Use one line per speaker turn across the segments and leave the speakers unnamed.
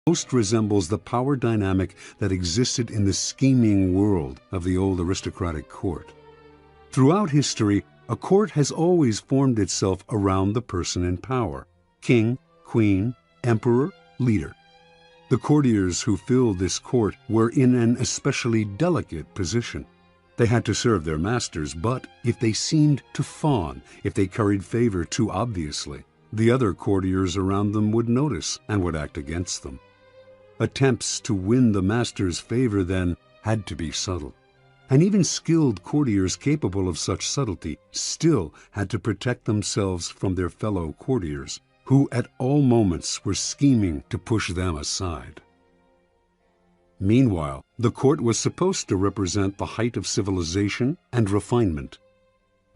most resembles the power dynamic that existed in the scheming world of the old aristocratic court. Throughout history, a court has always formed itself around the person in power: king, queen, emperor, leader. The courtiers who filled this court were in an especially delicate position. They had to serve their masters, but if they seemed to fawn, if they curried favor too obviously, the other courtiers around them would notice and would act against them. Attempts to win the master's favor then had to be subtle. And even skilled courtiers capable of such subtlety still had to protect themselves from their fellow courtiers, who at all moments were scheming to push them aside. Meanwhile, the court was supposed to represent the height of civilization and refinement.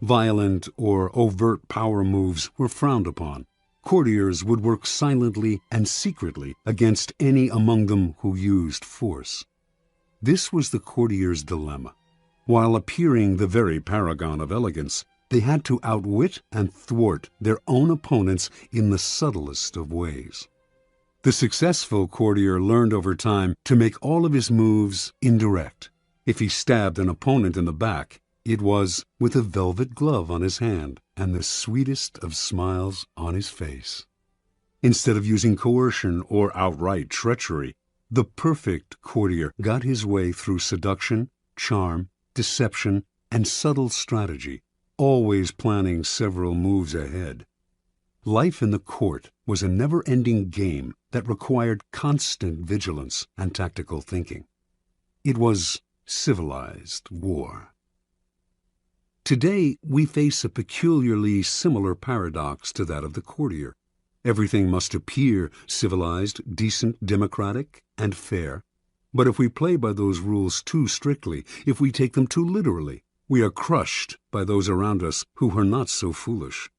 Violent or overt power moves were frowned upon. Courtiers would work silently and secretly against any among them who used force. This was the courtier's dilemma. While appearing the very paragon of elegance, they had to outwit and thwart their own opponents in the subtlest of ways. The successful courtier learned over time to make all of his moves indirect. If he stabbed an opponent in the back, it was with a velvet glove on his hand and the sweetest of smiles on his face. Instead of using coercion or outright treachery, the perfect courtier got his way through seduction, charm, deception, and subtle strategy, always planning several moves ahead. Life in the court was a never-ending game that required constant vigilance and tactical thinking. It was civilized war. Today, we face a peculiarly similar paradox to that of the courtier. Everything must appear civilized, decent, democratic, and fair. But if we play by those rules too strictly, if we take them too literally, we are crushed by those around us who are not so foolish.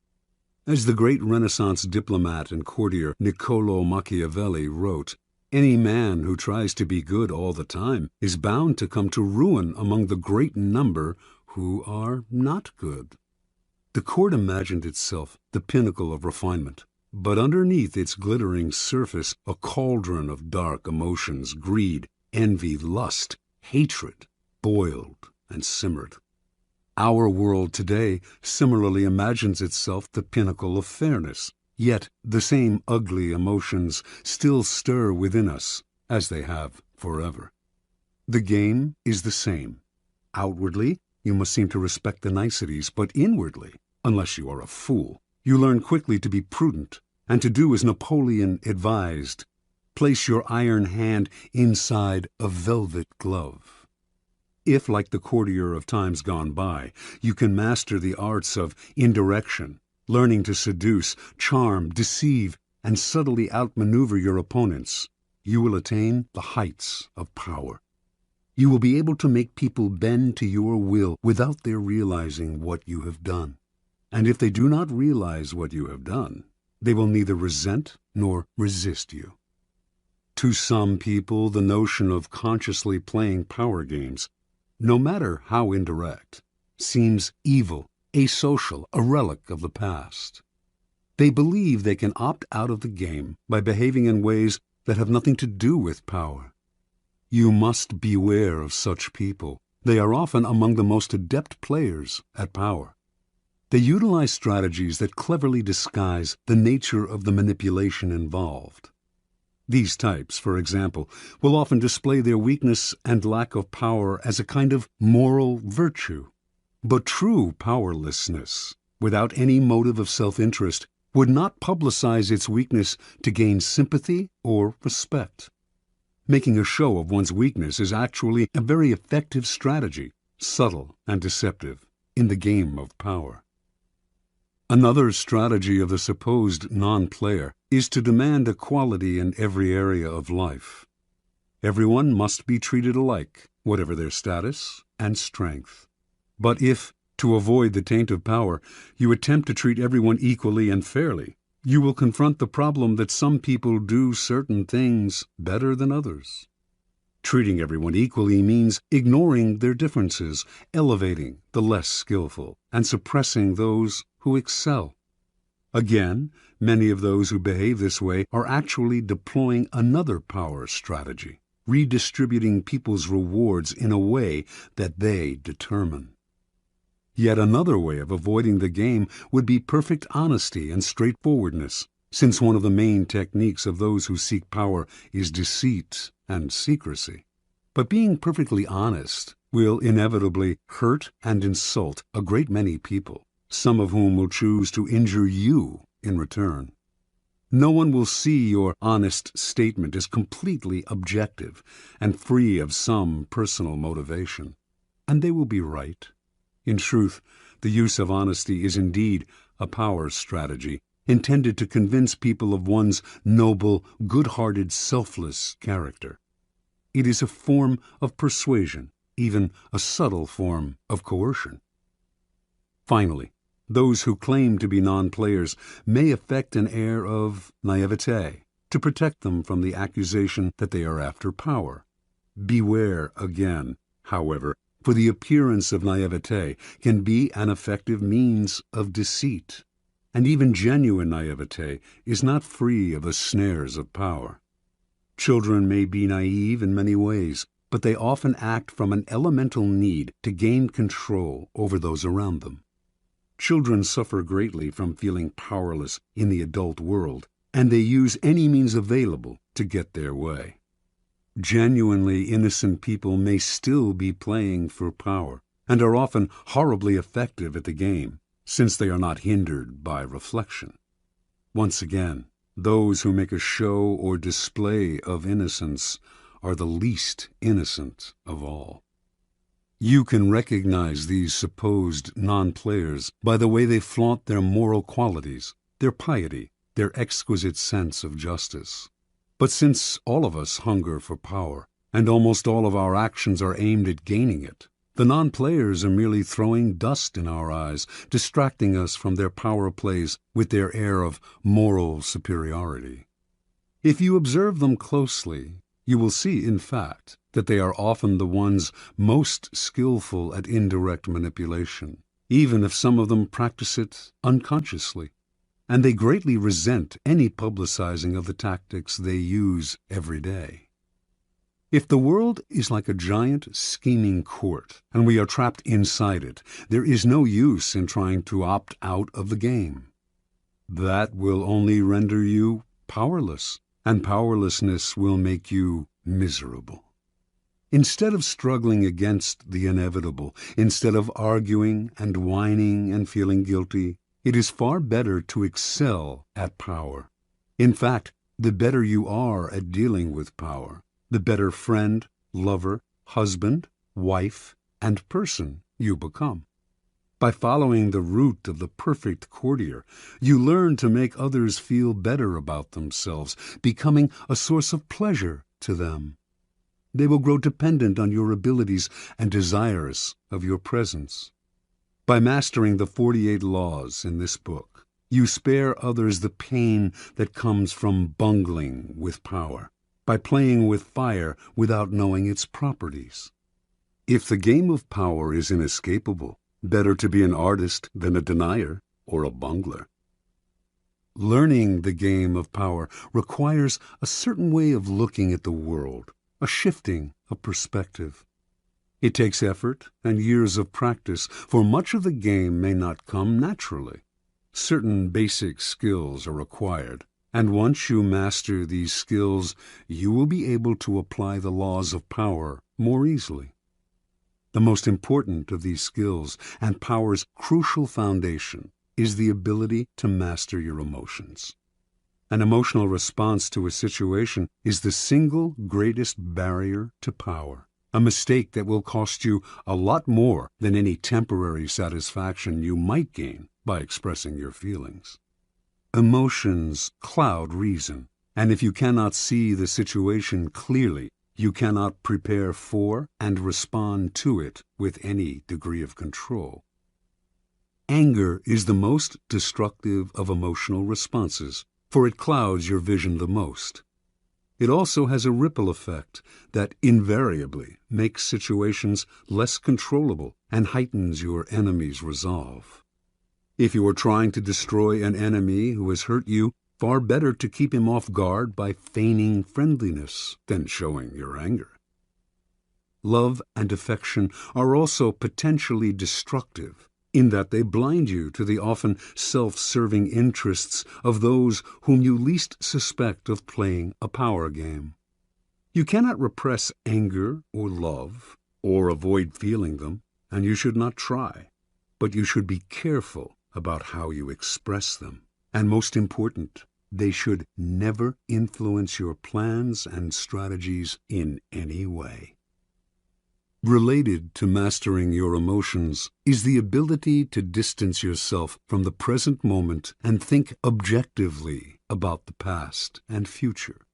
As the great Renaissance diplomat and courtier Niccolò Machiavelli wrote, "Any man who tries to be good all the time is bound to come to ruin among the great number who are not good." The court imagined itself the pinnacle of refinement, but underneath its glittering surface a cauldron of dark emotions, greed, envy, lust, hatred, boiled and simmered. Our world today similarly imagines itself the pinnacle of fairness, yet the same ugly emotions still stir within us, as they have forever. The game is the same. Outwardly, you must seem to respect the niceties, but inwardly, unless you are a fool, you learn quickly to be prudent and to do as Napoleon advised: place your iron hand inside a velvet glove. If, like the courtier of times gone by, you can master the arts of indirection, learning to seduce, charm, deceive, and subtly outmaneuver your opponents, you will attain the heights of power. You will be able to make people bend to your will without their realizing what you have done. And if they do not realize what you have done, they will neither resent nor resist you. To some people, the notion of consciously playing power games, no matter how indirect, seems evil, asocial, a relic of the past. They believe they can opt out of the game by behaving in ways that have nothing to do with power. You must beware of such people. They are often among the most adept players at power. They utilize strategies that cleverly disguise the nature of the manipulation involved. These types, for example, will often display their weakness and lack of power as a kind of moral virtue. But true powerlessness, without any motive of self-interest, would not publicize its weakness to gain sympathy or respect. Making a show of one's weakness is actually a very effective strategy, subtle and deceptive, in the game of power. Another strategy of the supposed non-player is to demand equality in every area of life. Everyone must be treated alike, whatever their status and strength. But if, to avoid the taint of power, you attempt to treat everyone equally and fairly, you will confront the problem that some people do certain things better than others. Treating everyone equally means ignoring their differences, elevating the less skillful, and suppressing those who excel. Again, many of those who behave this way are actually deploying another power strategy, redistributing people's rewards in a way that they determine. Yet another way of avoiding the game would be perfect honesty and straightforwardness, since one of the main techniques of those who seek power is deceit and secrecy. But being perfectly honest will inevitably hurt and insult a great many people, some of whom will choose to injure you in return. No one will see your honest statement as completely objective and free of some personal motivation. And they will be right. In truth, the use of honesty is indeed a power strategy intended to convince people of one's noble, good-hearted, selfless character. It is a form of persuasion, even a subtle form of coercion. Finally, those who claim to be non-players may affect an air of naivete to protect them from the accusation that they are after power. Beware again, however, for the appearance of naivete can be an effective means of deceit, and even genuine naivete is not free of the snares of power. Children may be naive in many ways, but they often act from an elemental need to gain control over those around them. Children suffer greatly from feeling powerless in the adult world, and they use any means available to get their way. Genuinely innocent people may still be playing for power, and are often horribly effective at the game, since they are not hindered by reflection. Once again, those who make a show or display of innocence are the least innocent of all. You can recognize these supposed non-players by the way they flaunt their moral qualities, their piety, their exquisite sense of justice. But since all of us hunger for power, and almost all of our actions are aimed at gaining it, the non-players are merely throwing dust in our eyes, distracting us from their power plays with their air of moral superiority. If you observe them closely, you will see, in fact, that they are often the ones most skillful at indirect manipulation, even if some of them practice it unconsciously, and they greatly resent any publicizing of the tactics they use every day. If the world is like a giant scheming court, and we are trapped inside it, there is no use in trying to opt out of the game. That will only render you powerless, and powerlessness will make you miserable. Instead of struggling against the inevitable, instead of arguing and whining and feeling guilty, it is far better to excel at power. In fact, the better you are at dealing with power, the better friend, lover, husband, wife, and person you become. By following the route of the perfect courtier, you learn to make others feel better about themselves, becoming a source of pleasure to them. They will grow dependent on your abilities and desirous of your presence. By mastering the 48 laws in this book, you spare others the pain that comes from bungling with power, by playing with fire without knowing its properties. If the game of power is inescapable, better to be an artist than a denier or a bungler. Learning the game of power requires a certain way of looking at the world, a shifting of perspective. It takes effort and years of practice, for much of the game may not come naturally. Certain basic skills are required, and once you master these skills, you will be able to apply the laws of power more easily. The most important of these skills, and power's crucial foundation, is the ability to master your emotions. An emotional response to a situation is the single greatest barrier to power, a mistake that will cost you a lot more than any temporary satisfaction you might gain by expressing your feelings. Emotions cloud reason, and if you cannot see the situation clearly, you cannot prepare for and respond to it with any degree of control. Anger is the most destructive of emotional responses, for it clouds your vision the most. It also has a ripple effect that invariably makes situations less controllable and heightens your enemy's resolve. If you are trying to destroy an enemy who has hurt you, far better to keep him off guard by feigning friendliness than showing your anger. Love and affection are also potentially destructive, in that they blind you to the often self-serving interests of those whom you least suspect of playing a power game. You cannot repress anger or love, or avoid feeling them, and you should not try. But you should be careful about how you express them. And most important, they should never influence your plans and strategies in any way. Related to mastering your emotions is the ability to distance yourself from the present moment and think objectively about the past and future.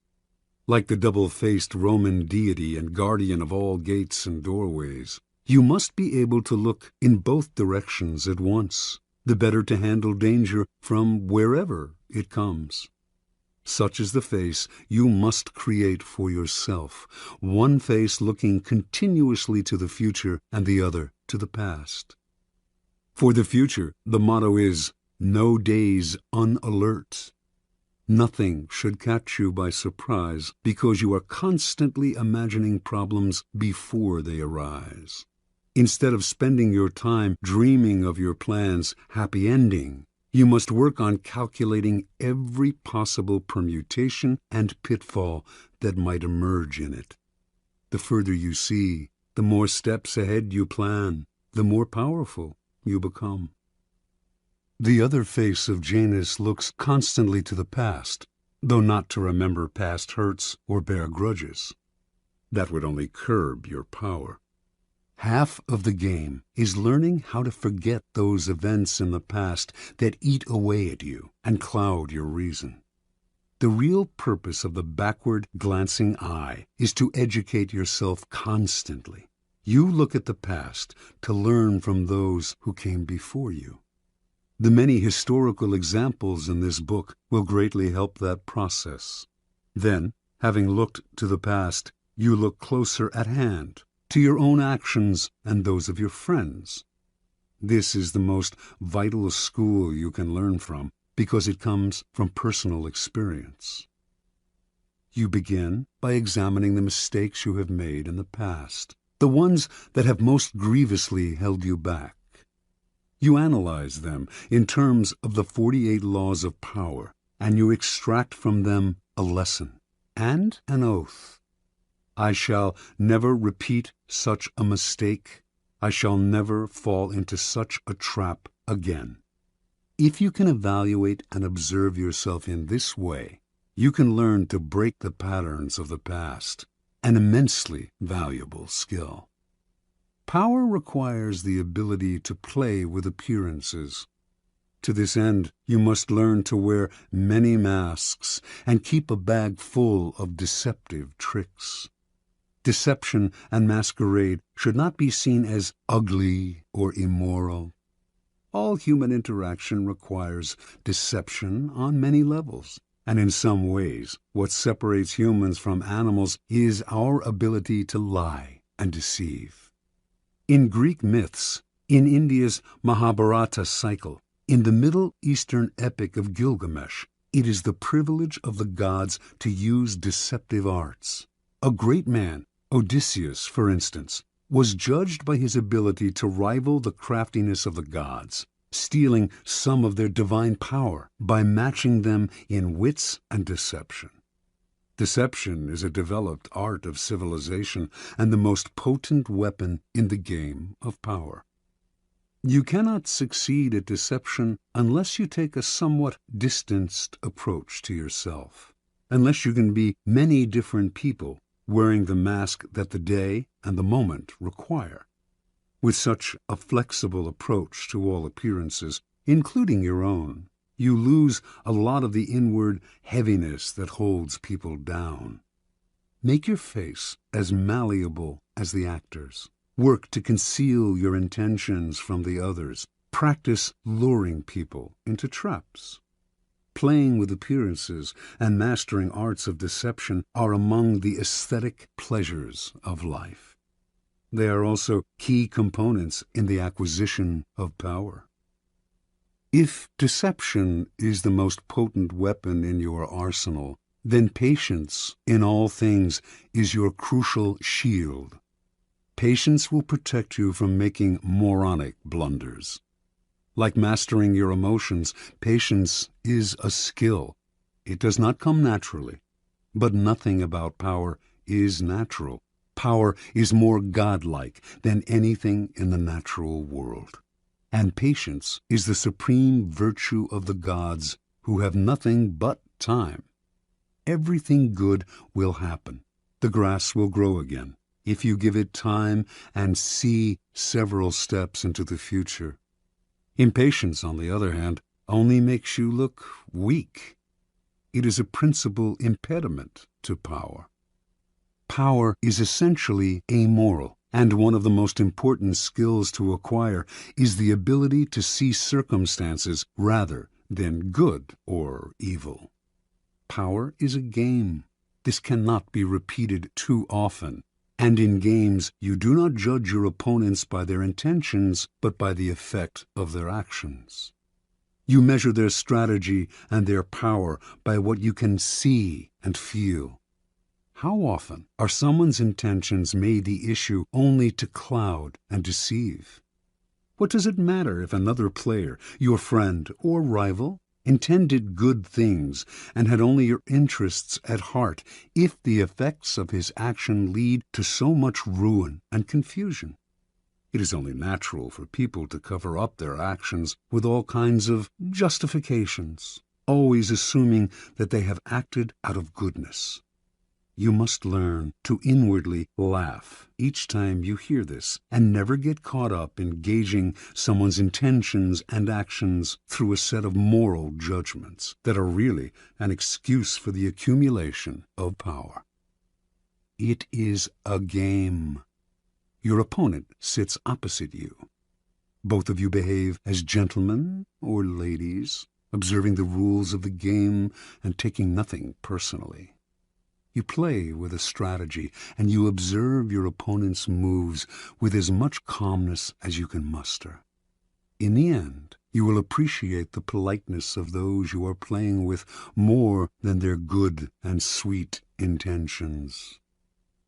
Like the double-faced Roman deity and guardian of all gates and doorways, you must be able to look in both directions at once, the better to handle danger from wherever it comes. Such is the face you must create for yourself, one face looking continuously to the future and the other to the past. For the future, the motto is, no days unalert. Nothing should catch you by surprise because you are constantly imagining problems before they arise. Instead of spending your time dreaming of your plan's happy ending, you must work on calculating every possible permutation and pitfall that might emerge in it. The further you see, the more steps ahead you plan, the more powerful you become. The other face of Janus looks constantly to the past, though not to remember past hurts or bear grudges. That would only curb your power. Half of the game is learning how to forget those events in the past that eat away at you and cloud your reason. The real purpose of the backward glancing eye is to educate yourself constantly. You look at the past to learn from those who came before you. The many historical examples in this book will greatly help that process. Then, having looked to the past, you look closer at hand, to your own actions and those of your friends. This is the most vital school you can learn from, because it comes from personal experience. You begin by examining the mistakes you have made in the past, the ones that have most grievously held you back. You analyze them in terms of the 48 laws of power, and you extract from them a lesson and an oath. I shall never repeat such a mistake. I shall never fall into such a trap again. If you can evaluate and observe yourself in this way, you can learn to break the patterns of the past, an immensely valuable skill. Power requires the ability to play with appearances. To this end, you must learn to wear many masks and keep a bag full of deceptive tricks. Deception and masquerade should not be seen as ugly or immoral. All human interaction requires deception on many levels, and in some ways, what separates humans from animals is our ability to lie and deceive. In Greek myths, in India's Mahabharata cycle, in the Middle Eastern epic of Gilgamesh, it is the privilege of the gods to use deceptive arts. A great man, Odysseus, for instance, was judged by his ability to rival the craftiness of the gods, stealing some of their divine power by matching them in wits and deception. Deception is a developed art of civilization and the most potent weapon in the game of power. You cannot succeed at deception unless you take a somewhat distanced approach to yourself, unless you can be many different people wearing the mask that the day and the moment require. With such a flexible approach to all appearances, including your own, you lose a lot of the inward heaviness that holds people down. Make your face as malleable as the actors. Work to conceal your intentions from the others. Practice luring people into traps. Playing with appearances and mastering arts of deception are among the aesthetic pleasures of life. They are also key components in the acquisition of power. If deception is the most potent weapon in your arsenal, then patience in all things is your crucial shield. Patience will protect you from making moronic blunders. Like mastering your emotions, patience is a skill. It does not come naturally. But nothing about power is natural. Power is more godlike than anything in the natural world. And patience is the supreme virtue of the gods, who have nothing but time. Everything good will happen. The grass will grow again, if you give it time and see several steps into the future. Impatience, on the other hand, only makes you look weak. It is a principal impediment to power. Power is essentially amoral, and one of the most important skills to acquire is the ability to see circumstances rather than good or evil. Power is a game. This cannot be repeated too often. And in games, you do not judge your opponents by their intentions, but by the effect of their actions. You measure their strategy and their power by what you can see and feel. How often are someone's intentions made the issue only to cloud and deceive? What does it matter if another player, your friend or rival, intended good things and had only your interests at heart, if the effects of his action lead to so much ruin and confusion? It is only natural for people to cover up their actions with all kinds of justifications, always assuming that they have acted out of goodness. You must learn to inwardly laugh each time you hear this, and never get caught up in gauging someone's intentions and actions through a set of moral judgments that are really an excuse for the accumulation of power. It is a game. Your opponent sits opposite you. Both of you behave as gentlemen or ladies, observing the rules of the game and taking nothing personally. You play with a strategy, and you observe your opponent's moves with as much calmness as you can muster. In the end, you will appreciate the politeness of those you are playing with more than their good and sweet intentions.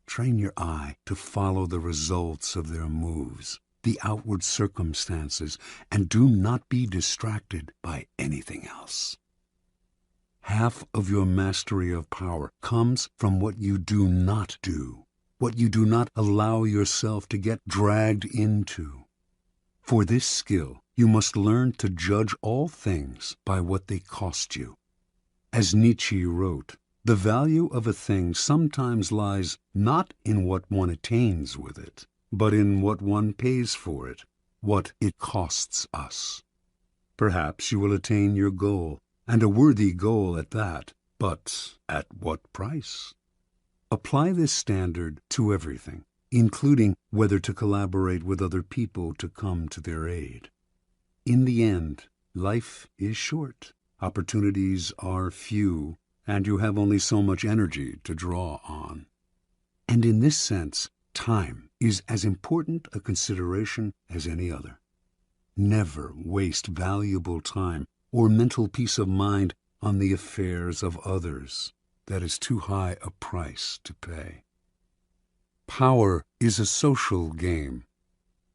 Train your eye to follow the results of their moves, the outward circumstances, and do not be distracted by anything else. Half of your mastery of power comes from what you do not do, what you do not allow yourself to get dragged into. For this skill, you must learn to judge all things by what they cost you. As Nietzsche wrote, the value of a thing sometimes lies not in what one attains with it, but in what one pays for it, what it costs us. Perhaps you will attain your goal, and a worthy goal at that, but at what price? Apply this standard to everything, including whether to collaborate with other people to come to their aid. In the end, life is short, opportunities are few, and you have only so much energy to draw on. And in this sense, time is as important a consideration as any other. Never waste valuable time or mental peace of mind on the affairs of others. That is too high a price to pay. Power is a social game.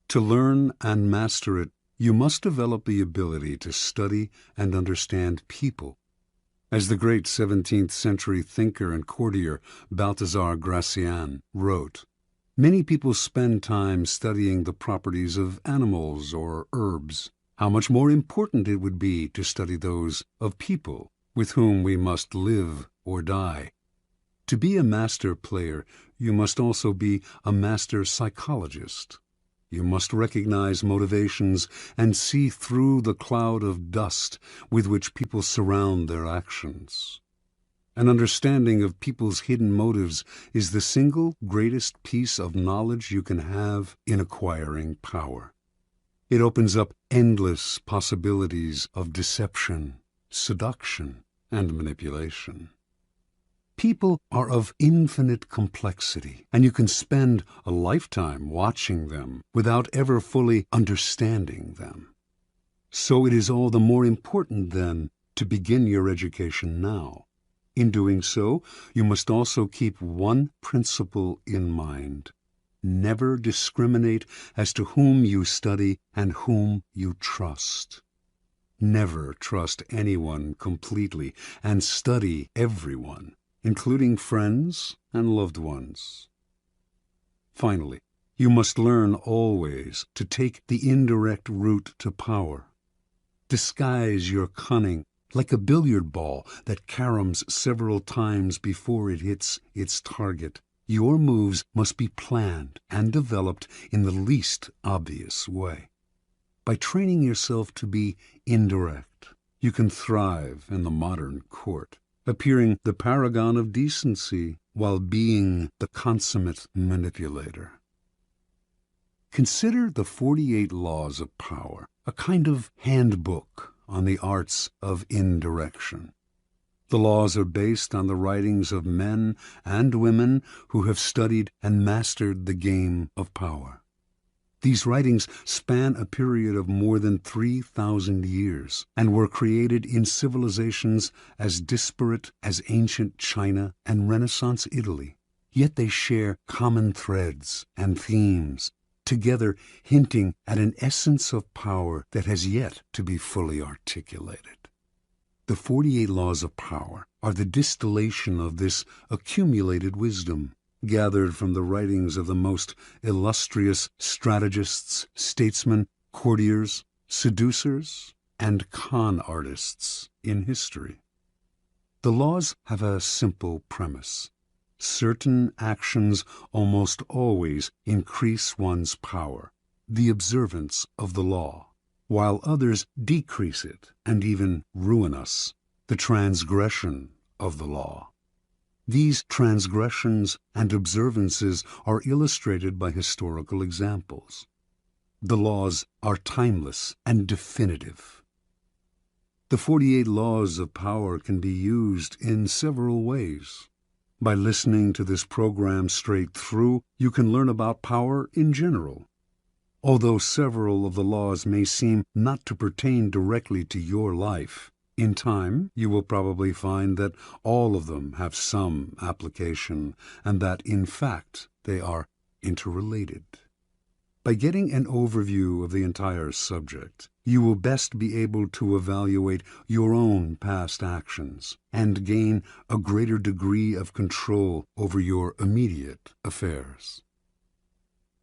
To learn and master it, you must develop the ability to study and understand people. As the great 17th century thinker and courtier Balthazar Gracian wrote, many people spend time studying the properties of animals or herbs. How much more important it would be to study those of people with whom we must live or die. To be a master player, you must also be a master psychologist. You must recognize motivations and see through the cloud of dust with which people surround their actions. An understanding of people's hidden motives is the single greatest piece of knowledge you can have in acquiring power. It opens up endless possibilities of deception, seduction, and manipulation. People are of infinite complexity, and you can spend a lifetime watching them without ever fully understanding them. So it is all the more important, then, to begin your education now. In doing so, you must also keep one principle in mind. Never discriminate as to whom you study and whom you trust. Never trust anyone completely, and study everyone, including friends and loved ones. Finally, you must learn always to take the indirect route to power. Disguise your cunning like a billiard ball that caroms several times before it hits its target. Your moves must be planned and developed in the least obvious way. By training yourself to be indirect, you can thrive in the modern court, appearing the paragon of decency while being the consummate manipulator. Consider the 48 Laws of Power, a kind of handbook on the arts of indirection. The laws are based on the writings of men and women who have studied and mastered the game of power. These writings span a period of more than 3,000 years and were created in civilizations as disparate as ancient China and Renaissance Italy. Yet they share common threads and themes, together hinting at an essence of power that has yet to be fully articulated. The 48 Laws of Power are the distillation of this accumulated wisdom, gathered from the writings of the most illustrious strategists, statesmen, courtiers, seducers, and con artists in history. The laws have a simple premise. Certain actions almost always increase one's power, the observance of the law, while others decrease it and even ruin us, the transgression of the law. These transgressions and observances are illustrated by historical examples. The laws are timeless and definitive. The 48 Laws of Power can be used in several ways. By listening to this program straight through, you can learn about power in general. Although several of the laws may seem not to pertain directly to your life, in time you will probably find that all of them have some application and that, in fact, they are interrelated. By getting an overview of the entire subject, you will best be able to evaluate your own past actions and gain a greater degree of control over your immediate affairs.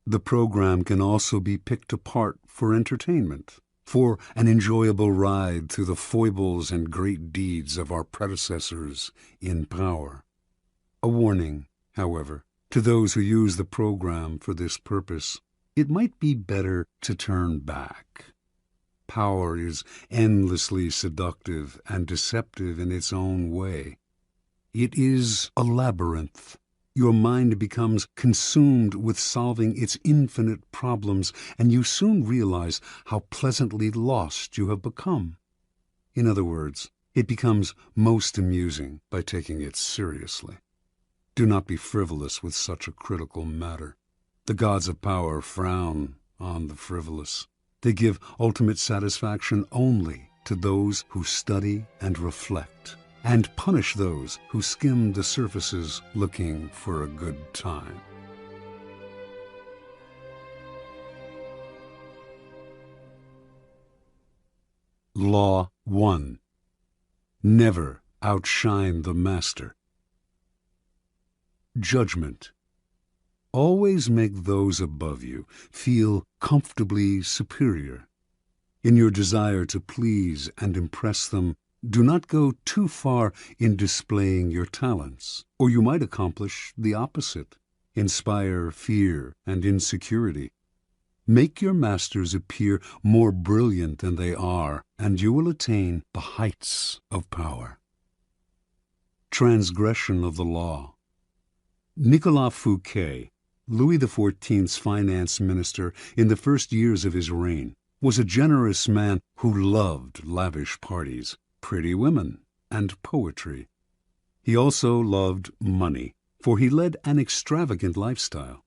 The program can also be picked apart for entertainment, for an enjoyable ride through the foibles and great deeds of our predecessors in power. A warning, however, to those who use the program for this purpose: it might be better to turn back. Power is endlessly seductive and deceptive in its own way. It is a labyrinth. Your mind becomes consumed with solving its infinite problems, and you soon realize how pleasantly lost you have become. In other words, it becomes most amusing by taking it seriously. Do not be frivolous with such a critical matter. The gods of power frown on the frivolous. They give ultimate satisfaction only to those who study and reflect, and punish those who skim the surfaces looking for a good time. Law 1. Never outshine the master. Judgment. Always make those above you feel comfortably superior. In your desire to please and impress them, do not go too far in displaying your talents, or you might accomplish the opposite, inspire fear and insecurity. Make your masters appear more brilliant than they are, and you will attain the heights of power. Transgression of the law. Nicolas Fouquet, Louis XIV's finance minister in the first years of his reign, was a generous man who loved lavish parties, pretty women, and poetry. He also loved money, for he led an extravagant lifestyle.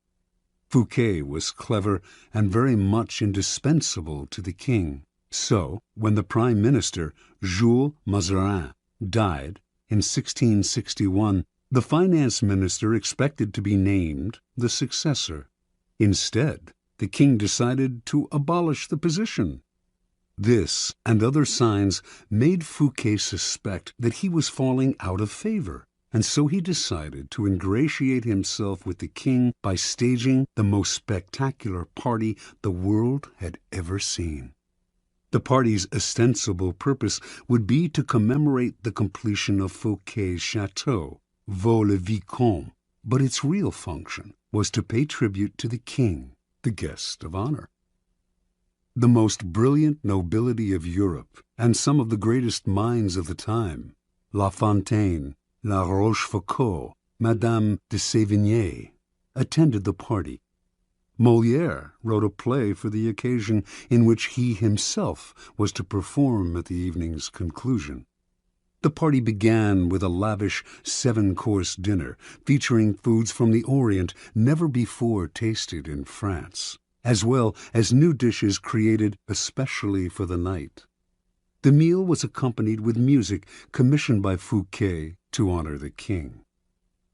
Fouquet was clever and very much indispensable to the king. So, when the Prime Minister, Jules Mazarin, died in 1661, the Finance Minister expected to be named the successor. Instead, the king decided to abolish the position. This and other signs made Fouquet suspect that he was falling out of favor, and so he decided to ingratiate himself with the king by staging the most spectacular party the world had ever seen. The party's ostensible purpose would be to commemorate the completion of Fouquet's chateau, Vaux-le-Vicomte, but its real function was to pay tribute to the king, the guest of honor. The most brilliant nobility of Europe and some of the greatest minds of the time, La Fontaine, La Rochefoucauld, Madame de Sévigné, attended the party. Molière wrote a play for the occasion in which he himself was to perform at the evening's conclusion. The party began with a lavish 7-course dinner featuring foods from the Orient never before tasted in France, as well as new dishes created especially for the night. The meal was accompanied with music commissioned by Fouquet to honor the king.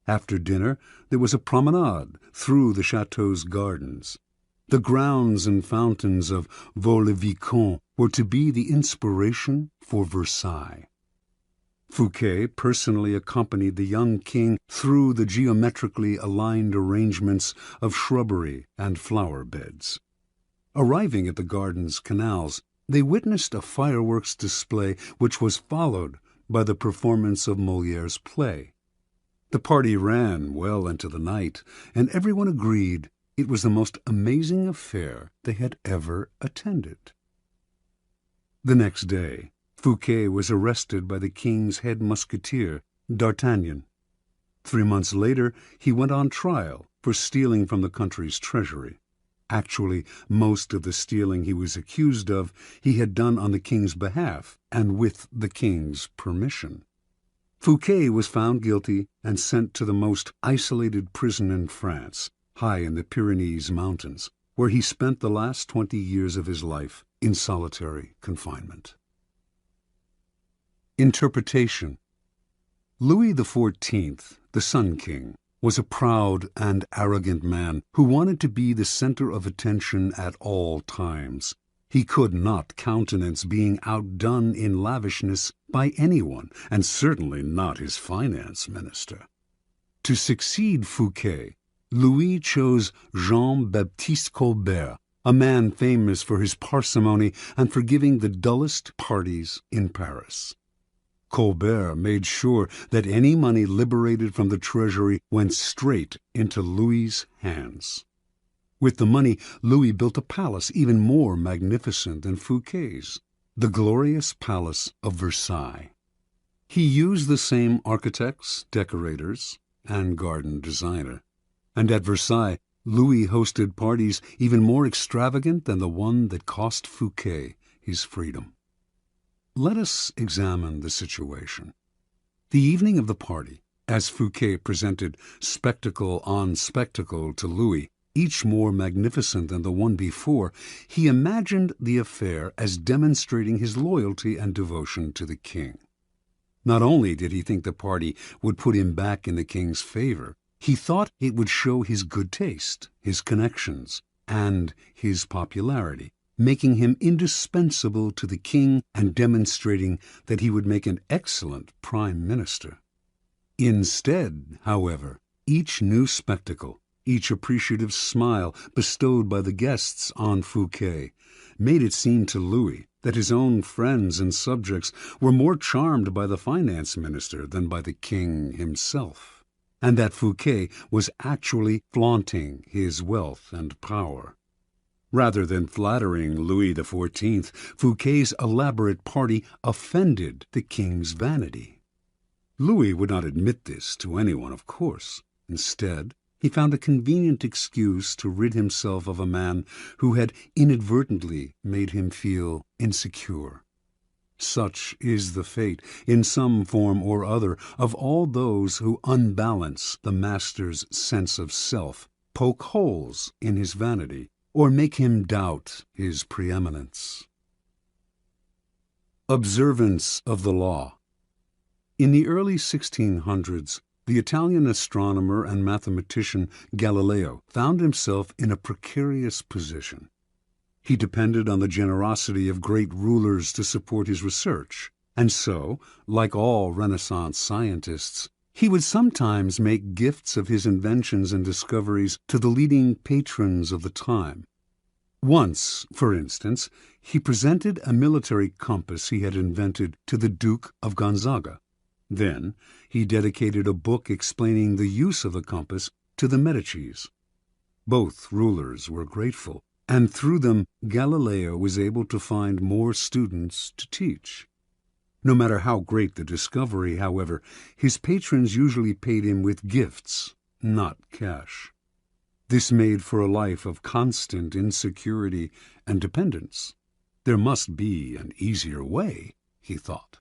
After dinner, there was a promenade through the chateau's gardens. The grounds and fountains of Vaux-le-Vicomte were to be the inspiration for Versailles. Fouquet personally accompanied the young king through the geometrically aligned arrangements of shrubbery and flower beds. Arriving at the garden's canals, they witnessed a fireworks display which was followed by the performance of Molière's play. The party ran well into the night, and everyone agreed it was the most amazing affair they had ever attended. The next day, Fouquet was arrested by the king's head musketeer, D'Artagnan. 3 months later, he went on trial for stealing from the country's treasury. Actually, most of the stealing he was accused of he had done on the king's behalf and with the king's permission. Fouquet was found guilty and sent to the most isolated prison in France, high in the Pyrenees Mountains, where he spent the last 20 years of his life in solitary confinement. Interpretation. Louis XIV, the Sun King, was a proud and arrogant man who wanted to be the center of attention at all times. He could not countenance being outdone in lavishness by anyone, and certainly not his finance minister. To succeed Fouquet, Louis chose Jean-Baptiste Colbert, a man famous for his parsimony and for giving the dullest parties in Paris. Colbert made sure that any money liberated from the treasury went straight into Louis's hands. With the money, Louis built a palace even more magnificent than Fouquet's, the glorious Palace of Versailles. He used the same architects, decorators, and garden designer. And at Versailles, Louis hosted parties even more extravagant than the one that cost Fouquet his freedom. Let us examine the situation. The evening of the party, as Fouquet presented spectacle on spectacle to Louis, each more magnificent than the one before, he imagined the affair as demonstrating his loyalty and devotion to the king. Not only did he think the party would put him back in the king's favor, he thought it would show his good taste, his connections, and his popularity, making him indispensable to the king and demonstrating that he would make an excellent prime minister. Instead, however, each new spectacle, each appreciative smile bestowed by the guests on Fouquet, made it seem to Louis that his own friends and subjects were more charmed by the finance minister than by the king himself, and that Fouquet was actually flaunting his wealth and power. Rather than flattering Louis XIV, Fouquet's elaborate party offended the king's vanity. Louis would not admit this to anyone, of course. Instead, he found a convenient excuse to rid himself of a man who had inadvertently made him feel insecure. Such is the fate, in some form or other, of all those who unbalance the master's sense of self, poke holes in his vanity, or make him doubt his preeminence. Observance of the law. In the early 1600s, the Italian astronomer and mathematician Galileo found himself in a precarious position. He depended on the generosity of great rulers to support his research, and so, like all Renaissance scientists, he would sometimes make gifts of his inventions and discoveries to the leading patrons of the time. Once, for instance, he presented a military compass he had invented to the Duke of Gonzaga. Then he dedicated a book explaining the use of the compass to the Medicis. Both rulers were grateful, and through them Galileo was able to find more students to teach. No matter how great the discovery, however, his patrons usually paid him with gifts, not cash. This made for a life of constant insecurity and dependence. There must be an easier way, he thought.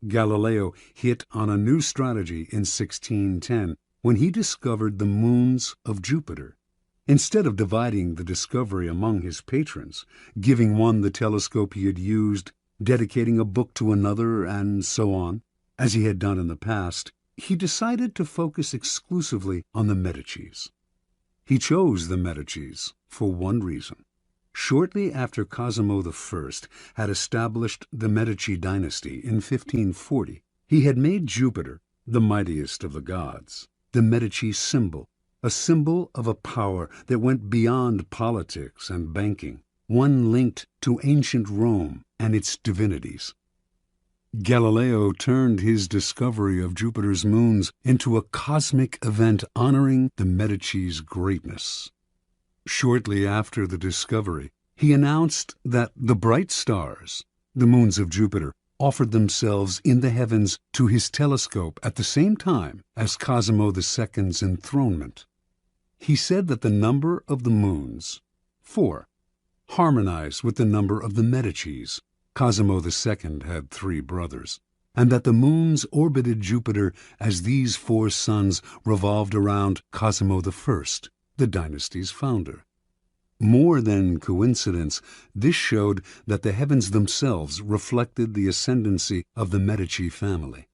Galileo hit on a new strategy in 1610 when he discovered the moons of Jupiter. Instead of dividing the discovery among his patrons, giving one the telescope he had used, dedicating a book to another, and so on, as he had done in the past, he decided to focus exclusively on the Medicis. He chose the Medicis for one reason. Shortly after Cosimo I had established the Medici dynasty in 1540, he had made Jupiter, the mightiest of the gods, the Medici symbol, a symbol of a power that went beyond politics and banking, one linked to ancient Rome and its divinities. Galileo turned his discovery of Jupiter's moons into a cosmic event honoring the Medici's greatness. Shortly after the discovery, he announced that the bright stars, the moons of Jupiter, offered themselves in the heavens to his telescope at the same time as Cosimo II's enthronement. He said that the number of the moons, 4, harmonized with the number of the Medicis. Cosimo II had 3 brothers, and that the moons orbited Jupiter as these 4 suns revolved around Cosimo I, the dynasty's founder. More than coincidence, this showed that the heavens themselves reflected the ascendancy of the Medici family.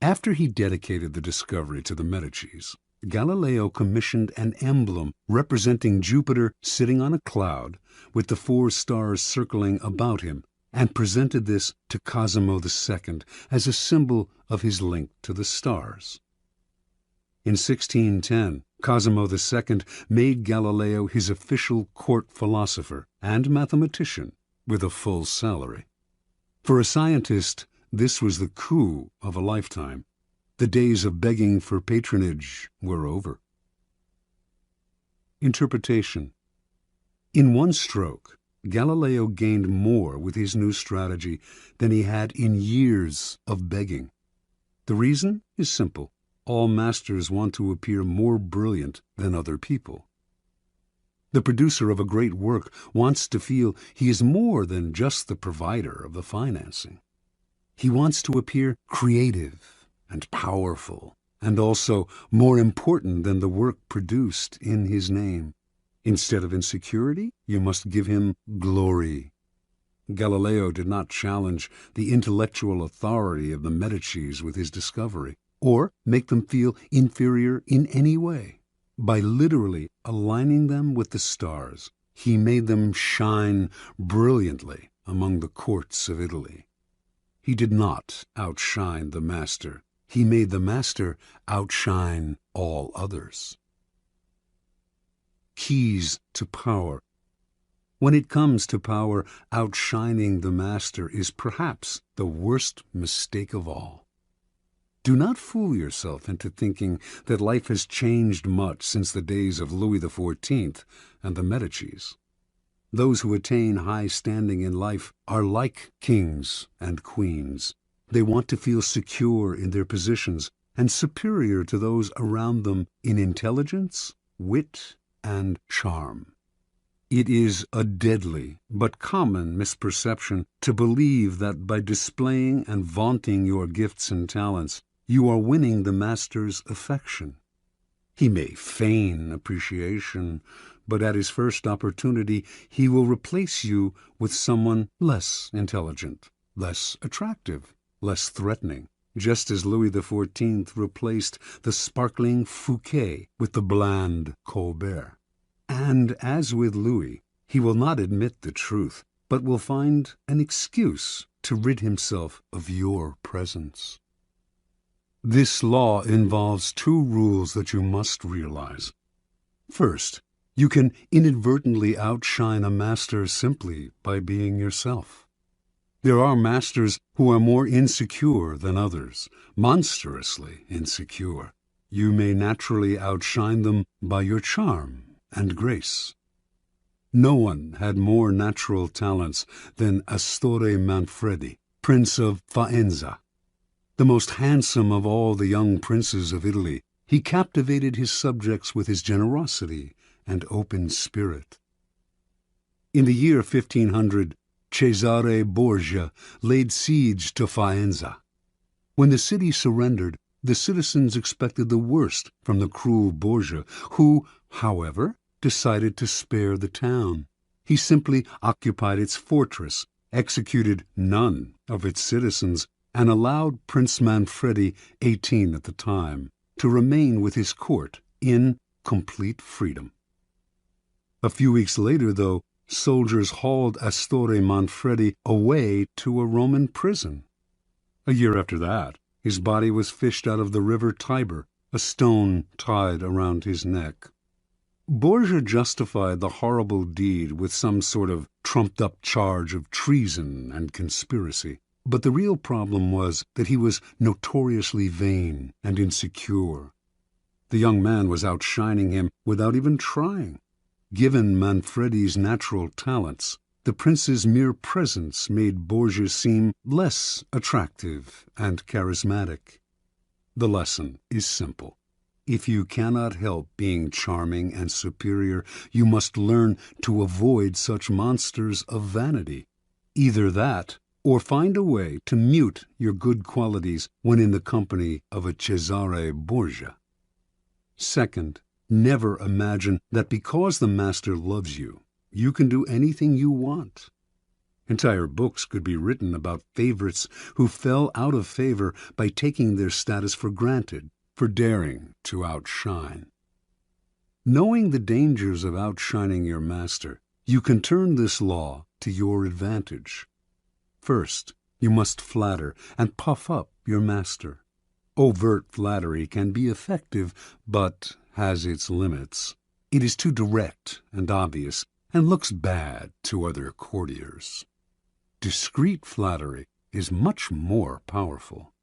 After he dedicated the discovery to the Medicis, Galileo commissioned an emblem representing Jupiter sitting on a cloud with the 4 stars circling about him, and presented this to Cosimo II as a symbol of his link to the stars. In 1610, Cosimo II made Galileo his official court philosopher and mathematician with a full salary. For a scientist, this was the coup of a lifetime. The days of begging for patronage were over. Interpretation. In one stroke, Galileo gained more with his new strategy than he had in years of begging. The reason is simple. All masters want to appear more brilliant than other people. The producer of a great work wants to feel he is more than just the provider of the financing. He wants to appear creative and powerful, and also more important than the work produced in his name. Instead of insecurity, you must give him glory. Galileo did not challenge the intellectual authority of the Medicis with his discovery, or make them feel inferior in any way. By literally aligning them with the stars, he made them shine brilliantly among the courts of Italy. He did not outshine the master. He made the master outshine all others. Keys to power. When it comes to power, outshining the master is perhaps the worst mistake of all. Do not fool yourself into thinking that life has changed much since the days of Louis XIV and the Medicis. Those who attain high standing in life are like kings and queens. They want to feel secure in their positions and superior to those around them in intelligence, wit, and charm. It is a deadly but common misperception to believe that by displaying and vaunting your gifts and talents, you are winning the master's affection. He may feign appreciation, but at his first opportunity he will replace you with someone less intelligent, less attractive, less threatening, just as Louis XIV replaced the sparkling Fouquet with the bland Colbert. And as with Louis, he will not admit the truth, but will find an excuse to rid himself of your presence. This law involves two rules that you must realize. First, you can inadvertently outshine a master simply by being yourself. There are masters who are more insecure than others, monstrously insecure. You may naturally outshine them by your charm and grace. No one had more natural talents than Astorre Manfredi, Prince of Faenza. The most handsome of all the young princes of Italy, he captivated his subjects with his generosity and open spirit. In the year 1500, Cesare Borgia laid siege to Faenza. When the city surrendered, the citizens expected the worst from the cruel Borgia, who, however, decided to spare the town. He simply occupied its fortress, executed none of its citizens, and allowed Prince Manfredi, 18 at the time, to remain with his court in complete freedom. A few weeks later, though, soldiers hauled Astorre Manfredi away to a Roman prison. A year after that, his body was fished out of the river Tiber, a stone tied around his neck. Borgia justified the horrible deed with some sort of trumped-up charge of treason and conspiracy. But the real problem was that he was notoriously vain and insecure. The young man was outshining him without even trying. Given Manfredi's natural talents, the prince's mere presence made Borgia seem less attractive and charismatic. The lesson is simple. If you cannot help being charming and superior, you must learn to avoid such monsters of vanity. Either that, or find a way to mute your good qualities when in the company of a Cesare Borgia. Second, never imagine that because the master loves you, you can do anything you want. Entire books could be written about favorites who fell out of favor by taking their status for granted, for daring to outshine. Knowing the dangers of outshining your master, you can turn this law to your advantage. First, you must flatter and puff up your master. Overt flattery can be effective, but has its limits. It is too direct and obvious, and looks bad to other courtiers. Discreet flattery is much more powerful.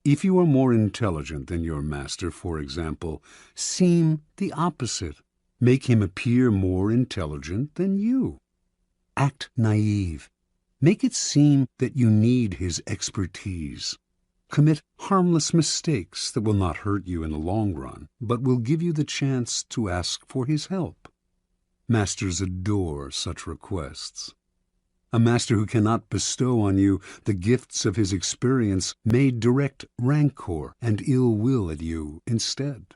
If you are more intelligent than your master, for example, seem the opposite. Make him appear more intelligent than you. Act naive. Make it seem that you need his expertise. Commit harmless mistakes that will not hurt you in the long run, but will give you the chance to ask for his help. Masters adore such requests. A master who cannot bestow on you the gifts of his experience may direct rancor and ill will at you instead.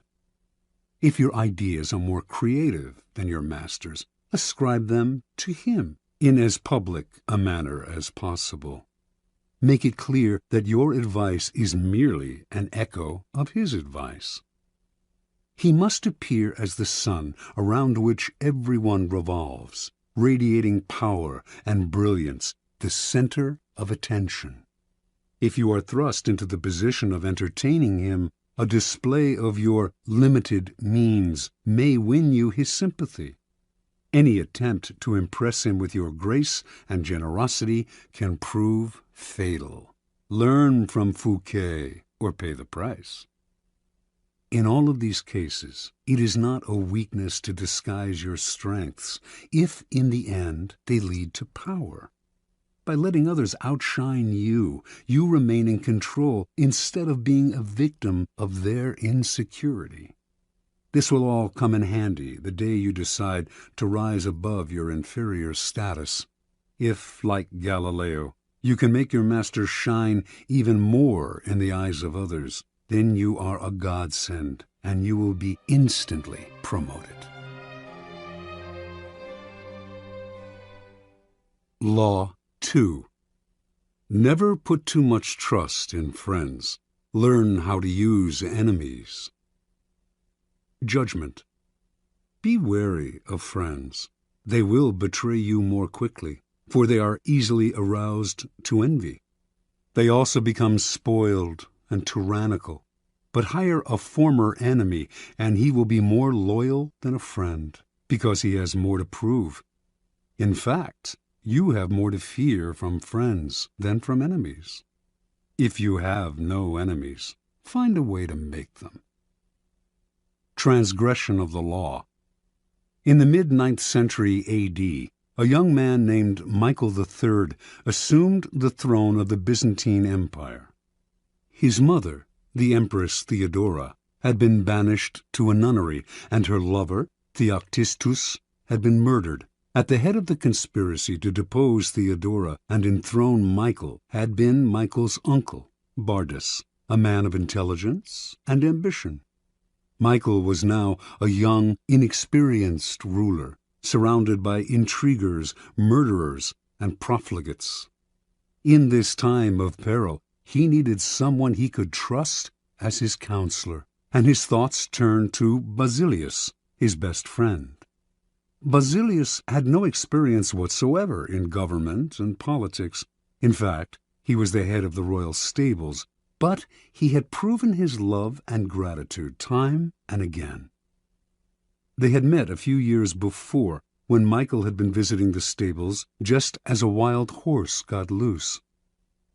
If your ideas are more creative than your master's, ascribe them to him in as public a manner as possible. Make it clear that your advice is merely an echo of his advice. He must appear as the sun around which everyone revolves, radiating power and brilliance, the center of attention. If you are thrust into the position of entertaining him, a display of your limited means may win you his sympathy. Any attempt to impress him with your grace and generosity can prove fatal. Learn from Fouquet or pay the price. In all of these cases, it is not a weakness to disguise your strengths if, in the end, they lead to power. By letting others outshine you, you remain in control instead of being a victim of their insecurity. This will all come in handy the day you decide to rise above your inferior status. If, like Galileo, you can make your master shine even more in the eyes of others, then you are a godsend, and you will be instantly promoted. Law 2. Never put too much trust in friends. Learn how to use enemies. Judgment. Be wary of friends. They will betray you more quickly, for they are easily aroused to envy. They also become spoiled and tyrannical. But hire a former enemy, and he will be more loyal than a friend, because he has more to prove. In fact, you have more to fear from friends than from enemies. If you have no enemies, find a way to make them. Transgression of the law. In the mid-9th century A.D., a young man named Michael III assumed the throne of the Byzantine Empire. His mother, the Empress Theodora, had been banished to a nunnery, and her lover, Theoctistus, had been murdered. At the head of the conspiracy to depose Theodora and enthrone Michael had been Michael's uncle, Bardas, a man of intelligence and ambition. Michael was now a young, inexperienced ruler, surrounded by intriguers, murderers, and profligates. In this time of peril, he needed someone he could trust as his counselor, and his thoughts turned to Basilius, his best friend. Basilius had no experience whatsoever in government and politics. In fact, he was the head of the royal stables, but he had proven his love and gratitude time and again. They had met a few years before, when Michael had been visiting the stables just as a wild horse got loose.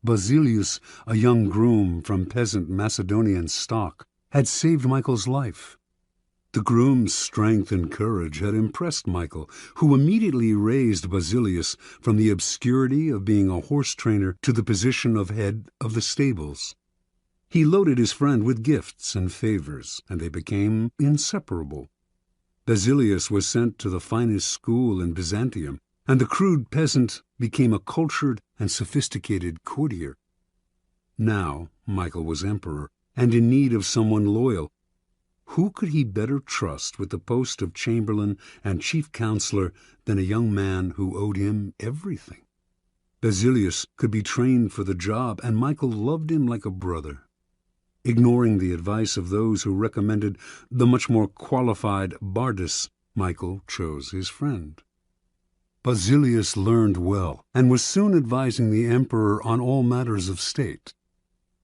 Basilius, a young groom from peasant Macedonian stock, had saved Michael's life. The groom's strength and courage had impressed Michael, who immediately raised Basilius from the obscurity of being a horse trainer to the position of head of the stables. He loaded his friend with gifts and favors, and they became inseparable. Basilius was sent to the finest school in Byzantium, and the crude peasant became a cultured and sophisticated courtier. Now Michael was emperor, and in need of someone loyal. Who could he better trust with the post of chamberlain and chief counselor than a young man who owed him everything? Basilius could be trained for the job, and Michael loved him like a brother. Ignoring the advice of those who recommended the much more qualified Bardas, Michael chose his friend. Basilius learned well, and was soon advising the emperor on all matters of state.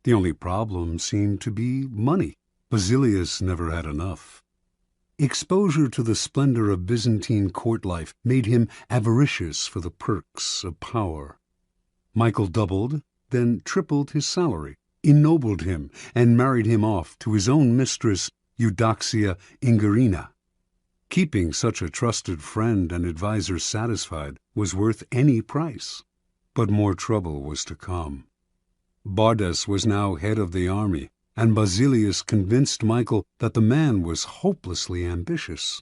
The only problem seemed to be money. Basilius never had enough. Exposure to the splendor of Byzantine court life made him avaricious for the perks of power. Michael doubled, then tripled his salary, ennobled him, and married him off to his own mistress, Eudoxia Ingerina. Keeping such a trusted friend and adviser satisfied was worth any price. But more trouble was to come. Bardas was now head of the army, and Basilius convinced Michael that the man was hopelessly ambitious.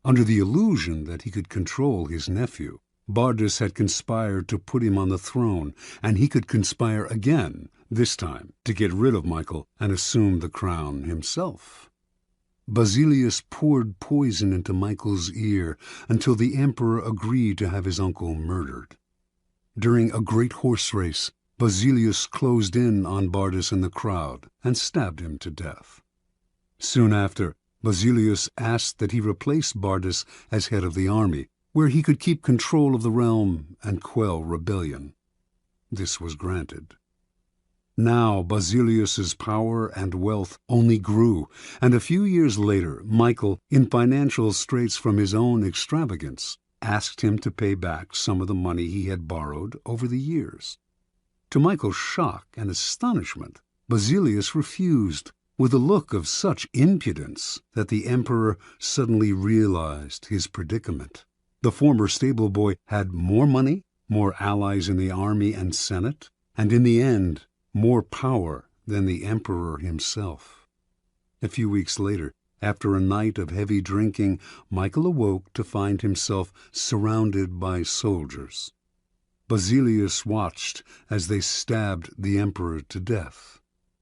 Under the illusion that he could control his nephew, Bardas had conspired to put him on the throne, and he could conspire again, this time to get rid of Michael and assume the crown himself. Basilius poured poison into Michael's ear until the emperor agreed to have his uncle murdered. During a great horse race, Basilius closed in on Bardas in the crowd and stabbed him to death. Soon after, Basilius asked that he replace Bardas as head of the army, where he could keep control of the realm and quell rebellion. This was granted. Now Basilius's power and wealth only grew, and a few years later Michael, in financial straits from his own extravagance, asked him to pay back some of the money he had borrowed over the years. To Michael's shock and astonishment, Basilius refused, with a look of such impudence that the emperor suddenly realized his predicament. The former stable boy had more money, more allies in the army and senate, and in the end, more power than the emperor himself. A few weeks later, after a night of heavy drinking, Michael awoke to find himself surrounded by soldiers. Basilius watched as they stabbed the emperor to death.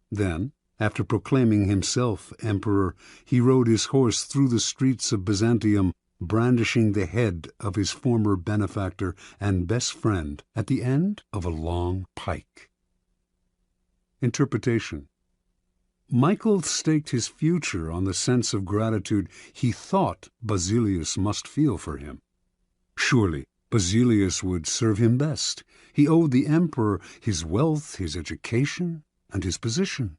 Then, after proclaiming himself emperor, he rode his horse through the streets of Byzantium, brandishing the head of his former benefactor and best friend at the end of a long pike. Interpretation. Michael staked his future on the sense of gratitude he thought Basilius must feel for him. Surely Basilius would serve him best. He owed the emperor his wealth, his education, and his position.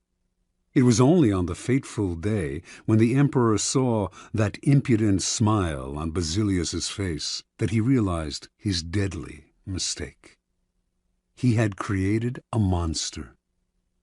It was only on the fateful day when the emperor saw that impudent smile on Basilius's face that he realized his deadly mistake. He had created a monster.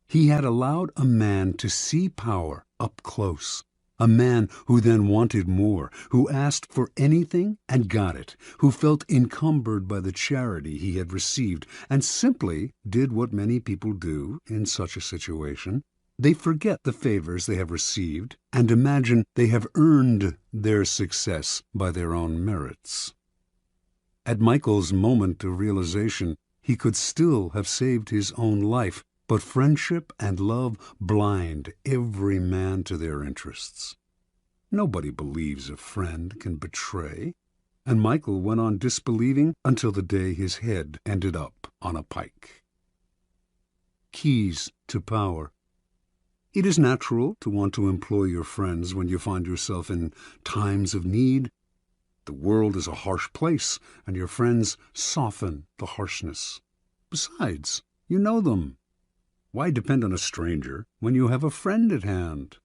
He had allowed a man to see power up close, a man who then wanted more, who asked for anything and got it, who felt encumbered by the charity he had received, and simply did what many people do in such a situation. They forget the favors they have received and imagine they have earned their success by their own merits. At Michael's moment of realization, he could still have saved his own life, but friendship and love blind every man to their interests. Nobody believes a friend can betray, and Michael went on disbelieving until the day his head ended up on a pike. Keys to power. It is natural to want to employ your friends when you find yourself in times of need. The world is a harsh place, and your friends soften the harshness. Besides, you know them. Why depend on a stranger when you have a friend at hand?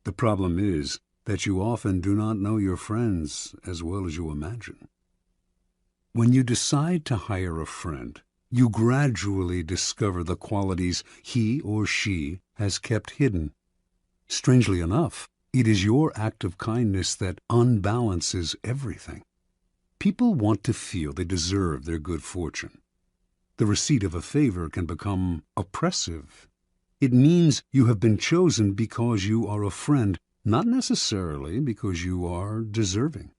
The problem is that you often do not know your friends as well as you imagine. When you decide to hire a friend, you gradually discover the qualities he or she has kept hidden. Strangely enough, it is your act of kindness that unbalances everything. People want to feel they deserve their good fortune. The receipt of a favor can become oppressive. It means you have been chosen because you are a friend, not necessarily because you are deserving.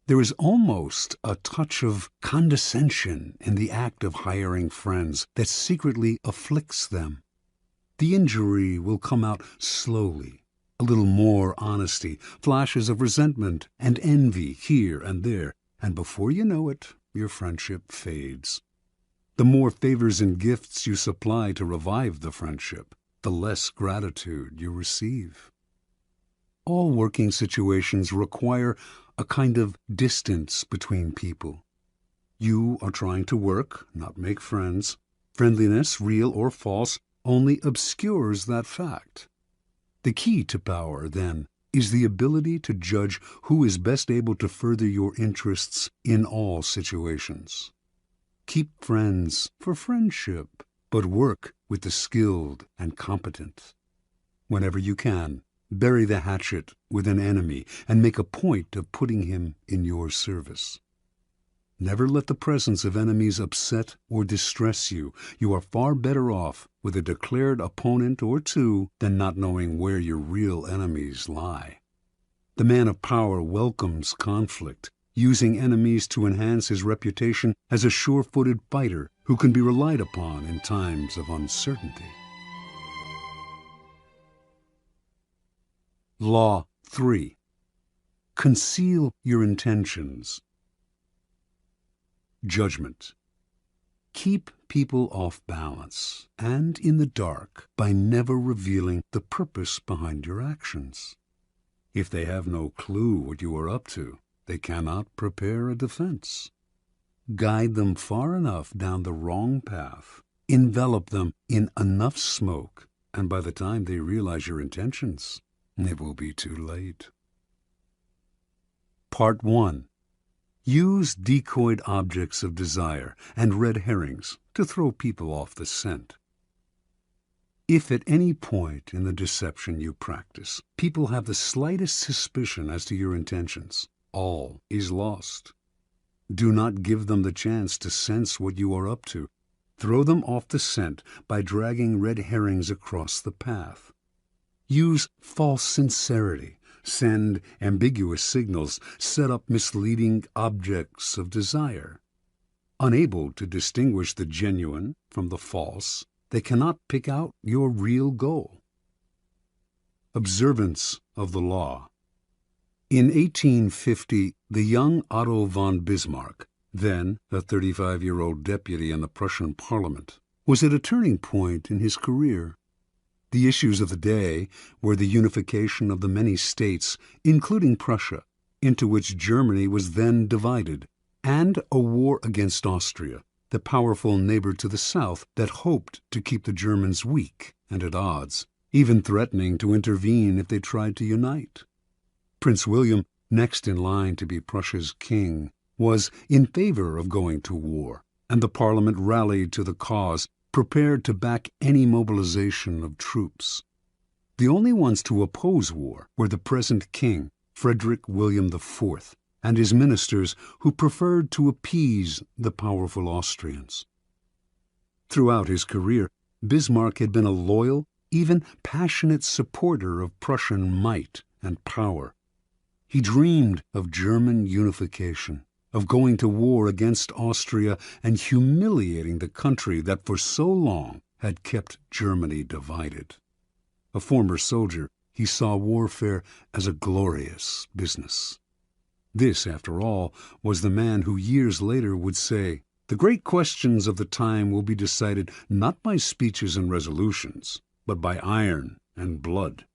There is almost a touch of condescension in the act of hiring friends that secretly afflicts them. The injury will come out slowly, a little more honesty, flashes of resentment and envy here and there, and before you know it, your friendship fades. The more favors and gifts you supply to revive the friendship, the less gratitude you receive. All working situations require a kind of distance between people. You are trying to work, not make friends. Friendliness, real or false, only obscures that fact. The key to power, then, is the ability to judge who is best able to further your interests in all situations. Keep friends for friendship, but work with the skilled and competent. Whenever you can, bury the hatchet with an enemy and make a point of putting him in your service. Never let the presence of enemies upset or distress you. You are far better off with a declared opponent or two than not knowing where your real enemies lie. The man of power welcomes conflict, using enemies to enhance his reputation as a sure-footed fighter who can be relied upon in times of uncertainty. Law 3. Conceal your intentions. Judgment. Keep people off balance and in the dark by never revealing the purpose behind your actions. If they have no clue what you are up to, they cannot prepare a defense. Guide them far enough down the wrong path, envelop them in enough smoke, and by the time they realize your intentions, it will be too late. Part 1. Use decoyed objects of desire and red herrings to throw people off the scent. If at any point in the deception you practice, people have the slightest suspicion as to your intentions, all is lost. Do not give them the chance to sense what you are up to. Throw them off the scent by dragging red herrings across the path. Use false sincerity. Send ambiguous signals. Set up misleading objects of desire. Unable to distinguish the genuine from the false, they cannot pick out your real goal. Observance of the law. In 1850, the young Otto von Bismarck, then a 35-year-old deputy in the Prussian parliament, was at a turning point in his career. The issues of the day were the unification of the many states, including Prussia, into which Germany was then divided, and a war against Austria, the powerful neighbor to the south that hoped to keep the Germans weak and at odds, even threatening to intervene if they tried to unite. Prince William, next in line to be Prussia's king, was in favor of going to war, and the Parliament rallied to the cause, prepared to back any mobilization of troops. The only ones to oppose war were the present king, Frederick William IV, and his ministers, who preferred to appease the powerful Austrians. Throughout his career, Bismarck had been a loyal, even passionate supporter of Prussian might and power. He dreamed of German unification, of going to war against Austria and humiliating the country that for so long had kept Germany divided. A former soldier, he saw warfare as a glorious business. This, after all, was the man who years later would say, "The great questions of the time will be decided not by speeches and resolutions, but by iron and blood."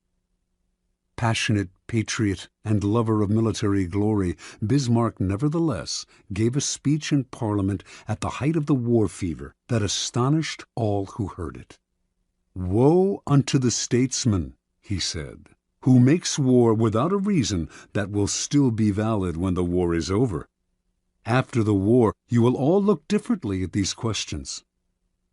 Passionate patriot and lover of military glory, Bismarck nevertheless gave a speech in Parliament at the height of the war fever that astonished all who heard it. "Woe unto the statesman," he said, "who makes war without a reason that will still be valid when the war is over. After the war, you will all look differently at these questions.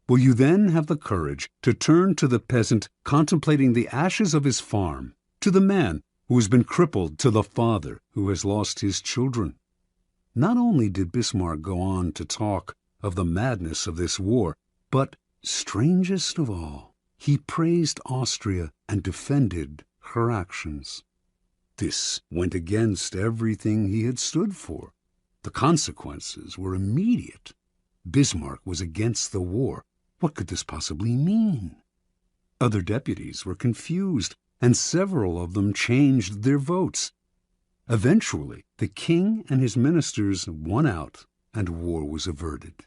Will you then have the courage to turn to the peasant contemplating the ashes of his farm, to the man who has been crippled, to the father who has lost his children?" Not only did Bismarck go on to talk of the madness of this war, but, strangest of all, he praised Austria and defended her actions. This went against everything he had stood for. The consequences were immediate. Bismarck was against the war. What could this possibly mean? Other deputies were confused, and several of them changed their votes. Eventually, the king and his ministers won out, and war was averted.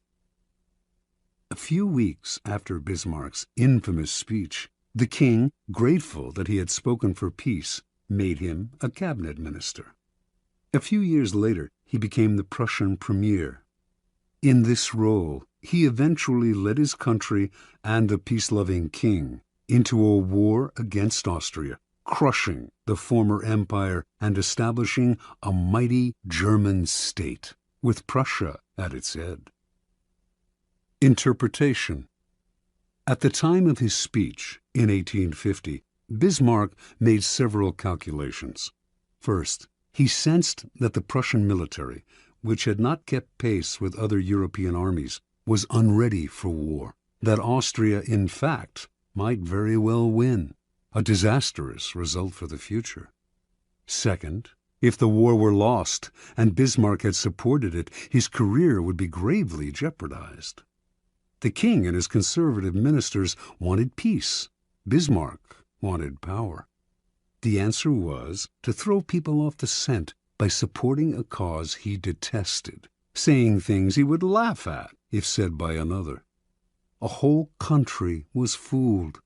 A few weeks after Bismarck's infamous speech, the king, grateful that he had spoken for peace, made him a cabinet minister. A few years later, he became the Prussian premier. In this role, he eventually led his country and the peace-loving king into a war against Austria, crushing the former empire and establishing a mighty German state, with Prussia at its head. Interpretation. At the time of his speech, in 1850, Bismarck made several calculations. First, he sensed that the Prussian military, which had not kept pace with other European armies, was unready for war, that Austria, in fact, might very well win, a disastrous result for the future. Second, if the war were lost and Bismarck had supported it, his career would be gravely jeopardized. The king and his conservative ministers wanted peace. Bismarck wanted power. The answer was to throw people off the scent by supporting a cause he detested, saying things he would laugh at if said by another. A whole country was fooled.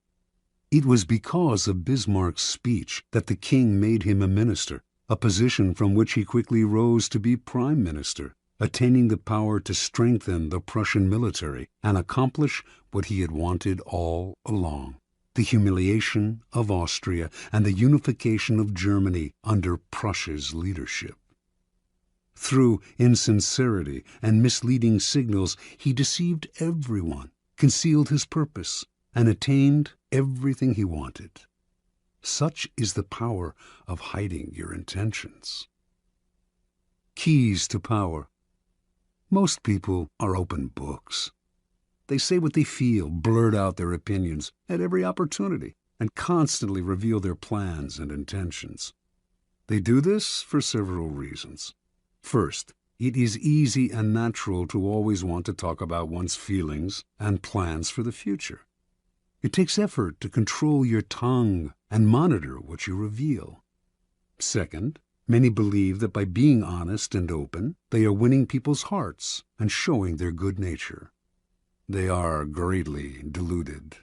It was because of Bismarck's speech that the king made him a minister, a position from which he quickly rose to be prime minister, attaining the power to strengthen the Prussian military and accomplish what he had wanted all along: the humiliation of Austria and the unification of Germany under Prussia's leadership. Through insincerity and misleading signals, he deceived everyone, concealed his purpose, and attained everything he wanted. Such is the power of hiding your intentions. Keys to power. Most people are open books. They say what they feel, blurt out their opinions at every opportunity, and constantly reveal their plans and intentions. They do this for several reasons. First, it is easy and natural to always want to talk about one's feelings and plans for the future. It takes effort to control your tongue and monitor what you reveal. Second, Many believe that by being honest and open, they are winning people's hearts and showing their good nature. They are greatly deluded.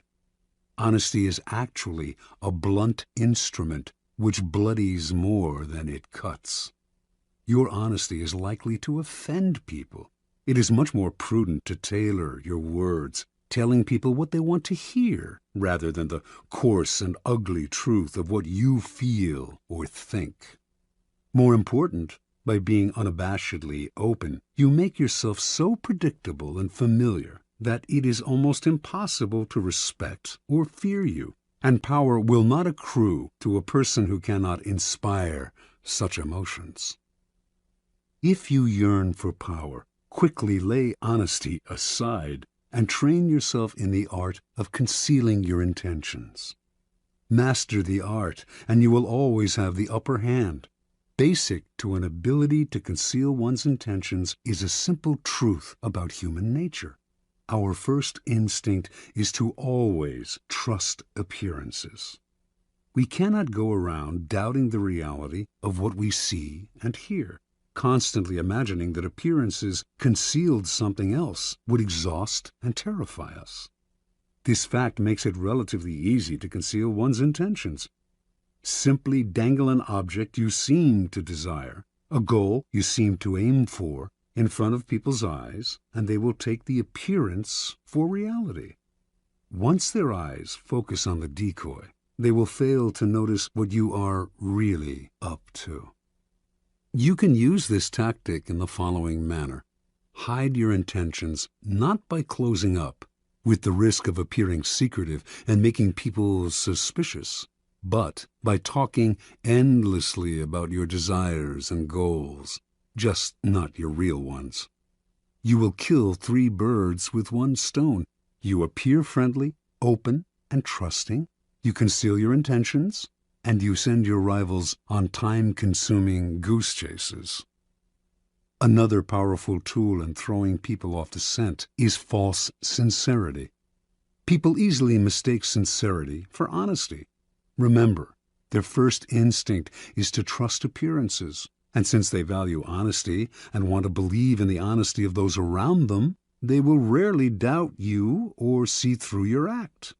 Honesty is actually a blunt instrument which bloodies more than it cuts. Your honesty is likely to offend people. It is much more prudent to tailor your words, telling people what they want to hear, rather than the coarse and ugly truth of what you feel or think. More important, by being unabashedly open, you make yourself so predictable and familiar that it is almost impossible to respect or fear you, and power will not accrue to a person who cannot inspire such emotions. If you yearn for power, quickly lay honesty aside and train yourself in the art of concealing your intentions. Master the art, and you will always have the upper hand. Basic to an ability to conceal one's intentions is a simple truth about human nature. Our first instinct is to always trust appearances. We cannot go around doubting the reality of what we see and hear. Constantly imagining that appearances concealed something else would exhaust and terrify us. This fact makes it relatively easy to conceal one's intentions. Simply dangle an object you seem to desire, a goal you seem to aim for, in front of people's eyes, and they will take the appearance for reality. Once their eyes focus on the decoy, they will fail to notice what you are really up to. You can use this tactic in the following manner. Hide your intentions not by closing up, with the risk of appearing secretive and making people suspicious, but by talking endlessly about your desires and goals, just not your real ones. You will kill 3 birds with 1 stone. You appear friendly, open, and trusting. You conceal your intentions, and you send your rivals on time-consuming goose chases. Another powerful tool in throwing people off the scent is false sincerity. People easily mistake sincerity for honesty. Remember, their first instinct is to trust appearances, and since they value honesty and want to believe in the honesty of those around them, they will rarely doubt you or see through your act.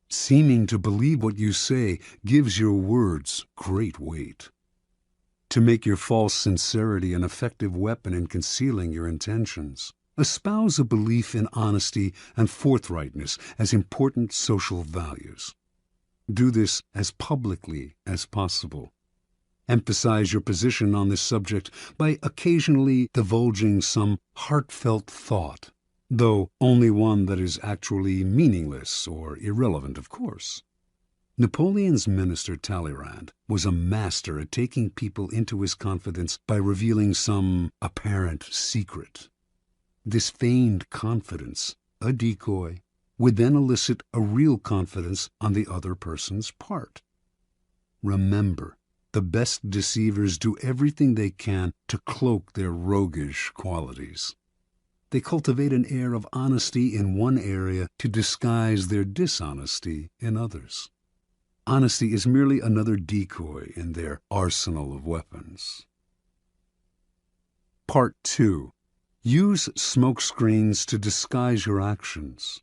Seeming to believe what you say gives your words great weight. To make your false sincerity an effective weapon in concealing your intentions, espouse a belief in honesty and forthrightness as important social values. Do this as publicly as possible. Emphasize your position on this subject by occasionally divulging some heartfelt thought, though only one that is actually meaningless or irrelevant, of course. Napoleon's minister Talleyrand was a master at taking people into his confidence by revealing some apparent secret. This feigned confidence, a decoy, would then elicit a real confidence on the other person's part. Remember, the best deceivers do everything they can to cloak their roguish qualities. They cultivate an air of honesty in one area to disguise their dishonesty in others. Honesty is merely another decoy in their arsenal of weapons. Part 2. Use smokescreens to disguise your actions.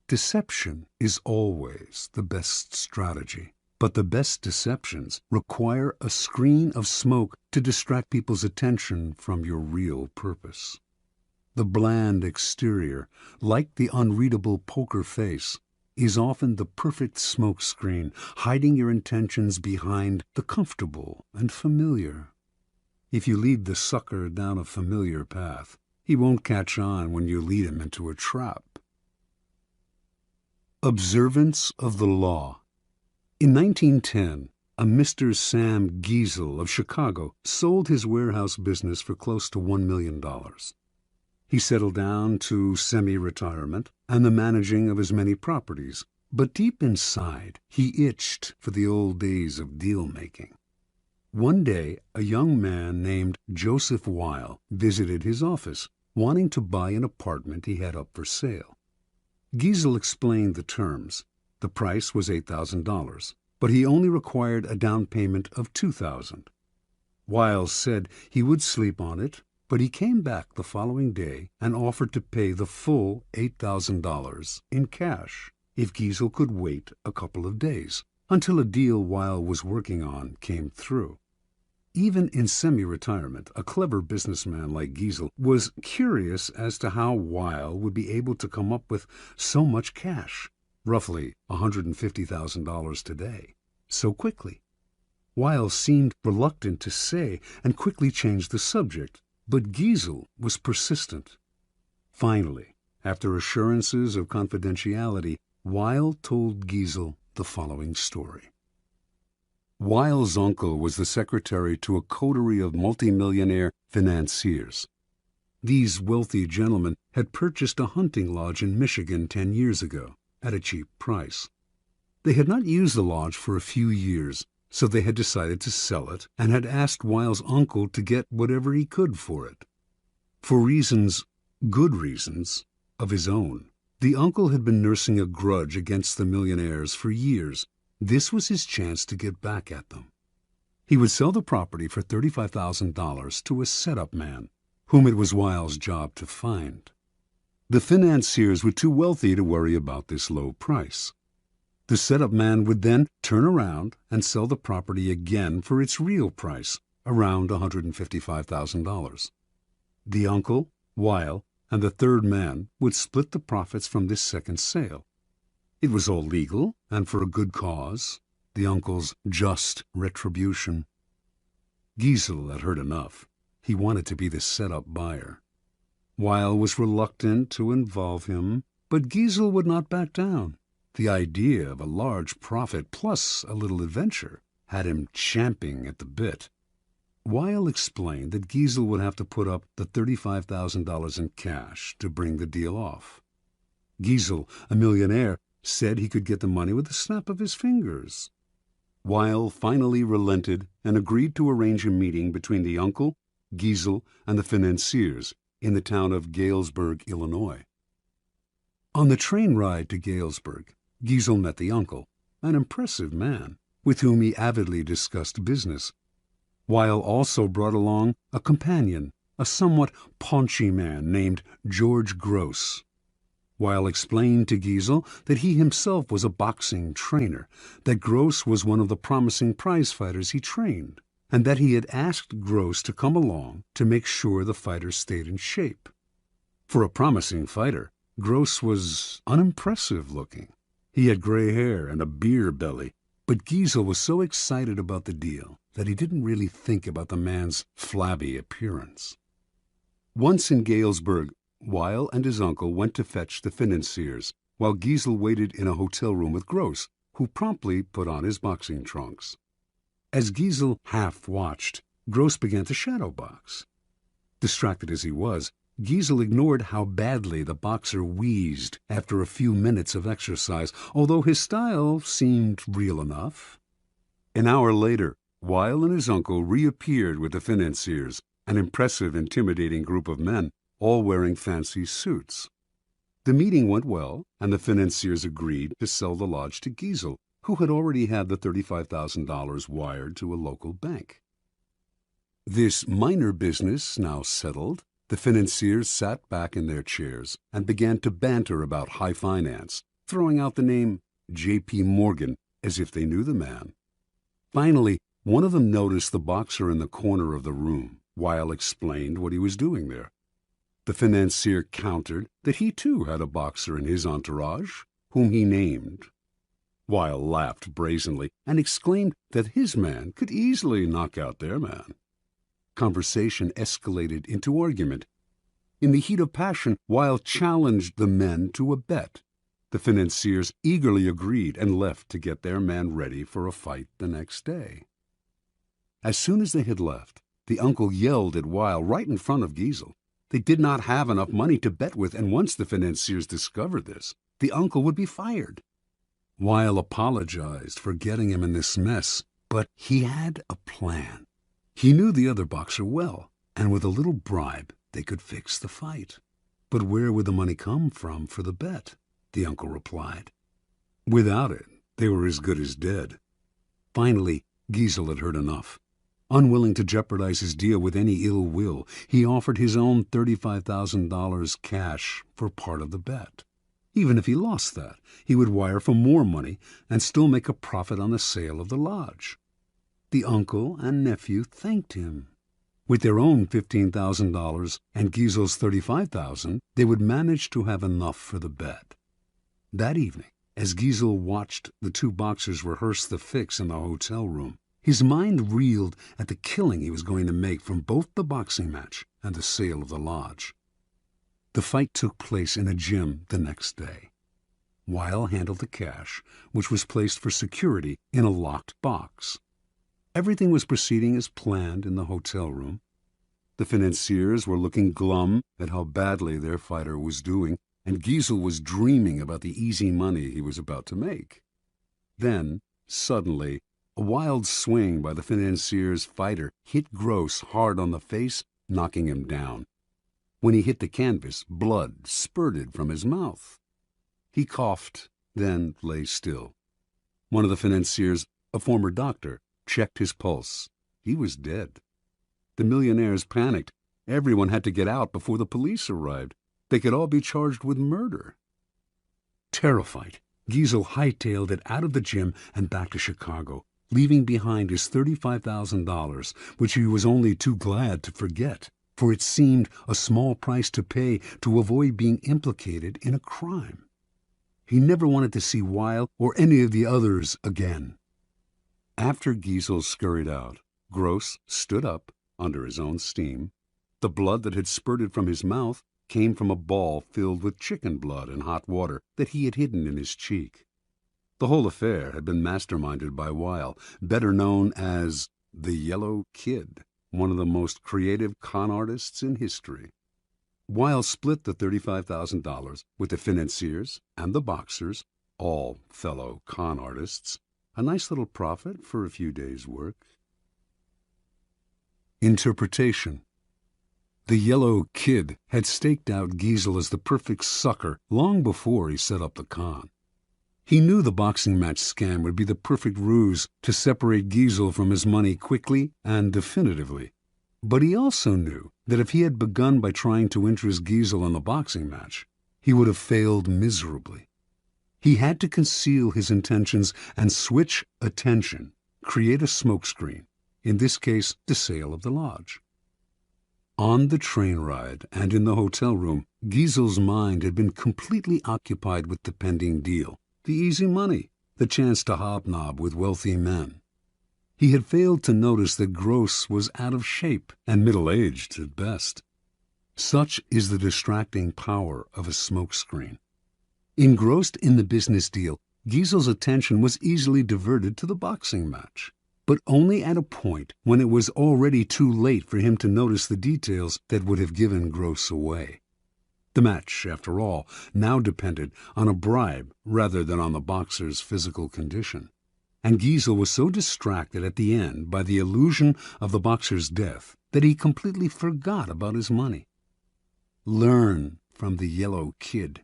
Deception is always the best strategy, but the best deceptions require a screen of smoke to distract people's attention from your real purpose. The bland exterior, like the unreadable poker face, is often the perfect smokescreen, hiding your intentions behind the comfortable and familiar. If you lead the sucker down a familiar path, he won't catch on when you lead him into a trap. Observance of the law. In 1910, a Mr. Sam Giesel of Chicago sold his warehouse business for close to $1 million. He settled down to semi-retirement and the managing of his many properties, but deep inside he itched for the old days of deal-making. One day, a young man named Joseph Weil visited his office, wanting to buy an apartment he had up for sale. Giesel explained the terms. The price was $8,000, but he only required a down payment of $2,000. Wiles said he would sleep on it, but he came back the following day and offered to pay the full $8,000 in cash if Giesel could wait a couple of days until a deal Weil was working on came through. Even in semi-retirement, a clever businessman like Giesel was curious as to how Weil would be able to come up with so much cash, roughly $150,000 today, so quickly. Weil seemed reluctant to say and quickly changed the subject, but Giesel was persistent. Finally, after assurances of confidentiality, Weil told Giesel the following story. Weil's uncle was the secretary to a coterie of multimillionaire financiers. These wealthy gentlemen had purchased a hunting lodge in Michigan 10 years ago at a cheap price. They had not used the lodge for a few years, so they had decided to sell it and had asked Weil's uncle to get whatever he could for it. For reasons, good reasons, of his own, the uncle had been nursing a grudge against the millionaires for years. This was his chance to get back at them. He would sell the property for $35,000 to a setup man, whom it was Weil's job to find. The financiers were too wealthy to worry about this low price. The setup man would then turn around and sell the property again for its real price, around $155,000. The uncle, Weil, and the third man would split the profits from this second sale. It was all legal and for a good cause, the uncle's just retribution. Giesel had heard enough. He wanted to be the set-up buyer. Weil was reluctant to involve him, but Giesel would not back down. The idea of a large profit plus a little adventure had him champing at the bit. Weil explained that Giesel would have to put up the $35,000 in cash to bring the deal off. Giesel, a millionaire, said he could get the money with a snap of his fingers. Weil finally relented and agreed to arrange a meeting between the uncle, Giesel, and the financiers in the town of Galesburg, Illinois. On the train ride to Galesburg, Giesel met the uncle, an impressive man, with whom he avidly discussed business. Weil also brought along a companion, a somewhat paunchy man named George Gross. Weil explained to Giesel that he himself was a boxing trainer, that Gross was one of the promising prize fighters he trained, and that he had asked Gross to come along to make sure the fighter stayed in shape. For a promising fighter, Gross was unimpressive looking. He had gray hair and a beer belly, but Giesel was so excited about the deal that he didn't really think about the man's flabby appearance. Once in Galesburg, Weil and his uncle went to fetch the financiers, while Giesel waited in a hotel room with Gross, who promptly put on his boxing trunks. As Giesel half-watched, Gross began to shadow box. Distracted as he was, Giesel ignored how badly the boxer wheezed after a few minutes of exercise, although his style seemed real enough. An hour later, Weil and his uncle reappeared with the financiers, an impressive, intimidating group of men, all wearing fancy suits. The meeting went well, and the financiers agreed to sell the lodge to Giesel, who had already had the $35,000 wired to a local bank. This minor business now settled, the financiers sat back in their chairs and began to banter about high finance, throwing out the name J.P. Morgan as if they knew the man. Finally, one of them noticed the boxer in the corner of the room. Weil explained what he was doing there. The financier countered that he too had a boxer in his entourage, whom he named. Weil laughed brazenly and exclaimed that his man could easily knock out their man. Conversation escalated into argument. In the heat of passion, Weil challenged the men to a bet. The financiers eagerly agreed and left to get their man ready for a fight the next day. As soon as they had left, the uncle yelled at Weil right in front of Giesel. They did not have enough money to bet with, and once the financiers discovered this, the uncle would be fired. Weil apologized for getting him in this mess, but he had a plan. He knew the other boxer well, and with a little bribe they could fix the fight. But where would the money come from for the bet? The uncle replied. Without it, they were as good as dead. Finally, Giesel had heard enough. Unwilling to jeopardize his deal with any ill will, he offered his own $35,000 cash for part of the bet. Even if he lost that, he would wire for more money and still make a profit on the sale of the lodge. The uncle and nephew thanked him. With their own $15,000 and Giesel's $35,000, they would manage to have enough for the bet. That evening, as Giesel watched the two boxers rehearse the fix in the hotel room, his mind reeled at the killing he was going to make from both the boxing match and the sale of the lodge. The fight took place in a gym the next day. Weil handled the cash, which was placed for security in a locked box. Everything was proceeding as planned in the hotel room. The financiers were looking glum at how badly their fighter was doing, and Giesel was dreaming about the easy money he was about to make. Then, suddenly, a wild swing by the financier's fighter hit Gross hard on the face, knocking him down. When he hit the canvas, blood spurted from his mouth. He coughed, then lay still. One of the financiers, a former doctor, checked his pulse. He was dead. The millionaires panicked. Everyone had to get out before the police arrived. They could all be charged with murder. Terrified, Giesel hightailed it out of the gym and back to Chicago, leaving behind his $35,000, which he was only too glad to forget, for it seemed a small price to pay to avoid being implicated in a crime. He never wanted to see Weil or any of the others again. After Giesel scurried out, Gross stood up under his own steam. The blood that had spurted from his mouth came from a ball filled with chicken blood and hot water that he had hidden in his cheek. The whole affair had been masterminded by Weil, better known as the Yellow Kid, one of the most creative con artists in history. Weil split the $35,000 with the financiers and the boxers, all fellow con artists, a nice little profit for a few days' work. Interpretation. The Yellow Kid had staked out Giesel as the perfect sucker long before he set up the con. He knew the boxing match scam would be the perfect ruse to separate Giesel from his money quickly and definitively. But he also knew that if he had begun by trying to interest Giesel in the boxing match, he would have failed miserably. He had to conceal his intentions and switch attention, create a smokescreen, in this case the sale of the lodge. On the train ride and in the hotel room, Giesel's mind had been completely occupied with the pending deal, the easy money, the chance to hobnob with wealthy men. He had failed to notice that Gross was out of shape and middle-aged at best. Such is the distracting power of a smokescreen. Engrossed in the business deal, Giesel's attention was easily diverted to the boxing match, but only at a point when it was already too late for him to notice the details that would have given Gross away. The match, after all, now depended on a bribe rather than on the boxer's physical condition, and Giesel was so distracted at the end by the illusion of the boxer's death that he completely forgot about his money. Learn from the Yellow Kid.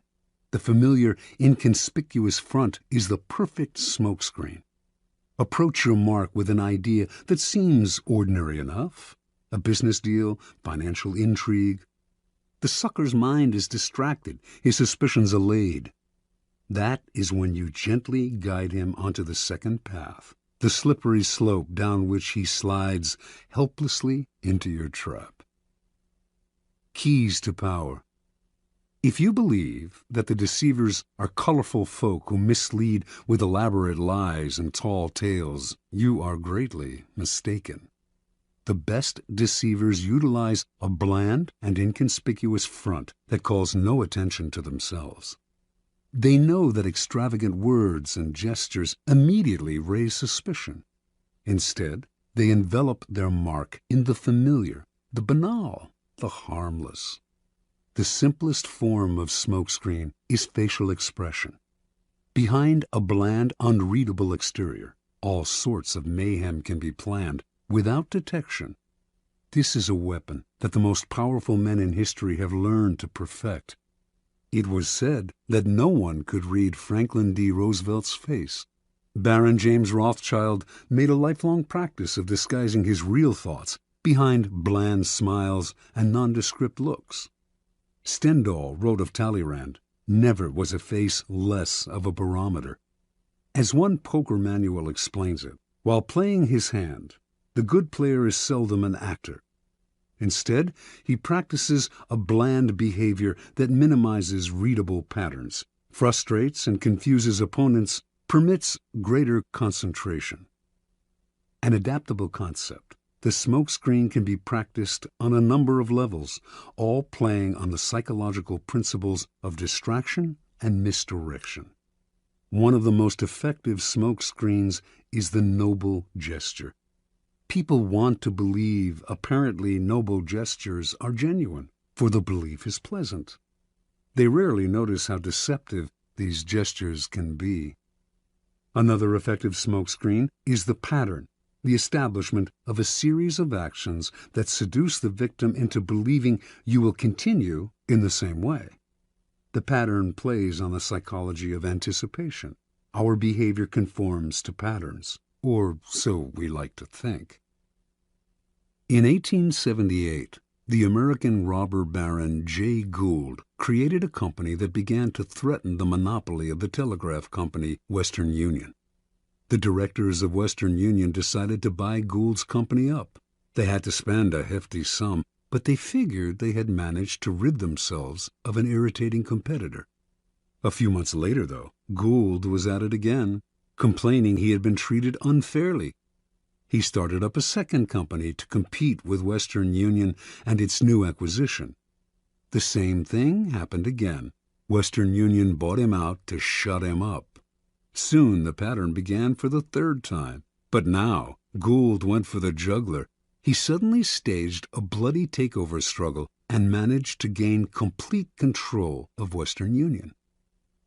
The familiar, inconspicuous front is the perfect smokescreen. Approach your mark with an idea that seems ordinary enough, a business deal, financial intrigue. The sucker's mind is distracted, his suspicions allayed. That is when you gently guide him onto the second path, the slippery slope down which he slides helplessly into your trap. Keys to power. If you believe that the deceivers are colorful folk who mislead with elaborate lies and tall tales, you are greatly mistaken. The best deceivers utilize a bland and inconspicuous front that calls no attention to themselves. They know that extravagant words and gestures immediately raise suspicion. Instead, they envelop their mark in the familiar, the banal, the harmless. The simplest form of smokescreen is facial expression. Behind a bland, unreadable exterior, all sorts of mayhem can be planned without detection. This is a weapon that the most powerful men in history have learned to perfect. It was said that no one could read Franklin D. Roosevelt's face. Baron James Rothschild made a lifelong practice of disguising his real thoughts behind bland smiles and nondescript looks. Stendhal wrote of Talleyrand, "Never was a face less of a barometer." As one poker manual explains it, while playing his hand, the good player is seldom an actor. Instead, he practices a bland behavior that minimizes readable patterns, frustrates and confuses opponents, permits greater concentration. An adaptable concept, the smokescreen can be practiced on a number of levels, all playing on the psychological principles of distraction and misdirection. One of the most effective smokescreens is the noble gesture. People want to believe apparently noble gestures are genuine, for the belief is pleasant. They rarely notice how deceptive these gestures can be. Another effective smokescreen is the pattern, the establishment of a series of actions that seduce the victim into believing you will continue in the same way. The pattern plays on the psychology of anticipation. Our behavior conforms to patterns, or so we like to think. In 1878, the American robber baron Jay Gould created a company that began to threaten the monopoly of the telegraph company Western Union. The directors of Western Union decided to buy Gould's company up. They had to spend a hefty sum, but they figured they had managed to rid themselves of an irritating competitor. A few months later, though, Gould was at it again, complaining he had been treated unfairly. He started up a second company to compete with Western Union and its new acquisition. The same thing happened again. Western Union bought him out to shut him up. Soon the pattern began for the third time, but now Gould went for the jugular. He suddenly staged a bloody takeover struggle and managed to gain complete control of Western Union.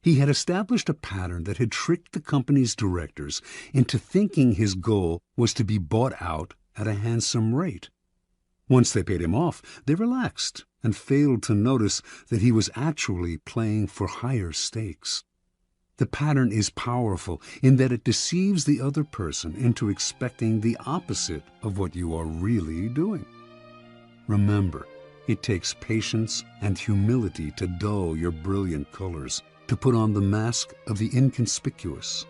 He had established a pattern that had tricked the company's directors into thinking his goal was to be bought out at a handsome rate. Once they paid him off, they relaxed and failed to notice that he was actually playing for higher stakes. The pattern is powerful in that it deceives the other person into expecting the opposite of what you are really doing. Remember, it takes patience and humility to dull your brilliant colors, to put on the mask of the inconspicuous.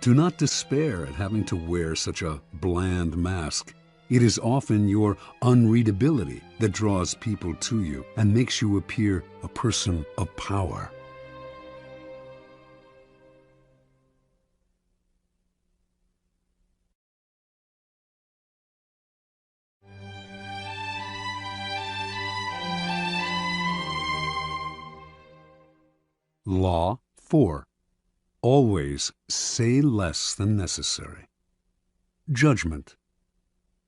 Do not despair at having to wear such a bland mask. It is often your unreadability that draws people to you and makes you appear a person of power. Law 4. Always say less than necessary. Judgment.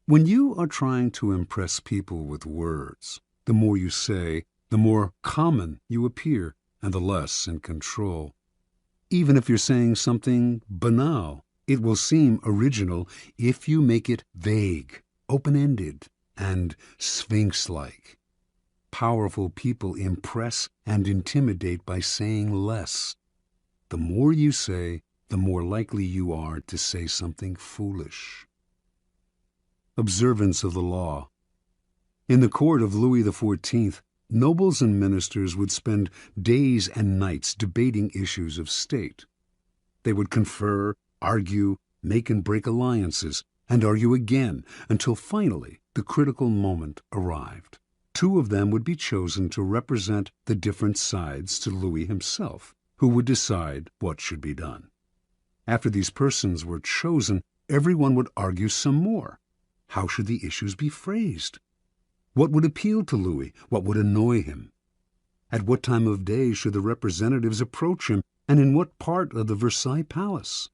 When you are trying to impress people with words, the more you say, the more common you appear and the less in control. Even if you're saying something banal, it will seem original if you make it vague, open-ended, and sphinx-like. Powerful people impress and intimidate by saying less. The more you say, the more likely you are to say something foolish. Observance of the law. In the court of Louis XIV, nobles and ministers would spend days and nights debating issues of state. They would confer, argue, make and break alliances, and argue again until finally the critical moment arrived. Two of them would be chosen to represent the different sides to Louis himself, who would decide what should be done. After these persons were chosen, everyone would argue some more. How should the issues be phrased? What would appeal to Louis? What would annoy him? At what time of day should the representatives approach him, and in what part of the Versailles Palace?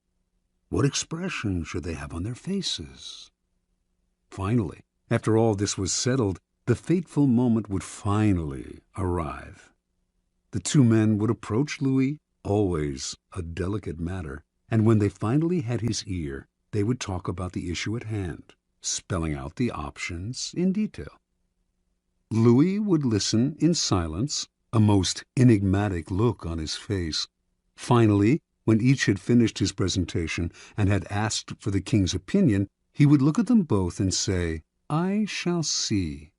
What expression should they have on their faces? Finally, after all this was settled, the fateful moment would finally arrive. The two men would approach Louis, always a delicate matter, and when they finally had his ear, they would talk about the issue at hand, spelling out the options in detail. Louis would listen in silence, a most enigmatic look on his face. Finally, When each had finished his presentation and had asked for the king's opinion, he would look at them both and say, "I shall see."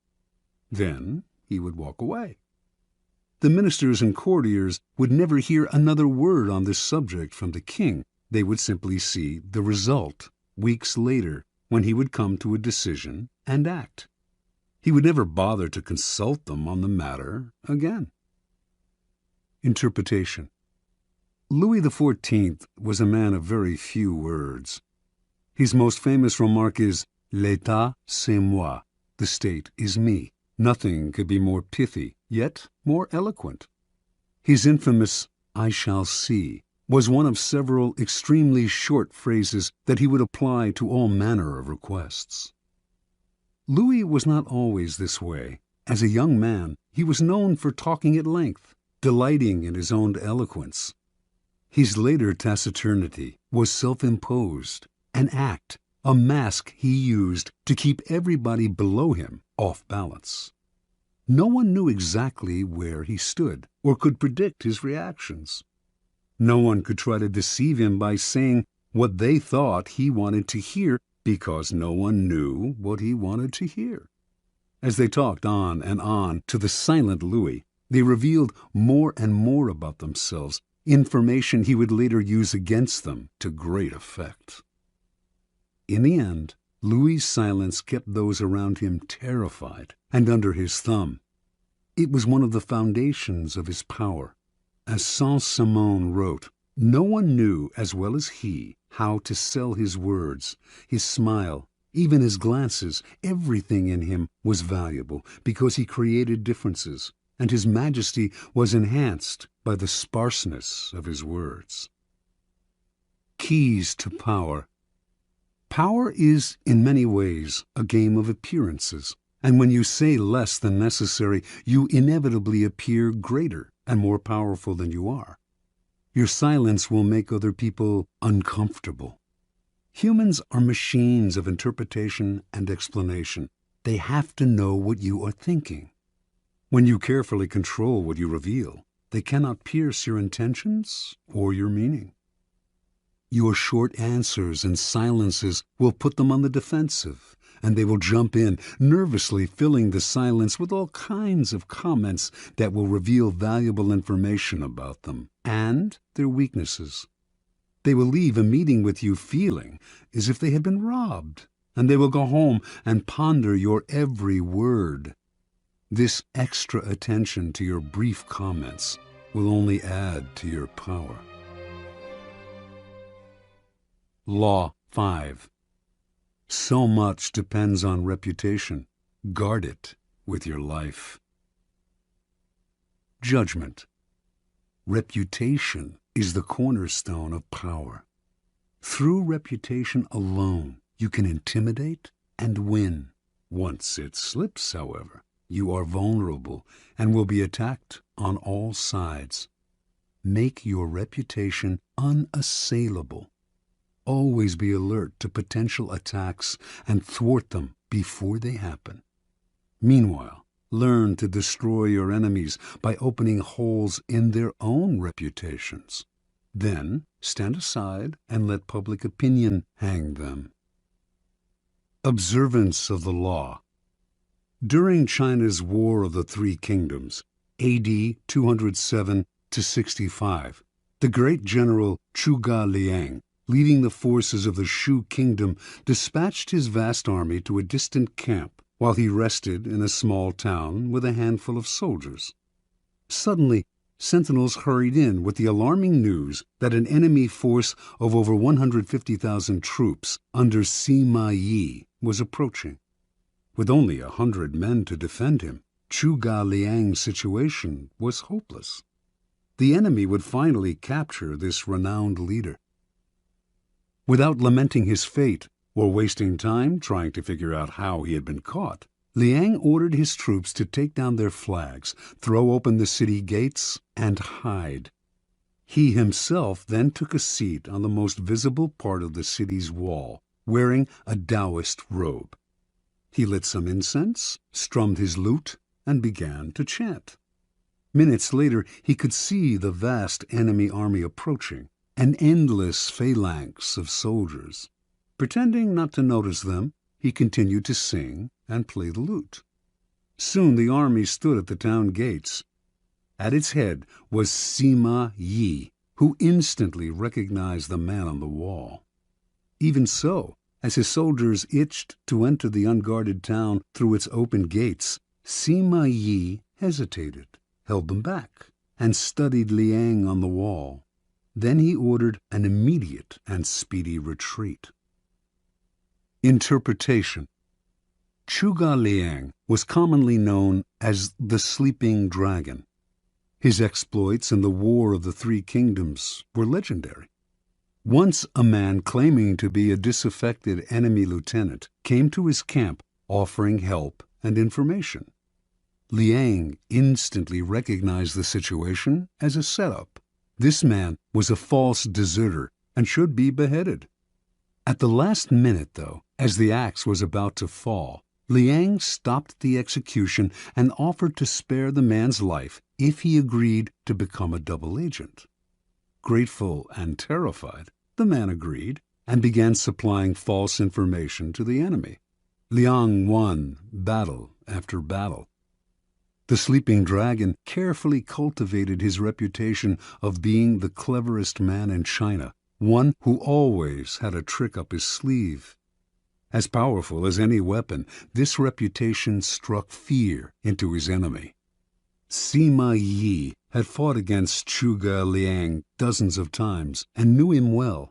Then he would walk away. The ministers and courtiers would never hear another word on this subject from the king. They would simply see the result weeks later, when he would come to a decision and act. He would never bother to consult them on the matter again. Interpretation. Louis XIV was a man of very few words. His most famous remark is, "L'État, c'est moi." The state is me. Nothing could be more pithy, yet more eloquent. His infamous, "I shall see," was one of several extremely short phrases that he would apply to all manner of requests. Louis was not always this way. As a young man, he was known for talking at length, delighting in his own eloquence. His later taciturnity was self-imposed, an act, a mask he used to keep everybody below him off balance. No one knew exactly where he stood or could predict his reactions. No one could try to deceive him by saying what they thought he wanted to hear, because no one knew what he wanted to hear. As they talked on and on to the silent Louis, they revealed more and more about themselves, information he would later use against them to great effect. In the end, Louis's silence kept those around him terrified and under his thumb. It was one of the foundations of his power. As Saint-Simon wrote, no one knew as well as he how to sell his words, his smile, even his glances. Everything in him was valuable because he created differences, and his majesty was enhanced by the sparseness of his words. Keys to power. Power is, in many ways, a game of appearances, and when you say less than necessary, you inevitably appear greater and more powerful than you are. Your silence will make other people uncomfortable. Humans are machines of interpretation and explanation. They have to know what you are thinking. When you carefully control what you reveal, they cannot pierce your intentions or your meaning. Your short answers and silences will put them on the defensive, and they will jump in, nervously filling the silence with all kinds of comments that will reveal valuable information about them and their weaknesses. They will leave a meeting with you feeling as if they had been robbed, and they will go home and ponder your every word. This extra attention to your brief comments will only add to your power. Law 5. So much depends on reputation. Guard it with your life. Judgment. Reputation is the cornerstone of power. Through reputation alone, you can intimidate and win. Once it slips, however, you are vulnerable and will be attacked on all sides. Make your reputation unassailable. Always be alert to potential attacks and thwart them before they happen. Meanwhile, learn to destroy your enemies by opening holes in their own reputations. Then stand aside and let public opinion hang them. Observance of the law. During China's War of the Three Kingdoms, AD 207 to 65, the great general Zhuge Liang, leading the forces of the Shu kingdom, dispatched his vast army to a distant camp while he rested in a small town with a handful of soldiers. Suddenly, sentinels hurried in with the alarming news that an enemy force of over 150,000 troops under Sima Yi was approaching. With only 100 men to defend him, Zhuge Liang's situation was hopeless. The enemy would finally capture this renowned leader. Without lamenting his fate or wasting time trying to figure out how he had been caught, Liang ordered his troops to take down their flags, throw open the city gates, and hide. He himself then took a seat on the most visible part of the city's wall, wearing a Taoist robe. He lit some incense, strummed his lute, and began to chant. Minutes later, he could see the vast enemy army approaching. an endless phalanx of soldiers. Pretending not to notice them, he continued to sing and play the lute. Soon the army stood at the town gates. At its head was Sima Yi, who instantly recognized the man on the wall. Even so, as his soldiers itched to enter the unguarded town through its open gates, Sima Yi hesitated, held them back, and studied Liang on the wall. Then he ordered an immediate and speedy retreat. Interpretation. Zhuge Liang was commonly known as the Sleeping Dragon. His exploits in the War of the Three Kingdoms were legendary. Once a man claiming to be a disaffected enemy lieutenant came to his camp offering help and information. Liang instantly recognized the situation as a setup. This man was a false deserter and should be beheaded. At the last minute, though, as the axe was about to fall, Liang stopped the execution and offered to spare the man's life if he agreed to become a double agent. Grateful and terrified, the man agreed and began supplying false information to the enemy. Liang won battle after battle. The Sleeping Dragon carefully cultivated his reputation of being the cleverest man in China, one who always had a trick up his sleeve. As powerful as any weapon, this reputation struck fear into his enemy. Sima Yi had fought against Zhuge Liang dozens of times and knew him well.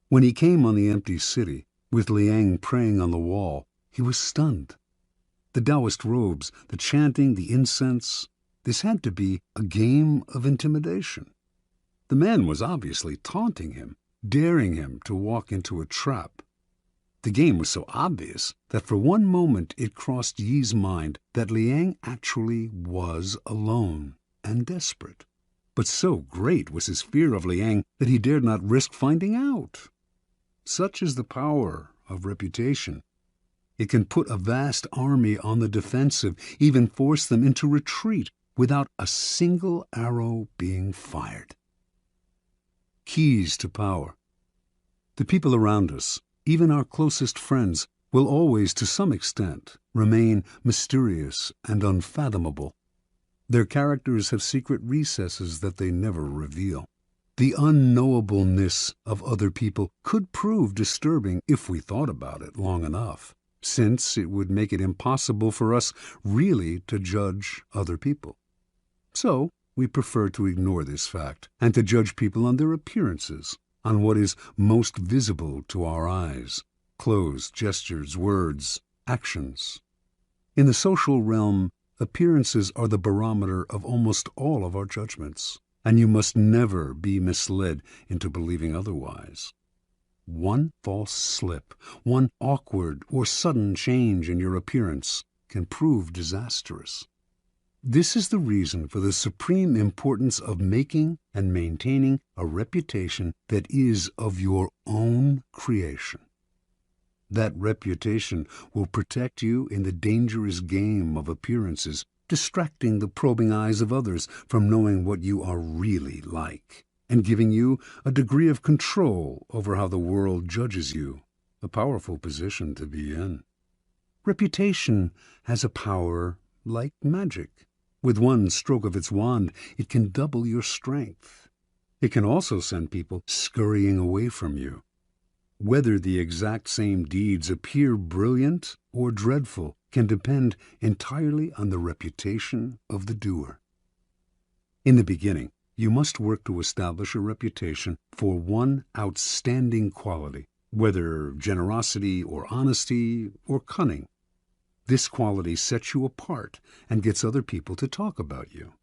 When he came on the empty city, with Liang praying on the wall, he was stunned. The Taoist robes, the chanting, the incense, this had to be a game of intimidation. The man was obviously taunting him, daring him to walk into a trap. The game was so obvious that for one moment it crossed Yi's mind that Liang actually was alone and desperate. But so great was his fear of Liang that he dared not risk finding out. Such is the power of reputation. It can put a vast army on the defensive, even force them into retreat without a single arrow being fired. Keys to power. The people around us, even our closest friends, will always, to some extent, remain mysterious and unfathomable. Their characters have secret recesses that they never reveal. The unknowableness of other people could prove disturbing if we thought about it long enough, since it would make it impossible for us really to judge other people. So, we prefer to ignore this fact and to judge people on their appearances, on what is most visible to our eyes: clothes, gestures, words, actions. In the social realm, appearances are the barometer of almost all of our judgments, and you must never be misled into believing otherwise. One false slip, one awkward or sudden change in your appearance can prove disastrous. This is the reason for the supreme importance of making and maintaining a reputation that is of your own creation. That reputation will protect you in the dangerous game of appearances, distracting the probing eyes of others from knowing what you are really like, and giving you a degree of control over how the world judges you, a powerful position to be in. Reputation has a power like magic. With one stroke of its wand, it can double your strength. It can also send people scurrying away from you. Whether the exact same deeds appear brilliant or dreadful can depend entirely on the reputation of the doer. In the beginning, you must work to establish a reputation for one outstanding quality, whether generosity or honesty or cunning. This quality sets you apart and gets other people to talk about you.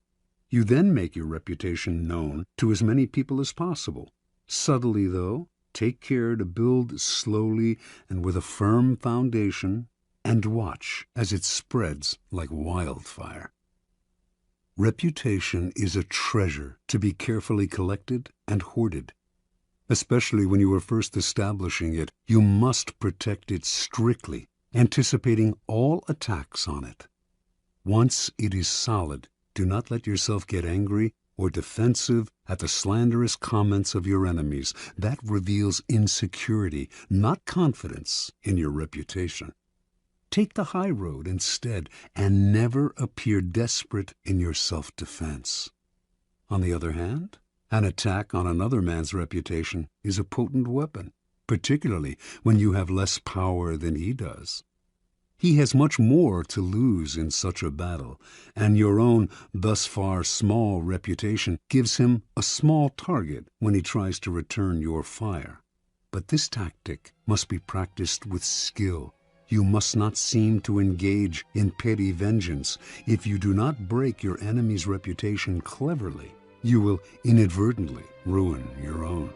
You then make your reputation known to as many people as possible. Subtly, though, take care to build slowly and with a firm foundation, and watch as it spreads like wildfire. Reputation is a treasure to be carefully collected and hoarded. Especially when you are first establishing it, you must protect it strictly, anticipating all attacks on it. Once it is solid, do not let yourself get angry or defensive at the slanderous comments of your enemies. That reveals insecurity, not confidence in your reputation. Take the high road instead, and never appear desperate in your self-defense. On the other hand, an attack on another man's reputation is a potent weapon, particularly when you have less power than he does. He has much more to lose in such a battle, and your own thus far small reputation gives him a small target when he tries to return your fire. But this tactic must be practiced with skill. You must not seem to engage in petty vengeance. If you do not break your enemy's reputation cleverly, you will inadvertently ruin your own.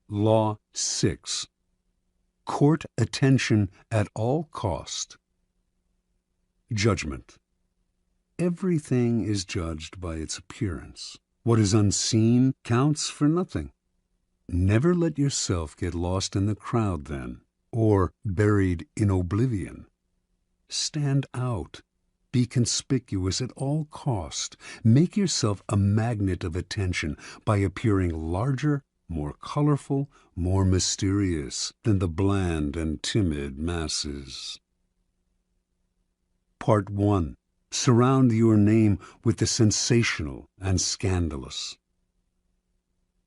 Law 6. Court attention at all cost. Judgment. Everything is judged by its appearance. What is unseen counts for nothing. Never let yourself get lost in the crowd then, or buried in oblivion. Stand out. Be conspicuous at all cost. Make yourself a magnet of attention by appearing larger, more colorful, more mysterious than the bland and timid masses. Part 1. Surround your name with the sensational and scandalous.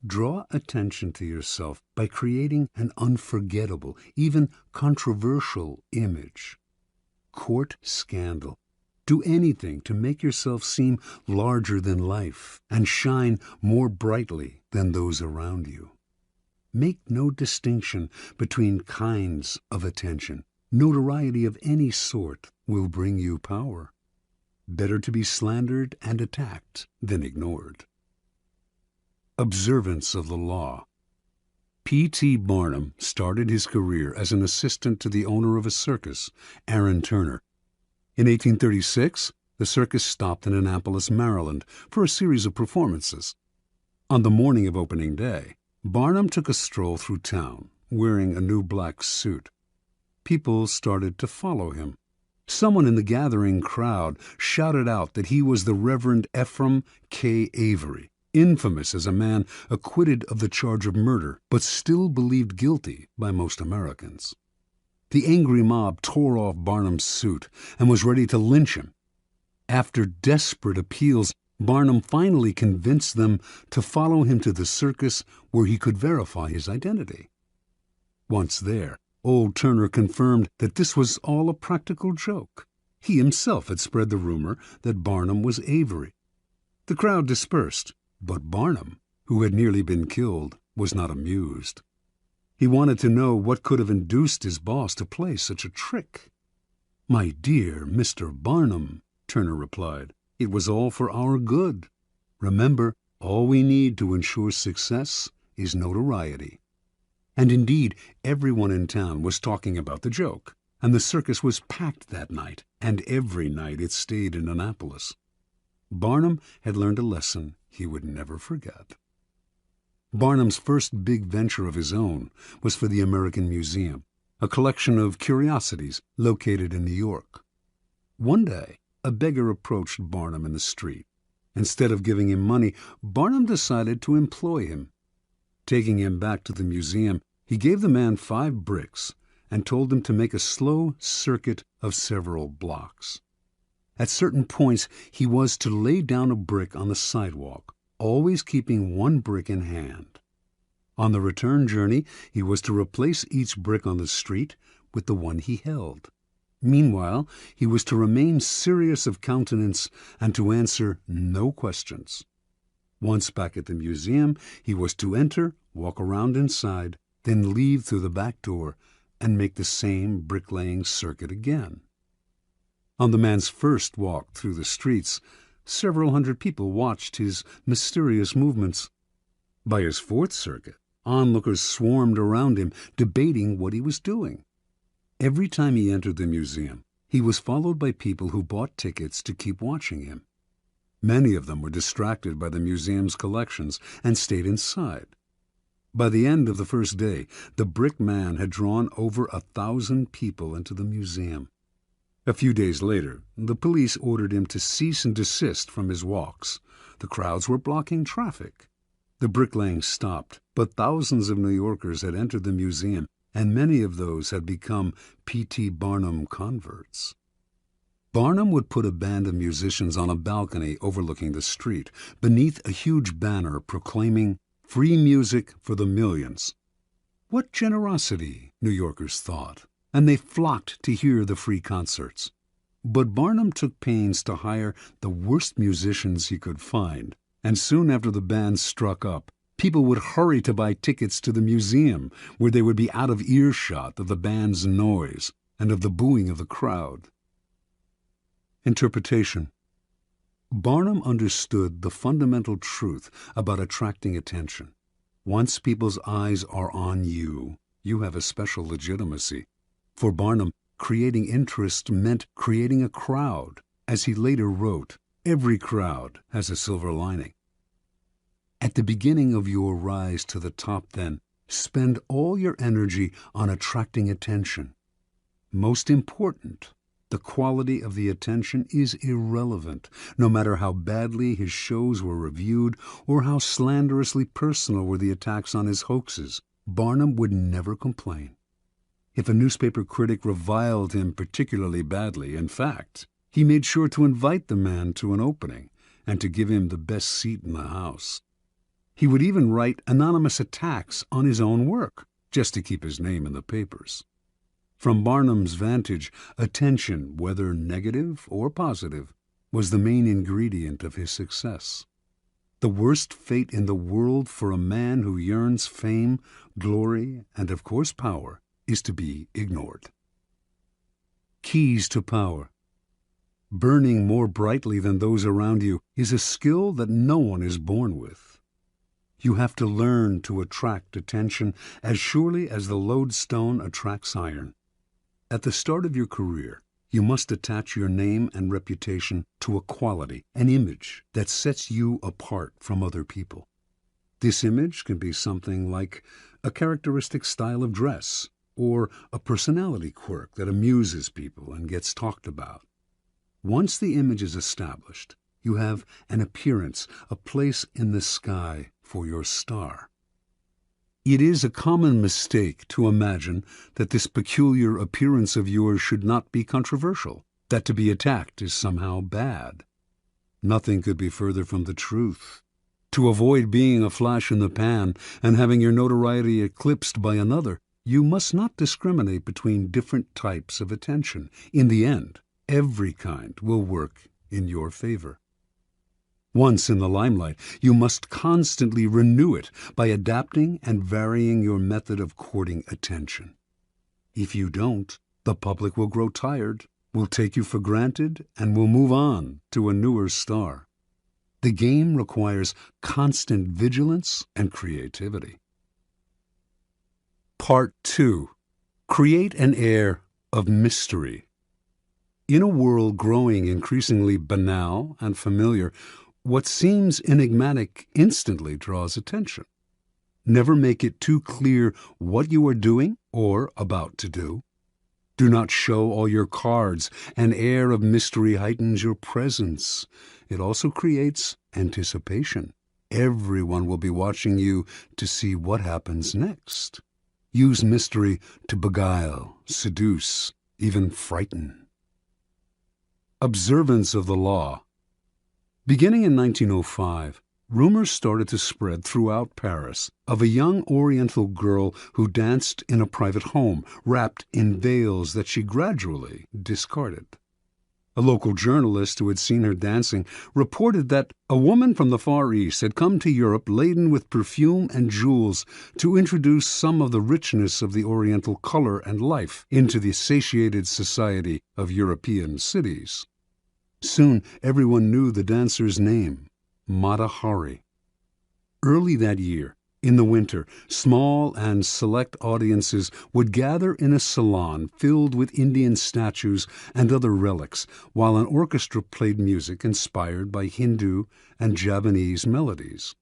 Draw attention to yourself by creating an unforgettable, even controversial image. Court scandal. Do anything to make yourself seem larger than life and shine more brightly than those around you. Make no distinction between kinds of attention. Notoriety of any sort will bring you power. Better to be slandered and attacked than ignored. Observance of the law. P.T. Barnum started his career as an assistant to the owner of a circus, Aaron Turner. In 1836, the circus stopped in Annapolis, Maryland, for a series of performances. On the morning of opening day, Barnum took a stroll through town, wearing a new black suit. People started to follow him. Someone in the gathering crowd shouted out that he was the Reverend Ephraim K. Avery, infamous as a man acquitted of the charge of murder, but still believed guilty by most Americans. The angry mob tore off Barnum's suit and was ready to lynch him. After desperate appeals, Barnum finally convinced them to follow him to the circus where he could verify his identity. Once there, old Turner confirmed that this was all a practical joke. He himself had spread the rumor that Barnum was Avery. The crowd dispersed, but Barnum, who had nearly been killed, was not amused. He wanted to know what could have induced his boss to play such a trick. "My dear Mr. Barnum," Turner replied, "it was all for our good. Remember, all we need to ensure success is notoriety." And indeed, everyone in town was talking about the joke, and the circus was packed that night, and every night it stayed in Annapolis. Barnum had learned a lesson he would never forget. Barnum's first big venture of his own was for the American Museum, a collection of curiosities located in New York. One day, a beggar approached Barnum in the street. Instead of giving him money, Barnum decided to employ him. Taking him back to the museum, he gave the man 5 bricks and told him to make a slow circuit of several blocks. At certain points, he was to lay down a brick on the sidewalk, always keeping 1 brick in hand. On the return journey, he was to replace each brick on the street with the one he held. Meanwhile, he was to remain serious of countenance and to answer no questions. Once back at the museum, he was to enter, walk around inside, then leave through the back door and make the same bricklaying circuit again. On the man's first walk through the streets, several hundred people watched his mysterious movements. By his 4th circuit, onlookers swarmed around him, debating what he was doing. Every time he entered the museum, he was followed by people who bought tickets to keep watching him. Many of them were distracted by the museum's collections and stayed inside. By the end of the first day, the brick man had drawn over 1,000 people into the museum. A few days later, the police ordered him to cease and desist from his walks. The crowds were blocking traffic. The bricklaying stopped, but thousands of New Yorkers had entered the museum, and many of those had become P.T. Barnum converts. Barnum would put a band of musicians on a balcony overlooking the street, beneath a huge banner proclaiming "Free music for the millions." What generosity, New Yorkers thought, and they flocked to hear the free concerts. But Barnum took pains to hire the worst musicians he could find, and soon after the band struck up, people would hurry to buy tickets to the museum, where they would be out of earshot of the band's noise and of the booing of the crowd. Interpretation. Barnum understood the fundamental truth about attracting attention. Once people's eyes are on you, you have a special legitimacy. For Barnum, creating interest meant creating a crowd. As he later wrote, every crowd has a silver lining. At the beginning of your rise to the top, then, spend all your energy on attracting attention. Most important, the quality of the attention is irrelevant, no matter how badly his shows were reviewed or how slanderously personal were the attacks on his hoaxes. Barnum would never complain. If a newspaper critic reviled him particularly badly, in fact, he made sure to invite the man to an opening and to give him the best seat in the house. He would even write anonymous attacks on his own work, just to keep his name in the papers. From Barnum's vantage, attention, whether negative or positive, was the main ingredient of his success. The worst fate in the world for a man who yearns fame, glory, and of course power, is to be ignored. Keys to power. Burning more brightly than those around you is a skill that no one is born with. You have to learn to attract attention as surely as the lodestone attracts iron. At the start of your career, you must attach your name and reputation to a quality, an image that sets you apart from other people. This image can be something like a characteristic style of dress or a personality quirk that amuses people and gets talked about. Once the image is established, you have an appearance, a place in the sky for your star. It is a common mistake to imagine that this peculiar appearance of yours should not be controversial, that to be attacked is somehow bad. Nothing could be further from the truth. To avoid being a flash in the pan and having your notoriety eclipsed by another, you must not discriminate between different types of attention. In the end, every kind will work in your favor. Once in the limelight, you must constantly renew it by adapting and varying your method of courting attention. If you don't, the public will grow tired, will take you for granted, and will move on to a newer star. The game requires constant vigilance and creativity. Part 2. Create an air of mystery. In a world growing increasingly banal and familiar, what seems enigmatic instantly draws attention. Never make it too clear what you are doing or about to do. Do not show all your cards. An air of mystery heightens your presence. It also creates anticipation. Everyone will be watching you to see what happens next. Use mystery to beguile, seduce, even frighten. Observance of the law. Beginning in 1905, rumors started to spread throughout Paris of a young Oriental girl who danced in a private home, wrapped in veils that she gradually discarded. A local journalist who had seen her dancing reported that a woman from the Far East had come to Europe laden with perfume and jewels to introduce some of the richness of the Oriental color and life into the satiated society of European cities. Soon everyone knew the dancer's name, Mata Hari. Early that year, in the winter, small and select audiences would gather in a salon filled with Indian statues and other relics, while an orchestra played music inspired by Hindu and Javanese melodies.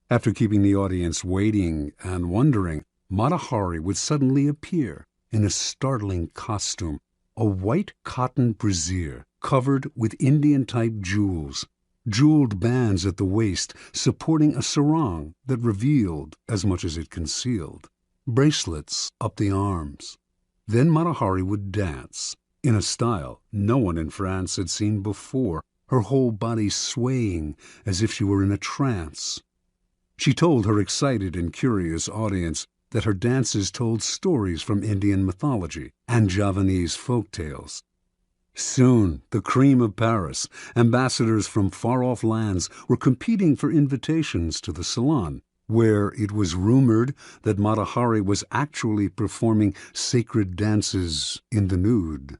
After keeping the audience waiting and wondering, Mata Hari would suddenly appear in a startling costume, a white cotton brassiere covered with Indian-type jewels, jeweled bands at the waist supporting a sarong that revealed as much as it concealed, bracelets up the arms. Then Mata Hari would dance, in a style no one in France had seen before, her whole body swaying as if she were in a trance. She told her excited and curious audience that her dances told stories from Indian mythology and Javanese folk tales. Soon, the cream of Paris, ambassadors from far-off lands, were competing for invitations to the salon, where it was rumored that Mata Hari was actually performing sacred dances in the nude.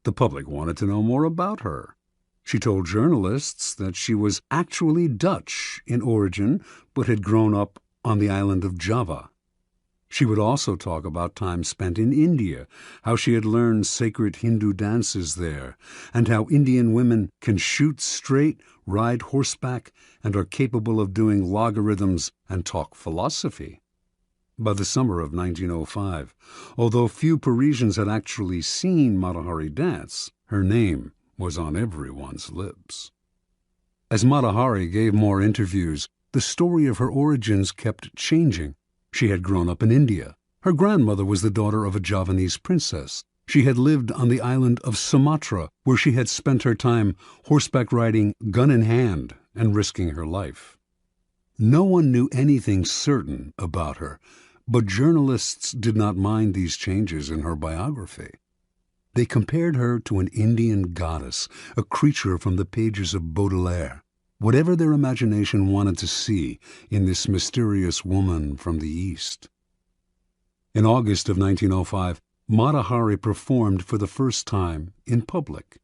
The public wanted to know more about her. She told journalists that she was actually Dutch in origin, but had grown up on the island of Java. She would also talk about time spent in India, how she had learned sacred Hindu dances there, and how Indian women can shoot straight, ride horseback, and are capable of doing logarithms and talk philosophy. By the summer of 1905, although few Parisians had actually seen Mata Hari dance, her name was on everyone's lips. As Mata Hari gave more interviews, the story of her origins kept changing. She had grown up in India. Her grandmother was the daughter of a Javanese princess. She had lived on the island of Sumatra, where she had spent her time horseback riding, gun in hand, and risking her life. No one knew anything certain about her, but journalists did not mind these changes in her biography. They compared her to an Indian goddess, a creature from the pages of Baudelaire. Whatever their imagination wanted to see in this mysterious woman from the East. In August of 1905, Mata Hari performed for the first time in public.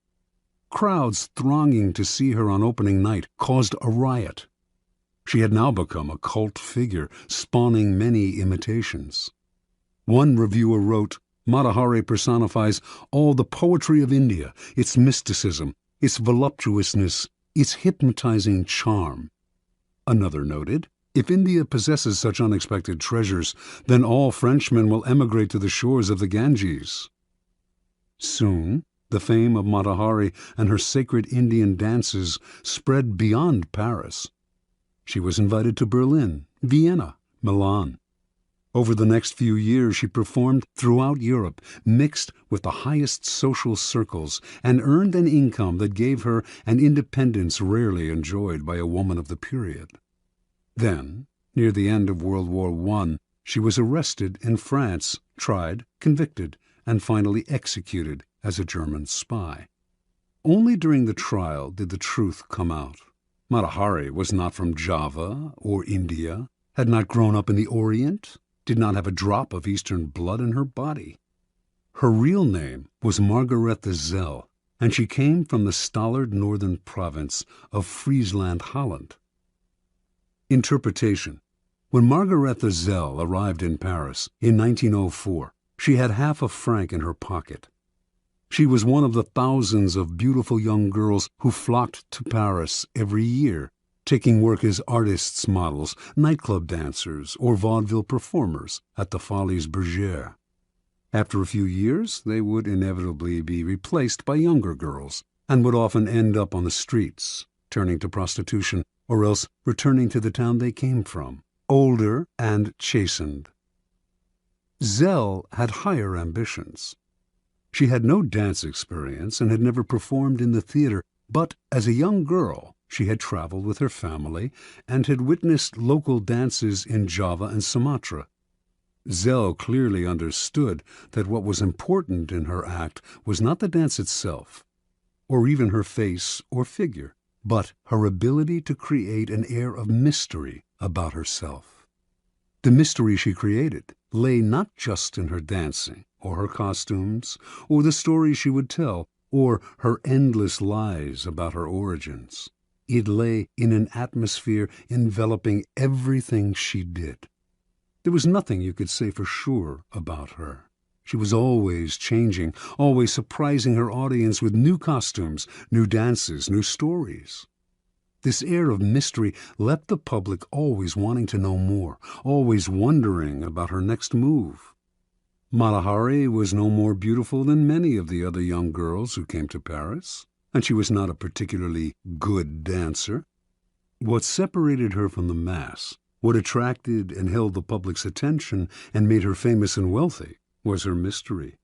Crowds thronging to see her on opening night caused a riot. She had now become a cult figure, spawning many imitations. One reviewer wrote, "Mata Hari personifies all the poetry of India, its mysticism, its voluptuousness, its hypnotizing charm." Another noted, "If India possesses such unexpected treasures, then all Frenchmen will emigrate to the shores of the Ganges." Soon, the fame of Mata Hari and her sacred Indian dances spread beyond Paris. She was invited to Berlin, Vienna, Milan. Over the next few years, she performed throughout Europe, mixed with the highest social circles, and earned an income that gave her an independence rarely enjoyed by a woman of the period. Then, near the end of World War I, she was arrested in France, tried, convicted, and finally executed as a German spy. Only during the trial did the truth come out. Mata Hari was not from Java or India, had not grown up in the Orient, did not have a drop of Eastern blood in her body. Her real name was Margarethe Zell, and she came from the stolid northern province of Friesland, Holland. Interpretation. When Margarethe Zell arrived in Paris in 1904, she had half a franc in her pocket. She was one of the thousands of beautiful young girls who flocked to Paris every year, taking work as artists' models, nightclub dancers, or vaudeville performers at the Folies Bergère. After a few years, they would inevitably be replaced by younger girls, and would often end up on the streets, turning to prostitution, or else returning to the town they came from, older and chastened. Zell had higher ambitions. She had no dance experience and had never performed in the theater, but as a young girl, she had traveled with her family and had witnessed local dances in Java and Sumatra. Zell clearly understood that what was important in her act was not the dance itself, or even her face or figure, but her ability to create an air of mystery about herself. The mystery she created lay not just in her dancing, or her costumes, or the stories she would tell, or her endless lies about her origins. It lay in an atmosphere enveloping everything she did. There was nothing you could say for sure about her. She was always changing, always surprising her audience with new costumes, new dances, new stories. This air of mystery left the public always wanting to know more, always wondering about her next move. Malahari was no more beautiful than many of the other young girls who came to Paris, and she was not a particularly good dancer. What separated her from the mass, what attracted and held the public's attention and made her famous and wealthy, was her mystery.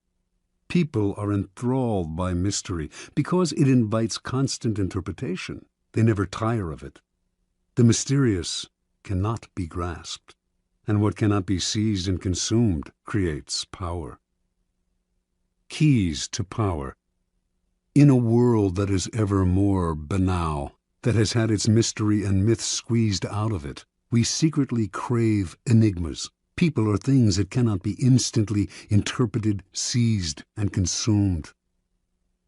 People are enthralled by mystery because it invites constant interpretation. They never tire of it. The mysterious cannot be grasped, and what cannot be seized and consumed creates power. Keys to power. In a world that is ever more banal, that has had its mystery and myth squeezed out of it, we secretly crave enigmas, people or things that cannot be instantly interpreted, seized, and consumed.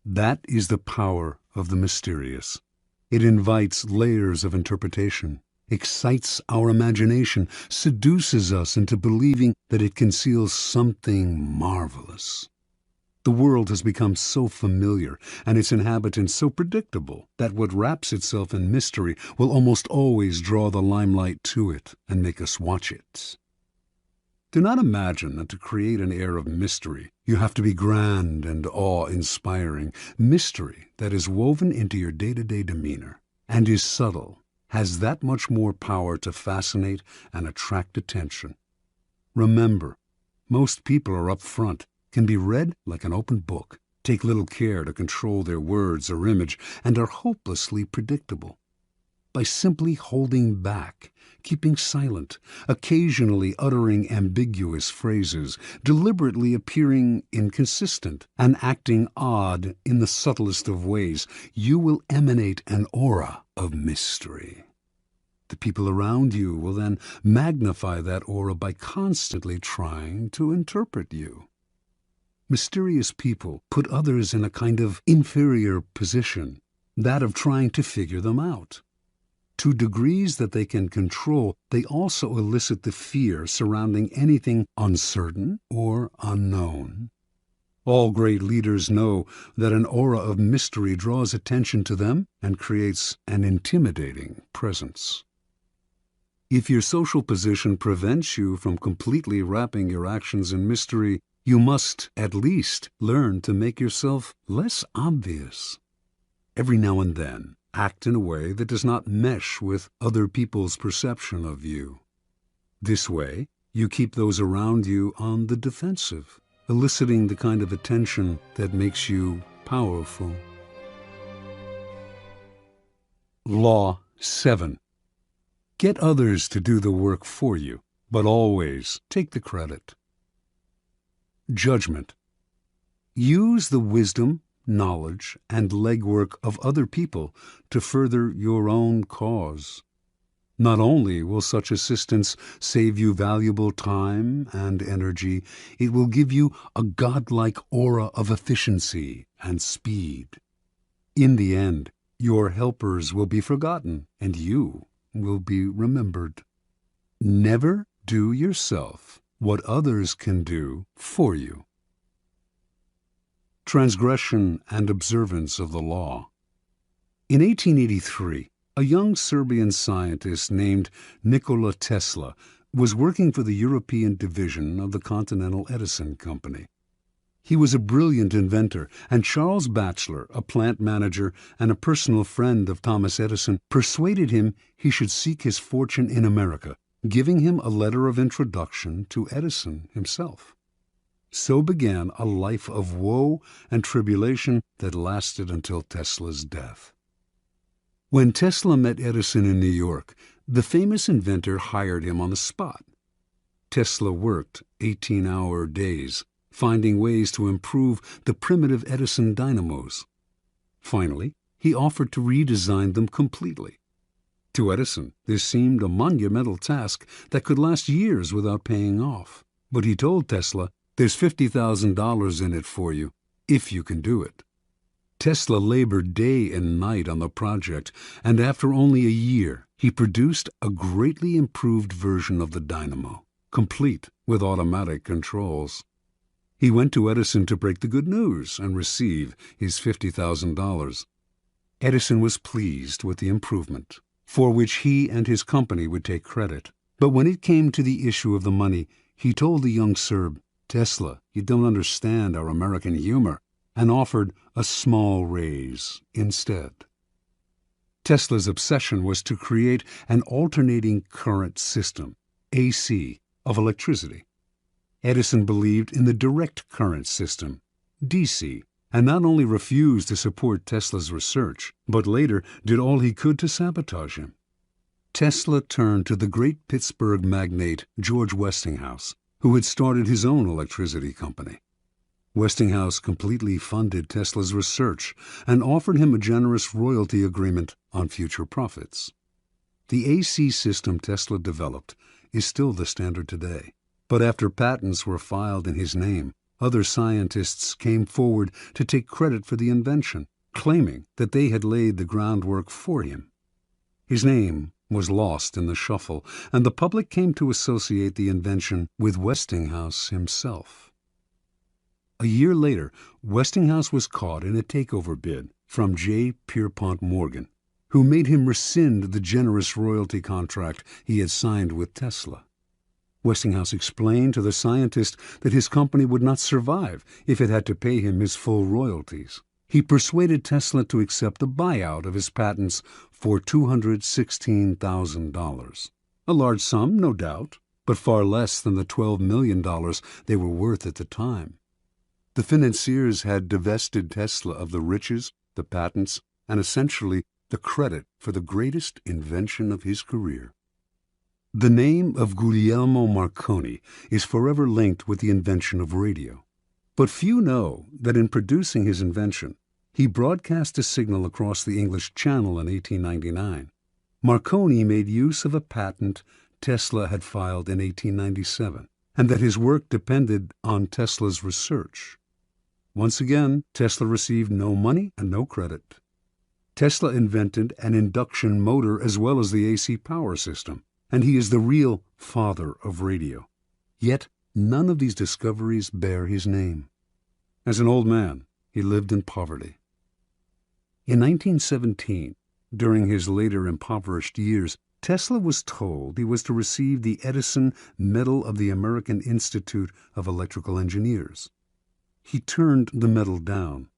That is the power of the mysterious. It invites layers of interpretation, excites our imagination, seduces us into believing that it conceals something marvelous. The world has become so familiar and its inhabitants so predictable that what wraps itself in mystery will almost always draw the limelight to it and make us watch it. Do not imagine that to create an air of mystery, you have to be grand and awe-inspiring. Mystery that is woven into your day-to-day demeanor and is subtle has that much more power to fascinate and attract attention. Remember, most people are up front, can be read like an open book, take little care to control their words or image, and are hopelessly predictable. By simply holding back, keeping silent, occasionally uttering ambiguous phrases, deliberately appearing inconsistent, and acting odd in the subtlest of ways, you will emanate an aura of mystery. The people around you will then magnify that aura by constantly trying to interpret you. Mysterious people put others in a kind of inferior position, that of trying to figure them out. To degrees that they can control, they also elicit the fear surrounding anything uncertain or unknown. All great leaders know that an aura of mystery draws attention to them and creates an intimidating presence. If your social position prevents you from completely wrapping your actions in mystery, you must at least learn to make yourself less obvious. Every now and then, act in a way that does not mesh with other people's perception of you. This way, you keep those around you on the defensive, eliciting the kind of attention that makes you powerful. Law 7. Get others to do the work for you, but always take the credit. Judgment. Use the wisdom, knowledge, and legwork of other people to further your own cause. Not only will such assistance save you valuable time and energy, it will give you a godlike aura of efficiency and speed. In the end, your helpers will be forgotten, and you will be remembered. Never do yourself what others can do for you. Transgression and observance of the law. In 1883, a young Serbian scientist named Nikola Tesla was working for the European division of the Continental Edison Company. He was a brilliant inventor, and Charles Batchelor, a plant manager and a personal friend of Thomas Edison, persuaded him he should seek his fortune in America, giving him a letter of introduction to Edison himself. So began a life of woe and tribulation that lasted until Tesla's death. When Tesla met Edison in New York, the famous inventor hired him on the spot. Tesla worked 18-hour days, finding ways to improve the primitive Edison dynamos. Finally, he offered to redesign them completely. To Edison, this seemed a monumental task that could last years without paying off. But he told Tesla, "There's $50,000 in it for you, if you can do it." Tesla labored day and night on the project, and after only a year, he produced a greatly improved version of the dynamo, complete with automatic controls. He went to Edison to break the good news and receive his $50,000. Edison was pleased with the improvement, for which he and his company would take credit. But when it came to the issue of the money, he told the young Serb, "Tesla, you don't understand our American humor," and offered a small raise instead. Tesla's obsession was to create an alternating current system, AC, of electricity. Edison believed in the direct current system, DC, and not only refused to support Tesla's research, but later did all he could to sabotage him. Tesla turned to the great Pittsburgh magnate George Westinghouse, who had started his own electricity company. Westinghouse completely funded Tesla's research and offered him a generous royalty agreement on future profits. The AC system Tesla developed is still the standard today, but after patents were filed in his name, other scientists came forward to take credit for the invention, claiming that they had laid the groundwork for him. His name was lost in the shuffle, and the public came to associate the invention with Westinghouse himself. A year later, Westinghouse was caught in a takeover bid from J. Pierpont Morgan, who made him rescind the generous royalty contract he had signed with Tesla. Westinghouse explained to the scientist that his company would not survive if it had to pay him his full royalties. He persuaded Tesla to accept a buyout of his patents for $216,000. A large sum, no doubt, but far less than the $12 million they were worth at the time. The financiers had divested Tesla of the riches, the patents, and essentially the credit for the greatest invention of his career. The name of Guglielmo Marconi is forever linked with the invention of radio. But few know that in producing his invention, he broadcast a signal across the English Channel in 1899. Marconi made use of a patent Tesla had filed in 1897, and that his work depended on Tesla's research. Once again, Tesla received no money and no credit. Tesla invented an induction motor as well as the AC power system, and he is the real father of radio. Yet none of these discoveries bear his name. As an old man, he lived in poverty. In 1917, during his later impoverished years, Tesla was told he was to receive the Edison Medal of the American Institute of Electrical Engineers. He turned the medal down.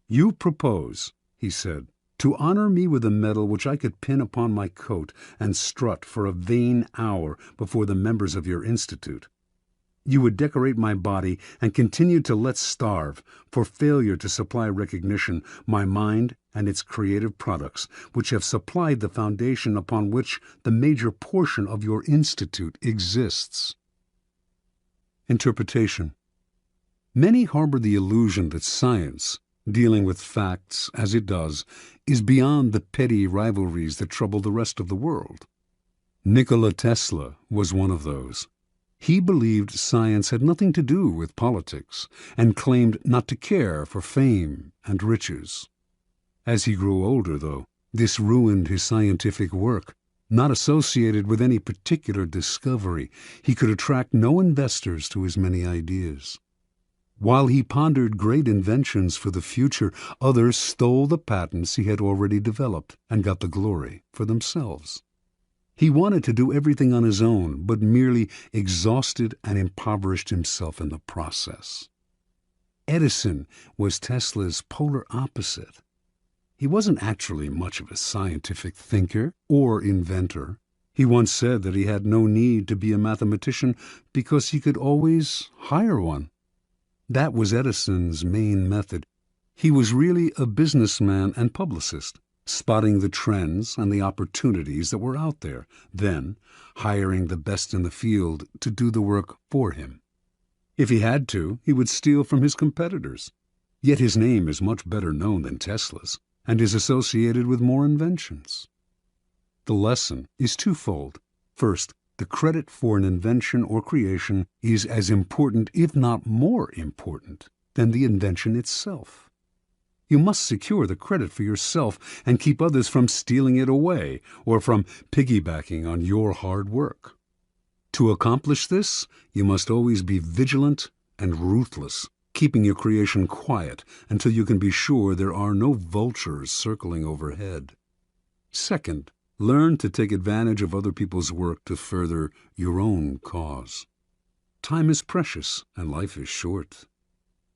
"You propose," he said, "to honor me with a medal which I could pin upon my coat and strut for a vain hour before the members of your institute. You would decorate my body and continue to let starve for failure to supply recognition my mind and its creative products, which have supplied the foundation upon which the major portion of your institute exists." Interpretation. Many harbor the illusion that science, dealing with facts as it does, is beyond the petty rivalries that trouble the rest of the world. Nikola Tesla was one of those. He believed science had nothing to do with politics and claimed not to care for fame and riches. As he grew older, though, this ruined his scientific work. Not associated with any particular discovery, he could attract no investors to his many ideas. While he pondered great inventions for the future, others stole the patents he had already developed and got the glory for themselves. He wanted to do everything on his own, but merely exhausted and impoverished himself in the process. Edison was Tesla's polar opposite. He wasn't actually much of a scientific thinker or inventor. He once said that he had no need to be a mathematician because he could always hire one. That was Edison's main method. He was really a businessman and publicist, spotting the trends and the opportunities that were out there, then hiring the best in the field to do the work for him. If he had to, he would steal from his competitors. Yet his name is much better known than Tesla's, and is associated with more inventions. The lesson is twofold. First, the credit for an invention or creation is as important, if not more important, than the invention itself. You must secure the credit for yourself and keep others from stealing it away or from piggybacking on your hard work. To accomplish this, you must always be vigilant and ruthless, keeping your creation quiet until you can be sure there are no vultures circling overhead. Second, learn to take advantage of other people's work to further your own cause. Time is precious and life is short.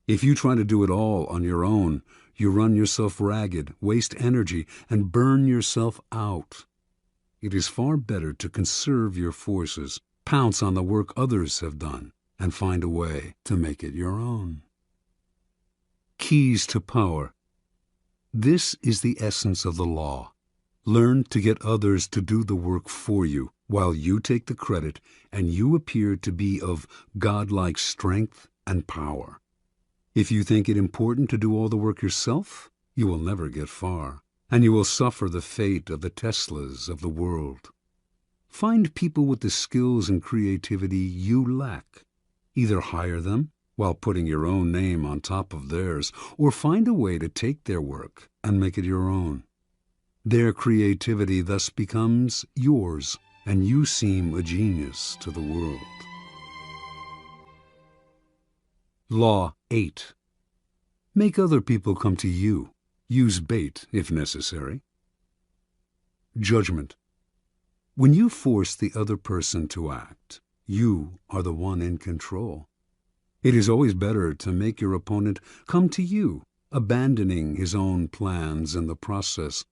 If you try to do it all on your own, you run yourself ragged, waste energy, and burn yourself out. It is far better to conserve your forces, pounce on the work others have done, and find a way to make it your own. Keys to power. This is the essence of the law. Learn to get others to do the work for you, while you take the credit and you appear to be of godlike strength and power. If you think it important to do all the work yourself, you will never get far, and you will suffer the fate of the Teslas of the world. Find people with the skills and creativity you lack. Either hire them while putting your own name on top of theirs, or find a way to take their work and make it your own. Their creativity thus becomes yours, and you seem a genius to the world. Law 8. Make other people come to you. Use bait if necessary. Judgment. When you force the other person to act, you are the one in control. It is always better to make your opponent come to you, abandoning his own plans in the process.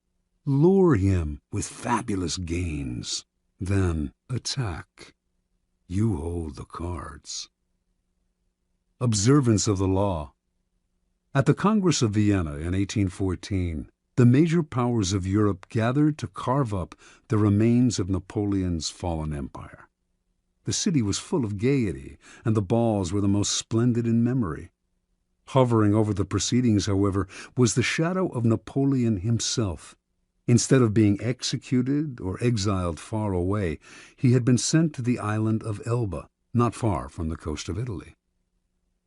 Lure him with fabulous gains, then attack. You hold the cards. Observance of the law. At the Congress of Vienna in 1814, the major powers of Europe gathered to carve up the remains of Napoleon's fallen empire. The city was full of gaiety, and the balls were the most splendid in memory. Hovering over the proceedings, however, was the shadow of Napoleon himself. Instead of being executed or exiled far away, he had been sent to the island of Elba, not far from the coast of Italy.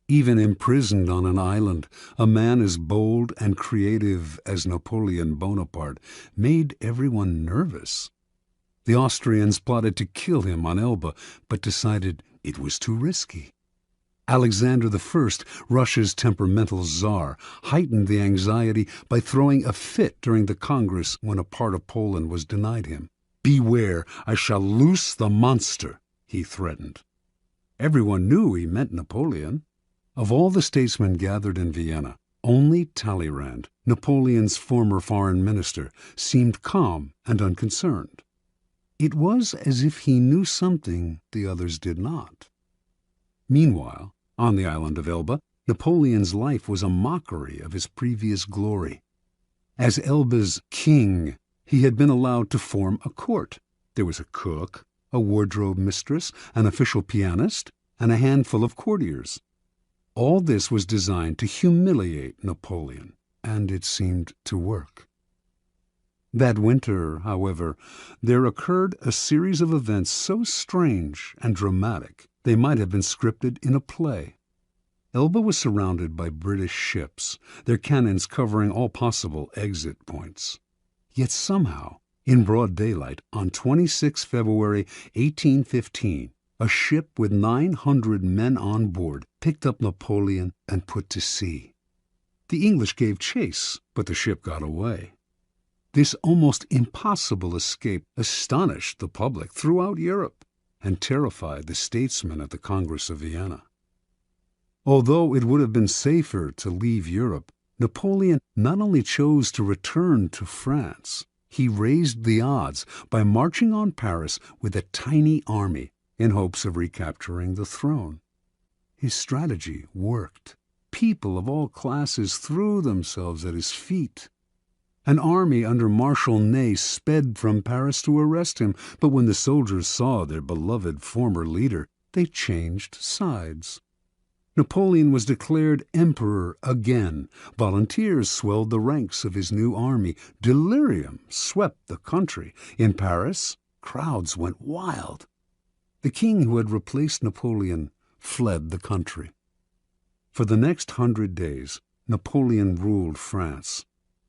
Even imprisoned on an island, a man as bold and creative as Napoleon Bonaparte made everyone nervous. The Austrians plotted to kill him on Elba, but decided it was too risky. Alexander I, Russia's temperamental czar, heightened the anxiety by throwing a fit during the Congress when a part of Poland was denied him. "Beware, I shall loose the monster," he threatened. Everyone knew he meant Napoleon. Of all the statesmen gathered in Vienna, only Talleyrand, Napoleon's former foreign minister, seemed calm and unconcerned. It was as if he knew something the others did not. Meanwhile, on the island of Elba, Napoleon's life was a mockery of his previous glory. As Elba's king, he had been allowed to form a court. There was a cook, a wardrobe mistress, an official pianist, and a handful of courtiers. All this was designed to humiliate Napoleon, and it seemed to work. That winter, however, there occurred a series of events so strange and dramatic they might have been scripted in a play. Elba was surrounded by British ships, their cannons covering all possible exit points. Yet somehow, in broad daylight, on 26 February 1815, a ship with 900 men on board picked up Napoleon and put to sea. The English gave chase, but the ship got away. This almost impossible escape astonished the public throughout Europe and terrified the statesmen at the Congress of Vienna. Although it would have been safer to leave Europe, Napoleon not only chose to return to France, he raised the odds by marching on Paris with a tiny army in hopes of recapturing the throne. His strategy worked. People of all classes threw themselves at his feet. An army under Marshal Ney sped from Paris to arrest him, but when the soldiers saw their beloved former leader, they changed sides. Napoleon was declared emperor again. Volunteers swelled the ranks of his new army. Delirium swept the country. In Paris, crowds went wild. The king who had replaced Napoleon fled the country. For the next 100 days, Napoleon ruled France.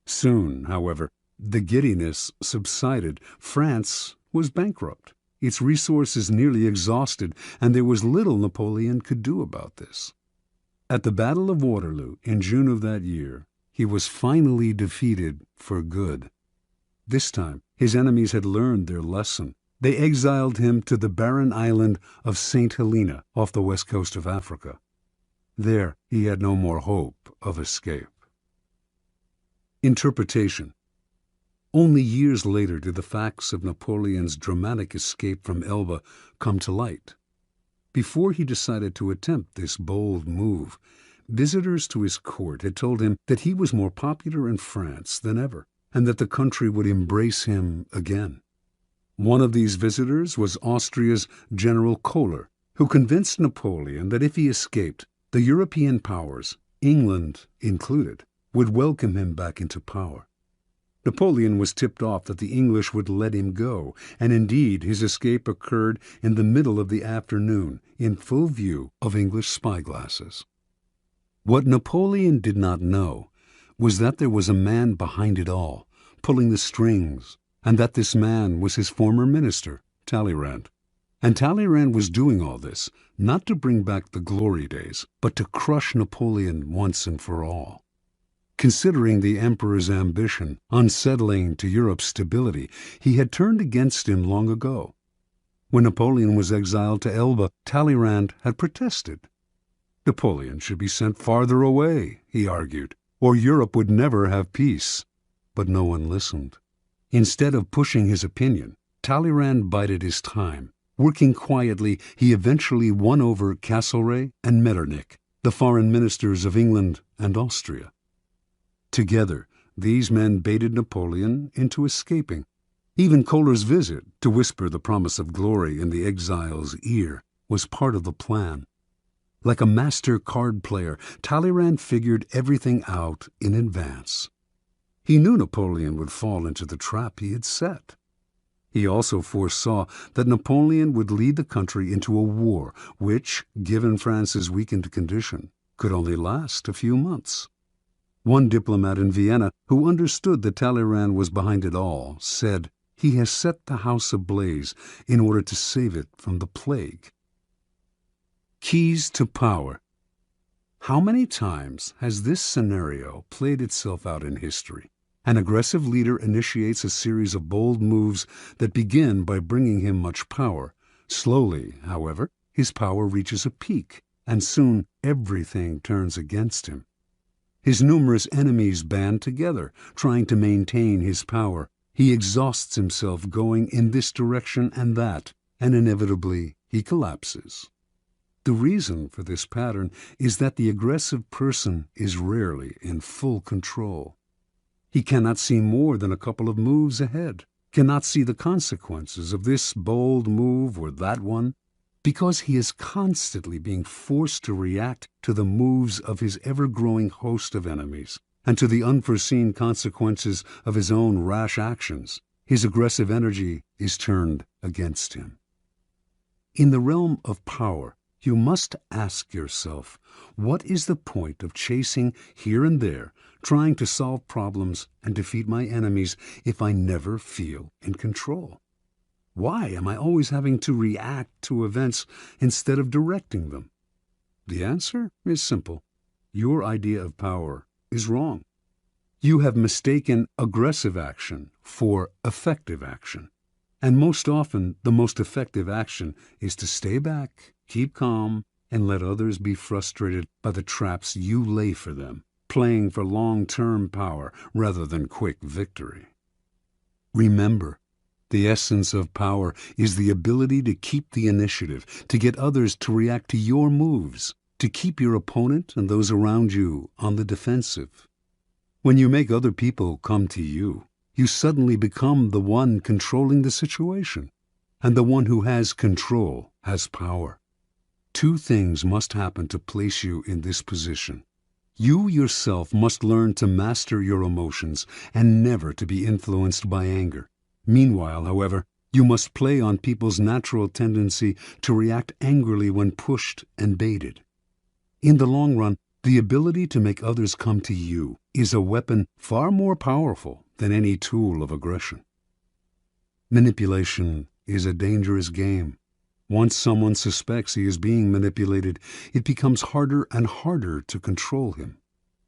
Soon, however, the giddiness subsided. France was bankrupt, its resources nearly exhausted, and there was little Napoleon could do about this. At the Battle of Waterloo in June of that year, he was finally defeated for good. This time, his enemies had learned their lesson. They exiled him to the barren island of St. Helena off the west coast of Africa. There he had no more hope of escape. Interpretation. Only years later did the facts of Napoleon's dramatic escape from Elba come to light. Before he decided to attempt this bold move, visitors to his court had told him that he was more popular in France than ever, and that the country would embrace him again. One of these visitors was Austria's General Kohler, who convinced Napoleon that if he escaped, the European powers, England included, would welcome him back into power. Napoleon was tipped off that the English would let him go, and indeed his escape occurred in the middle of the afternoon, in full view of English spyglasses. What Napoleon did not know was that there was a man behind it all, pulling the strings, and that this man was his former minister, Talleyrand. And Talleyrand was doing all this, not to bring back the glory days, but to crush Napoleon once and for all. Considering the emperor's ambition unsettling to Europe's stability, he had turned against him long ago. When Napoleon was exiled to Elba, Talleyrand had protested. Napoleon should be sent farther away, he argued, or Europe would never have peace. But no one listened. Instead of pushing his opinion, Talleyrand bided his time. Working quietly, he eventually won over Castlereagh and Metternich, the foreign ministers of England and Austria. Together, these men baited Napoleon into escaping. Even Kohler's visit, to whisper the promise of glory in the exile's ear, was part of the plan. Like a master card player, Talleyrand figured everything out in advance. He knew Napoleon would fall into the trap he had set. He also foresaw that Napoleon would lead the country into a war which, given France's weakened condition, could only last a few months. One diplomat in Vienna, who understood that Talleyrand was behind it all, said, "He has set the house ablaze in order to save it from the plague." Keys to power. How many times has this scenario played itself out in history? An aggressive leader initiates a series of bold moves that begin by bringing him much power. Slowly, however, his power reaches a peak, and soon everything turns against him. His numerous enemies band together, trying to maintain his power. He exhausts himself going in this direction and that, and inevitably he collapses. The reason for this pattern is that the aggressive person is rarely in full control. He cannot see more than a couple of moves ahead, cannot see the consequences of this bold move or that one, because he is constantly being forced to react to the moves of his ever-growing host of enemies, and to the unforeseen consequences of his own rash actions. His aggressive energy is turned against him. In the realm of power, you must ask yourself, what is the point of chasing here and there, trying to solve problems and defeat my enemies if I never feel in control? Why am I always having to react to events instead of directing them? The answer is simple. Your idea of power is wrong. You have mistaken aggressive action for effective action. And most often, the most effective action is to stay back, keep calm, and let others be frustrated by the traps you lay for them, playing for long-term power rather than quick victory. Remember, the essence of power is the ability to keep the initiative, to get others to react to your moves, to keep your opponent and those around you on the defensive. When you make other people come to you, you suddenly become the one controlling the situation, and the one who has control has power. Two things must happen to place you in this position. You yourself must learn to master your emotions and never to be influenced by anger. Meanwhile, however, you must play on people's natural tendency to react angrily when pushed and baited. In the long run, the ability to make others come to you is a weapon far more powerful than any tool of aggression. Manipulation is a dangerous game. Once someone suspects he is being manipulated, it becomes harder and harder to control him.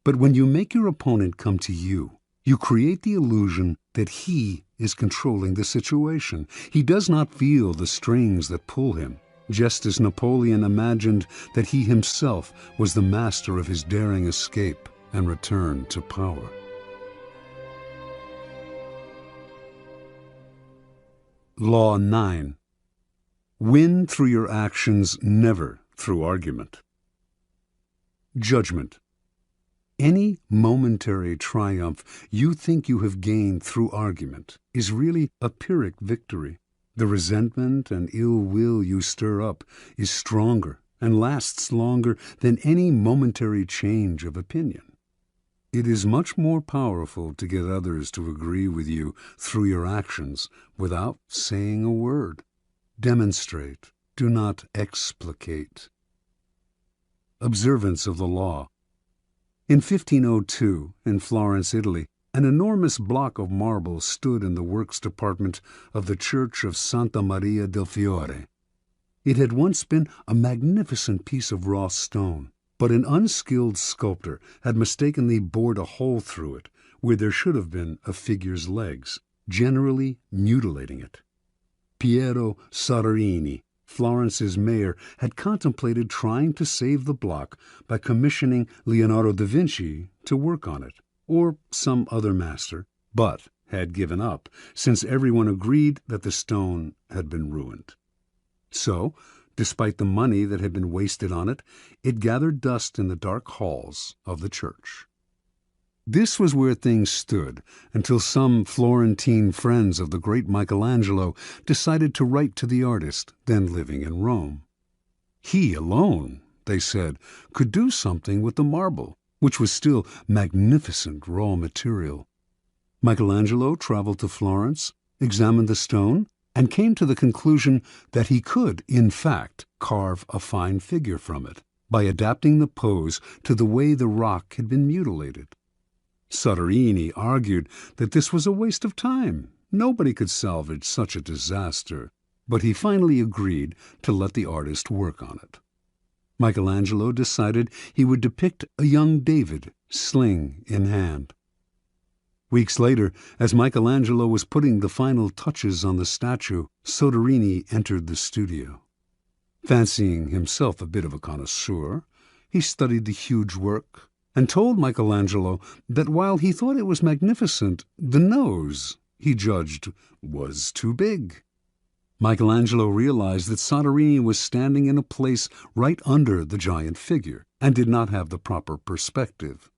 But when you make your opponent come to you, You create the illusion that he is controlling the situation. He does not feel the strings that pull him, just as Napoleon imagined that he himself was the master of his daring escape and return to power. Law 9. Win through your actions, never through argument. Judgment. Any momentary triumph you think you have gained through argument is really a Pyrrhic victory. The resentment and ill will you stir up is stronger and lasts longer than any momentary change of opinion. It is much more powerful to get others to agree with you through your actions without saying a word. Demonstrate, do not explicate. Observance of the law. In 1502, in Florence, Italy, an enormous block of marble stood in the works department of the Church of Santa Maria del Fiore. It had once been a magnificent piece of raw stone, but an unskilled sculptor had mistakenly bored a hole through it where there should have been a figure's legs, generally mutilating it. Piero Soderini, Florence's mayor, had contemplated trying to save the block by commissioning Leonardo da Vinci to work on it, or some other master, but had given up, since everyone agreed that the stone had been ruined. So, despite the money that had been wasted on it, it gathered dust in the dark halls of the church. This was where things stood until some Florentine friends of the great Michelangelo decided to write to the artist, then living in Rome. He alone, they said, could do something with the marble, which was still magnificent raw material. Michelangelo traveled to Florence, examined the stone, and came to the conclusion that he could, in fact, carve a fine figure from it by adapting the pose to the way the rock had been mutilated. Soderini argued that this was a waste of time. Nobody could salvage such a disaster, but he finally agreed to let the artist work on it. Michelangelo decided he would depict a young David, sling in hand. Weeks later, as Michelangelo was putting the final touches on the statue, Soderini entered the studio. Fancying himself a bit of a connoisseur, he studied the huge work and told Michelangelo that while he thought it was magnificent, the nose, he judged, was too big. Michelangelo realized that Soderini was standing in a place right under the giant figure and did not have the proper perspective.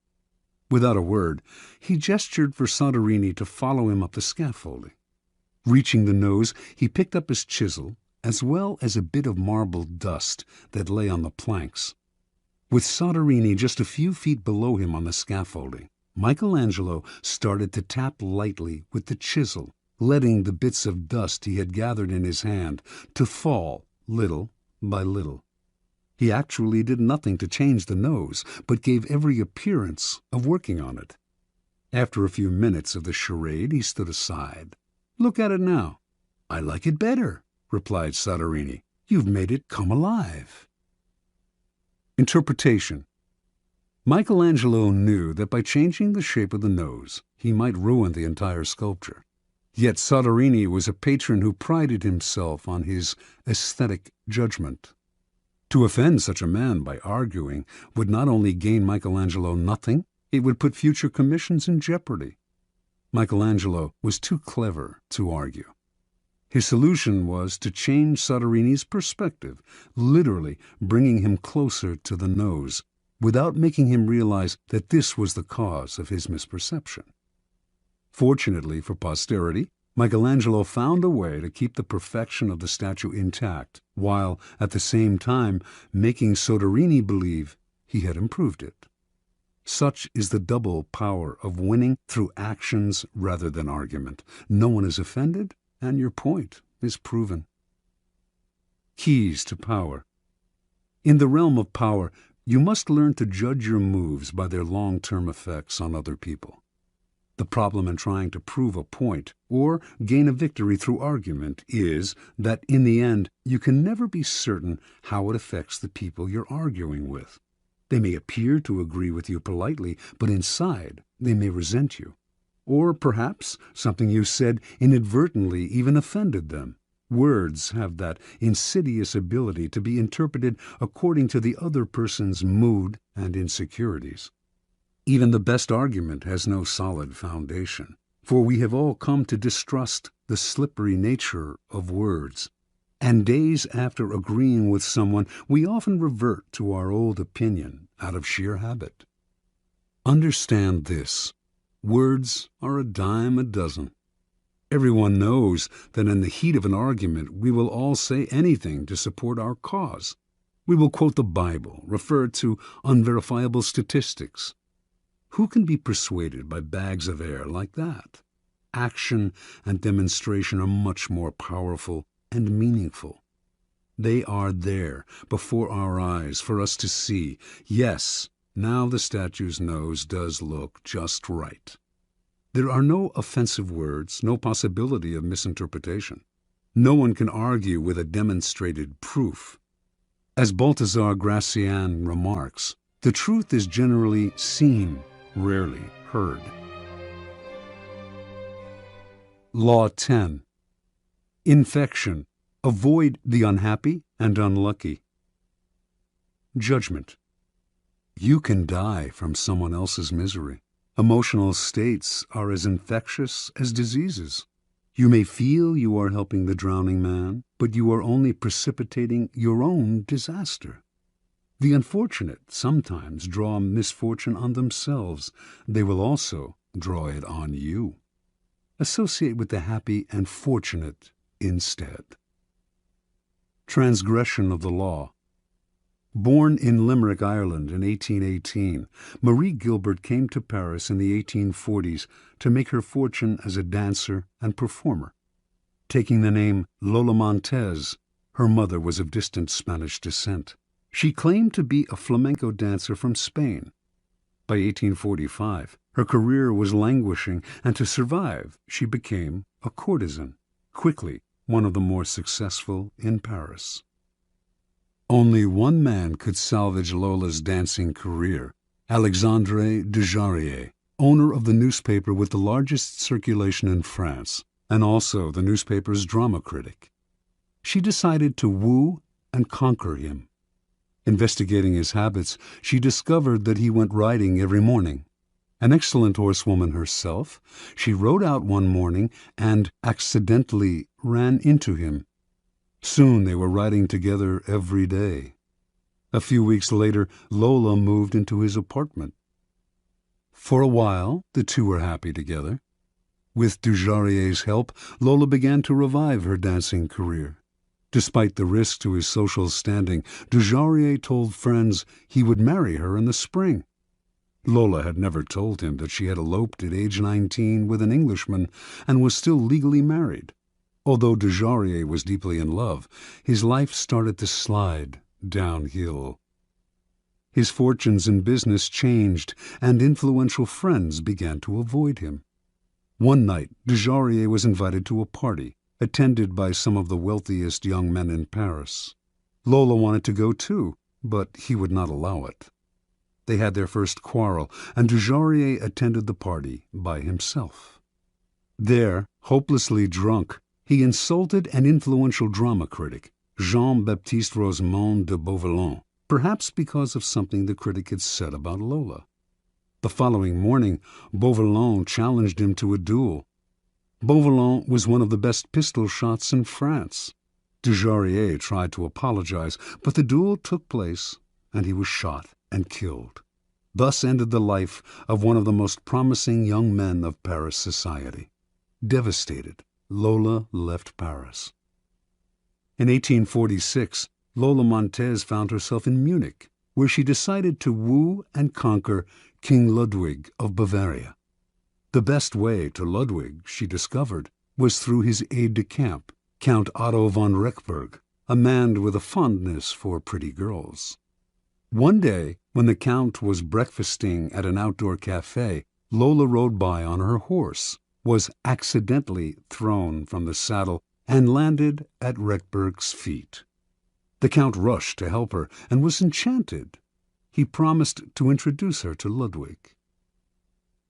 Without a word, he gestured for Soderini to follow him up the scaffolding. Reaching the nose, he picked up his chisel, as well as a bit of marble dust that lay on the planks. With Soderini just a few feet below him on the scaffolding, Michelangelo started to tap lightly with the chisel, letting the bits of dust he had gathered in his hand to fall little by little. He actually did nothing to change the nose, but gave every appearance of working on it. After a few minutes of the charade, he stood aside. "Look at it now." "I like it better," replied Soderini. "You've made it come alive." Interpretation. Michelangelo knew that by changing the shape of the nose, he might ruin the entire sculpture. Yet Soderini was a patron who prided himself on his aesthetic judgment. To offend such a man by arguing would not only gain Michelangelo nothing, it would put future commissions in jeopardy. Michelangelo was too clever to argue. His solution was to change Soderini's perspective, literally bringing him closer to the nose, without making him realize that this was the cause of his misperception. Fortunately for posterity, Michelangelo found a way to keep the perfection of the statue intact, while at the same time making Soderini believe he had improved it. Such is the double power of winning through actions rather than argument. No one is offended, and your point is proven. Keys to power. In the realm of power, you must learn to judge your moves by their long-term effects on other people. The problem in trying to prove a point or gain a victory through argument is that in the end you can never be certain how it affects the people you're arguing with. They may appear to agree with you politely, but inside they may resent you. Or perhaps something you said inadvertently even offended them. Words have that insidious ability to be interpreted according to the other person's mood and insecurities. Even the best argument has no solid foundation, for we have all come to distrust the slippery nature of words. And days after agreeing with someone, we often revert to our old opinion out of sheer habit. Understand this: words are a dime a dozen. Everyone knows that in the heat of an argument we will all say anything to support our cause. We will quote the Bible, refer to unverifiable statistics. Who can be persuaded by bags of air like that? Action and demonstration are much more powerful and meaningful. They are there before our eyes for us to see. Yes, now the statue's nose does look just right. There are no offensive words, no possibility of misinterpretation. No one can argue with a demonstrated proof. As Balthazar Gracian remarks, the truth is generally seen, rarely heard. Law 10. Infection. Avoid the unhappy and unlucky. Judgment. You can die from someone else's misery. Emotional states are as infectious as diseases. You may feel you are helping the drowning man, but you are only precipitating your own disaster. The unfortunate sometimes draw misfortune on themselves. They will also draw it on you. Associate with the happy and fortunate instead. Transgression of the law. Born in Limerick, Ireland in 1818, Marie Gilbert came to Paris in the 1840s to make her fortune as a dancer and performer. Taking the name Lola Montez, her mother was of distant Spanish descent. She claimed to be a flamenco dancer from Spain. By 1845, her career was languishing, and to survive, she became a courtesan, quickly one of the more successful in Paris. Only one man could salvage Lola's dancing career: Alexandre Dujarier, owner of the newspaper with the largest circulation in France, and also the newspaper's drama critic. She decided to woo and conquer him. Investigating his habits, she discovered that he went riding every morning. An excellent horsewoman herself, she rode out one morning and accidentally ran into him. Soon they were riding together every day. A few weeks later, Lola moved into his apartment. For a while, the two were happy together. With Dujarrier's help, Lola began to revive her dancing career. Despite the risk to his social standing, Dujarrier told friends he would marry her in the spring. Lola had never told him that she had eloped at age 19 with an Englishman and was still legally married. Although Dujarrier was deeply in love, his life started to slide downhill. His fortunes in business changed, and influential friends began to avoid him. One night, Dujarrier was invited to a party, attended by some of the wealthiest young men in Paris. Lola wanted to go too, but he would not allow it. They had their first quarrel, and Dujarrier attended the party by himself. There, hopelessly drunk, he insulted an influential drama critic, Jean-Baptiste Rosemond de Beauvalon, perhaps because of something the critic had said about Lola. The following morning, Beauvalon challenged him to a duel. Beauvalon was one of the best pistol shots in France. Dujarrier tried to apologize, but the duel took place, and he was shot and killed. Thus ended the life of one of the most promising young men of Paris society. Devastated, Lola left Paris. In 1846, Lola Montez found herself in Munich, where she decided to woo and conquer King Ludwig of Bavaria. The best way to Ludwig, she discovered, was through his aide-de-camp, Count Otto von Rechberg, a man with a fondness for pretty girls. One day, when the Count was breakfasting at an outdoor cafe, Lola rode by on her horse, was accidentally thrown from the saddle, and landed at Rechberg's feet. The Count rushed to help her and was enchanted. He promised to introduce her to Ludwig.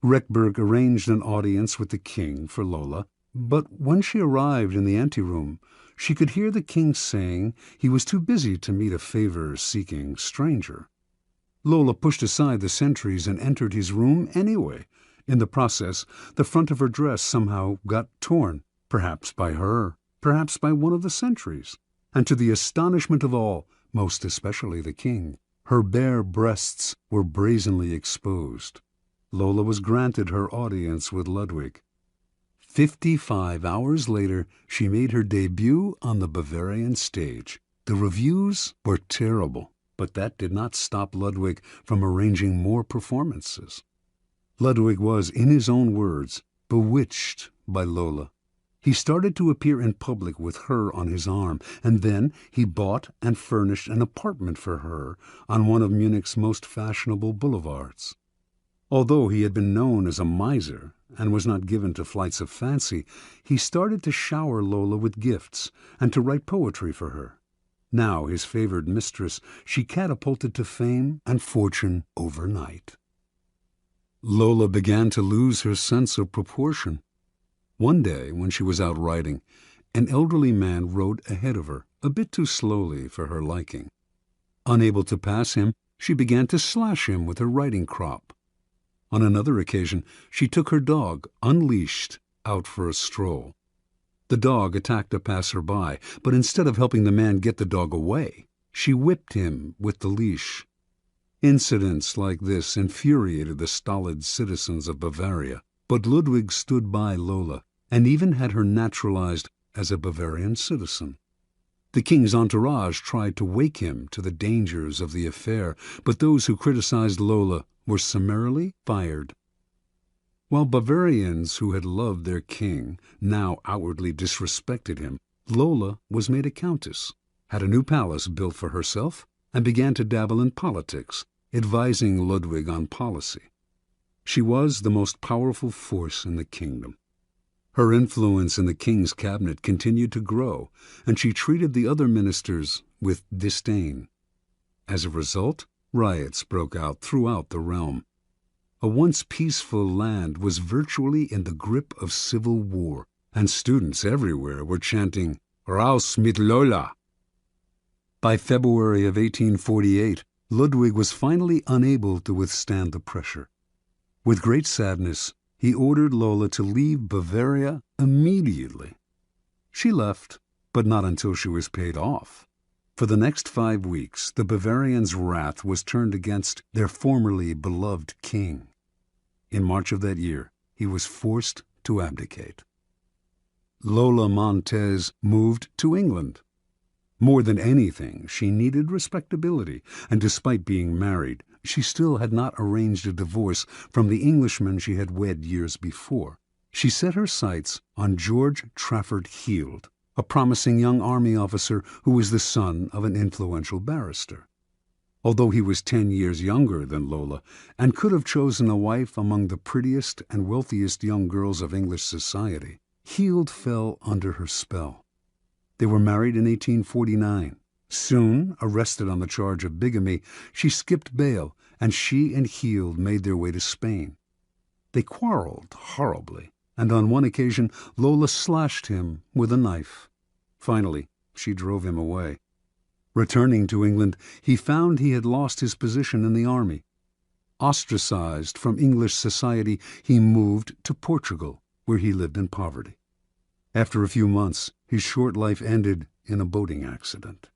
Reckberg arranged an audience with the king for Lola, but when she arrived in the anteroom, she could hear the king saying he was too busy to meet a favor-seeking stranger. Lola pushed aside the sentries and entered his room anyway. In the process, the front of her dress somehow got torn, perhaps by her, perhaps by one of the sentries, and to the astonishment of all, most especially the king, her bare breasts were brazenly exposed. Lola was granted her audience with Ludwig. 55 hours later, she made her debut on the Bavarian stage. The reviews were terrible, but that did not stop Ludwig from arranging more performances. Ludwig was, in his own words, bewitched by Lola. He started to appear in public with her on his arm, and then he bought and furnished an apartment for her on one of Munich's most fashionable boulevards. Although he had been known as a miser and was not given to flights of fancy, he started to shower Lola with gifts and to write poetry for her. Now his favored mistress, she catapulted to fame and fortune overnight. Lola began to lose her sense of proportion. One day, when she was out riding, an elderly man rode ahead of her, a bit too slowly for her liking. Unable to pass him, she began to slash him with her riding crop. On another occasion, she took her dog, unleashed, out for a stroll. The dog attacked a passer-by, but instead of helping the man get the dog away, she whipped him with the leash. Incidents like this infuriated the stolid citizens of Bavaria, but Ludwig stood by Lola and even had her naturalized as a Bavarian citizen. The king's entourage tried to wake him to the dangers of the affair, but those who criticized Lola were summarily fired. While Bavarians who had loved their king now outwardly disrespected him, Lola was made a countess, had a new palace built for herself, and began to dabble in politics, advising Ludwig on policy. She was the most powerful force in the kingdom. Her influence in the king's cabinet continued to grow, and she treated the other ministers with disdain. As a result, riots broke out throughout the realm. A once peaceful land was virtually in the grip of civil war, and students everywhere were chanting, "Raus mit Lola!" By February of 1848, Ludwig was finally unable to withstand the pressure. With great sadness, he ordered Lola to leave Bavaria immediately. She left, but not until she was paid off. For the next 5 weeks, the Bavarians' wrath was turned against their formerly beloved king. In March of that year, he was forced to abdicate. Lola Montez moved to England. More than anything, she needed respectability, and despite being married, she still had not arranged a divorce from the Englishman she had wed years before. She set her sights on George Trafford Heald, a promising young army officer who was the son of an influential barrister. Although he was 10 years younger than Lola and could have chosen a wife among the prettiest and wealthiest young girls of English society, Heald fell under her spell. They were married in 1849. Soon, arrested on the charge of bigamy, she skipped bail, and she and Heald made their way to Spain. They quarreled horribly, and on one occasion Lola slashed him with a knife. Finally, she drove him away. Returning to England, he found he had lost his position in the army. Ostracized from English society, he moved to Portugal, where he lived in poverty. After a few months, his short life ended in a boating accident.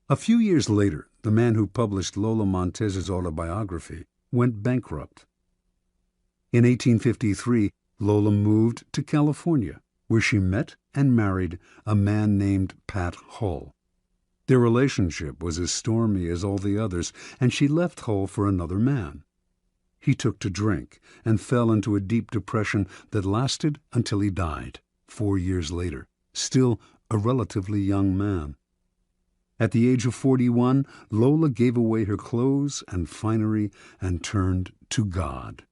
A few years later, the man who published Lola Montez's autobiography went bankrupt. In 1853, Lola moved to California, where she met and married a man named Pat Hull. Their relationship was as stormy as all the others, and she left Hull for another man. He took to drink and fell into a deep depression that lasted until he died 4 years later, still a relatively young man. At the age of 41, Lola gave away her clothes and finery and turned to God.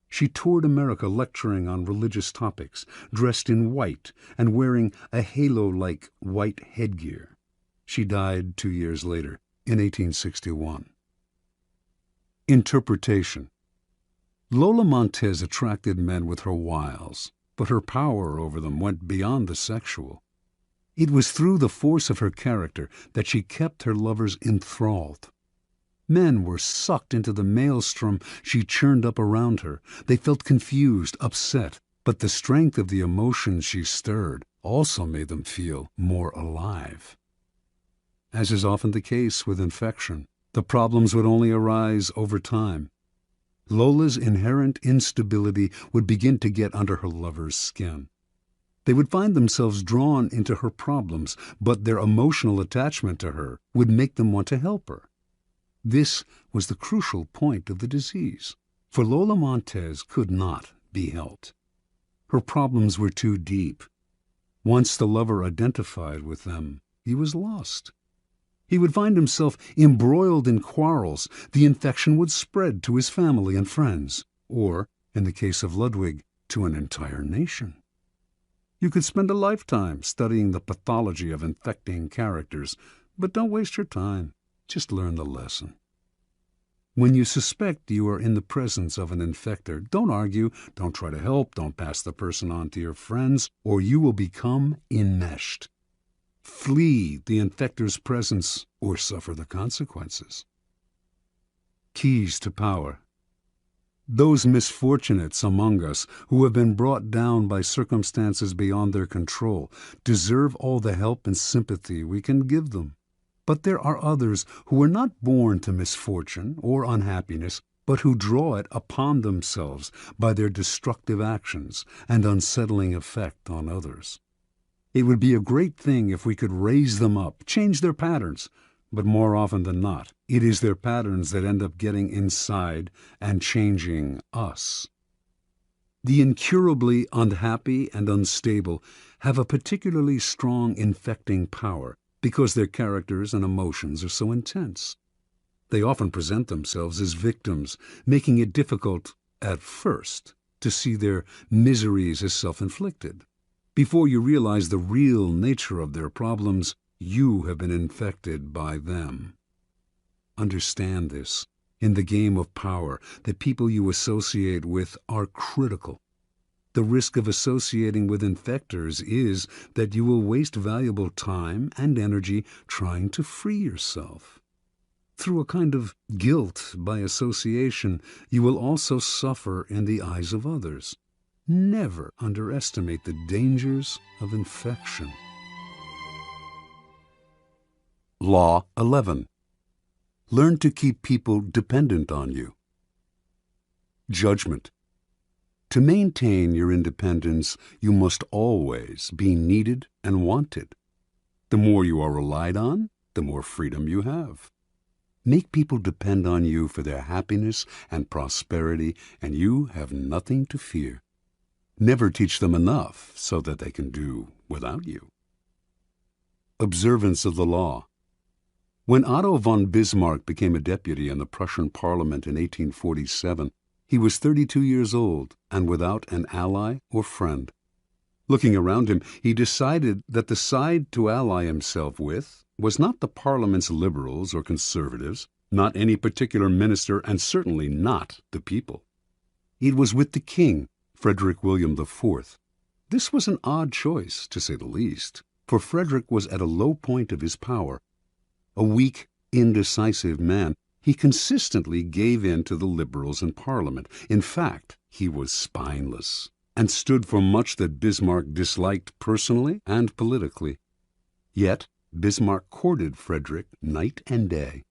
She toured America lecturing on religious topics, dressed in white and wearing a halo-like white headgear. She died 2 years later, in 1861. Interpretation. Lola Montez attracted men with her wiles, but her power over them went beyond the sexual. It was through the force of her character that she kept her lovers enthralled. Men were sucked into the maelstrom she churned up around her. They felt confused, upset, but the strength of the emotions she stirred also made them feel more alive. As is often the case with infection, the problems would only arise over time. Lola's inherent instability would begin to get under her lover's skin. They would find themselves drawn into her problems, but their emotional attachment to her would make them want to help her. This was the crucial point of the disease, for Lola Montez could not be helped. Her problems were too deep. Once the lover identified with them, he was lost. He would find himself embroiled in quarrels. The infection would spread to his family and friends, or, in the case of Ludwig, to an entire nation. You could spend a lifetime studying the pathology of infecting characters, but don't waste your time. Just learn the lesson. When you suspect you are in the presence of an infector, don't argue, don't try to help, don't pass the person on to your friends, or you will become enmeshed. Flee the infector's presence or suffer the consequences. Keys to power. Those misfortunates among us who have been brought down by circumstances beyond their control deserve all the help and sympathy we can give them. But there are others who are not born to misfortune or unhappiness, but who draw it upon themselves by their destructive actions and unsettling effect on others. It would be a great thing if we could raise them up, change their patterns, but more often than not, it is their patterns that end up getting inside and changing us. The incurably unhappy and unstable have a particularly strong infecting power because their characters and emotions are so intense. They often present themselves as victims, making it difficult, at first, to see their miseries as self-inflicted. Before you realize the real nature of their problems, you have been infected by them. Understand this. In the game of power, the people you associate with are critical. The risk of associating with infectors is that you will waste valuable time and energy trying to free yourself. Through a kind of guilt by association, you will also suffer in the eyes of others. Never underestimate the dangers of infection. Law 11. Learn to keep people dependent on you. Judgment. To maintain your independence, you must always be needed and wanted. The more you are relied on, the more freedom you have. Make people depend on you for their happiness and prosperity, and you have nothing to fear. Never teach them enough so that they can do without you. Observance of the law. When Otto von Bismarck became a deputy in the Prussian Parliament in 1847, he was 32 years old and without an ally or friend. Looking around him, he decided that the side to ally himself with was not the Parliament's liberals or conservatives, not any particular minister, and certainly not the people. It was with the king, Frederick William IV. This was an odd choice, to say the least, for Frederick was at a low point of his power. A weak, indecisive man, he consistently gave in to the liberals in Parliament. In fact, he was spineless and stood for much that Bismarck disliked personally and politically. Yet Bismarck courted Frederick night and day.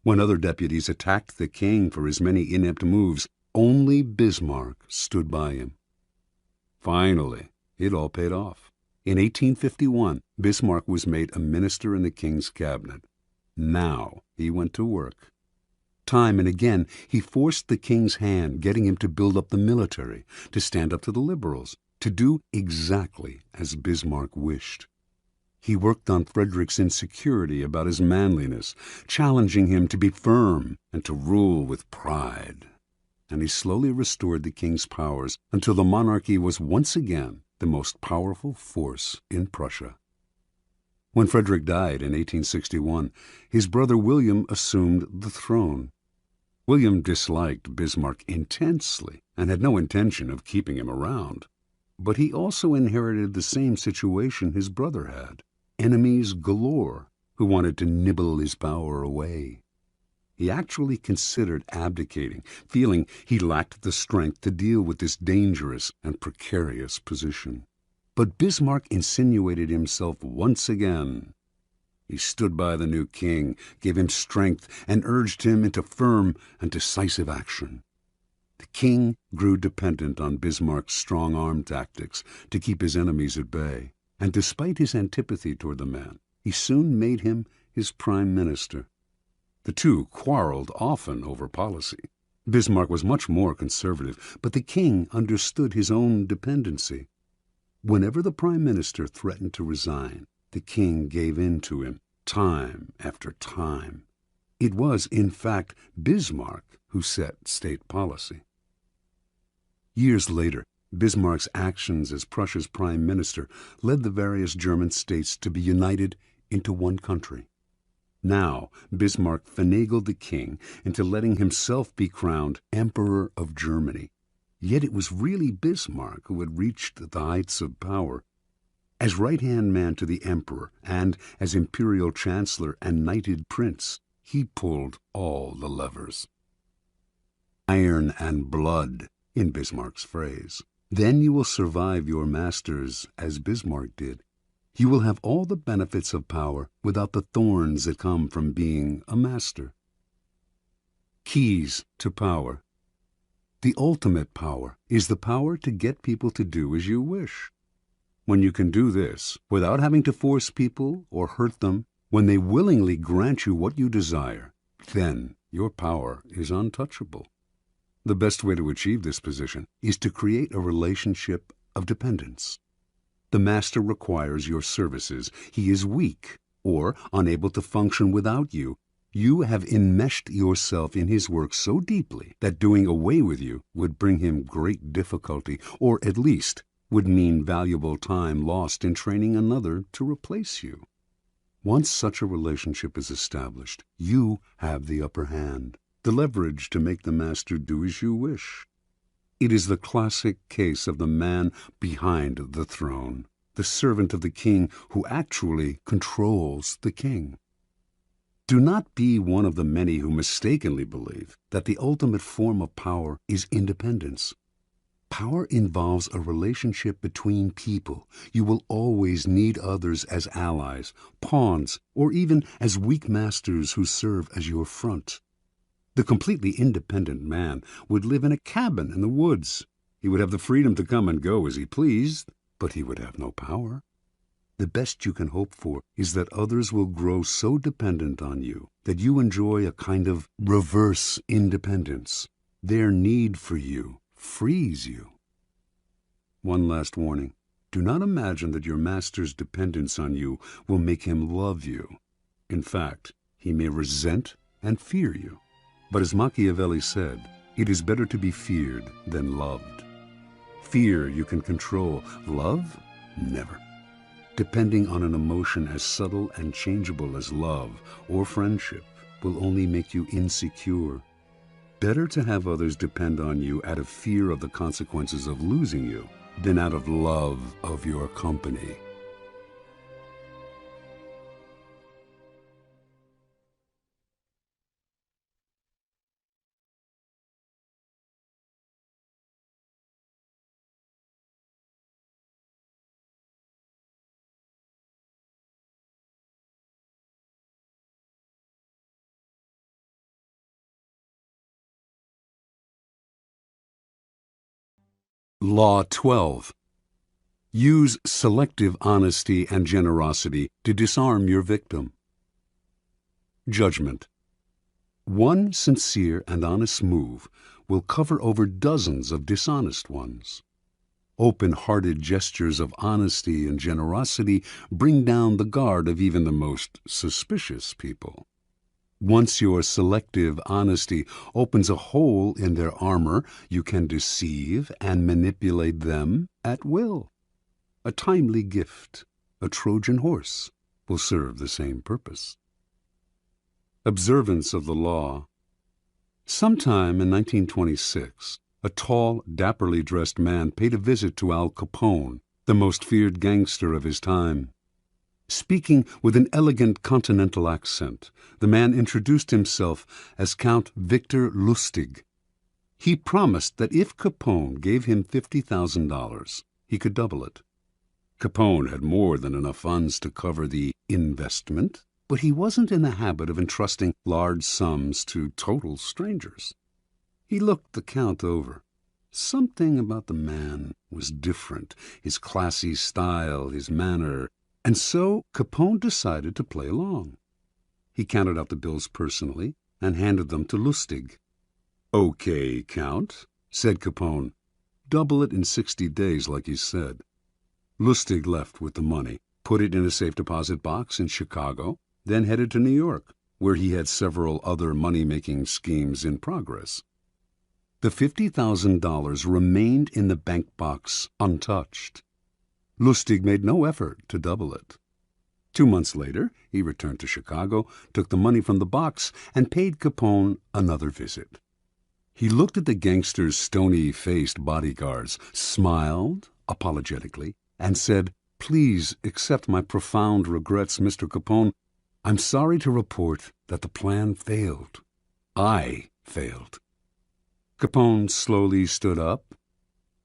When other deputies attacked the king for his many inept moves, only Bismarck stood by him. Finally, it all paid off. In 1851, Bismarck was made a minister in the king's cabinet. Now he went to work. Time and again, he forced the king's hand, getting him to build up the military, to stand up to the liberals, to do exactly as Bismarck wished. He worked on Frederick's insecurity about his manliness, challenging him to be firm and to rule with pride. And he slowly restored the king's powers until the monarchy was once again the most powerful force in Prussia. When Frederick died in 1861, his brother William assumed the throne. William disliked Bismarck intensely and had no intention of keeping him around. But he also inherited the same situation his brother had: enemies galore who wanted to nibble his power away. He actually considered abdicating, feeling he lacked the strength to deal with this dangerous and precarious position. But Bismarck insinuated himself once again. He stood by the new king, gave him strength, and urged him into firm and decisive action. The king grew dependent on Bismarck's strong-arm tactics to keep his enemies at bay, and despite his antipathy toward the man, he soon made him his prime minister. The two quarreled often over policy. Bismarck was much more conservative, but the king understood his own dependency. Whenever the prime minister threatened to resign, the king gave in to him, time after time. It was, in fact, Bismarck who set state policy. Years later, Bismarck's actions as Prussia's prime minister led the various German states to be united into one country. Now, Bismarck finagled the king into letting himself be crowned Emperor of Germany. Yet it was really Bismarck who had reached the heights of power. As right-hand man to the emperor and as imperial chancellor and knighted prince, he pulled all the levers. Iron and blood, in Bismarck's phrase. Then you will survive your masters as Bismarck did. You will have all the benefits of power without the thorns that come from being a master. Keys to power. The ultimate power is the power to get people to do as you wish. When you can do this without having to force people or hurt them, when they willingly grant you what you desire, then your power is untouchable. The best way to achieve this position is to create a relationship of dependence. The master requires your services. He is weak or unable to function without you. You have enmeshed yourself in his work so deeply that doing away with you would bring him great difficulty, or at least would mean valuable time lost in training another to replace you. Once such a relationship is established, you have the upper hand, the leverage to make the master do as you wish. It is the classic case of the man behind the throne, the servant of the king who actually controls the king. Do not be one of the many who mistakenly believe that the ultimate form of power is independence. Power involves a relationship between people. You will always need others as allies, pawns, or even as weak masters who serve as your front. The completely independent man would live in a cabin in the woods. He would have the freedom to come and go as he pleased, but he would have no power. The best you can hope for is that others will grow so dependent on you that you enjoy a kind of reverse independence. Their need for you frees you. One last warning. Do not imagine that your master's dependence on you will make him love you. In fact, he may resent and fear you. But as Machiavelli said, it is better to be feared than loved. Fear you can control. Love? Never. Depending on an emotion as subtle and changeable as love or friendship will only make you insecure. Better to have others depend on you out of fear of the consequences of losing you than out of love of your company. Law 12. Use selective honesty and generosity to disarm your victim. Judgment. One sincere and honest move will cover over dozens of dishonest ones. Open-hearted gestures of honesty and generosity bring down the guard of even the most suspicious people. Once your selective honesty opens a hole in their armor, you can deceive and manipulate them at will. A timely gift, a Trojan horse, will serve the same purpose. Observance of the law. Sometime in 1926, a tall, dapperly dressed man paid a visit to Al Capone, the most feared gangster of his time. Speaking with an elegant continental accent, the man introduced himself as Count Victor Lustig. He promised that if Capone gave him $50,000, he could double it. Capone had more than enough funds to cover the investment, but he wasn't in the habit of entrusting large sums to total strangers. He looked the Count over. Something about the man was different, his classy style, his manner, and so Capone decided to play along. He counted out the bills personally and handed them to Lustig. "Okay, Count," said Capone. "Double it in 60 days like you said." Lustig left with the money, put it in a safe deposit box in Chicago, then headed to New York, where he had several other money-making schemes in progress. The $50,000 remained in the bank box untouched. Lustig made no effort to double it. 2 months later, he returned to Chicago, took the money from the box, and paid Capone another visit. He looked at the gangster's stony-faced bodyguards, smiled apologetically, and said, "Please accept my profound regrets, Mr. Capone. I'm sorry to report that the plan failed. I failed." Capone slowly stood up.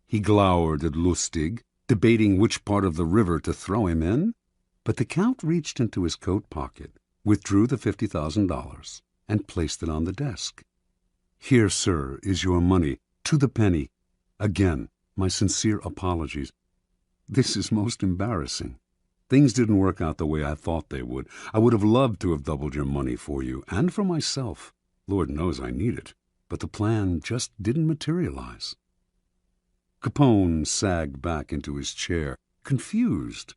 He glowered at Lustig, debating which part of the river to throw him in, but the Count reached into his coat pocket, withdrew the $50,000, and placed it on the desk. "Here, sir, is your money, to the penny. Again, my sincere apologies. This is most embarrassing. Things didn't work out the way I thought they would. I would have loved to have doubled your money for you, and for myself. Lord knows I need it, but the plan just didn't materialize." Capone sagged back into his chair, confused.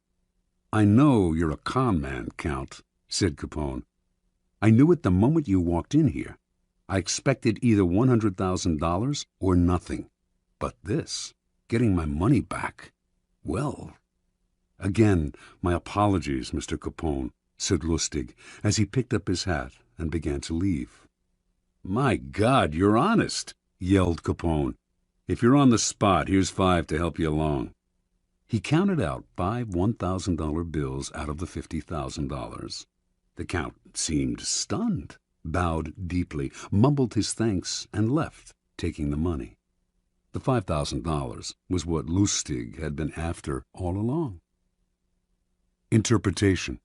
"I know you're a con man, Count," said Capone. "I knew it the moment you walked in here. I expected either $100,000 or nothing. But this, getting my money back, well... Again, my apologies, Mr. Capone," said Lustig, as he picked up his hat and began to leave. "My God, you're honest," yelled Capone. "If you're on the spot, here's 5 to help you along." He counted out 5 $1,000 bills out of the $50,000. The Count seemed stunned, bowed deeply, mumbled his thanks, and left, taking the money. The $5,000 was what Lustig had been after all along. Interpretation.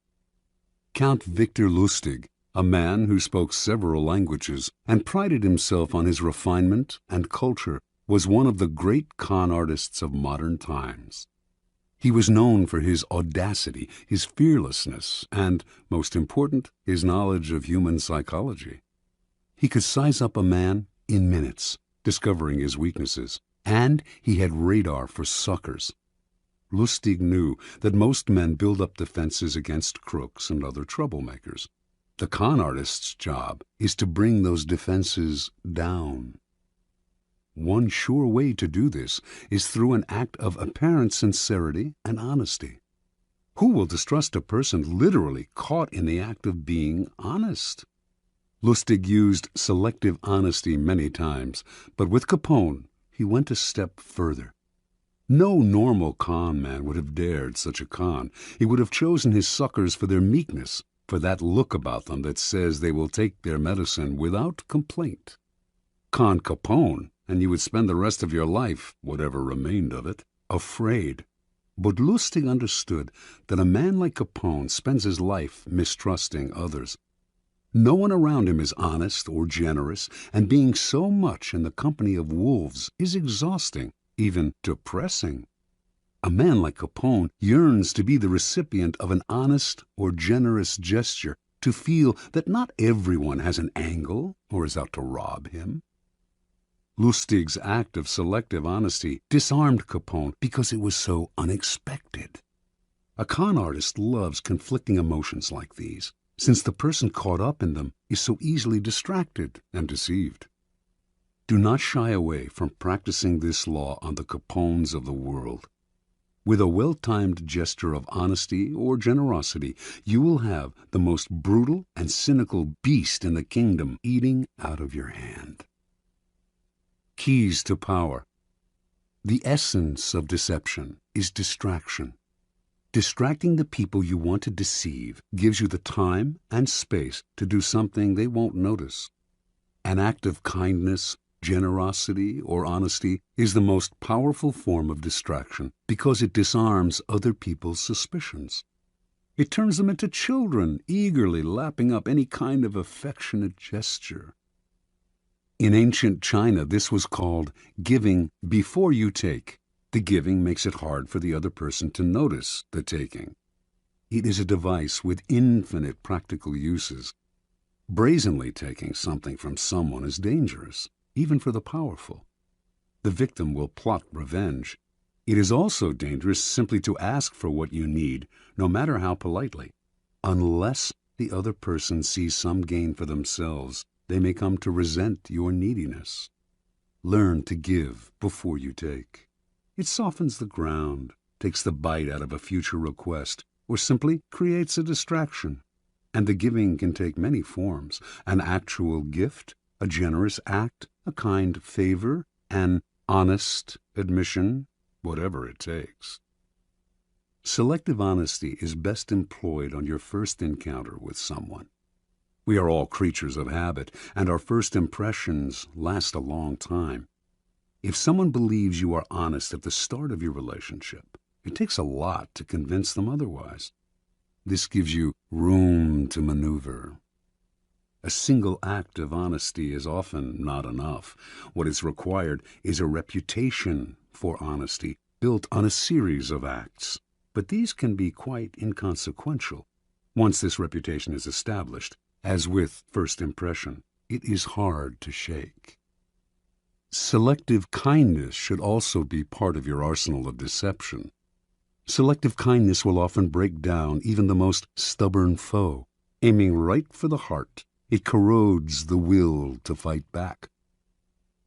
Count Victor Lustig, a man who spoke several languages and prided himself on his refinement and culture, was one of the great con artists of modern times. He was known for his audacity, his fearlessness, and, most important, his knowledge of human psychology. He could size up a man in minutes, discovering his weaknesses, and he had radar for suckers. Lustig knew that most men build up defenses against crooks and other troublemakers. The con artist's job is to bring those defenses down. One sure way to do this is through an act of apparent sincerity and honesty. Who will distrust a person literally caught in the act of being honest? Lustig used selective honesty many times, but with Capone he went a step further. No normal con man would have dared such a con. He would have chosen his suckers for their meekness, for that look about them that says they will take their medicine without complaint. Con Capone, and you would spend the rest of your life, whatever remained of it, afraid. But Lustig understood that a man like Capone spends his life mistrusting others. No one around him is honest or generous, and being so much in the company of wolves is exhausting, even depressing. A man like Capone yearns to be the recipient of an honest or generous gesture, to feel that not everyone has an angle or is out to rob him. Lustig's act of selective honesty disarmed Capone because it was so unexpected. A con artist loves conflicting emotions like these, since the person caught up in them is so easily distracted and deceived. Do not shy away from practicing this law on the Capones of the world. With a well-timed gesture of honesty or generosity, you will have the most brutal and cynical beast in the kingdom eating out of your hand. Keys to power. The essence of deception is distraction. Distracting the people you want to deceive gives you the time and space to do something they won't notice. An act of kindness, generosity, or honesty is the most powerful form of distraction because it disarms other people's suspicions. It turns them into children, eagerly lapping up any kind of affectionate gesture. In ancient China, this was called giving before you take. The giving makes it hard for the other person to notice the taking. It is a device with infinite practical uses. Brazenly taking something from someone is dangerous, even for the powerful. The victim will plot revenge. It is also dangerous simply to ask for what you need, no matter how politely. Unless the other person sees some gain for themselves, they may come to resent your neediness. Learn to give before you take. It softens the ground, takes the bite out of a future request, or simply creates a distraction. And the giving can take many forms: an actual gift, a generous act, a kind favor, an honest admission, whatever it takes. Selective honesty is best employed on your first encounter with someone. We are all creatures of habit, and our first impressions last a long time. If someone believes you are honest at the start of your relationship, it takes a lot to convince them otherwise. This gives you room to maneuver. A single act of honesty is often not enough. What is required is a reputation for honesty built on a series of acts. But these can be quite inconsequential. Once this reputation is established, as with first impression, it is hard to shake. Selective kindness should also be part of your arsenal of deception. Selective kindness will often break down even the most stubborn foe. Aiming right for the heart, it corrodes the will to fight back.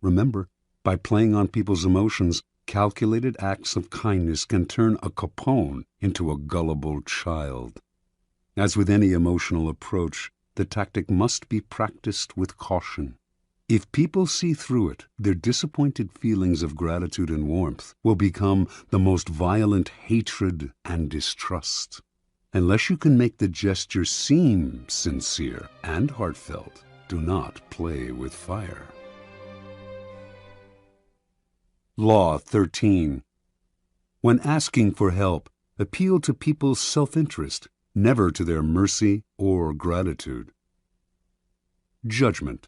Remember, by playing on people's emotions, calculated acts of kindness can turn a Capone into a gullible child. As with any emotional approach, the tactic must be practiced with caution. If people see through it, their disappointed feelings of gratitude and warmth will become the most violent hatred and distrust. Unless you can make the gesture seem sincere and heartfelt, do not play with fire. Law 13. When asking for help, appeal to people's self-interest, never to their mercy or gratitude. Judgment.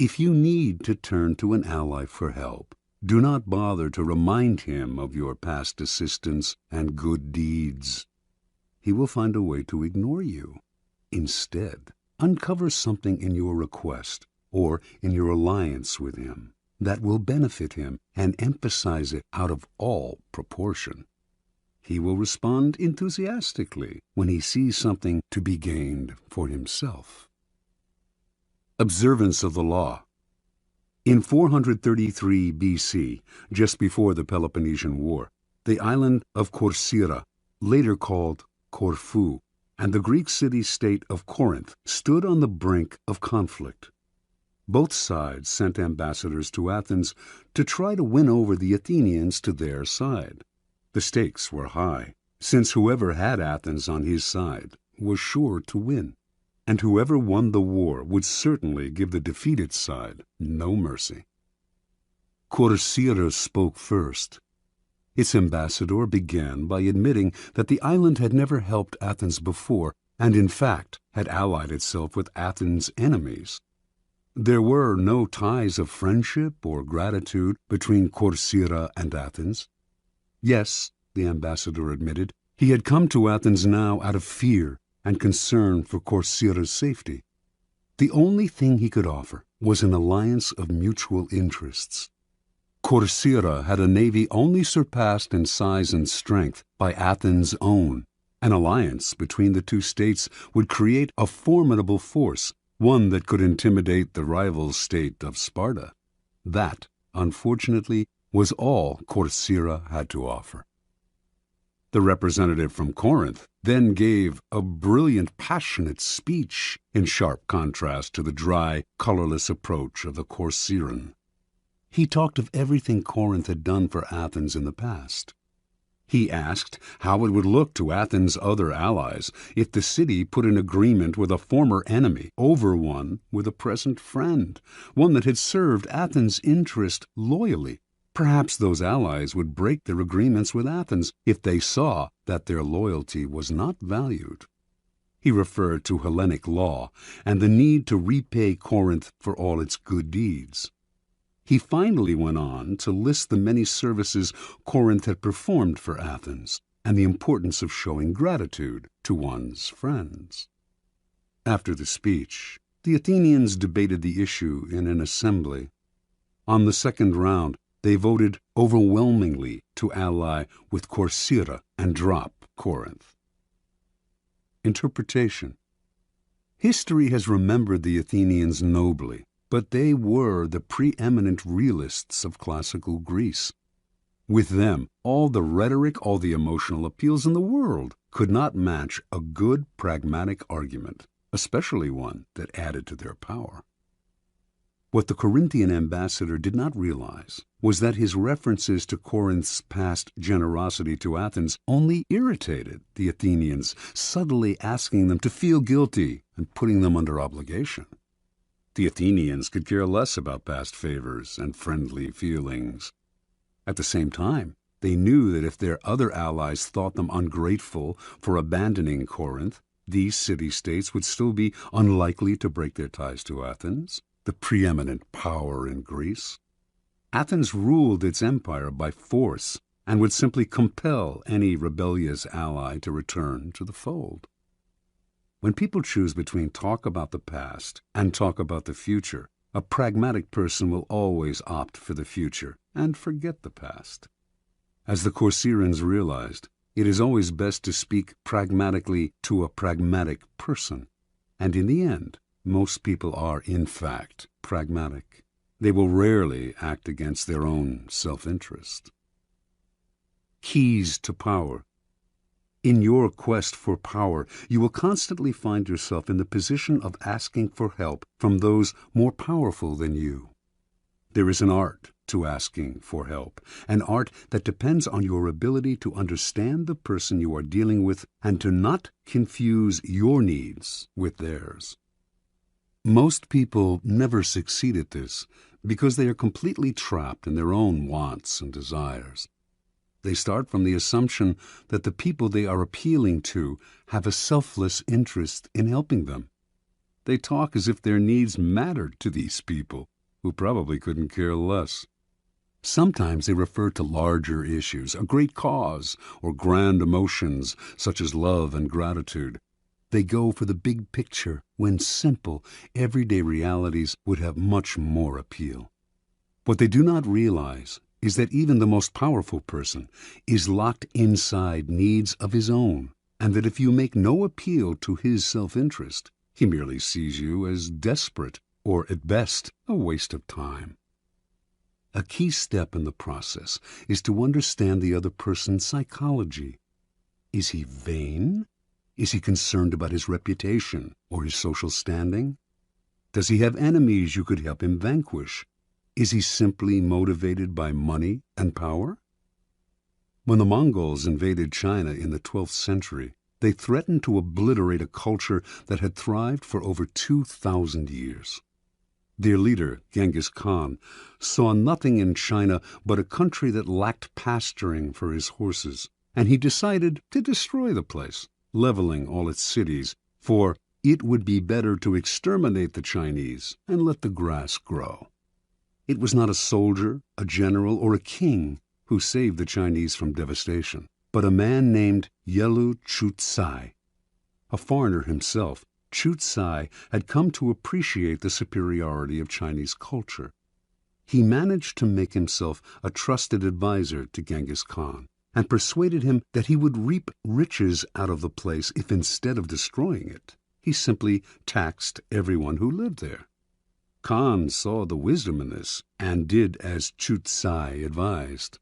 If you need to turn to an ally for help, do not bother to remind him of your past assistance and good deeds. He will find a way to ignore you. Instead, uncover something in your request or in your alliance with him that will benefit him and emphasize it out of all proportion. He will respond enthusiastically when he sees something to be gained for himself. Observance of the law. In 433 BC, just before the Peloponnesian War, the island of Corcyra, later called Corfu, and the Greek city-state of Corinth stood on the brink of conflict. Both sides sent ambassadors to Athens to try to win over the Athenians to their side. The stakes were high, since whoever had Athens on his side was sure to win, and whoever won the war would certainly give the defeated side no mercy. Corcyra spoke first. Its ambassador began by admitting that the island had never helped Athens before, and in fact had allied itself with Athens' enemies. There were no ties of friendship or gratitude between Corcyra and Athens. Yes, the ambassador admitted, he had come to Athens now out of fear and concern for Corcyra's safety. The only thing he could offer was an alliance of mutual interests. Corcyra had a navy only surpassed in size and strength by Athens' own. An alliance between the two states would create a formidable force, one that could intimidate the rival state of Sparta. That, unfortunately, was all Corcyra had to offer. The representative from Corinth then gave a brilliant, passionate speech in sharp contrast to the dry, colorless approach of the Corcyran. He talked of everything Corinth had done for Athens in the past. He asked how it would look to Athens' other allies if the city put an agreement with a former enemy over one with a present friend, one that had served Athens' interest loyally. Perhaps those allies would break their agreements with Athens if they saw that their loyalty was not valued. He referred to Hellenic law and the need to repay Corinth for all its good deeds. He finally went on to list the many services Corinth had performed for Athens and the importance of showing gratitude to one's friends. After the speech, the Athenians debated the issue in an assembly. On the second round, they voted overwhelmingly to ally with Corcyra and drop Corinth. Interpretation. History has remembered the Athenians nobly, but they were the preeminent realists of classical Greece. With them, all the rhetoric, all the emotional appeals in the world could not match a good pragmatic argument, especially one that added to their power. What the Corinthian ambassador did not realize was that his references to Corinth's past generosity to Athens only irritated the Athenians, subtly asking them to feel guilty and putting them under obligation. The Athenians could care less about past favors and friendly feelings. At the same time, they knew that if their other allies thought them ungrateful for abandoning Corinth, these city-states would still be unlikely to break their ties to Athens, the preeminent power in Greece. Athens ruled its empire by force and would simply compel any rebellious ally to return to the fold. When people choose between talk about the past and talk about the future, a pragmatic person will always opt for the future and forget the past. As the Corcyrians realized, it is always best to speak pragmatically to a pragmatic person. And in the end, most people are, in fact, pragmatic. They will rarely act against their own self-interest. Keys to power. In your quest for power, you will constantly find yourself in the position of asking for help from those more powerful than you. There is an art to asking for help, an art that depends on your ability to understand the person you are dealing with and to not confuse your needs with theirs. Most people never succeed at this because they are completely trapped in their own wants and desires. They start from the assumption that the people they are appealing to have a selfless interest in helping them. They talk as if their needs mattered to these people, who probably couldn't care less. Sometimes they refer to larger issues, a great cause, or grand emotions such as love and gratitude. They go for the big picture when simple, everyday realities would have much more appeal. What they do not realize is that even the most powerful person is locked inside needs of his own, and that if you make no appeal to his self-interest, he merely sees you as desperate or, at best, a waste of time. A key step in the process is to understand the other person's psychology. Is he vain? Is he concerned about his reputation or his social standing? Does he have enemies you could help him vanquish? Is he simply motivated by money and power? When the Mongols invaded China in the 12th century, they threatened to obliterate a culture that had thrived for over 2,000 years. Their leader, Genghis Khan, saw nothing in China but a country that lacked pasturing for his horses, and he decided to destroy the place, leveling all its cities, for it would be better to exterminate the Chinese and let the grass grow. It was not a soldier, a general, or a king who saved the Chinese from devastation, but a man named Yelu Chucai. A foreigner himself, Chucai had come to appreciate the superiority of Chinese culture. He managed to make himself a trusted advisor to Genghis Khan and persuaded him that he would reap riches out of the place if, instead of destroying it, he simply taxed everyone who lived there. Khan saw the wisdom in this and did as Chucai advised.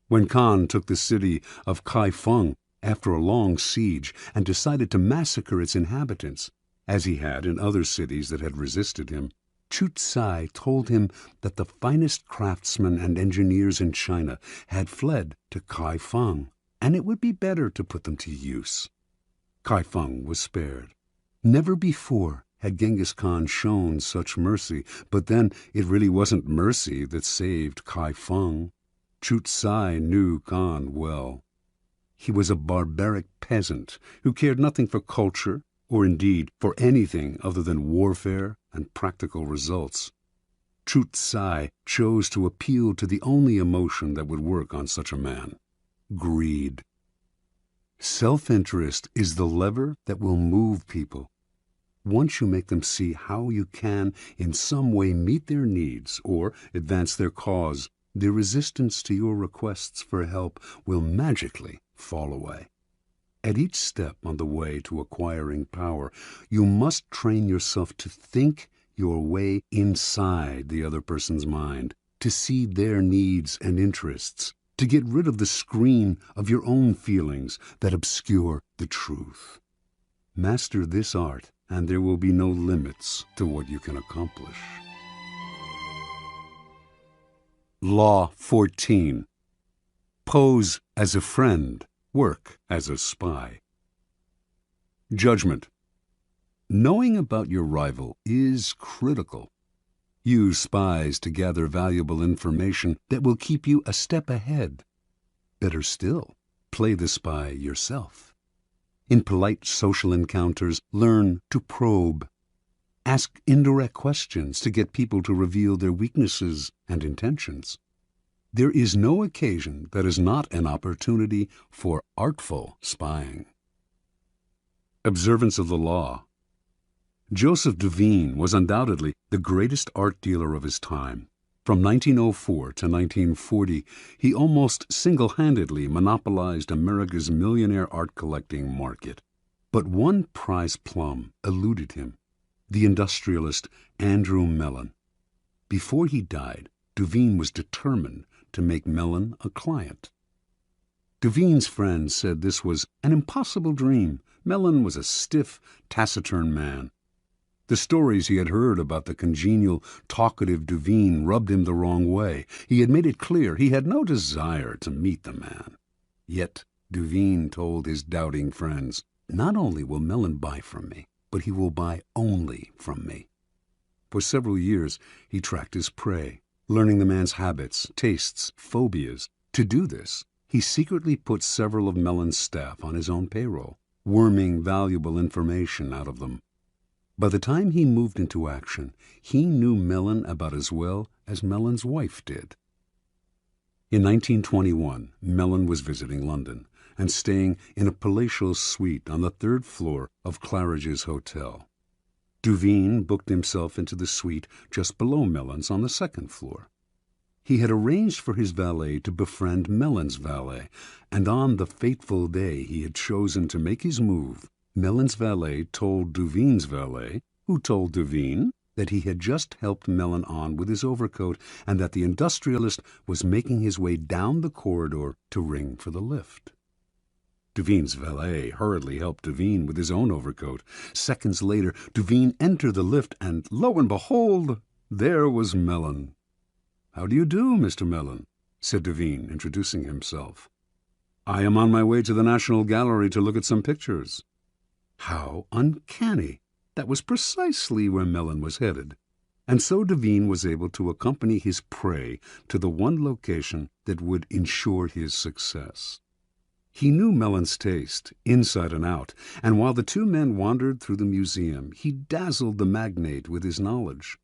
When Khan took the city of Kaifeng after a long siege and decided to massacre its inhabitants, as he had in other cities that had resisted him, Chu Tsai told him that the finest craftsmen and engineers in China had fled to Kai Feng, and it would be better to put them to use. Kai Feng was spared. Never before had Genghis Khan shown such mercy, but then it really wasn't mercy that saved Kai Feng. Chu Tsai knew Khan well. He was a barbaric peasant who cared nothing for culture, or indeed for anything other than warfare and practical results. Chu Tsai chose to appeal to the only emotion that would work on such a man: greed. Self-interest is the lever that will move people. Once you make them see how you can in some way meet their needs or advance their cause, their resistance to your requests for help will magically fall away. At each step on the way to acquiring power, you must train yourself to think your way inside the other person's mind, to see their needs and interests, to get rid of the screen of your own feelings that obscure the truth. Master this art, and there will be no limits to what you can accomplish. Law 14. Pose as a friend, work as a spy. Judgment. Knowing about your rival is critical. Use spies to gather valuable information that will keep you a step ahead. Better still, play the spy yourself. In polite social encounters, learn to probe. Ask indirect questions to get people to reveal their weaknesses and intentions. There is no occasion that is not an opportunity for artful spying. Observance of the law. Joseph Duveen was undoubtedly the greatest art dealer of his time. From 1904 to 1940, he almost single-handedly monopolized America's millionaire art collecting market. But one prize plum eluded him: the industrialist Andrew Mellon. Before he died, Duveen was determined to make Mellon a client. Duveen's friends said this was an impossible dream. Mellon was a stiff, taciturn man. The stories he had heard about the congenial, talkative Duveen rubbed him the wrong way. He had made it clear he had no desire to meet the man. Yet Duveen told his doubting friends, "Not only will Mellon buy from me, but he will buy only from me." For several years he tracked his prey, learning the man's habits, tastes, phobias. To do this, he secretly put several of Mellon's staff on his own payroll, worming valuable information out of them. By the time he moved into action, he knew Mellon about as well as Mellon's wife did. In 1921, Mellon was visiting London and staying in a palatial suite on the 3rd floor of Claridge's Hotel. Duveen booked himself into the suite just below Mellon's on the 2nd floor. He had arranged for his valet to befriend Mellon's valet, and on the fateful day he had chosen to make his move, Mellon's valet told Duveen's valet, who told Duveen, that he had just helped Mellon on with his overcoat and that the industrialist was making his way down the corridor to ring for the lift. Duveen's valet hurriedly helped Duveen with his own overcoat. Seconds later, Duveen entered the lift, and lo and behold, there was Mellon. "How do you do, Mr. Mellon?" said Duveen, introducing himself. "I am on my way to the National Gallery to look at some pictures." How uncanny! That was precisely where Mellon was headed. And so Duveen was able to accompany his prey to the one location that would ensure his success. He knew Mellon's taste, inside and out, and while the two men wandered through the museum, he dazzled the magnate with his knowledge.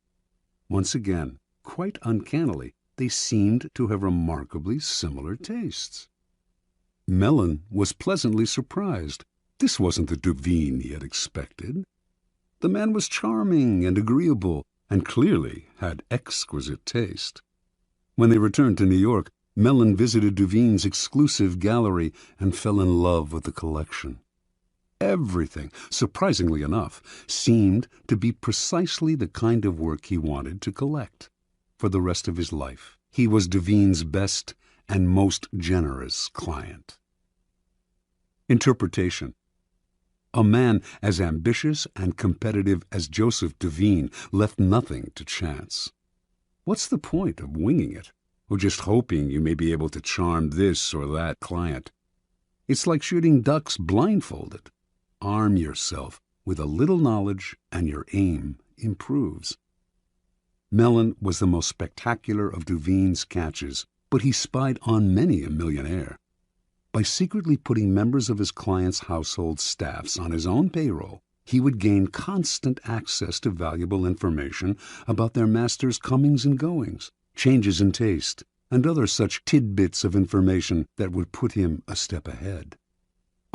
Once again, quite uncannily, they seemed to have remarkably similar tastes. Mellon was pleasantly surprised. This wasn't the Duveen he had expected. The man was charming and agreeable, and clearly had exquisite taste. When they returned to New York, Mellon visited Duveen's exclusive gallery and fell in love with the collection. Everything, surprisingly enough, seemed to be precisely the kind of work he wanted to collect. For the rest of his life, he was Duveen's best and most generous client. Interpretation. A man as ambitious and competitive as Joseph Devine left nothing to chance. What's the point of winging it, or just hoping you may be able to charm this or that client? It's like shooting ducks blindfolded. Arm yourself with a little knowledge and your aim improves. Mellon was the most spectacular of Devine's catches, but he spied on many a millionaire. By secretly putting members of his clients' household staffs on his own payroll, he would gain constant access to valuable information about their master's comings and goings, changes in taste, and other such tidbits of information that would put him a step ahead.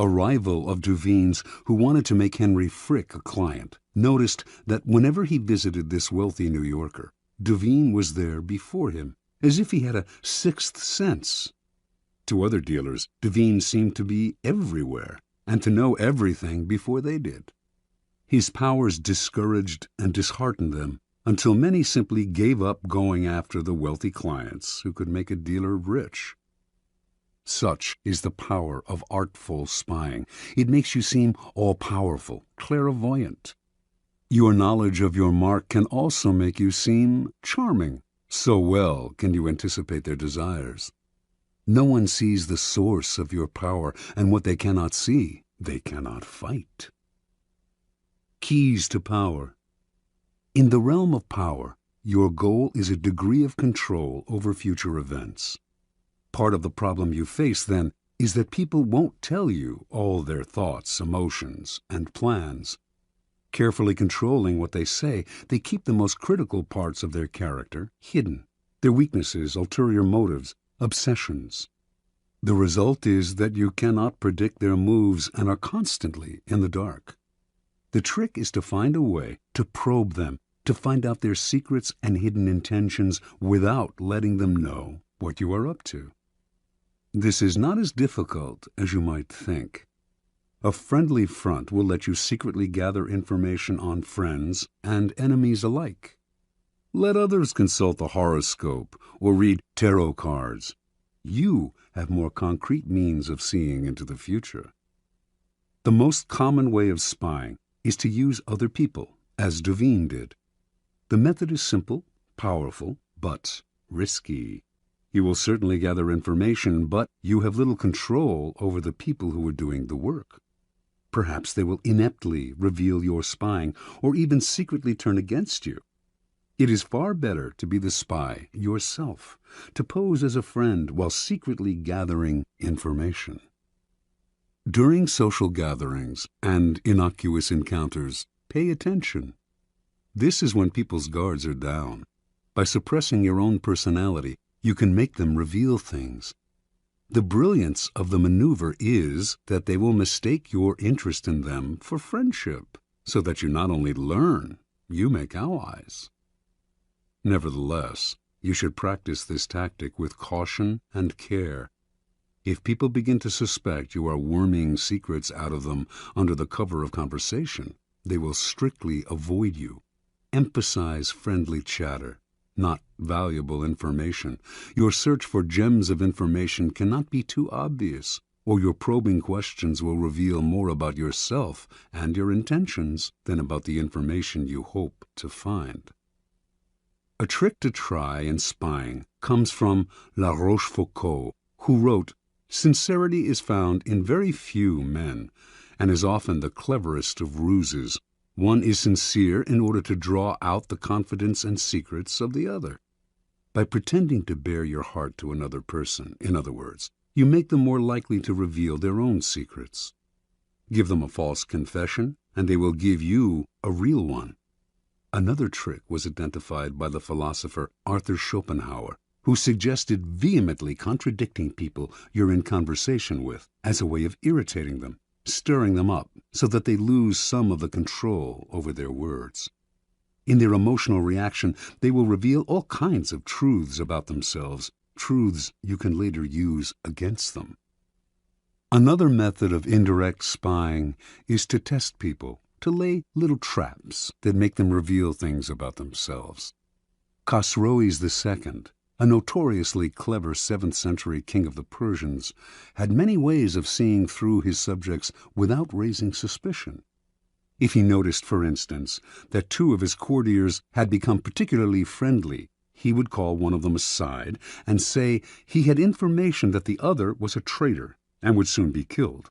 A rival of Devine's, who wanted to make Henry Frick a client, noticed that whenever he visited this wealthy New Yorker, Devine was there before him, as if he had a sixth sense. To other dealers, Devine seemed to be everywhere, and to know everything before they did. His powers discouraged and disheartened them, until many simply gave up going after the wealthy clients who could make a dealer rich. Such is the power of artful spying. It makes you seem all-powerful, clairvoyant. Your knowledge of your mark can also make you seem charming. So well can you anticipate their desires. No one sees the source of your power, and what they cannot see, they cannot fight. Keys to power. In the realm of power, your goal is a degree of control over future events. Part of the problem you face, then, is that people won't tell you all their thoughts, emotions, and plans. Carefully controlling what they say, they keep the most critical parts of their character hidden, their weaknesses, ulterior motives, obsessions. The result is that you cannot predict their moves and are constantly in the dark. The trick is to find a way to probe them, to find out their secrets and hidden intentions without letting them know what you are up to. This is not as difficult as you might think. A friendly front will let you secretly gather information on friends and enemies alike. Let others consult the horoscope or read tarot cards. You have more concrete means of seeing into the future. The most common way of spying is to use other people, as Devine did. The method is simple, powerful, but risky. You will certainly gather information, but you have little control over the people who are doing the work. Perhaps they will ineptly reveal your spying, or even secretly turn against you. It is far better to be the spy yourself, to pose as a friend while secretly gathering information. During social gatherings and innocuous encounters, pay attention. This is when people's guards are down. By suppressing your own personality, you can make them reveal things. The brilliance of the maneuver is that they will mistake your interest in them for friendship, so that you not only learn, you make allies. Nevertheless, you should practice this tactic with caution and care. If people begin to suspect you are worming secrets out of them under the cover of conversation, they will strictly avoid you. Emphasize friendly chatter, not valuable information. Your search for gems of information cannot be too obvious, or your probing questions will reveal more about yourself and your intentions than about the information you hope to find. A trick to try in spying comes from La Rochefoucauld, who wrote, "Sincerity is found in very few men, and is often the cleverest of ruses. One is sincere in order to draw out the confidence and secrets of the other. By pretending to bare your heart to another person, in other words, you make them more likely to reveal their own secrets. Give them a false confession, and they will give you a real one." Another trick was identified by the philosopher Arthur Schopenhauer, who suggested vehemently contradicting people you're in conversation with as a way of irritating them, stirring them up so that they lose some of the control over their words. In their emotional reaction, they will reveal all kinds of truths about themselves, truths you can later use against them. Another method of indirect spying is to test people, to lay little traps that make them reveal things about themselves. Khosroes II a notoriously clever 7th century king of the Persians, had many ways of seeing through his subjects without raising suspicion. If he noticed, for instance, that 2 of his courtiers had become particularly friendly, he would call one of them aside and say he had information that the other was a traitor and would soon be killed.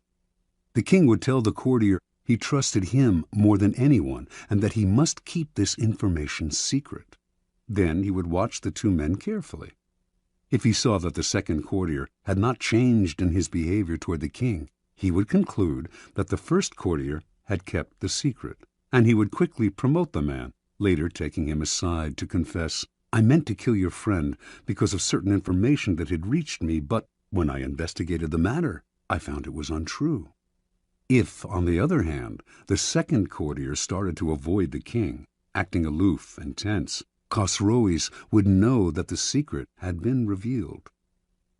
The king would tell the courtier he trusted him more than anyone and that he must keep this information secret. Then he would watch the 2 men carefully. If he saw that the second courtier had not changed in his behavior toward the king, he would conclude that the first courtier had kept the secret, and he would quickly promote the man, later taking him aside to confess, "I meant to kill your friend because of certain information that had reached me, but when I investigated the matter, I found it was untrue." If, on the other hand, the second courtier started to avoid the king, acting aloof and tense, Khosroes would know that the secret had been revealed.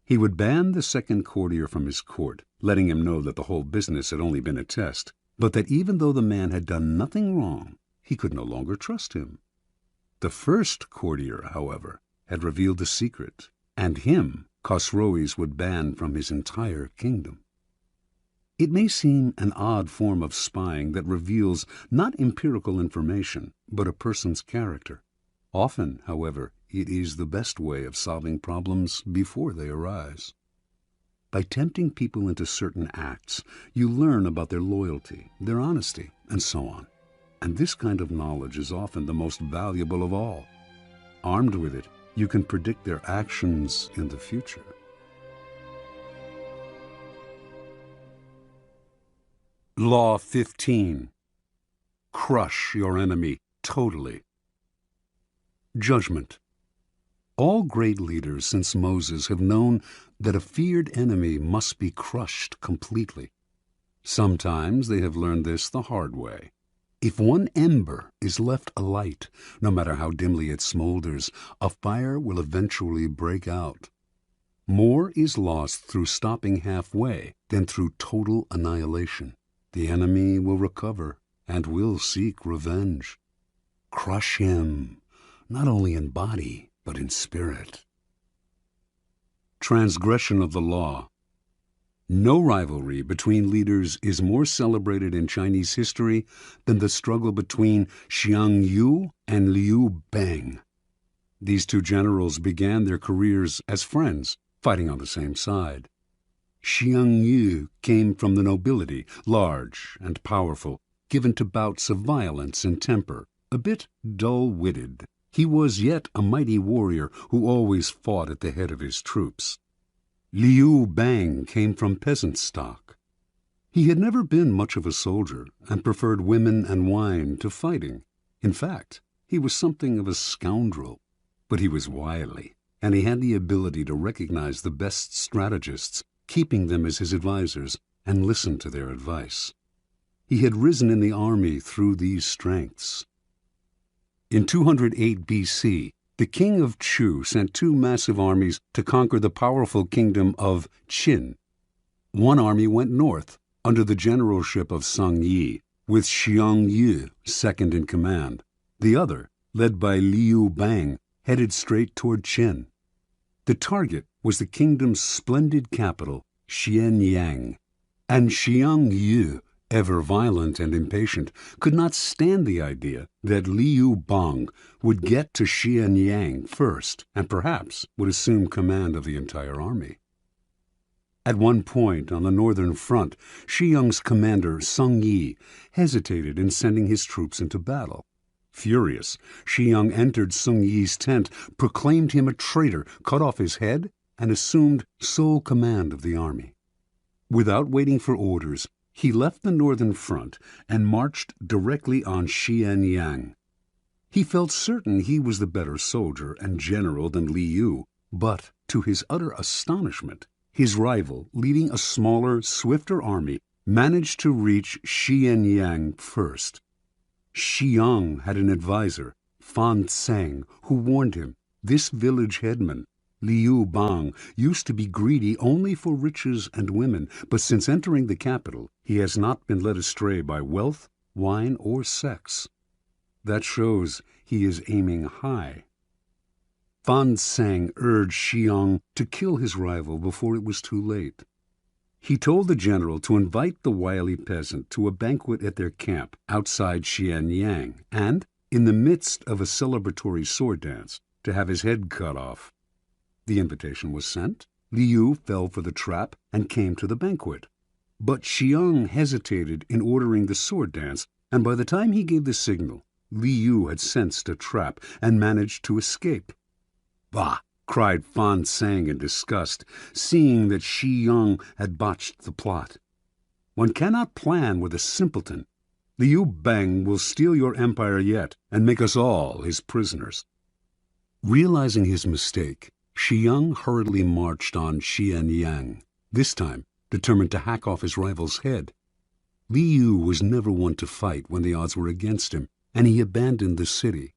He would ban the second courtier from his court, letting him know that the whole business had only been a test, but that even though the man had done nothing wrong, he could no longer trust him. The first courtier, however, had revealed the secret, and him Khosroes would ban from his entire kingdom. It may seem an odd form of spying that reveals not empirical information, but a person's character. Often, however, it is the best way of solving problems before they arise. By tempting people into certain acts, you learn about their loyalty, their honesty, and so on. And this kind of knowledge is often the most valuable of all. Armed with it, you can predict their actions in the future. Law 15. Crush your enemy totally. Judgment. All great leaders since Moses have known that a feared enemy must be crushed completely. Sometimes they have learned this the hard way. If one ember is left alight, no matter how dimly it smolders, a fire will eventually break out. More is lost through stopping halfway than through total annihilation. The enemy will recover and will seek revenge. Crush him, not only in body, but in spirit. Transgression of the law. No rivalry between leaders is more celebrated in Chinese history than the struggle between Xiang Yu and Liu Bang. These 2 generals began their careers as friends, fighting on the same side. Xiang Yu came from the nobility, large and powerful, given to bouts of violence and temper, a bit dull-witted. He was yet a mighty warrior who always fought at the head of his troops. Liu Bang came from peasant stock. He had never been much of a soldier and preferred women and wine to fighting. In fact, he was something of a scoundrel, but he was wily, and he had the ability to recognize the best strategists, keeping them as his advisors, and listen to their advice. He had risen in the army through these strengths. In 208 BC, the king of Chu sent 2 massive armies to conquer the powerful kingdom of Qin. One army went north, under the generalship of Sung Yi, with Xiang Yu second in command. The other, led by Liu Bang, headed straight toward Qin. The target was the kingdom's splendid capital, Xianyang, and Xiang Yu, ever violent and impatient, could not stand the idea that Liu Bang would get to Xianyang first and perhaps would assume command of the entire army. At one point on the northern front, Xiang's commander, Sung Yi, hesitated in sending his troops into battle. Furious, Xiang entered Sung Yi's tent, proclaimed him a traitor, cut off his head, and assumed sole command of the army. Without waiting for orders, he left the northern front and marched directly on Xianyang. He felt certain he was the better soldier and general than Liu, but, to his utter astonishment, his rival, leading a smaller, swifter army, managed to reach Xianyang first. Xiang had an advisor, Fan Tseng, who warned him, this village headman, Liu Bang, used to be greedy only for riches and women, but since entering the capital, he has not been led astray by wealth, wine, or sex. That shows he is aiming high. Fan Sang urged Xiang to kill his rival before it was too late. He told the general to invite the wily peasant to a banquet at their camp outside Xianyang, and, in the midst of a celebratory sword dance, to have his head cut off. The invitation was sent. Liu fell for the trap and came to the banquet. But Xiang hesitated in ordering the sword dance, and by the time he gave the signal, Liu had sensed a trap and managed to escape. "Bah!" cried Fan Sang in disgust, seeing that Xiang had botched the plot. "One cannot plan with a simpleton. Liu Bang will steal your empire yet and make us all his prisoners." Realizing his mistake, Xiang hurriedly marched on Xianyang, this time determined to hack off his rival's head. Liu was never one to fight when the odds were against him, and he abandoned the city.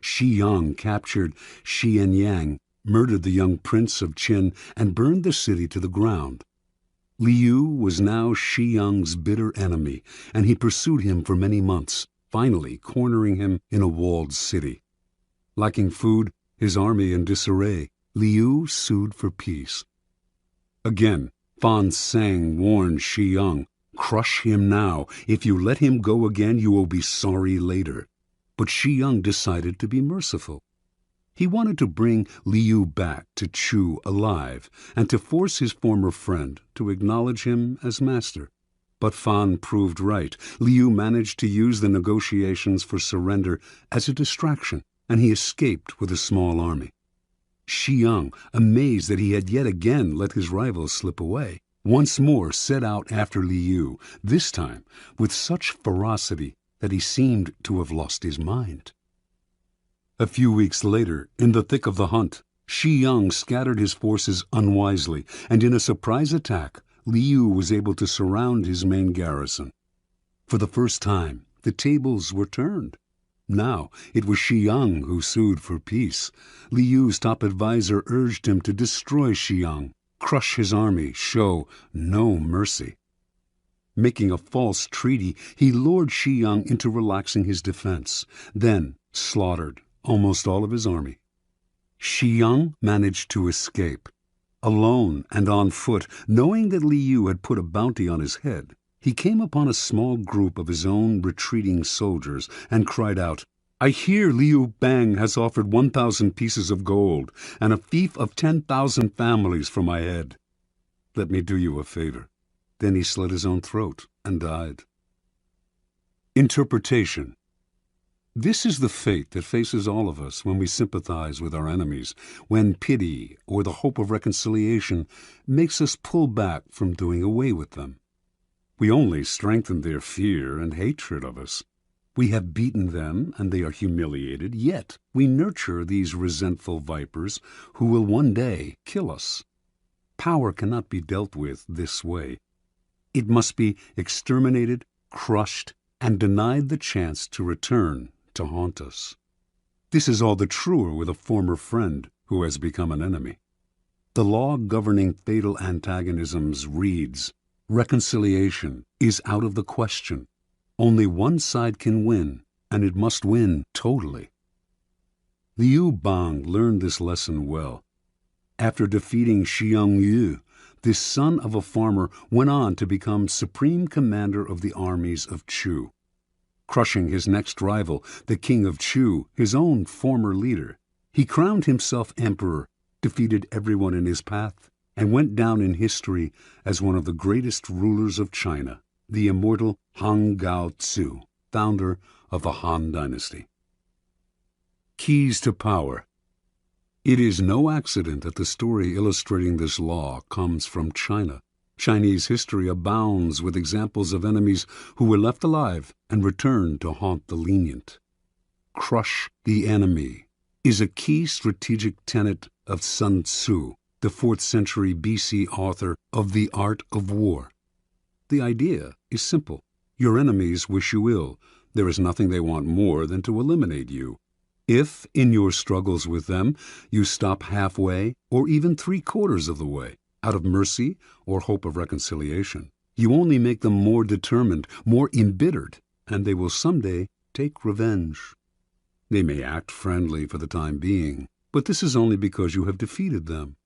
Xiang captured Xianyang, murdered the young prince of Qin, and burned the city to the ground. Liu was now Xiang's bitter enemy, and he pursued him for many months, finally cornering him in a walled city. Lacking food, his army in disarray, Liu sued for peace. Again, Fan Sang warned Xiang, "Crush him now. If you let him go again, you will be sorry later." But Xiang decided to be merciful. He wanted to bring Liu back to Chu alive, and to force his former friend to acknowledge him as master. But Fan proved right. Liu managed to use the negotiations for surrender as a distraction, and he escaped with a small army. Xiang, amazed that he had yet again let his rival slip away, once more set out after Liu, this time with such ferocity that he seemed to have lost his mind. A few weeks later, in the thick of the hunt, Xiang scattered his forces unwisely, and in a surprise attack, Liu was able to surround his main garrison. For the first time, the tables were turned. Now it was Xiang who sued for peace. Liu's top advisor urged him to destroy Xiang, crush his army, show no mercy. Making a false treaty, he lured Xiang into relaxing his defense, then slaughtered almost all of his army. Xiang managed to escape. Alone and on foot, knowing that Liu had put a bounty on his head, he came upon a small group of his own retreating soldiers and cried out, "I hear Liu Bang has offered 1,000 pieces of gold and a fief of 10,000 families for my head. Let me do you a favor." Then he slit his own throat and died. Interpretation. This is the fate that faces all of us when we sympathize with our enemies, when pity or the hope of reconciliation makes us pull back from doing away with them. We only strengthen their fear and hatred of us. We have beaten them and they are humiliated, yet we nurture these resentful vipers who will one day kill us. Power cannot be dealt with this way. It must be exterminated, crushed, and denied the chance to return to haunt us. This is all the truer with a former friend who has become an enemy. The law governing fatal antagonisms reads, "Reconciliation is out of the question. Only one side can win, and it must win totally." Liu Bang learned this lesson well. After defeating Xiang Yu, this son of a farmer went on to become supreme commander of the armies of Chu. Crushing his next rival, the king of Chu, his own former leader, he crowned himself emperor, defeated everyone in his path, and went down in history as one of the greatest rulers of China, the immortal Han Gao Tzu, founder of the Han Dynasty. Keys to Power. It is no accident that the story illustrating this law comes from China. Chinese history abounds with examples of enemies who were left alive and returned to haunt the lenient. Crush the enemy is a key strategic tenet of Sun Tzu, the 4th century BC author of The Art of War. The idea is simple. Your enemies wish you ill. There is nothing they want more than to eliminate you. If, in your struggles with them, you stop halfway or even 3/4 of the way, out of mercy or hope of reconciliation, you only make them more determined, more embittered, and they will someday take revenge. They may act friendly for the time being, But this is only because you have defeated them.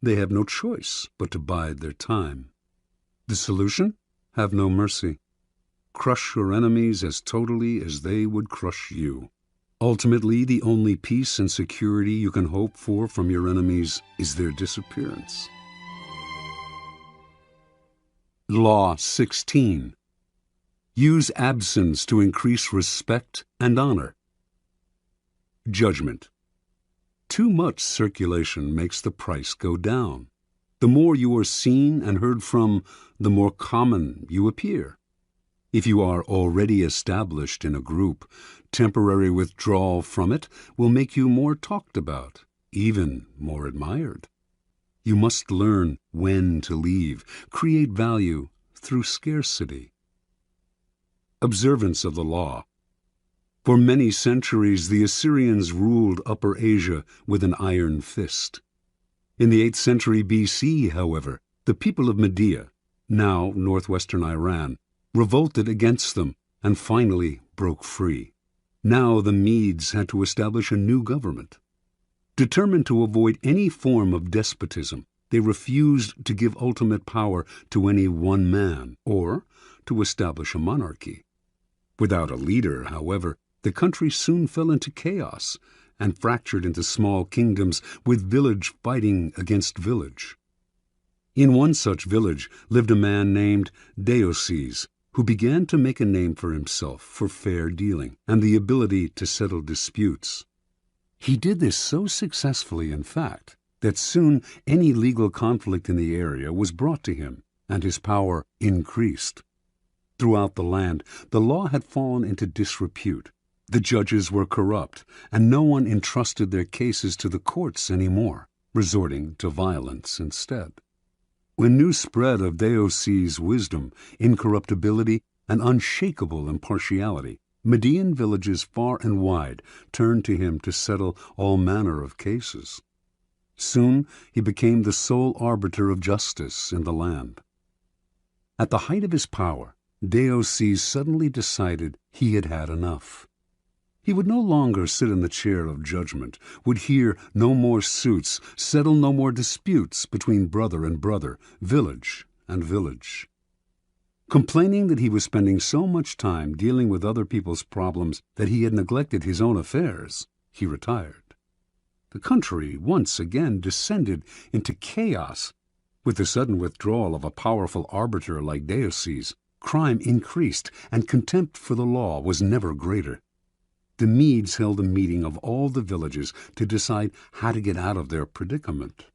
They have no choice but to bide their time. The solution? Have no mercy. Crush your enemies as totally as they would crush you. Ultimately, the only peace and security you can hope for from your enemies is their disappearance. Law 16. Use absence to increase respect and honor. Judgment. Too much circulation makes the price go down. The more you are seen and heard from, the more common you appear. If you are already established in a group, temporary withdrawal from it will make you more talked about, even more admired. You must learn when to leave, create value through scarcity. Observance of the law. For many centuries, the Assyrians ruled Upper Asia with an iron fist. In the 8th century BC, however, the people of Media, now northwestern Iran, revolted against them and finally broke free. Now the Medes had to establish a new government. Determined to avoid any form of despotism, they refused to give ultimate power to any one man or to establish a monarchy. Without a leader, however, the country soon fell into chaos and fractured into small kingdoms with village fighting against village. In one such village lived a man named Deioces, who began to make a name for himself for fair dealing and the ability to settle disputes. He did this so successfully, in fact, that soon any legal conflict in the area was brought to him, and his power increased. Throughout the land, the law had fallen into disrepute. The judges were corrupt, and no one entrusted their cases to the courts anymore, resorting to violence instead. When news spread of Deioces' wisdom, incorruptibility, and unshakable impartiality, Median villages far and wide turned to him to settle all manner of cases. Soon he became the sole arbiter of justice in the land. At the height of his power, Deioces suddenly decided he had had enough. He would no longer sit in the chair of judgment, would hear no more suits, settle no more disputes between brother and brother, village and village. Complaining that he was spending so much time dealing with other people's problems that he had neglected his own affairs, he retired. The country once again descended into chaos. With the sudden withdrawal of a powerful arbiter like Deioces, crime increased, and contempt for the law was never greater. The Medes held a meeting of all the villages to decide how to get out of their predicament.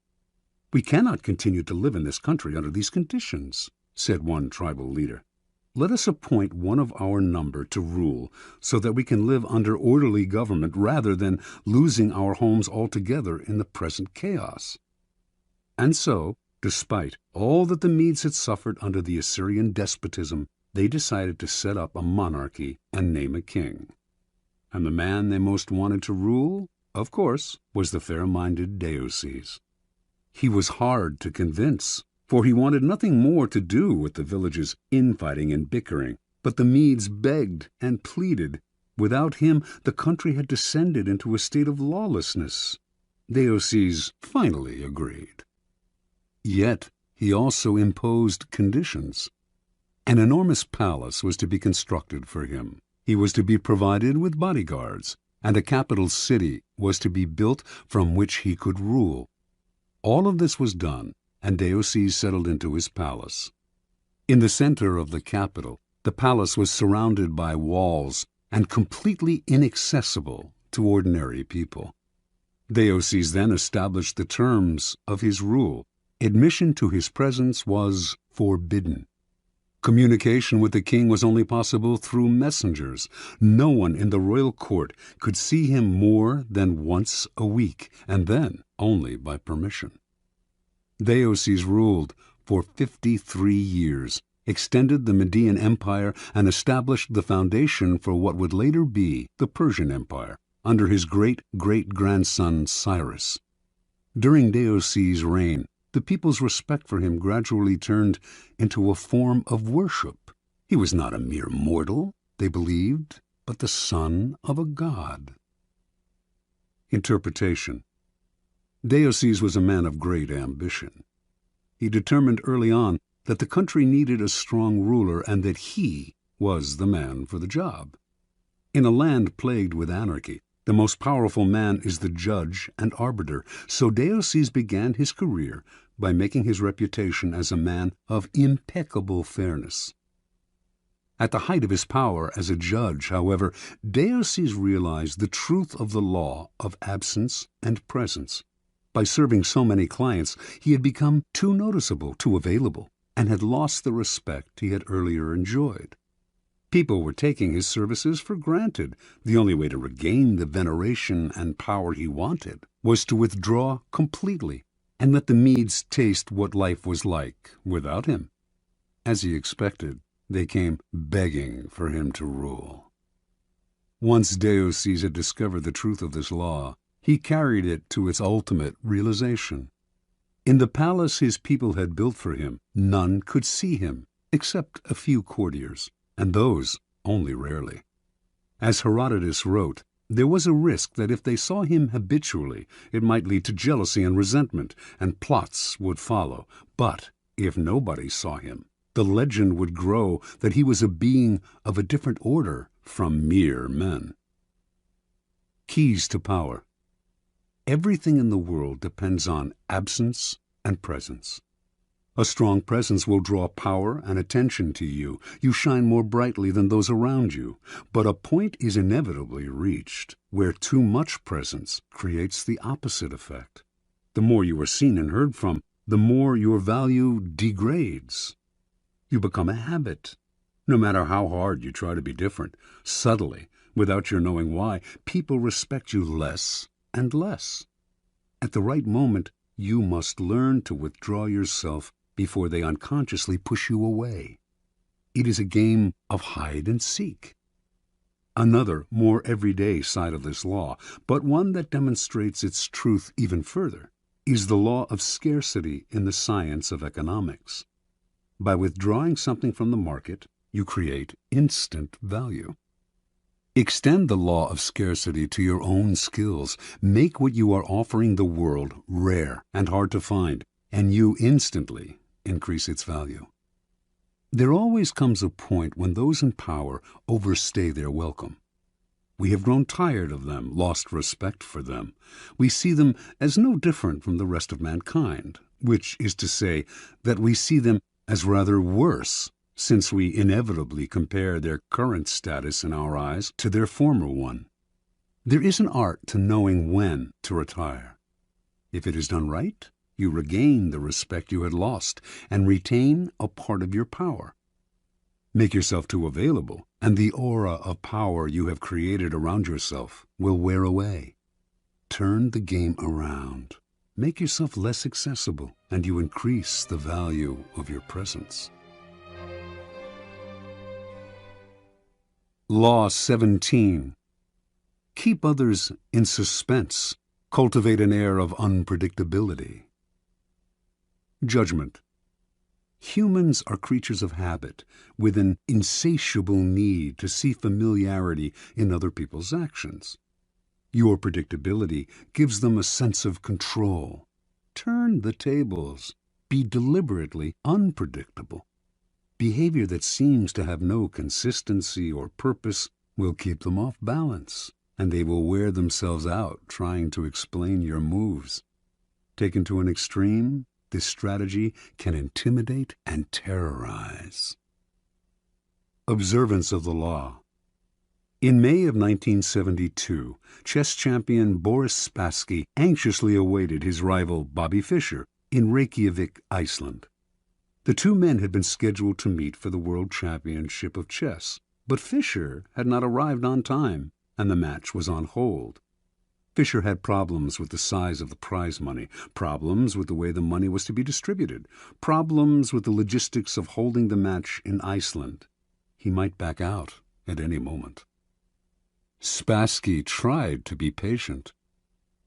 "We cannot continue to live in this country under these conditions," said one tribal leader. "Let us appoint one of our number to rule so that we can live under orderly government rather than losing our homes altogether in the present chaos." And so, despite all that the Medes had suffered under the Assyrian despotism, they decided to set up a monarchy and name a king. And the man they most wanted to rule, of course, was the fair-minded Deioces. He was hard to convince, for he wanted nothing more to do with the village's infighting and bickering. But the Medes begged and pleaded. Without him, the country had descended into a state of lawlessness. Deioces finally agreed. Yet he also imposed conditions. An enormous palace was to be constructed for him. He was to be provided with bodyguards, and a capital city was to be built from which he could rule. All of this was done, and Deioces settled into his palace. In the center of the capital, the palace was surrounded by walls and completely inaccessible to ordinary people. Deioces then established the terms of his rule. Admission to his presence was forbidden. Communication with the king was only possible through messengers. No one in the royal court could see him more than once a week, and then only by permission. Deioces ruled for 53 years, extended the Median Empire, and established the foundation for what would later be the Persian Empire, under his great-great-grandson Cyrus. During Deioces' reign, the people's respect for him gradually turned into a form of worship. He was not a mere mortal, they believed, but the son of a god. Interpretation. Deoces was a man of great ambition. He determined early on that the country needed a strong ruler and that he was the man for the job. In a land plagued with anarchy, the most powerful man is the judge and arbiter, so Deoces began his career by making his reputation as a man of impeccable fairness. At the height of his power as a judge, however, Deoces realized the truth of the law of absence and presence. By serving so many clients, he had become too noticeable, too available, and had lost the respect he had earlier enjoyed. People were taking his services for granted. The only way to regain the veneration and power he wanted was to withdraw completely and let the Medes taste what life was like without him. As he expected, they came begging for him to rule. Once Deoces had discovered the truth of this law, he carried it to its ultimate realization. In the palace his people had built for him, none could see him except a few courtiers, and those only rarely. As Herodotus wrote, there was a risk that if they saw him habitually, it might lead to jealousy and resentment, and plots would follow. But if nobody saw him, the legend would grow that he was a being of a different order from mere men. Keys to power. Everything in the world depends on absence and presence. A strong presence will draw power and attention to you. You shine more brightly than those around you. But a point is inevitably reached where too much presence creates the opposite effect. The more you are seen and heard from, the more your value degrades. You become a habit. No matter how hard you try to be different, subtly, without your knowing why, people respect you less and less. At the right moment, you must learn to withdraw yourself before they unconsciously push you away. It is a game of hide and seek. Another, more everyday side of this law, but one that demonstrates its truth even further, is the law of scarcity in the science of economics. By withdrawing something from the market, you create instant value. Extend the law of scarcity to your own skills. Make what you are offering the world rare and hard to find, and you instantly increase its value. There always comes a point when those in power overstay their welcome. We have grown tired of them, lost respect for them. We see them as no different from the rest of mankind, which is to say that we see them as rather worse, since we inevitably compare their current status in our eyes to their former one. There is an art to knowing when to retire. If it is done right, you regain the respect you had lost and retain a part of your power. Make yourself too available, and the aura of power you have created around yourself will wear away. Turn the game around. Make yourself less accessible, and you increase the value of your presence. Law 17. Keep others in suspense. Cultivate an air of unpredictability. Judgment. Humans are creatures of habit, with an insatiable need to see familiarity in other people's actions. Your predictability gives them a sense of control. Turn the tables. Be deliberately unpredictable. Behavior that seems to have no consistency or purpose will keep them off balance, and they will wear themselves out trying to explain your moves. Taken to an extreme, this strategy can intimidate and terrorize. Observance of the law. In May of 1972, chess champion Boris Spassky anxiously awaited his rival Bobby Fischer in Reykjavik, Iceland. The two men had been scheduled to meet for the World Championship of Chess, but Fischer had not arrived on time, and the match was on hold. Fischer had problems with the size of the prize money, problems with the way the money was to be distributed, problems with the logistics of holding the match in Iceland. He might back out at any moment. Spassky tried to be patient.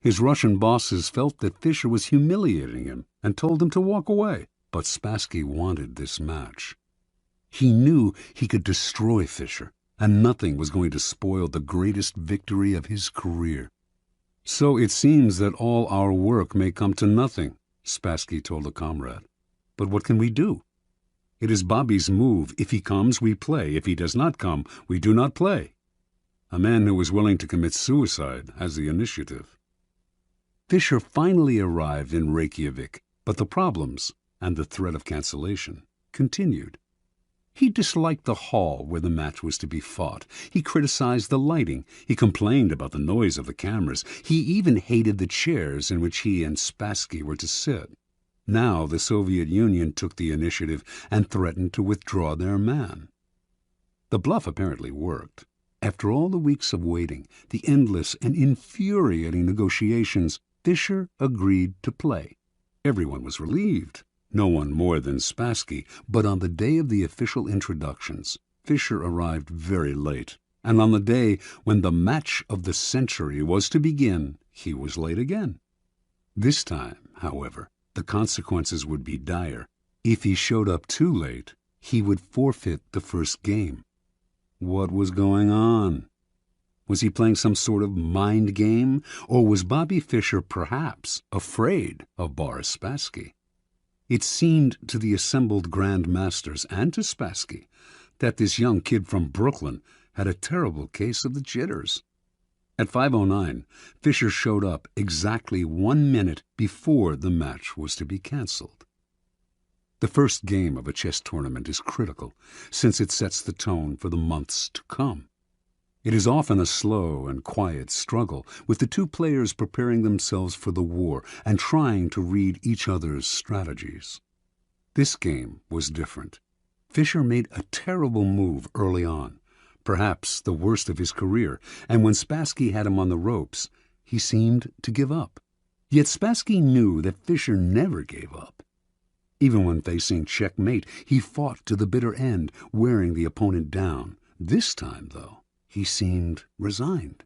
His Russian bosses felt that Fischer was humiliating him and told him to walk away, but Spassky wanted this match. He knew he could destroy Fischer, and nothing was going to spoil the greatest victory of his career. "So it seems that all our work may come to nothing," Spassky told a comrade. "But what can we do? It is Bobby's move. If he comes, we play. If he does not come, we do not play. A man who is willing to commit suicide has the initiative." Fischer finally arrived in Reykjavik, but the problems and the threat of cancellation continued. He disliked the hall where the match was to be fought. He criticized the lighting. He complained about the noise of the cameras. He even hated the chairs in which he and Spassky were to sit. Now the Soviet Union took the initiative and threatened to withdraw their man. The bluff apparently worked. After all the weeks of waiting, the endless and infuriating negotiations, Fischer agreed to play. Everyone was relieved. No one more than Spassky, but on the day of the official introductions, Fischer arrived very late, and on the day when the match of the century was to begin, he was late again. This time, however, the consequences would be dire. If he showed up too late, he would forfeit the first game. What was going on? Was he playing some sort of mind game, or was Bobby Fischer perhaps afraid of Boris Spassky? It seemed to the assembled Grand Masters and to Spassky that this young kid from Brooklyn had a terrible case of the jitters. At 5:09, Fischer showed up exactly 1 minute before the match was to be cancelled. The first game of a chess tournament is critical, since it sets the tone for the months to come. It is often a slow and quiet struggle, with the two players preparing themselves for the war and trying to read each other's strategies. This game was different. Fischer made a terrible move early on, perhaps the worst of his career, and when Spassky had him on the ropes, he seemed to give up. Yet Spassky knew that Fischer never gave up. Even when facing checkmate, he fought to the bitter end, wearing the opponent down. This time, though, he seemed resigned.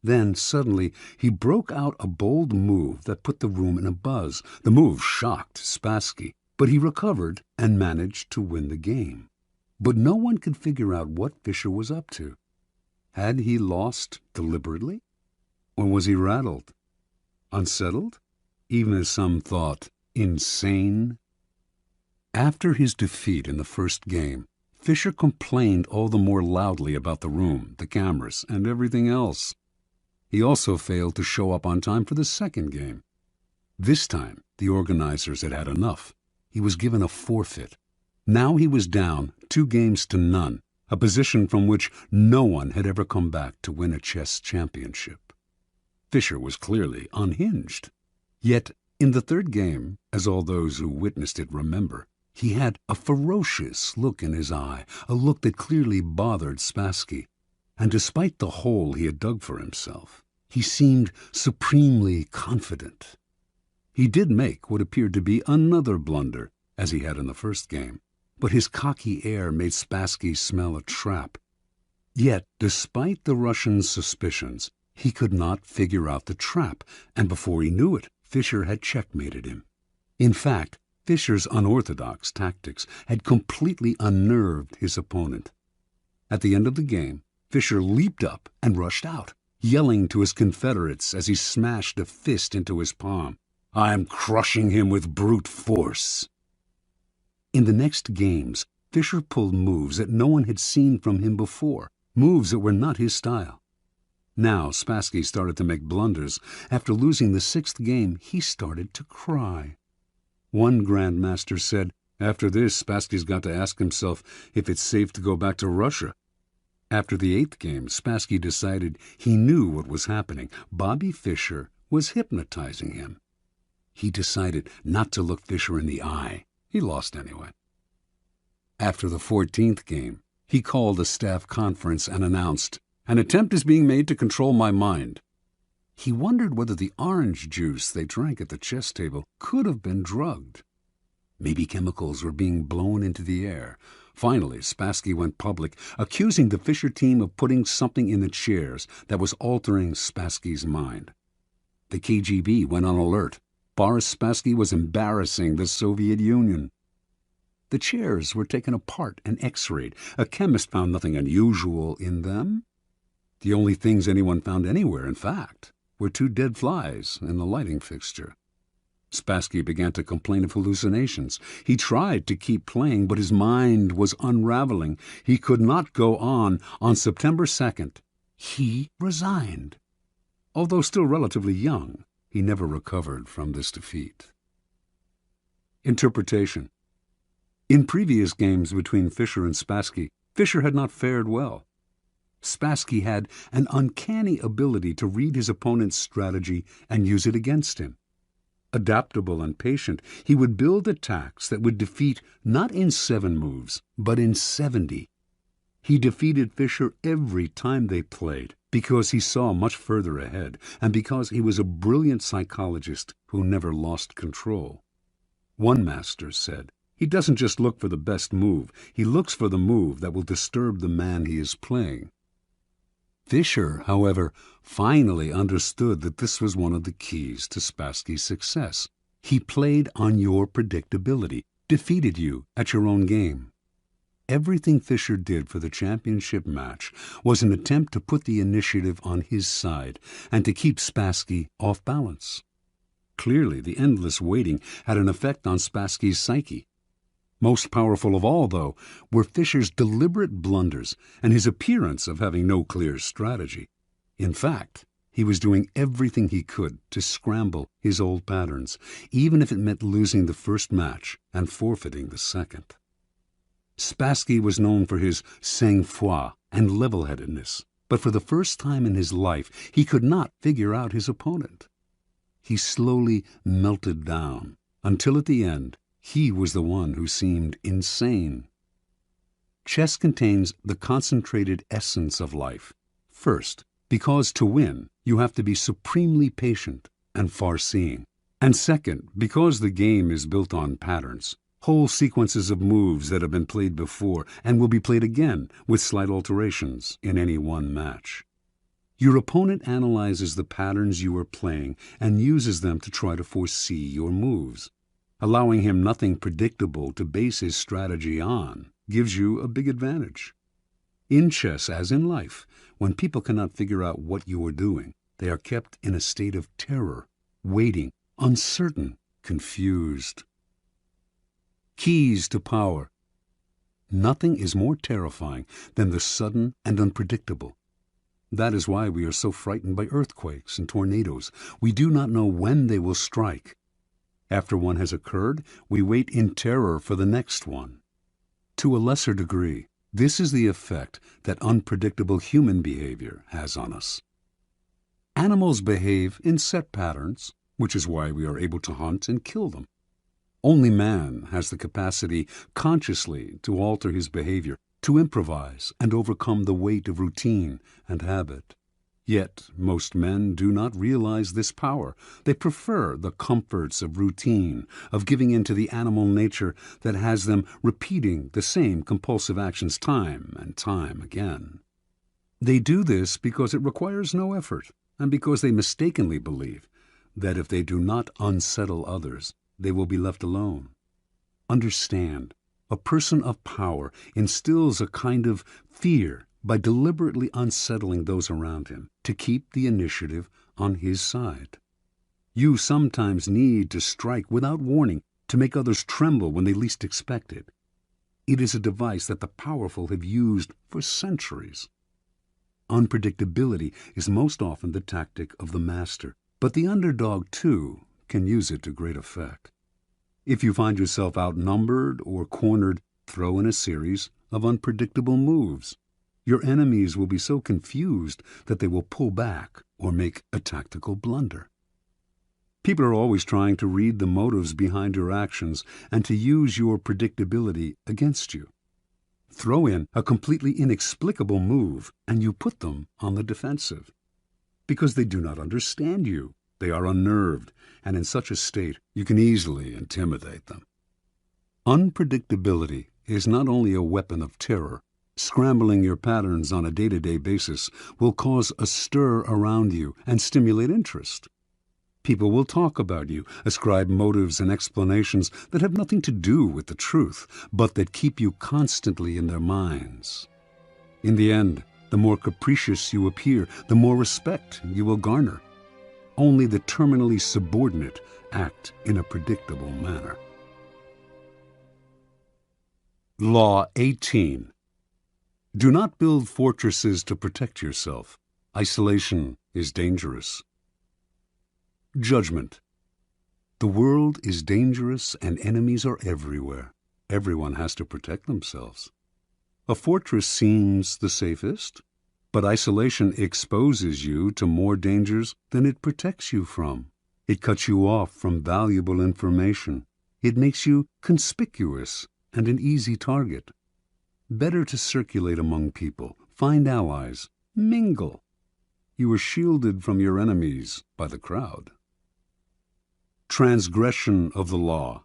Then, suddenly, he broke out a bold move that put the room in a buzz. The move shocked Spassky, but he recovered and managed to win the game. But no one could figure out what Fischer was up to. Had he lost deliberately? Or was he rattled? Unsettled? Even as some thought, insane? After his defeat in the first game, Fischer complained all the more loudly about the room, the cameras, and everything else. He also failed to show up on time for the second game. This time, the organizers had had enough. He was given a forfeit. Now he was down 2-0, a position from which no one had ever come back to win a chess championship. Fischer was clearly unhinged. Yet, in the third game, as all those who witnessed it remember, he had a ferocious look in his eye, a look that clearly bothered Spassky. And despite the hole he had dug for himself, he seemed supremely confident. He did make what appeared to be another blunder, as he had in the first game, but his cocky air made Spassky smell a trap. Yet, despite the Russian's suspicions, he could not figure out the trap, and before he knew it, Fischer had checkmated him. In fact, Fischer's unorthodox tactics had completely unnerved his opponent. At the end of the game, Fischer leaped up and rushed out, yelling to his confederates as he smashed a fist into his palm, "I'm crushing him with brute force." In the next games, Fischer pulled moves that no one had seen from him before, moves that were not his style. Now Spassky started to make blunders. After losing the sixth game, he started to cry. One grandmaster said, "After this, Spassky's got to ask himself if it's safe to go back to Russia." After the eighth game, Spassky decided he knew what was happening. Bobby Fischer was hypnotizing him. He decided not to look Fischer in the eye. He lost anyway. After the 14th game, he called a staff conference and announced, "An attempt is being made to control my mind." He wondered whether the orange juice they drank at the chess table could have been drugged. Maybe chemicals were being blown into the air. Finally, Spassky went public, accusing the Fischer team of putting something in the chairs that was altering Spassky's mind. The KGB went on alert. Boris Spassky was embarrassing the Soviet Union. The chairs were taken apart and x-rayed. A chemist found nothing unusual in them. The only things anyone found anywhere, in fact, were two dead flies in the lighting fixture. Spassky began to complain of hallucinations. He tried to keep playing, but his mind was unraveling. He could not go on. On September 2nd, he resigned. Although still relatively young, he never recovered from this defeat. Interpretation. In previous games between Fischer and Spassky, Fischer had not fared well. Spassky had an uncanny ability to read his opponent's strategy and use it against him. Adaptable and patient, he would build attacks that would defeat not in 7 moves, but in 70. He defeated Fischer every time they played because he saw much further ahead and because he was a brilliant psychologist who never lost control. One master said, "He doesn't just look for the best move, he looks for the move that will disturb the man he is playing." Fischer, however, finally understood that this was one of the keys to Spassky's success. He played on your predictability, defeated you at your own game. Everything Fischer did for the championship match was an attempt to put the initiative on his side and to keep Spassky off balance. Clearly, the endless waiting had an effect on Spassky's psyche. Most powerful of all, though, were Fischer's deliberate blunders and his appearance of having no clear strategy. In fact, he was doing everything he could to scramble his old patterns, even if it meant losing the first match and forfeiting the second. Spassky was known for his sang-froid and level-headedness, but for the first time in his life he could not figure out his opponent. He slowly melted down, until at the end he was the one who seemed insane. Chess contains the concentrated essence of life. First, because to win, you have to be supremely patient and far-seeing. And second, because the game is built on patterns, whole sequences of moves that have been played before and will be played again with slight alterations in any one match. Your opponent analyzes the patterns you are playing and uses them to try to foresee your moves. Allowing him nothing predictable to base his strategy on gives you a big advantage. In chess, as in life, when people cannot figure out what you are doing, they are kept in a state of terror, waiting, uncertain, confused. Keys to power. Nothing is more terrifying than the sudden and unpredictable. That is why we are so frightened by earthquakes and tornadoes. We do not know when they will strike. After one has occurred, we wait in terror for the next one. To a lesser degree, this is the effect that unpredictable human behavior has on us. Animals behave in set patterns, which is why we are able to hunt and kill them. Only man has the capacity consciously to alter his behavior, to improvise and overcome the weight of routine and habit. Yet most men do not realize this power. They prefer the comforts of routine, of giving in to the animal nature that has them repeating the same compulsive actions time and time again. They do this because it requires no effort, and because they mistakenly believe that if they do not unsettle others, they will be left alone. Understand, a person of power instills a kind of fear by deliberately unsettling those around him to keep the initiative on his side. You sometimes need to strike without warning to make others tremble when they least expect it. It is a device that the powerful have used for centuries. Unpredictability is most often the tactic of the master, but the underdog, too, can use it to great effect. If you find yourself outnumbered or cornered, throw in a series of unpredictable moves. Your enemies will be so confused that they will pull back or make a tactical blunder. People are always trying to read the motives behind your actions and to use your predictability against you. Throw in a completely inexplicable move and you put them on the defensive. Because they do not understand you. They are unnerved, and in such a state you can easily intimidate them. Unpredictability is not only a weapon of terror. Scrambling your patterns on a day-to-day basis will cause a stir around you and stimulate interest. People will talk about you, ascribe motives and explanations that have nothing to do with the truth, but that keep you constantly in their minds. In the end, the more capricious you appear, the more respect you will garner. Only the terminally subordinate act in a predictable manner. Law 18. Do not build fortresses to protect yourself. Isolation is dangerous. Judgment. The world is dangerous and enemies are everywhere. Everyone has to protect themselves. A fortress seems the safest, but isolation exposes you to more dangers than it protects you from. It cuts you off from valuable information. It makes you conspicuous and an easy target. Better to circulate among people, find allies, mingle. You are shielded from your enemies by the crowd. Transgression of the law.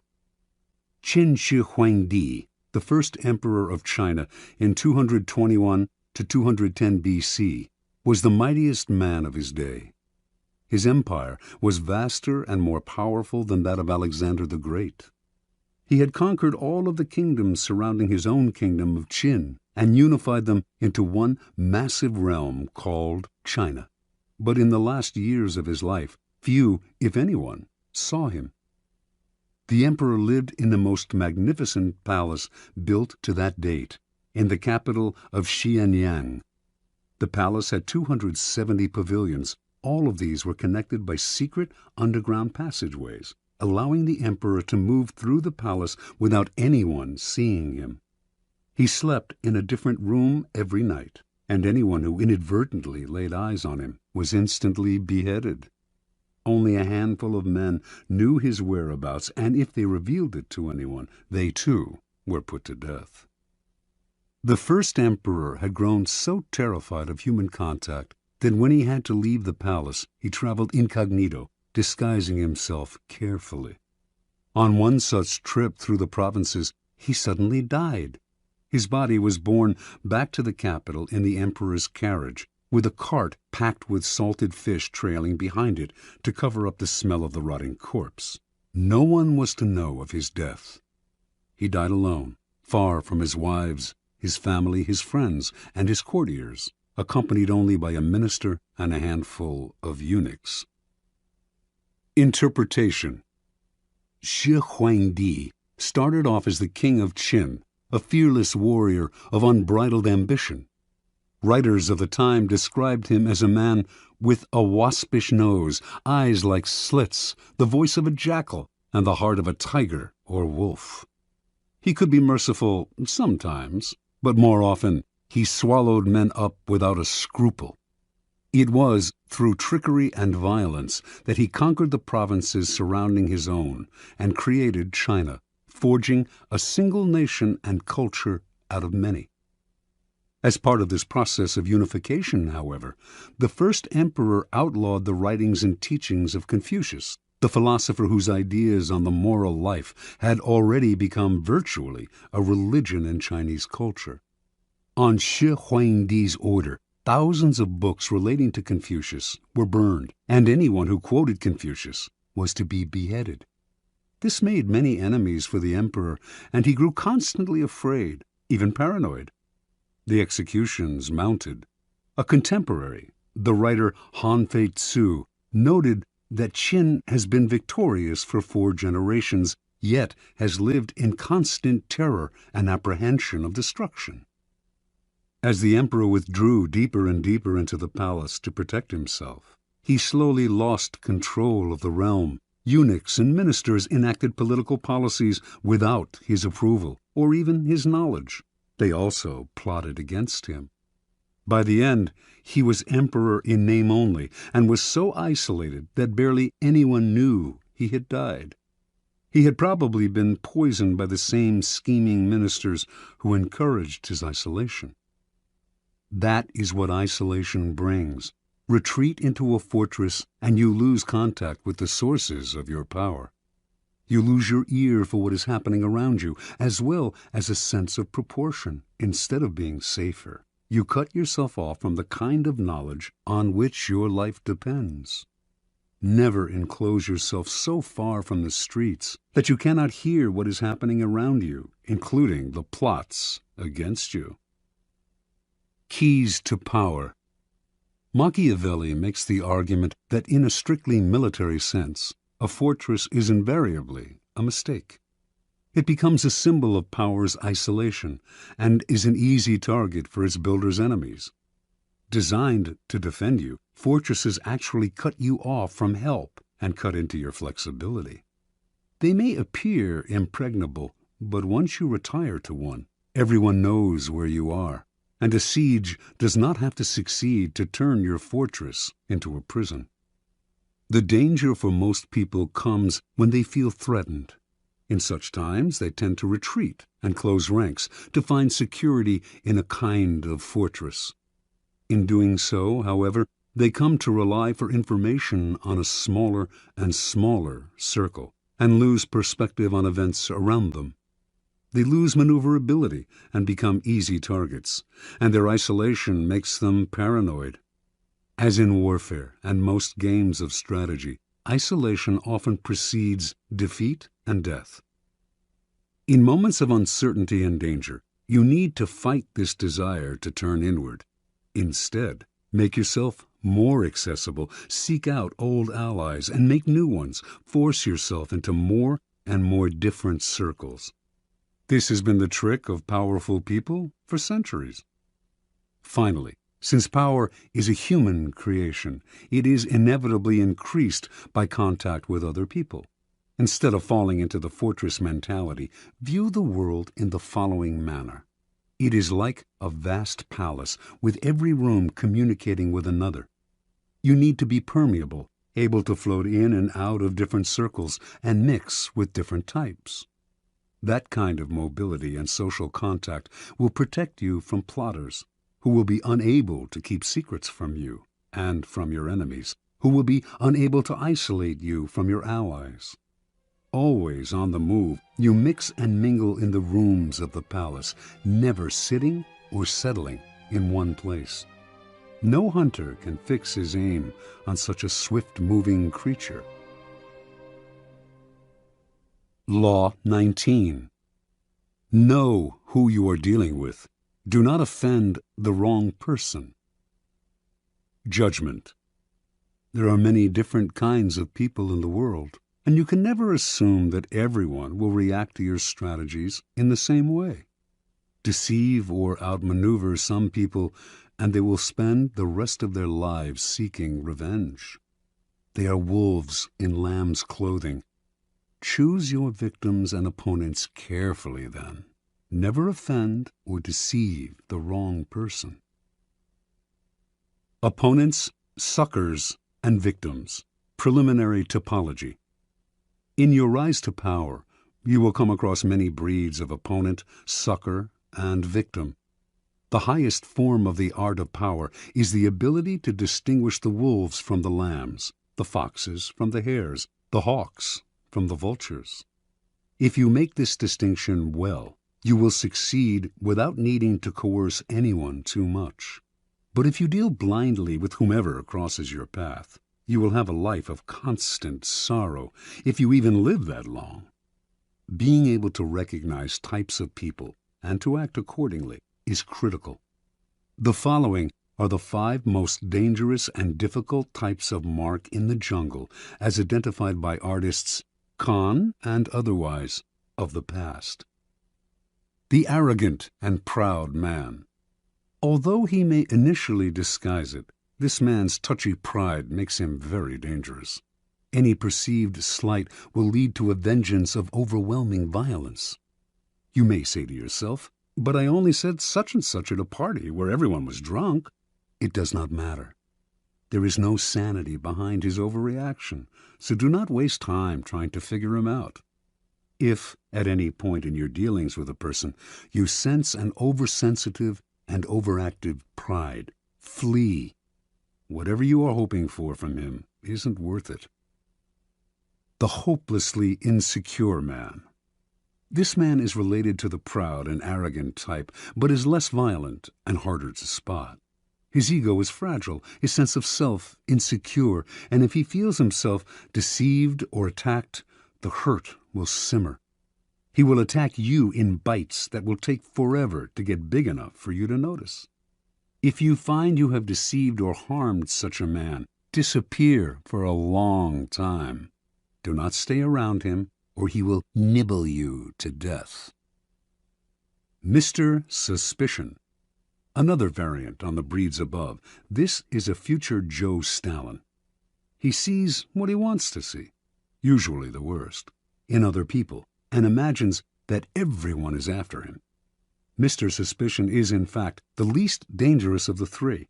Qin Shi Huangdi, the first emperor of China in 221 to 210 B.C., was the mightiest man of his day. His empire was vaster and more powerful than that of Alexander the Great. He had conquered all of the kingdoms surrounding his own kingdom of Qin and unified them into one massive realm called China. But in the last years of his life, few, if anyone, saw him. The emperor lived in the most magnificent palace built to that date, in the capital of Xianyang. The palace had 270 pavilions. All of these were connected by secret underground passageways, allowing the emperor to move through the palace without anyone seeing him. He slept in a different room every night, and anyone who inadvertently laid eyes on him was instantly beheaded. Only a handful of men knew his whereabouts, and if they revealed it to anyone, they too were put to death. The first emperor had grown so terrified of human contact that when he had to leave the palace, he traveled incognito, disguising himself carefully. On one such trip through the provinces, he suddenly died. His body was borne back to the capital in the emperor's carriage, with a cart packed with salted fish trailing behind it to cover up the smell of the rotting corpse. No one was to know of his death. He died alone, far from his wives, his family, his friends, and his courtiers, accompanied only by a minister and a handful of eunuchs. Interpretation. Shi Huangdi started off as the king of Qin, a fearless warrior of unbridled ambition. Writers of the time described him as a man with a waspish nose, eyes like slits, the voice of a jackal, and the heart of a tiger or wolf. He could be merciful sometimes, but more often he swallowed men up without a scruple. It was through trickery and violence that he conquered the provinces surrounding his own and created China, forging a single nation and culture out of many. As part of this process of unification, however, the first emperor outlawed the writings and teachings of Confucius, the philosopher whose ideas on the moral life had already become virtually a religion in Chinese culture. On Shi Huangdi's order, thousands of books relating to Confucius were burned, and anyone who quoted Confucius was to be beheaded. This made many enemies for the emperor, and he grew constantly afraid, even paranoid. The executions mounted. A contemporary, the writer Han Fei Tzu, noted that Qin has been victorious for 4 generations, yet has lived in constant terror and apprehension of destruction. As the emperor withdrew deeper and deeper into the palace to protect himself, he slowly lost control of the realm. Eunuchs and ministers enacted political policies without his approval or even his knowledge. They also plotted against him. By the end, he was emperor in name only, and was so isolated that barely anyone knew he had died. He had probably been poisoned by the same scheming ministers who encouraged his isolation. That is what isolation brings. Retreat into a fortress, and you lose contact with the sources of your power. You lose your ear for what is happening around you, as well as a sense of proportion. Instead of being safer, you cut yourself off from the kind of knowledge on which your life depends. Never enclose yourself so far from the streets that you cannot hear what is happening around you, including the plots against you. Keys to power. Machiavelli makes the argument that in a strictly military sense, a fortress is invariably a mistake. It becomes a symbol of power's isolation and is an easy target for its builder's enemies. Designed to defend you, fortresses actually cut you off from help and cut into your flexibility. They may appear impregnable, but once you retire to one, everyone knows where you are, and a siege does not have to succeed to turn your fortress into a prison. The danger for most people comes when they feel threatened. In such times, they tend to retreat and close ranks to find security in a kind of fortress. In doing so, however, they come to rely for information on a smaller and smaller circle and lose perspective on events around them. They lose maneuverability and become easy targets, and their isolation makes them paranoid. As in warfare and most games of strategy, isolation often precedes defeat and death. In moments of uncertainty and danger, you need to fight this desire to turn inward. Instead, make yourself more accessible, seek out old allies, and make new ones. Force yourself into more and more different circles. This has been the trick of powerful people for centuries. Finally, since power is a human creation, it is inevitably increased by contact with other people. Instead of falling into the fortress mentality, view the world in the following manner. It is like a vast palace, with every room communicating with another. You need to be permeable, able to float in and out of different circles and mix with different types. That kind of mobility and social contact will protect you from plotters, who will be unable to keep secrets from you and from your enemies, who will be unable to isolate you from your allies. Always on the move, you mix and mingle in the rooms of the palace, never sitting or settling in one place. No hunter can fix his aim on such a swift-moving creature. Law 19. Know who you are dealing with. Do not offend the wrong person. Judgment. There are many different kinds of people in the world, and you can never assume that everyone will react to your strategies in the same way. Deceive or outmaneuver some people, and they will spend the rest of their lives seeking revenge. They are wolves in lamb's clothing. Choose your victims and opponents carefully then. Never offend or deceive the wrong person. Opponents, suckers, and victims. Preliminary topology. In your rise to power, you will come across many breeds of opponent, sucker, and victim. The highest form of the art of power is the ability to distinguish the wolves from the lambs, the foxes from the hares, the hawks from the vultures. If you make this distinction well, you will succeed without needing to coerce anyone too much. But if you deal blindly with whomever crosses your path, you will have a life of constant sorrow, if you even live that long. Being able to recognize types of people and to act accordingly is critical. The following are the 5 most dangerous and difficult types of mark in the jungle as identified by artists, con and otherwise, of the past. The arrogant and proud man. Although he may initially disguise it, this man's touchy pride makes him very dangerous. Any perceived slight will lead to a vengeance of overwhelming violence. You may say to yourself, "But I only said such and such at a party where everyone was drunk." It does not matter. There is no sanity behind his overreaction, so do not waste time trying to figure him out. If, at any point in your dealings with a person, you sense an oversensitive and overactive pride, flee. Whatever you are hoping for from him isn't worth it. The hopelessly insecure man. This man is related to the proud and arrogant type, but is less violent and harder to spot. His ego is fragile, his sense of self insecure, and if he feels himself deceived or attacked, the hurt will simmer. He will attack you in bites that will take forever to get big enough for you to notice. If you find you have deceived or harmed such a man, disappear for a long time. Do not stay around him, or he will nibble you to death. Mr. Suspicion. Another variant on the breeds above. This is a future Joe Stalin. He sees what he wants to see, usually the worst, in other people, and imagines that everyone is after him. Mr. Suspicion is, in fact, the least dangerous of the three.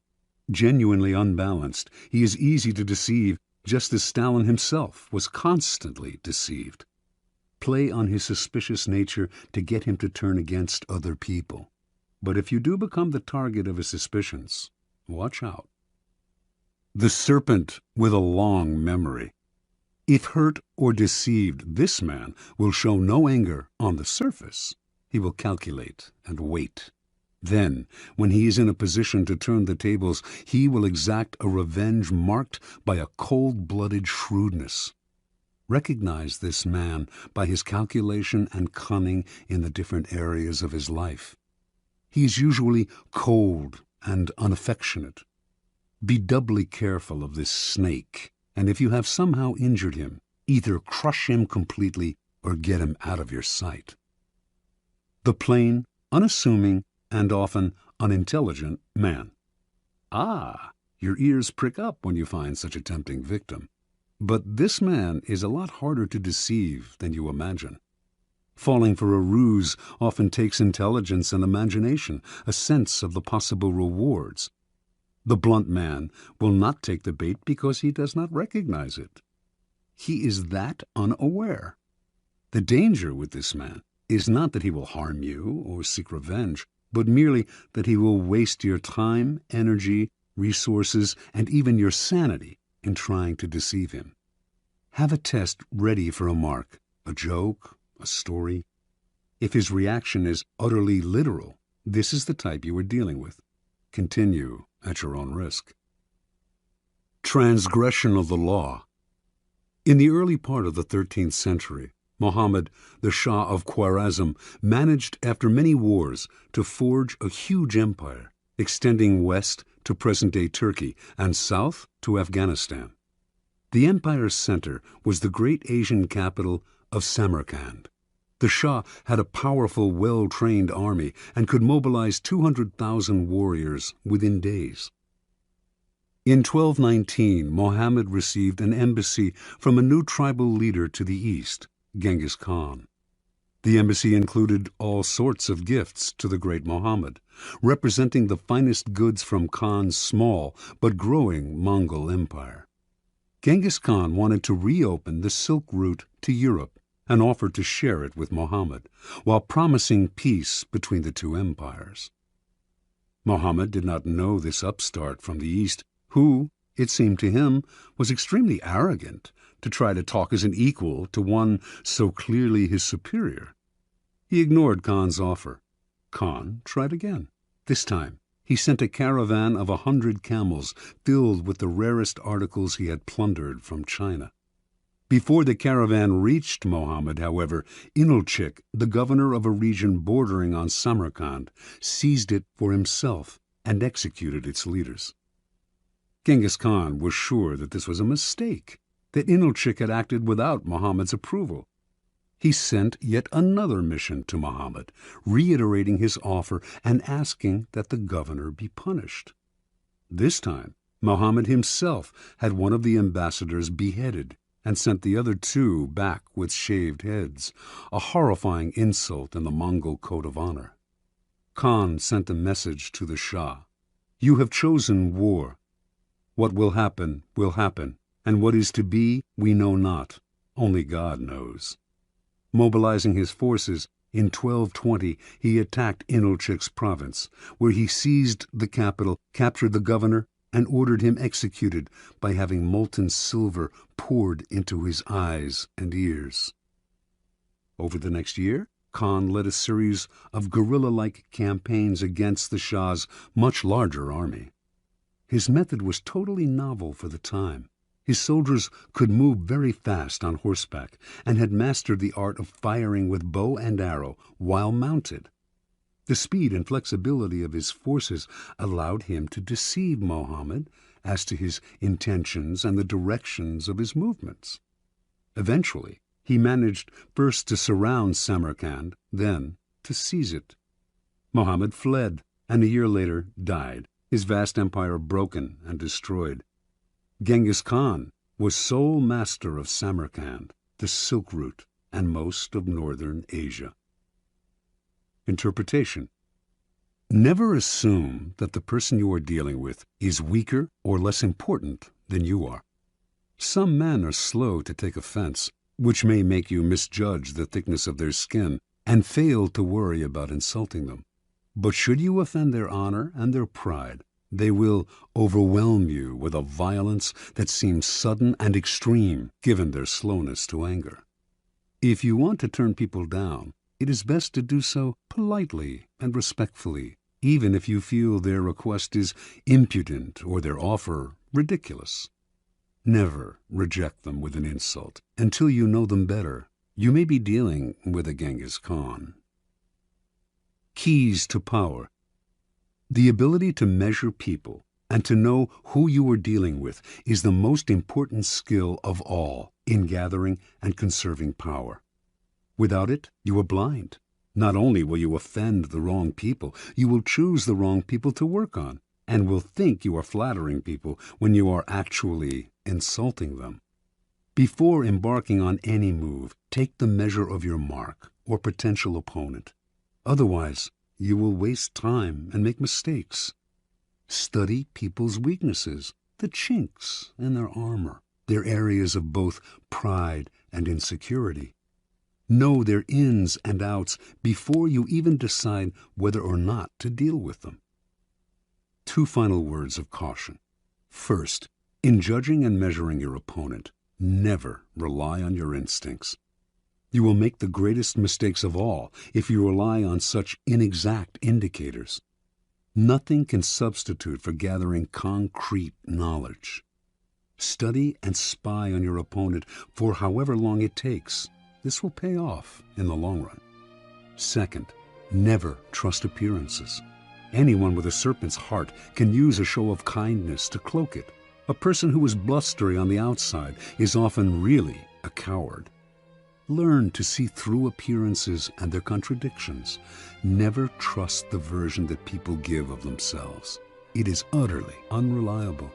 Genuinely unbalanced, he is easy to deceive, just as Stalin himself was constantly deceived. Play on his suspicious nature to get him to turn against other people. But if you do become the target of his suspicions, watch out. The serpent with a long memory. If hurt or deceived, this man will show no anger on the surface. He will calculate and wait. Then, when he is in a position to turn the tables, he will exact a revenge marked by a cold-blooded shrewdness. Recognize this man by his calculation and cunning in the different areas of his life. He is usually cold and unaffectionate. Be doubly careful of this snake, and if you have somehow injured him, either crush him completely or get him out of your sight. The plain, unassuming, and often unintelligent man. Ah, your ears prick up when you find such a tempting victim. But this man is a lot harder to deceive than you imagine. Falling for a ruse often takes intelligence and imagination, a sense of the possible rewards. The blunt man will not take the bait because he does not recognize it. He is that unaware. The danger with this man is not that he will harm you or seek revenge, but merely that he will waste your time, energy, resources, and even your sanity in trying to deceive him. Have a test ready for a mark, a joke, a story. If his reaction is utterly literal, this is the type you are dealing with. Continue at your own risk. Transgression of the law. In the early part of the 13th century, Muhammad, the Shah of Khwarezm, managed after many wars to forge a huge empire, extending west to present-day Turkey and south to Afghanistan. The empire's center was the great Asian capital of Samarkand. The Shah had a powerful, well-trained army and could mobilize 200,000 warriors within days. In 1219, Muhammad received an embassy from a new tribal leader to the east, Genghis Khan. The embassy included all sorts of gifts to the great Muhammad, representing the finest goods from Khan's small but growing Mongol empire. Genghis Khan wanted to reopen the Silk Route to Europe and offered to share it with Muhammad, while promising peace between the two empires. Muhammad did not know this upstart from the east, who, it seemed to him, was extremely arrogant to try to talk as an equal to one so clearly his superior. He ignored Khan's offer. Khan tried again. This time, he sent a caravan of 100 camels filled with the rarest articles he had plundered from China. Before the caravan reached Muhammad, however, Inalchik, the governor of a region bordering on Samarkand, seized it for himself and executed its leaders. Genghis Khan was sure that this was a mistake, that Inalchik had acted without Muhammad's approval. He sent yet another mission to Muhammad, reiterating his offer and asking that the governor be punished. This time, Muhammad himself had one of the ambassadors beheaded and sent the other two back with shaved heads, a horrifying insult in the Mongol code of honor. Khan sent a message to the Shah. "You have chosen war. What will happen, and what is to be, we know not. Only God knows." Mobilizing his forces, in 1220 he attacked Inalchik's province, where he seized the capital, captured the governor, and ordered him executed by having molten silver poured into his eyes and ears. Over the next year, Khan led a series of guerrilla-like campaigns against the Shah's much larger army. His method was totally novel for the time. His soldiers could move very fast on horseback and had mastered the art of firing with bow and arrow while mounted. The speed and flexibility of his forces allowed him to deceive Mohammed as to his intentions and the directions of his movements. Eventually, he managed first to surround Samarkand, then to seize it. Mohammed fled, and a year later died, his vast empire broken and destroyed. Genghis Khan was sole master of Samarkand, the Silk Route, and most of northern Asia. Interpretation. Never assume that the person you are dealing with is weaker or less important than you are. Some men are slow to take offense, which may make you misjudge the thickness of their skin and fail to worry about insulting them. But should you offend their honor and their pride, they will overwhelm you with a violence that seems sudden and extreme, given their slowness to anger. If you want to turn people down, it is best to do so politely and respectfully, even if you feel their request is impudent or their offer ridiculous. Never reject them with an insult until you know them better. You may be dealing with a Genghis Khan. Keys to power. The ability to measure people and to know who you are dealing with is the most important skill of all in gathering and conserving power. Without it, you are blind. Not only will you offend the wrong people, you will choose the wrong people to work on, and will think you are flattering people when you are actually insulting them. Before embarking on any move, take the measure of your mark or potential opponent. Otherwise, you will waste time and make mistakes. Study people's weaknesses, the chinks in their armor, their areas of both pride and insecurity. Know their ins and outs before you even decide whether or not to deal with them. 2 final words of caution. First, in judging and measuring your opponent, never rely on your instincts. You will make the greatest mistakes of all if you rely on such inexact indicators. Nothing can substitute for gathering concrete knowledge. Study and spy on your opponent for however long it takes. This will pay off in the long run. Second, never trust appearances. Anyone with a serpent's heart can use a show of kindness to cloak it. A person who is blustery on the outside is often really a coward. Learn to see through appearances and their contradictions. Never trust the version that people give of themselves. It is utterly unreliable.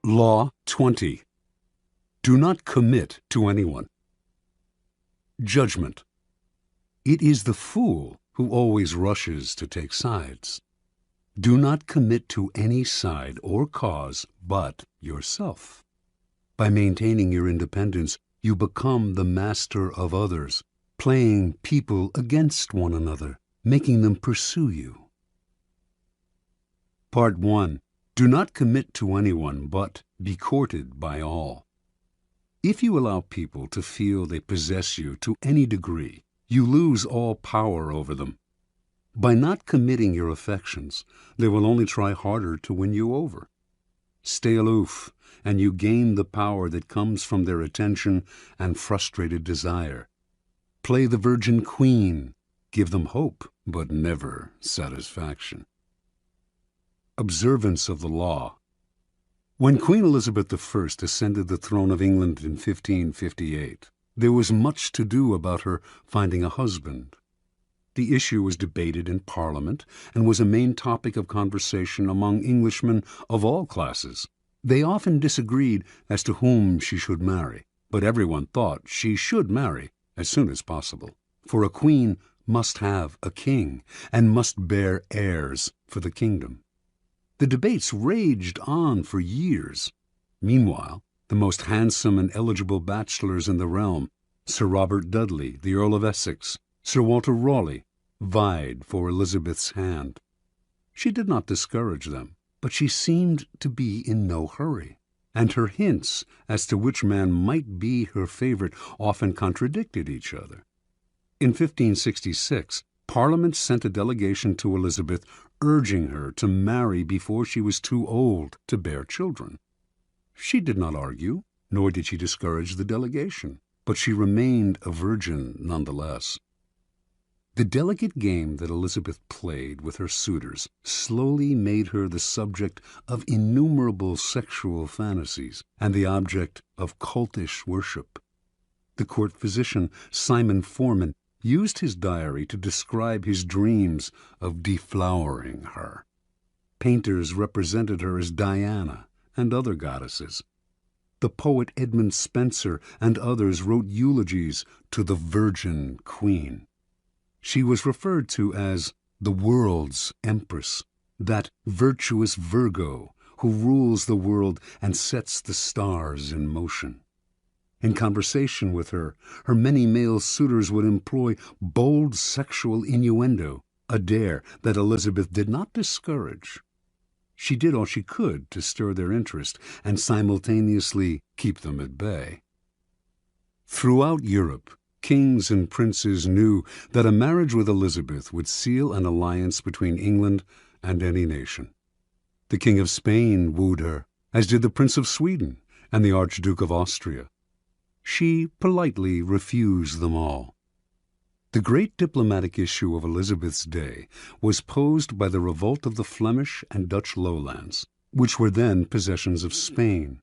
Law 20. Do not commit to anyone. Judgment. It is the fool who always rushes to take sides. Do not commit to any side or cause but yourself. By maintaining your independence, you become the master of others, playing people against one another, making them pursue you. Part 1. Do not commit to anyone, but be courted by all. If you allow people to feel they possess you to any degree, you lose all power over them. By not committing your affections, they will only try harder to win you over. Stay aloof, and you gain the power that comes from their attention and frustrated desire. Play the virgin queen. Give them hope, but never satisfaction. Observance of the law. When Queen Elizabeth I ascended the throne of England in 1558, there was much to do about her finding a husband. The issue was debated in Parliament and was a main topic of conversation among Englishmen of all classes. They often disagreed as to whom she should marry, but everyone thought she should marry as soon as possible, for a queen must have a king and must bear heirs for the kingdom. The debates raged on for years. Meanwhile, the most handsome and eligible bachelors in the realm, Sir Robert Dudley, the Earl of Essex, Sir Walter Raleigh, vied for Elizabeth's hand. She did not discourage them, but she seemed to be in no hurry, and her hints as to which man might be her favorite often contradicted each other. In 1566, Parliament sent a delegation to Elizabeth urging her to marry before she was too old to bear children. She did not argue, nor did she discourage the delegation, but she remained a virgin nonetheless. The delicate game that Elizabeth played with her suitors slowly made her the subject of innumerable sexual fantasies and the object of cultish worship. The court physician, Simon Forman, used his diary to describe his dreams of deflowering her. Painters represented her as Diana and other goddesses. The poet Edmund Spenser and others wrote eulogies to the Virgin Queen. She was referred to as the world's empress, that virtuous Virgo who rules the world and sets the stars in motion. In conversation with her, her many male suitors would employ bold sexual innuendo, a dare that Elizabeth did not discourage. She did all she could to stir their interest and simultaneously keep them at bay. Throughout Europe, kings and princes knew that a marriage with Elizabeth would seal an alliance between England and any nation. The King of Spain wooed her, as did the Prince of Sweden and the Archduke of Austria. She politely refused them all. The great diplomatic issue of Elizabeth's day was posed by the revolt of the Flemish and Dutch lowlands, which were then possessions of Spain.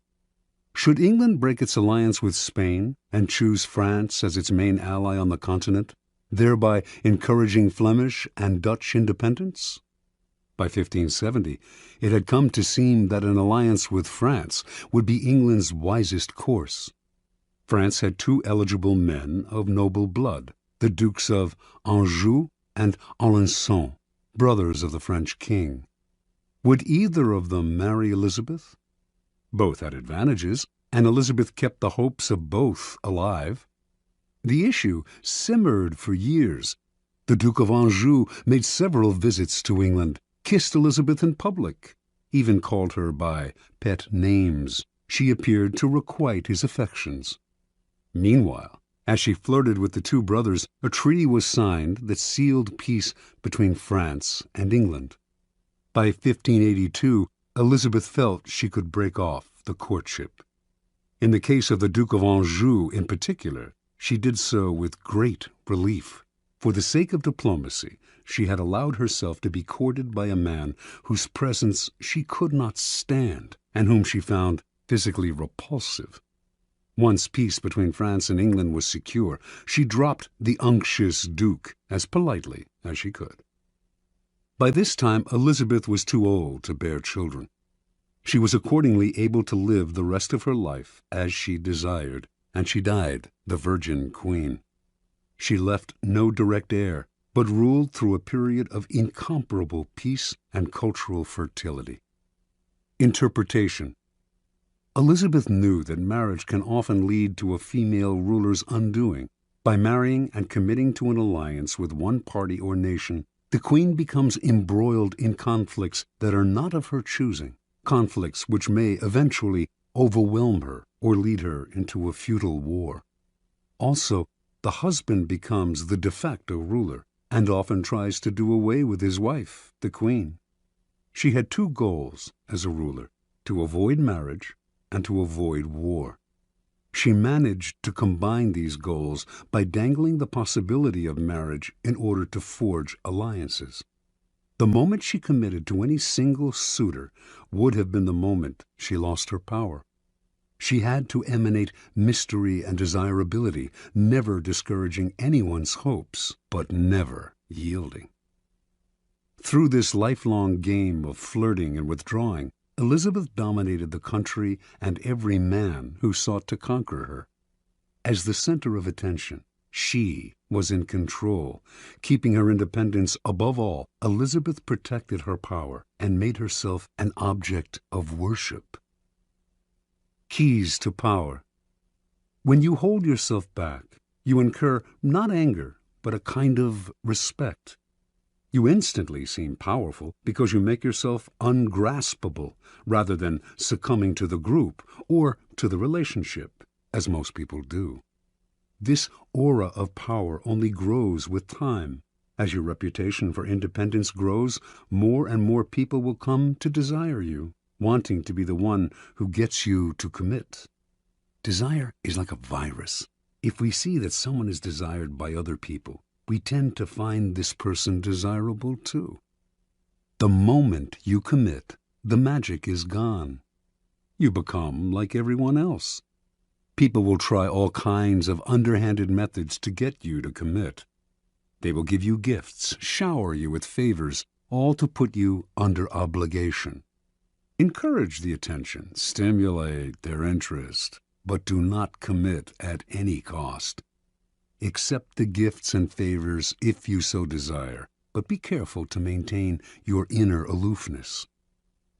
Should England break its alliance with Spain and choose France as its main ally on the continent, thereby encouraging Flemish and Dutch independence? By 1570, it had come to seem that an alliance with France would be England's wisest course. France had two eligible men of noble blood, the Dukes of Anjou and Alençon, brothers of the French king. Would either of them marry Elizabeth? Both had advantages, and Elizabeth kept the hopes of both alive. The issue simmered for years. The Duke of Anjou made several visits to England, kissed Elizabeth in public, even called her by pet names. She appeared to requite his affections. Meanwhile, as she flirted with the two brothers, a treaty was signed that sealed peace between France and England. By 1582, Elizabeth felt she could break off the courtship. In the case of the Duke of Anjou in particular, she did so with great relief. For the sake of diplomacy, she had allowed herself to be courted by a man whose presence she could not stand and whom she found physically repulsive. Once peace between France and England was secure, she dropped the unctuous Duke as politely as she could. By this time, Elizabeth was too old to bear children. She was accordingly able to live the rest of her life as she desired, and she died the Virgin Queen. She left no direct heir, but ruled through a period of incomparable peace and cultural fertility. Interpretation. Elizabeth knew that marriage can often lead to a female ruler's undoing. By marrying and committing to an alliance with one party or nation, the queen becomes embroiled in conflicts that are not of her choosing, conflicts which may eventually overwhelm her or lead her into a futile war. Also, the husband becomes the de facto ruler and often tries to do away with his wife, the queen. She had two goals as a ruler: to avoid marriage and to avoid war. She managed to combine these goals by dangling the possibility of marriage in order to forge alliances. The moment she committed to any single suitor would have been the moment she lost her power. She had to emanate mystery and desirability, never discouraging anyone's hopes, but never yielding. Through this lifelong game of flirting and withdrawing, Elizabeth dominated the country and every man who sought to conquer her. As the center of attention, she was in control. Keeping her independence above all, Elizabeth protected her power and made herself an object of worship. Keys to power. When you hold yourself back, you incur not anger, but a kind of respect. You instantly seem powerful because you make yourself ungraspable rather than succumbing to the group or to the relationship, as most people do. This aura of power only grows with time, As your reputation for independence grows, more and more people will come to desire you, wanting to be the one who gets you to commit. Desire is like a virus. If we see that someone is desired by other people, we tend to find this person desirable too. The moment you commit, the magic is gone. You become like everyone else. People will try all kinds of underhanded methods to get you to commit. They will give you gifts, shower you with favors, all to put you under obligation. Encourage the attention, stimulate their interest, but do not commit at any cost. Accept the gifts and favors if you so desire, but be careful to maintain your inner aloofness.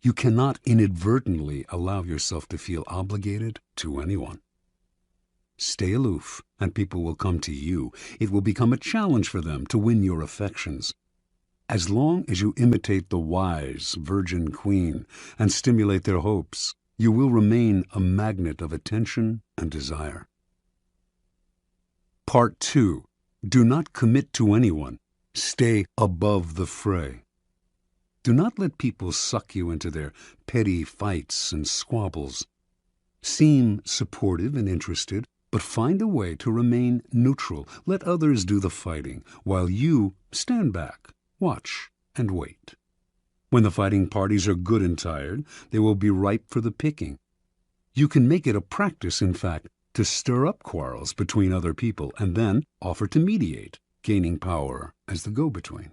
You cannot inadvertently allow yourself to feel obligated to anyone. Stay aloof, and people will come to you. It will become a challenge for them to win your affections. As long as you imitate the wise virgin queen and stimulate their hopes, you will remain a magnet of attention and desire. Part 2. Do not commit to anyone. Stay above the fray. Do not let people suck you into their petty fights and squabbles. Seem supportive and interested, but find a way to remain neutral. Let others do the fighting, while you stand back, watch, and wait. When the fighting parties are good and tired, they will be ripe for the picking. You can make it a practice, in fact, to stir up quarrels between other people and then offer to mediate, gaining power as the go-between.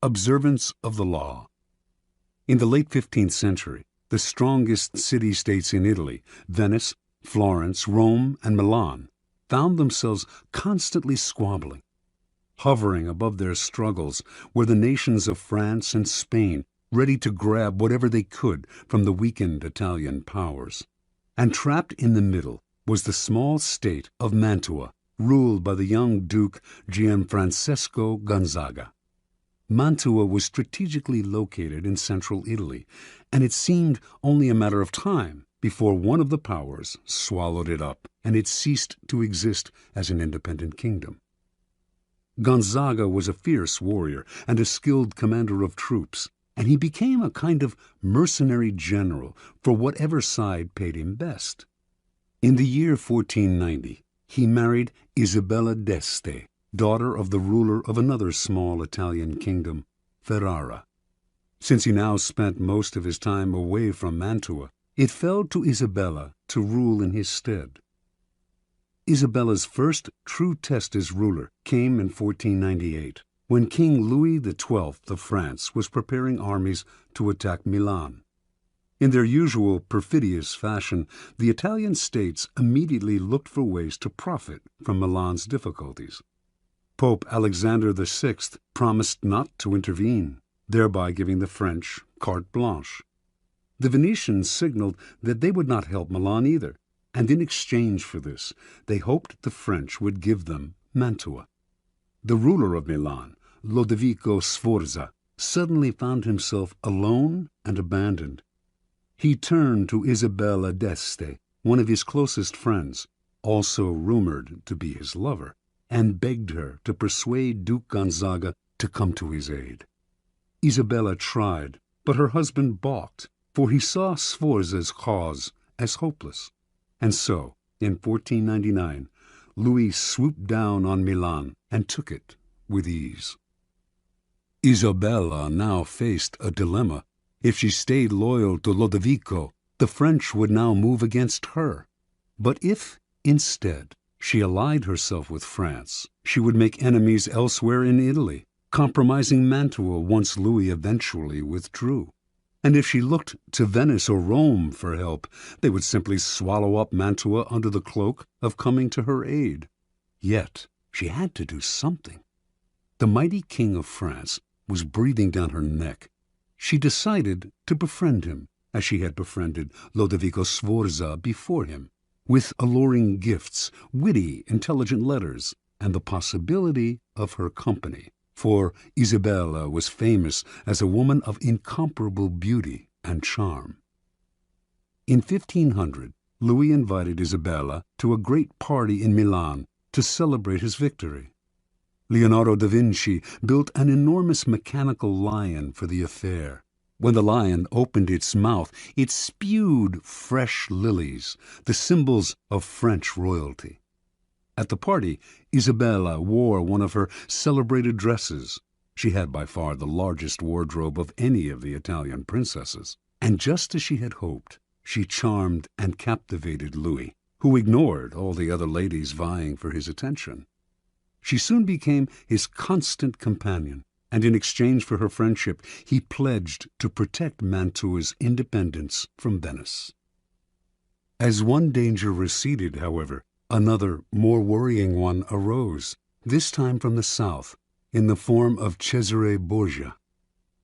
Observance of the law. In the late 15th century, the strongest city-states in Italy, Venice, Florence, Rome, and Milan, found themselves constantly squabbling. Hovering above their struggles were the nations of France and Spain, ready to grab whatever they could from the weakened Italian powers. And trapped in the middle was the small state of Mantua, ruled by the young Duke Gianfrancesco Gonzaga. Mantua was strategically located in central Italy, and it seemed only a matter of time before one of the powers swallowed it up, and it ceased to exist as an independent kingdom. Gonzaga was a fierce warrior and a skilled commander of troops, and he became a kind of mercenary general for whatever side paid him best. In the year 1490, he married Isabella d'Este, daughter of the ruler of another small Italian kingdom, Ferrara. Since he now spent most of his time away from Mantua, it fell to Isabella to rule in his stead. Isabella's first true test as ruler came in 1498, when King Louis XII of France was preparing armies to attack Milan. In their usual perfidious fashion, the Italian states immediately looked for ways to profit from Milan's difficulties. Pope Alexander VI promised not to intervene, thereby giving the French carte blanche. The Venetians signaled that they would not help Milan either, and in exchange for this, they hoped the French would give them Mantua. The ruler of Milan, Lodovico Sforza, suddenly found himself alone and abandoned. He turned to Isabella d'Este, one of his closest friends, also rumored to be his lover, and begged her to persuade Duke Gonzaga to come to his aid. Isabella tried, but her husband balked, for he saw Sforza's cause as hopeless. And so, in 1499, Louis swooped down on Milan and took it with ease. Isabella now faced a dilemma. If she stayed loyal to Lodovico, the French would now move against her. But if, instead, she allied herself with France, she would make enemies elsewhere in Italy, compromising Mantua once Louis eventually withdrew. And if she looked to Venice or Rome for help, they would simply swallow up Mantua under the cloak of coming to her aid. Yet she had to do something. The mighty king of France was breathing down her neck. She decided to befriend him, as she had befriended Lodovico Sforza before him, with alluring gifts, witty, intelligent letters, and the possibility of her company. For Isabella was famous as a woman of incomparable beauty and charm. In 1500, Louis invited Isabella to a great party in Milan to celebrate his victory. Leonardo da Vinci built an enormous mechanical lion for the affair. When the lion opened its mouth, it spewed fresh lilies, the symbols of French royalty. At the party, Isabella wore one of her celebrated dresses. She had by far the largest wardrobe of any of the Italian princesses. And just as she had hoped, she charmed and captivated Louis, who ignored all the other ladies vying for his attention. She soon became his constant companion, and in exchange for her friendship, he pledged to protect Mantua's independence from Venice. As one danger receded, however, another, more worrying one arose, this time from the south, in the form of Cesare Borgia.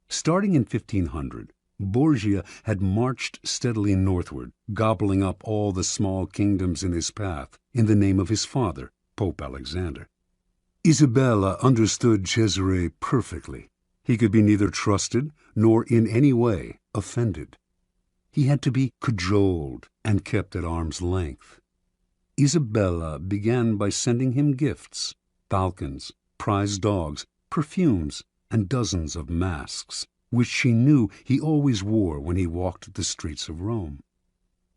Starting in 1500, Borgia had marched steadily northward, gobbling up all the small kingdoms in his path in the name of his father, Pope Alexander. Isabella understood Cesare perfectly. He could be neither trusted nor in any way offended. He had to be cajoled and kept at arm's length. Isabella began by sending him gifts, falcons, prize dogs, perfumes, and dozens of masks, which she knew he always wore when he walked the streets of Rome.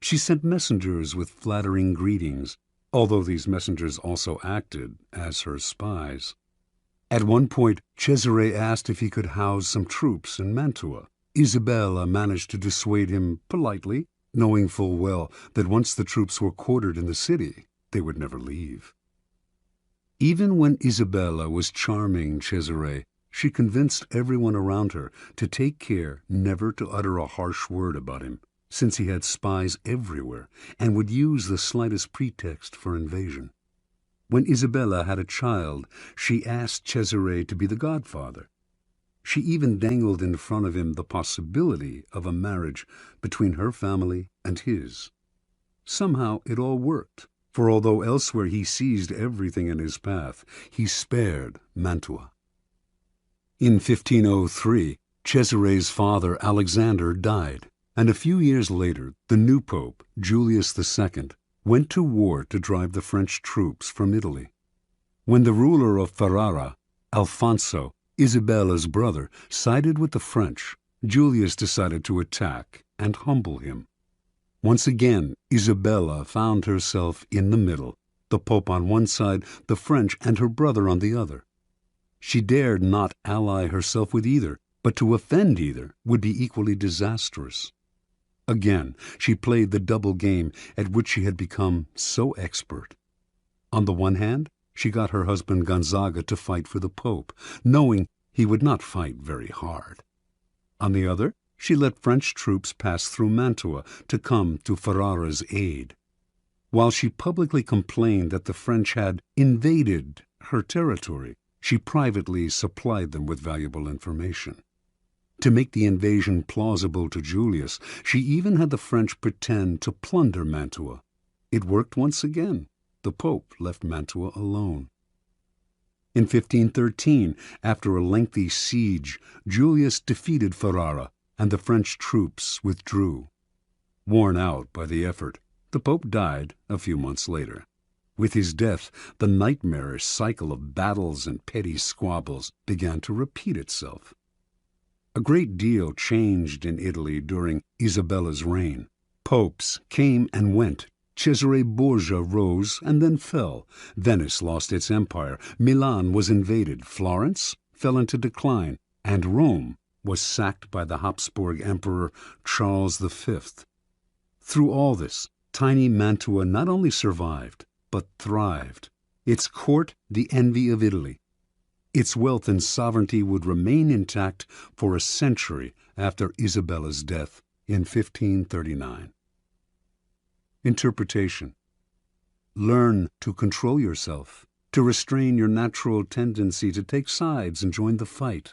She sent messengers with flattering greetings, although these messengers also acted as her spies. At one point, Cesare asked if he could house some troops in Mantua. Isabella managed to dissuade him politely, knowing full well that once the troops were quartered in the city, they would never leave. Even when Isabella was charming Cesare, she convinced everyone around her to take care never to utter a harsh word about him, since he had spies everywhere and would use the slightest pretext for invasion. When Isabella had a child, she asked Cesare to be the godfather. She even dangled in front of him the possibility of a marriage between her family and his. Somehow it all worked, for although elsewhere he seized everything in his path, he spared Mantua. In 1503, Cesare's father Alexander died, and a few years later the new pope, Julius II, went to war to drive the French troops from Italy. When the ruler of Ferrara, Alfonso, Isabella's brother, sided with the French, Julius decided to attack and humble him. Once again, Isabella found herself in the middle, the Pope on one side, the French and her brother on the other. She dared not ally herself with either, but to offend either would be equally disastrous. Again, she played the double game at which she had become so expert. On the one hand, she got her husband Gonzaga to fight for the Pope, knowing he would not fight very hard. On the other, she let French troops pass through Mantua to come to Ferrara's aid. While she publicly complained that the French had invaded her territory, she privately supplied them with valuable information. To make the invasion plausible to Julius, she even had the French pretend to plunder Mantua. It worked once again. The Pope left Mantua alone. In 1513, after a lengthy siege, Julius defeated Ferrara, and the French troops withdrew. Worn out by the effort, the Pope died a few months later. With his death, the nightmarish cycle of battles and petty squabbles began to repeat itself. A great deal changed in Italy during Isabella's reign. Popes came and went. Cesare Borgia rose and then fell. Venice lost its empire. Milan was invaded. Florence fell into decline. And Rome was sacked by the Habsburg Emperor Charles V. Through all this, tiny Mantua not only survived, but thrived. Its court the envy of Italy. Its wealth and sovereignty would remain intact for a century after Isabella's death in 1539. Interpretation. Learn to control yourself, to restrain your natural tendency to take sides and join the fight.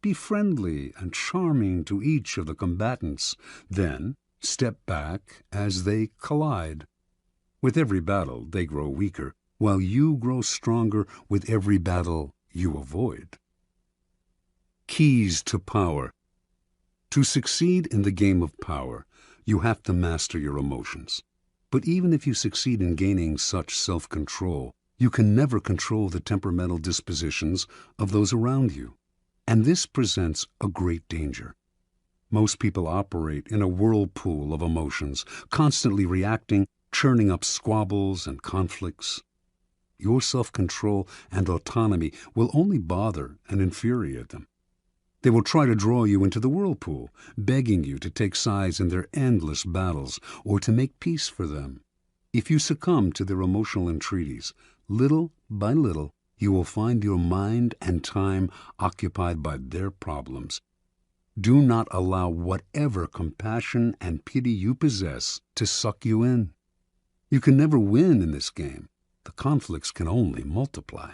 Be friendly and charming to each of the combatants, then step back as they collide. With every battle, they grow weaker, while you grow stronger with every battle you avoid. Keys to power. To succeed in the game of power, you have to master your emotions. But even if you succeed in gaining such self-control, You can never control the temperamental dispositions of those around you, and this presents a great danger. Most people operate in a whirlpool of emotions, constantly reacting, churning up squabbles and conflicts. Your self-control and autonomy will only bother and infuriate them. They will try to draw you into the whirlpool, begging you to take sides in their endless battles or to make peace for them. If you succumb to their emotional entreaties, little by little, you will find your mind and time occupied by their problems. Do not allow whatever compassion and pity you possess to suck you in. You can never win in this game. The conflicts can only multiply.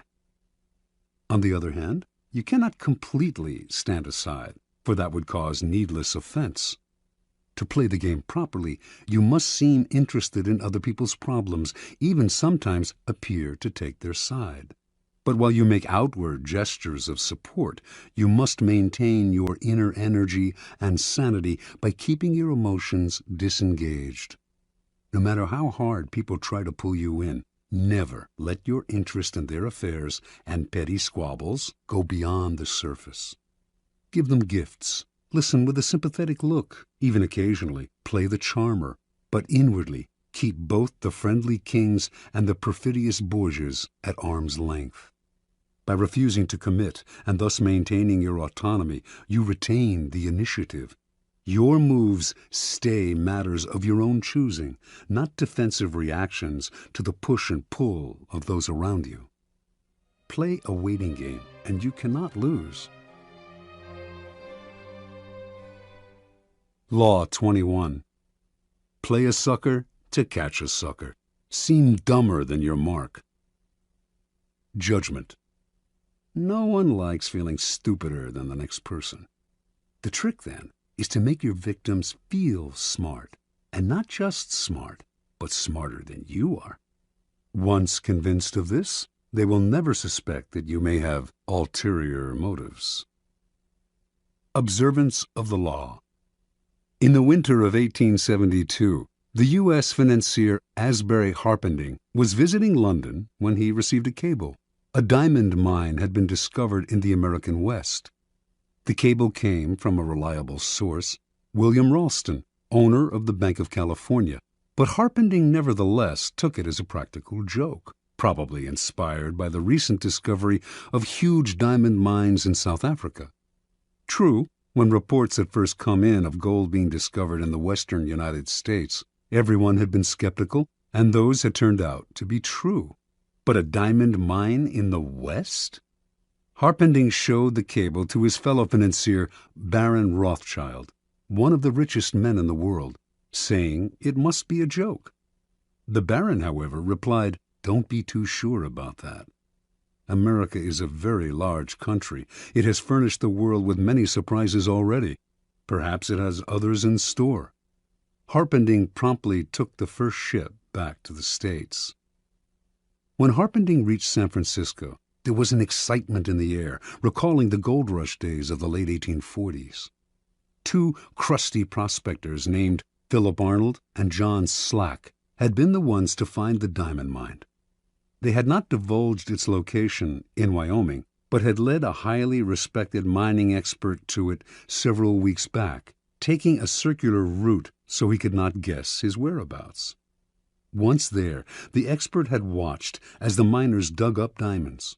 On the other hand, you cannot completely stand aside, for that would cause needless offense. To play the game properly, you must seem interested in other people's problems, even sometimes appear to take their side. But while you make outward gestures of support, you must maintain your inner energy and sanity by keeping your emotions disengaged. No matter how hard people try to pull you in, never let your interest in their affairs and petty squabbles go beyond the surface. Give them gifts. Listen with a sympathetic look. Even occasionally, play the charmer. But inwardly, keep both the friendly kings and the perfidious Borgias at arm's length. By refusing to commit and thus maintaining your autonomy, you retain the initiative. Your moves stay matters of your own choosing, not defensive reactions to the push and pull of those around you. Play a waiting game, and you cannot lose. Law 21. Play a sucker to catch a sucker. Seem dumber than your mark. Judgment. No one likes feeling stupider than the next person. The trick, then, is to make your victims feel smart, and not just smart, but smarter than you are. Once convinced of this, they will never suspect that you may have ulterior motives. Observance of the law. In the winter of 1872, the U.S. financier Asbury Harpending was visiting London when he received a cable. A diamond mine had been discovered in the American West. The cable came from a reliable source, William Ralston, owner of the Bank of California, but Harpending nevertheless took it as a practical joke, probably inspired by the recent discovery of huge diamond mines in South Africa. True, when reports had first come in of gold being discovered in the western United States, everyone had been skeptical, and those had turned out to be true. But a diamond mine in the West? Harpending showed the cable to his fellow financier, Baron Rothschild, one of the richest men in the world, saying it must be a joke. The Baron, however, replied, "Don't be too sure about that. America is a very large country. It has furnished the world with many surprises already. Perhaps it has others in store." Harpending promptly took the first ship back to the States. When Harpending reached San Francisco, there was an excitement in the air, recalling the gold rush days of the late 1840s. Two crusty prospectors named Philip Arnold and John Slack had been the ones to find the diamond mine. They had not divulged its location in Wyoming, but had led a highly respected mining expert to it several weeks back, taking a circular route so he could not guess his whereabouts. Once there, the expert had watched as the miners dug up diamonds.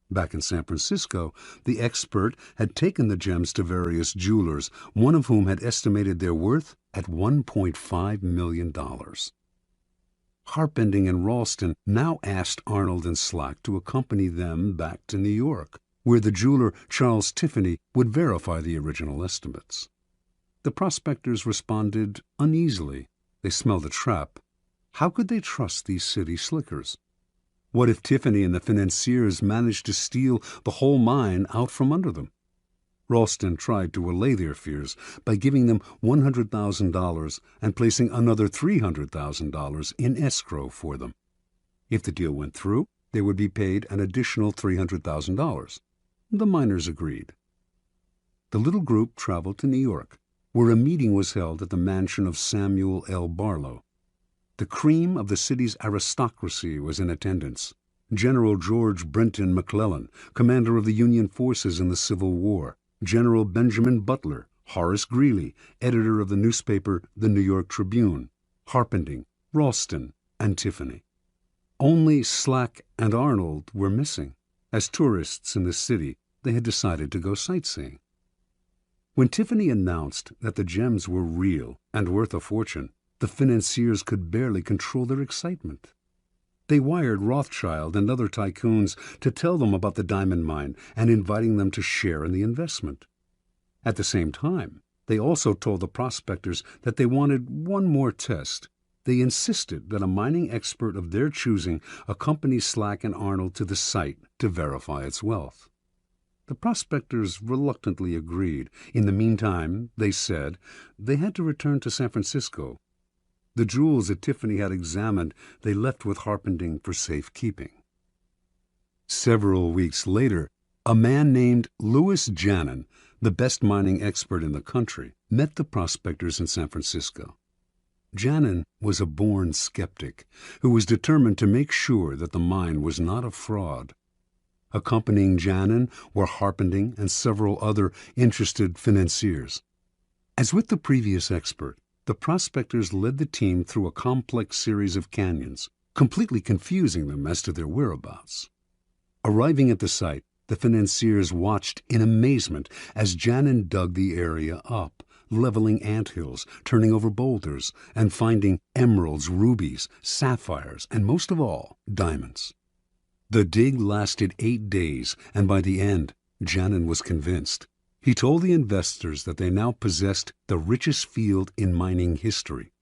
Back in San Francisco, the expert had taken the gems to various jewelers, one of whom had estimated their worth at $1.5 million. Harpending and Ralston now asked Arnold and Slack to accompany them back to New York, where the jeweler Charles Tiffany would verify the original estimates. The prospectors responded uneasily. They smelled a trap. How could they trust these city slickers? What if Tiffany and the financiers managed to steal the whole mine out from under them? Ralston tried to allay their fears by giving them $100,000 and placing another $300,000 in escrow for them. If the deal went through, they would be paid an additional $300,000. The miners agreed. The little group traveled to New York, where a meeting was held at the mansion of Samuel L. Barlow. The cream of the city's aristocracy was in attendance. General George Brenton McClellan, commander of the Union forces in the Civil War, General Benjamin Butler, Horace Greeley, editor of the newspaper The New York Tribune, Harpending, Ralston, and Tiffany. Only Slack and Arnold were missing. As tourists in the city, they had decided to go sightseeing. When Tiffany announced that the gems were real and worth a fortune, the financiers could barely control their excitement. They wired Rothschild and other tycoons to tell them about the diamond mine and inviting them to share in the investment. At the same time, they also told the prospectors that they wanted one more test. They insisted that a mining expert of their choosing accompany Slack and Arnold to the site to verify its wealth. The prospectors reluctantly agreed. In the meantime, they said, they had to return to San Francisco. The jewels that Tiffany had examined they left with Harpending for safekeeping. Several weeks later, a man named Louis Janin, the best mining expert in the country, met the prospectors in San Francisco. Janin was a born skeptic who was determined to make sure that the mine was not a fraud. Accompanying Janin were Harpending and several other interested financiers. As with the previous expert, the prospectors led the team through a complex series of canyons, completely confusing them as to their whereabouts. Arriving at the site, the financiers watched in amazement as Janin dug the area up, leveling anthills, turning over boulders, and finding emeralds, rubies, sapphires, and most of all, diamonds. The dig lasted 8 days, and by the end, Janin was convinced. He told the investors that they now possessed the richest field in mining history.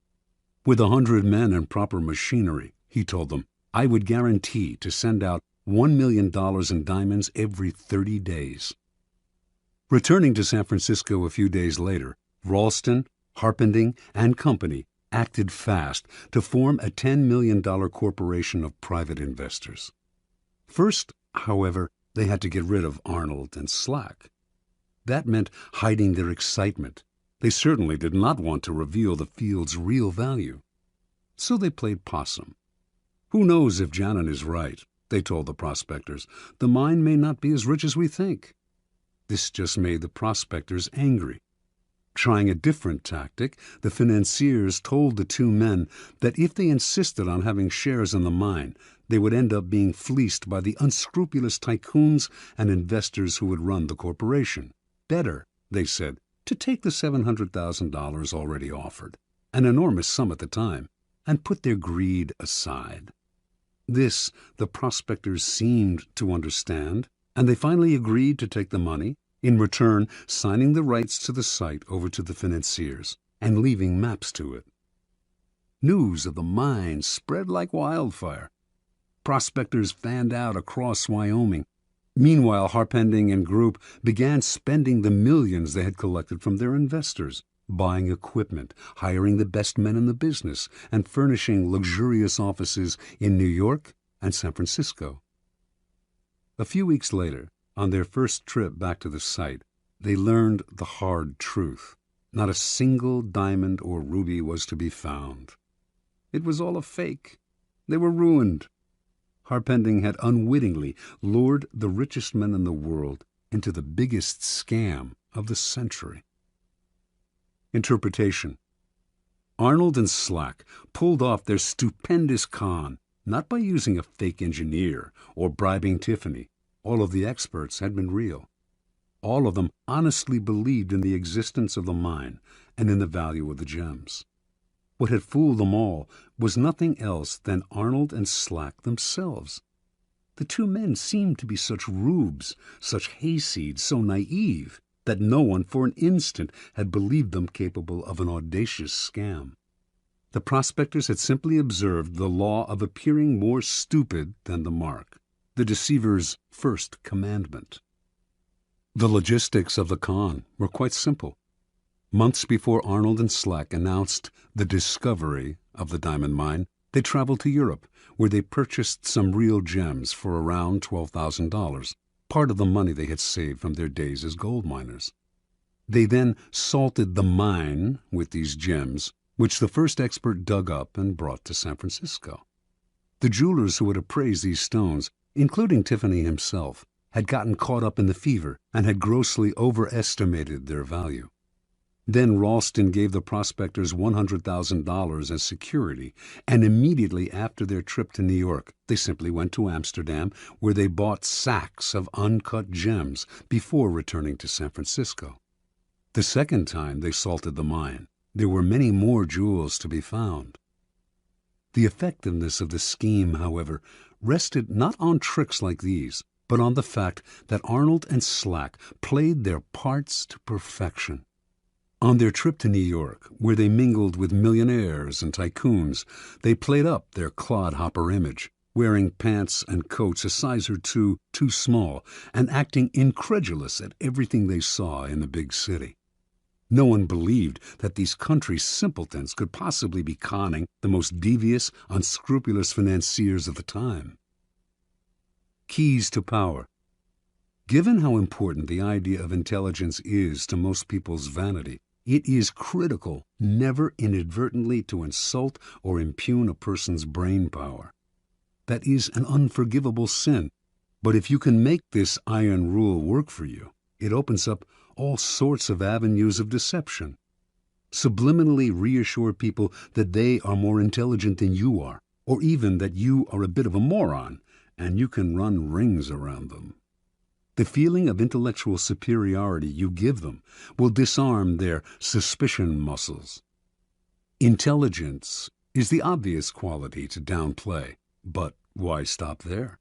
With 100 men and proper machinery, he told them, I would guarantee to send out $1 million in diamonds every 30 days. Returning to San Francisco a few days later, Ralston, Harpending, and Company acted fast to form a $10 million corporation of private investors. First, however, they had to get rid of Arnold and Slack. That meant hiding their excitement. They certainly did not want to reveal the field's real value. So they played possum. Who knows if Janin is right, they told the prospectors. The mine may not be as rich as we think. This just made the prospectors angry. Trying a different tactic, the financiers told the two men that if they insisted on having shares in the mine, they would end up being fleeced by the unscrupulous tycoons and investors who would run the corporation. Better, they said, to take the $700,000 already offered, an enormous sum at the time, and put their greed aside. This the prospectors seemed to understand, and they finally agreed to take the money, in return signing the rights to the site over to the financiers and leaving maps to it. News of the mine spread like wildfire. Prospectors fanned out across Wyoming. Meanwhile, Harpending and group began spending the millions they had collected from their investors, buying equipment, hiring the best men in the business, and furnishing luxurious offices in New York and San Francisco. A few weeks later, on their first trip back to the site, they learned the hard truth. Not a single diamond or ruby was to be found. It was all a fake. They were ruined. Harpending had unwittingly lured the richest men in the world into the biggest scam of the century. Interpretation. Arnold and Slack pulled off their stupendous con, not by using a fake engineer or bribing Tiffany. All of the experts had been real. All of them honestly believed in the existence of the mine and in the value of the gems. What had fooled them all was nothing else than Arnold and Slack themselves. The two men seemed to be such rubes, such hayseeds, so naive, that no one for an instant had believed them capable of an audacious scam. The prospectors had simply observed the law of appearing more stupid than the mark, the deceiver's first commandment. The logistics of the con were quite simple. Months before Arnold and Slack announced the discovery of the diamond mine, they traveled to Europe, where they purchased some real gems for around $12,000, part of the money they had saved from their days as gold miners. They then salted the mine with these gems, which the first expert dug up and brought to San Francisco. The jewelers who had appraised these stones including Tiffany himself, had gotten caught up in the fever and had grossly overestimated their value. Then Ralston gave the prospectors $100,000 as security, and immediately after their trip to New York, they simply went to Amsterdam, where they bought sacks of uncut gems before returning to San Francisco. The second time they salted the mine, there were many more jewels to be found. The effectiveness of the scheme, however, rested not on tricks like these, but on the fact that Arnold and Slack played their parts to perfection. On their trip to New York, where they mingled with millionaires and tycoons, they played up their clodhopper image, wearing pants and coats a size or two too small and acting incredulous at everything they saw in the big city. No one believed that these country simpletons could possibly be conning the most devious, unscrupulous financiers of the time. Keys to power. Given how important the idea of intelligence is to most people's vanity, it is critical never inadvertently to insult or impugn a person's brain power. That is an unforgivable sin, but if you can make this iron rule work for you, it opens up all sorts of avenues of deception. Subliminally reassure people that they are more intelligent than you are, or even that you are a bit of a moron, and you can run rings around them. The feeling of intellectual superiority you give them will disarm their suspicion muscles. Intelligence is the obvious quality to downplay, but why stop there?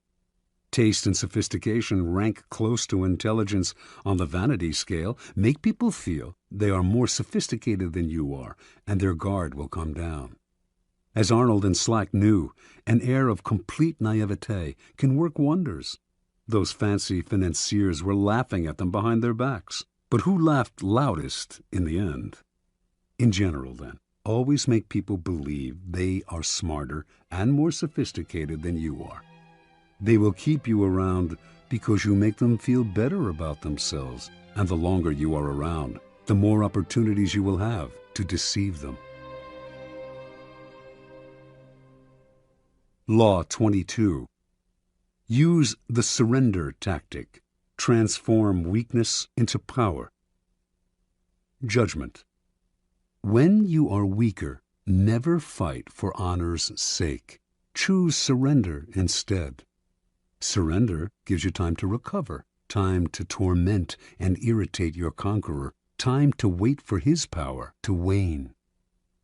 Taste and sophistication rank close to intelligence on the vanity scale, make people feel they are more sophisticated than you are, and their guard will come down. As Arnold and Slack knew, an air of complete naivete can work wonders. Those fancy financiers were laughing at them behind their backs. But who laughed loudest in the end? In general, then, always make people believe they are smarter and more sophisticated than you are. They will keep you around because you make them feel better about themselves, and the longer you are around, the more opportunities you will have to deceive them. Law 22. Use the surrender tactic. Transform weakness into power. Judgment. When you are weaker, never fight for honor's sake. Choose surrender instead. Surrender gives you time to recover, time to torment and irritate your conqueror, time to wait for his power to wane.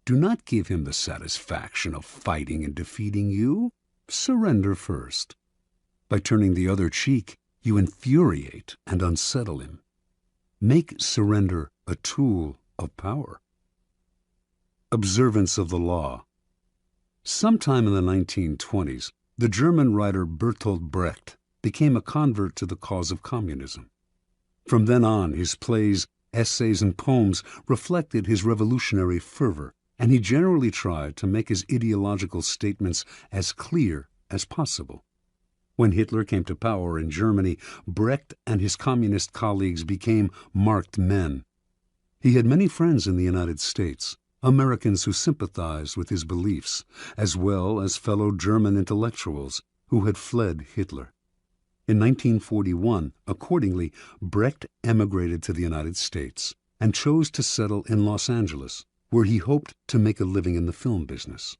Do not give him the satisfaction of fighting and defeating you. Surrender first. By turning the other cheek, you infuriate and unsettle him. Make surrender a tool of power. Observance of the law. Sometime in the 1920s, the German writer Bertolt Brecht became a convert to the cause of communism. From then on, his plays, essays, and poems reflected his revolutionary fervor, and he generally tried to make his ideological statements as clear as possible. When Hitler came to power in Germany, Brecht and his communist colleagues became marked men. He had many friends in the United States, Americans who sympathized with his beliefs, as well as fellow German intellectuals who had fled Hitler. In 1941, accordingly, Brecht emigrated to the United States and chose to settle in Los Angeles, where he hoped to make a living in the film business.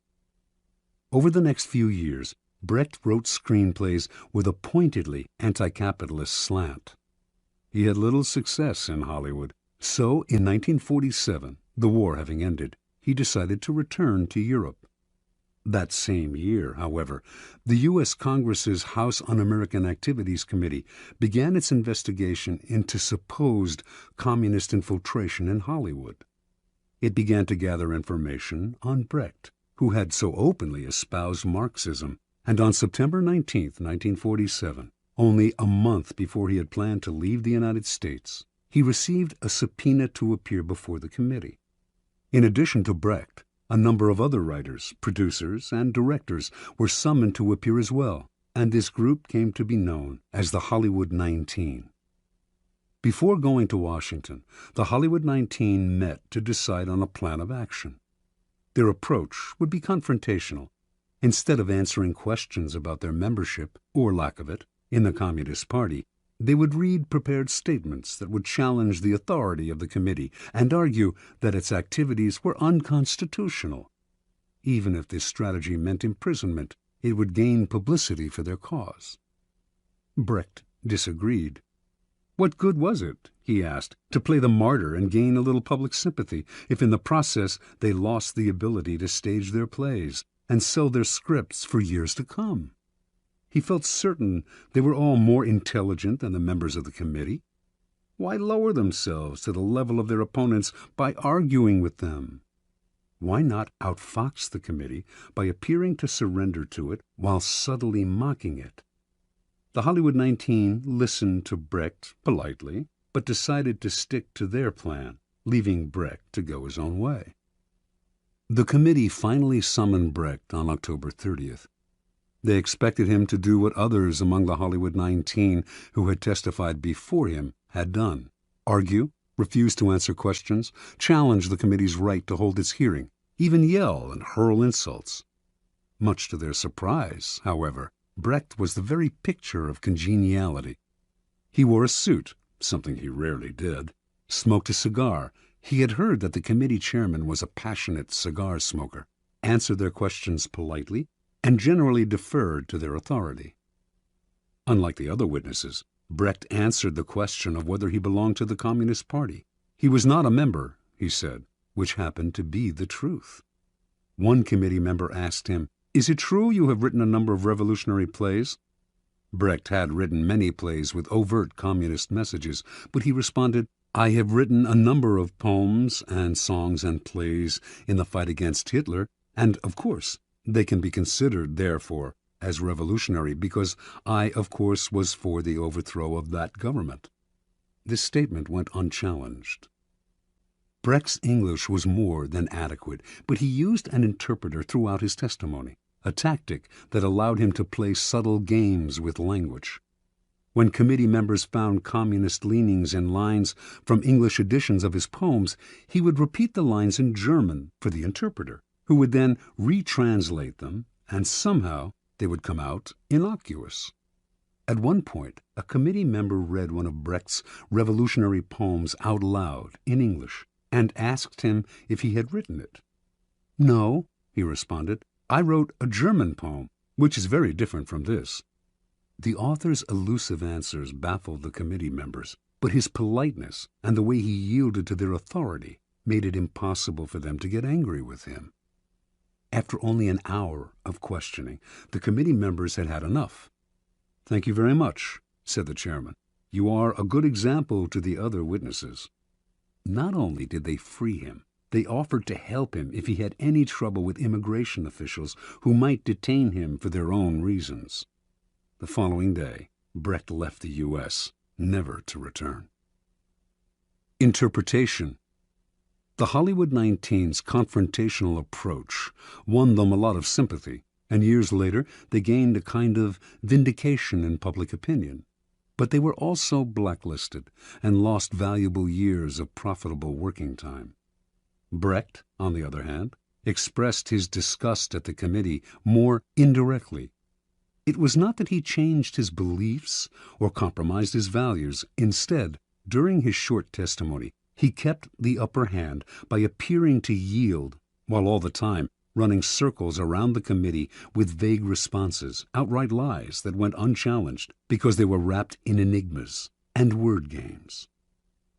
Over the next few years, Brecht wrote screenplays with a pointedly anti-capitalist slant. He had little success in Hollywood, so in 1947, the war having ended, he decided to return to Europe. That same year, however, the U.S. Congress's House Un-American Activities Committee began its investigation into supposed communist infiltration in Hollywood. It began to gather information on Brecht, who had so openly espoused Marxism, and on September 19, 1947, only a month before he had planned to leave the United States, he received a subpoena to appear before the committee. In addition to Brecht, a number of other writers, producers, and directors were summoned to appear as well, and this group came to be known as the Hollywood 19. Before going to Washington, the Hollywood 19 met to decide on a plan of action. Their approach would be confrontational, Instead of answering questions about their membership, or lack of it, in the Communist Party, they would read prepared statements that would challenge the authority of the committee and argue that its activities were unconstitutional. Even if this strategy meant imprisonment, it would gain publicity for their cause. Brecht disagreed. What good was it, he asked, to play the martyr and gain a little public sympathy, if in the process they lost the ability to stage their plays and sell their scripts for years to come? He felt certain they were all more intelligent than the members of the committee. Why lower themselves to the level of their opponents by arguing with them? Why not outfox the committee by appearing to surrender to it while subtly mocking it? The Hollywood 19 listened to Brecht politely, but decided to stick to their plan, leaving Brecht to go his own way. The committee finally summoned Brecht on October 30th. They expected him to do what others among the Hollywood 19 who had testified before him had done: argue, refuse to answer questions, challenge the committee's right to hold its hearing, even yell and hurl insults. Much to their surprise, however, Brecht was the very picture of congeniality. He wore a suit, something he rarely did, smoked a cigar. He had heard that the committee chairman was a passionate cigar smoker, answered their questions politely, and generally deferred to their authority. Unlike the other witnesses, Brecht answered the question of whether he belonged to the Communist Party. He was not a member, he said, which happened to be the truth. One committee member asked him, "Is it true you have written a number of revolutionary plays?" Brecht had written many plays with overt communist messages, but he responded, "I have written a number of poems and songs and plays in the fight against Hitler, and, of course, they can be considered, therefore, as revolutionary because I, of course, was for the overthrow of that government." This statement went unchallenged. Brecht's English was more than adequate, but he used an interpreter throughout his testimony, a tactic that allowed him to play subtle games with language. When committee members found communist leanings in lines from English editions of his poems, he would repeat the lines in German for the interpreter, who would then retranslate them, and somehow they would come out innocuous. At one point, a committee member read one of Brecht's revolutionary poems out loud in English and asked him if he had written it. "No," he responded, "I wrote a German poem, which is very different from this." The author's elusive answers baffled the committee members, but his politeness and the way he yielded to their authority made it impossible for them to get angry with him. After only an hour of questioning, the committee members had had enough. "Thank you very much," said the chairman. "You are a good example to the other witnesses." Not only did they free him, they offered to help him if he had any trouble with immigration officials who might detain him for their own reasons. The following day, Brecht left the U.S., never to return. Interpretation. The Hollywood 19's confrontational approach won them a lot of sympathy, and years later they gained a kind of vindication in public opinion. But they were also blacklisted and lost valuable years of profitable working time. Brecht, on the other hand, expressed his disgust at the committee more indirectly. It was not that he changed his beliefs or compromised his values. Instead, during his short testimony, he kept the upper hand by appearing to yield, while all the time running circles around the committee with vague responses, outright lies that went unchallenged because they were wrapped in enigmas and word games.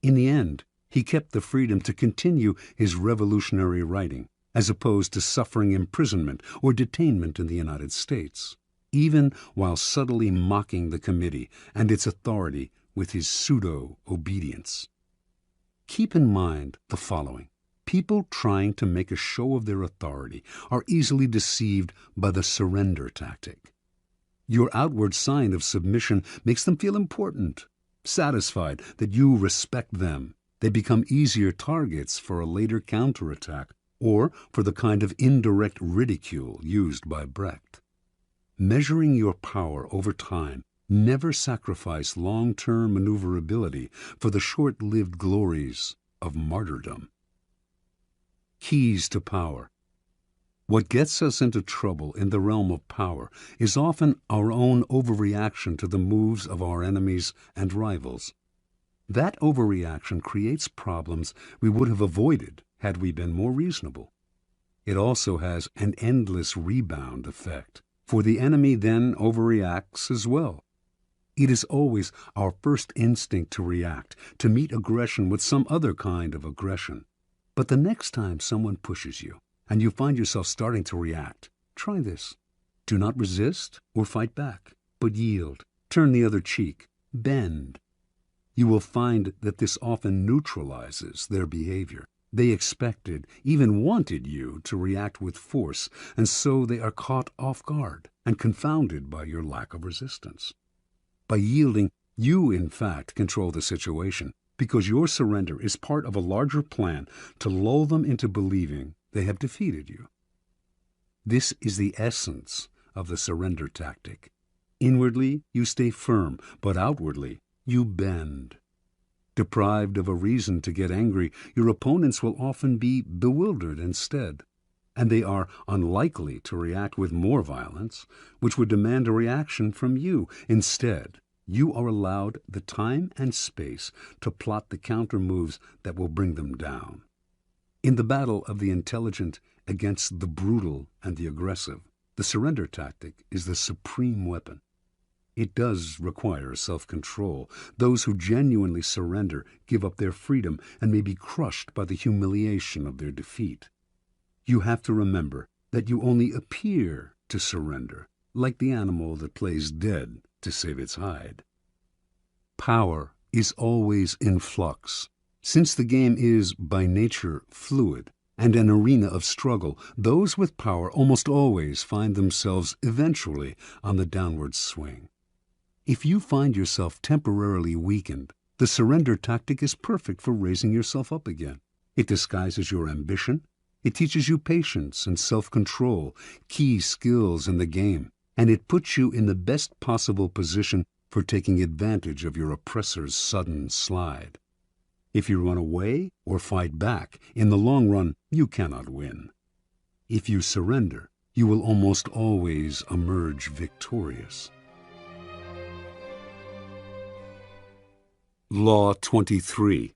In the end, he kept the freedom to continue his revolutionary writing, as opposed to suffering imprisonment or detainment in the United States, even while subtly mocking the committee and its authority with his pseudo-obedience. Keep in mind the following. People trying to make a show of their authority are easily deceived by the surrender tactic. Your outward sign of submission makes them feel important, satisfied that you respect them. They become easier targets for a later counterattack or for the kind of indirect ridicule used by Brecht. Measuring your power over time, never sacrifice long-term maneuverability for the short-lived glories of martyrdom. Keys to power. What gets us into trouble in the realm of power is often our own overreaction to the moves of our enemies and rivals. That overreaction creates problems we would have avoided had we been more reasonable. It also has an endless rebound effect, for the enemy then overreacts as well. It is always our first instinct to react, to meet aggression with some other kind of aggression. But the next time someone pushes you, and you find yourself starting to react, try this. Do not resist or fight back, but yield, turn the other cheek, bend. You will find that this often neutralizes their behavior. They expected, even wanted you to react with force, and so they are caught off guard and confounded by your lack of resistance. By yielding, you in fact control the situation, because your surrender is part of a larger plan to lull them into believing they have defeated you. This is the essence of the surrender tactic. Inwardly, you stay firm, but outwardly, you bend. Deprived of a reason to get angry, your opponents will often be bewildered instead, and they are unlikely to react with more violence, which would demand a reaction from you. Instead, you are allowed the time and space to plot the counter moves that will bring them down. In the battle of the intelligent against the brutal and the aggressive, the surrender tactic is the supreme weapon. It does require self-control. Those who genuinely surrender give up their freedom and may be crushed by the humiliation of their defeat. You have to remember that you only appear to surrender, like the animal that plays dead to save its hide. Power is always in flux. Since the game is, by nature, fluid and an arena of struggle, those with power almost always find themselves eventually on the downward swing. If you find yourself temporarily weakened, the surrender tactic is perfect for raising yourself up again. It disguises your ambition. It teaches you patience and self-control, key skills in the game, and it puts you in the best possible position for taking advantage of your oppressor's sudden slide. If you run away or fight back, in the long run, you cannot win. If you surrender, you will almost always emerge victorious. Law 23.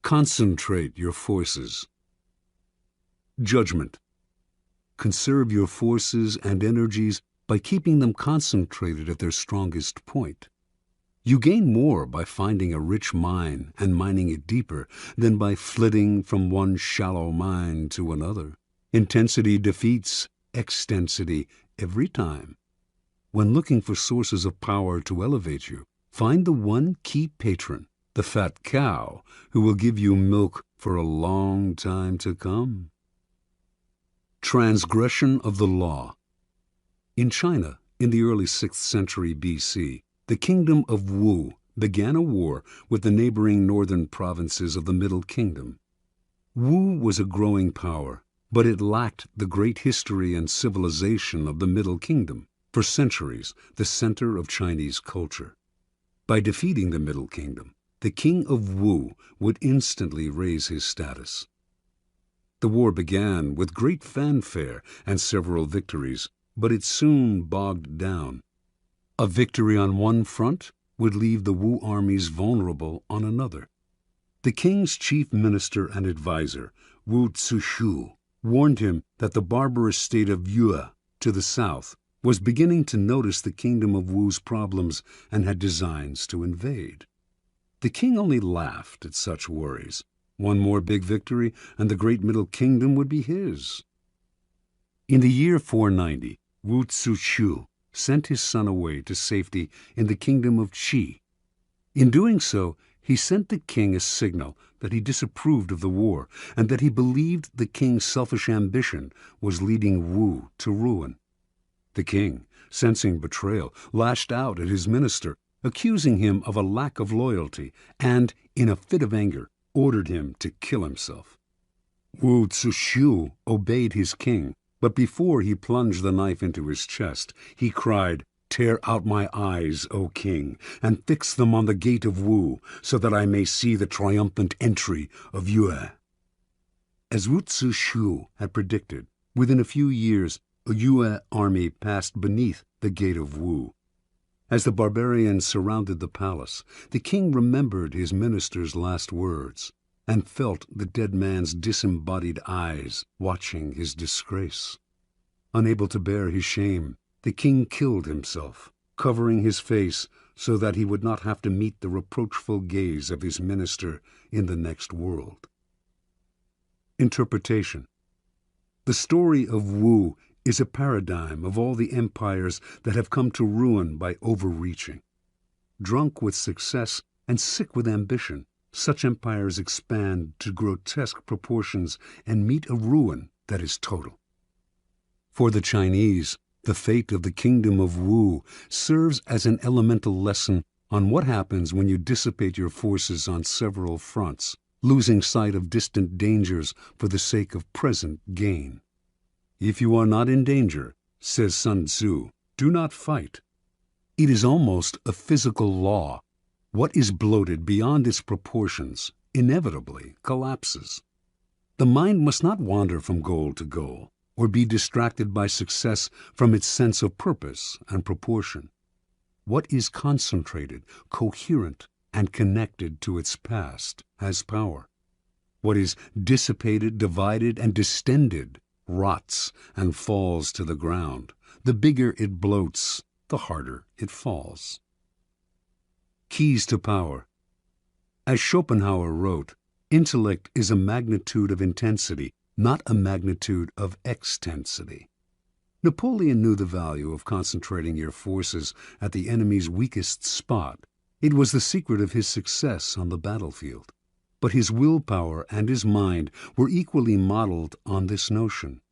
Concentrate your forces. Judgment. Conserve your forces and energies by keeping them concentrated at their strongest point. You gain more by finding a rich mine and mining it deeper than by flitting from one shallow mine to another. Intensity defeats extensity every time. When looking for sources of power to elevate you, find the one key patron, the fat cow, who will give you milk for a long time to come. Transgression of the law. In China, in the early 6th century B.C., the kingdom of Wu began a war with the neighboring northern provinces of the Middle Kingdom. Wu was a growing power, but it lacked the great history and civilization of the Middle Kingdom, for centuries the center of Chinese culture. By defeating the Middle Kingdom, the king of Wu would instantly raise his status. The war began with great fanfare and several victories, but it soon bogged down. A victory on one front would leave the Wu armies vulnerable on another. The king's chief minister and advisor, Wu Zishu, warned him that the barbarous state of Yue to the south was beginning to notice the kingdom of Wu's problems and had designs to invade. The king only laughed at such worries. One more big victory, and the great Middle Kingdom would be his. In the year 490, Wu Zishu sent his son away to safety in the kingdom of Qi. In doing so, he sent the king a signal that he disapproved of the war and that he believed the king's selfish ambition was leading Wu to ruin. The king, sensing betrayal, lashed out at his minister, accusing him of a lack of loyalty, and, in a fit of anger, ordered him to kill himself. Wu Zishu obeyed his king, but before he plunged the knife into his chest, he cried, "Tear out my eyes, O king, and fix them on the gate of Wu, so that I may see the triumphant entry of Yue." As Wu Zishu had predicted, Within a few years, a Yue army passed beneath the gate of Wu. As the barbarians surrounded the palace, the king remembered his minister's last words and felt the dead man's disembodied eyes watching his disgrace. Unable to bear his shame, the king killed himself, covering his face so that he would not have to meet the reproachful gaze of his minister in the next world. Interpretation. The story of Wu is a paradigm of all the empires that have come to ruin by overreaching. Drunk with success and sick with ambition, such empires expand to grotesque proportions and meet a ruin that is total. For the Chinese, the fate of the kingdom of Wu serves as an elemental lesson on what happens when you dissipate your forces on several fronts, losing sight of distant dangers for the sake of present gain. If you are not in danger, says Sun Tzu, do not fight. It is almost a physical law. What is bloated beyond its proportions inevitably collapses. The mind must not wander from goal to goal, or be distracted by success from its sense of purpose and proportion. What is concentrated, coherent, and connected to its past has power. What is dissipated, divided, and distended rots and falls to the ground. The bigger it bloats, the harder it falls. Keys to power. As Schopenhauer wrote, intellect is a magnitude of intensity, not a magnitude of extensity. Napoleon knew the value of concentrating your forces at the enemy's weakest spot. It was the secret of his success on the battlefield. But his willpower and his mind were equally modeled on this notion.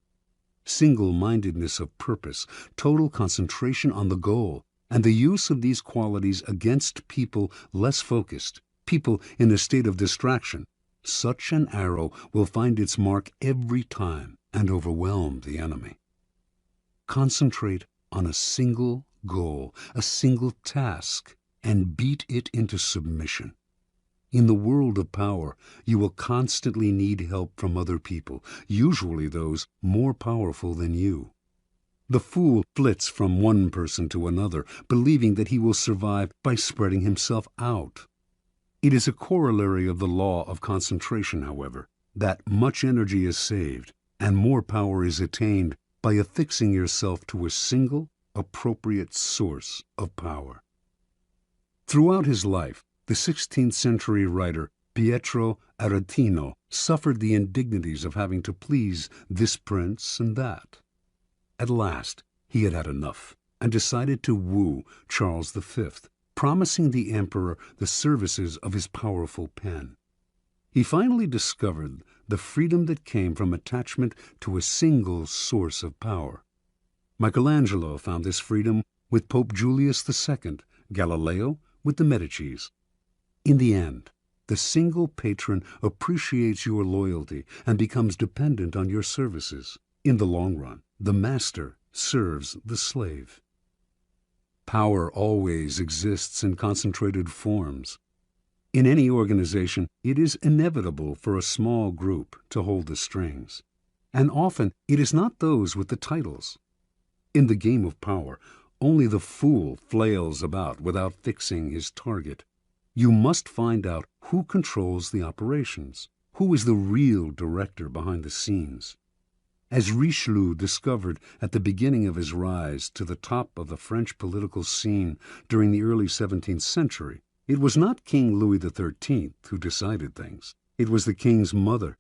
Single-mindedness of purpose, total concentration on the goal, and the use of these qualities against people less focused, people in a state of distraction. Such an arrow will find its mark every time and overwhelm the enemy. Concentrate on a single goal, a single task, and beat it into submission. In the world of power, you will constantly need help from other people, usually those more powerful than you. The fool flits from one person to another, believing that he will survive by spreading himself out. It is a corollary of the law of concentration, however, that much energy is saved and more power is attained by affixing yourself to a single, appropriate source of power. Throughout his life, the 16th century writer Pietro Aretino suffered the indignities of having to please this prince and that. At last, he had had enough and decided to woo Charles V, promising the emperor the services of his powerful pen. He finally discovered the freedom that came from attachment to a single source of power. Michelangelo found this freedom with Pope Julius II, Galileo with the Medicis. In the end, the single patron appreciates your loyalty and becomes dependent on your services. In the long run, the master serves the slave. Power always exists in concentrated forms. In any organization, it is inevitable for a small group to hold the strings, and often it is not those with the titles. In the game of power, only the fool flails about without fixing his target. You must find out who controls the operations, who is the real director behind the scenes. As Richelieu discovered at the beginning of his rise to the top of the French political scene during the early 17th century, it was not King Louis XIII who decided things. It was the king's mother,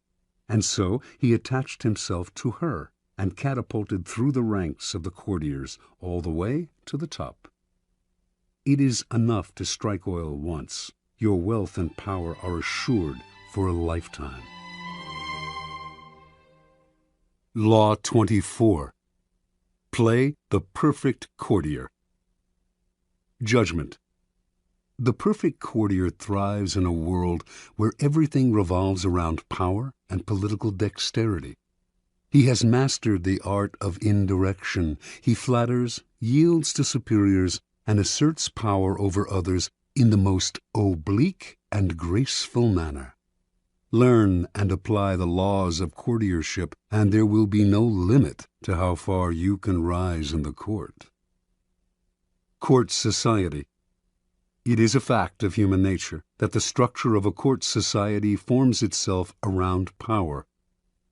and so he attached himself to her and catapulted through the ranks of the courtiers all the way to the top. It is enough to strike oil once. Your wealth and power are assured for a lifetime. Law 24. Play the perfect courtier. Judgment. The perfect courtier thrives in a world where everything revolves around power and political dexterity. He has mastered the art of indirection. He flatters, yields to superiors, and asserts power over others in the most oblique and graceful manner. Learn and apply the laws of courtiership, and there will be no limit to how far you can rise in the court. Court society. It is a fact of human nature that the structure of a court society forms itself around power.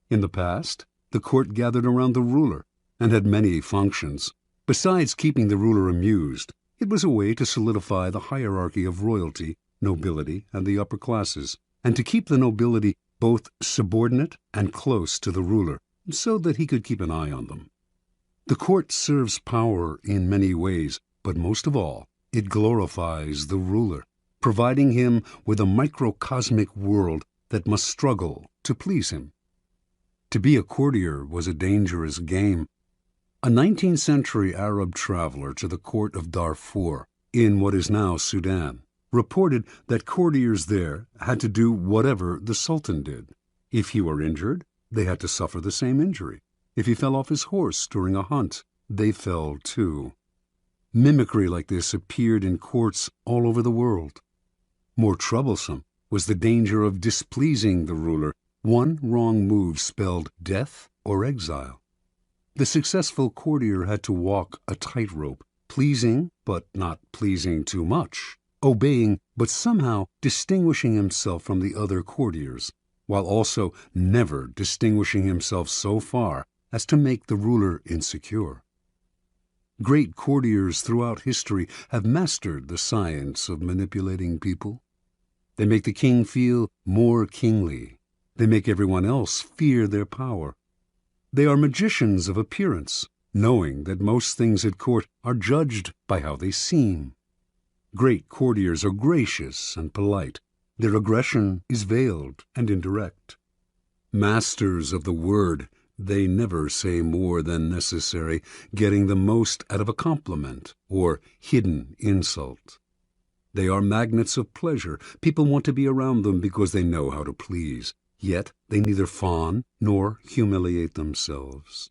In the past, the court gathered around the ruler and had many functions. Besides keeping the ruler amused, it was a way to solidify the hierarchy of royalty, nobility, and the upper classes, and to keep the nobility both subordinate and close to the ruler, so that he could keep an eye on them. The court serves power in many ways, but most of all, it glorifies the ruler, providing him with a microcosmic world that must struggle to please him. To be a courtier was a dangerous game. A 19th century Arab traveler to the court of Darfur, in what is now Sudan, reported that courtiers there had to do whatever the Sultan did. If he were injured, they had to suffer the same injury. If he fell off his horse during a hunt, they fell too. Mimicry like this appeared in courts all over the world. More troublesome was the danger of displeasing the ruler. One wrong move spelled death or exile. The successful courtier had to walk a tightrope, pleasing but not pleasing too much, obeying but somehow distinguishing himself from the other courtiers, while also never distinguishing himself so far as to make the ruler insecure. Great courtiers throughout history have mastered the science of manipulating people. They make the king feel more kingly. They make everyone else fear their power. They are magicians of appearance, knowing that most things at court are judged by how they seem. Great courtiers are gracious and polite. Their aggression is veiled and indirect. Masters of the word, they never say more than necessary, getting the most out of a compliment or hidden insult. They are magnets of pleasure. People want to be around them because they know how to please. Yet they neither fawn nor humiliate themselves.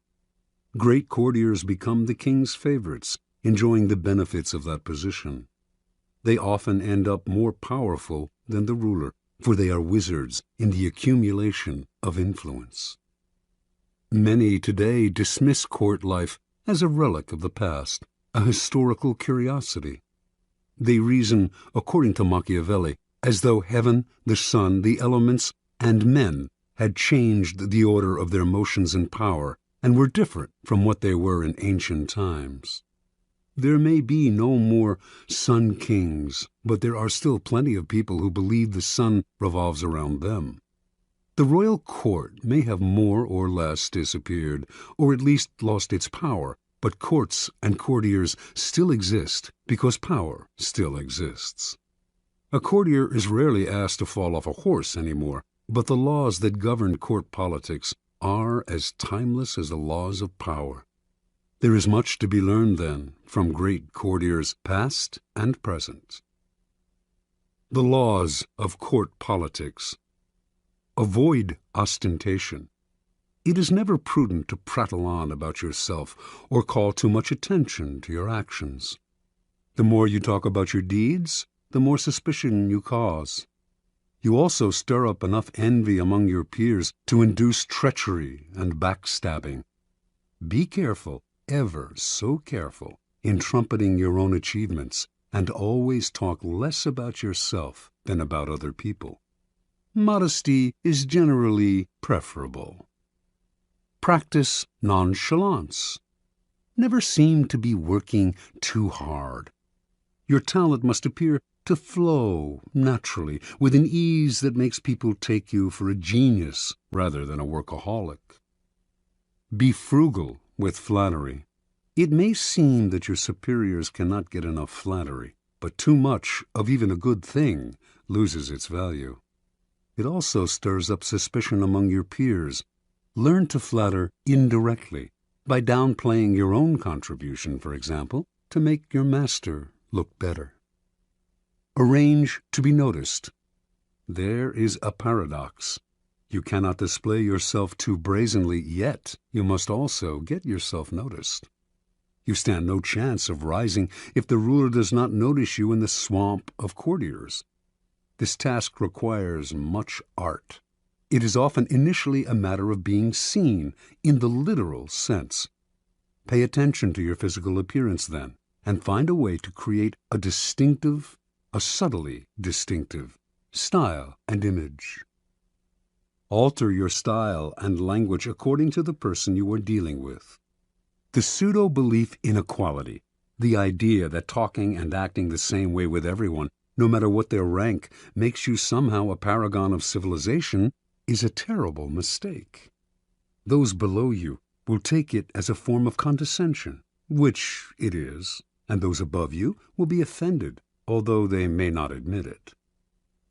Great courtiers become the king's favorites, enjoying the benefits of that position. They often end up more powerful than the ruler, for they are wizards in the accumulation of influence. Many today dismiss court life as a relic of the past, a historical curiosity. They reason, according to Machiavelli, as though heaven, the sun, the elements, and men had changed the order of their motions and power, and were different from what they were in ancient times. There may be no more sun kings, but there are still plenty of people who believe the sun revolves around them. The royal court may have more or less disappeared, or at least lost its power, but courts and courtiers still exist because power still exists. A courtier is rarely asked to fall off a horse anymore, but the laws that govern court politics are as timeless as the laws of power. There is much to be learned, then, from great courtiers past and present. The laws of court politics. Avoid ostentation. It is never prudent to prattle on about yourself or call too much attention to your actions. The more you talk about your deeds, the more suspicion you cause. You also stir up enough envy among your peers to induce treachery and backstabbing. Be careful, ever so careful, in trumpeting your own achievements, and always talk less about yourself than about other people. Modesty is generally preferable. Practice nonchalance. Never seem to be working too hard. Your talent must appear to flow naturally, with an ease that makes people take you for a genius rather than a workaholic. Be frugal with flattery. It may seem that your superiors cannot get enough flattery, but too much of even a good thing loses its value. It also stirs up suspicion among your peers. Learn to flatter indirectly, by downplaying your own contribution, for example, to make your master look better. Arrange to be noticed. There is a paradox. You cannot display yourself too brazenly, yet you must also get yourself noticed. You stand no chance of rising if the ruler does not notice you in the swamp of courtiers. This task requires much art. It is often initially a matter of being seen in the literal sense. Pay attention to your physical appearance then, and find a way to create a subtly distinctive, style and image. Alter your style and language according to the person you are dealing with. The pseudo-belief in equality, the idea that talking and acting the same way with everyone, no matter what their rank, makes you somehow a paragon of civilization, is a terrible mistake. Those below you will take it as a form of condescension, which it is, and those above you will be offended, although they may not admit it.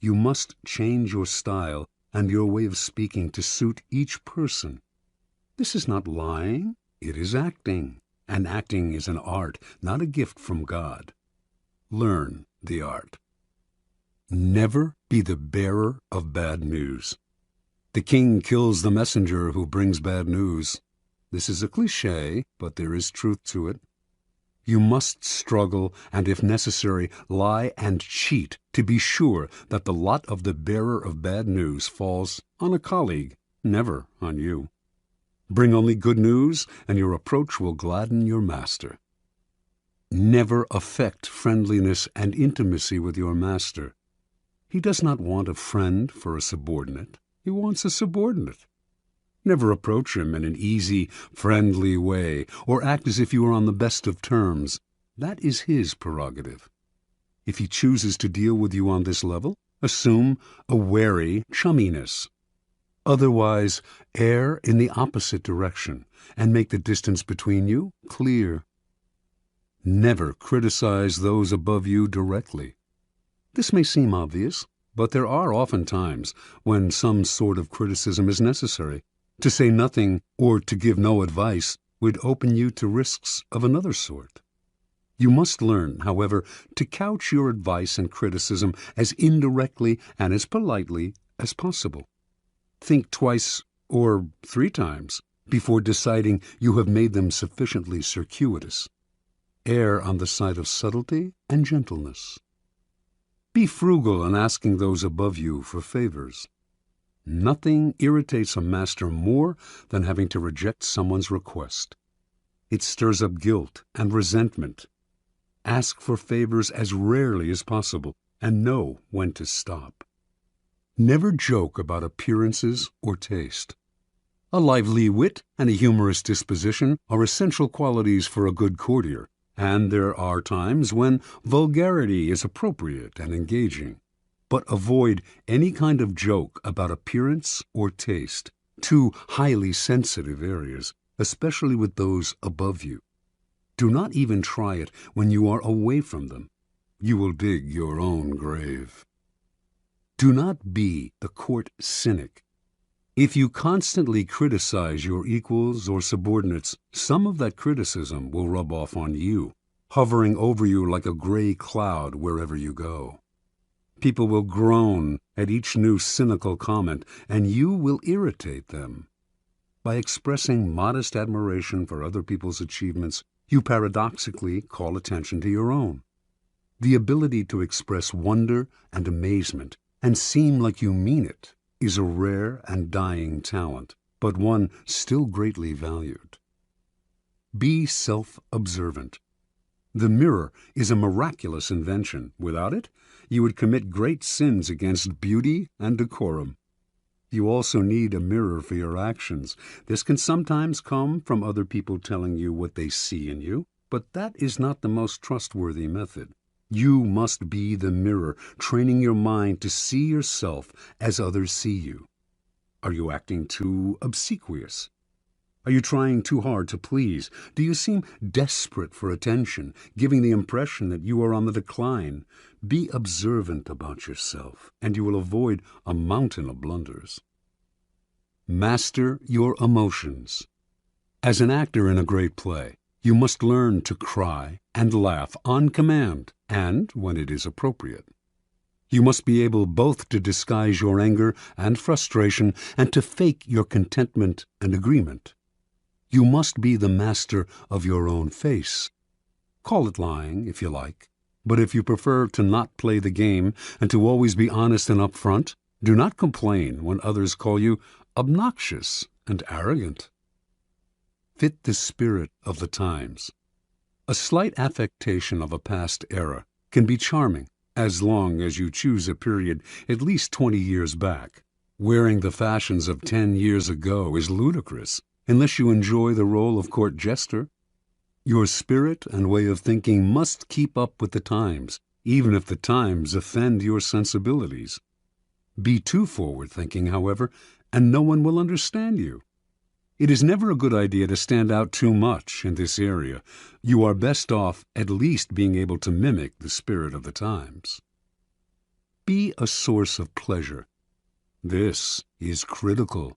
You must change your style and your way of speaking to suit each person. This is not lying, it is acting, and acting is an art, not a gift from God. Learn the art. Never be the bearer of bad news. The king kills the messenger who brings bad news. This is a cliché, but there is truth to it. You must struggle and, if necessary, lie and cheat to be sure that the lot of the bearer of bad news falls on a colleague, never on you. Bring only good news, and your approach will gladden your master. Never affect friendliness and intimacy with your master. He does not want a friend for a subordinate. He wants a subordinate. Never approach him in an easy, friendly way, or act as if you are on the best of terms. That is his prerogative. If he chooses to deal with you on this level, assume a wary chumminess. Otherwise, err in the opposite direction, and make the distance between you clear. Never criticize those above you directly. This may seem obvious, but there are often times when some sort of criticism is necessary. To say nothing or to give no advice would open you to risks of another sort. You must learn, however, to couch your advice and criticism as indirectly and as politely as possible. Think twice or 3 times before deciding you have made them sufficiently circuitous. Err on the side of subtlety and gentleness. Be frugal in asking those above you for favors. Nothing irritates a master more than having to reject someone's request. It stirs up guilt and resentment. Ask for favors as rarely as possible, and know when to stop. Never joke about appearances or taste. A lively wit and a humorous disposition are essential qualities for a good courtier, and there are times when vulgarity is appropriate and engaging. But avoid any kind of joke about appearance or taste, 2 highly sensitive areas, especially with those above you. Do not even try it when you are away from them. You will dig your own grave. Do not be the court cynic. If you constantly criticize your equals or subordinates, some of that criticism will rub off on you, hovering over you like a gray cloud wherever you go. People will groan at each new cynical comment, and you will irritate them. By expressing modest admiration for other people's achievements, you paradoxically call attention to your own. The ability to express wonder and amazement and seem like you mean it is a rare and dying talent, but one still greatly valued. Be self-observant. The mirror is a miraculous invention. Without it, you would commit great sins against beauty and decorum. You also need a mirror for your actions. This can sometimes come from other people telling you what they see in you, but that is not the most trustworthy method. You must be the mirror, training your mind to see yourself as others see you. Are you acting too obsequious? Are you trying too hard to please? Do you seem desperate for attention, giving the impression that you are on the decline? Be observant about yourself, and you will avoid a mountain of blunders. Master your emotions. As an actor in a great play, you must learn to cry and laugh on command and when it is appropriate. You must be able both to disguise your anger and frustration and to fake your contentment and agreement. You must be the master of your own face. Call it lying, if you like, but if you prefer to not play the game and to always be honest and upfront, Do not complain when others call you obnoxious and arrogant. Fit the spirit of the times. A slight affectation of a past era can be charming as long as you choose a period at least 20 years back. Wearing the fashions of 10 years ago is ludicrous unless you enjoy the role of court jester. Your spirit and way of thinking must keep up with the times, even if the times offend your sensibilities. Be too forward-thinking, however, and no one will understand you. It is never a good idea to stand out too much in this area. You are best off at least being able to mimic the spirit of the times. Be a source of pleasure. This is critical.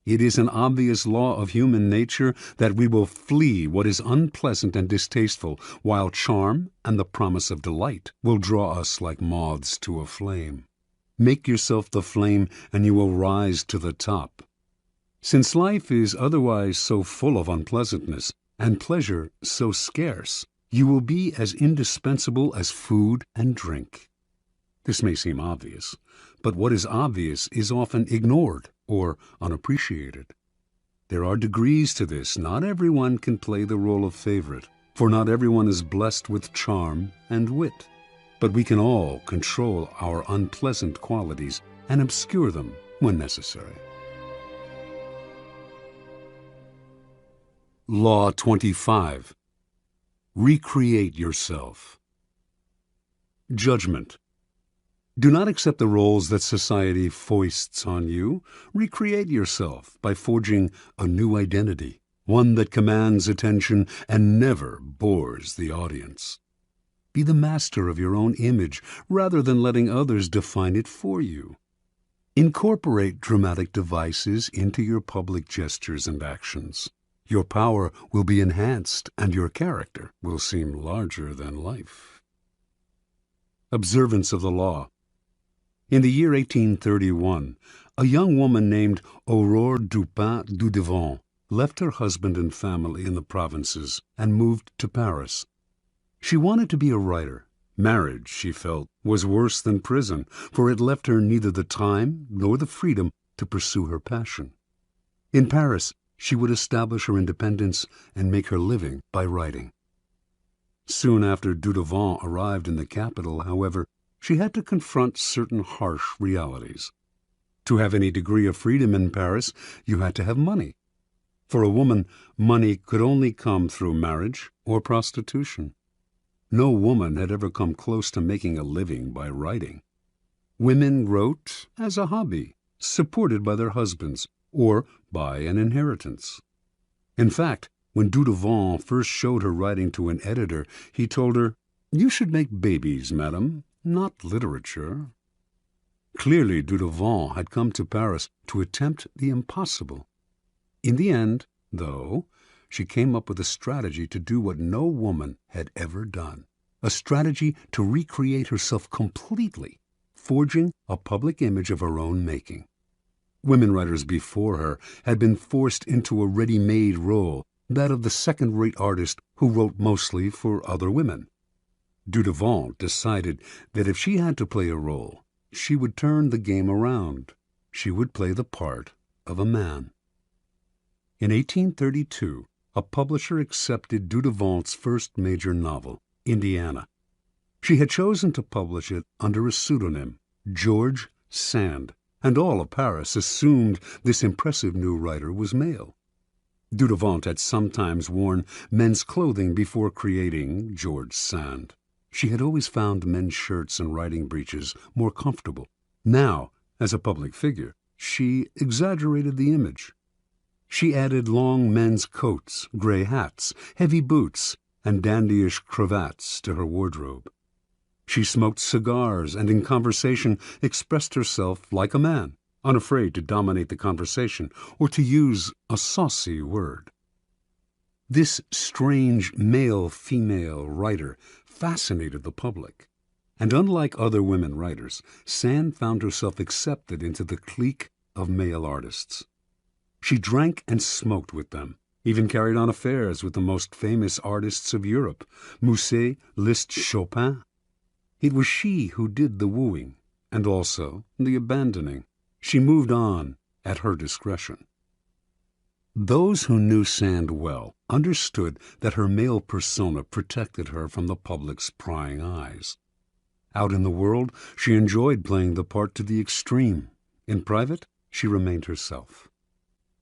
It is an obvious law of human nature that we will flee what is unpleasant and distasteful, while charm and the promise of delight will draw us like moths to a flame. Make yourself the flame, and you will rise to the top. Since life is otherwise so full of unpleasantness, and pleasure so scarce, you will be as indispensable as food and drink. This may seem obvious, but what is obvious is often ignored or unappreciated. There are degrees to this. Not everyone can play the role of favorite, for not everyone is blessed with charm and wit. But we can all control our unpleasant qualities and obscure them when necessary. Law 25. Recreate yourself. Judgment. Do not accept the roles that society foists on you. Recreate yourself by forging a new identity, one that commands attention and never bores the audience. Be the master of your own image rather than letting others define it for you. Incorporate dramatic devices into your public gestures and actions. Your power will be enhanced and your character will seem larger than life. Observance of the law. In the year 1831, a young woman named Aurore Dupin Dudevant left her husband and family in the provinces and moved to Paris. She wanted to be a writer. Marriage, she felt, was worse than prison, for it left her neither the time nor the freedom to pursue her passion. In Paris, she would establish her independence and make her living by writing. Soon after Dudevant arrived in the capital, however, she had to confront certain harsh realities. To have any degree of freedom in Paris, you had to have money. For a woman, money could only come through marriage or prostitution. No woman had ever come close to making a living by writing. Women wrote as a hobby, supported by their husbands or by an inheritance. In fact, when Dudevant first showed her writing to an editor, he told her, "You should make babies, madam, not literature." Clearly, Dudevant had come to Paris to attempt the impossible. In the end, though, she came up with a strategy to do what no woman had ever done, a strategy to recreate herself completely, forging a public image of her own making. Women writers before her had been forced into a ready-made role, that of the second-rate artist who wrote mostly for other women. Dudevant decided that if she had to play a role, she would turn the game around. She would play the part of a man. In 1832, a publisher accepted Dudevant's first major novel, Indiana. She had chosen to publish it under a pseudonym, George Sand, and all of Paris assumed this impressive new writer was male. Dudevant had sometimes worn men's clothing before creating George Sand. She had always found men's shirts and riding breeches more comfortable. Now, as a public figure, she exaggerated the image. She added long men's coats, gray hats, heavy boots, and dandyish cravats to her wardrobe. She smoked cigars and in conversation expressed herself like a man, unafraid to dominate the conversation or to use a saucy word. This strange male-female writer fascinated the public, and unlike other women writers, Sand found herself accepted into the clique of male artists. She drank and smoked with them, even carried on affairs with the most famous artists of Europe, Musset, Liszt, Chopin. It was she who did the wooing, and also the abandoning. She moved on at her discretion. Those who knew Sand well understood that her male persona protected her from the public's prying eyes. Out in the world, she enjoyed playing the part to the extreme. In private, she remained herself.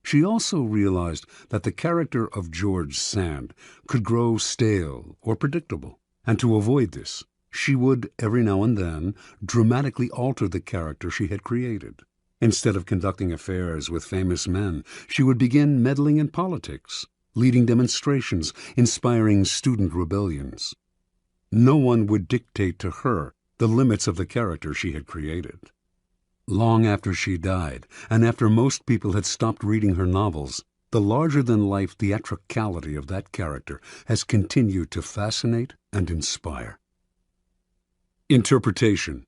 She also realized that the character of George Sand could grow stale or predictable, and to avoid this, she would, every now and then, dramatically alter the character she had created. Instead of conducting affairs with famous men, she would begin meddling in politics, leading demonstrations, inspiring student rebellions. No one would dictate to her the limits of the character she had created. Long after she died, and after most people had stopped reading her novels, the larger-than-life theatricality of that character has continued to fascinate and inspire. Interpretation.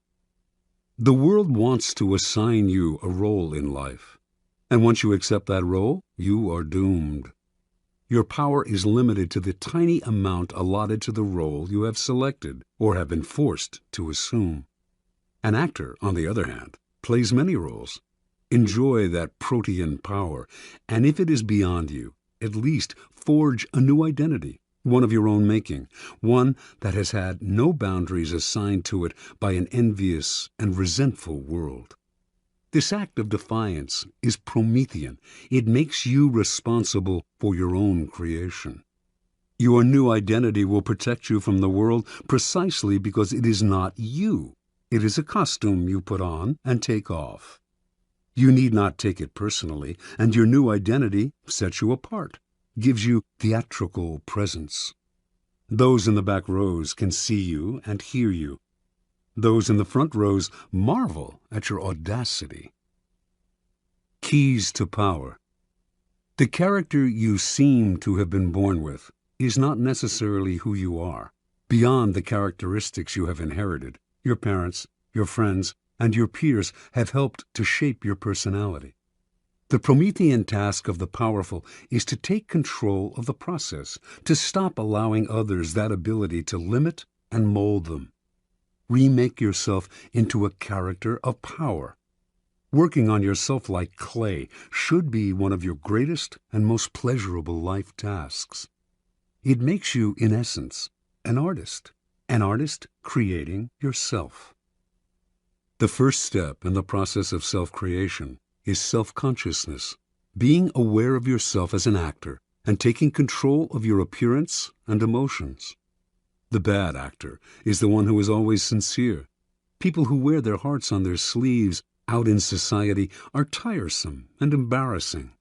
The world wants to assign you a role in life, and once you accept that role, you are doomed. Your power is limited to the tiny amount allotted to the role you have selected or have been forced to assume. An actor, on the other hand, plays many roles. Enjoy that protean power, and if it is beyond you, at least forge a new identity, one of your own making, one that has had no boundaries assigned to it by an envious and resentful world. This act of defiance is Promethean. It makes you responsible for your own creation. Your new identity will protect you from the world precisely because it is not you. It is a costume you put on and take off. You need not take it personally, and your new identity sets you apart, gives you theatrical presence. Those in the back rows can see you and hear you. Those in the front rows marvel at your audacity. Keys to power. The character you seem to have been born with is not necessarily who you are. Beyond the characteristics you have inherited, your parents, your friends, and your peers have helped to shape your personality. The Promethean task of the powerful is to take control of the process, to stop allowing others that ability to limit and mold them. Remake yourself into a character of power. Working on yourself like clay should be one of your greatest and most pleasurable life tasks. It makes you, in essence, an artist creating yourself. The first step in the process of self-creation is self-consciousness, being aware of yourself as an actor and taking control of your appearance and emotions. The bad actor is the one who is always sincere. People who wear their hearts on their sleeves out in society are tiresome and embarrassing.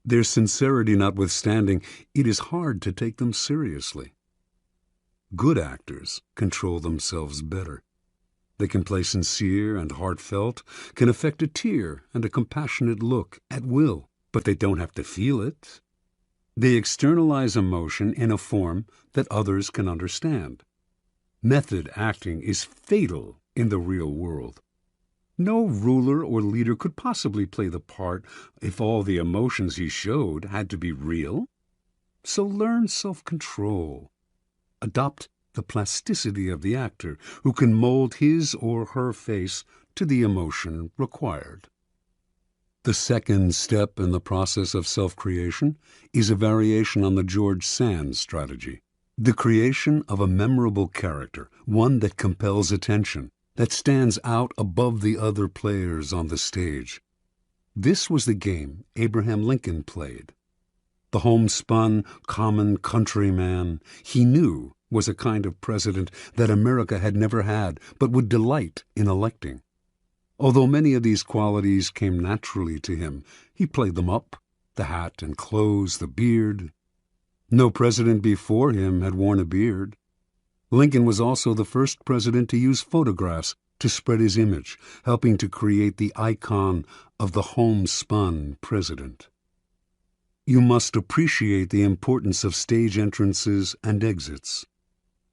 Their sincerity notwithstanding, it is hard to take them seriously. Good actors control themselves better. They can play sincere and heartfelt, can affect a tear and a compassionate look at will, but they don't have to feel it. They externalize emotion in a form that others can understand. Method acting is fatal in the real world. No ruler or leader could possibly play the part if all the emotions he showed had to be real. So learn self-control. Adopt the plasticity of the actor who can mold his or her face to the emotion required. The second step in the process of self-creation is a variation on the George Sand strategy. The creation of a memorable character, one that compels attention, that stands out above the other players on the stage. This was the game Abraham Lincoln played. The homespun, common countryman he knew was a kind of president that America had never had but would delight in electing. Although many of these qualities came naturally to him, he played them up, the hat and clothes, the beard. No president before him had worn a beard. Lincoln was also the first president to use photographs to spread his image, helping to create the icon of the homespun president. You must appreciate the importance of stage entrances and exits.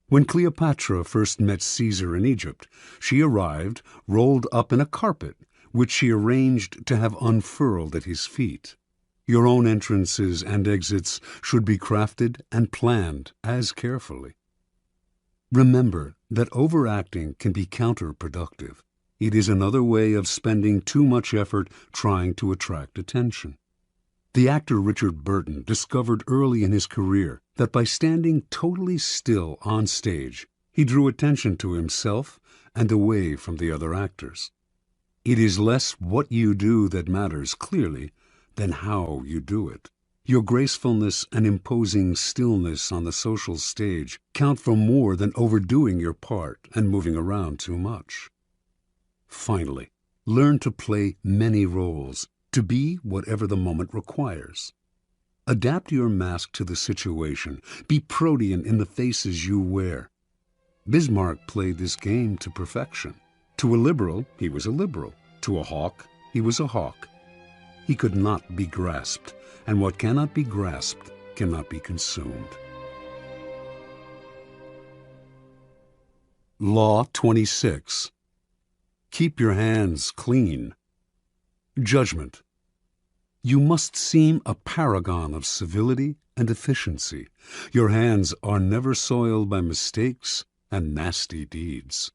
When Cleopatra first met Caesar in Egypt, she arrived rolled up in a carpet, which she arranged to have unfurled at his feet. Your own entrances and exits should be crafted and planned as carefully. Remember that overacting can be counterproductive. It is another way of spending too much effort trying to attract attention. The actor Richard Burton discovered early in his career that by standing totally still on stage, he drew attention to himself and away from the other actors. It is less what you do that matters clearly than how you do it. Your gracefulness and imposing stillness on the social stage count for more than overdoing your part and moving around too much. Finally, learn to play many roles, to be whatever the moment requires. Adapt your mask to the situation. Be protean in the faces you wear. Bismarck played this game to perfection. To a liberal, he was a liberal. To a hawk, he was a hawk. He could not be grasped, and what cannot be grasped cannot be consumed. Law 26. Keep your hands clean. Judgment. You must seem a paragon of civility and efficiency. Your hands are never soiled by mistakes and nasty deeds.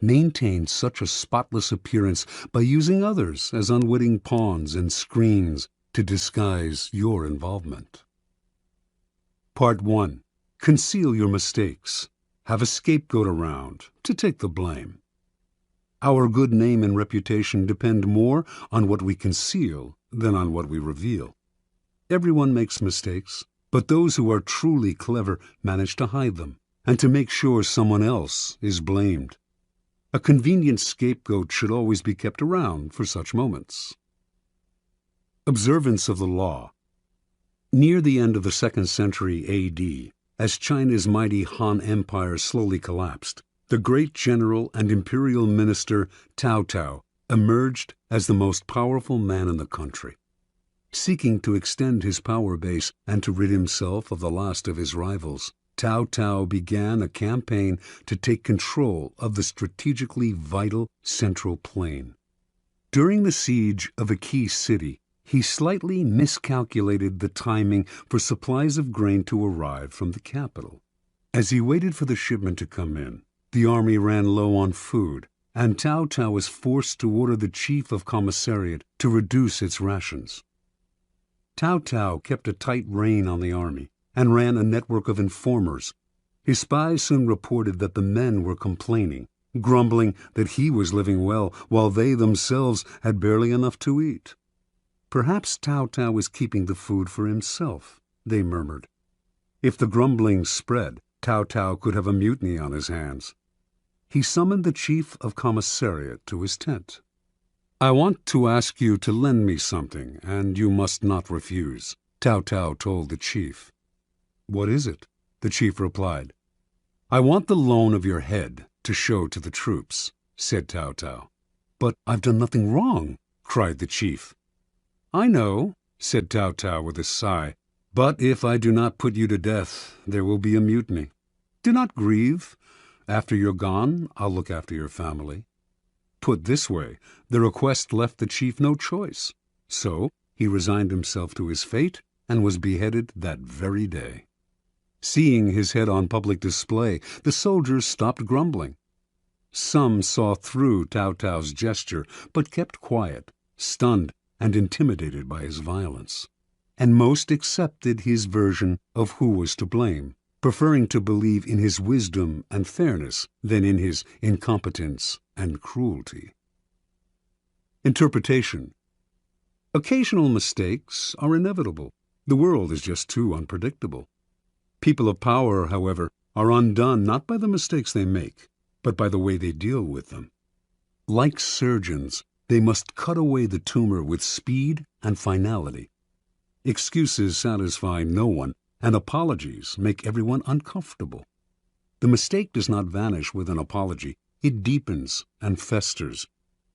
Maintain such a spotless appearance by using others as unwitting pawns and screens to disguise your involvement. Part 1. Conceal your mistakes. Have a scapegoat around to take the blame. Our good name and reputation depend more on what we conceal than on what we reveal. Everyone makes mistakes, but those who are truly clever manage to hide them and to make sure someone else is blamed. A convenient scapegoat should always be kept around for such moments. Observance of the law. Near the end of the 2nd century A.D., as China's mighty Han Empire slowly collapsed, the great general and imperial minister Cao Cao emerged as the most powerful man in the country. Seeking to extend his power base and to rid himself of the last of his rivals, Cao Cao began a campaign to take control of the strategically vital Central Plain. During the siege of a key city, he slightly miscalculated the timing for supplies of grain to arrive from the capital. As he waited for the shipment to come in, the army ran low on food, and Cao Cao was forced to order the chief of commissariat to reduce its rations. Cao Cao kept a tight rein on the army and ran a network of informers. His spies soon reported that the men were complaining, grumbling that he was living well while they themselves had barely enough to eat. Perhaps Cao Cao was keeping the food for himself, they murmured. If the grumbling spread, Cao Cao could have a mutiny on his hands. He summoned the chief of commissariat to his tent. "I want to ask you to lend me something, and you must not refuse," Cao Cao told the chief. "What is it?" the chief replied. "I want the loan of your head to show to the troops," said Cao Cao. "But I've done nothing wrong," cried the chief. "I know," said Cao Cao with a sigh, "but if I do not put you to death, there will be a mutiny. Do not grieve. After you're gone, I'll look after your family." Put this way, the request left the chief no choice. So he resigned himself to his fate and was beheaded that very day. Seeing his head on public display, the soldiers stopped grumbling. Some saw through Cao Cao's gesture, but kept quiet, stunned and intimidated by his violence. And most accepted his version of who was to blame, preferring to believe in his wisdom and fairness than in his incompetence and cruelty. Interpretation. Occasional mistakes are inevitable. The world is just too unpredictable. People of power, however, are undone not by the mistakes they make, but by the way they deal with them. Like surgeons, they must cut away the tumor with speed and finality. Excuses satisfy no one, and apologies make everyone uncomfortable. The mistake does not vanish with an apology. It deepens and festers.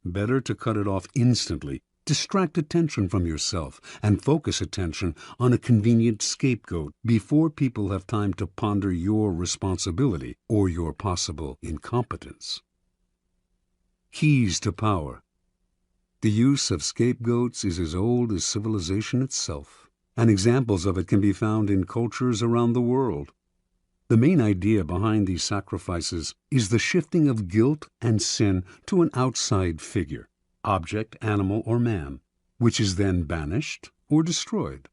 Better to cut it off instantly, distract attention from yourself, and focus attention on a convenient scapegoat before people have time to ponder your responsibility or your possible incompetence. Keys to power. The use of scapegoats is as old as civilization itself, and examples of it can be found in cultures around the world. The main idea behind these sacrifices is the shifting of guilt and sin to an outside figure, object, animal, or man, which is then banished or destroyed.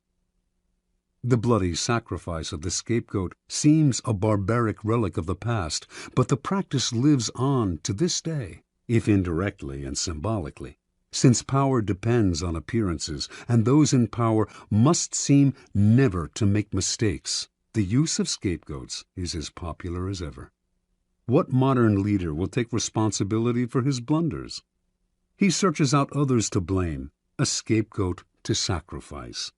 The bloody sacrifice of the scapegoat seems a barbaric relic of the past, but the practice lives on to this day, if indirectly and symbolically. Since power depends on appearances, and those in power must seem never to make mistakes, the use of scapegoats is as popular as ever. What modern leader will take responsibility for his blunders? He searches out others to blame, a scapegoat to sacrifice.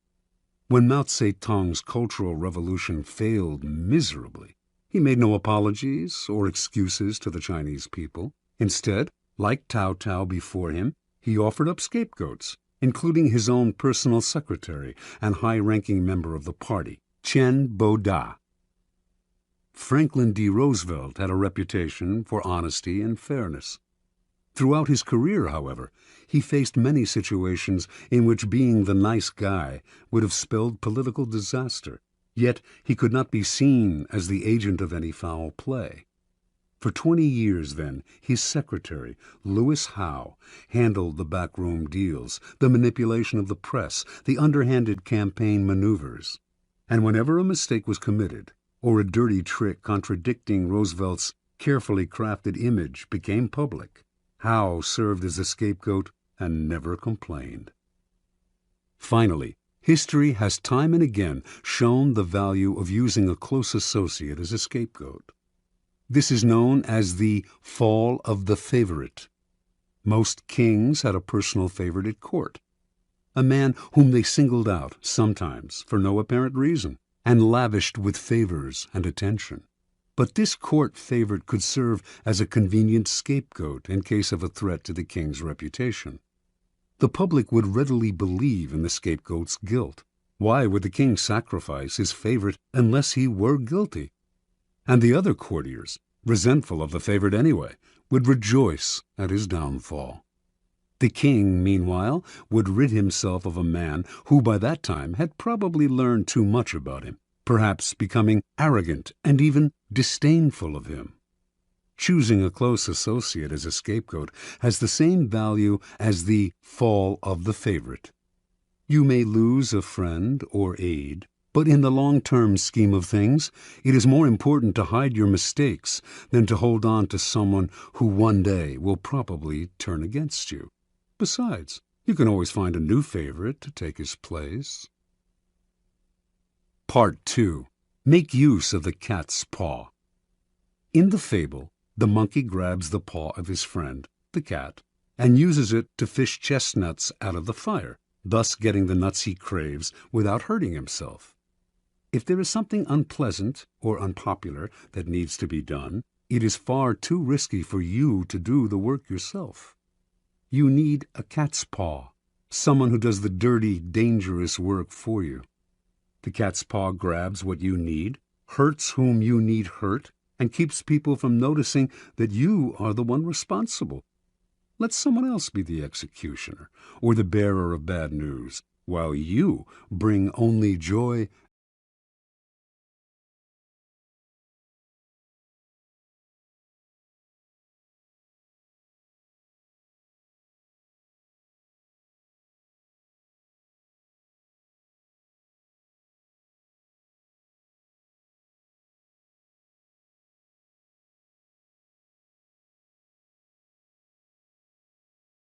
When Mao Zedong's Cultural Revolution failed miserably, he made no apologies or excuses to the Chinese people. Instead, like Cao Cao before him, he offered up scapegoats, including his own personal secretary and high-ranking member of the party, Chen Boda. Franklin D. Roosevelt had a reputation for honesty and fairness. Throughout his career, however, he faced many situations in which being the nice guy would have spelled political disaster, yet he could not be seen as the agent of any foul play. For 20 years, then, his secretary, Lewis Howe, handled the backroom deals, the manipulation of the press, the underhanded campaign maneuvers. And whenever a mistake was committed, or a dirty trick contradicting Roosevelt's carefully crafted image became public, Howe served as a scapegoat and never complained. Finally, history has time and again shown the value of using a close associate as a scapegoat. This is known as the fall of the favorite. Most kings had a personal favorite at court, a man whom they singled out, sometimes for no apparent reason, and lavished with favors and attention. But this court favorite could serve as a convenient scapegoat in case of a threat to the king's reputation. The public would readily believe in the scapegoat's guilt. Why would the king sacrifice his favorite unless he were guilty? And the other courtiers, resentful of the favorite anyway, would rejoice at his downfall. The king, meanwhile, would rid himself of a man who by that time had probably learned too much about him, perhaps becoming arrogant and even disdainful of him. Choosing a close associate as a scapegoat has the same value as the fall of the favorite. You may lose a friend or aide, but in the long-term scheme of things, it is more important to hide your mistakes than to hold on to someone who one day will probably turn against you. Besides, you can always find a new favorite to take his place. Part 2. Make use of the cat's paw. In the fable, the monkey grabs the paw of his friend, the cat, and uses it to fish chestnuts out of the fire, thus getting the nuts he craves without hurting himself. If there is something unpleasant or unpopular that needs to be done, it is far too risky for you to do the work yourself. You need a cat's paw, someone who does the dirty, dangerous work for you. The cat's paw grabs what you need, hurts whom you need hurt, and keeps people from noticing that you are the one responsible. Let someone else be the executioner or the bearer of bad news, while you bring only joy.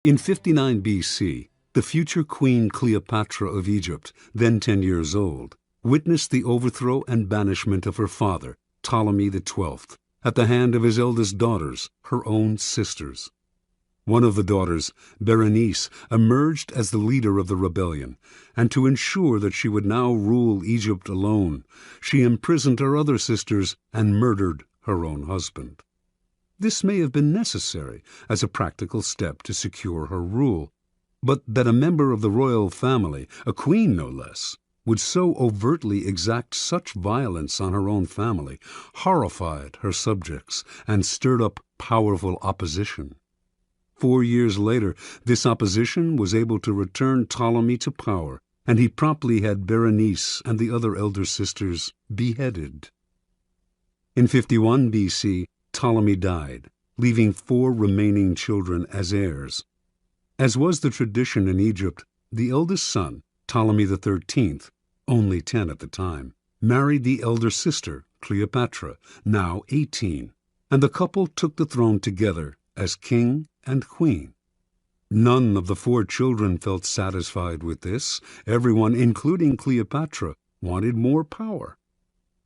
In 59 BC, the future Queen Cleopatra of Egypt, then 10 years old, witnessed the overthrow and banishment of her father, Ptolemy XII, at the hand of his eldest daughters, her own sisters. One of the daughters, Berenice, emerged as the leader of the rebellion, and to ensure that she would now rule Egypt alone, she imprisoned her other sisters and murdered her own husband. This may have been necessary as a practical step to secure her rule, but that a member of the royal family, a queen no less, would so overtly exact such violence on her own family horrified her subjects and stirred up powerful opposition. 4 years later, this opposition was able to return Ptolemy to power, and he promptly had Berenice and the other elder sisters beheaded. In 51 BC, Ptolemy died, leaving 4 remaining children as heirs. As was the tradition in Egypt, the eldest son, Ptolemy XIII, only 10 at the time, married the elder sister, Cleopatra, now 18, and the couple took the throne together as king and queen. None of the 4 children felt satisfied with this. Everyone, including Cleopatra, wanted more power.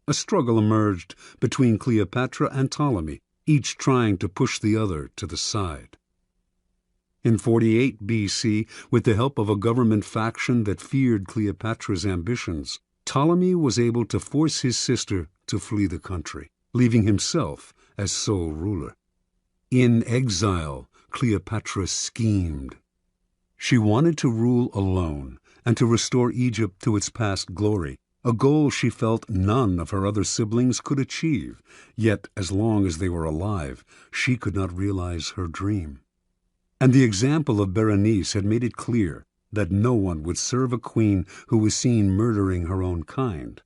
A struggle emerged between Cleopatra and Ptolemy, each trying to push the other to the side. In 48 BC, with the help of a government faction that feared Cleopatra's ambitions, Ptolemy was able to force his sister to flee the country, leaving himself as sole ruler. In exile, Cleopatra schemed. She wanted to rule alone and to restore Egypt to its past glory, a goal she felt none of her other siblings could achieve, yet as long as they were alive, she could not realize her dream. And the example of Berenice had made it clear that no one would serve a queen who was seen murdering her own kind.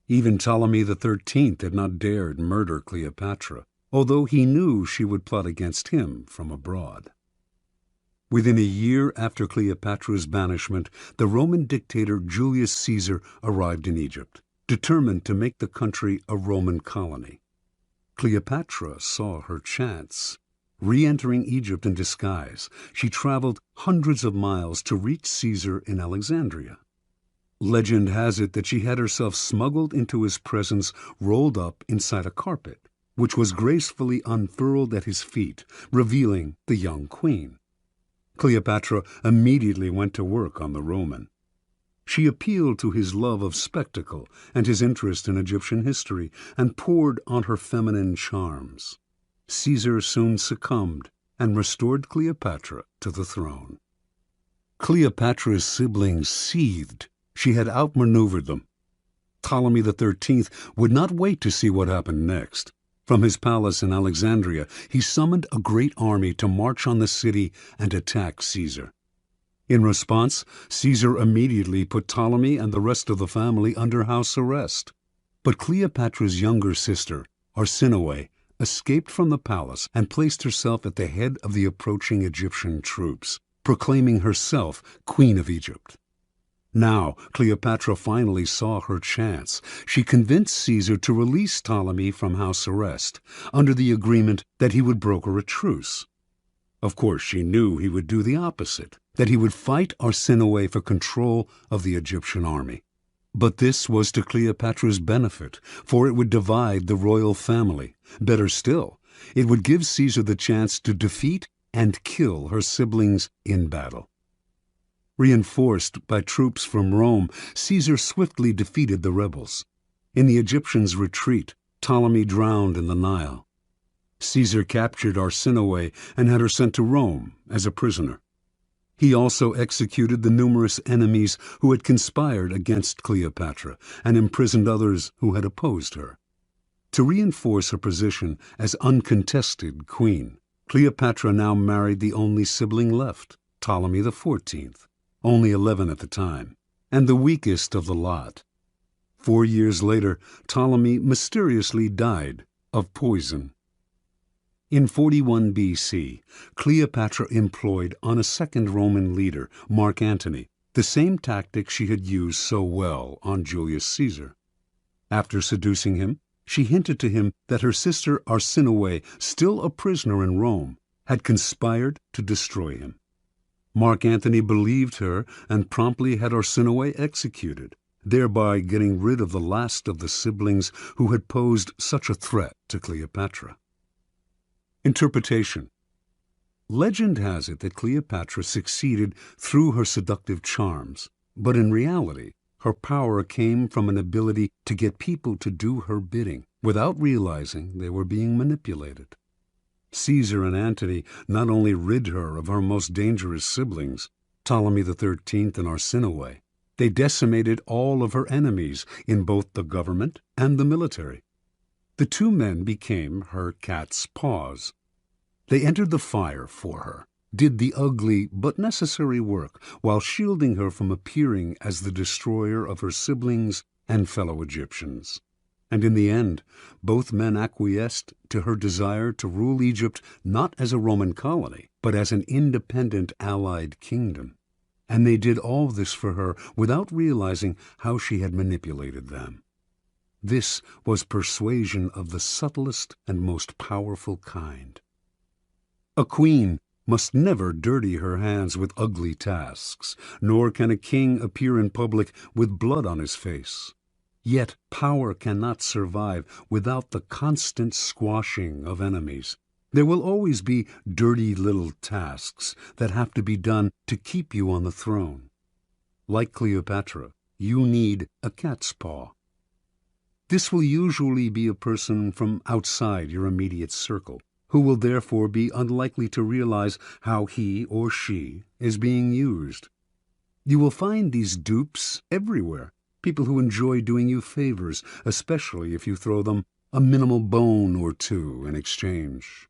Even Ptolemy XIII had not dared murder Cleopatra, although he knew she would plot against him from abroad. Within a year after Cleopatra's banishment, the Roman dictator Julius Caesar arrived in Egypt, determined to make the country a Roman colony. Cleopatra saw her chance. Re-entering Egypt in disguise, she traveled hundreds of miles to reach Caesar in Alexandria. Legend has it that she had herself smuggled into his presence rolled up inside a carpet, which was gracefully unfurled at his feet, revealing the young queen. Cleopatra immediately went to work on the Roman. She appealed to his love of spectacle and his interest in Egyptian history, and poured on her feminine charms. Caesar soon succumbed and restored Cleopatra to the throne. Cleopatra's siblings seethed. She had outmaneuvered them. Ptolemy XIII would not wait to see what happened next. From his palace in Alexandria, he summoned a great army to march on the city and attack Caesar. In response, Caesar immediately put Ptolemy and the rest of the family under house arrest. But Cleopatra's younger sister, Arsinoe, escaped from the palace and placed herself at the head of the approaching Egyptian troops, proclaiming herself Queen of Egypt. Now Cleopatra finally saw her chance. She convinced Caesar to release Ptolemy from house arrest, under the agreement that he would broker a truce. Of course, she knew he would do the opposite, that he would fight Arsinoe for control of the Egyptian army. But this was to Cleopatra's benefit, for it would divide the royal family. Better still, it would give Caesar the chance to defeat and kill her siblings in battle. Reinforced by troops from Rome, Caesar swiftly defeated the rebels. In the Egyptians' retreat, Ptolemy drowned in the Nile. Caesar captured Arsinoe and had her sent to Rome as a prisoner. He also executed the numerous enemies who had conspired against Cleopatra and imprisoned others who had opposed her. To reinforce her position as uncontested queen, Cleopatra now married the only sibling left, Ptolemy XIV, only 11 at the time, and the weakest of the lot. 4 years later, Ptolemy mysteriously died of poison. In 41 BC, Cleopatra employed on a second Roman leader, Mark Antony, the same tactic she had used so well on Julius Caesar. After seducing him, she hinted to him that her sister Arsinoe, still a prisoner in Rome, had conspired to destroy him. Mark Antony believed her and promptly had Arsinoe executed, thereby getting rid of the last of the siblings who had posed such a threat to Cleopatra. Interpretation. Legend has it that Cleopatra succeeded through her seductive charms, but in reality, her power came from an ability to get people to do her bidding without realizing they were being manipulated. Caesar and Antony not only rid her of her most dangerous siblings, Ptolemy XIII and Arsinoe, they decimated all of her enemies in both the government and the military. The 2 men became her cat's paws. They entered the fire for her, did the ugly but necessary work, while shielding her from appearing as the destroyer of her siblings and fellow Egyptians. And in the end, both men acquiesced to her desire to rule Egypt not as a Roman colony, but as an independent allied kingdom. And they did all this for her without realizing how she had manipulated them. This was persuasion of the subtlest and most powerful kind. A queen must never dirty her hands with ugly tasks, nor can a king appear in public with blood on his face. Yet power cannot survive without the constant squashing of enemies. There will always be dirty little tasks that have to be done to keep you on the throne. Like Cleopatra, you need a cat's paw. This will usually be a person from outside your immediate circle, who will therefore be unlikely to realize how he or she is being used. You will find these dupes everywhere, people who enjoy doing you favors, especially if you throw them a minimal bone or two in exchange.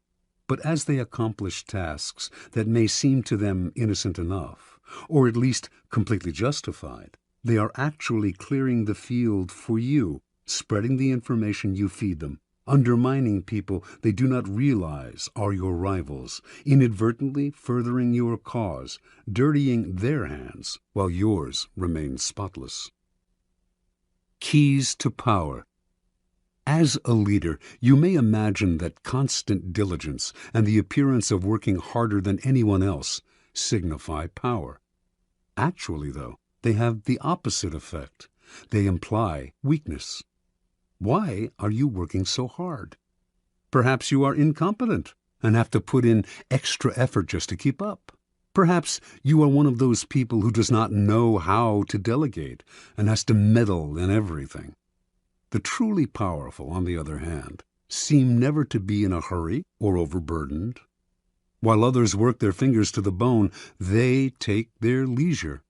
But as they accomplish tasks that may seem to them innocent enough, or at least completely justified, they are actually clearing the field for you, spreading the information you feed them, undermining people they do not realize are your rivals, inadvertently furthering your cause, dirtying their hands while yours remain spotless. Keys to power. As a leader, you may imagine that constant diligence and the appearance of working harder than anyone else signify power. Actually, though, they have the opposite effect. They imply weakness. Why are you working so hard? Perhaps you are incompetent and have to put in extra effort just to keep up. Perhaps you are one of those people who does not know how to delegate and has to meddle in everything. The truly powerful, on the other hand, seem never to be in a hurry or overburdened. While others work their fingers to the bone, they take their leisure.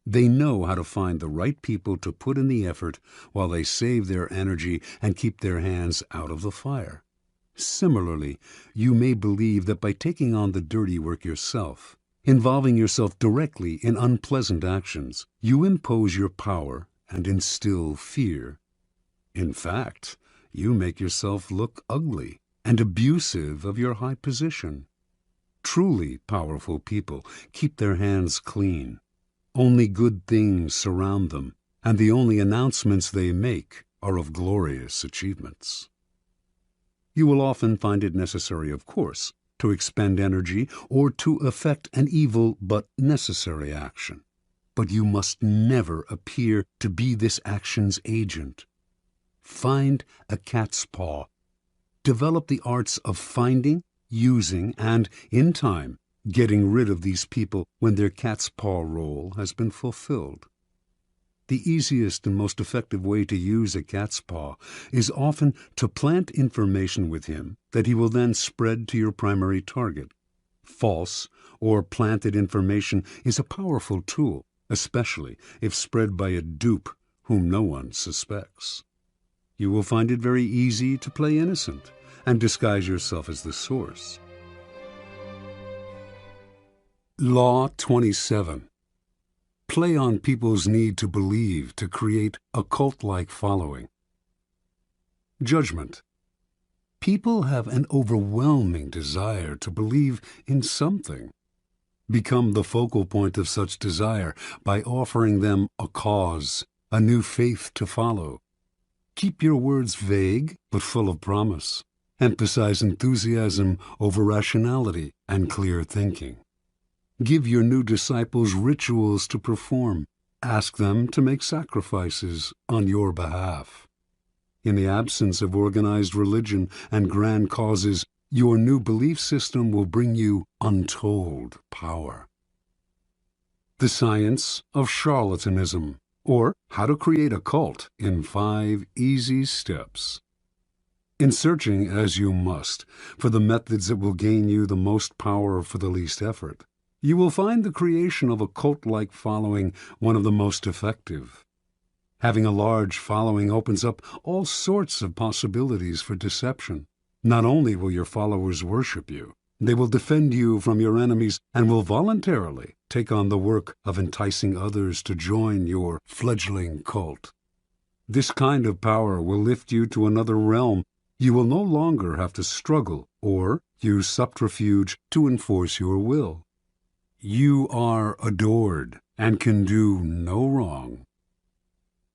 They know how to find the right people to put in the effort while they save their energy and keep their hands out of the fire. Similarly, you may believe that by taking on the dirty work yourself, involving yourself directly in unpleasant actions, you impose your power and instill fear. In fact, you make yourself look ugly and abusive of your high position. Truly powerful people keep their hands clean. Only good things surround them, and the only announcements they make are of glorious achievements. You will often find it necessary, of course, to expend energy or to effect an evil but necessary action. But you must never appear to be this action's agent. Find a cat's paw. Develop the arts of finding, using, and, in time, getting rid of these people when their cat's paw role has been fulfilled. The easiest and most effective way to use a cat's paw is often to plant information with him that he will then spread to your primary target. False or planted information is a powerful tool, especially if spread by a dupe whom no one suspects. You will find it very easy to play innocent and disguise yourself as the source. Law 27. Play on people's need to believe to create a cult-like following. Judgment. People have an overwhelming desire to believe in something. Become the focal point of such desire by offering them a cause, a new faith to follow. Keep your words vague but full of promise. Emphasize enthusiasm over rationality and clear thinking. Give your new disciples rituals to perform. Ask them to make sacrifices on your behalf. In the absence of organized religion and grand causes, your new belief system will bring you untold power. The Science of Charlatanism, or How to Create a Cult in 5 Easy Steps. In searching, as you must, for the methods that will gain you the most power for the least effort, you will find the creation of a cult-like following one of the most effective. Having a large following opens up all sorts of possibilities for deception. Not only will your followers worship you, they will defend you from your enemies and will voluntarily take on the work of enticing others to join your fledgling cult. This kind of power will lift you to another realm. You will no longer have to struggle or use subterfuge to enforce your will. You are adored and can do no wrong.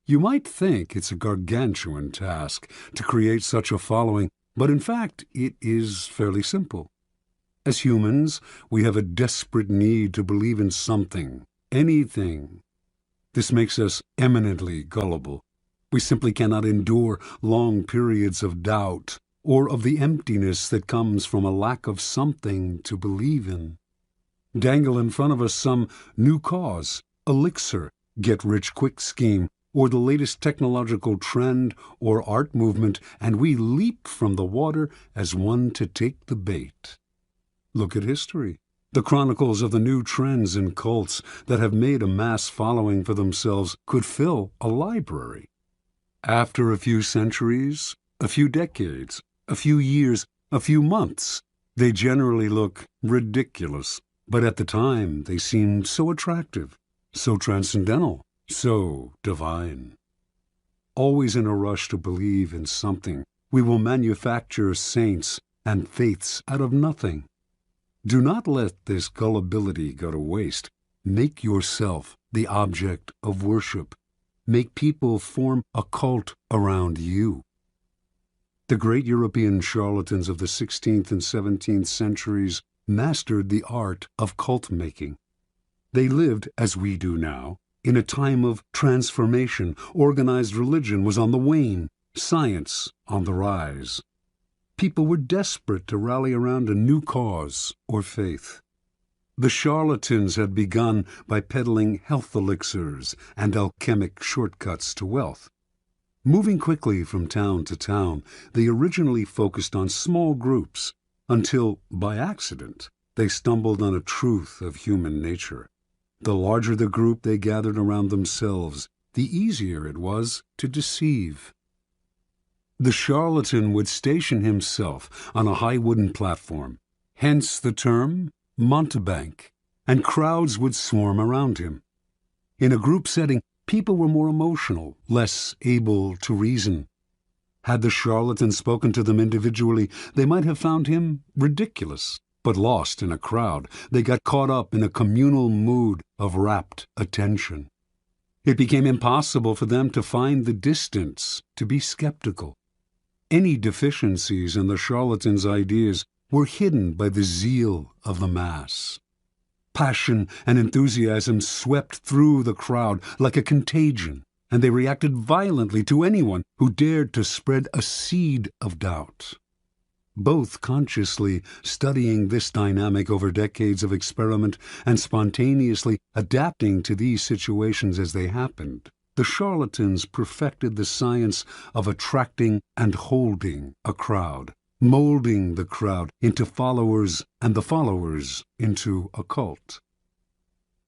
You might think it's a gargantuan task to create such a following, but in fact it is fairly simple. As humans, we have a desperate need to believe in something, anything. This makes us eminently gullible. We simply cannot endure long periods of doubt or of the emptiness that comes from a lack of something to believe in. Dangle in front of us some new cause, elixir, get-rich-quick scheme, or the latest technological trend or art movement, and we leap from the water as one to take the bait. Look at history. The chronicles of the new trends and cults that have made a mass following for themselves could fill a library. After a few centuries, a few decades, a few years, a few months, they generally look ridiculous. But at the time, they seemed so attractive, so transcendental, so divine. Always in a rush to believe in something, we will manufacture saints and faiths out of nothing. Do not let this gullibility go to waste. Make yourself the object of worship. Make people form a cult around you. The great European charlatans of the 16th and 17th centuries mastered the art of cult-making. They lived, as we do now, in a time of transformation. Organized religion was on the wane, science on the rise. People were desperate to rally around a new cause or faith. The charlatans had begun by peddling health elixirs and alchemic shortcuts to wealth. Moving quickly from town to town, they originally focused on small groups, until, by accident, they stumbled on a truth of human nature. The larger the group they gathered around themselves, the easier it was to deceive. The charlatan would station himself on a high wooden platform, hence the term mountebank, and crowds would swarm around him. In a group setting, people were more emotional, less able to reason. Had the charlatan spoken to them individually, they might have found him ridiculous. But lost in a crowd, they got caught up in a communal mood of rapt attention. It became impossible for them to find the distance, to be skeptical. Any deficiencies in the charlatan's ideas were hidden by the zeal of the mass. Passion and enthusiasm swept through the crowd like a contagion, and they reacted violently to anyone who dared to spread a seed of doubt. Both consciously studying this dynamic over decades of experiment and spontaneously adapting to these situations as they happened, the charlatans perfected the science of attracting and holding a crowd, molding the crowd into followers and the followers into a cult.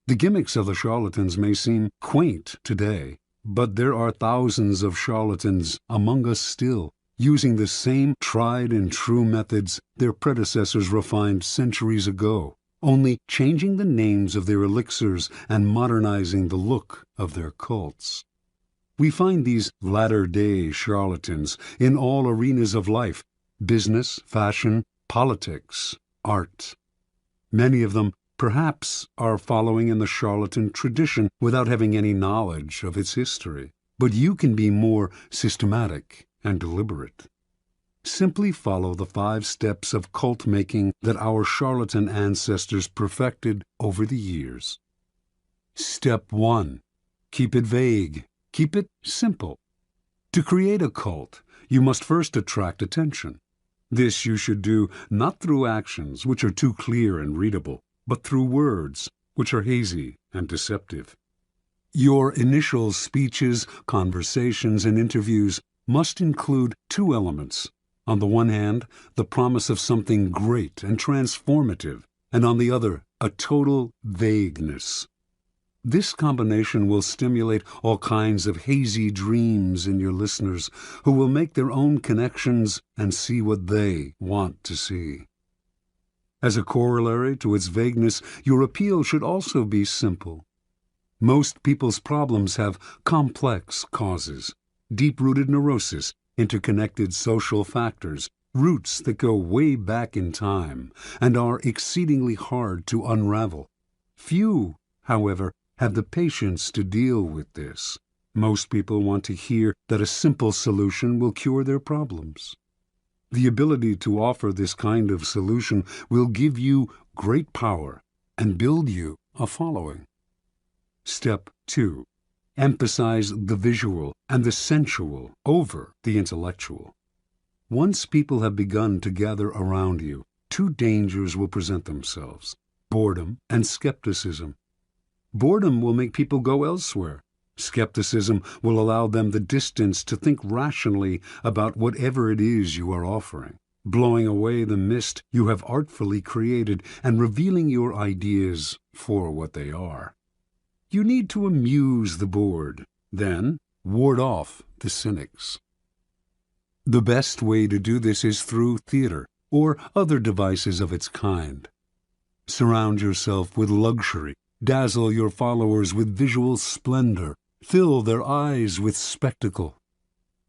The gimmicks of the charlatans may seem quaint today, but there are thousands of charlatans among us still, using the same tried-and-true methods their predecessors refined centuries ago, only changing the names of their elixirs and modernizing the look of their cults. We find these latter-day charlatans in all arenas of life: business, fashion, politics, art. Many of them, perhaps, are following in the charlatan tradition without having any knowledge of its history. But you can be more systematic and deliberate. Simply follow the 5 steps of cult-making that our charlatan ancestors perfected over the years. Step 1. Keep it vague. Keep it simple. To create a cult, you must first attract attention. This you should do not through actions, which are too clear and readable, but through words, which are hazy and deceptive. Your initial speeches, conversations, and interviews must include 2 elements. On the one hand, the promise of something great and transformative, and on the other, a total vagueness. This combination will stimulate all kinds of hazy dreams in your listeners, who will make their own connections and see what they want to see. As a corollary to its vagueness, your appeal should also be simple. Most people's problems have complex causes. deep-rooted neurosis, interconnected social factors, roots that go way back in time and are exceedingly hard to unravel. Few, however, have the patience to deal with this. Most people want to hear that a simple solution will cure their problems. The ability to offer this kind of solution will give you great power and build you a following. Step 2. Emphasize the visual and the sensual over the intellectual. Once people have begun to gather around you, two dangers will present themselves: boredom and skepticism. Boredom will make people go elsewhere. Skepticism will allow them the distance to think rationally about whatever it is you are offering, blowing away the mist you have artfully created and revealing your ideas for what they are. You need to amuse the bored, then ward off the cynics. The best way to do this is through theater or other devices of its kind. Surround yourself with luxury, dazzle your followers with visual splendor, fill their eyes with spectacle.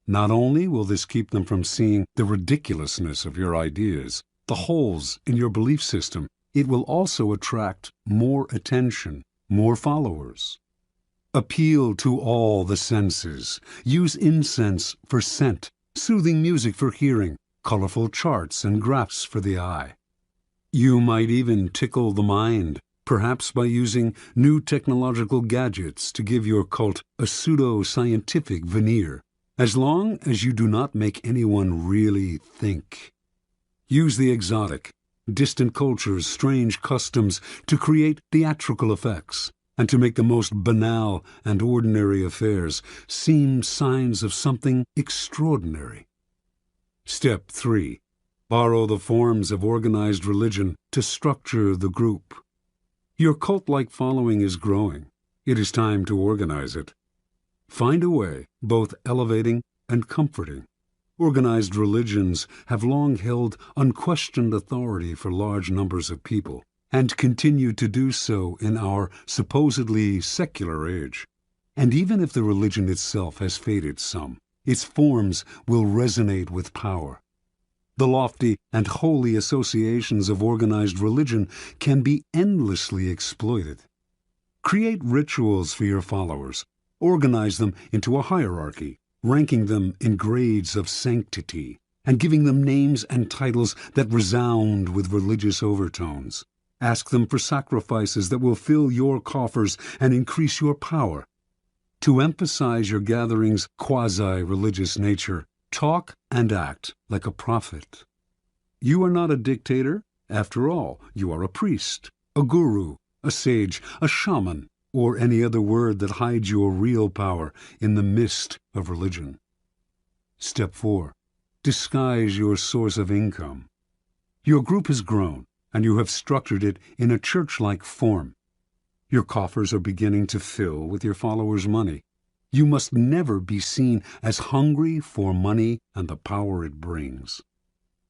Not only will this keep them from seeing the ridiculousness of your ideas, the holes in your belief system, it will also attract more attention, more followers. Appeal to all the senses. Use incense for scent, soothing music for hearing, colorful charts and graphs for the eye. You might even tickle the mind, perhaps by using new technological gadgets to give your cult a pseudo-scientific veneer, as long as you do not make anyone really think. Use the exotic, distant cultures' strange customs to create theatrical effects, and to make the most banal and ordinary affairs seem signs of something extraordinary. Step 3. Borrow the forms of organized religion to structure the group. Your cult-like following is growing. It is time to organize it. Find a way, both elevating and comforting. Organized religions have long held unquestioned authority for large numbers of people, and continue to do so in our supposedly secular age. And even if the religion itself has faded some, its forms will resonate with power. The lofty and holy associations of organized religion can be endlessly exploited. Create rituals for your followers. Organize them into a hierarchy, ranking them in grades of sanctity, and giving them names and titles that resound with religious overtones. Ask them for sacrifices that will fill your coffers and increase your power. To emphasize your gathering's quasi-religious nature, talk and act like a prophet. You are not a dictator. After all, you are a priest, a guru, a sage, a shaman, or any other word that hides your real power in the mist of religion. Step 4. Disguise your source of income. Your group has grown, and you have structured it in a church-like form. Your coffers are beginning to fill with your followers' money. You must never be seen as hungry for money and the power it brings.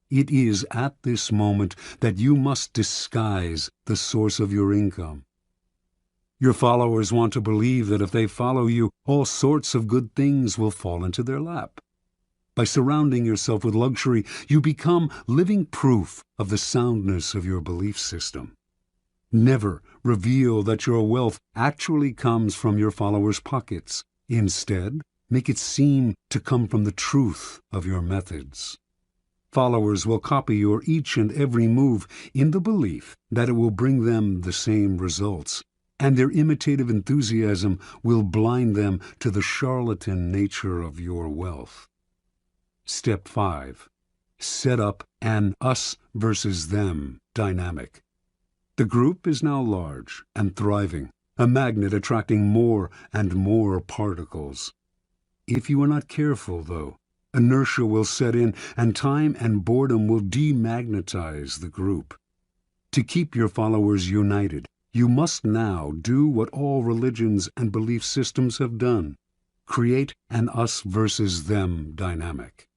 It is at this moment that you must disguise the source of your income. Your followers want to believe that if they follow you, all sorts of good things will fall into their lap. By surrounding yourself with luxury, you become living proof of the soundness of your belief system. Never reveal that your wealth actually comes from your followers' pockets. Instead, make it seem to come from the truth of your methods. Followers will copy your each and every move in the belief that it will bring them the same results, and their imitative enthusiasm will blind them to the charlatan nature of your wealth. Step 5. Set up an us versus them dynamic. The group is now large and thriving, a magnet attracting more and more particles. If you are not careful, though, inertia will set in and time and boredom will demagnetize the group. To keep your followers united, you must now do what all religions and belief systems have done: create an us versus them dynamic.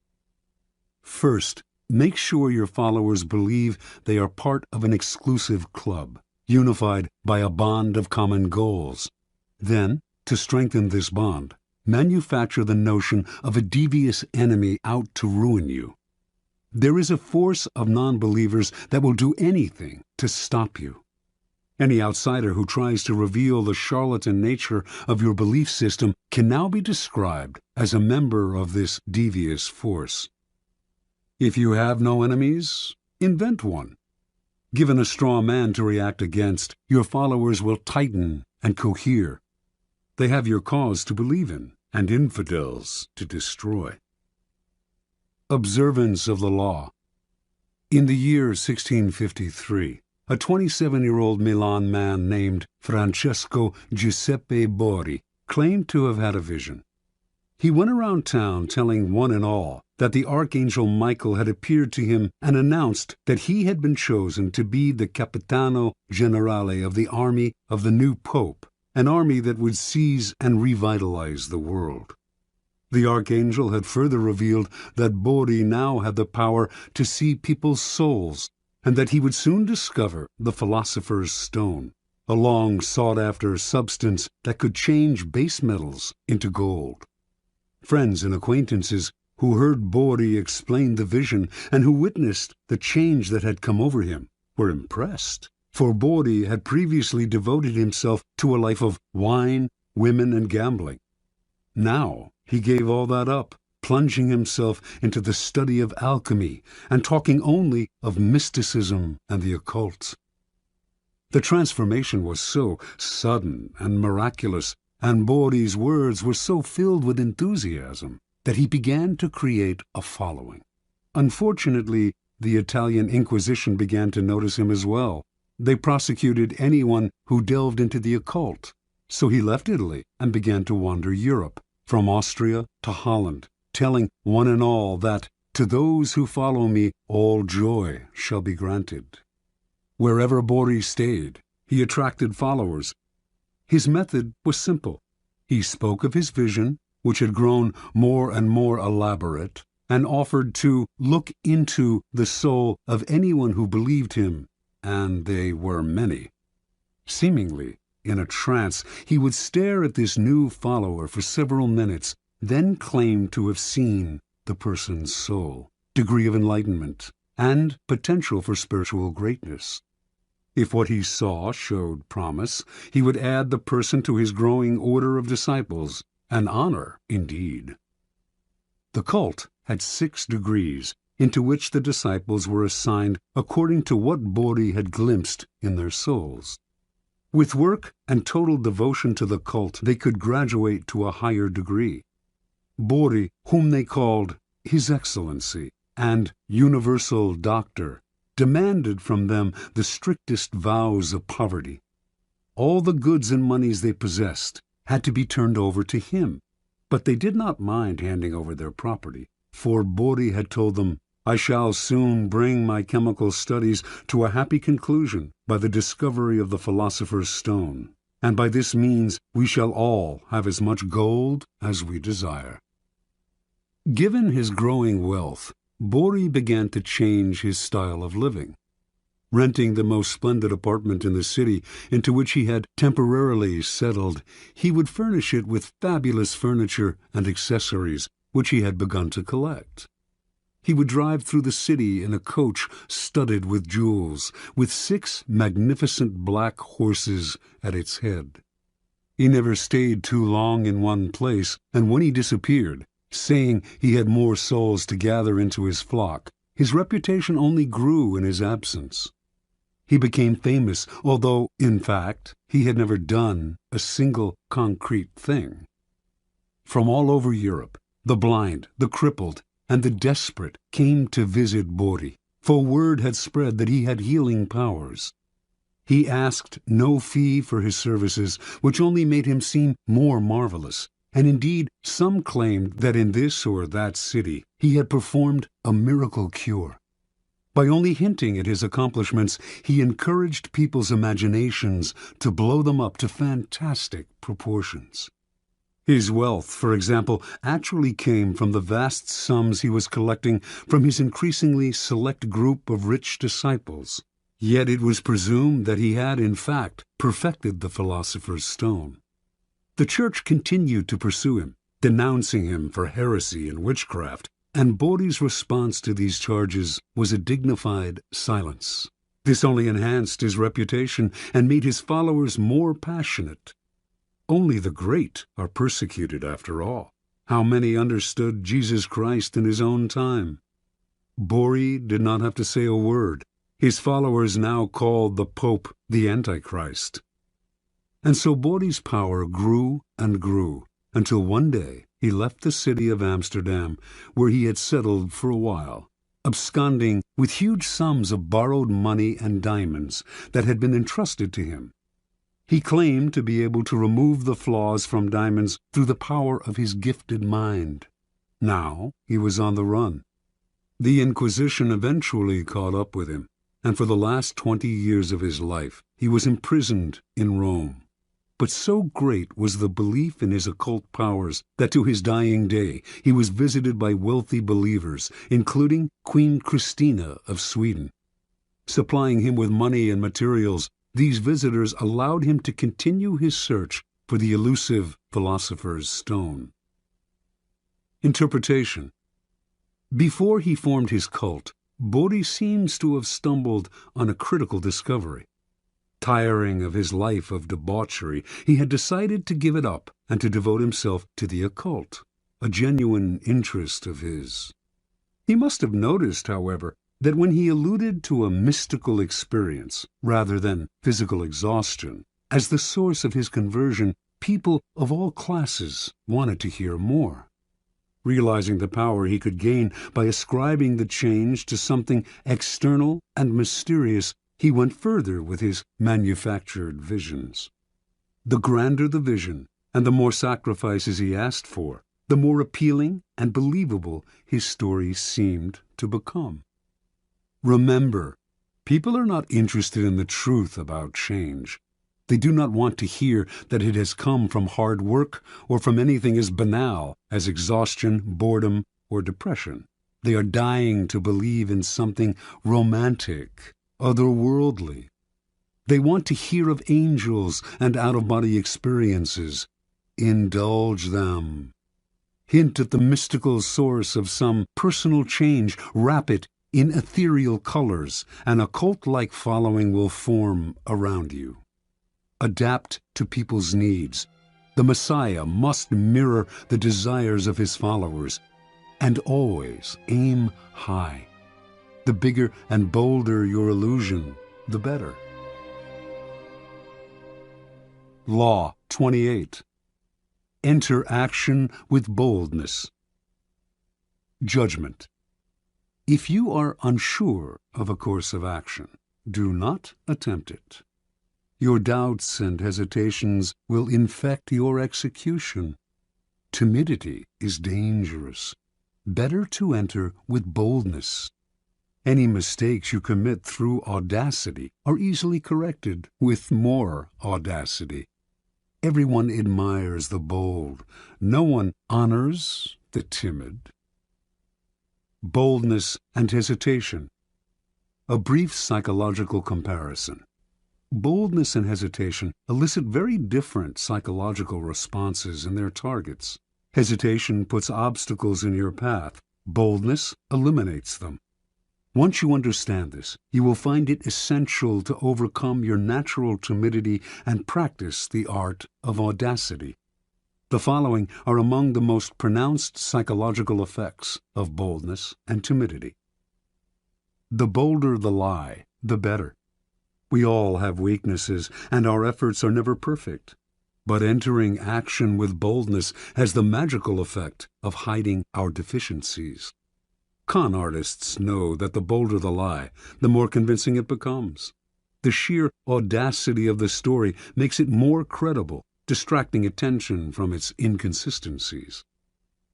First, make sure your followers believe they are part of an exclusive club, unified by a bond of common goals. Then, to strengthen this bond, manufacture the notion of a devious enemy out to ruin you. There is a force of non-believers that will do anything to stop you. Any outsider who tries to reveal the charlatan nature of your belief system can now be described as a member of this devious force. If you have no enemies, invent one. Given a straw man to react against, your followers will tighten and cohere. They have your cause to believe in, and infidels to destroy. Observance of the law. In the year 1653, a 27-year-old Milan man named Francesco Giuseppe Borri claimed to have had a vision. He went around town telling one and all that the Archangel Michael had appeared to him and announced that he had been chosen to be the Capitano Generale of the army of the new Pope, an army that would seize and revitalize the world. The Archangel had further revealed that Borri now had the power to see people's souls, and that he would soon discover the Philosopher's Stone, a long sought-after substance that could change base metals into gold. Friends and acquaintances who heard Borri explain the vision and who witnessed the change that had come over him were impressed, for Borri had previously devoted himself to a life of wine, women, and gambling. Now he gave all that up, plunging himself into the study of alchemy and talking only of mysticism and the occult. The transformation was so sudden and miraculous, and Borri's words were so filled with enthusiasm, that he began to create a following. Unfortunately, the Italian Inquisition began to notice him as well. They prosecuted anyone who delved into the occult, so he left Italy and began to wander Europe, from Austria to Holland, telling one and all that, "To those who follow me, all joy shall be granted." Wherever Borri stayed, he attracted followers. His method was simple. He spoke of his vision, which had grown more and more elaborate, and offered to look into the soul of anyone who believed him, and they were many. Seemingly in a trance, he would stare at this new follower for several minutes, then claim to have seen the person's soul, degree of enlightenment, and potential for spiritual greatness. If what he saw showed promise, he would add the person to his growing order of disciples, an honor indeed. The cult had 6 degrees, into which the disciples were assigned according to what Borri had glimpsed in their souls. With work and total devotion to the cult, they could graduate to a higher degree. Borri, whom they called His Excellency and Universal Doctor, demanded from them the strictest vows of poverty. All the goods and monies they possessed had to be turned over to him, but they did not mind handing over their property, for Borri had told them, "I shall soon bring my chemical studies to a happy conclusion by the discovery of the Philosopher's Stone, and by this means we shall all have as much gold as we desire." Given his growing wealth, Borri began to change his style of living. Renting the most splendid apartment in the city into which he had temporarily settled, he would furnish it with fabulous furniture and accessories which he had begun to collect. He would drive through the city in a coach studded with jewels, with 6 magnificent black horses at its head. He never stayed too long in one place, and when he disappeared, saying he had more souls to gather into his flock, his reputation only grew in his absence. He became famous, although, in fact, he had never done a single concrete thing. From all over Europe, the blind, the crippled, and the desperate came to visit Borri, for word had spread that he had healing powers. He asked no fee for his services, which only made him seem more marvelous, and indeed some claimed that in this or that city he had performed a miracle cure. By only hinting at his accomplishments, he encouraged people's imaginations to blow them up to fantastic proportions. His wealth, for example, actually came from the vast sums he was collecting from his increasingly select group of rich disciples. Yet it was presumed that he had, in fact, perfected the Philosopher's Stone. The Church continued to pursue him, denouncing him for heresy and witchcraft, and Bodhi's response to these charges was a dignified silence. This only enhanced his reputation and made his followers more passionate. Only the great are persecuted, after all. How many understood Jesus Christ in his own time? Bodhi did not have to say a word. His followers now called the Pope the Antichrist. And so Bodhi's power grew and grew, until one day he left the city of Amsterdam, where he had settled for a while, absconding with huge sums of borrowed money and diamonds that had been entrusted to him. He claimed to be able to remove the flaws from diamonds through the power of his gifted mind. Now he was on the run. The Inquisition eventually caught up with him, and for the last 20 years of his life he was imprisoned in Rome. But so great was the belief in his occult powers that to his dying day he was visited by wealthy believers, including Queen Christina of Sweden. Supplying him with money and materials, these visitors allowed him to continue his search for the elusive philosopher's stone. Interpretation. Before he formed his cult, Bodhi seems to have stumbled on a critical discovery. Tiring of his life of debauchery, he had decided to give it up and to devote himself to the occult, a genuine interest of his. He must have noticed, however, that when he alluded to a mystical experience, rather than physical exhaustion, as the source of his conversion, people of all classes wanted to hear more. Realizing the power he could gain by ascribing the change to something external and mysterious, he went further with his manufactured visions. The grander the vision, and the more sacrifices he asked for, the more appealing and believable his story seemed to become. Remember, people are not interested in the truth about change. They do not want to hear that it has come from hard work or from anything as banal as exhaustion, boredom, or depression. They are dying to believe in something romantic, otherworldly. They want to hear of angels and out-of-body experiences. Indulge them. Hint at the mystical source of some personal change. Wrap it in ethereal colors. An occult-like following will form around you. Adapt to people's needs. The Messiah must mirror the desires of his followers. And always aim high. The bigger and bolder your illusion, the better. Law 28. Enter action with boldness. Judgment. If you are unsure of a course of action, do not attempt it. Your doubts and hesitations will infect your execution. Timidity is dangerous. Better to enter with boldness. Any mistakes you commit through audacity are easily corrected with more audacity. Everyone admires the bold. No one honors the timid. Boldness and hesitation. A brief psychological comparison. Boldness and hesitation elicit very different psychological responses in their targets. Hesitation puts obstacles in your path. Boldness eliminates them. Once you understand this, you will find it essential to overcome your natural timidity and practice the art of audacity. The following are among the most pronounced psychological effects of boldness and timidity. The bolder the lie, the better. We all have weaknesses, and our efforts are never perfect. But entering action with boldness has the magical effect of hiding our deficiencies. Con artists know that the bolder the lie, the more convincing it becomes. The sheer audacity of the story makes it more credible, distracting attention from its inconsistencies.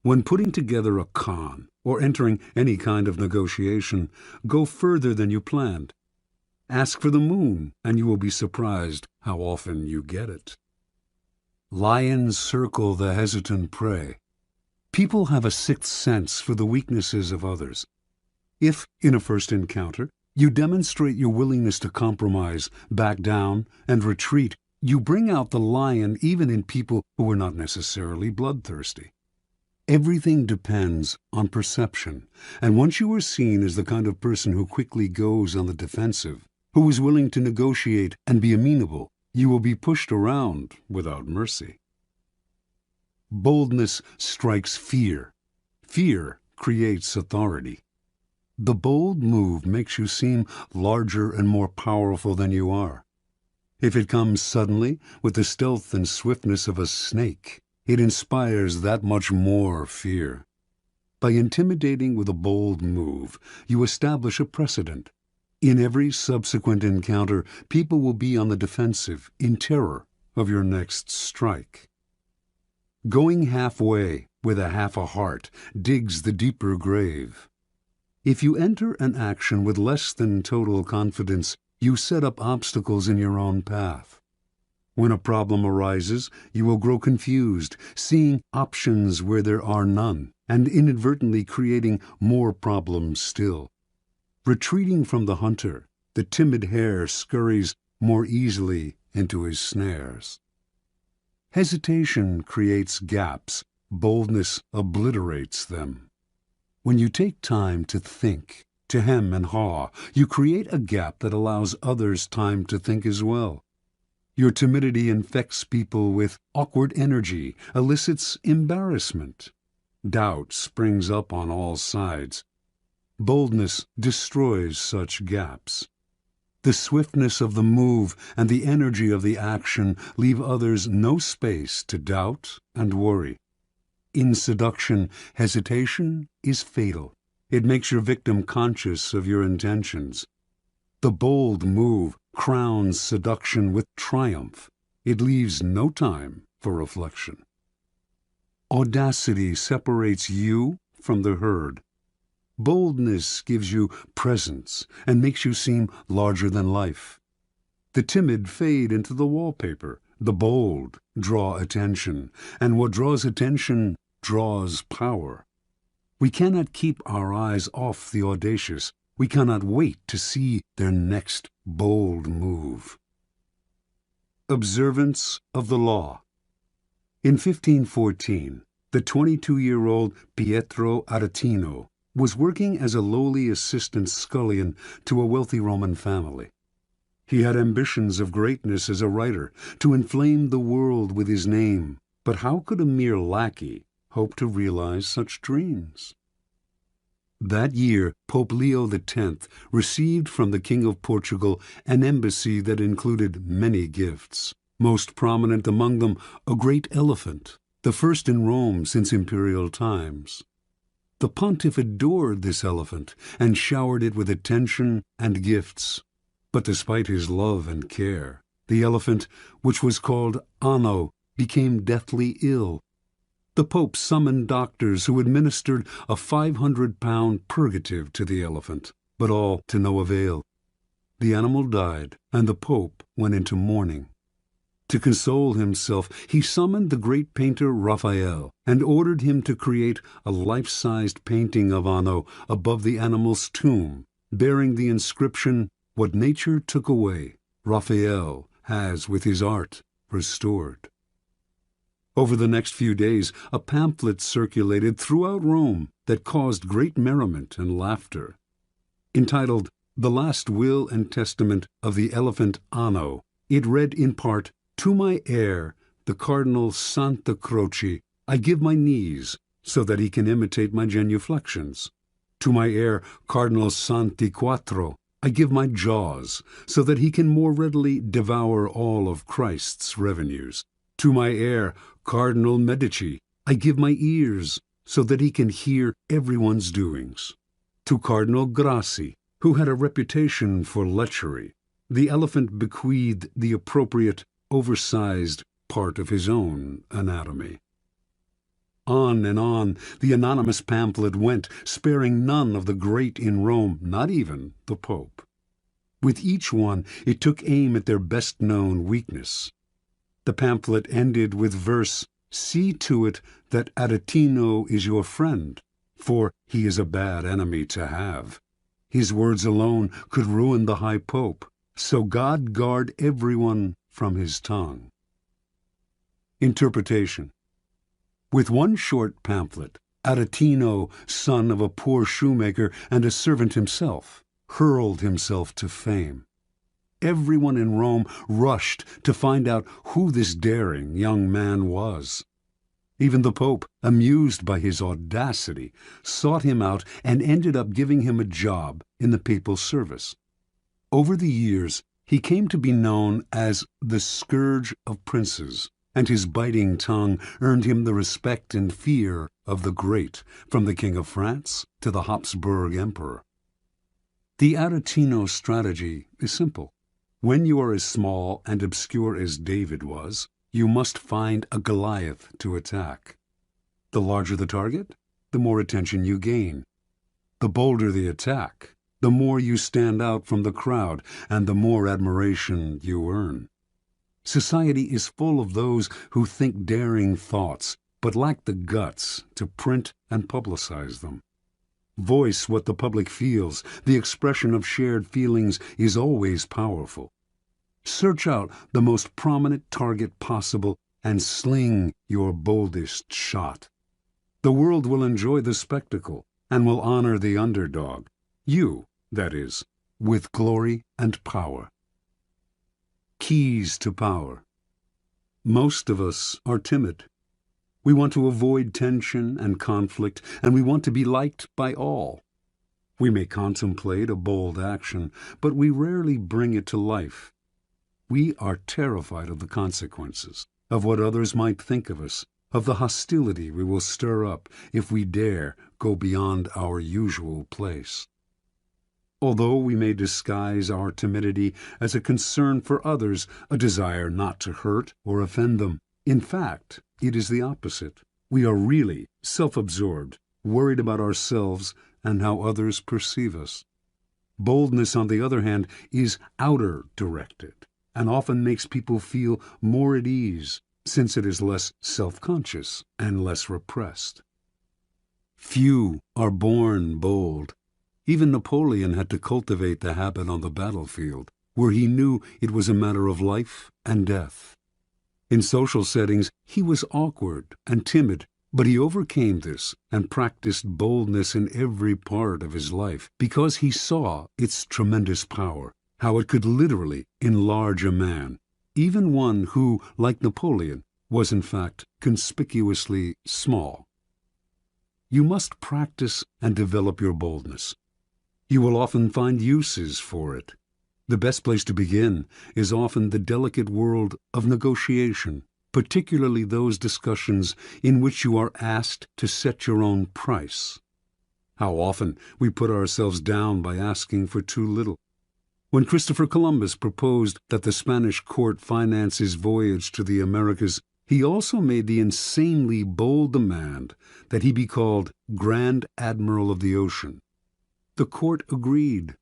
When putting together a con or entering any kind of negotiation, go further than you planned. Ask for the moon, and you will be surprised how often you get it. Lions circle the hesitant prey. People have a sixth sense for the weaknesses of others. If, in a first encounter, you demonstrate your willingness to compromise, back down, and retreat, you bring out the lion even in people who are not necessarily bloodthirsty. Everything depends on perception, and once you are seen as the kind of person who quickly goes on the defensive, who is willing to negotiate and be amenable, you will be pushed around without mercy. Boldness strikes fear. Fear creates authority. The bold move makes you seem larger and more powerful than you are. If it comes suddenly, with the stealth and swiftness of a snake, it inspires that much more fear. By intimidating with a bold move, you establish a precedent. In every subsequent encounter, people will be on the defensive, in terror of your next strike. Going halfway with half a heart digs the deeper grave. If you enter an action with less than total confidence, you set up obstacles in your own path. When a problem arises, you will grow confused, seeing options where there are none, and inadvertently creating more problems still. Retreating from the hunter, the timid hare scurries more easily into his snares. Hesitation creates gaps, boldness obliterates them. When you take time to think, to hem and haw, you create a gap that allows others time to think as well. Your timidity infects people with awkward energy, elicits embarrassment. Doubt springs up on all sides. Boldness destroys such gaps. The swiftness of the move and the energy of the action leave others no space to doubt and worry. In seduction, hesitation is fatal. It makes your victim conscious of your intentions. The bold move crowns seduction with triumph. It leaves no time for reflection. Audacity separates you from the herd. Boldness gives you presence and makes you seem larger than life. The timid fade into the wallpaper. The bold draw attention, and what draws attention draws power. We cannot keep our eyes off the audacious. We cannot wait to see their next bold move. Observance of the law. In 1514, the 22-year-old Pietro Aretino was working as a lowly assistant scullion to a wealthy Roman family. He had ambitions of greatness as a writer, to inflame the world with his name, but how could a mere lackey hope to realize such dreams? That year, Pope Leo X received from the King of Portugal an embassy that included many gifts, most prominent among them a great elephant, the first in Rome since imperial times. The pontiff adored this elephant and showered it with attention and gifts. But despite his love and care, the elephant, which was called Anno, became deathly ill. The Pope summoned doctors who administered a 500-pound purgative to the elephant, but all to no avail. The animal died, and the Pope went into mourning. To console himself, he summoned the great painter Raphael and ordered him to create a life-sized painting of Anno above the animal's tomb, bearing the inscription, "What nature took away, Raphael has with his art restored." Over the next few days, a pamphlet circulated throughout Rome that caused great merriment and laughter. Entitled, "The Last Will and Testament of the Elephant Anno," it read in part, "To my heir, the Cardinal Santa Croce, I give my knees, so that he can imitate my genuflections. To my heir, Cardinal Santi Quattro, I give my jaws, so that he can more readily devour all of Christ's revenues. To my heir, Cardinal Medici, I give my ears, so that he can hear everyone's doings. To Cardinal Grassi, who had a reputation for lechery, the elephant bequeathed the appropriate, oversized part of his own anatomy." On and on the anonymous pamphlet went, sparing none of the great in Rome, not even the Pope. With each one, it took aim at their best-known weakness. The pamphlet ended with verse, "See to it that Aretino is your friend, for he is a bad enemy to have. His words alone could ruin the High Pope, so God guard everyone from his tongue." Interpretation. With one short pamphlet, Aretino, son of a poor shoemaker and a servant himself, hurled himself to fame. Everyone in Rome rushed to find out who this daring young man was. Even the Pope, amused by his audacity, sought him out and ended up giving him a job in the papal service. Over the years, he came to be known as the scourge of princes, and his biting tongue earned him the respect and fear of the great, from the King of France to the Habsburg Emperor. The Aretino strategy is simple. When you are as small and obscure as David was, you must find a Goliath to attack. The larger the target, the more attention you gain. The bolder the attack, the more you stand out from the crowd and the more admiration you earn. Society is full of those who think daring thoughts but lack the guts to print and publicize them. Voice what the public feels. The expression of shared feelings is always powerful. Search out the most prominent target possible and sling your boldest shot. The world will enjoy the spectacle and will honor the underdog. You, that is, with glory and power. Keys to power. Most of us are timid. We want to avoid tension and conflict, and we want to be liked by all. We may contemplate a bold action, but we rarely bring it to life. We are terrified of the consequences, of what others might think of us, of the hostility we will stir up if we dare go beyond our usual place. Although we may disguise our timidity as a concern for others, a desire not to hurt or offend them, in fact, it is the opposite. We are really self-absorbed, worried about ourselves and how others perceive us. Boldness, on the other hand, is outer-directed and often makes people feel more at ease, since it is less self-conscious and less repressed. Few are born bold. Even Napoleon had to cultivate the habit on the battlefield, where he knew it was a matter of life and death. In social settings, he was awkward and timid, but he overcame this and practiced boldness in every part of his life because he saw its tremendous power, how it could literally enlarge a man, even one who, like Napoleon, was in fact conspicuously small. You must practice and develop your boldness. You will often find uses for it. The best place to begin is often the delicate world of negotiation, particularly those discussions in which you are asked to set your own price. How often we put ourselves down by asking for too little. When Christopher Columbus proposed that the Spanish court finance his voyage to the Americas, he also made the insanely bold demand that he be called Grand Admiral of the Ocean. The court agreed.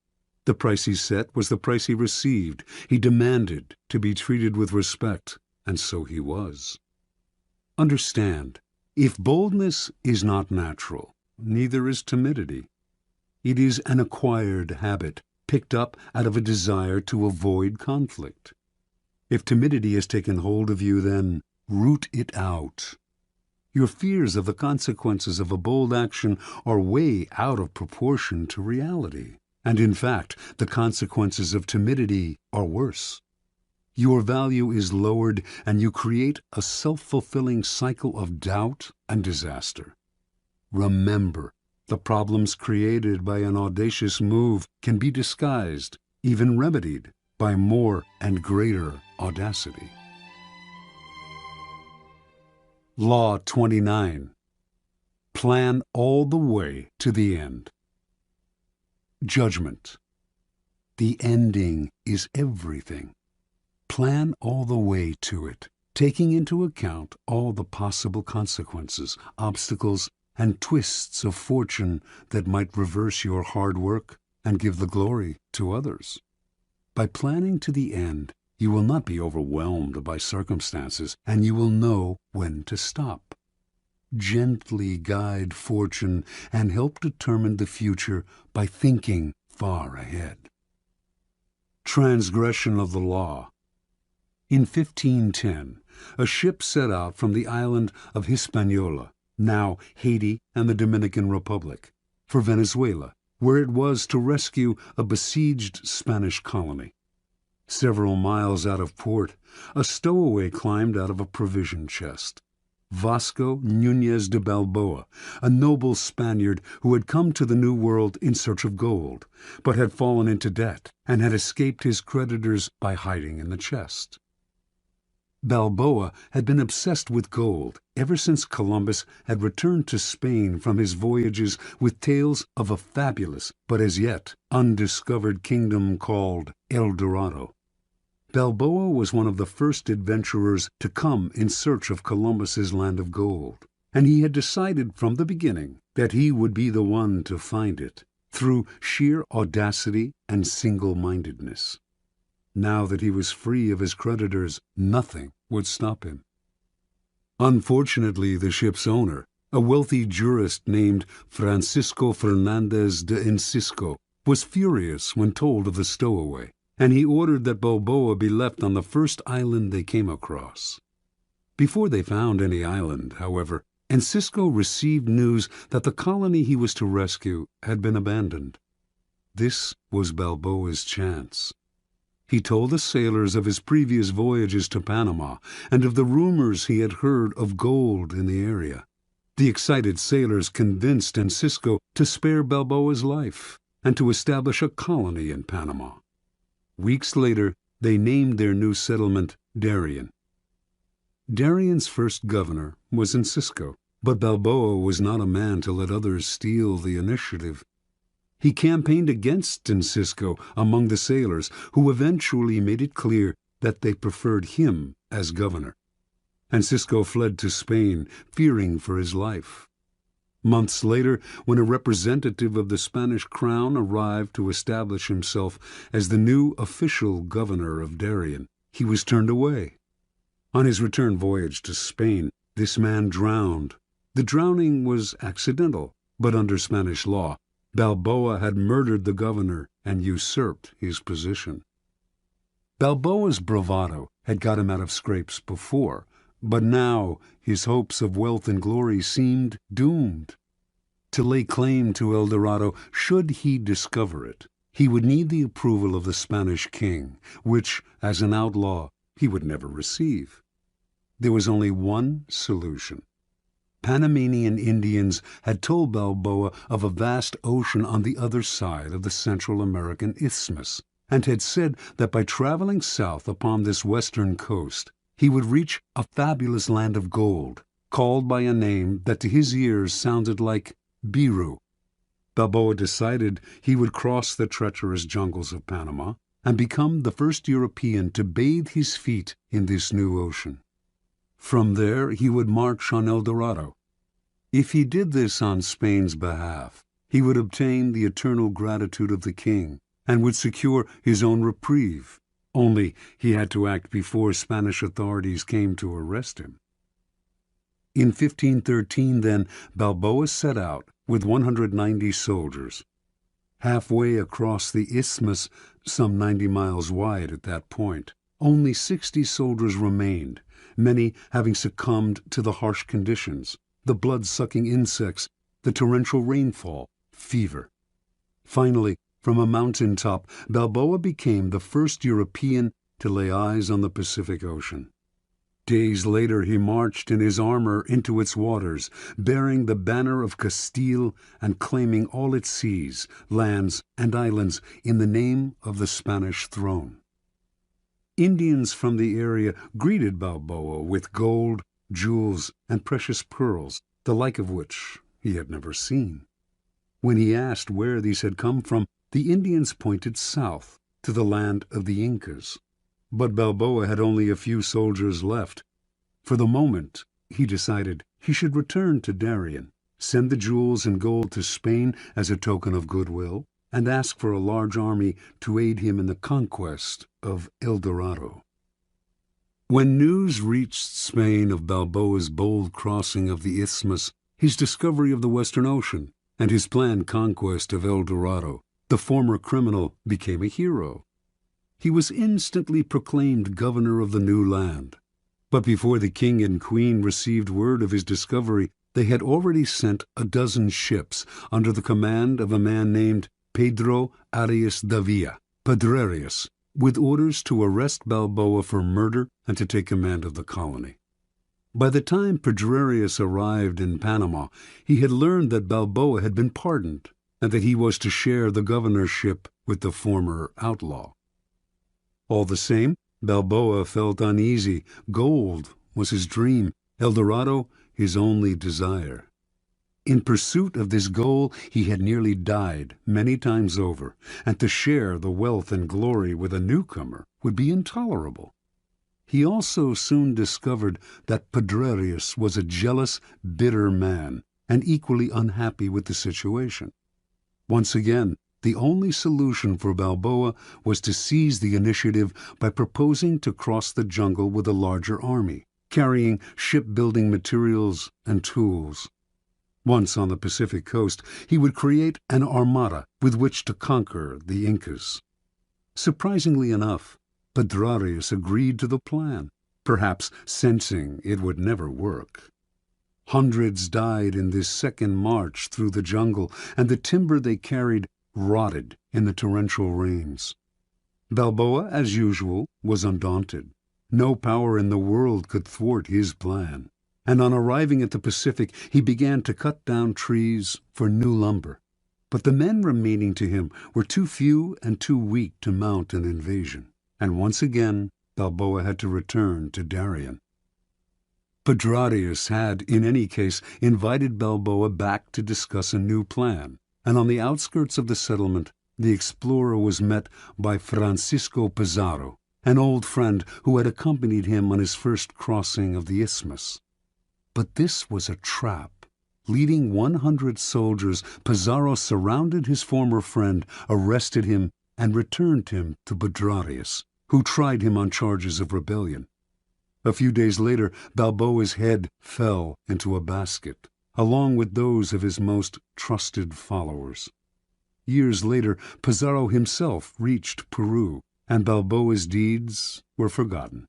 The price he set was the price he received. He demanded to be treated with respect, and so he was. Understand, if boldness is not natural, neither is timidity. It is an acquired habit, picked up out of a desire to avoid conflict. If timidity has taken hold of you, then root it out. Your fears of the consequences of a bold action are way out of proportion to reality. And in fact, the consequences of timidity are worse. Your value is lowered, and you create a self-fulfilling cycle of doubt and disaster. Remember, the problems created by an audacious move can be disguised, even remedied, by more and greater audacity. Law 29. Plan all the way to the end. Judgment. The ending is everything. Plan all the way to it, taking into account all the possible consequences, obstacles, and twists of fortune that might reverse your hard work and give the glory to others. By planning to the end, you will not be overwhelmed by circumstances, and you will know when to stop. Gently guide fortune and help determine the future by thinking far ahead. Transgression of the law. In 1510, a ship set out from the island of Hispaniola, now Haiti and the Dominican Republic, for Venezuela, where it was to rescue a besieged Spanish colony. Several miles out of port, a stowaway climbed out of a provision chest. Vasco Núñez de Balboa, a noble Spaniard who had come to the New World in search of gold, but had fallen into debt and had escaped his creditors by hiding in the chest. Balboa had been obsessed with gold ever since Columbus had returned to Spain from his voyages with tales of a fabulous but as yet undiscovered kingdom called El Dorado. Balboa was one of the first adventurers to come in search of Columbus's land of gold, and he had decided from the beginning that he would be the one to find it, through sheer audacity and single-mindedness. Now that he was free of his creditors, nothing would stop him. Unfortunately, the ship's owner, a wealthy jurist named Francisco Fernandez de Incisco, was furious when told of the stowaway, and he ordered that Balboa be left on the first island they came across. Before they found any island, however, Incisco received news that the colony he was to rescue had been abandoned. This was Balboa's chance. He told the sailors of his previous voyages to Panama and of the rumors he had heard of gold in the area. The excited sailors convinced Incisco to spare Balboa's life and to establish a colony in Panama. Weeks later, they named their new settlement Darien. Darien's first governor was Incisco, but Balboa was not a man to let others steal the initiative. He campaigned against Incisco among the sailors, who eventually made it clear that they preferred him as governor. Incisco fled to Spain, fearing for his life. Months later, when a representative of the Spanish crown arrived to establish himself as the new official governor of Darien, he was turned away. On his return voyage to Spain, this man drowned. The drowning was accidental, but under Spanish law, Balboa had murdered the governor and usurped his position. Balboa's bravado had got him out of scrapes before, but now his hopes of wealth and glory seemed doomed. To lay claim to El Dorado, should he discover it, he would need the approval of the Spanish king, which, as an outlaw, he would never receive. There was only one solution. Panamanian Indians had told Balboa of a vast ocean on the other side of the Central American Isthmus, and had said that by traveling south upon this western coast, he would reach a fabulous land of gold, called by a name that to his ears sounded like Biru. Balboa decided he would cross the treacherous jungles of Panama and become the first European to bathe his feet in this new ocean. From there he would march on El Dorado. If he did this on Spain's behalf, he would obtain the eternal gratitude of the king and would secure his own reprieve. Only he had to act before Spanish authorities came to arrest him. In 1513, then, Balboa set out with 190 soldiers. Halfway across the isthmus, some 90 miles wide at that point, only 60 soldiers remained, many having succumbed to the harsh conditions, the blood-sucking insects, the torrential rainfall, fever. Finally, from a mountaintop, Balboa became the first European to lay eyes on the Pacific Ocean. Days later he marched in his armor into its waters, bearing the banner of Castile and claiming all its seas, lands, and islands in the name of the Spanish throne. Indians from the area greeted Balboa with gold, jewels, and precious pearls, the like of which he had never seen. When he asked where these had come from, the Indians pointed south to the land of the Incas. But Balboa had only a few soldiers left. For the moment, he decided he should return to Darien, send the jewels and gold to Spain as a token of goodwill, and ask for a large army to aid him in the conquest of El Dorado. When news reached Spain of Balboa's bold crossing of the isthmus, his discovery of the Western Ocean, and his planned conquest of El Dorado, the former criminal became a hero. He was instantly proclaimed governor of the new land. But before the king and queen received word of his discovery, they had already sent a dozen ships under the command of a man named Pedro Arias Davila, Pedrerius, with orders to arrest Balboa for murder and to take command of the colony. By the time Pedrerius arrived in Panama, he had learned that Balboa had been pardoned and that he was to share the governorship with the former outlaw. All the same, Balboa felt uneasy. Gold was his dream, El Dorado his only desire. In pursuit of this goal, he had nearly died many times over, and to share the wealth and glory with a newcomer would be intolerable. He also soon discovered that Pedrerius was a jealous, bitter man, and equally unhappy with the situation. Once again, the only solution for Balboa was to seize the initiative by proposing to cross the jungle with a larger army, carrying shipbuilding materials and tools. Once on the Pacific coast, he would create an armada with which to conquer the Incas. Surprisingly enough, Pedrerius agreed to the plan, perhaps sensing it would never work. Hundreds died in this second march through the jungle, and the timber they carried rotted in the torrential rains. Balboa, as usual, was undaunted. No power in the world could thwart his plan, and on arriving at the Pacific, he began to cut down trees for new lumber. But the men remaining to him were too few and too weak to mount an invasion, and once again Balboa had to return to Darien. Pedrerius had, in any case, invited Balboa back to discuss a new plan, and on the outskirts of the settlement, the explorer was met by Francisco Pizarro, an old friend who had accompanied him on his first crossing of the isthmus. But this was a trap. Leading 100 soldiers, Pizarro surrounded his former friend, arrested him, and returned him to Pedrerius, who tried him on charges of rebellion. A few days later, Balboa's head fell into a basket, along with those of his most trusted followers. Years later, Pizarro himself reached Peru, and Balboa's deeds were forgotten.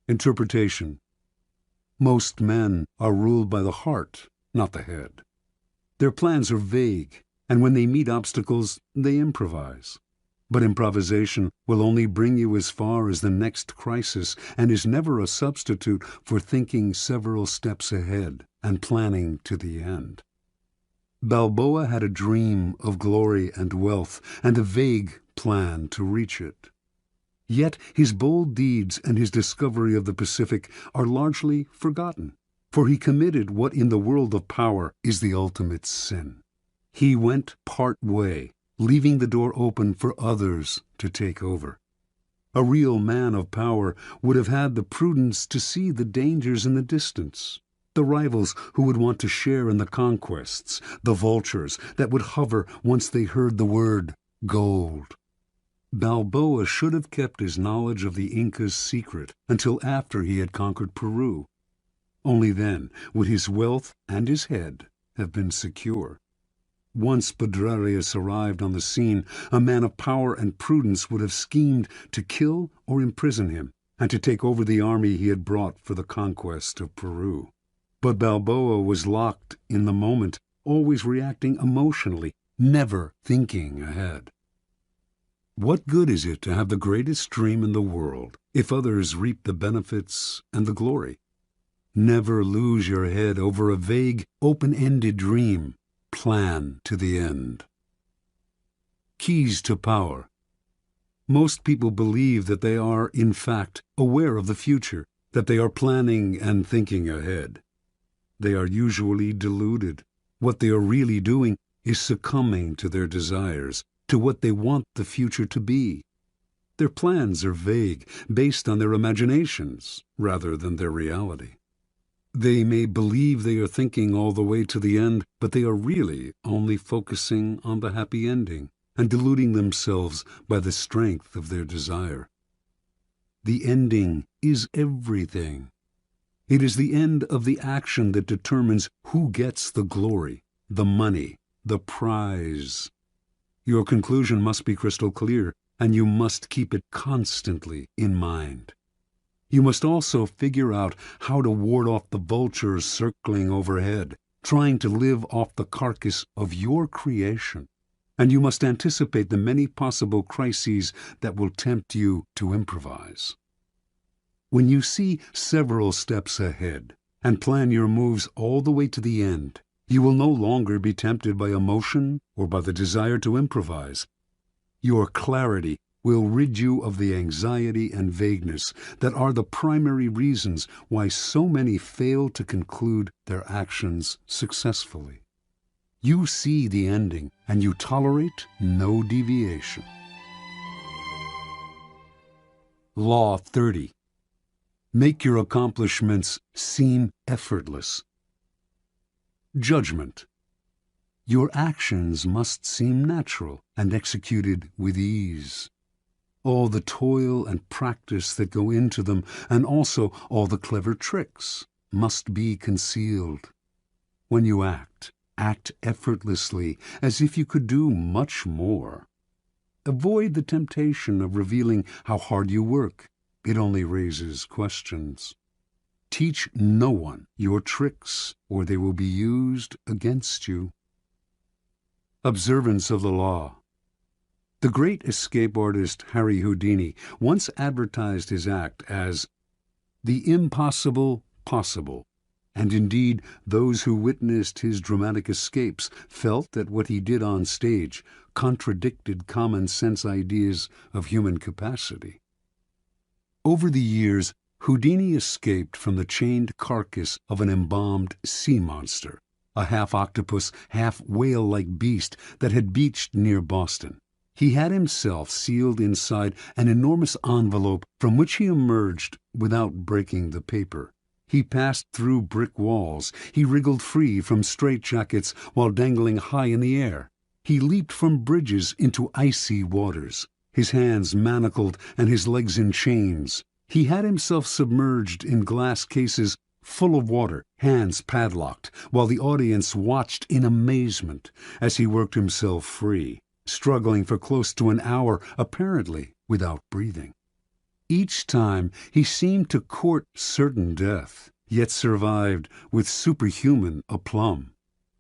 Interpretation. Most men are ruled by the heart, not the head. Their plans are vague, and when they meet obstacles, they improvise. But improvisation will only bring you as far as the next crisis, and is never a substitute for thinking several steps ahead and planning to the end. Balboa had a dream of glory and wealth, and a vague plan to reach it. Yet his bold deeds and his discovery of the Pacific are largely forgotten, for he committed what in the world of power is the ultimate sin. He went part way, leaving the door open for others to take over. A real man of power would have had the prudence to see the dangers in the distance, the rivals who would want to share in the conquests, the vultures that would hover once they heard the word gold. Balboa should have kept his knowledge of the Incas secret until after he had conquered Peru. Only then would his wealth and his head have been secure. Once Pedrerius arrived on the scene, a man of power and prudence would have schemed to kill or imprison him, and to take over the army he had brought for the conquest of Peru. But Balboa was locked in the moment, always reacting emotionally, never thinking ahead. What good is it to have the greatest dream in the world if others reap the benefits and the glory? Never lose your head over a vague, open-ended dream. Plan to the end. Keys to power. Most people believe that they are, in fact, aware of the future, that they are planning and thinking ahead. They are usually deluded. What they are really doing is succumbing to their desires, to what they want the future to be. Their plans are vague, based on their imaginations rather than their reality. They may believe they are thinking all the way to the end, but they are really only focusing on the happy ending and deluding themselves by the strength of their desire. The ending is everything. It is the end of the action that determines who gets the glory, the money, the prize. Your conclusion must be crystal clear. and you must keep it constantly in mind. You must also figure out how to ward off the vultures circling overhead, trying to live off the carcass of your creation. And you must anticipate the many possible crises that will tempt you to improvise. When you see several steps ahead and plan your moves all the way to the end, you will no longer be tempted by emotion or by the desire to improvise. Your clarity will rid you of the anxiety and vagueness that are the primary reasons why so many fail to conclude their actions successfully. You see the ending, and you tolerate no deviation. Law 30. Make your accomplishments seem effortless. Judgment. Your actions must seem natural and executed with ease. All the toil and practice that go into them, and also all the clever tricks, must be concealed. When you act effortlessly, as if you could do much more. Avoid the temptation of revealing how hard you work. It only raises questions. Teach no one your tricks, or they will be used against you. Observance of the law. The great escape artist Harry Houdini once advertised his act as the impossible possible, and indeed those who witnessed his dramatic escapes felt that what he did on stage contradicted common-sense ideas of human capacity. Over the years, Houdini escaped from the chained carcass of an embalmed sea monster, a half-octopus, half-whale-like beast that had beached near Boston. He had himself sealed inside an enormous envelope from which he emerged without breaking the paper. He passed through brick walls. He wriggled free from straitjackets while dangling high in the air. He leaped from bridges into icy waters, his hands manacled and his legs in chains. He had himself submerged in glass cases full of water, hands padlocked, while the audience watched in amazement as he worked himself free, struggling for close to an hour, apparently without breathing. Each time he seemed to court certain death, yet survived with superhuman aplomb.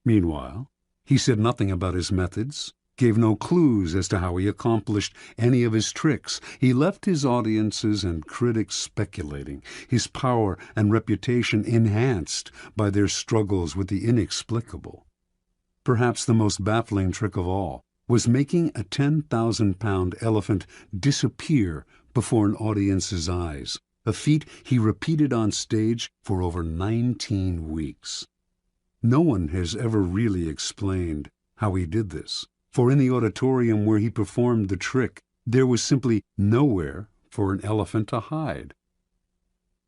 Meanwhile, he said nothing about his methods, gave no clues as to how he accomplished any of his tricks. He left his audiences and critics speculating, his power and reputation enhanced by their struggles with the inexplicable. Perhaps the most baffling trick of all was making a 10,000-pound elephant disappear before an audience's eyes, a feat he repeated on stage for over 19 weeks. No one has ever really explained how he did this, for in the auditorium where he performed the trick, there was simply nowhere for an elephant to hide.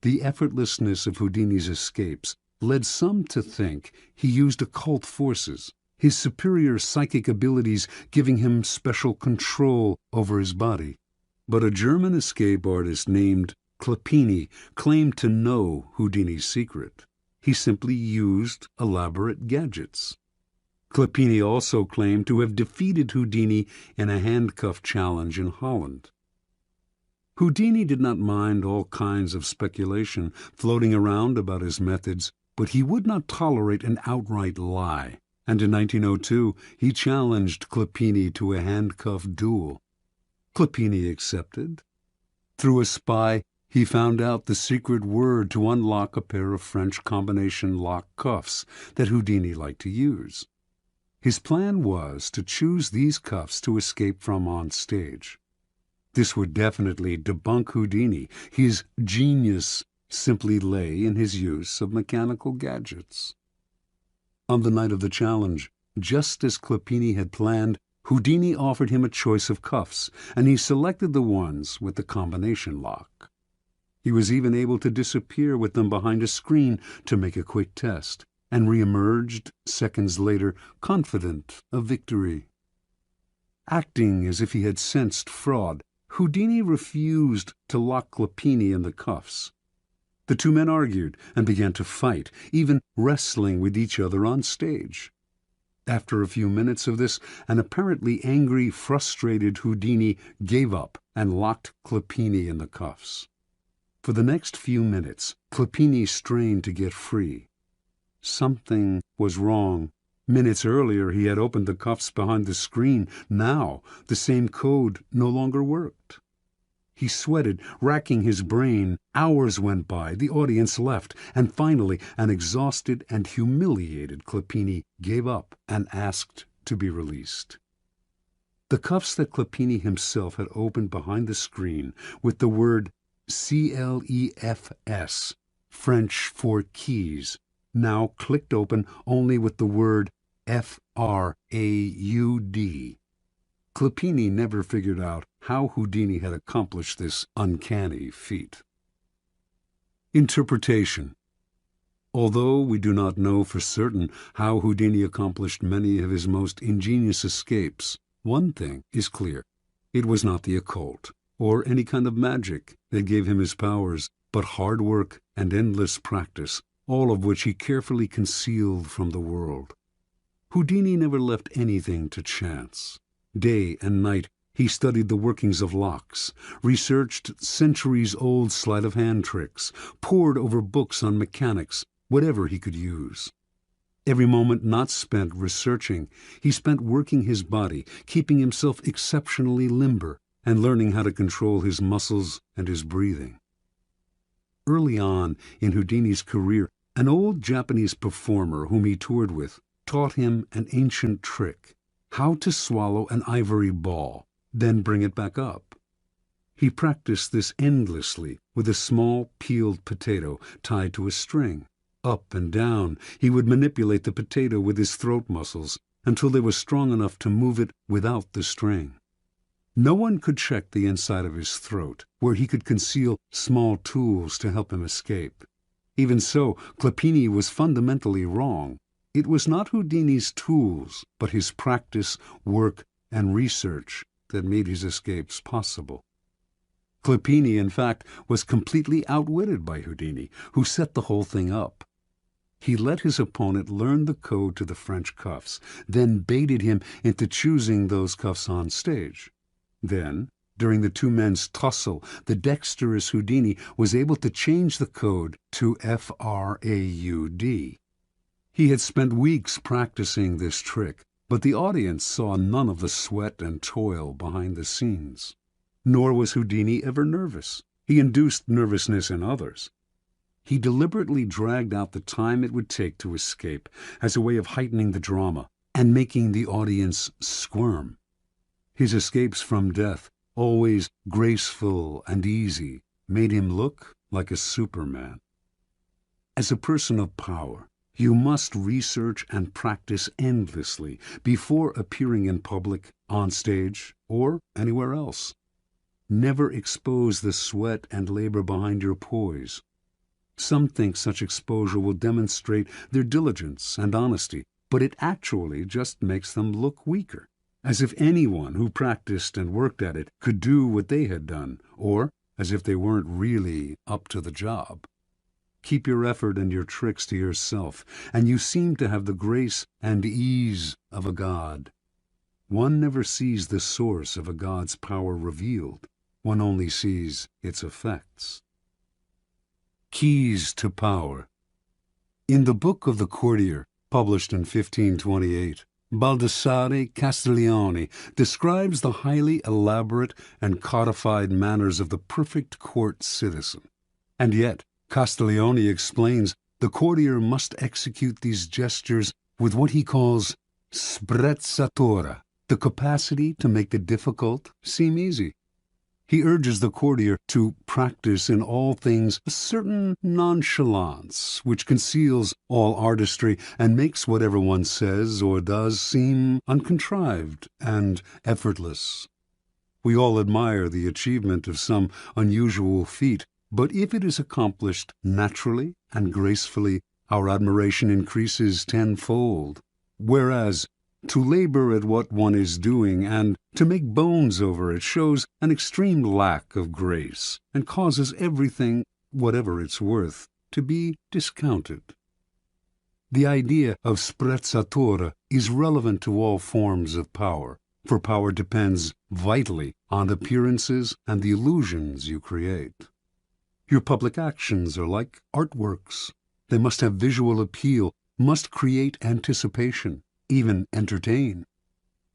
The effortlessness of Houdini's escapes led some to think he used occult forces, his superior psychic abilities giving him special control over his body. But a German escape artist named Clopini claimed to know Houdini's secret. He simply used elaborate gadgets. Clopini also claimed to have defeated Houdini in a handcuff challenge in Holland. Houdini did not mind all kinds of speculation floating around about his methods, but he would not tolerate an outright lie. And in 1902, he challenged Clopini to a handcuff duel. Clopini accepted. Through a spy, he found out the secret word to unlock a pair of French combination lock cuffs that Houdini liked to use. His plan was to choose these cuffs to escape from on stage. This would definitely debunk Houdini. His genius simply lay in his use of mechanical gadgets. On the night of the challenge, just as Clopini had planned, Houdini offered him a choice of cuffs, and he selected the ones with the combination lock. He was even able to disappear with them behind a screen to make a quick test, and re-emerged seconds later, confident of victory. Acting as if he had sensed fraud, Houdini refused to lock Clopini in the cuffs. The two men argued and began to fight, even wrestling with each other on stage. After a few minutes of this, an apparently angry, frustrated Houdini gave up and locked Clopini in the cuffs. For the next few minutes, Clopini strained to get free. Something was wrong. Minutes earlier he had opened the cuffs behind the screen. Now the same code no longer worked. He sweated, racking his brain. Hours went by, the audience left, and finally an exhausted and humiliated Clopini gave up and asked to be released. The cuffs that Clopini himself had opened behind the screen with the word CLEFS, French for keys, now clicked open only with the word FRAUD. Clopini never figured out how Houdini had accomplished this uncanny feat. Interpretation. Although we do not know for certain how Houdini accomplished many of his most ingenious escapes, one thing is clear. It was not the occult or any kind of magic that gave him his powers, but hard work and endless practice, all of which he carefully concealed from the world. Houdini never left anything to chance. Day and night he studied the workings of locks, researched centuries-old sleight-of-hand tricks, pored over books on mechanics, whatever he could use. Every moment not spent researching, he spent working his body, keeping himself exceptionally limber, and learning how to control his muscles and his breathing. Early on in Houdini's career, an old Japanese performer whom he toured with taught him an ancient trick: how to swallow an ivory ball, then bring it back up. He practiced this endlessly with a small peeled potato tied to a string. Up and down he would manipulate the potato with his throat muscles until they were strong enough to move it without the string. No one could check the inside of his throat, where he could conceal small tools to help him escape. Even so, Clopini was fundamentally wrong. It was not Houdini's tools, but his practice, work, and research that made his escapes possible. Clopini, in fact, was completely outwitted by Houdini, who set the whole thing up. He let his opponent learn the code to the French cuffs, then baited him into choosing those cuffs on stage. Then, during the two men's tussle, the dexterous Houdini was able to change the code to FRAUD. He had spent weeks practicing this trick, but the audience saw none of the sweat and toil behind the scenes. Nor was Houdini ever nervous. He induced nervousness in others. He deliberately dragged out the time it would take to escape as a way of heightening the drama and making the audience squirm. His escapes from death, always graceful and easy, made him look like a Superman. As a person of power, you must research and practice endlessly before appearing in public, on stage, or anywhere else. Never expose the sweat and labor behind your poise. Some think such exposure will demonstrate their diligence and honesty, but it actually just makes them look weaker, as if anyone who practiced and worked at it could do what they had done, or as if they weren't really up to the job. Keep your effort and your tricks to yourself, and you seem to have the grace and ease of a god. One never sees the source of a god's power revealed. One only sees its effects. Keys to Power. In the Book of the Courtier, published in 1528, Baldassare Castiglione describes the highly elaborate and codified manners of the perfect court citizen. And yet, Castiglione explains the courtier must execute these gestures with what he calls sprezzatura, the capacity to make the difficult seem easy. He urges the courtier to practice in all things a certain nonchalance which conceals all artistry and makes whatever one says or does seem uncontrived and effortless. We all admire the achievement of some unusual feat, but if it is accomplished naturally and gracefully, our admiration increases tenfold. Whereas to labor at what one is doing and to make bones over it shows an extreme lack of grace and causes everything, whatever it's worth, to be discounted. The idea of sprezzatura is relevant to all forms of power, for power depends vitally on appearances and the illusions you create. Your public actions are like artworks. They must have visual appeal, must create anticipation, even entertain.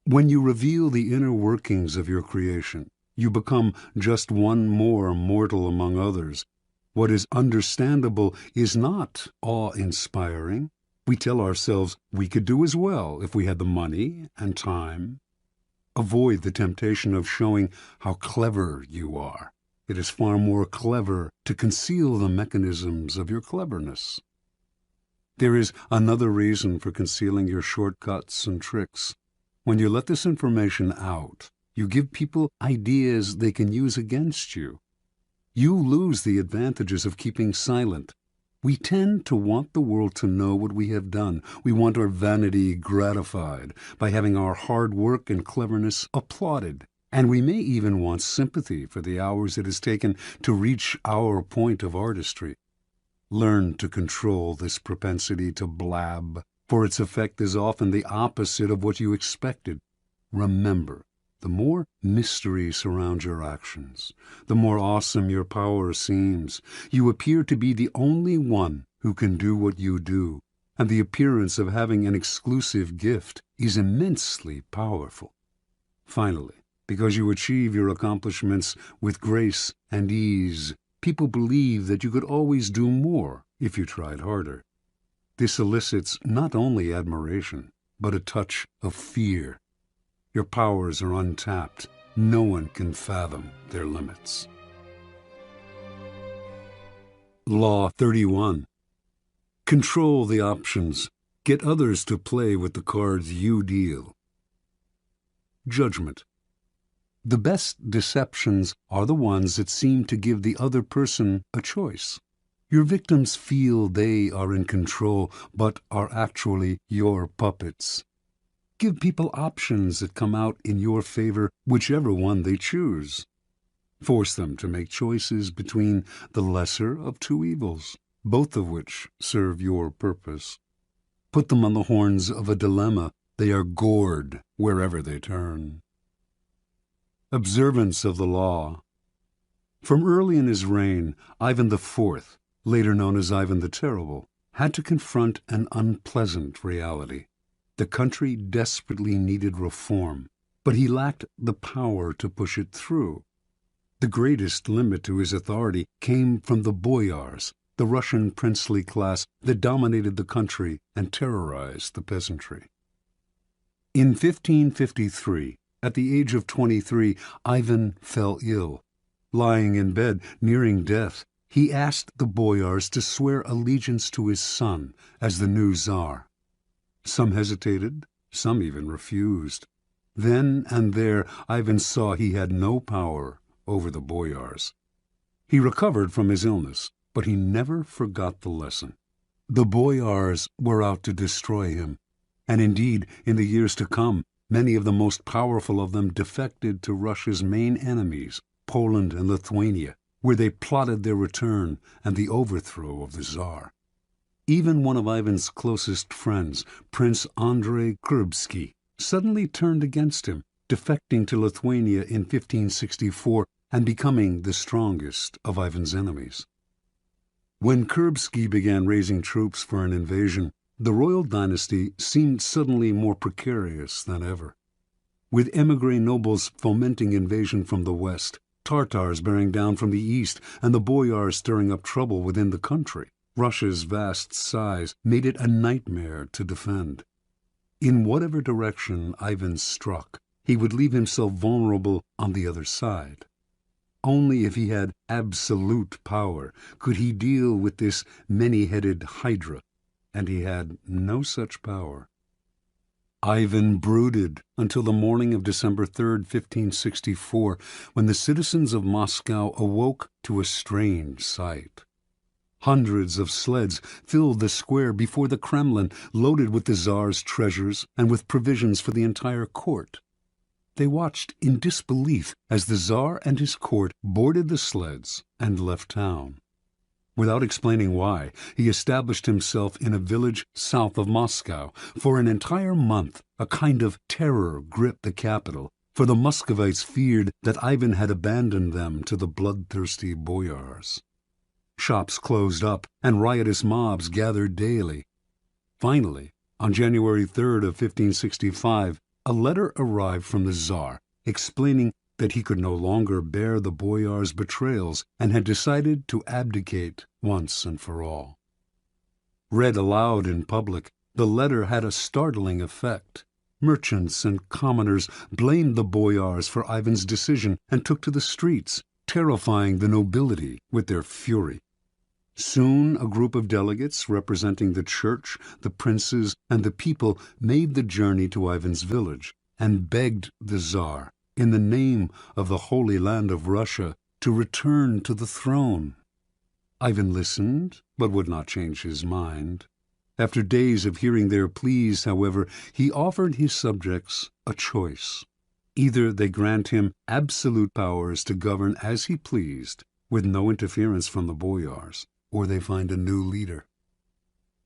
When you reveal the inner workings of your creation, you become just one more mortal among others. What is understandable is not awe-inspiring. We tell ourselves we could do as well if we had the money and time. Avoid the temptation of showing how clever you are. It is far more clever to conceal the mechanisms of your cleverness. There is another reason for concealing your shortcuts and tricks. When you let this information out, you give people ideas they can use against you. You lose the advantages of keeping silent. We tend to want the world to know what we have done. We want our vanity gratified by having our hard work and cleverness applauded. And we may even want sympathy for the hours it has taken to reach our point of artistry. Learn to control this propensity to blab, for its effect is often the opposite of what you expected. Remember, the more mystery surrounds your actions, the more awesome your power seems. You appear to be the only one who can do what you do, and the appearance of having an exclusive gift is immensely powerful. Finally, because you achieve your accomplishments with grace and ease, people believe that you could always do more if you tried harder. This elicits not only admiration, but a touch of fear. Your powers are untapped. No one can fathom their limits. Law 31. Control the options. Get others to play with the cards you deal. Judgment. The best deceptions are the ones that seem to give the other person a choice. Your victims feel they are in control, but are actually your puppets. Give people options that come out in your favor, whichever one they choose. Force them to make choices between the lesser of two evils, both of which serve your purpose. Put them on the horns of a dilemma. They are gored wherever they turn. Observance of the law. From early in his reign, Ivan IV, later known as Ivan the Terrible, had to confront an unpleasant reality. The country desperately needed reform, but he lacked the power to push it through. The greatest limit to his authority came from the boyars, the Russian princely class that dominated the country and terrorized the peasantry. In 1553, at the age of 23, Ivan fell ill. Lying in bed, nearing death, he asked the boyars to swear allegiance to his son as the new Tsar. Some hesitated, some even refused. Then and there, Ivan saw he had no power over the boyars. He recovered from his illness, but he never forgot the lesson. The boyars were out to destroy him, and indeed, in the years to come, many of the most powerful of them defected to Russia's main enemies, Poland and Lithuania, where they plotted their return and the overthrow of the Tsar. Even one of Ivan's closest friends, Prince Andrei Kurbsky, suddenly turned against him, defecting to Lithuania in 1564 and becoming the strongest of Ivan's enemies. When Kurbsky began raising troops for an invasion, the royal dynasty seemed suddenly more precarious than ever. With émigré nobles fomenting invasion from the west, Tartars bearing down from the east, and the boyars stirring up trouble within the country, Russia's vast size made it a nightmare to defend. In whatever direction Ivan struck, he would leave himself vulnerable on the other side. Only if he had absolute power could he deal with this many-headed hydra, and he had no such power. Ivan brooded until the morning of December 3rd, 1564, when the citizens of Moscow awoke to a strange sight. Hundreds of sleds filled the square before the Kremlin, loaded with the Tsar's treasures and with provisions for the entire court. They watched in disbelief as the Tsar and his court boarded the sleds and left town. Without explaining why, he established himself in a village south of Moscow. For an entire month, a kind of terror gripped the capital, for the Muscovites feared that Ivan had abandoned them to the bloodthirsty boyars. Shops closed up, and riotous mobs gathered daily. Finally, on January 3rd of 1565, a letter arrived from the Tsar, explaining that he could no longer bear the boyars' betrayals and had decided to abdicate once and for all. Read aloud in public, the letter had a startling effect. Merchants and commoners blamed the boyars for Ivan's decision and took to the streets, terrifying the nobility with their fury. Soon a group of delegates representing the church, the princes, and the people made the journey to Ivan's village and begged the Tsar, in the name of the Holy Land of Russia, to return to the throne. Ivan listened, but would not change his mind. After days of hearing their pleas, however, he offered his subjects a choice. Either they grant him absolute powers to govern as he pleased, with no interference from the boyars, or they find a new leader.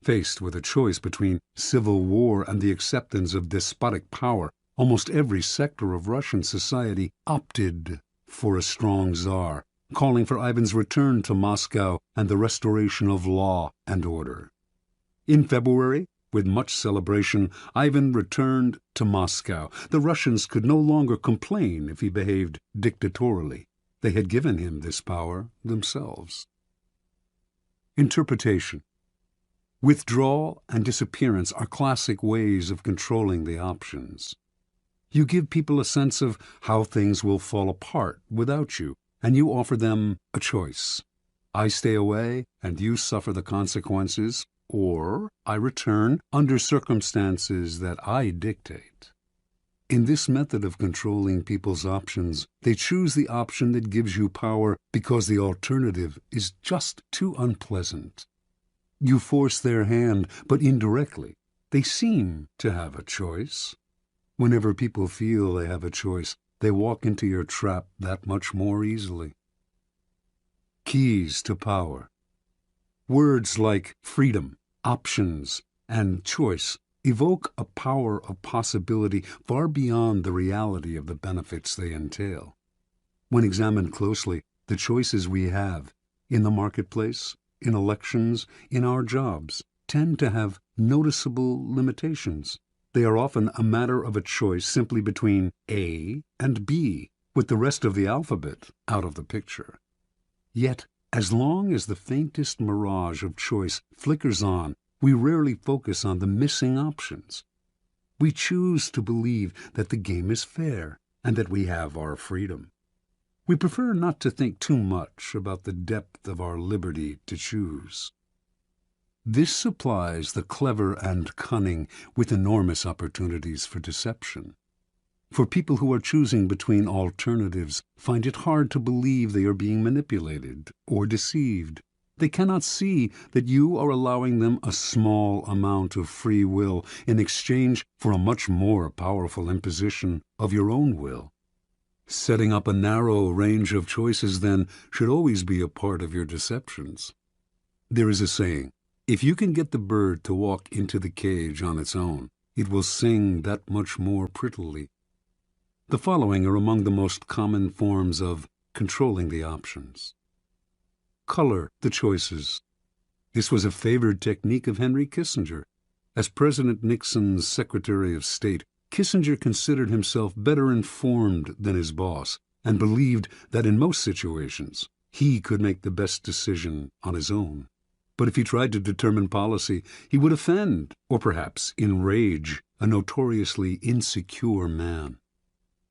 Faced with a choice between civil war and the acceptance of despotic power, almost every sector of Russian society opted for a strong Tsar, calling for Ivan's return to Moscow and the restoration of law and order. In February, with much celebration, Ivan returned to Moscow. The Russians could no longer complain if he behaved dictatorially. They had given him this power themselves. Interpretation. Withdrawal and disappearance are classic ways of controlling the options. You give people a sense of how things will fall apart without you, and you offer them a choice. I stay away and you suffer the consequences, or I return under circumstances that I dictate. In this method of controlling people's options, they choose the option that gives you power because the alternative is just too unpleasant. You force their hand, but indirectly. They seem to have a choice. Whenever people feel they have a choice, they walk into your trap that much more easily. Keys to power. Words like freedom, options, and choice evoke a power of possibility far beyond the reality of the benefits they entail. When examined closely, the choices we have in the marketplace, in elections, in our jobs, tend to have noticeable limitations. They are often a matter of a choice simply between A and B, with the rest of the alphabet out of the picture. Yet, as long as the faintest mirage of choice flickers on, we rarely focus on the missing options. We choose to believe that the game is fair and that we have our freedom. We prefer not to think too much about the depth of our liberty to choose. This supplies the clever and cunning with enormous opportunities for deception. For people who are choosing between alternatives find it hard to believe they are being manipulated or deceived. They cannot see that you are allowing them a small amount of free will in exchange for a much more powerful imposition of your own will. Setting up a narrow range of choices, then, should always be a part of your deceptions. There is a saying, if you can get the bird to walk into the cage on its own, it will sing that much more prettily. The following are among the most common forms of controlling the options. Color the choices. This was a favored technique of Henry Kissinger. As President Nixon's Secretary of State, Kissinger considered himself better informed than his boss and believed that in most situations he could make the best decision on his own. But if he tried to determine policy, he would offend, or perhaps enrage, a notoriously insecure man.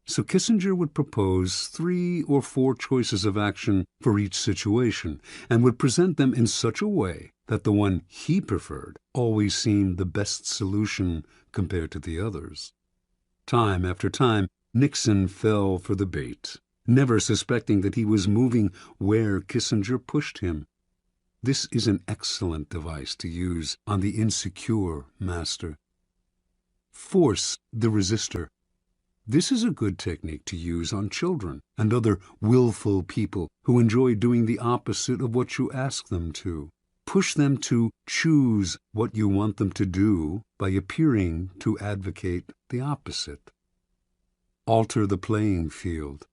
So Kissinger would propose 3 or 4 choices of action for each situation, and would present them in such a way that the one he preferred always seemed the best solution compared to the others. Time after time, Nixon fell for the bait, never suspecting that he was moving where Kissinger pushed him. This is an excellent device to use on the insecure master. Force the resistor. This is a good technique to use on children and other willful people who enjoy doing the opposite of what you ask them to. Push them to choose what you want them to do by appearing to advocate the opposite. Alter the playing field.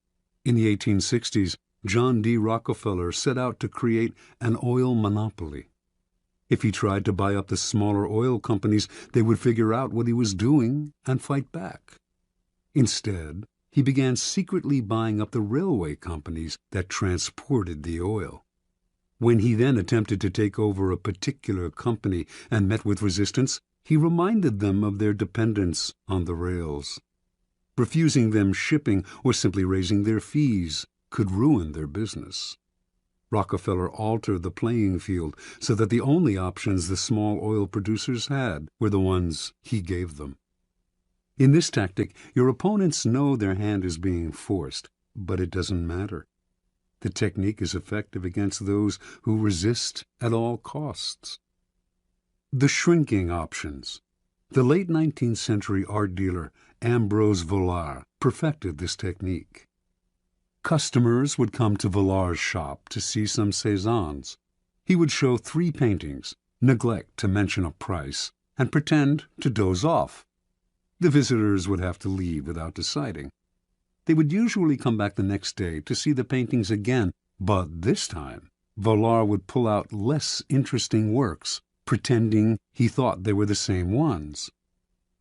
In the 1860s, John D. Rockefeller set out to create an oil monopoly. If he tried to buy up the smaller oil companies, they would figure out what he was doing and fight back. Instead, he began secretly buying up the railway companies that transported the oil. When he then attempted to take over a particular company and met with resistance, he reminded them of their dependence on the rails. Refusing them shipping or simply raising their fees could ruin their business. Rockefeller altered the playing field so that the only options the small oil producers had were the ones he gave them. In this tactic, your opponents know their hand is being forced, but it doesn't matter. The technique is effective against those who resist at all costs. The shrinking options. The late 19th century art dealer Ambrose Vollard perfected this technique. Customers would come to Vollard's shop to see some Cézannes. He would show 3 paintings, neglect to mention a price, and pretend to doze off. The visitors would have to leave without deciding. They would usually come back the next day to see the paintings again, but this time Vollard would pull out less interesting works, pretending he thought they were the same ones.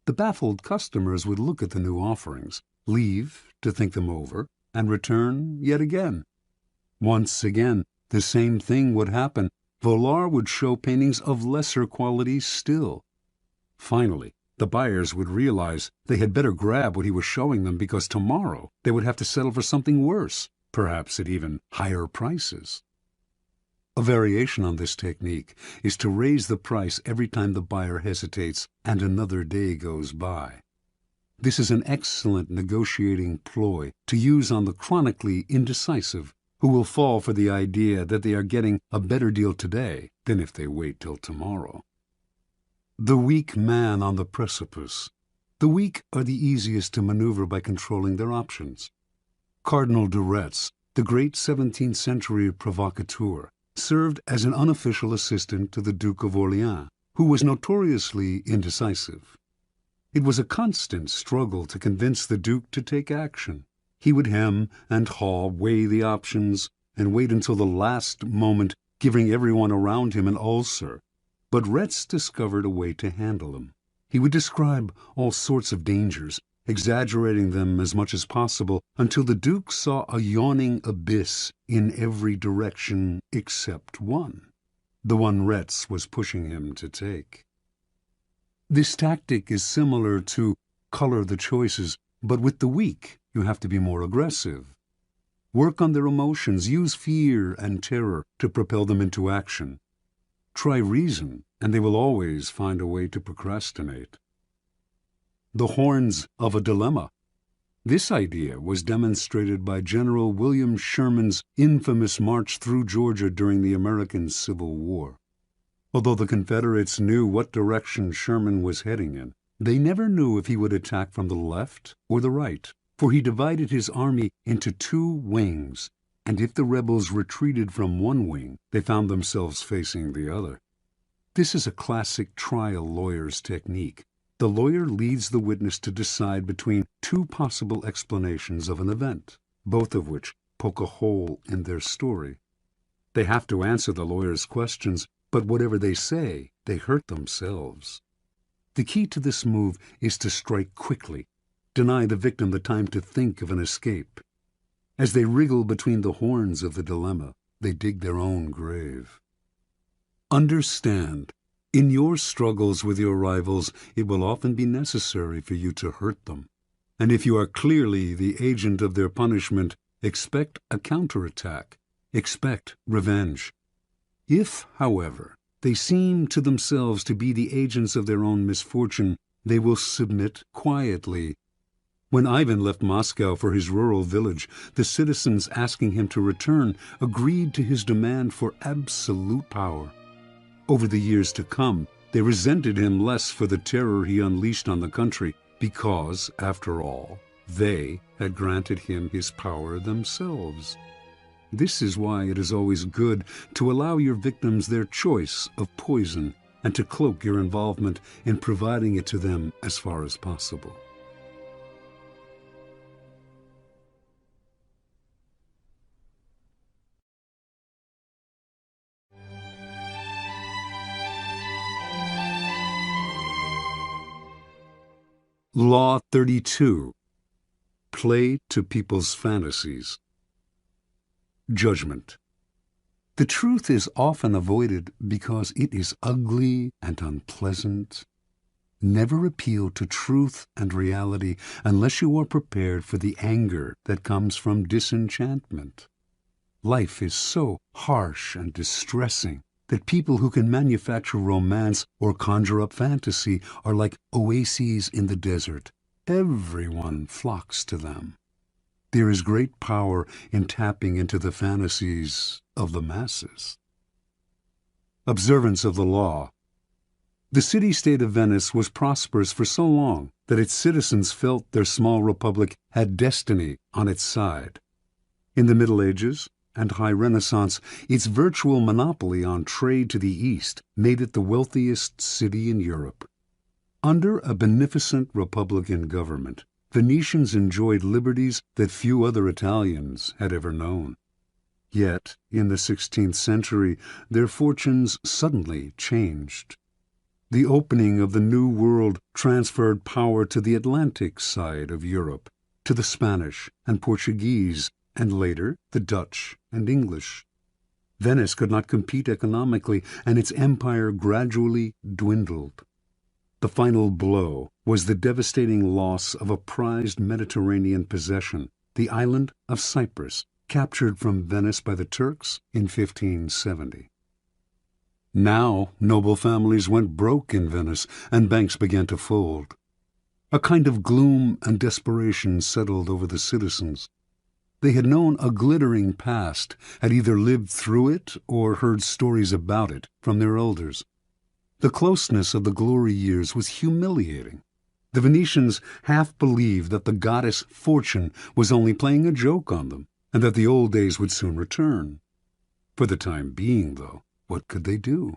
The baffled customers would look at the new offerings, leave to think them over, and return yet again. Once again, the same thing would happen. Vollard would show paintings of lesser quality still. Finally, the buyers would realize they had better grab what he was showing them because tomorrow they would have to settle for something worse, perhaps at even higher prices. A variation on this technique is to raise the price every time the buyer hesitates and another day goes by. This is an excellent negotiating ploy to use on the chronically indecisive, who will fall for the idea that they are getting a better deal today than if they wait till tomorrow. The weak man on the precipice. The weak are the easiest to maneuver by controlling their options. Cardinal de Retz, the great 17th century provocateur, served as an unofficial assistant to the Duke of Orleans, who was notoriously indecisive. It was a constant struggle to convince the Duke to take action. He would hem and haw, weigh the options, and wait until the last moment, giving everyone around him an ulcer. But Retz discovered a way to handle them. He would describe all sorts of dangers, exaggerating them as much as possible, until the Duke saw a yawning abyss in every direction except one, the one Retz was pushing him to take. This tactic is similar to color the choices, but with the weak you have to be more aggressive. Work on their emotions, use fear and terror to propel them into action. Try reason, and they will always find a way to procrastinate. The horns of a dilemma. This idea was demonstrated by General William Sherman's infamous march through Georgia during the American Civil War. Although the Confederates knew what direction Sherman was heading in, they never knew if he would attack from the left or the right, for he divided his army into 2 wings, and if the rebels retreated from one wing, they found themselves facing the other. This is a classic trial lawyer's technique. The lawyer leads the witness to decide between 2 possible explanations of an event, both of which poke a hole in their story. They have to answer the lawyer's questions, but whatever they say, they hurt themselves. The key to this move is to strike quickly, deny the victim the time to think of an escape. As they wriggle between the horns of the dilemma, they dig their own grave. Understand, in your struggles with your rivals, it will often be necessary for you to hurt them. And if you are clearly the agent of their punishment, expect a counterattack, expect revenge. If, however, they seem to themselves to be the agents of their own misfortune, they will submit quietly. When Ivan left Moscow for his rural village, the citizens asking him to return agreed to his demand for absolute power. Over the years to come, they resented him less for the terror he unleashed on the country, because, after all, They had granted him his power themselves. This is why it is always good to allow your victims their choice of poison and to cloak your involvement in providing it to them as far as possible. Law 32. Play to people's fantasies. Judgment. The truth is often avoided because it is ugly and unpleasant. Never appeal to truth and reality unless you are prepared for the anger that comes from disenchantment. Life is so harsh and distressing that people who can manufacture romance or conjure up fantasy are like oases in the desert. Everyone flocks to them. There is great power in tapping into the fantasies of the masses. Observance of the law. The city-state of Venice was prosperous for so long that its citizens felt their small republic had destiny on its side. In the Middle Ages and High Renaissance, its virtual monopoly on trade to the East made it the wealthiest city in Europe. Under a beneficent republican government, Venetians enjoyed liberties that few other Italians had ever known. Yet, in the 16th century, their fortunes suddenly changed. The opening of the New World transferred power to the Atlantic side of Europe, to the Spanish and Portuguese, and later the Dutch and English. Venice could not compete economically, and its empire gradually dwindled. The final blow was the devastating loss of a prized Mediterranean possession, the island of Cyprus, captured from Venice by the Turks in 1570. Now noble families went broke in Venice, and banks began to fold. A kind of gloom and desperation settled over the citizens. They had known a glittering past, had either lived through it or heard stories about it from their elders. The closeness of the glory years was humiliating. The Venetians half believed that the goddess Fortune was only playing a joke on them, and that the old days would soon return. For the time being, though, what could they do?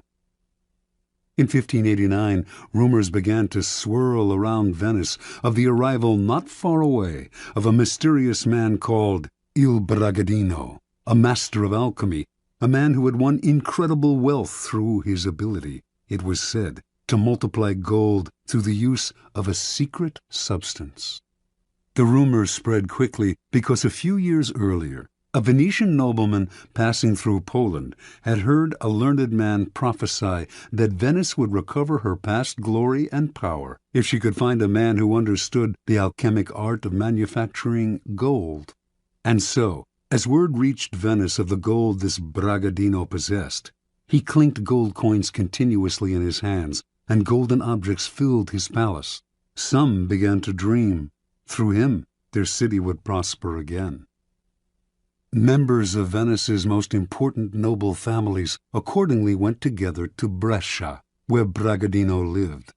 In 1589, rumors began to swirl around Venice of the arrival not far away of a mysterious man called Il Bragadino, a master of alchemy, a man who had won incredible wealth through his ability, it was said, to multiply gold through the use of a secret substance. The rumors spread quickly because a few years earlier, a Venetian nobleman passing through Poland had heard a learned man prophesy that Venice would recover her past glory and power if she could find a man who understood the alchemic art of manufacturing gold. And so, as word reached Venice of the gold this Bragadino possessed, he clinked gold coins continuously in his hands, and golden objects filled his palace. Some began to dream. Through him, their city would prosper again. Members of Venice's most important noble families accordingly went together to Brescia, where Bragadino lived.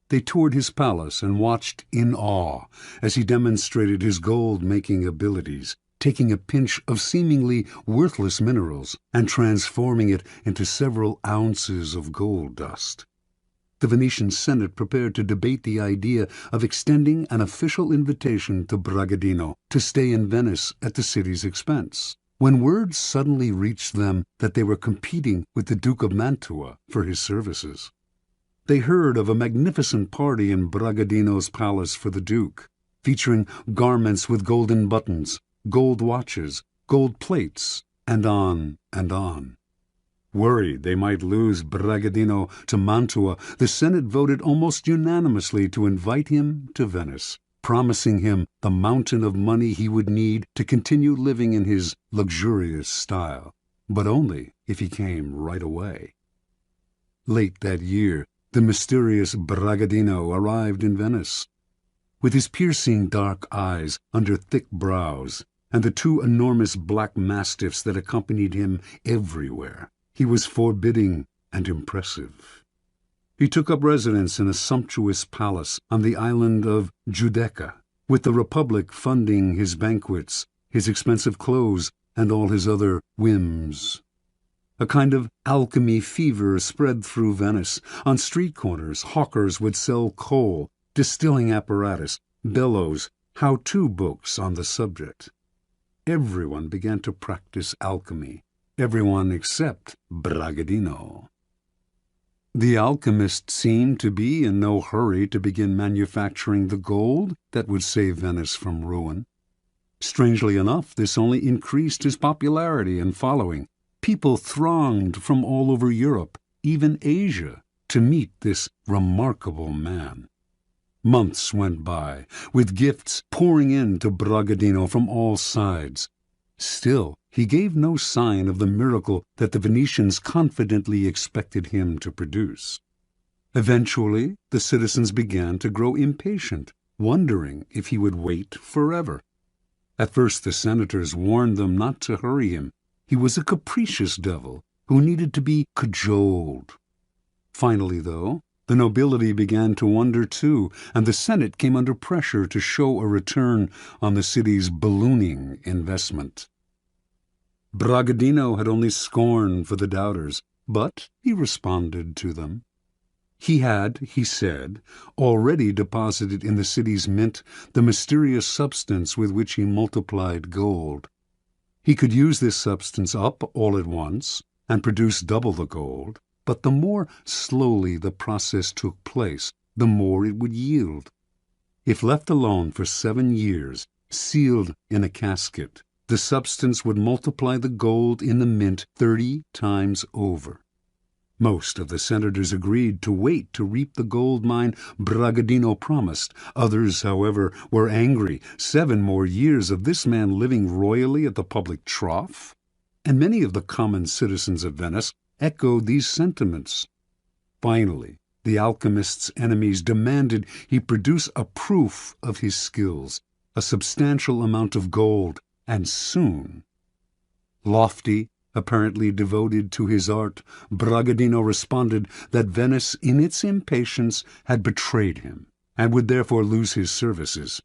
They toured his palace and watched in awe as he demonstrated his gold-making abilities, taking a pinch of seemingly worthless minerals and transforming it into several ounces of gold dust. The Venetian Senate prepared to debate the idea of extending an official invitation to Bragadino to stay in Venice at the city's expense, when word suddenly reached them that they were competing with the Duke of Mantua for his services. They heard of a magnificent party in Bragadino's palace for the Duke, featuring garments with golden buttons, gold watches, gold plates, and on and on. Worried they might lose Bragadino to Mantua, the Senate voted almost unanimously to invite him to Venice, promising him the mountain of money he would need to continue living in his luxurious style, but only if he came right away. Late that year, the mysterious Bragadino arrived in Venice. With his piercing dark eyes under thick brows, and the two enormous black mastiffs that accompanied him everywhere, he was forbidding and impressive. He took up residence in a sumptuous palace on the island of Giudecca, with the Republic funding his banquets, his expensive clothes, and all his other whims. A kind of alchemy fever spread through Venice. On street corners, hawkers would sell coal, distilling apparatus, bellows, how-to books on the subject. Everyone began to practice alchemy, everyone except Bragadino. The alchemist seemed to be in no hurry to begin manufacturing the gold that would save Venice from ruin. Strangely enough, this only increased his popularity and following. People thronged from all over Europe, even Asia, to meet this remarkable man. Months went by, with gifts pouring in to Bragadino from all sides. Still, he gave no sign of the miracle that the Venetians confidently expected him to produce. Eventually, the citizens began to grow impatient, wondering if he would wait forever. At first the senators warned them not to hurry him. He was a capricious devil who needed to be cajoled. Finally, though, the nobility began to wonder too, and the Senate came under pressure to show a return on the city's ballooning investment. Bragadino had only scorn for the doubters, but he responded to them. He had, he said, already deposited in the city's mint the mysterious substance with which he multiplied gold. He could use this substance up all at once and produce double the gold, but the more slowly the process took place, the more it would yield. If left alone for 7 years, sealed in a casket, the substance would multiply the gold in the mint 30 times over. Most of the senators agreed to wait to reap the gold mine Bragadino promised. Others, however, were angry. 7 more years of this man living royally at the public trough? And many of the common citizens of Venice echoed these sentiments. Finally, the alchemist's enemies demanded he produce a proof of his skills, a substantial amount of gold, and soon. Lofty, apparently devoted to his art, Bragadino responded that Venice, in its impatience, had betrayed him, and would therefore lose his services.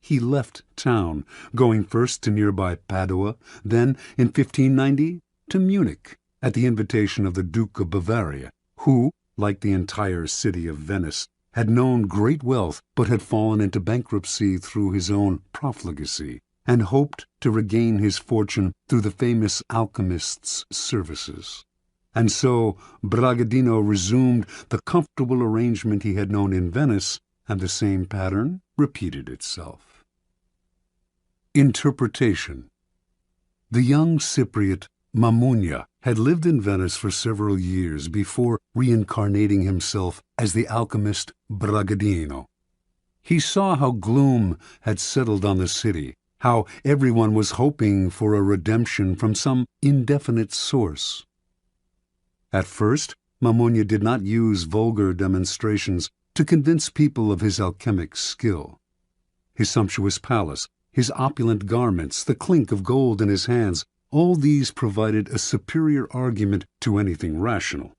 He left town, going first to nearby Padua, then, in 1590, to Munich, at the invitation of the Duke of Bavaria, who, like the entire city of Venice, had known great wealth but had fallen into bankruptcy through his own profligacy, and hoped to regain his fortune through the famous alchemist's services. And so Bragadino resumed the comfortable arrangement he had known in Venice, and the same pattern repeated itself. Interpretation. The young Cypriot Mamugna had lived in Venice for several years before reincarnating himself as the alchemist Bragadino. He saw how gloom had settled on the city, how everyone was hoping for a redemption from some indefinite source. At first, Mamugna did not use vulgar demonstrations to convince people of his alchemic skill. His sumptuous palace, his opulent garments, the clink of gold in his hands, all these provided a superior argument to anything rational,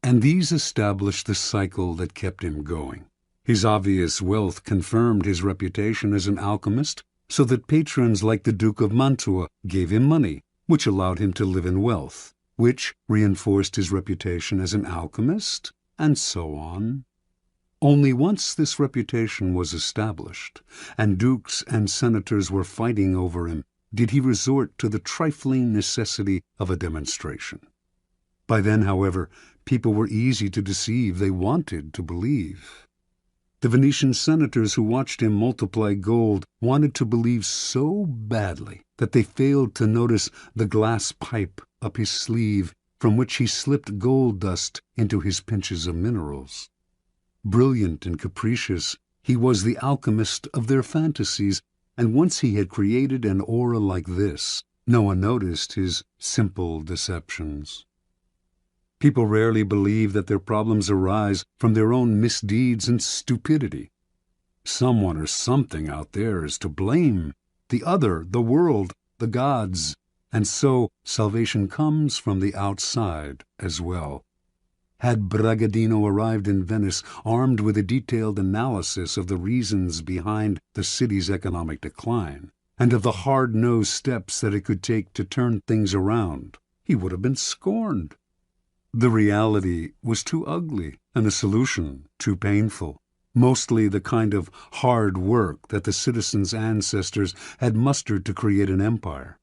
and these established the cycle that kept him going. His obvious wealth confirmed his reputation as an alchemist, so that patrons like the Duke of Mantua gave him money, which allowed him to live in wealth, which reinforced his reputation as an alchemist, and so on. Only once this reputation was established, and dukes and senators were fighting over him, did he resort to the trifling necessity of a demonstration. By then, however, people were easy to deceive. They wanted to believe. The Venetian senators who watched him multiply gold wanted to believe so badly that they failed to notice the glass pipe up his sleeve from which he slipped gold dust into his pinches of minerals. Brilliant and capricious, he was the alchemist of their fantasies, and once he had created an aura like this, no one noticed his simple deceptions. People rarely believe that their problems arise from their own misdeeds and stupidity. Someone or something out there is to blame, the other, the world, the gods, and so salvation comes from the outside as well. Had Bragadino arrived in Venice armed with a detailed analysis of the reasons behind the city's economic decline, and of the hard-nosed steps that it could take to turn things around, he would have been scorned. The reality was too ugly, and the solution too painful, mostly the kind of hard work that the citizens' ancestors had mustered to create an empire.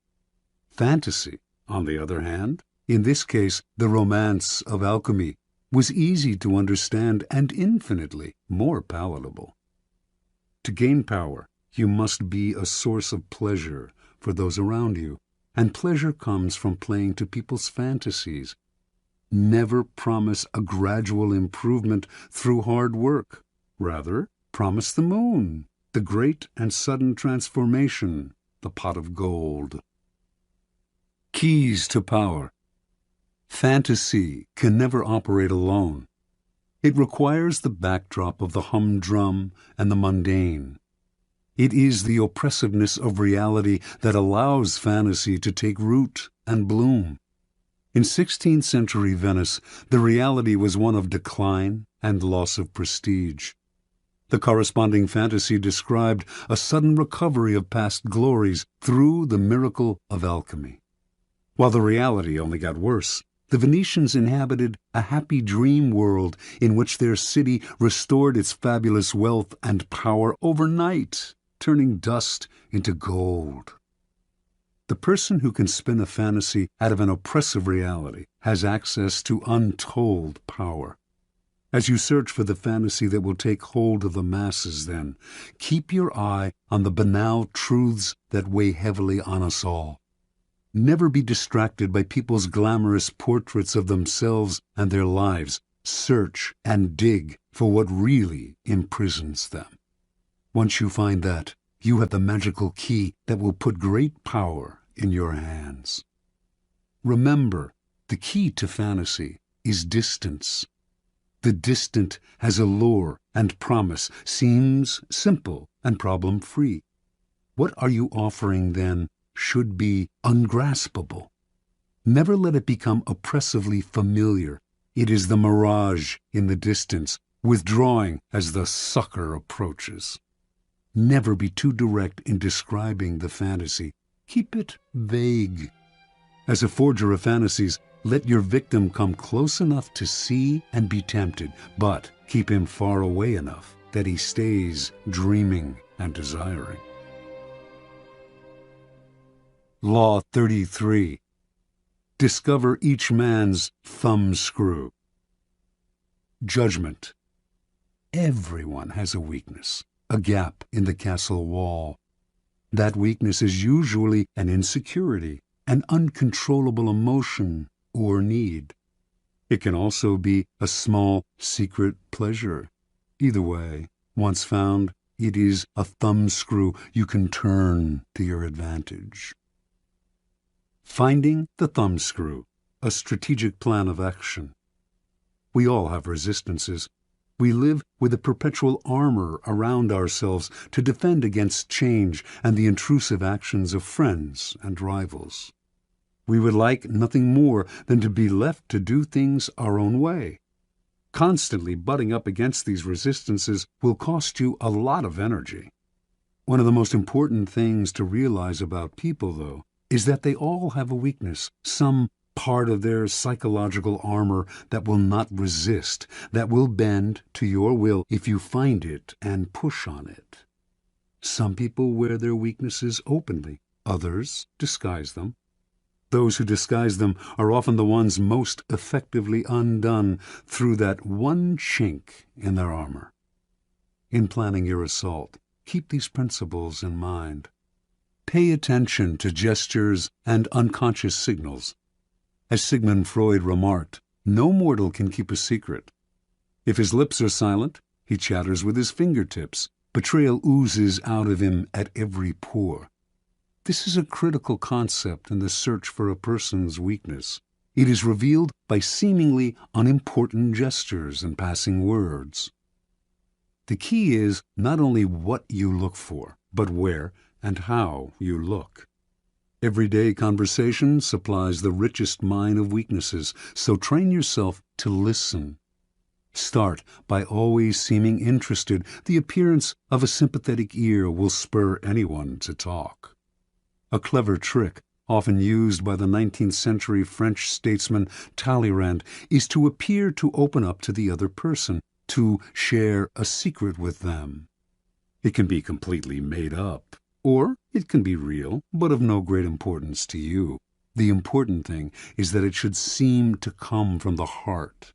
Fantasy, on the other hand, in this case the romance of alchemy, was easy to understand and infinitely more palatable. To gain power, you must be a source of pleasure for those around you, and pleasure comes from playing to people's fantasies. Never promise a gradual improvement through hard work. Rather, promise the moon, the great and sudden transformation, the pot of gold. Keys to power. Fantasy can never operate alone. It requires the backdrop of the humdrum and the mundane. It is the oppressiveness of reality that allows fantasy to take root and bloom. In 16th century Venice, the reality was one of decline and loss of prestige. The corresponding fantasy described a sudden recovery of past glories through the miracle of alchemy. While the reality only got worse, the Venetians inhabited a happy dream world in which their city restored its fabulous wealth and power overnight, turning dust into gold. The person who can spin a fantasy out of an oppressive reality has access to untold power. As you search for the fantasy that will take hold of the masses, then, keep your eye on the banal truths that weigh heavily on us all. Never be distracted by people's glamorous portraits of themselves and their lives. Search and dig for what really imprisons them. Once you find that, you have the magical key that will put great power in your hands. Remember, the key to fantasy is distance. The distant has allure and promise, seems simple and problem-free. What are you offering, then, should be ungraspable. Never let it become oppressively familiar. It is the mirage in the distance, withdrawing as the sucker approaches. Never be too direct in describing the fantasy. Keep it vague. As a forger of fantasies, let your victim come close enough to see and be tempted, but keep him far away enough that he stays dreaming and desiring. Law 33. Discover each man's thumbscrew. Judgment. Everyone has a weakness, a gap in the castle wall. That weakness is usually an insecurity, an uncontrollable emotion or need. It can also be a small, secret pleasure. Either way, once found, it is a thumbscrew you can turn to your advantage. Finding the thumbscrew, a strategic plan of action. We all have resistances. We live with a perpetual armor around ourselves to defend against change and the intrusive actions of friends and rivals. We would like nothing more than to be left to do things our own way. Constantly butting up against these resistances will cost you a lot of energy. One of the most important things to realize about people, though, is that they all have a weakness, some part of their psychological armor that will not resist, that will bend to your will if you find it and push on it. Some people wear their weaknesses openly, others disguise them. Those who disguise them are often the ones most effectively undone through that one chink in their armor. In planning your assault, keep these principles in mind. Pay attention to gestures and unconscious signals. As Sigmund Freud remarked, no mortal can keep a secret. If his lips are silent, he chatters with his fingertips. Betrayal oozes out of him at every pore. This is a critical concept in the search for a person's weakness. It is revealed by seemingly unimportant gestures and passing words. The key is not only what you look for, but where and how you look. Everyday conversation supplies the richest mine of weaknesses, so train yourself to listen. Start by always seeming interested. The appearance of a sympathetic ear will spur anyone to talk. A clever trick, often used by the 19th century French statesman Talleyrand, is to appear to open up to the other person, to share a secret with them. It can be completely made up, or it can be real, but of no great importance to you. The important thing is that it should seem to come from the heart.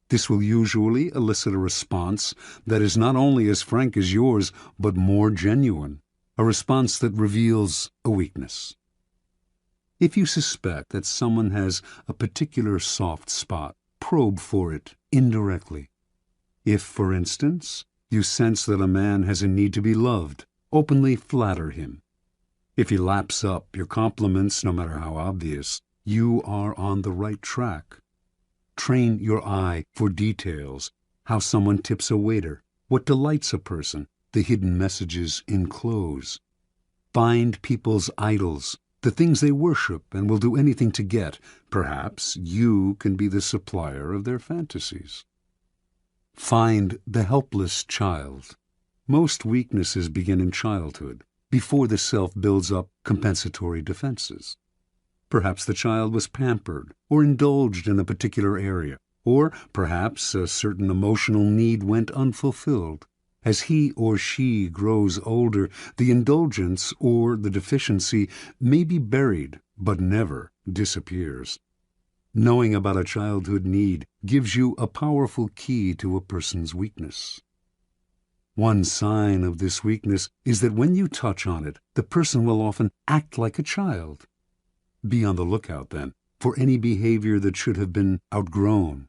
This will usually elicit a response that is not only as frank as yours, but more genuine, a response that reveals a weakness. If you suspect that someone has a particular soft spot, probe for it indirectly. If, for instance, you sense that a man has a need to be loved, openly flatter him. If he laps up your compliments, no matter how obvious, you are on the right track. Train your eye for details, how someone tips a waiter, what delights a person, the hidden messages in clothes. Find people's idols, the things they worship and will do anything to get. Perhaps you can be the supplier of their fantasies. Find the helpless child. Most weaknesses begin in childhood, before the self builds up compensatory defenses. Perhaps the child was pampered or indulged in a particular area, or perhaps a certain emotional need went unfulfilled. As he or she grows older, the indulgence or the deficiency may be buried, but never disappears. Knowing about a childhood need gives you a powerful key to a person's weakness. One sign of this weakness is that when you touch on it, the person will often act like a child. Be on the lookout, then, for any behavior that should have been outgrown.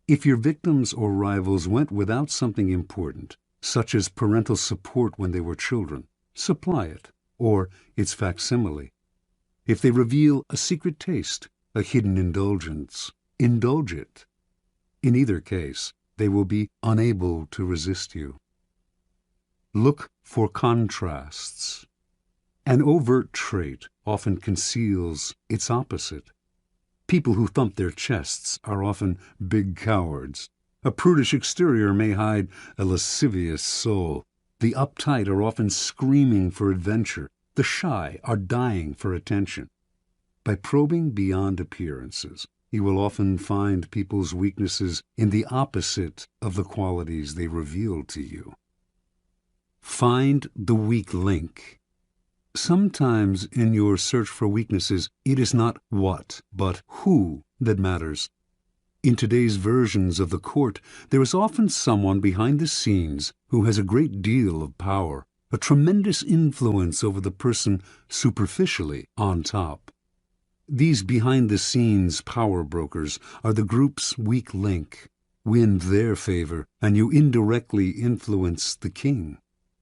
If your victims or rivals went without something important, such as parental support when they were children, supply it, or its facsimile. If they reveal a secret taste, a hidden indulgence, indulge it. In either case, they will be unable to resist you. Look for contrasts. An overt trait often conceals its opposite. People who thump their chests are often big cowards. A prudish exterior may hide a lascivious soul. The uptight are often screaming for adventure. The shy are dying for attention. By probing beyond appearances, you will often find people's weaknesses in the opposite of the qualities they reveal to you. Find the weak link. Sometimes in your search for weaknesses, it is not what, but who that matters. In today's versions of the court, there is often someone behind the scenes who has a great deal of power, a tremendous influence over the person superficially on top. These behind-the-scenes power brokers are the group's weak link. Win their favor, and you indirectly influence the king.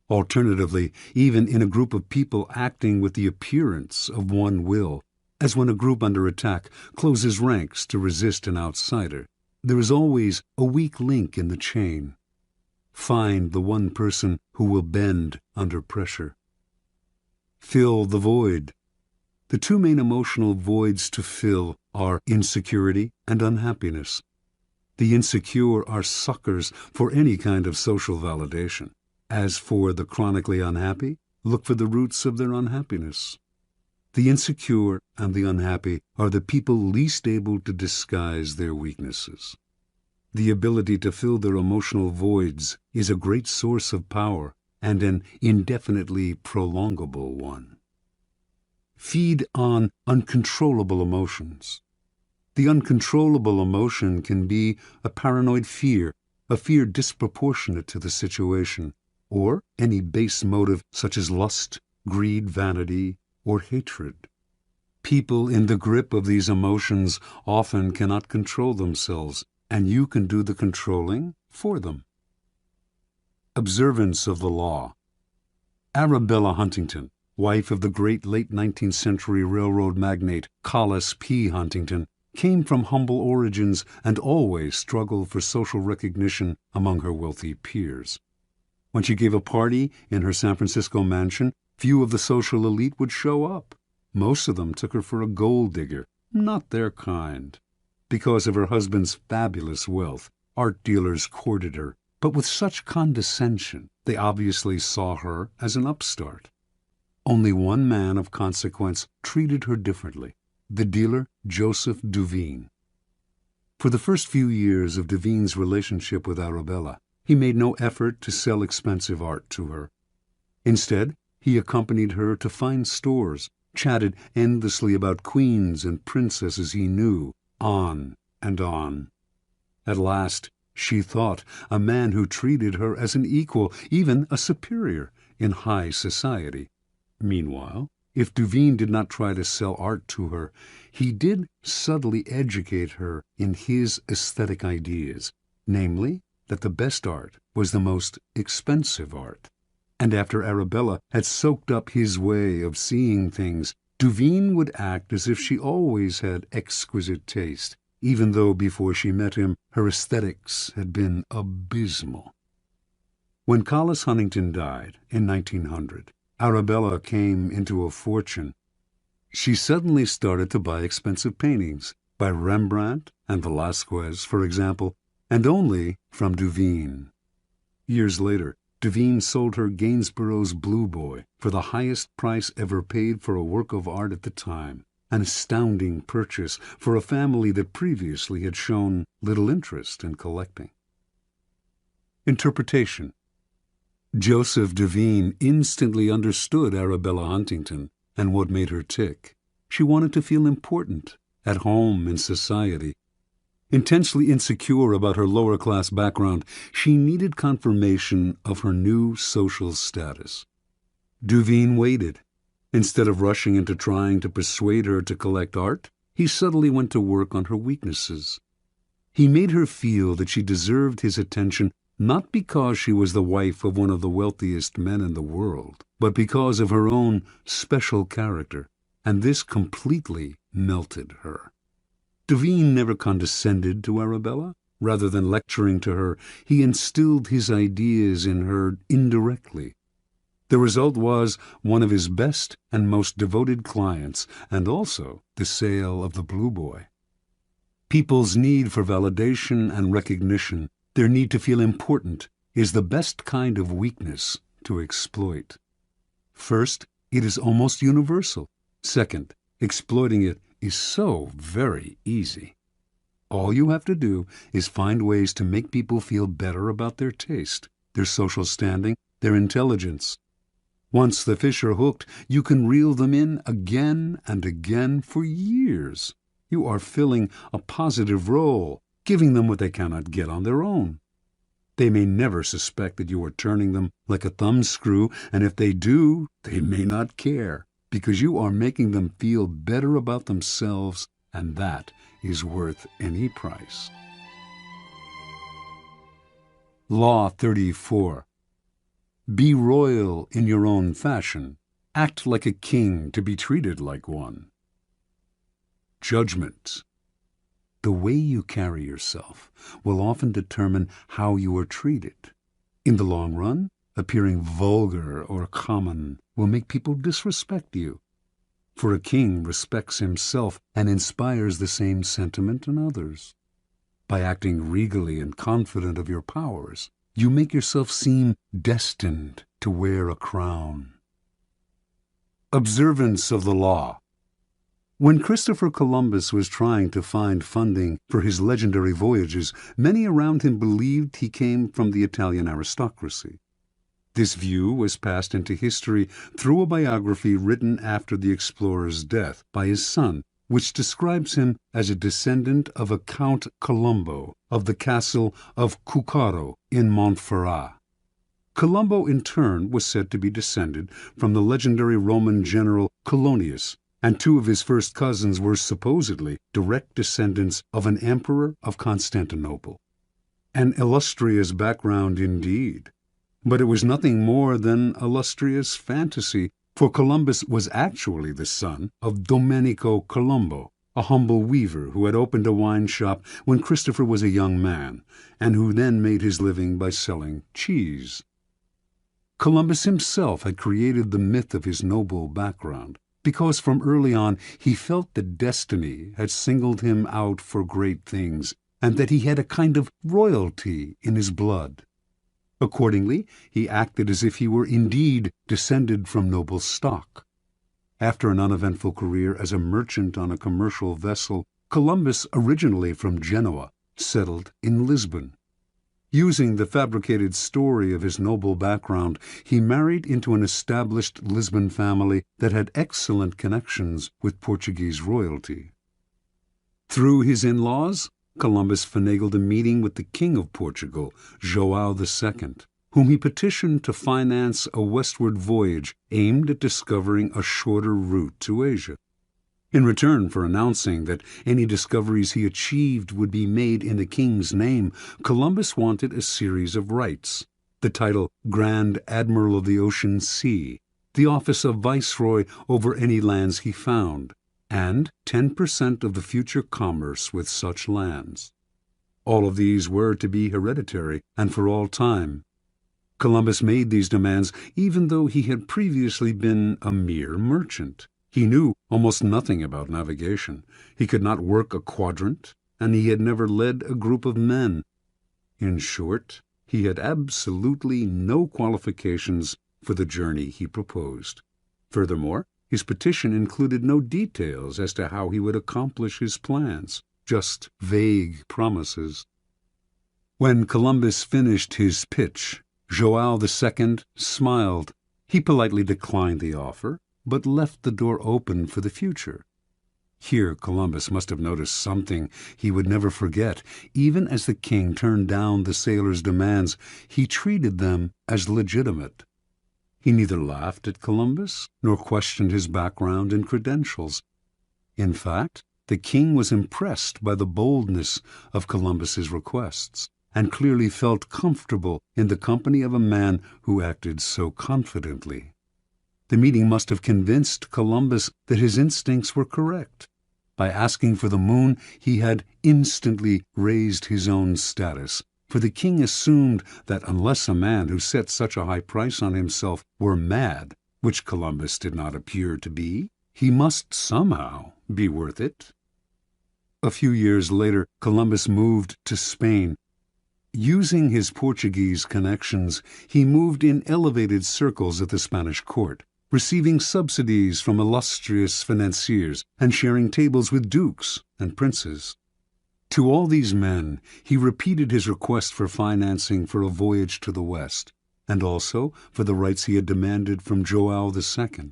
Alternatively, even in a group of people acting with the appearance of one will, as when a group under attack closes ranks to resist an outsider, there is always a weak link in the chain. Find the one person who will bend under pressure. Fill the void. The two main emotional voids to fill are insecurity and unhappiness. The insecure are suckers for any kind of social validation. As for the chronically unhappy, look for the roots of their unhappiness. The insecure and the unhappy are the people least able to disguise their weaknesses. The ability to fill their emotional voids is a great source of power and an indefinitely prolongable one. Feed on uncontrollable emotions. The uncontrollable emotion can be a paranoid fear, a fear disproportionate to the situation, or any base motive such as lust, greed, vanity, or hatred. People in the grip of these emotions often cannot control themselves, and you can do the controlling for them. Observance of the law. Arabella Huntington, wife of the great late 19th century railroad magnate Collis P. Huntington, came from humble origins and always struggled for social recognition among her wealthy peers. When she gave a party in her San Francisco mansion, few of the social elite would show up. Most of them took her for a gold digger, not their kind. Because of her husband's fabulous wealth, art dealers courted her, but with such condescension they obviously saw her as an upstart. Only one man of consequence treated her differently, the dealer Joseph Duveen. For the first few years of Duveen's relationship with Arabella, he made no effort to sell expensive art to her. Instead, he accompanied her to fine stores, chatted endlessly about queens and princesses he knew, on and on. At last, she thought, a man who treated her as an equal, even a superior, in high society. Meanwhile, if Duveen did not try to sell art to her, he did subtly educate her in his aesthetic ideas, namely, that the best art was the most expensive art. And after Arabella had soaked up his way of seeing things, Duveen would act as if she always had exquisite taste, even though before she met him her aesthetics had been abysmal. When Collis Huntington died in 1900, Arabella came into a fortune. She suddenly started to buy expensive paintings, by Rembrandt and Velázquez, for example, and only from Duveen. Years later, Duveen sold her Gainsborough's Blue Boy for the highest price ever paid for a work of art at the time, an astounding purchase for a family that previously had shown little interest in collecting. Interpretation. Joseph Duveen instantly understood Arabella Huntington and what made her tick. She wanted to feel important, at home in society. Intensely insecure about her lower-class background, she needed confirmation of her new social status. Duveen waited. Instead of rushing into trying to persuade her to collect art, he subtly went to work on her weaknesses. He made her feel that she deserved his attention not because she was the wife of one of the wealthiest men in the world, but because of her own special character, and this completely melted her. Duveen never condescended to Arabella. Rather than lecturing to her, he instilled his ideas in her indirectly. The result was one of his best and most devoted clients, and also the sale of the Blue Boy. People's need for validation and recognition, their need to feel important, is the best kind of weakness to exploit. First, it is almost universal. Second, exploiting it is so very easy. All you have to do is find ways to make people feel better about their taste, their social standing, their intelligence. Once the fish are hooked, you can reel them in again and again for years. You are filling a positive role, giving them what they cannot get on their own. They may never suspect that you are turning them like a thumbscrew, and if they do, they may not care, because you are making them feel better about themselves, and that is worth any price. Law 34. Be royal in your own fashion. Act like a king to be treated like one. Judgment. The way you carry yourself will often determine how you are treated. In the long run, appearing vulgar or common will make people disrespect you. For a king respects himself and inspires the same sentiment in others. By acting regally and confident of your powers, you make yourself seem destined to wear a crown. Observance of the law. When Christopher Columbus was trying to find funding for his legendary voyages, many around him believed he came from the Italian aristocracy. This view was passed into history through a biography written after the explorer's death by his son, which describes him as a descendant of a Count Colombo of the castle of Cuccaro in Montferrat. Colombo, in turn, was said to be descended from the legendary Roman general Colonius, and two of his first cousins were supposedly direct descendants of an emperor of Constantinople. An illustrious background indeed. But it was nothing more than illustrious fantasy, for Columbus was actually the son of Domenico Colombo, a humble weaver who had opened a wine shop when Christopher was a young man, and who then made his living by selling cheese. Columbus himself had created the myth of his noble background, because from early on he felt that destiny had singled him out for great things, and that he had a kind of royalty in his blood. Accordingly, he acted as if he were indeed descended from noble stock. After an uneventful career as a merchant on a commercial vessel, Columbus, originally from Genoa, settled in Lisbon. Using the fabricated story of his noble background, he married into an established Lisbon family that had excellent connections with Portuguese royalty. Through his in-laws, Columbus finagled a meeting with the King of Portugal, João II, whom he petitioned to finance a westward voyage aimed at discovering a shorter route to Asia. In return for announcing that any discoveries he achieved would be made in the king's name, Columbus wanted a series of rights: the title Grand Admiral of the Ocean Sea, the office of Viceroy over any lands he found, and 10% of the future commerce with such lands. All of these were to be hereditary and for all time. Columbus made these demands even though he had previously been a mere merchant. He knew almost nothing about navigation. He could not work a quadrant, and he had never led a group of men. In short, he had absolutely no qualifications for the journey he proposed. Furthermore, his petition included no details as to how he would accomplish his plans, just vague promises. When Columbus finished his pitch, João II smiled. He politely declined the offer, but left the door open for the future. Here Columbus must have noticed something he would never forget. Even as the king turned down the sailors' demands, he treated them as legitimate. He neither laughed at Columbus nor questioned his background and credentials. In fact, the king was impressed by the boldness of Columbus's requests, and clearly felt comfortable in the company of a man who acted so confidently. The meeting must have convinced Columbus that his instincts were correct. By asking for the moon, he had instantly raised his own status, for the king assumed that unless a man who set such a high price on himself were mad, which Columbus did not appear to be, he must somehow be worth it. A few years later, Columbus moved to Spain. Using his Portuguese connections, he moved in elevated circles at the Spanish court, receiving subsidies from illustrious financiers and sharing tables with dukes and princes. To all these men, he repeated his request for financing for a voyage to the West, and also for the rights he had demanded from João II.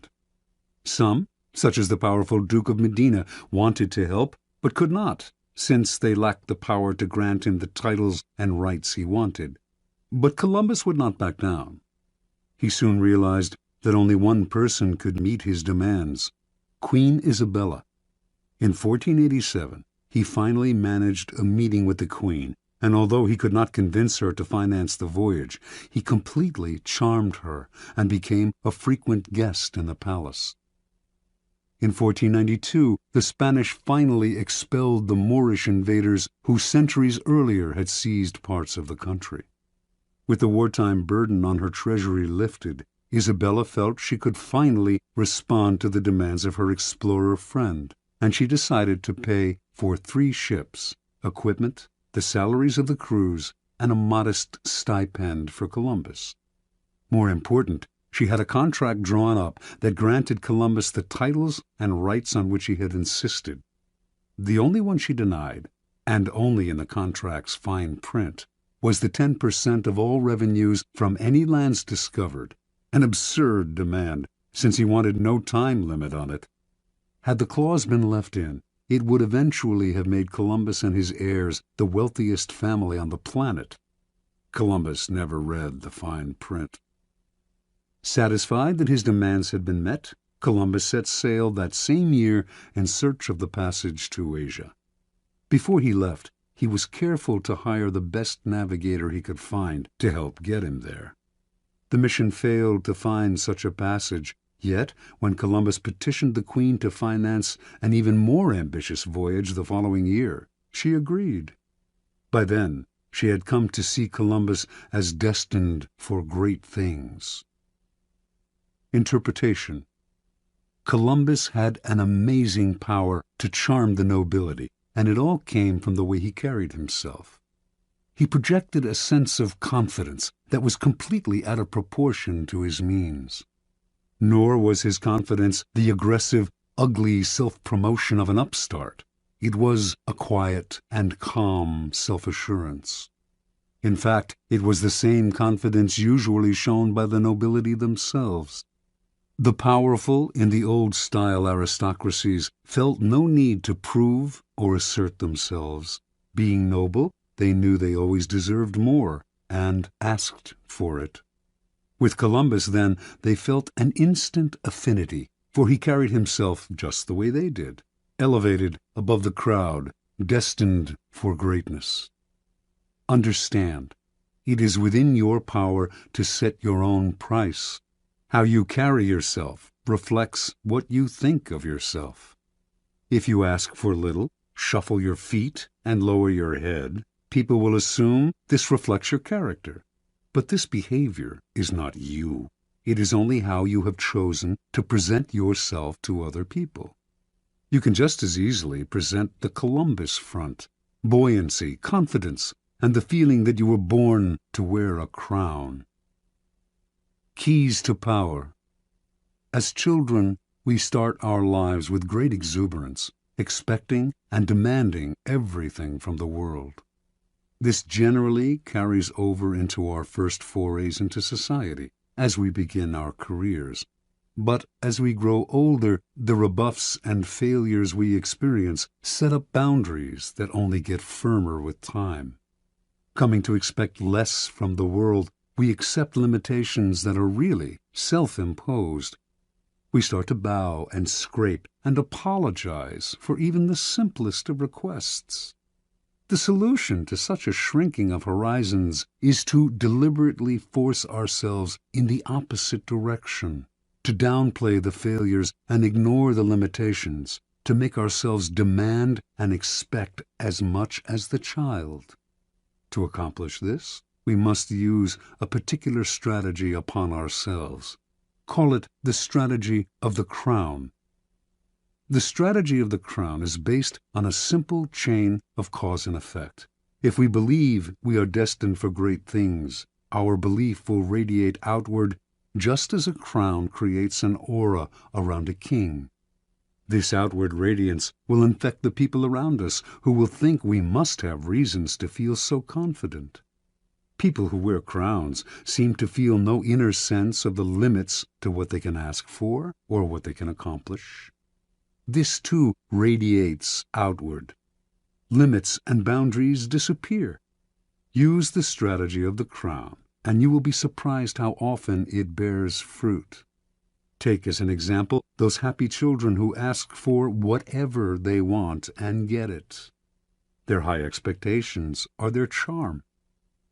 Some, such as the powerful Duke of Medina, wanted to help, but could not, since they lacked the power to grant him the titles and rights he wanted. But Columbus would not back down. He soon realized that only one person could meet his demands: Queen Isabella. In 1487, he finally managed a meeting with the Queen, and although he could not convince her to finance the voyage, he completely charmed her and became a frequent guest in the palace. In 1492, the Spanish finally expelled the Moorish invaders who centuries earlier had seized parts of the country. With the wartime burden on her treasury lifted, Isabella felt she could finally respond to the demands of her explorer friend, and she decided to pay for 3 ships, equipment, the salaries of the crews, and a modest stipend for Columbus. More important, she had a contract drawn up that granted Columbus the titles and rights on which he had insisted. The only one she denied, and only in the contract's fine print, was the 10% of all revenues from any lands discovered, an absurd demand, since he wanted no time limit on it. Had the clause been left in, it would eventually have made Columbus and his heirs the wealthiest family on the planet. Columbus never read the fine print. Satisfied that his demands had been met, Columbus set sail that same year in search of the passage to Asia. Before he left, he was careful to hire the best navigator he could find to help get him there. The mission failed to find such a passage, yet when Columbus petitioned the Queen to finance an even more ambitious voyage the following year, she agreed. By then, she had come to see Columbus as destined for great things. Interpretation. Columbus had an amazing power to charm the nobility, and it all came from the way he carried himself. He projected a sense of confidence that was completely out of proportion to his means. Nor was his confidence the aggressive, ugly self-promotion of an upstart. It was a quiet and calm self-assurance. In fact, it was the same confidence usually shown by the nobility themselves. The powerful in the old-style aristocracies felt no need to prove or assert themselves. Being noble, they knew they always deserved more and asked for it. With Columbus, then, they felt an instant affinity, for he carried himself just the way they did, elevated above the crowd, destined for greatness. Understand, it is within your power to set your own price. How you carry yourself reflects what you think of yourself. If you ask for little, shuffle your feet, and lower your head, people will assume this reflects your character. But this behavior is not you. It is only how you have chosen to present yourself to other people. You can just as easily present the Columbus front, buoyancy, confidence, and the feeling that you were born to wear a crown. Keys to power. As children, we start our lives with great exuberance, expecting and demanding everything from the world. This generally carries over into our first forays into society, as we begin our careers. But as we grow older, the rebuffs and failures we experience set up boundaries that only get firmer with time. Coming to expect less from the world, we accept limitations that are really self-imposed. We start to bow and scrape and apologize for even the simplest of requests. The solution to such a shrinking of horizons is to deliberately force ourselves in the opposite direction, to downplay the failures and ignore the limitations, to make ourselves demand and expect as much as the child. To accomplish this, we must use a particular strategy upon ourselves. Call it the strategy of the crown. The strategy of the crown is based on a simple chain of cause and effect. If we believe we are destined for great things, our belief will radiate outward just as a crown creates an aura around a king. This outward radiance will infect the people around us, who will think we must have reasons to feel so confident. People who wear crowns seem to feel no inner sense of the limits to what they can ask for or what they can accomplish. This, too, radiates outward. Limits and boundaries disappear. Use the strategy of the crown, and you will be surprised how often it bears fruit. Take as an example those happy children who ask for whatever they want and get it. Their high expectations are their charm.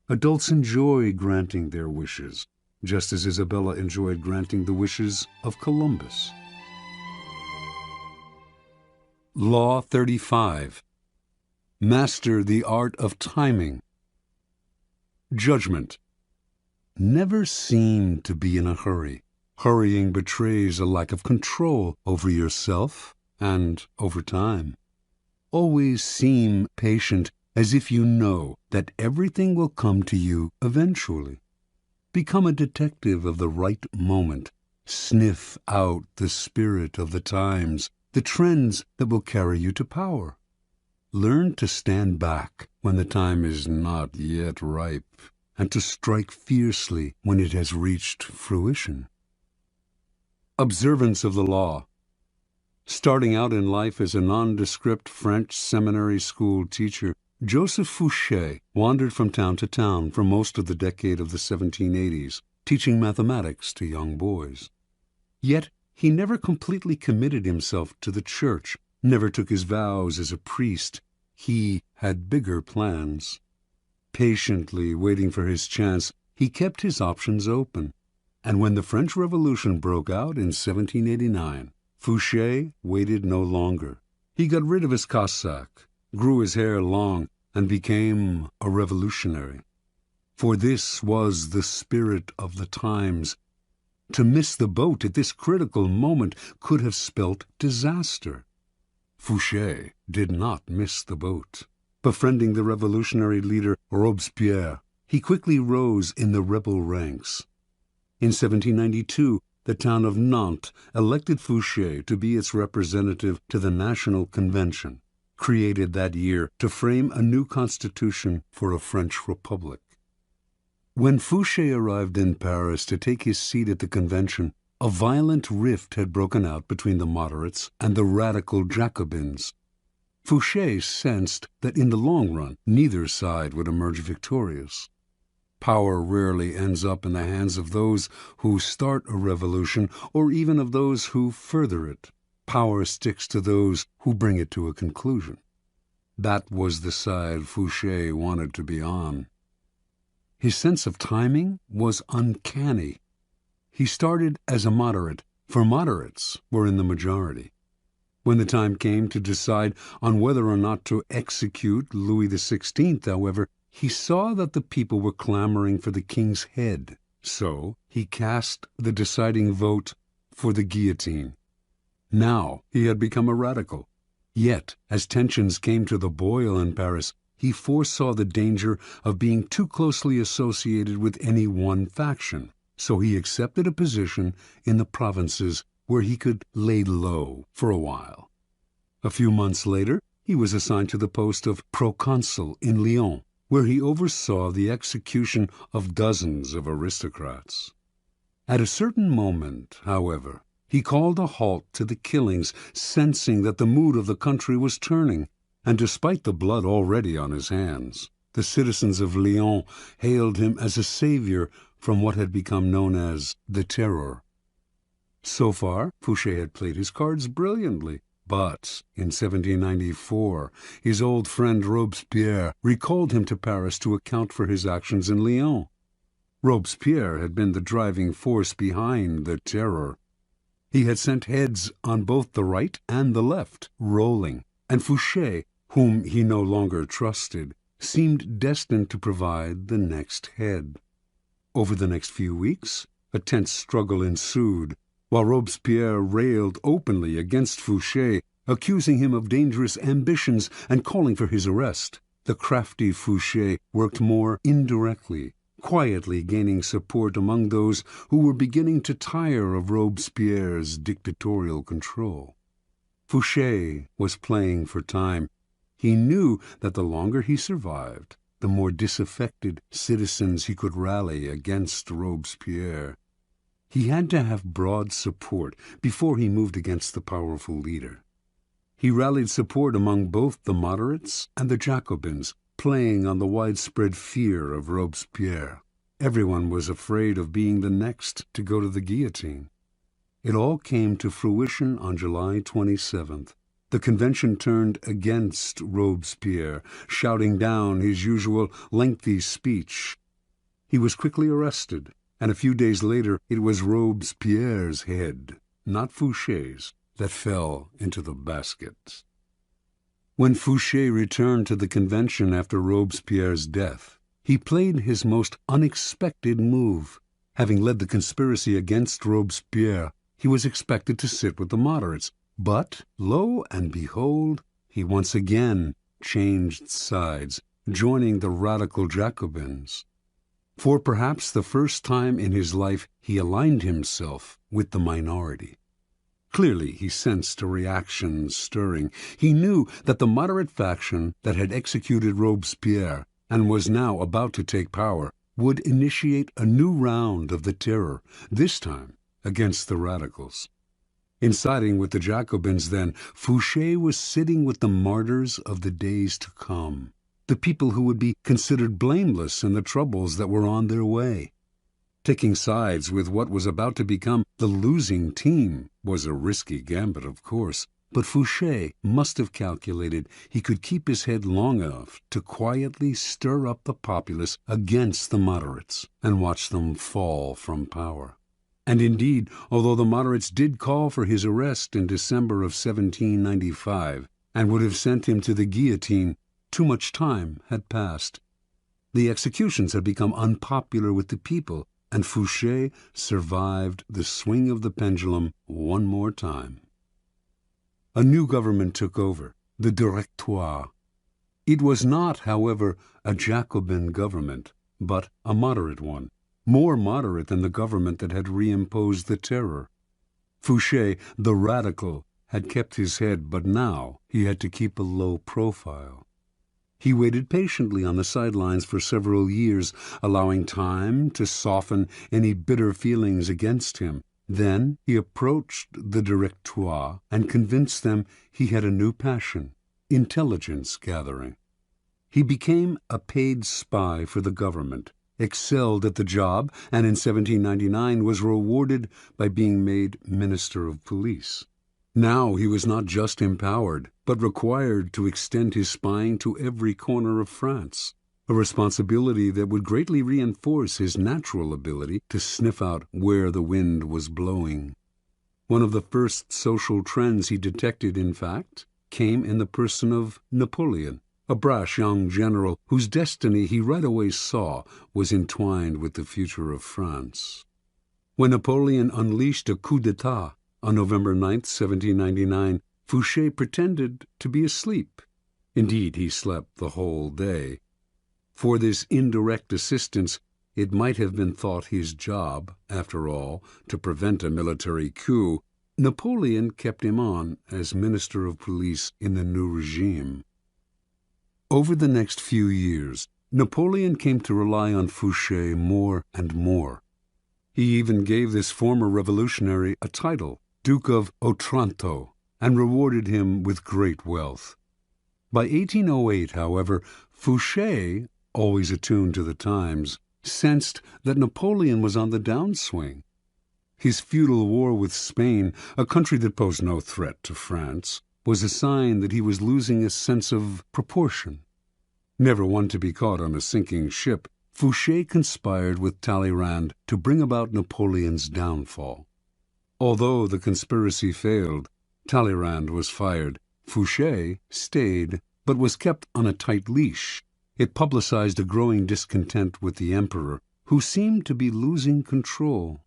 Adults enjoy granting their wishes, just as Isabella enjoyed granting the wishes of Columbus. Law 35. Master the art of timing. Judgment. Never seem to be in a hurry. Hurrying betrays a lack of control over yourself and over time. Always seem patient, as if you know that everything will come to you eventually. Become a detective of the right moment. Sniff out the spirit of the times, the trends that will carry you to power. Learn to stand back when the time is not yet ripe, and to strike fiercely when it has reached fruition. Observance of the law. Starting out in life as a nondescript French seminary school teacher, Joseph Fouché wandered from town to town for most of the decade of the 1780s, teaching mathematics to young boys. Yet he never completely committed himself to the church, never took his vows as a priest. He had bigger plans. Patiently waiting for his chance, he kept his options open. And when the French Revolution broke out in 1789, Fouché waited no longer. He got rid of his cassock, grew his hair long, and became a revolutionary. For this was the spirit of the times. To miss the boat at this critical moment could have spelt disaster. Fouché did not miss the boat. Befriending the revolutionary leader Robespierre, he quickly rose in the rebel ranks. In 1792, the town of Nantes elected Fouché to be its representative to the National Convention, created that year to frame a new constitution for a French republic. When Fouché arrived in Paris to take his seat at the convention, a violent rift had broken out between the moderates and the radical Jacobins. Fouché sensed that in the long run, neither side would emerge victorious. Power rarely ends up in the hands of those who start a revolution or even of those who further it. Power sticks to those who bring it to a conclusion. That was the side Fouché wanted to be on. His sense of timing was uncanny. He started as a moderate, for moderates were in the majority. When the time came to decide on whether or not to execute Louis XVI, however, he saw that the people were clamoring for the king's head, so he cast the deciding vote for the guillotine. Now he had become a radical. Yet, as tensions came to the boil in Paris, he foresaw the danger of being too closely associated with any one faction, so he accepted a position in the provinces where he could lay low for a while. A few months later, he was assigned to the post of proconsul in Lyon, where he oversaw the execution of dozens of aristocrats. At a certain moment, however, he called a halt to the killings, sensing that the mood of the country was turning, and despite the blood already on his hands, the citizens of Lyon hailed him as a savior from what had become known as the Terror. So far, Fouché had played his cards brilliantly, but in 1794, his old friend Robespierre recalled him to Paris to account for his actions in Lyon. Robespierre had been the driving force behind the Terror. He had sent heads on both the right and the left rolling, and Fouché, whom he no longer trusted, seemed destined to provide the next head. Over the next few weeks, a tense struggle ensued, while Robespierre railed openly against Fouché, accusing him of dangerous ambitions and calling for his arrest. The crafty Fouché worked more indirectly, quietly gaining support among those who were beginning to tire of Robespierre's dictatorial control. Fouché was playing for time. He knew that the longer he survived, the more disaffected citizens he could rally against Robespierre. He had to have broad support before he moved against the powerful leader. He rallied support among both the moderates and the Jacobins, playing on the widespread fear of Robespierre. Everyone was afraid of being the next to go to the guillotine. It all came to fruition on July 27th. The convention turned against Robespierre, shouting down his usual lengthy speech. He was quickly arrested, and a few days later it was Robespierre's head, not Fouché's, that fell into the basket. When Fouché returned to the convention after Robespierre's death, he played his most unexpected move. Having led the conspiracy against Robespierre, he was expected to sit with the moderates, but, lo and behold, he once again changed sides, joining the radical Jacobins. For perhaps the first time in his life, he aligned himself with the minority. Clearly, he sensed a reaction stirring. He knew that the moderate faction that had executed Robespierre and was now about to take power would initiate a new round of the Terror, this time against the radicals. In siding with the Jacobins, then, Fouché was sitting with the martyrs of the days to come, the people who would be considered blameless in the troubles that were on their way. Taking sides with what was about to become the losing team was a risky gambit, of course, but Fouché must have calculated he could keep his head long enough to quietly stir up the populace against the moderates and watch them fall from power. And indeed, although the moderates did call for his arrest in December of 1795 and would have sent him to the guillotine, too much time had passed. The executions had become unpopular with the people, and Fouché survived the swing of the pendulum one more time. A new government took over, the Directoire. It was not, however, a Jacobin government, but a moderate one, more moderate than the government that had reimposed the terror. Fouché, the radical, had kept his head, but now he had to keep a low profile. He waited patiently on the sidelines for several years, allowing time to soften any bitter feelings against him. Then he approached the Directoire and convinced them he had a new passion, intelligence gathering. He became a paid spy for the government, excelled at the job, and in 1799 was rewarded by being made Minister of Police. Now he was not just empowered, but required to extend his spying to every corner of France, a responsibility that would greatly reinforce his natural ability to sniff out where the wind was blowing. One of the first social trends he detected, in fact, came in the person of Napoleon, a brash young general whose destiny he right away saw was entwined with the future of France. When Napoleon unleashed a coup d'etat on November 9, 1799, Fouché pretended to be asleep. Indeed, he slept the whole day. For this indirect assistance, it might have been thought his job, after all, to prevent a military coup. Napoleon kept him on as Minister of Police in the new regime. Over the next few years, Napoleon came to rely on Fouché more and more. He even gave this former revolutionary a title, Duke of Otranto, and rewarded him with great wealth. By 1808, however, Fouché, always attuned to the times, sensed that Napoleon was on the downswing. His feudal war with Spain, a country that posed no threat to France, was a sign that he was losing a sense of proportion. Never one to be caught on a sinking ship, Fouché conspired with Talleyrand to bring about Napoleon's downfall. Although the conspiracy failed, Talleyrand was fired. Fouché stayed, but was kept on a tight leash. It publicized a growing discontent with the emperor, who seemed to be losing control.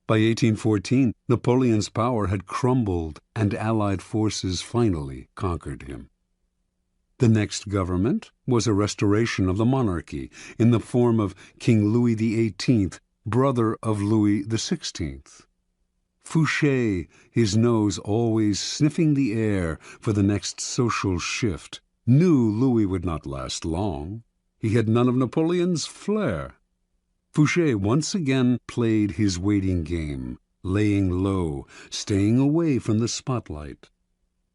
By 1814, Napoleon's power had crumbled, and Allied forces finally conquered him. The next government was a restoration of the monarchy in the form of King Louis XVIII, brother of Louis XVI. Fouché, his nose always sniffing the air for the next social shift, knew Louis would not last long. He had none of Napoleon's flair. Fouché once again played his waiting game, laying low, staying away from the spotlight.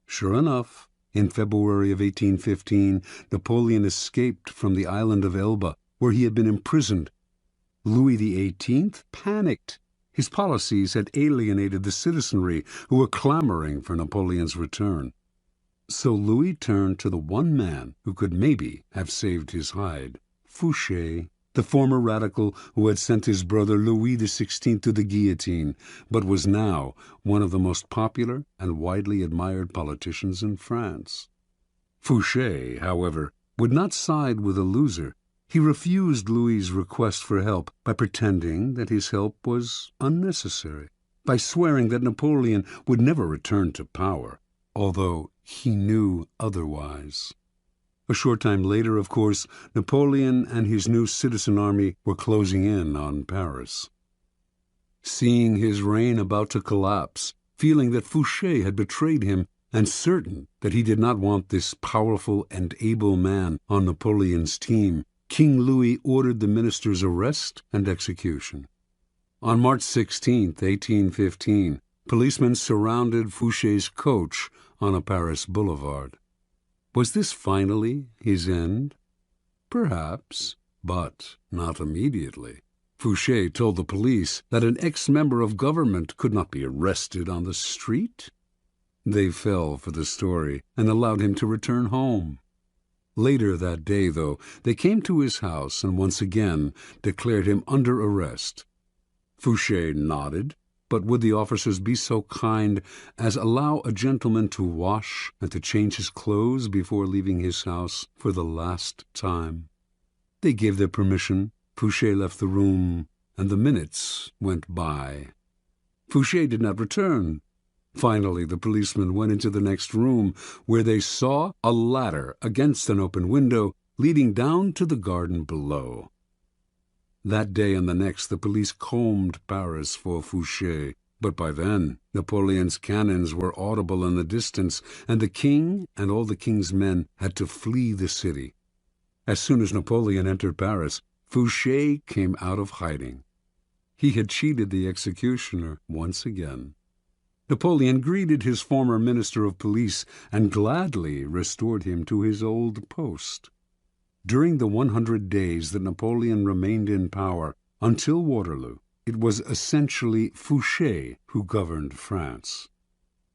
Sure enough, in February of 1815, Napoleon escaped from the island of Elba, where he had been imprisoned. Louis XVIII panicked. His policies had alienated the citizenry, who were clamoring for Napoleon's return. So Louis turned to the one man who could maybe have saved his hide, Fouché, the former radical who had sent his brother Louis XVI to the guillotine, but was now one of the most popular and widely admired politicians in France. Fouché, however, would not side with a loser. He refused Louis's request for help by pretending that his help was unnecessary, by swearing that Napoleon would never return to power, although he knew otherwise. A short time later, of course, Napoleon and his new citizen army were closing in on Paris. Seeing his reign about to collapse, feeling that Fouché had betrayed him, and certain that he did not want this powerful and able man on Napoleon's team, King Louis ordered the minister's arrest and execution. On March 16, 1815, policemen surrounded Fouché's coach on a Paris boulevard. Was this finally his end? Perhaps, but not immediately. Fouché told the police that an ex-member of government could not be arrested on the street. They fell for the story and allowed him to return home. Later that day, though, they came to his house and once again declared him under arrest. Fouché nodded, but would the officers be so kind as allow a gentleman to wash and to change his clothes before leaving his house for the last time? They gave their permission. Fouché left the room, and the minutes went by. Fouché did not return. Finally, the policemen went into the next room, where they saw a ladder against an open window leading down to the garden below. That day and the next the police combed Paris for Fouché, but by then Napoleon's cannons were audible in the distance, and the king and all the king's men had to flee the city. As soon as Napoleon entered Paris, Fouché came out of hiding. He had cheated the executioner once again. Napoleon greeted his former minister of police and gladly restored him to his old post. During the 100 days that Napoleon remained in power, until Waterloo, it was essentially Fouché who governed France.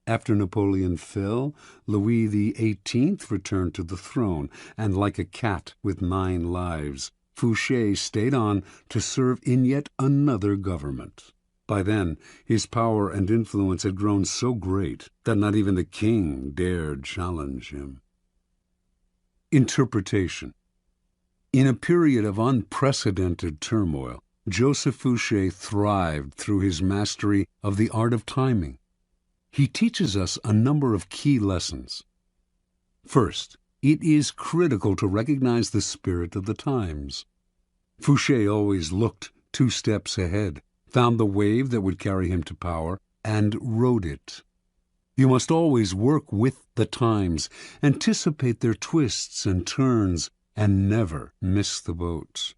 After Napoleon fell, Louis XVIII returned to the throne, and like a cat with 9 lives, Fouché stayed on to serve in yet another government. By then, his power and influence had grown so great that not even the king dared challenge him. Interpretation. In a period of unprecedented turmoil, Joseph Fouché thrived through his mastery of the art of timing. He teaches us a number of key lessons. First, it is critical to recognize the spirit of the times. Fouché always looked 2 steps ahead, found the wave that would carry him to power, and rode it. You must always work with the times, anticipate their twists and turns, and never miss the boat.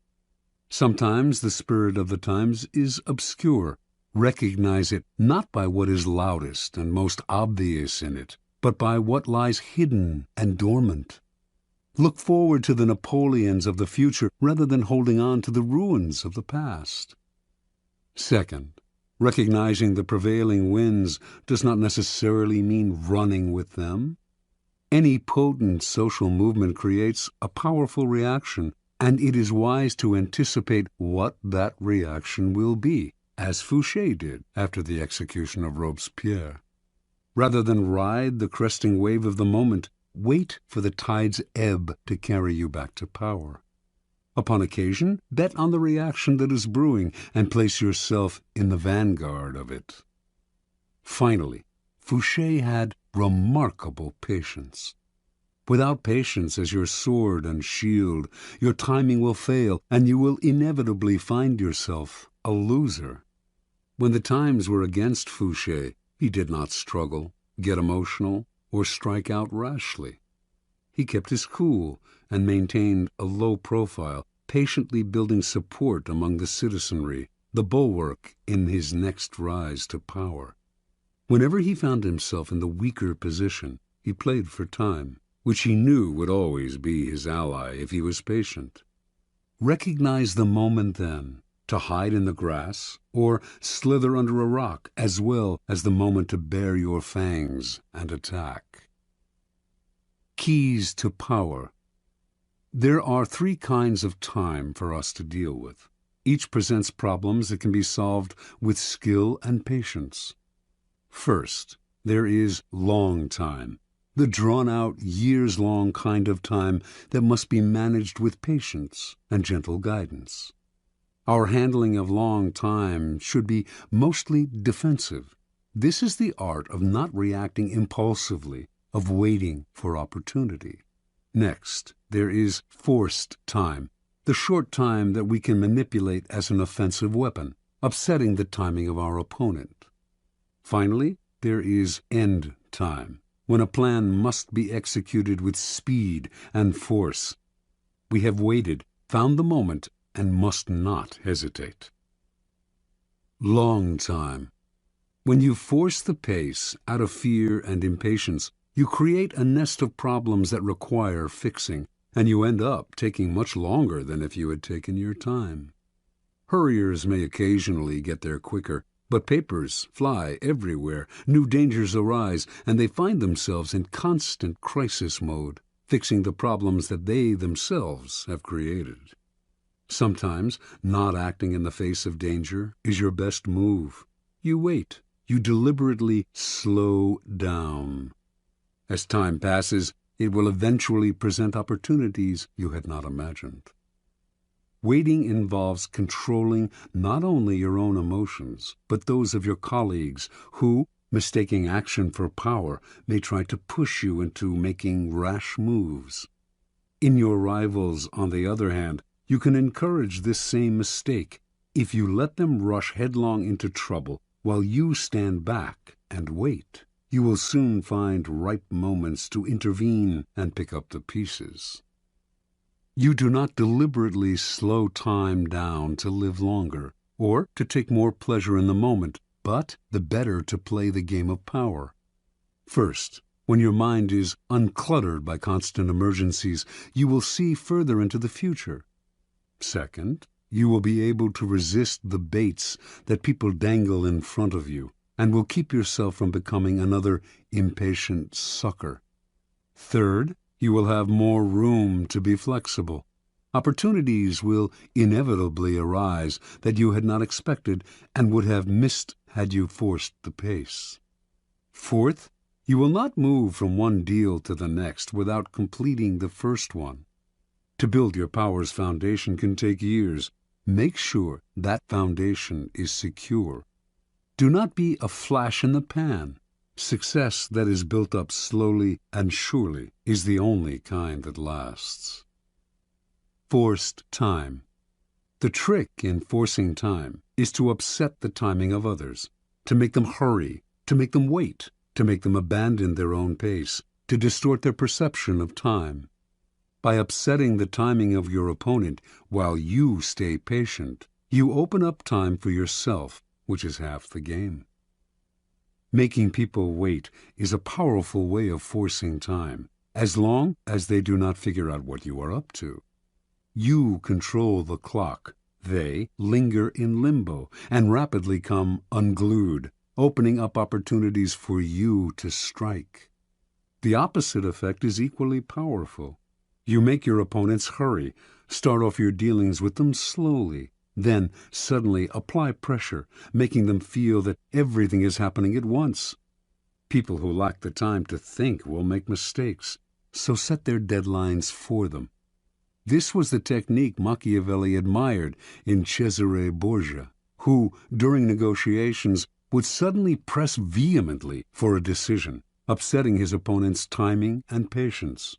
Sometimes the spirit of the times is obscure. Recognize it not by what is loudest and most obvious in it, but by what lies hidden and dormant. Look forward to the Napoleons of the future rather than holding on to the ruins of the past. Second, recognizing the prevailing winds does not necessarily mean running with them. Any potent social movement creates a powerful reaction, and it is wise to anticipate what that reaction will be, as Fouché did after the execution of Robespierre. Rather than ride the cresting wave of the moment, wait for the tide's ebb to carry you back to power. Upon occasion, bet on the reaction that is brewing and place yourself in the vanguard of it. Finally, Fouché had remarkable patience. Without patience as your sword and shield, your timing will fail, and you will inevitably find yourself a loser. When the times were against Fouché, he did not struggle, get emotional, or strike out rashly. He kept his cool and maintained a low profile, patiently building support among the citizenry, the bulwark in his next rise to power. Whenever he found himself in the weaker position, he played for time, which he knew would always be his ally if he was patient. Recognize the moment then, to hide in the grass or slither under a rock, as well as the moment to bare your fangs and attack. Keys to power. There are 3 kinds of time for us to deal with. Each presents problems that can be solved with skill and patience. First, there is long time, the drawn-out, years-long kind of time that must be managed with patience and gentle guidance. Our handling of long time should be mostly defensive. This is the art of not reacting impulsively, of waiting for opportunity. Next, there is forced time, the short time that we can manipulate as an offensive weapon, upsetting the timing of our opponent. Finally, there is end time, when a plan must be executed with speed and force. We have waited, found the moment, and must not hesitate. Long time. When you force the pace out of fear and impatience, you create a nest of problems that require fixing, and you end up taking much longer than if you had taken your time. Hurriers may occasionally get there quicker, but papers fly everywhere, new dangers arise, and they find themselves in constant crisis mode, fixing the problems that they themselves have created. Sometimes not acting in the face of danger is your best move. You wait. You deliberately slow down. As time passes, it will eventually present opportunities you had not imagined. Waiting involves controlling not only your own emotions, but those of your colleagues who, mistaking action for power, may try to push you into making rash moves. In your rivals, on the other hand, you can encourage this same mistake if you let them rush headlong into trouble while you stand back and wait. You will soon find ripe moments to intervene and pick up the pieces. You do not deliberately slow time down to live longer or to take more pleasure in the moment, but the better to play the game of power. First, when your mind is uncluttered by constant emergencies, you will see further into the future. Second, you will be able to resist the baits that people dangle in front of you and will keep yourself from becoming another impatient sucker. Third, you will have more room to be flexible. Opportunities will inevitably arise that you had not expected and would have missed had you forced the pace. Fourth, you will not move from one deal to the next without completing the first one. To build your power's foundation can take years. Make sure that foundation is secure. Do not be a flash in the pan. Success that is built up slowly and surely is the only kind that lasts. Forced time. The trick in forcing time is to upset the timing of others, to make them hurry, to make them wait, to make them abandon their own pace, to distort their perception of time. By upsetting the timing of your opponent while you stay patient, you open up time for yourself, which is half the game. Making people wait is a powerful way of forcing time, as long as they do not figure out what you are up to. You control the clock. They linger in limbo and rapidly come unglued, opening up opportunities for you to strike. The opposite effect is equally powerful. You make your opponents hurry, start off your dealings with them slowly, then suddenly apply pressure, making them feel that everything is happening at once. People who lack the time to think will make mistakes, so set their deadlines for them. This was the technique Machiavelli admired in Cesare Borgia, who, during negotiations, would suddenly press vehemently for a decision, upsetting his opponent's timing and patience.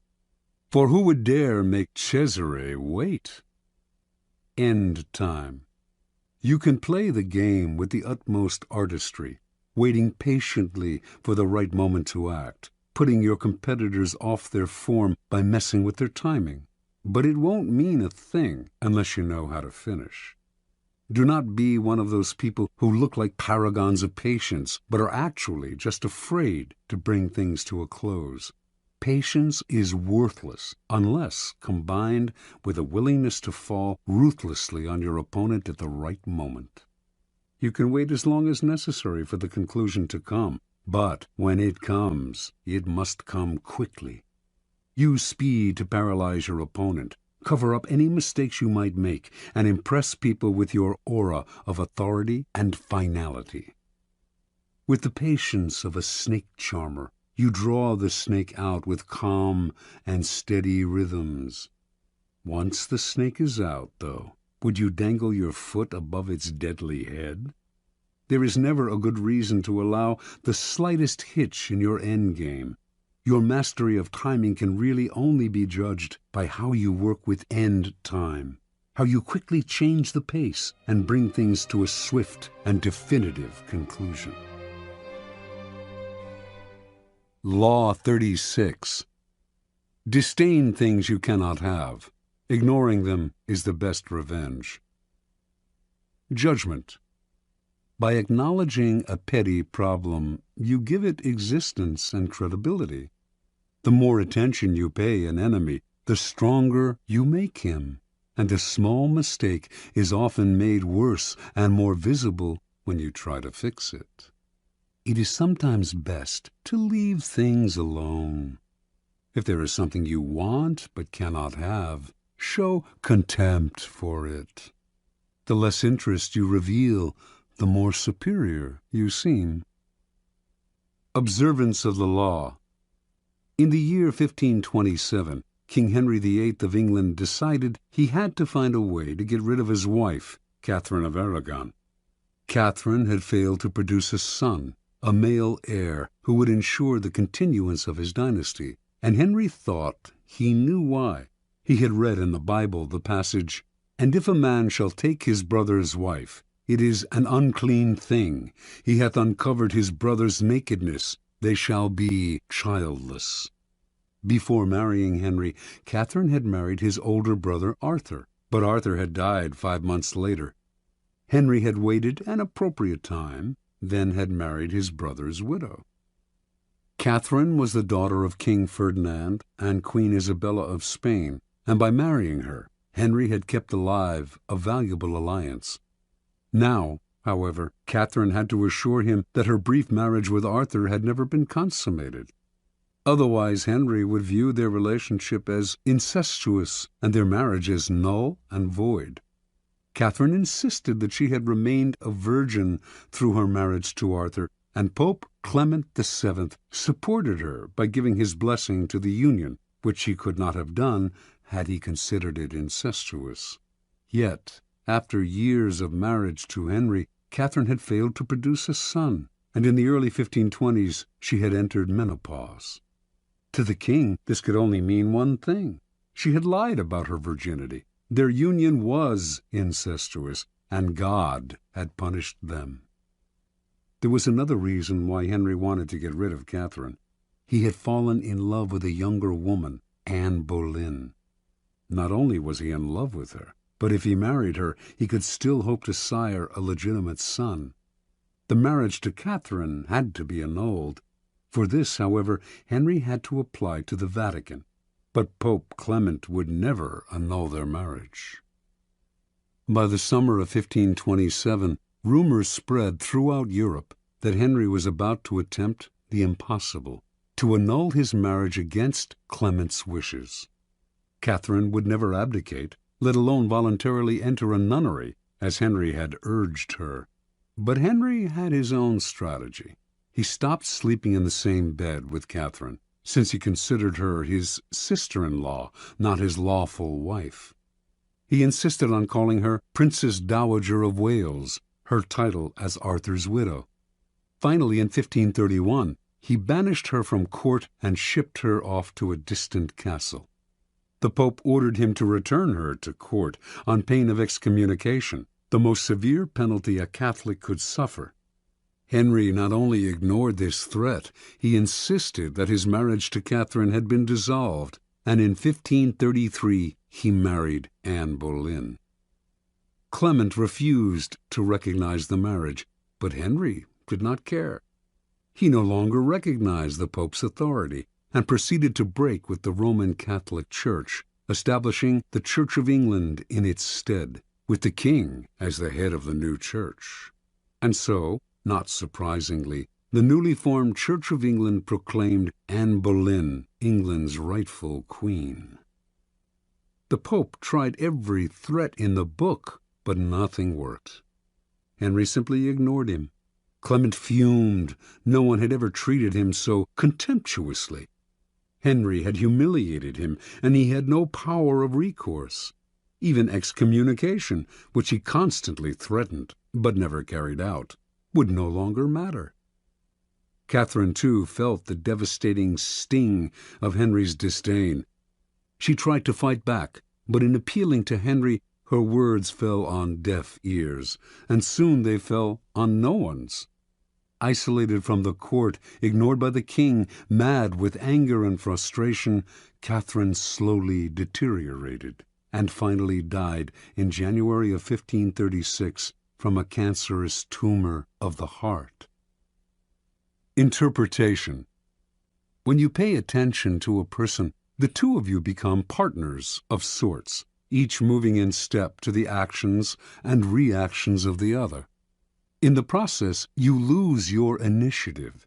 For who would dare make Cesare wait? End time. You can play the game with the utmost artistry, waiting patiently for the right moment to act, putting your competitors off their form by messing with their timing. But it won't mean a thing unless you know how to finish. Do not be one of those people who look like paragons of patience, but are actually just afraid to bring things to a close. Patience is worthless unless combined with a willingness to fall ruthlessly on your opponent at the right moment. You can wait as long as necessary for the conclusion to come, but when it comes, it must come quickly. Use speed to paralyze your opponent, cover up any mistakes you might make, and impress people with your aura of authority and finality. With the patience of a snake charmer, you draw the snake out with calm and steady rhythms. Once the snake is out, though, would you dangle your foot above its deadly head? There is never a good reason to allow the slightest hitch in your endgame. Your mastery of timing can really only be judged by how you work with end time, how you quickly change the pace and bring things to a swift and definitive conclusion. Law 36. Disdain things you cannot have. Ignoring them is the best revenge. Judgment. By acknowledging a petty problem, you give it existence and credibility. The more attention you pay an enemy, the stronger you make him, and a small mistake is often made worse and more visible when you try to fix it. It is sometimes best to leave things alone. If there is something you want but cannot have, show contempt for it. The less interest you reveal, the more superior you seem. Observance of the law. In the year 1527, King Henry VIII of England decided he had to find a way to get rid of his wife, Catherine of Aragon. Catherine had failed to produce a son, a male heir, who would ensure the continuance of his dynasty, and Henry thought he knew why. He had read in the Bible the passage, "And if a man shall take his brother's wife, it is an unclean thing. He hath uncovered his brother's nakedness. They shall be childless." Before marrying Henry, Catherine had married his older brother Arthur, but Arthur had died 5 months later. Henry had waited an appropriate time, then had married his brother's widow. Catherine was the daughter of King Ferdinand and Queen Isabella of Spain, and by marrying her, Henry had kept alive a valuable alliance. Now, however, Catherine had to assure him that her brief marriage with Arthur had never been consummated. Otherwise, Henry would view their relationship as incestuous and their marriage as null and void. Catherine insisted that she had remained a virgin through her marriage to Arthur, and Pope Clement VII supported her by giving his blessing to the union, which he could not have done had he considered it incestuous. Yet, after years of marriage to Henry, Catherine had failed to produce a son, and in the early 1520s she had entered menopause. To the king, this could only mean one thing. She had lied about her virginity. Their union was incestuous, and God had punished them. There was another reason why Henry wanted to get rid of Catherine. He had fallen in love with a younger woman, Anne Boleyn. Not only was he in love with her, but if he married her, he could still hope to sire a legitimate son. The marriage to Catherine had to be annulled. For this, however, Henry had to apply to the Vatican, but Pope Clement would never annul their marriage. By the summer of 1527, rumors spread throughout Europe that Henry was about to attempt the impossible, to annul his marriage against Clement's wishes. Catherine would never abdicate, let alone voluntarily enter a nunnery, as Henry had urged her. But Henry had his own strategy. He stopped sleeping in the same bed with Catherine, since he considered her his sister-in-law, not his lawful wife. He insisted on calling her Princess Dowager of Wales, her title as Arthur's widow. Finally, in 1531, he banished her from court and shipped her off to a distant castle. The Pope ordered him to return her to court on pain of excommunication, the most severe penalty a Catholic could suffer. Henry not only ignored this threat, he insisted that his marriage to Catherine had been dissolved, and in 1533 he married Anne Boleyn. Clement refused to recognize the marriage, but Henry did not care. He no longer recognized the Pope's authority and proceeded to break with the Roman Catholic Church, establishing the Church of England in its stead, with the king as the head of the new church. And so, not surprisingly, the newly formed Church of England proclaimed Anne Boleyn England's rightful queen. The Pope tried every threat in the book, but nothing worked. Henry simply ignored him. Clement fumed. No one had ever treated him so contemptuously. Henry had humiliated him, and he had no power of recourse. Even excommunication, which he constantly threatened but never carried out, would no longer matter. Catherine, too, felt the devastating sting of Henry's disdain. She tried to fight back, but in appealing to Henry, her words fell on deaf ears, and soon they fell on no one's. Isolated from the court, ignored by the king, mad with anger and frustration, Catherine slowly deteriorated, and finally died in January of 1536 from a cancerous tumor of the heart. Interpretation. When you pay attention to a person, the two of you become partners of sorts, each moving in step to the actions and reactions of the other. In the process, you lose your initiative.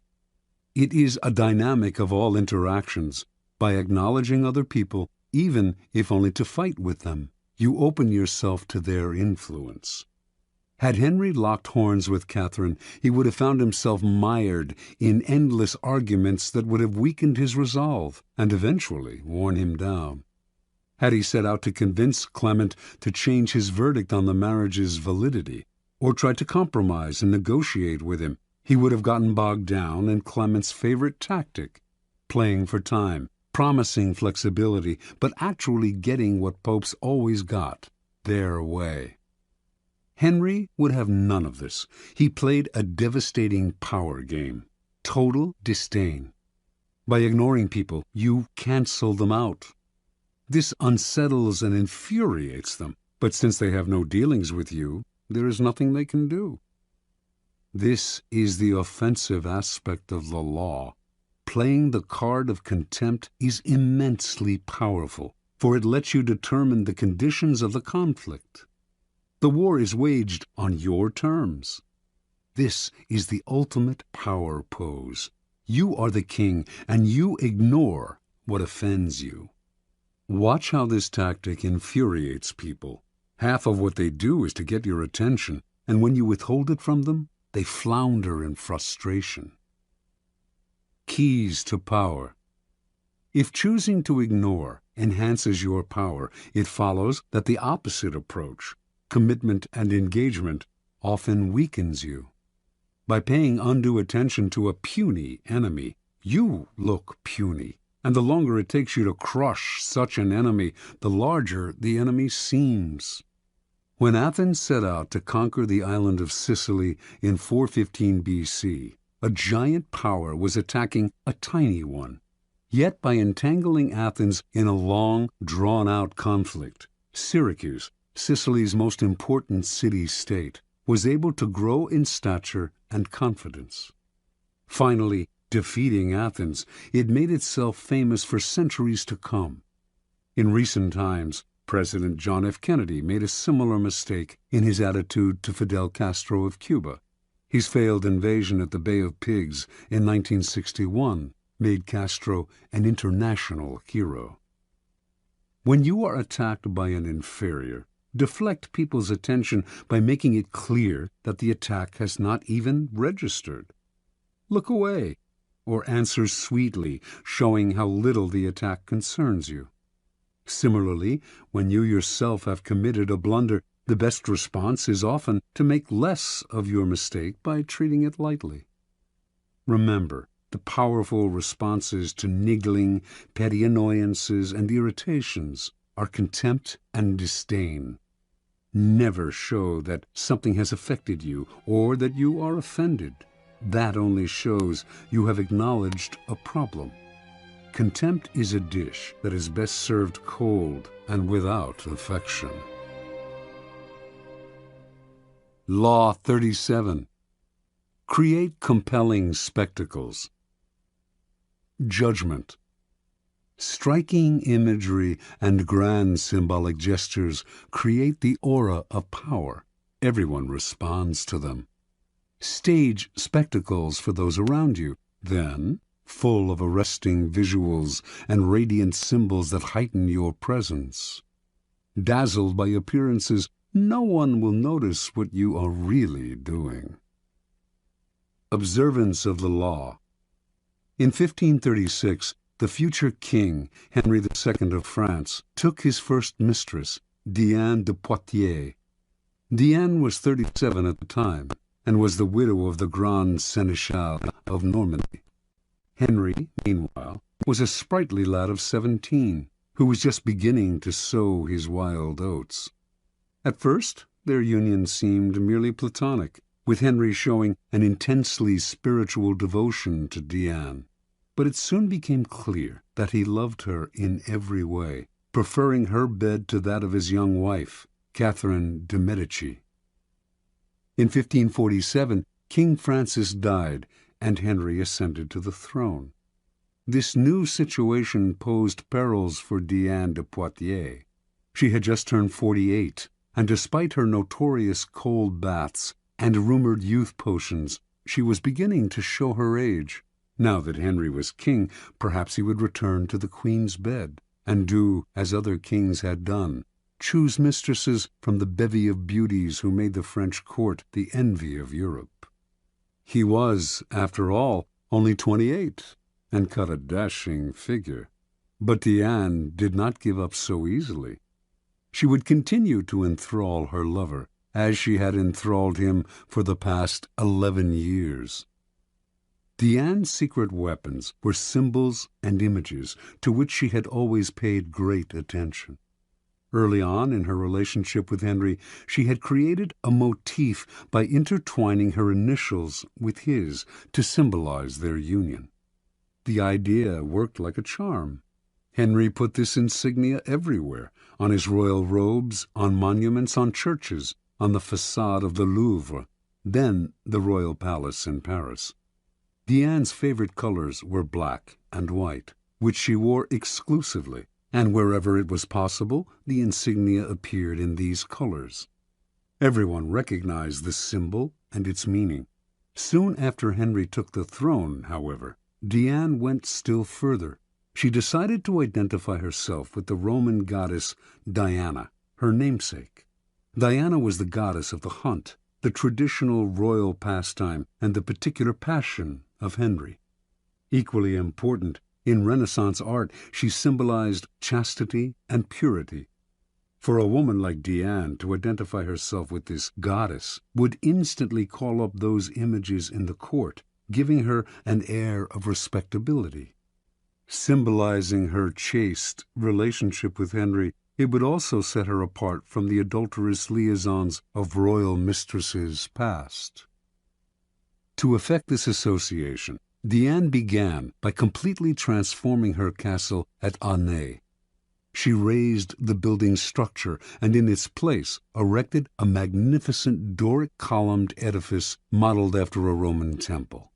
It is a dynamic of all interactions. By acknowledging other people, even if only to fight with them, you open yourself to their influence. Had Henry locked horns with Catherine, he would have found himself mired in endless arguments that would have weakened his resolve and eventually worn him down. Had he set out to convince Clement to change his verdict on the marriage's validity, or tried to compromise and negotiate with him, he would have gotten bogged down in Clement's favorite tactic, playing for time, promising flexibility, but actually getting what popes always got, their way. Henry would have none of this. He played a devastating power game, total disdain. By ignoring people, you cancel them out. This unsettles and infuriates them, but since they have no dealings with you, there is nothing they can do. This is the offensive aspect of the law. Playing the card of contempt is immensely powerful, for it lets you determine the conditions of the conflict. The war is waged on your terms. This is the ultimate power pose. You are the king, and you ignore what offends you. Watch how this tactic infuriates people. Half of what they do is to get your attention, and when you withhold it from them, they flounder in frustration. Keys to power. If choosing to ignore enhances your power, it follows that the opposite approach, commitment and engagement, often weakens you. By paying undue attention to a puny enemy, you look puny, and the longer it takes you to crush such an enemy, the larger the enemy seems. When Athens set out to conquer the island of Sicily in 415 B.C., a giant power was attacking a tiny one. Yet by entangling Athens in a long, drawn-out conflict, Syracuse, Sicily's most important city-state, was able to grow in stature and confidence. Finally, defeating Athens, it made itself famous for centuries to come. In recent times, President John F. Kennedy made a similar mistake in his attitude to Fidel Castro of Cuba. His failed invasion at the Bay of Pigs in 1961 made Castro an international hero. When you are attacked by an inferior, deflect people's attention by making it clear that the attack has not even registered. Look away, or answer sweetly, showing how little the attack concerns you. Similarly, when you yourself have committed a blunder, the best response is often to make less of your mistake by treating it lightly. Remember, the powerful responses to niggling, petty annoyances, and irritations are contempt and disdain. Never show that something has affected you or that you are offended. That only shows you have acknowledged a problem. Contempt is a dish that is best served cold and without affection. Law 37. Create compelling spectacles. Judgment. Striking imagery and grand symbolic gestures create the aura of power. Everyone responds to them. Stage spectacles for those around you. Then, full of arresting visuals and radiant symbols that heighten your presence. Dazzled by appearances, no one will notice what you are really doing. Observance of the law. In 1536, the future king, Henry II of France, took his first mistress, Diane de Poitiers. Diane was 37 at the time, and was the widow of the Grand Seneschal of Normandy. Henry, meanwhile, was a sprightly lad of 17, who was just beginning to sow his wild oats. At first, their union seemed merely platonic, with Henry showing an intensely spiritual devotion to Diane. But it soon became clear that he loved her in every way, preferring her bed to that of his young wife, Catherine de' Medici. In 1547, King Francis died, and Henry ascended to the throne. This new situation posed perils for Diane de Poitiers. She had just turned 48, and despite her notorious cold baths and rumored youth potions, she was beginning to show her age. Now that Henry was king, perhaps he would return to the Queen's bed, and do as other kings had done, choose mistresses from the bevy of beauties who made the French court the envy of Europe. He was, after all, only 28, and cut a dashing figure. But Diane did not give up so easily. She would continue to enthrall her lover, as she had enthralled him for the past 11 years. Diane's secret weapons were symbols and images to which she had always paid great attention. Early on in her relationship with Henry, she had created a motif by intertwining her initials with his to symbolize their union. The idea worked like a charm. Henry put this insignia everywhere, on his royal robes, on monuments, on churches, on the façade of the Louvre, then the royal palace in Paris. Diane's favorite colors were black and white, which she wore exclusively, and wherever it was possible, the insignia appeared in these colors. Everyone recognized the symbol and its meaning. Soon after Henry took the throne, however, Diane went still further. She decided to identify herself with the Roman goddess Diana, her namesake. Diana was the goddess of the hunt, the traditional royal pastime, and the particular passion of Henry. Equally important, in Renaissance art, she symbolized chastity and purity. For a woman like Diane to identify herself with this goddess would instantly call up those images in the court, giving her an air of respectability. Symbolizing her chaste relationship with Henry, it would also set her apart from the adulterous liaisons of royal mistresses past. To effect this association, Diane began by completely transforming her castle at Aunay. She razed the building's structure and in its place erected a magnificent Doric-columned edifice modeled after a Roman temple.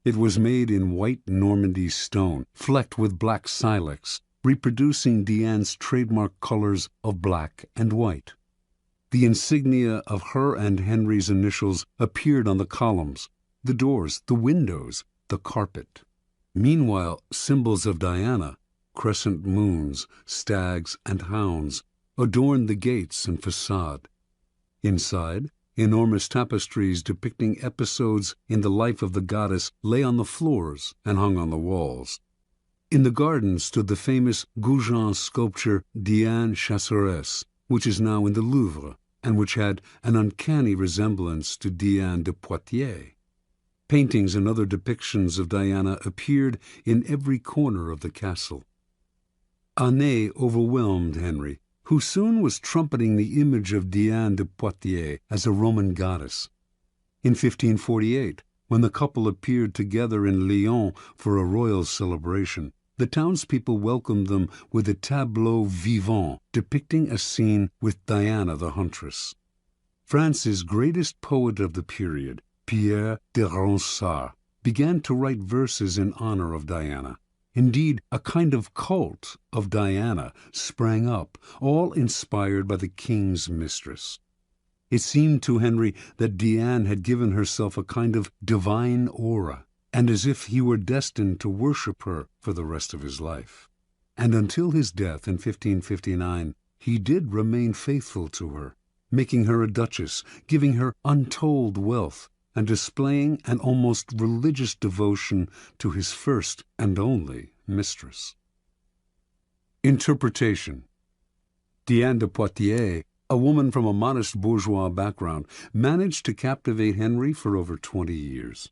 It was made in white Normandy stone, flecked with black silex, reproducing Diane's trademark colors of black and white. The insignia of her and Henry's initials appeared on the columns, the doors, the windows, the carpet. Meanwhile, symbols of Diana, crescent moons, stags, and hounds, adorned the gates and facade. Inside, enormous tapestries depicting episodes in the life of the goddess lay on the floors and hung on the walls. In the garden stood the famous Goujon sculpture Diane Chasseresse, which is now in the Louvre, and which had an uncanny resemblance to Diane de Poitiers. Paintings and other depictions of Diana appeared in every corner of the castle. Aunay overwhelmed Henry, who soon was trumpeting the image of Diane de Poitiers as a Roman goddess. In 1548, when the couple appeared together in Lyon for a royal celebration, the townspeople welcomed them with a tableau vivant depicting a scene with Diana the huntress. France's greatest poet of the period, Pierre de Ronsard, began to write verses in honor of Diana. Indeed, a kind of cult of Diana sprang up, all inspired by the king's mistress. It seemed to Henry that Diane had given herself a kind of divine aura, and as if he were destined to worship her for the rest of his life. And until his death in 1559, he did remain faithful to her, making her a duchess, giving her untold wealth, and displaying an almost religious devotion to his first and only mistress. Interpretation. Diane de Poitiers, a woman from a modest bourgeois background, managed to captivate Henry for over 20 years.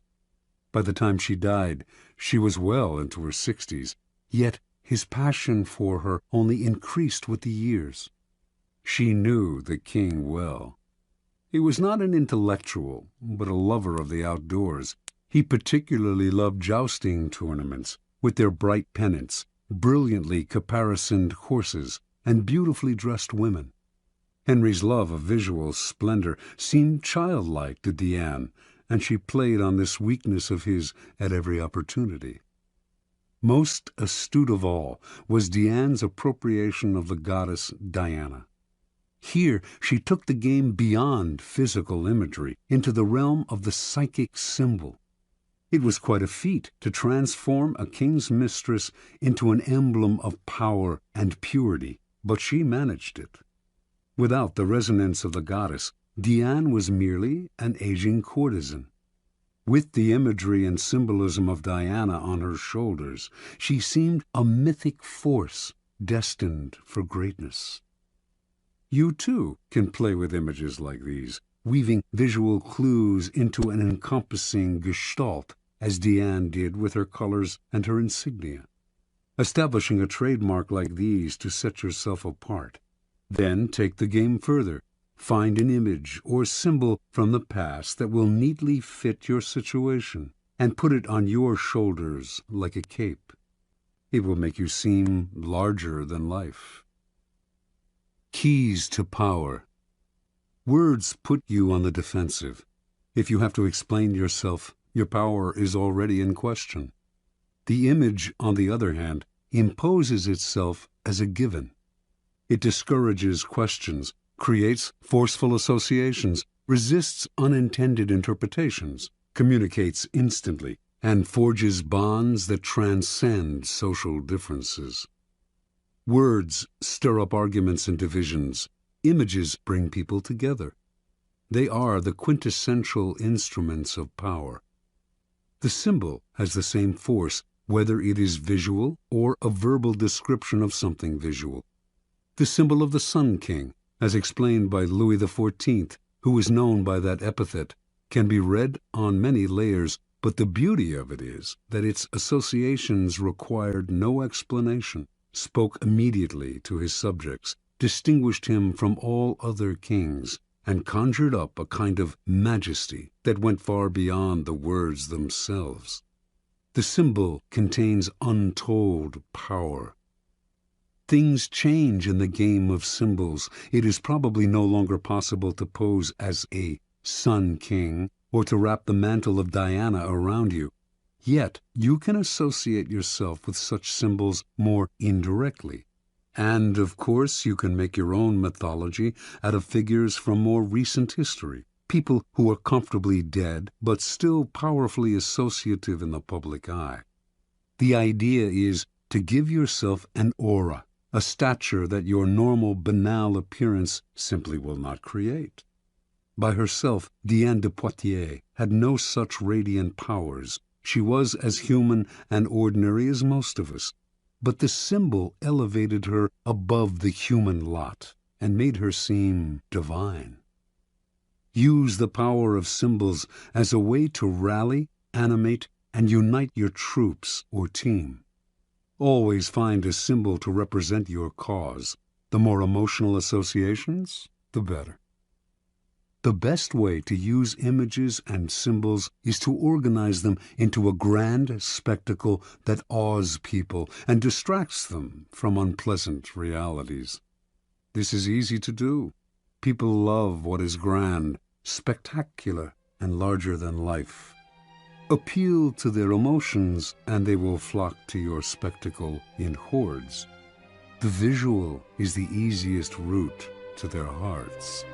By the time she died, she was well into her 60s, yet his passion for her only increased with the years. She knew the king well. He was not an intellectual, but a lover of the outdoors. He particularly loved jousting tournaments, with their bright pennants, brilliantly caparisoned horses, and beautifully dressed women. Henry's love of visual splendor seemed childlike to Diane, and she played on this weakness of his at every opportunity. Most astute of all was Diane's appropriation of the goddess Diana. Here she took the game beyond physical imagery into the realm of the psychic symbol. It was quite a feat to transform a king's mistress into an emblem of power and purity, but she managed it. Without the resonance of the goddess, Diane was merely an aging courtesan. With the imagery and symbolism of Diana on her shoulders, she seemed a mythic force destined for greatness. You, too, can play with images like these, weaving visual clues into an encompassing gestalt, as Diane did with her colors and her insignia. Establishing a trademark like these to set yourself apart. Then take the game further. Find an image or symbol from the past that will neatly fit your situation and put it on your shoulders like a cape. It will make you seem larger than life. Keys to power. Words put you on the defensive. If you have to explain yourself, your power is already in question. The image, on the other hand, imposes itself as a given. It discourages questions, creates forceful associations, resists unintended interpretations, communicates instantly, and forges bonds that transcend social differences. Words stir up arguments and divisions. Images bring people together. They are the quintessential instruments of power. The symbol has the same force, whether it is visual or a verbal description of something visual. The symbol of the Sun King, as explained by Louis XIV, who is known by that epithet, can be read on many layers, but the beauty of it is that its associations required no explanation, spoke immediately to his subjects, distinguished him from all other kings, and conjured up a kind of majesty that went far beyond the words themselves. The symbol contains untold power. Things change in the game of symbols. It is probably no longer possible to pose as a Sun King or to wrap the mantle of Diana around you. Yet you can associate yourself with such symbols more indirectly. And, of course, you can make your own mythology out of figures from more recent history, people who are comfortably dead but still powerfully associative in the public eye. The idea is to give yourself an aura, a stature that your normal banal appearance simply will not create. By herself, Diane de Poitiers had no such radiant powers. She was as human and ordinary as most of us. But the symbol elevated her above the human lot and made her seem divine. Use the power of symbols as a way to rally, animate, and unite your troops or team. Always find a symbol to represent your cause. The more emotional associations, the better. The best way to use images and symbols is to organize them into a grand spectacle that awes people and distracts them from unpleasant realities. This is easy to do. People love what is grand, spectacular, and larger than life. Appeal to their emotions, and they will flock to your spectacle in hordes. The visual is the easiest route to their hearts.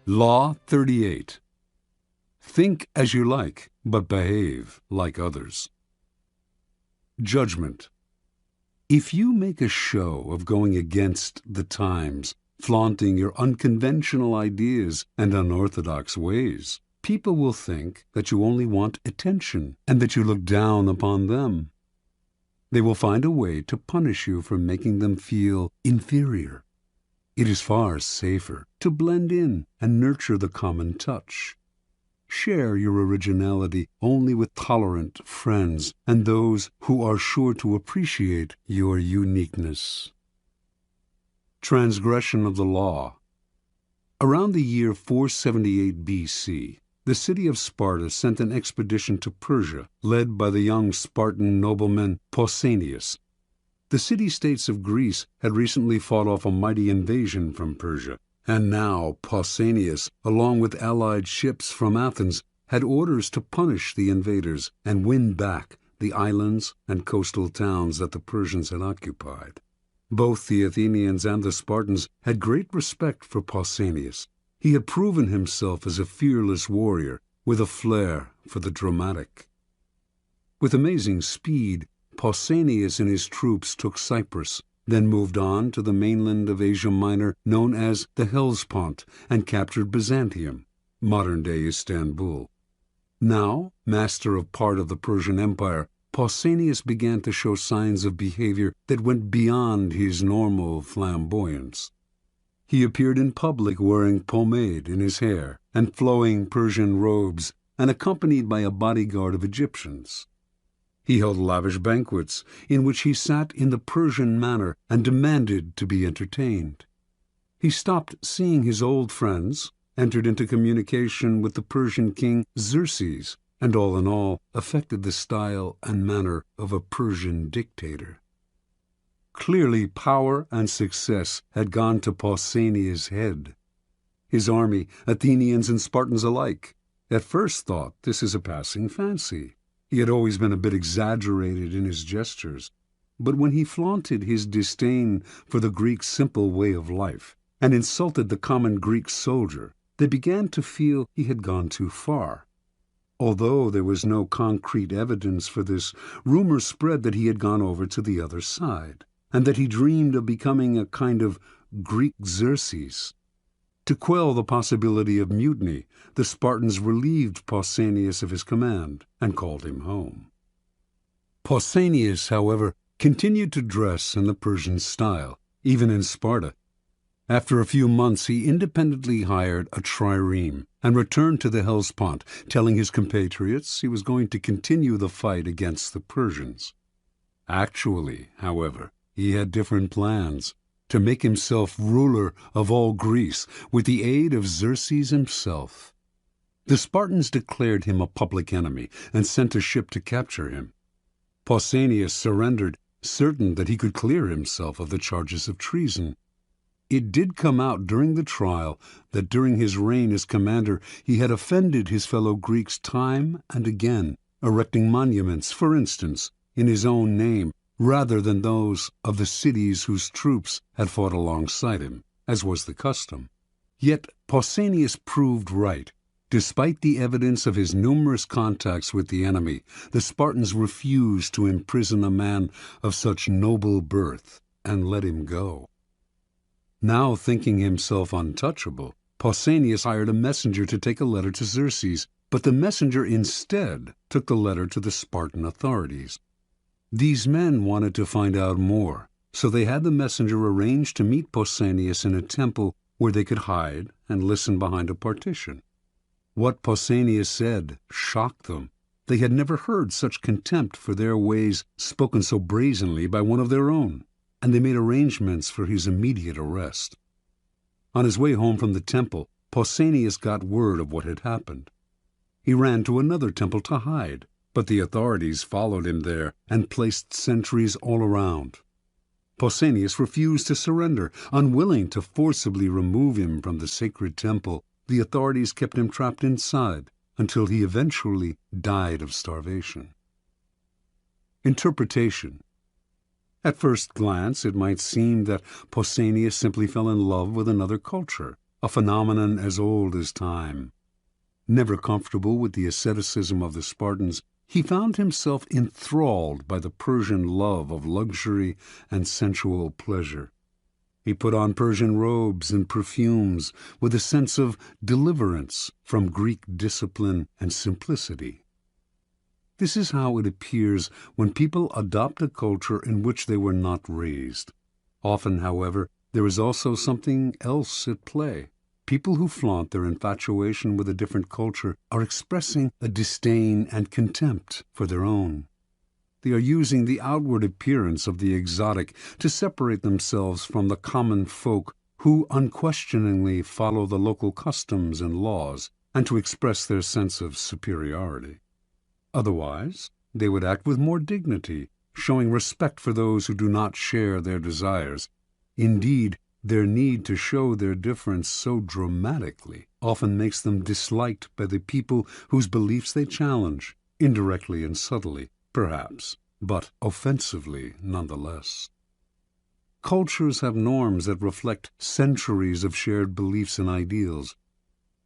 Law 38. Think as you like, but behave like others. Judgment. If you make a show of going against the times, flaunting your unconventional ideas and unorthodox ways, people will think that you only want attention and that you look down upon them. They will find a way to punish you for making them feel inferior. It is far safer to blend in and nurture the common touch. Share your originality only with tolerant friends and those who are sure to appreciate your uniqueness. Transgression of the law. Around the year 478 BC, the city of Sparta sent an expedition to Persia, led by the young Spartan nobleman Pausanias. The city-states of Greece had recently fought off a mighty invasion from Persia, and now Pausanias, along with allied ships from Athens, had orders to punish the invaders and win back the islands and coastal towns that the Persians had occupied. Both the Athenians and the Spartans had great respect for Pausanias. He had proven himself as a fearless warrior with a flair for the dramatic. With amazing speed, Pausanias and his troops took Cyprus, then moved on to the mainland of Asia Minor known as the Hellespont, and captured Byzantium, modern-day Istanbul. Now, master of part of the Persian Empire, Pausanias began to show signs of behavior that went beyond his normal flamboyance. He appeared in public wearing pomade in his hair and flowing Persian robes, and accompanied by a bodyguard of Egyptians. He held lavish banquets in which he sat in the Persian manner and demanded to be entertained. He stopped seeing his old friends, entered into communication with the Persian king Xerxes, and all in all affected the style and manner of a Persian dictator. Clearly power and success had gone to Pausanias' head. His army, Athenians and Spartans alike, at first thought this is a passing fancy. He had always been a bit exaggerated in his gestures, but when he flaunted his disdain for the Greek simple way of life and insulted the common Greek soldier, they began to feel he had gone too far. Although there was no concrete evidence for this, rumors spread that he had gone over to the other side, and that he dreamed of becoming a kind of Greek Xerxes. To quell the possibility of mutiny, the Spartans relieved Pausanias of his command and called him home. Pausanias, however, continued to dress in the Persian style, even in Sparta. After a few months he independently hired a trireme and returned to the Hellespont, telling his compatriots he was going to continue the fight against the Persians. Actually, however, he had different plans: to make himself ruler of all Greece with the aid of Xerxes himself. The Spartans declared him a public enemy and sent a ship to capture him. Pausanias surrendered, certain that he could clear himself of the charges of treason. It did come out during the trial that during his reign as commander he had offended his fellow Greeks time and again, erecting monuments, for instance, in his own name, rather than those of the cities whose troops had fought alongside him, as was the custom. Yet Pausanias proved right. Despite the evidence of his numerous contacts with the enemy, the Spartans refused to imprison a man of such noble birth and let him go. Now thinking himself untouchable, Pausanias hired a messenger to take a letter to Xerxes, but the messenger instead took the letter to the Spartan authorities. These men wanted to find out more, so they had the messenger arrange to meet Pausanias in a temple where they could hide and listen behind a partition. What Pausanias said shocked them. They had never heard such contempt for their ways spoken so brazenly by one of their own, and they made arrangements for his immediate arrest. On his way home from the temple, Pausanias got word of what had happened. He ran to another temple to hide, but the authorities followed him there and placed sentries all around. Pausanias refused to surrender. Unwilling to forcibly remove him from the sacred temple, the authorities kept him trapped inside until he eventually died of starvation. Interpretation. At first glance, it might seem that Pausanias simply fell in love with another culture, a phenomenon as old as time. Never comfortable with the asceticism of the Spartans, he found himself enthralled by the Persian love of luxury and sensual pleasure. He put on Persian robes and perfumes with a sense of deliverance from Greek discipline and simplicity. This is how it appears when people adopt a culture in which they were not raised. Often, however, there is also something else at play. People who flaunt their infatuation with a different culture are expressing a disdain and contempt for their own. They are using the outward appearance of the exotic to separate themselves from the common folk who unquestioningly follow the local customs and laws, and to express their sense of superiority. Otherwise, they would act with more dignity, showing respect for those who do not share their desires. Indeed, their need to show their difference so dramatically often makes them disliked by the people whose beliefs they challenge, indirectly and subtly, perhaps, but offensively nonetheless. Cultures have norms that reflect centuries of shared beliefs and ideals.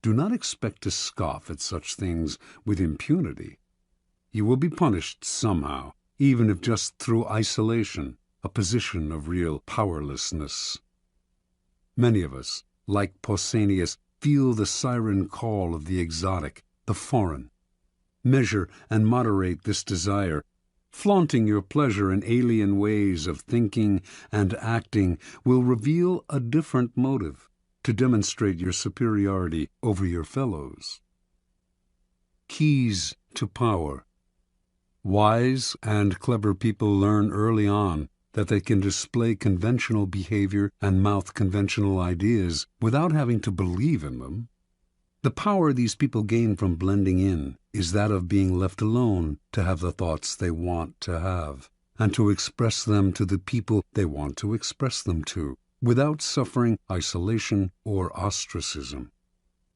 Do not expect to scoff at such things with impunity. You will be punished somehow, even if just through isolation, a position of real powerlessness. Many of us, like Pausanias, feel the siren call of the exotic, the foreign. Measure and moderate this desire. Flaunting your pleasure in alien ways of thinking and acting will reveal a different motive to demonstrate your superiority over your fellows. Keys to power. Wise and clever people learn early on that they can display conventional behavior and mouth conventional ideas without having to believe in them. The power these people gain from blending in is that of being left alone to have the thoughts they want to have, and to express them to the people they want to express them to, without suffering isolation or ostracism.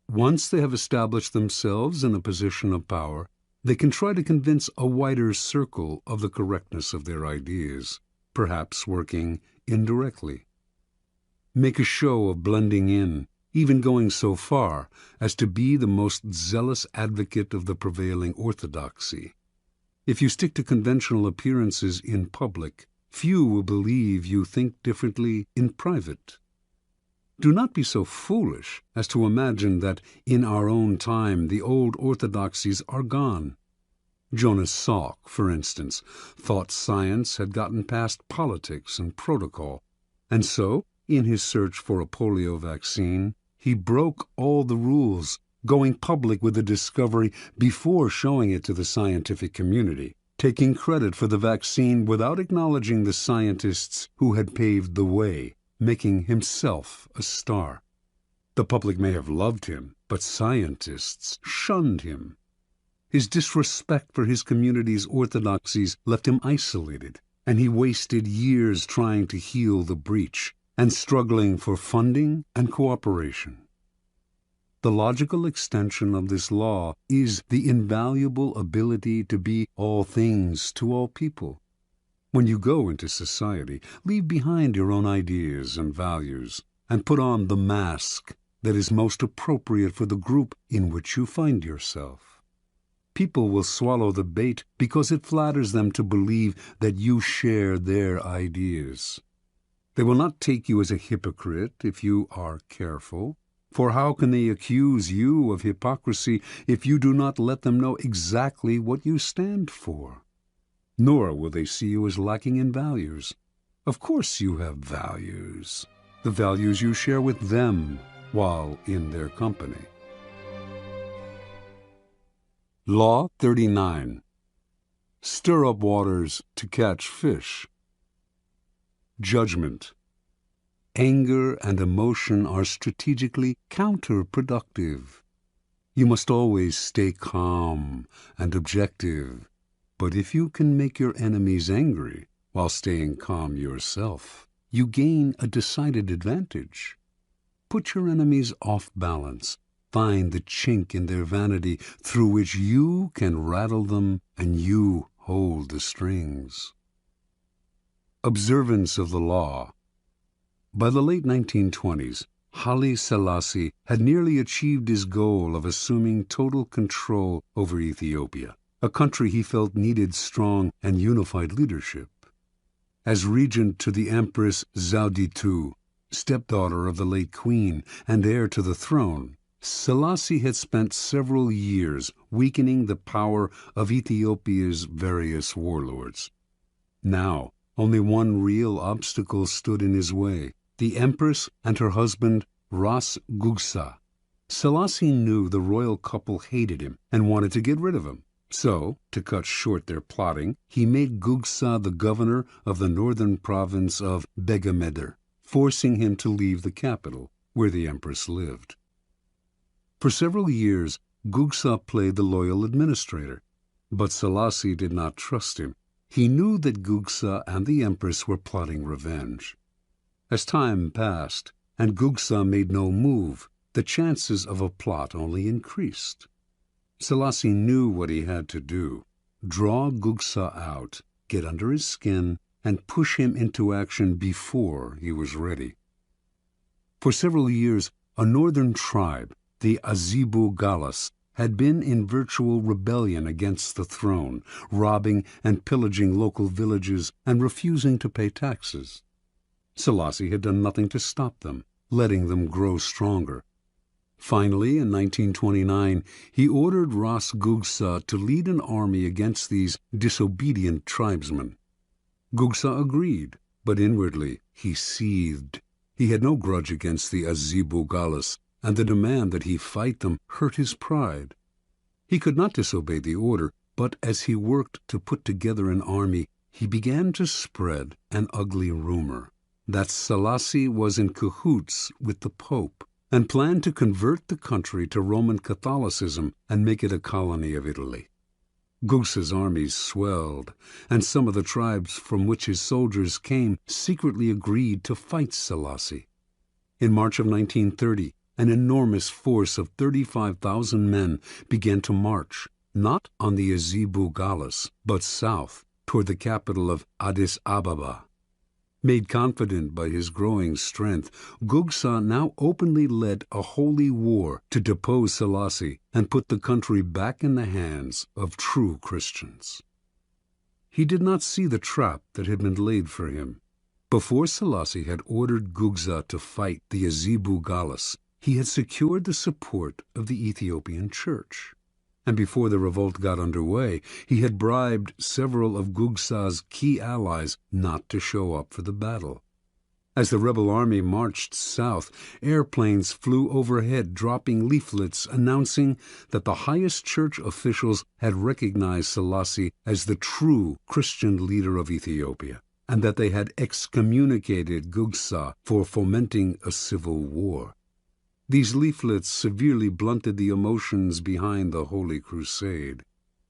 Once they have established themselves in a position of power, they can try to convince a wider circle of the correctness of their ideas, perhaps working indirectly. Make a show of blending in, even going so far as to be the most zealous advocate of the prevailing orthodoxy. If you stick to conventional appearances in public, few will believe you think differently in private. Do not be so foolish as to imagine that in our own time the old orthodoxies are gone. Jonas Salk, for instance, thought science had gotten past politics and protocol, and so, in his search for a polio vaccine, he broke all the rules, going public with the discovery before showing it to the scientific community, taking credit for the vaccine without acknowledging the scientists who had paved the way, making himself a star. The public may have loved him, but scientists shunned him. His disrespect for his community's orthodoxies left him isolated, and he wasted years trying to heal the breach and struggling for funding and cooperation. The logical extension of this law is the invaluable ability to be all things to all people. When you go into society, leave behind your own ideas and values, and put on the mask that is most appropriate for the group in which you find yourself. People will swallow the bait because it flatters them to believe that you share their ideas. They will not take you as a hypocrite if you are careful, for how can they accuse you of hypocrisy if you do not let them know exactly what you stand for? Nor will they see you as lacking in values. Of course you have values, the values you share with them while in their company. Law 39. Stir up waters to catch fish. Judgment. Anger and emotion are strategically counterproductive. You must always stay calm and objective, but if you can make your enemies angry while staying calm yourself, you gain a decided advantage. Put your enemies off balance. Find the chink in their vanity through which you can rattle them and you hold the strings. Observance of the law. By the late 1920s, Haile Selassie had nearly achieved his goal of assuming total control over Ethiopia, a country he felt needed strong and unified leadership. As regent to the Empress Zewditu, stepdaughter of the late queen and heir to the throne, Selassie had spent several years weakening the power of Ethiopia's various warlords. Now, only one real obstacle stood in his way: the Empress and her husband, Ras Gugsa. Selassie knew the royal couple hated him and wanted to get rid of him. So, to cut short their plotting, he made Gugsa the governor of the northern province of Begemeder, forcing him to leave the capital, where the Empress lived. For several years, Gugsa played the loyal administrator, but Selassie did not trust him. He knew that Gugsa and the Empress were plotting revenge. As time passed, and Gugsa made no move, the chances of a plot only increased. Selassie knew what he had to do. draw Gugsa out, get under his skin, and push him into action before he was ready. For several years, a northern tribe, the Azibu Galas, had been in virtual rebellion against the throne, robbing and pillaging local villages and refusing to pay taxes. Selassie had done nothing to stop them, letting them grow stronger. Finally, in 1929, he ordered Ras Gugsa to lead an army against these disobedient tribesmen. Gugsa agreed, but inwardly he seethed. He had no grudge against the Azibu Galas, and the demand that he fight them hurt his pride. He could not disobey the order, but as he worked to put together an army, he began to spread an ugly rumor that Selassie was in cahoots with the Pope and planned to convert the country to Roman Catholicism and make it a colony of Italy. Gugsa's armies swelled, and some of the tribes from which his soldiers came secretly agreed to fight Selassie. In March of 1930, an enormous force of 35,000 men began to march, not on the Azibu Galas, but south, toward the capital of Addis Ababa. Made confident by his growing strength, Gugsa now openly led a holy war to depose Selassie and put the country back in the hands of true Christians. He did not see the trap that had been laid for him. Before Selassie had ordered Gugsa to fight the Azibu Galas, he had secured the support of the Ethiopian Church. And before the revolt got underway, he had bribed several of Gugsa's key allies not to show up for the battle. As the rebel army marched south, airplanes flew overhead dropping leaflets announcing that the highest church officials had recognized Selassie as the true Christian leader of Ethiopia, and that they had excommunicated Gugsa for fomenting a civil war. These leaflets severely blunted the emotions behind the Holy Crusade.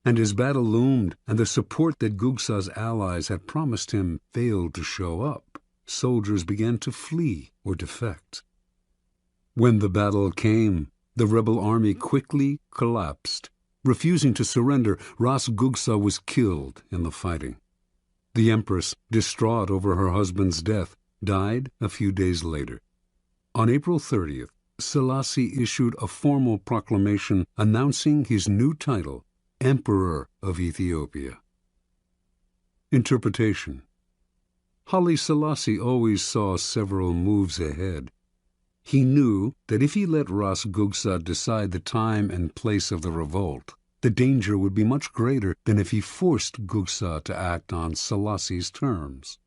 And as battle loomed and the support that Gugsa's allies had promised him failed to show up, soldiers began to flee or defect. When the battle came, the rebel army quickly collapsed. Refusing to surrender, Ras Gugsa was killed in the fighting. The empress, distraught over her husband's death, died a few days later. On April 30th, Selassie issued a formal proclamation announcing his new title, Emperor of Ethiopia. Interpretation. Haile Selassie always saw several moves ahead. He knew that if he let Ras Gugsa decide the time and place of the revolt, the danger would be much greater than if he forced Gugsa to act on Selassie's terms.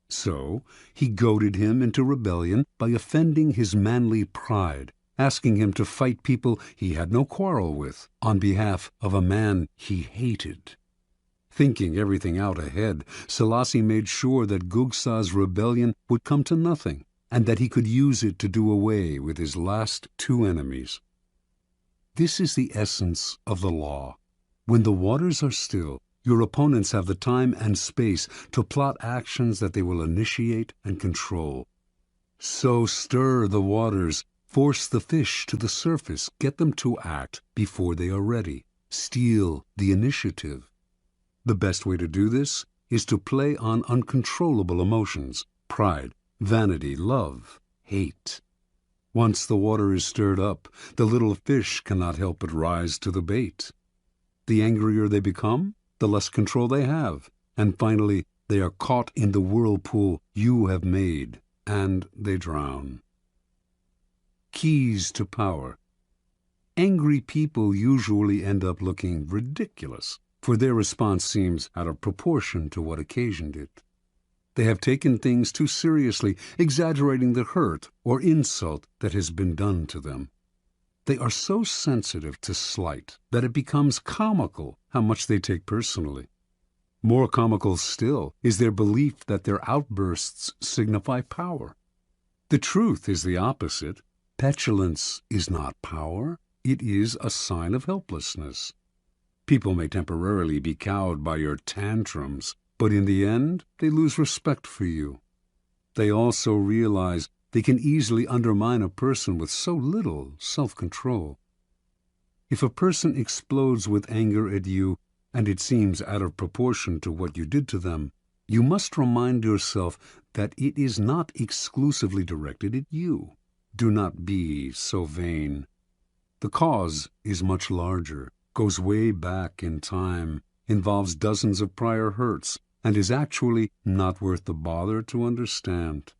So he goaded him into rebellion by offending his manly pride, asking him to fight people he had no quarrel with on behalf of a man he hated. Thinking everything out ahead, Selassie made sure that Gugsa's rebellion would come to nothing, and that he could use it to do away with his last two enemies. This is the essence of the law. When the waters are still, your opponents have the time and space to plot actions that they will initiate and control. So stir the waters, force the fish to the surface, get them to act before they are ready. Steal the initiative. The best way to do this is to play on uncontrollable emotions: pride, vanity, love, hate. Once the water is stirred up, the little fish cannot help but rise to the bait. The angrier they become, the less control they have, and finally they are caught in the whirlpool you have made, and they drown. Keys to power. Angry people usually end up looking ridiculous, for their response seems out of proportion to what occasioned it. They have taken things too seriously, exaggerating the hurt or insult that has been done to them. They are so sensitive to slight that it becomes comical how much they take personally. More comical still is their belief that their outbursts signify power. The truth is the opposite. Petulance is not power. It is a sign of helplessness. People may temporarily be cowed by your tantrums, but in the end, they lose respect for you. They also realize they can easily undermine a person with so little self-control. If a person explodes with anger at you, and it seems out of proportion to what you did to them, you must remind yourself that it is not exclusively directed at you. Do not be so vain. The cause is much larger, goes way back in time, involves dozens of prior hurts, and is actually not worth the bother to understand.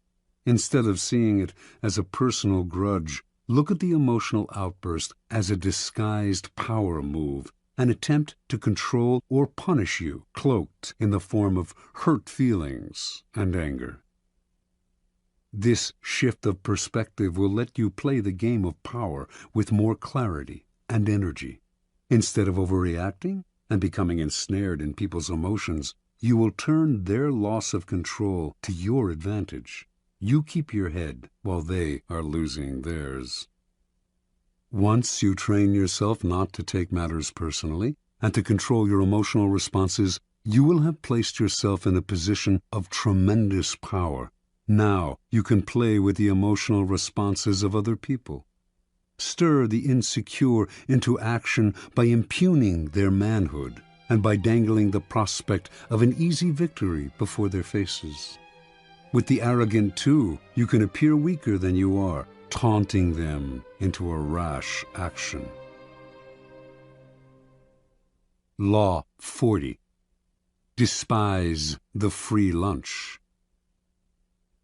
Instead of seeing it as a personal grudge, look at the emotional outburst as a disguised power move, an attempt to control or punish you, cloaked in the form of hurt feelings and anger. This shift of perspective will let you play the game of power with more clarity and energy. Instead of overreacting and becoming ensnared in people's emotions, you will turn their loss of control to your advantage. You keep your head while they are losing theirs. Once you train yourself not to take matters personally and to control your emotional responses, you will have placed yourself in a position of tremendous power. Now you can play with the emotional responses of other people. Stir the insecure into action by impugning their manhood and by dangling the prospect of an easy victory before their faces. With the arrogant, too, you can appear weaker than you are, taunting them into a rash action. Law 40. Despise the free lunch.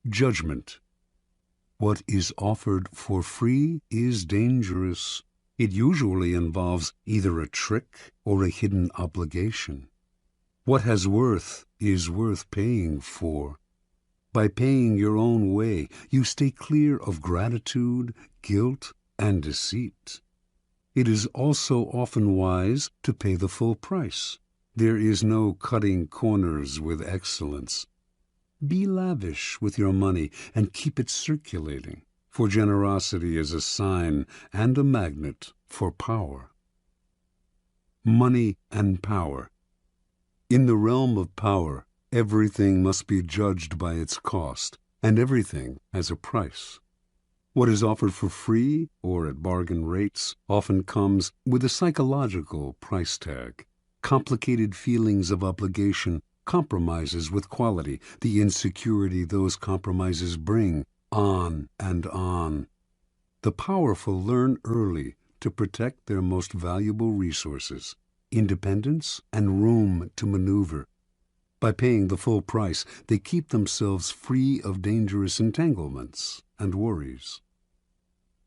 Judgment. What is offered for free is dangerous. It usually involves either a trick or a hidden obligation. What has worth is worth paying for. By paying your own way, you stay clear of gratitude, guilt, and deceit. It is also often wise to pay the full price. There is no cutting corners with excellence. Be lavish with your money and keep it circulating, for generosity is a sign and a magnet for power. Money and power. In the realm of power, everything must be judged by its cost, and everything has a price. What is offered for free or at bargain rates often comes with a psychological price tag. Complicated feelings of obligation, compromises with quality, the insecurity those compromises bring, on and on. The powerful learn early to protect their most valuable resources, independence and room to maneuver. By paying the full price, they keep themselves free of dangerous entanglements and worries.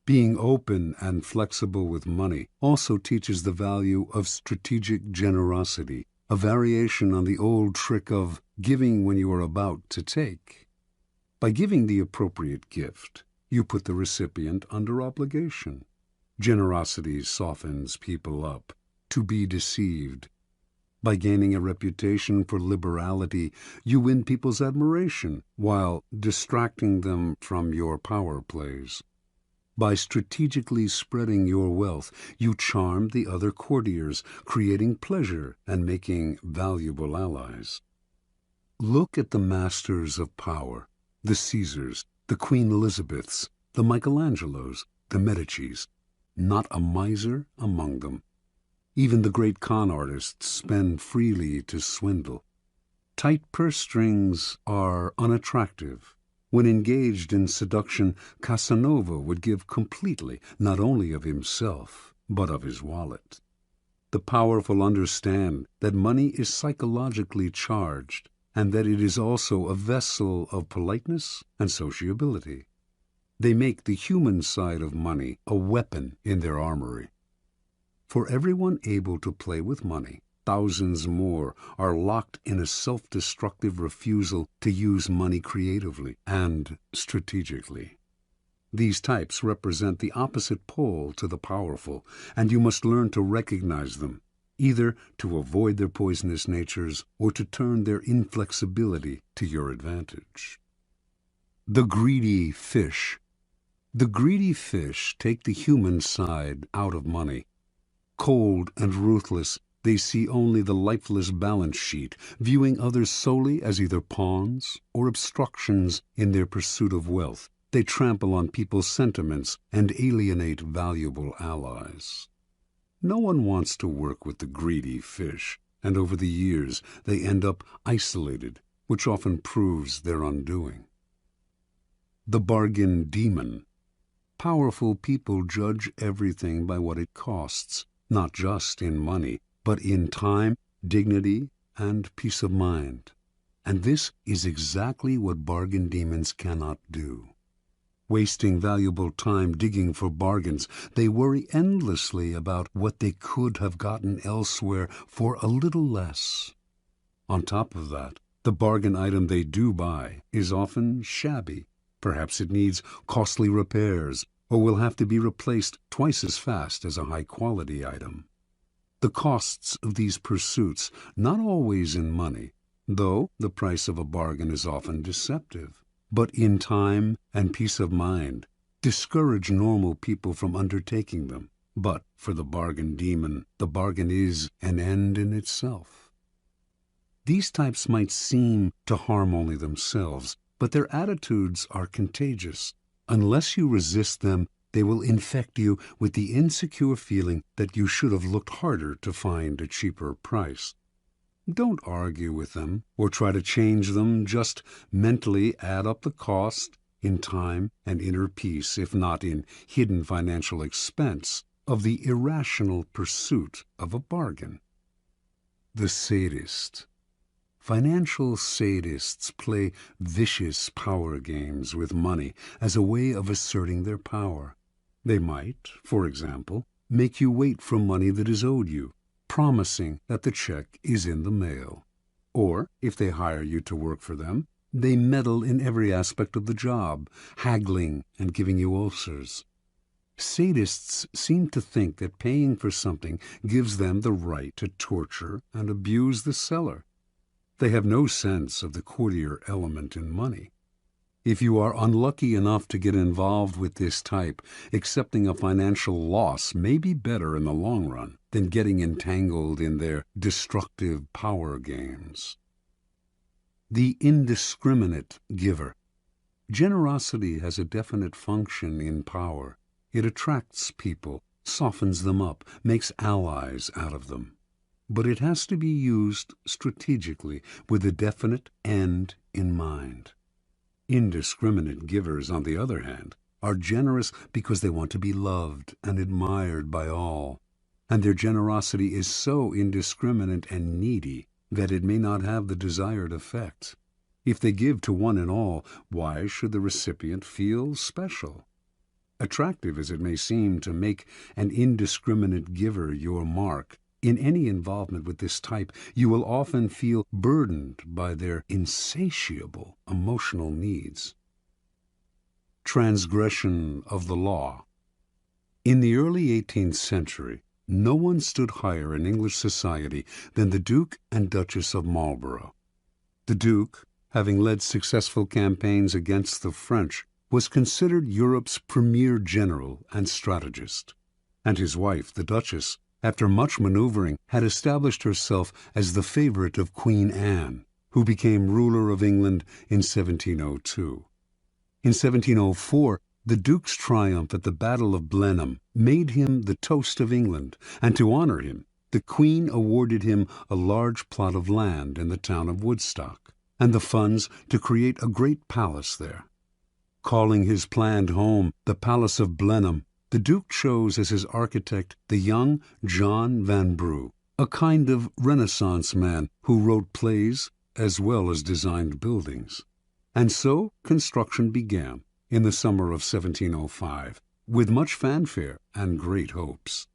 Being open and flexible with money also teaches the value of strategic generosity, a variation on the old trick of giving when you are about to take. By giving the appropriate gift, you put the recipient under obligation. Generosity softens people up to be deceived. By gaining a reputation for liberality, you win people's admiration while distracting them from your power plays. By strategically spreading your wealth, you charm the other courtiers, creating pleasure and making valuable allies. Look at the masters of power, the Caesars, the Queen Elizabeths, the Michelangelos, the Medicis. Not a miser among them. Even the great con artists spend freely to swindle. Tight purse strings are unattractive. When engaged in seduction, Casanova would give completely, not only of himself, but of his wallet. The powerful understand that money is psychologically charged, and that it is also a vessel of politeness and sociability. They make the human side of money a weapon in their armory. For everyone able to play with money, thousands more are locked in a self-destructive refusal to use money creatively and strategically. These types represent the opposite pole to the powerful, and you must learn to recognize them, either to avoid their poisonous natures or to turn their inflexibility to your advantage. The greedy fish. The greedy fish take the human side out of money. Cold and ruthless, they see only the lifeless balance sheet, viewing others solely as either pawns or obstructions in their pursuit of wealth. They trample on people's sentiments and alienate valuable allies. No one wants to work with the greedy fish, and over the years they end up isolated, which often proves their undoing. The bargain demon. Powerful people judge everything by what it costs, not just in money, but in time, dignity, and peace of mind. And this is exactly what bargain demons cannot do. Wasting valuable time digging for bargains, they worry endlessly about what they could have gotten elsewhere for a little less. On top of that, the bargain item they do buy is often shabby. Perhaps it needs costly repairs or will have to be replaced twice as fast as a high-quality item. The costs of these pursuits, not always in money, though the price of a bargain is often deceptive, but in time and peace of mind, discourage normal people from undertaking them. But for the bargain demon, the bargain is an end in itself. These types might seem to harm only themselves, but their attitudes are contagious. Unless you resist them, they will infect you with the insecure feeling that you should have looked harder to find a cheaper price. Don't argue with them or try to change them. Just mentally add up the cost in time and inner peace, if not in hidden financial expense, of the irrational pursuit of a bargain. The sadist. Financial sadists play vicious power games with money as a way of asserting their power. They might, for example, make you wait for money that is owed you, promising that the check is in the mail. Or, if they hire you to work for them, they meddle in every aspect of the job, haggling and giving you ulcers. Sadists seem to think that paying for something gives them the right to torture and abuse the seller. They have no sense of the courtier element in money. If you are unlucky enough to get involved with this type, accepting a financial loss may be better in the long run than getting entangled in their destructive power games. The indiscriminate giver. Generosity has a definite function in power. It attracts people, softens them up, makes allies out of them. But it has to be used strategically with a definite end in mind. Indiscriminate givers, on the other hand, are generous because they want to be loved and admired by all, and their generosity is so indiscriminate and needy that it may not have the desired effect. If they give to one and all, why should the recipient feel special? Attractive as it may seem to make an indiscriminate giver your mark, in any involvement with this type, you will often feel burdened by their insatiable emotional needs. Transgression of the law. In the early 18th century, no one stood higher in English society than the Duke and Duchess of Marlborough. The Duke, having led successful campaigns against the French, was considered Europe's premier general and strategist, and his wife, the Duchess, after much maneuvering, had established herself as the favorite of Queen Anne, who became ruler of England in 1702. In 1704, the Duke's triumph at the Battle of Blenheim made him the toast of England, and to honor him, the Queen awarded him a large plot of land in the town of Woodstock, and the funds to create a great palace there. Calling his planned home the Palace of Blenheim, the Duke chose as his architect the young John Vanbrugh, a kind of Renaissance man who wrote plays as well as designed buildings. And so construction began in the summer of 1705, with much fanfare and great hopes.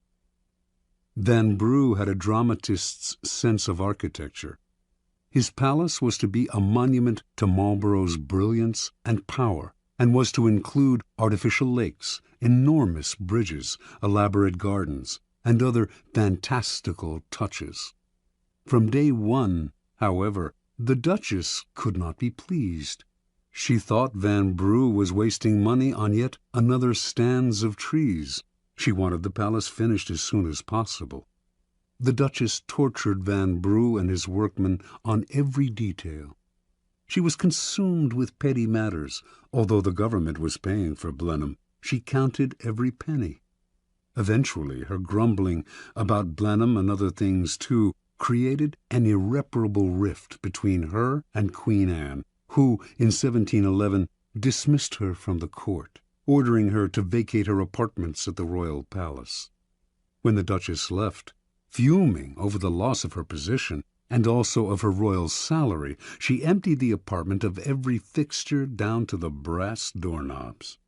Vanbrugh had a dramatist's sense of architecture. His palace was to be a monument to Marlborough's brilliance and power, and was to include artificial lakes, enormous bridges, elaborate gardens, and other fantastical touches. From day one, however, the Duchess could not be pleased. She thought Vanbrugh was wasting money on yet another stands of trees. She wanted the palace finished as soon as possible. The Duchess tortured Vanbrugh and his workmen on every detail. She was consumed with petty matters. Although the government was paying for Blenheim, she counted every penny. Eventually, her grumbling about Blenheim and other things too created an irreparable rift between her and Queen Anne, who, in 1711, dismissed her from the court, ordering her to vacate her apartments at the royal palace. When the Duchess left, fuming over the loss of her position and also of her royal salary, she emptied the apartment of every fixture down to the brass doorknobs.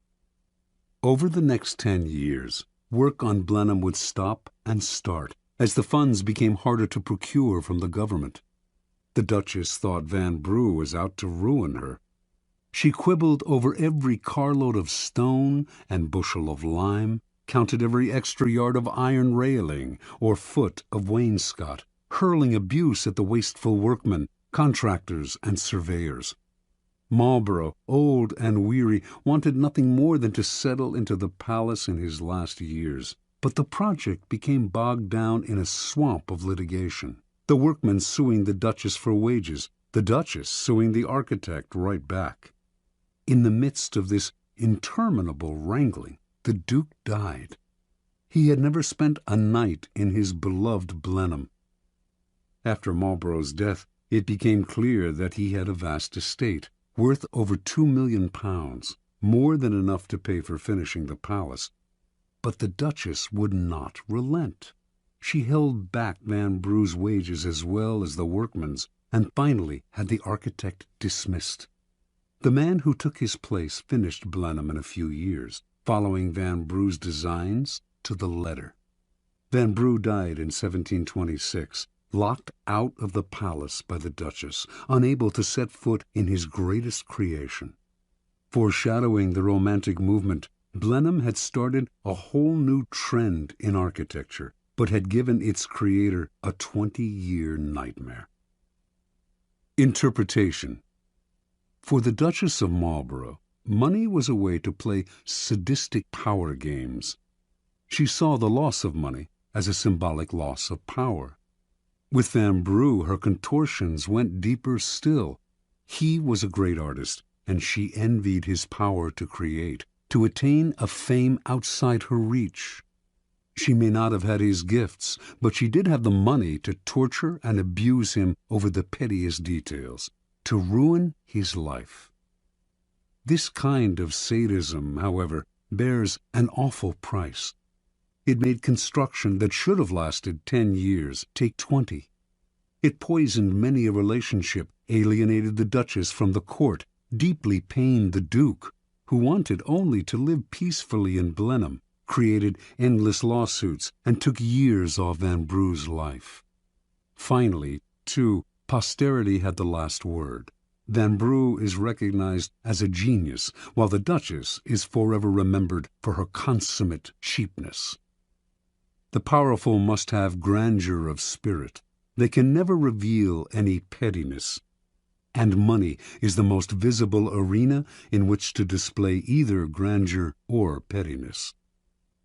Over the next 10 years, work on Blenheim would stop and start as the funds became harder to procure from the government. The Duchess thought Vanbrugh was out to ruin her. She quibbled over every carload of stone and bushel of lime, counted every extra yard of iron railing or foot of wainscot, hurling abuse at the wasteful workmen, contractors, and surveyors. Marlborough, old and weary, wanted nothing more than to settle into the palace in his last years. But the project became bogged down in a swamp of litigation. The workmen suing the Duchess for wages, the Duchess suing the architect right back. In the midst of this interminable wrangling, the Duke died. He had never spent a night in his beloved Blenheim. After Marlborough's death, it became clear that he had a vast estate, worth over £2 million, more than enough to pay for finishing the palace. But the Duchess would not relent. She held back Vanbrugh's wages as well as the workmen's, and finally had the architect dismissed. The man who took his place finished Blenheim in a few years, following Vanbrugh's designs to the letter. Vanbrugh died in 1726, locked out of the palace by the Duchess, unable to set foot in his greatest creation. Foreshadowing the Romantic movement, Blenheim had started a whole new trend in architecture, but had given its creator a 20-year nightmare. Interpretation. For the Duchess of Marlborough, money was a way to play sadistic power games. She saw the loss of money as a symbolic loss of power. With Vanbrugh, her contortions went deeper still. He was a great artist, and she envied his power to create, to attain a fame outside her reach. She may not have had his gifts, but she did have the money to torture and abuse him over the pettiest details, to ruin his life. This kind of sadism, however, bears an awful price. It made construction that should have lasted 10 years take 20. It poisoned many a relationship, alienated the Duchess from the court, deeply pained the Duke, who wanted only to live peacefully in Blenheim, created endless lawsuits, and took years off Vanbrugh's life. Finally, too, posterity had the last word. Vanbrugh is recognized as a genius, while the Duchess is forever remembered for her consummate cheapness. The powerful must have grandeur of spirit. They can never reveal any pettiness. And money is the most visible arena in which to display either grandeur or pettiness.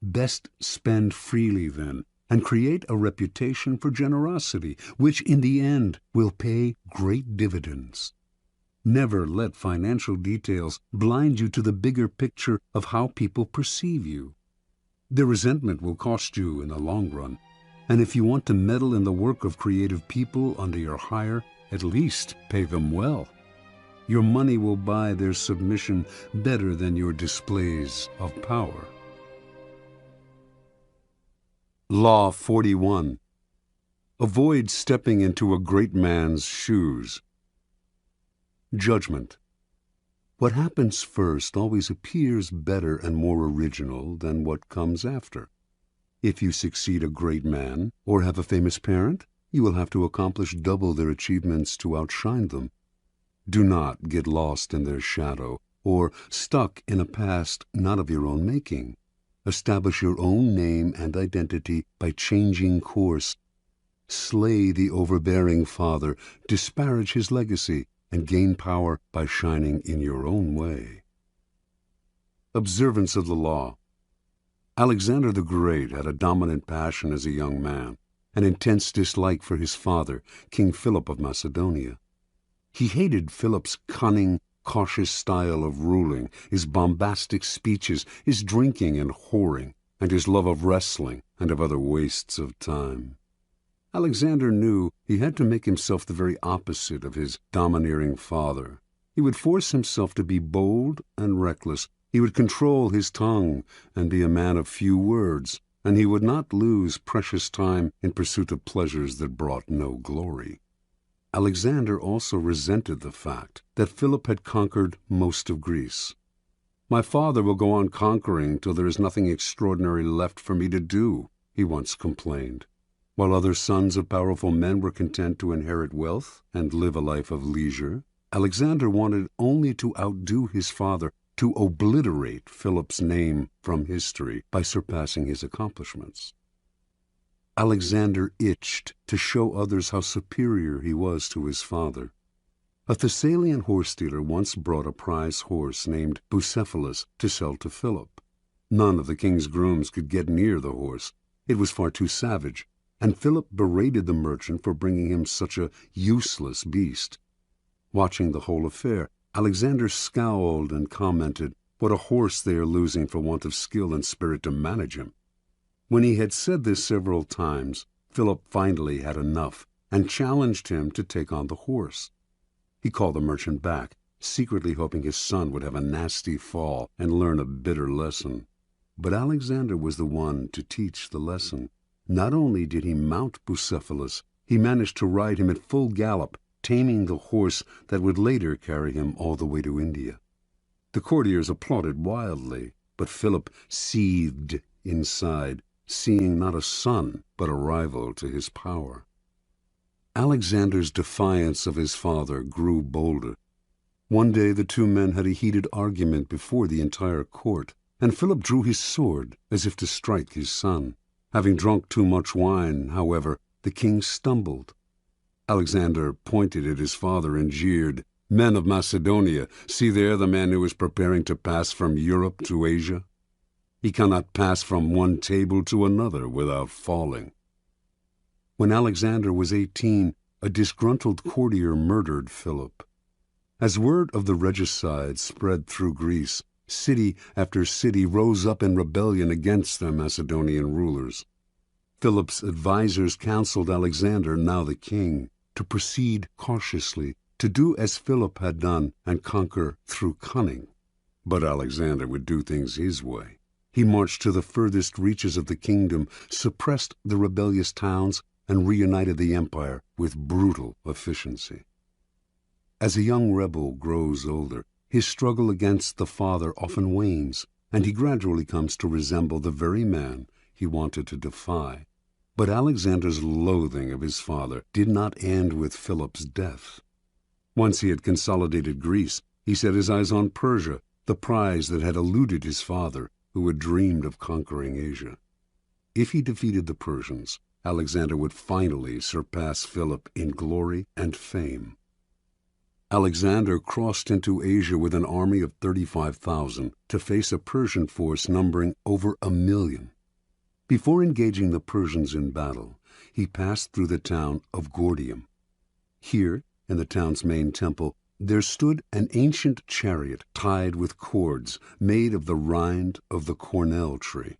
Best spend freely, then, and create a reputation for generosity, which in the end will pay great dividends. Never let financial details blind you to the bigger picture of how people perceive you. Their resentment will cost you in the long run, and if you want to meddle in the work of creative people under your hire, at least pay them well. Your money will buy their submission better than your displays of power. Law 41. Avoid stepping into a great man's shoes. Judgment. What happens first always appears better and more original than what comes after. If you succeed a great man or have a famous parent, you will have to accomplish double their achievements to outshine them. Do not get lost in their shadow or stuck in a past not of your own making. Establish your own name and identity by changing course. Slay the overbearing father, disparage his legacy, and gain power by shining in your own way. Observance of the law. Alexander the Great had a dominant passion as a young man, an intense dislike for his father, King Philip of Macedonia. He hated Philip's cunning, cautious style of ruling, his bombastic speeches, his drinking and whoring, and his love of wrestling and of other wastes of time. Alexander knew he had to make himself the very opposite of his domineering father. He would force himself to be bold and reckless. He would control his tongue and be a man of few words, and he would not lose precious time in pursuit of pleasures that brought no glory. Alexander also resented the fact that Philip had conquered most of Greece. "My father will go on conquering till there is nothing extraordinary left for me to do," he once complained. While other sons of powerful men were content to inherit wealth and live a life of leisure, Alexander wanted only to outdo his father, to obliterate Philip's name from history by surpassing his accomplishments. Alexander itched to show others how superior he was to his father. A Thessalian horse dealer once brought a prize horse named Bucephalus to sell to Philip. None of the king's grooms could get near the horse. It was far too savage, and Philip berated the merchant for bringing him such a useless beast. Watching the whole affair, Alexander scowled and commented, "What a horse they are losing for want of skill and spirit to manage him." When he had said this several times, Philip finally had enough and challenged him to take on the horse. He called the merchant back, secretly hoping his son would have a nasty fall and learn a bitter lesson. But Alexander was the one to teach the lesson. Not only did he mount Bucephalus, he managed to ride him at full gallop, taming the horse that would later carry him all the way to India. The courtiers applauded wildly, but Philip seethed inside, seeing not a son but a rival to his power. Alexander's defiance of his father grew bolder. One day the two men had a heated argument before the entire court, and Philip drew his sword as if to strike his son. Having drunk too much wine, however, the king stumbled. Alexander pointed at his father and jeered, "Men of Macedonia, see there the man who is preparing to pass from Europe to Asia. He cannot pass from one table to another without falling." When Alexander was 18, a disgruntled courtier murdered Philip. As word of the regicide spread through Greece, city after city rose up in rebellion against their Macedonian rulers. Philip's advisers counseled Alexander, now the king, to proceed cautiously, to do as Philip had done and conquer through cunning. But Alexander would do things his way. He marched to the furthest reaches of the kingdom, suppressed the rebellious towns, and reunited the empire with brutal efficiency. As a young rebel grows older, his struggle against the father often wanes, and he gradually comes to resemble the very man he wanted to defy. But Alexander's loathing of his father did not end with Philip's death. Once he had consolidated Greece, he set his eyes on Persia, the prize that had eluded his father, who had dreamed of conquering Asia. If he defeated the Persians, Alexander would finally surpass Philip in glory and fame. Alexander crossed into Asia with an army of 35,000 to face a Persian force numbering over 1,000,000. Before engaging the Persians in battle, he passed through the town of Gordium. Here, in the town's main temple, there stood an ancient chariot tied with cords made of the rind of the cornel tree.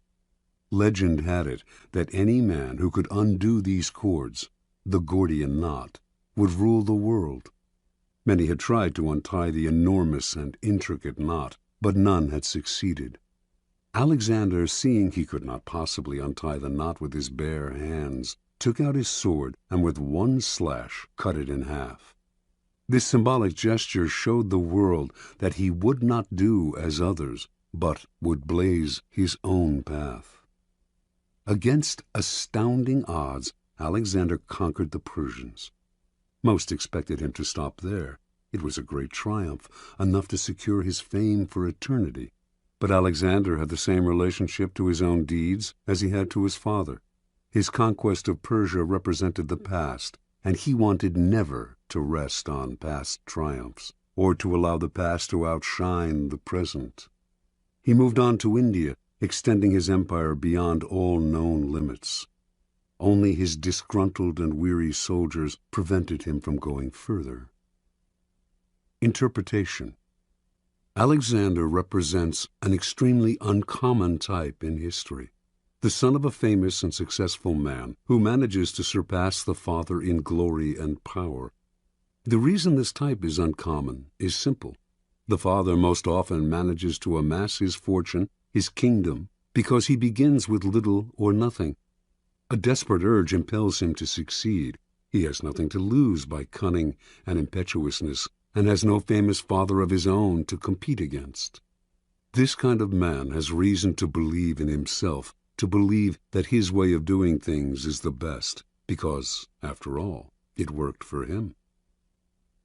Legend had it that any man who could undo these cords, the Gordian knot, would rule the world. Many had tried to untie the enormous and intricate knot, but none had succeeded. Alexander, seeing he could not possibly untie the knot with his bare hands, took out his sword and with one slash cut it in half. This symbolic gesture showed the world that he would not do as others, but would blaze his own path. Against astounding odds, Alexander conquered the Persians. Most expected him to stop there. It was a great triumph, enough to secure his fame for eternity. But Alexander had the same relationship to his own deeds as he had to his father. His conquest of Persia represented the past, and he wanted never to rest on past triumphs, or to allow the past to outshine the present. He moved on to India, extending his empire beyond all known limits. Only his disgruntled and weary soldiers prevented him from going further. Interpretation. Alexander represents an extremely uncommon type in history. the son of a famous and successful man who manages to surpass the father in glory and power. The reason this type is uncommon is simple. The father most often manages to amass his fortune, his kingdom, because he begins with little or nothing. A desperate urge impels him to succeed. He has nothing to lose by cunning and impetuousness, and has no famous father of his own to compete against. This kind of man has reason to believe in himself, to believe that his way of doing things is the best, because, after all, it worked for him.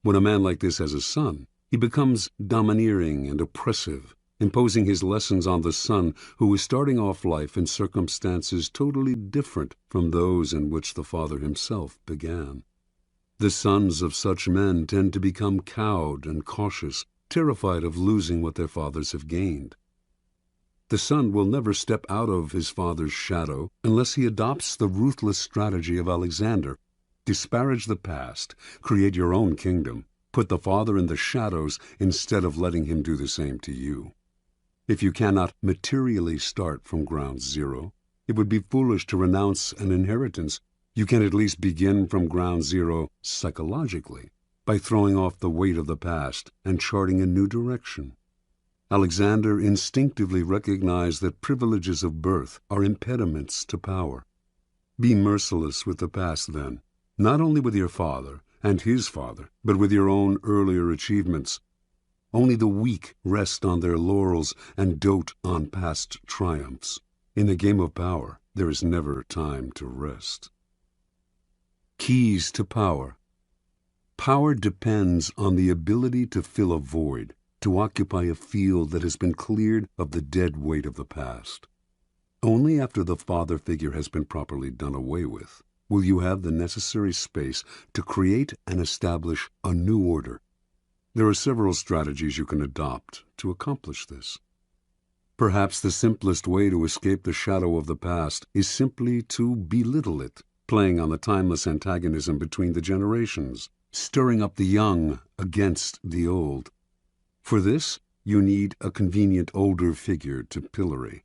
When a man like this has a son, he becomes domineering and oppressive, imposing his lessons on the son who is starting off life in circumstances totally different from those in which the father himself began. The sons of such men tend to become cowed and cautious, terrified of losing what their fathers have gained. The son will never step out of his father's shadow unless he adopts the ruthless strategy of Alexander. Disparage the past, create your own kingdom, put the father in the shadows instead of letting him do the same to you. If you cannot materially start from ground zero, it would be foolish to renounce an inheritance. You can at least begin from ground zero psychologically by throwing off the weight of the past and charting a new direction. Alexander instinctively recognized that privileges of birth are impediments to power. Be merciless with the past then, not only with your father and his father, but with your own earlier achievements. Only the weak rest on their laurels and dote on past triumphs. In the game of power, there is never time to rest. Keys to power. Power depends on the ability to fill a void, to occupy a field that has been cleared of the dead weight of the past. Only after the father figure has been properly done away with will you have the necessary space to create and establish a new order. There are several strategies you can adopt to accomplish this. Perhaps the simplest way to escape the shadow of the past is simply to belittle it, playing on the timeless antagonism between the generations, stirring up the young against the old. For this, you need a convenient older figure to pillory.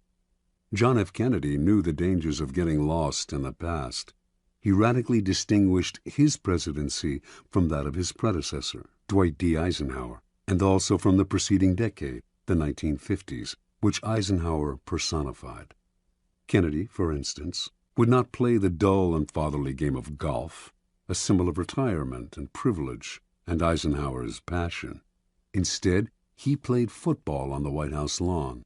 John F. Kennedy knew the dangers of getting lost in the past. He radically distinguished his presidency from that of his predecessor, Dwight D. Eisenhower, and also from the preceding decade, the 1950s, which Eisenhower personified. Kennedy, for instance, would not play the dull and fatherly game of golf, a symbol of retirement and privilege, and Eisenhower's passion. Instead, he played football on the White House lawn.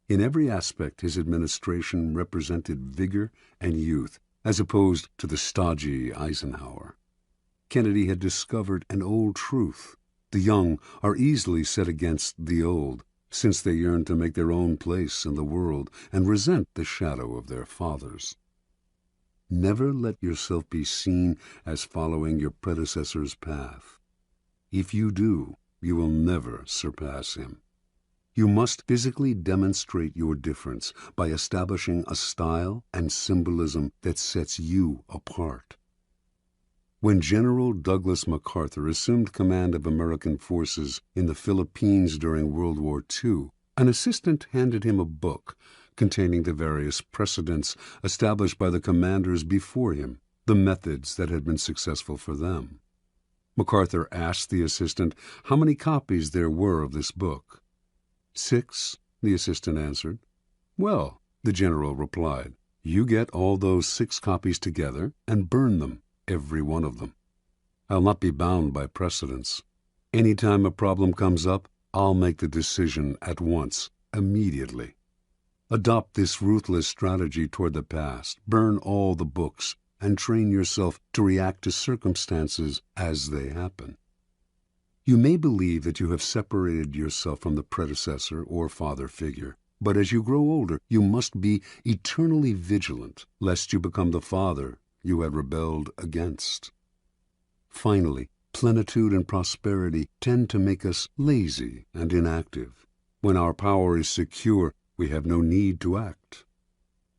In every aspect, his administration represented vigor and youth, as opposed to the stodgy Eisenhower. Kennedy had discovered an old truth. The young are easily set against the old, since they yearn to make their own place in the world and resent the shadow of their fathers. Never let yourself be seen as following your predecessor's path. If you do, you will never surpass him. You must physically demonstrate your difference by establishing a style and symbolism that sets you apart. When General Douglas MacArthur assumed command of American forces in the Philippines during World War II, an assistant handed him a book containing the various precedents established by the commanders before him, the methods that had been successful for them. MacArthur asked the assistant how many copies there were of this book. 6, the assistant answered. Well, the general replied, you get all those 6 copies together and burn them, every one of them. I'll not be bound by precedents. Any time a problem comes up, I'll make the decision at once, immediately. Adopt this ruthless strategy toward the past, burn all the books, and train yourself to react to circumstances as they happen. You may believe that you have separated yourself from the predecessor or father figure, but as you grow older, you must be eternally vigilant, lest you become the father you had rebelled against. Finally, plenitude and prosperity tend to make us lazy and inactive. When our power is secure, we have no need to act.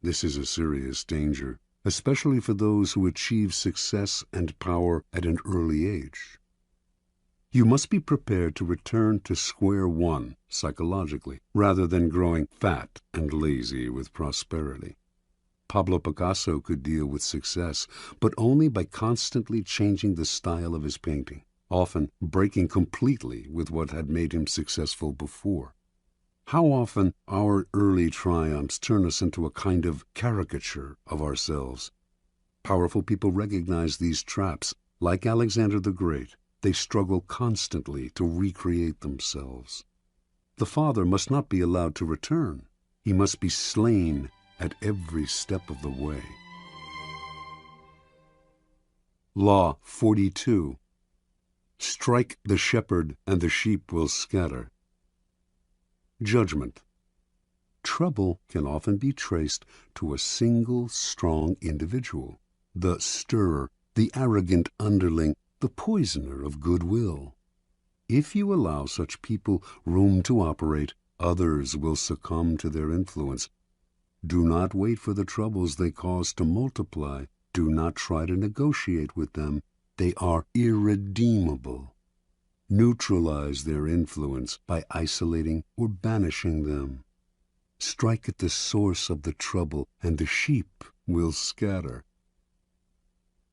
This is a serious danger, especially for those who achieve success and power at an early age. You must be prepared to return to square one psychologically, rather than growing fat and lazy with prosperity. Pablo Picasso could deal with success, but only by constantly changing the style of his painting, often breaking completely with what had made him successful before. How often our early triumphs turn us into a kind of caricature of ourselves. Powerful people recognize these traps. Like Alexander the Great, they struggle constantly to recreate themselves. The father must not be allowed to return. He must be slain at every step of the way. Law 42. Strike the shepherd and the sheep will scatter. Judgment. Trouble can often be traced to a single strong individual, the stirrer, the arrogant underling, the poisoner of goodwill. If you allow such people room to operate, others will succumb to their influence. Do not wait for the troubles they cause to multiply. Do not try to negotiate with them. They are irredeemable. Neutralize their influence by isolating or banishing them. Strike at the source of the trouble, and the sheep will scatter.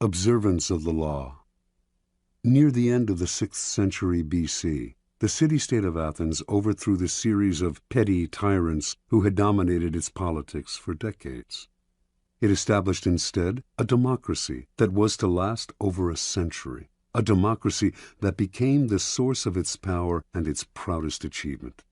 Observance of the law. Near the end of the 6th century BC, the city-state of Athens overthrew the series of petty tyrants who had dominated its politics for decades. It established instead a democracy that was to last over a century, a democracy that became the source of its power and its proudest achievement.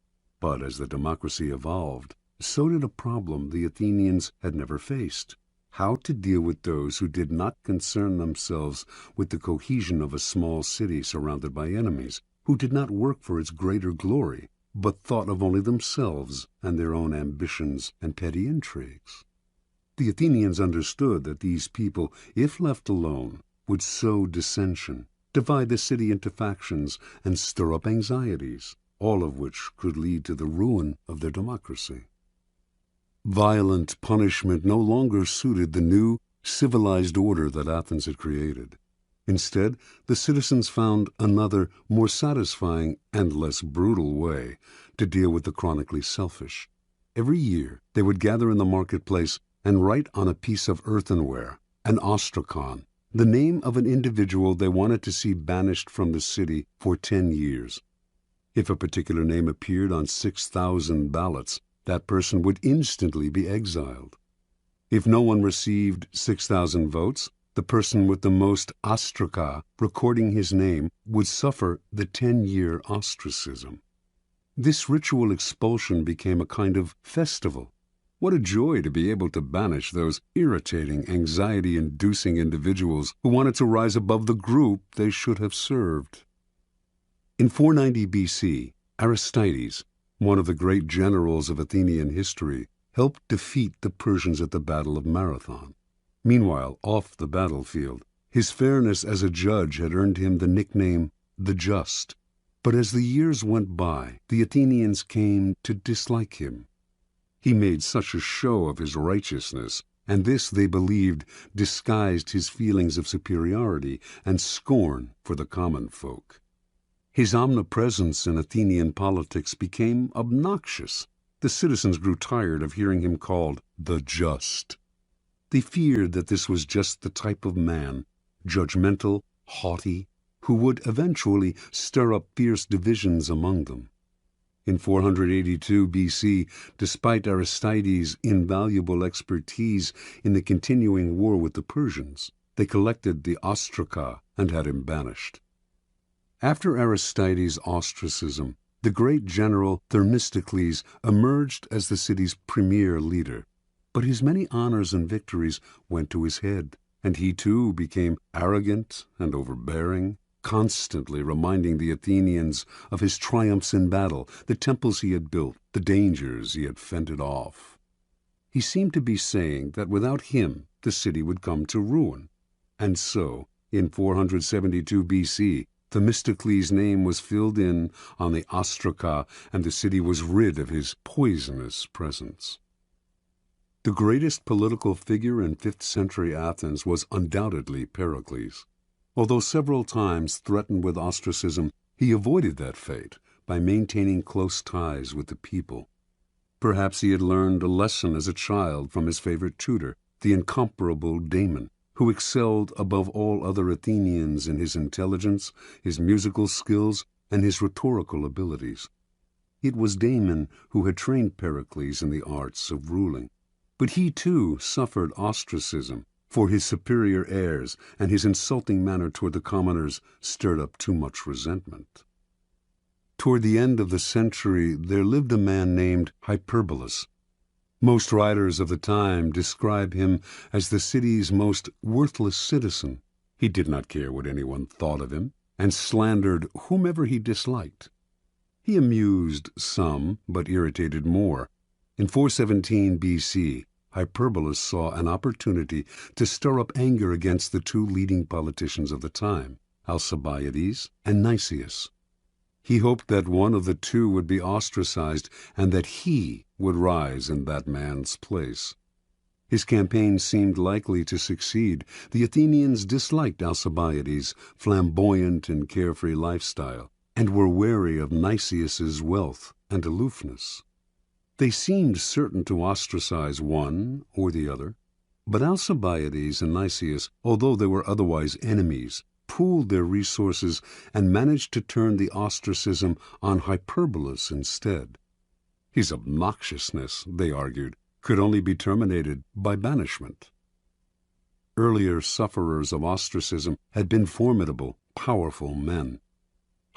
But as the democracy evolved, so did a problem the Athenians had never faced: how to deal with those who did not concern themselves with the cohesion of a small city surrounded by enemies, who did not work for its greater glory, but thought of only themselves and their own ambitions and petty intrigues. The Athenians understood that these people, if left alone, would sow dissension, divide the city into factions, and stir up anxieties, all of which could lead to the ruin of their democracy. Violent punishment no longer suited the new, civilized order that Athens had created. Instead, the citizens found another, more satisfying and less brutal way to deal with the chronically selfish. Every year, they would gather in the marketplace and write on a piece of earthenware, an ostrakon, the name of an individual they wanted to see banished from the city for 10 years. If a particular name appeared on 6,000 ballots, that person would instantly be exiled. If no one received 6,000 votes, the person with the most ostraka recording his name would suffer the 10-year ostracism. This ritual expulsion became a kind of festival. What a joy to be able to banish those irritating, anxiety-inducing individuals who wanted to rise above the group they should have served. In 490 BC, Aristides, one of the great generals of Athenian history, helped defeat the Persians at the Battle of Marathon. Meanwhile, off the battlefield, his fairness as a judge had earned him the nickname the Just. But as the years went by, the Athenians came to dislike him. He made such a show of his righteousness, and this, they believed, disguised his feelings of superiority and scorn for the common folk. His omnipresence in Athenian politics became obnoxious. The citizens grew tired of hearing him called the Just. They feared that this was just the type of man, judgmental, haughty, who would eventually stir up fierce divisions among them. In 482 BC, despite Aristides' invaluable expertise in the continuing war with the Persians, they collected the ostraka and had him banished. After Aristides' ostracism, the great general Themistocles emerged as the city's premier leader. But his many honors and victories went to his head, and he too became arrogant and overbearing, constantly reminding the Athenians of his triumphs in battle, the temples he had built, the dangers he had fended off. He seemed to be saying that without him the city would come to ruin. And so, in 472 BC, Themistocles' name was filled in on the ostraka, and the city was rid of his poisonous presence. The greatest political figure in 5th century Athens was undoubtedly Pericles. Although several times threatened with ostracism, he avoided that fate by maintaining close ties with the people. Perhaps he had learned a lesson as a child from his favorite tutor, the incomparable Damon, who excelled above all other Athenians in his intelligence, his musical skills, and his rhetorical abilities. It was Damon who had trained Pericles in the arts of ruling. But he, too, suffered ostracism, for his superior airs and his insulting manner toward the commoners stirred up too much resentment. Toward the end of the century there lived a man named Hyperbolus. Most writers of the time describe him as the city's most worthless citizen. He did not care what anyone thought of him, and slandered whomever he disliked. He amused some, but irritated more. In 417 B.C., Hyperbolus saw an opportunity to stir up anger against the two leading politicians of the time, Alcibiades and Nicias. He hoped that one of the two would be ostracized and that he would rise in that man's place. His campaign seemed likely to succeed. The Athenians disliked Alcibiades' flamboyant and carefree lifestyle, and were wary of Nicias's wealth and aloofness. They seemed certain to ostracize one or the other, but Alcibiades and Nicias, although they were otherwise enemies, pooled their resources and managed to turn the ostracism on Hyperbolus instead. His obnoxiousness, they argued, could only be terminated by banishment. Earlier sufferers of ostracism had been formidable, powerful men.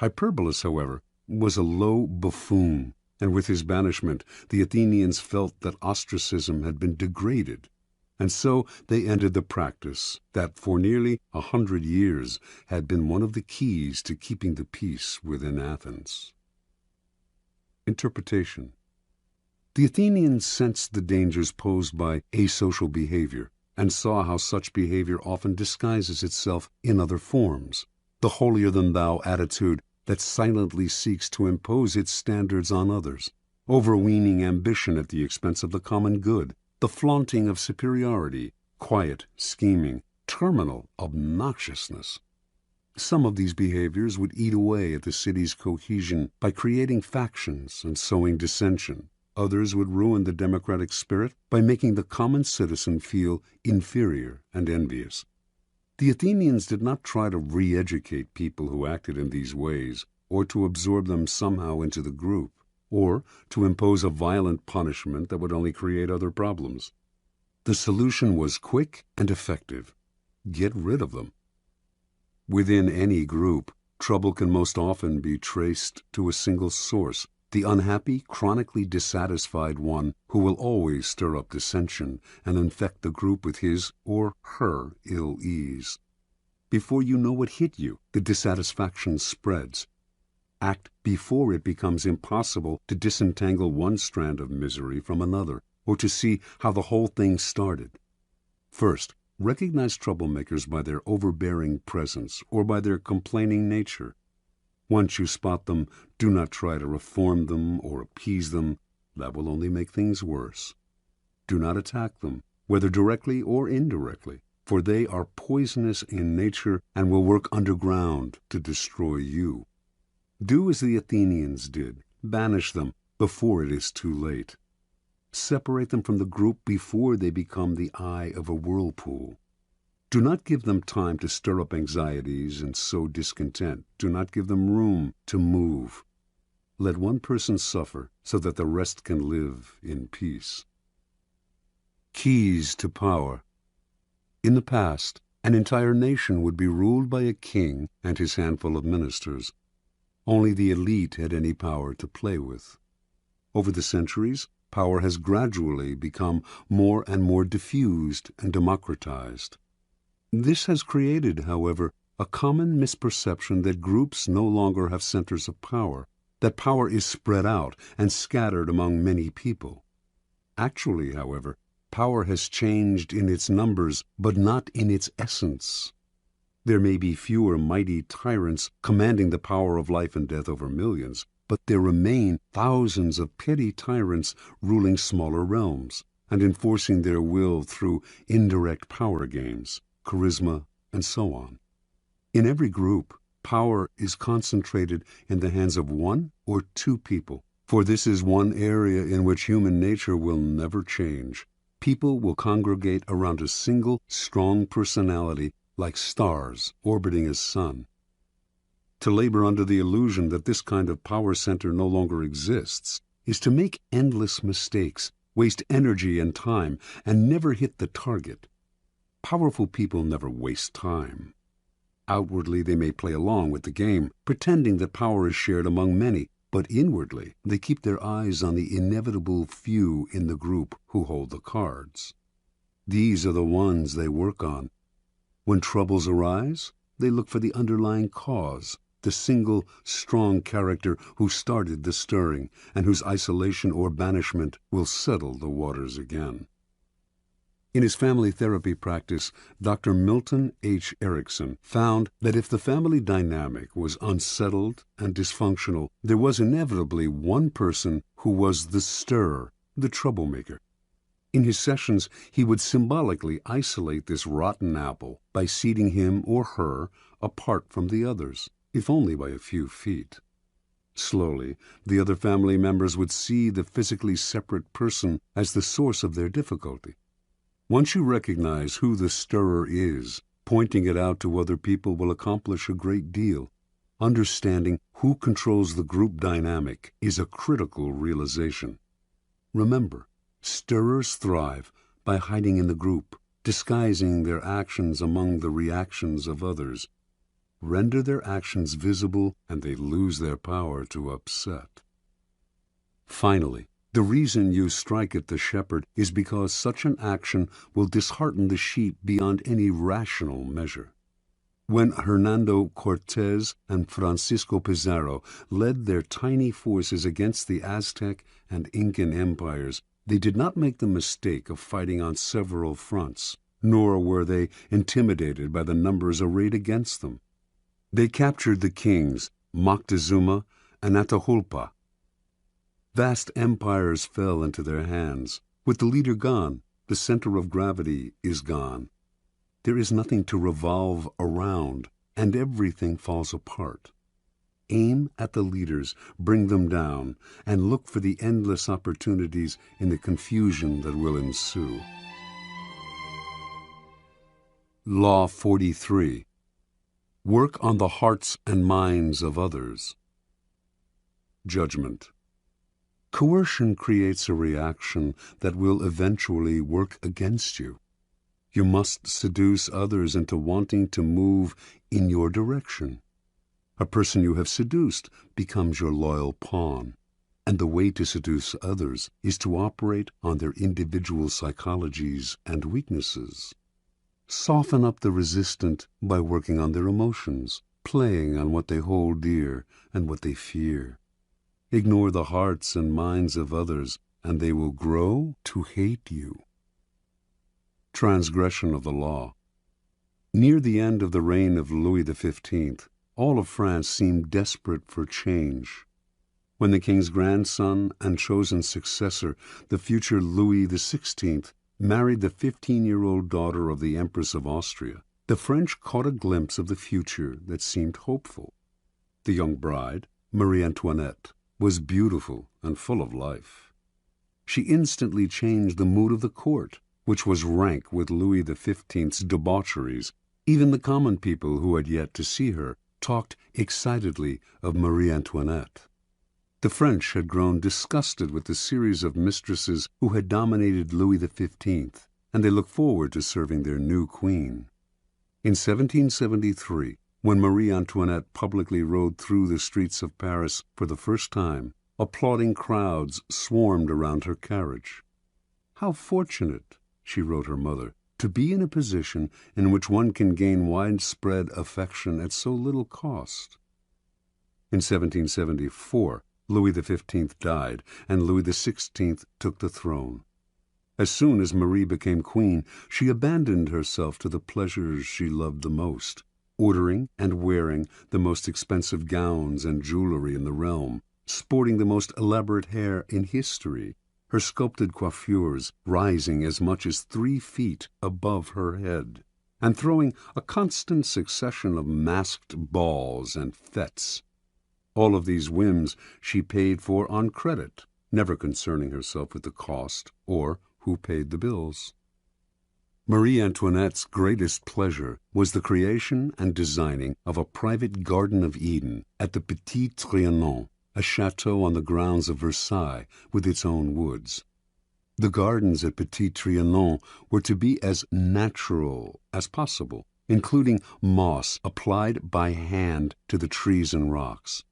Hyperbolus, however, was a low buffoon, and with his banishment the Athenians felt that ostracism had been degraded, and so they ended the practice that for nearly 100 years had been one of the keys to keeping the peace within Athens. Interpretation. The Athenians sensed the dangers posed by asocial behavior and saw how such behavior often disguises itself in other forms. The holier-than-thou attitude that silently seeks to impose its standards on others, overweening ambition at the expense of the common good, the flaunting of superiority, quiet scheming, terminal obnoxiousness. Some of these behaviors would eat away at the city's cohesion by creating factions and sowing dissension. Others would ruin the democratic spirit by making the common citizen feel inferior and envious. The Athenians did not try to re-educate people who acted in these ways, or to absorb them somehow into the group, or to impose a violent punishment that would only create other problems. The solution was quick and effective. Get rid of them. Within any group, trouble can most often be traced to a single source, the unhappy, chronically dissatisfied one who will always stir up dissension and infect the group with his or her ill ease. Before you know what hit you, the dissatisfaction spreads. Act before it becomes impossible to disentangle one strand of misery from another, or to see how the whole thing started. First, recognize troublemakers by their overbearing presence or by their complaining nature. Once you spot them, do not try to reform them or appease them. That will only make things worse. Do not attack them, whether directly or indirectly, for they are poisonous in nature and will work underground to destroy you. Do as the Athenians did. Banish them before it is too late. Separate them from the group before they become the eye of a whirlpool. Do not give them time to stir up anxieties and sow discontent. Do not give them room to move. Let one person suffer so that the rest can live in peace. Keys to power. In the past, an entire nation would be ruled by a king and his handful of ministers. Only the elite had any power to play with. Over the centuries, power has gradually become more and more diffused and democratized. This has created, however, a common misperception that groups no longer have centers of power, that power is spread out and scattered among many people. Actually, however, power has changed in its numbers, but not in its essence. There may be fewer mighty tyrants commanding the power of life and death over millions, but there remain thousands of petty tyrants ruling smaller realms and enforcing their will through indirect power games, charisma, and so on. In every group, power is concentrated in the hands of one or two people, for this is one area in which human nature will never change. People will congregate around a single, strong personality like stars orbiting a sun. To labor under the illusion that this kind of power center no longer exists is to make endless mistakes, waste energy and time, and never hit the target. Powerful people never waste time. Outwardly, they may play along with the game, pretending that power is shared among many, but inwardly, they keep their eyes on the inevitable few in the group who hold the cards. These are the ones they work on. When troubles arise, they look for the underlying cause, the single, strong character who started the stirring, and whose isolation or banishment will settle the waters again. In his family therapy practice, Dr. Milton H. Erickson found that if the family dynamic was unsettled and dysfunctional, there was inevitably one person who was the stirrer, the troublemaker. In his sessions, he would symbolically isolate this rotten apple by seating him or her apart from the others, if only by a few feet. Slowly, the other family members would see the physically separate person as the source of their difficulty. Once you recognize who the stirrer is, pointing it out to other people will accomplish a great deal. Understanding who controls the group dynamic is a critical realization. Remember, stirrers thrive by hiding in the group, disguising their actions among the reactions of others. Render their actions visible, and they lose their power to upset. Finally, the reason you strike at the shepherd is because such an action will dishearten the sheep beyond any rational measure. When Hernando Cortés and Francisco Pizarro led their tiny forces against the Aztec and Incan empires, they did not make the mistake of fighting on several fronts, nor were they intimidated by the numbers arrayed against them. They captured the kings Moctezuma and Atahualpa. Vast empires fell into their hands. With the leader gone, the center of gravity is gone. There is nothing to revolve around, and everything falls apart. Aim at the leaders, bring them down, and look for the endless opportunities in the confusion that will ensue. Law 43. Work on the hearts and minds of others. Judgment. Coercion creates a reaction that will eventually work against you. You must seduce others into wanting to move in your direction. A person you have seduced becomes your loyal pawn, and the way to seduce others is to operate on their individual psychologies and weaknesses. Soften up the resistant by working on their emotions, playing on what they hold dear and what they fear. Ignore the hearts and minds of others, and they will grow to hate you. Transgression of the law. Near the end of the reign of Louis XV, all of France seemed desperate for change. When the king's grandson and chosen successor, the future Louis XVI, married the 15-year-old daughter of the Empress of Austria, the French caught a glimpse of the future that seemed hopeful. The young bride, Marie Antoinette, was beautiful and full of life. She instantly changed the mood of the court, which was rank with Louis XV's debaucheries. Even the common people who had yet to see her talked excitedly of Marie Antoinette. The French had grown disgusted with the series of mistresses who had dominated Louis XV, and they looked forward to serving their new queen. In 1773, when Marie Antoinette publicly rode through the streets of Paris for the first time, applauding crowds swarmed around her carriage. "How fortunate," she wrote her mother, "to be in a position in which one can gain widespread affection at so little cost." In 1774, Louis XV died, and Louis XVI took the throne. As soon as Marie became queen, she abandoned herself to the pleasures she loved the most, ordering and wearing the most expensive gowns and jewelry in the realm, sporting the most elaborate hair in history, her sculpted coiffures rising as much as 3 feet above her head, and throwing a constant succession of masked balls and fêtes. All of these whims she paid for on credit, never concerning herself with the cost or who paid the bills. Marie Antoinette's greatest pleasure was the creation and designing of a private Garden of Eden at the Petit Trianon, a chateau on the grounds of Versailles with its own woods. The gardens at Petit Trianon were to be as natural as possible, including moss applied by hand to the trees and rocks.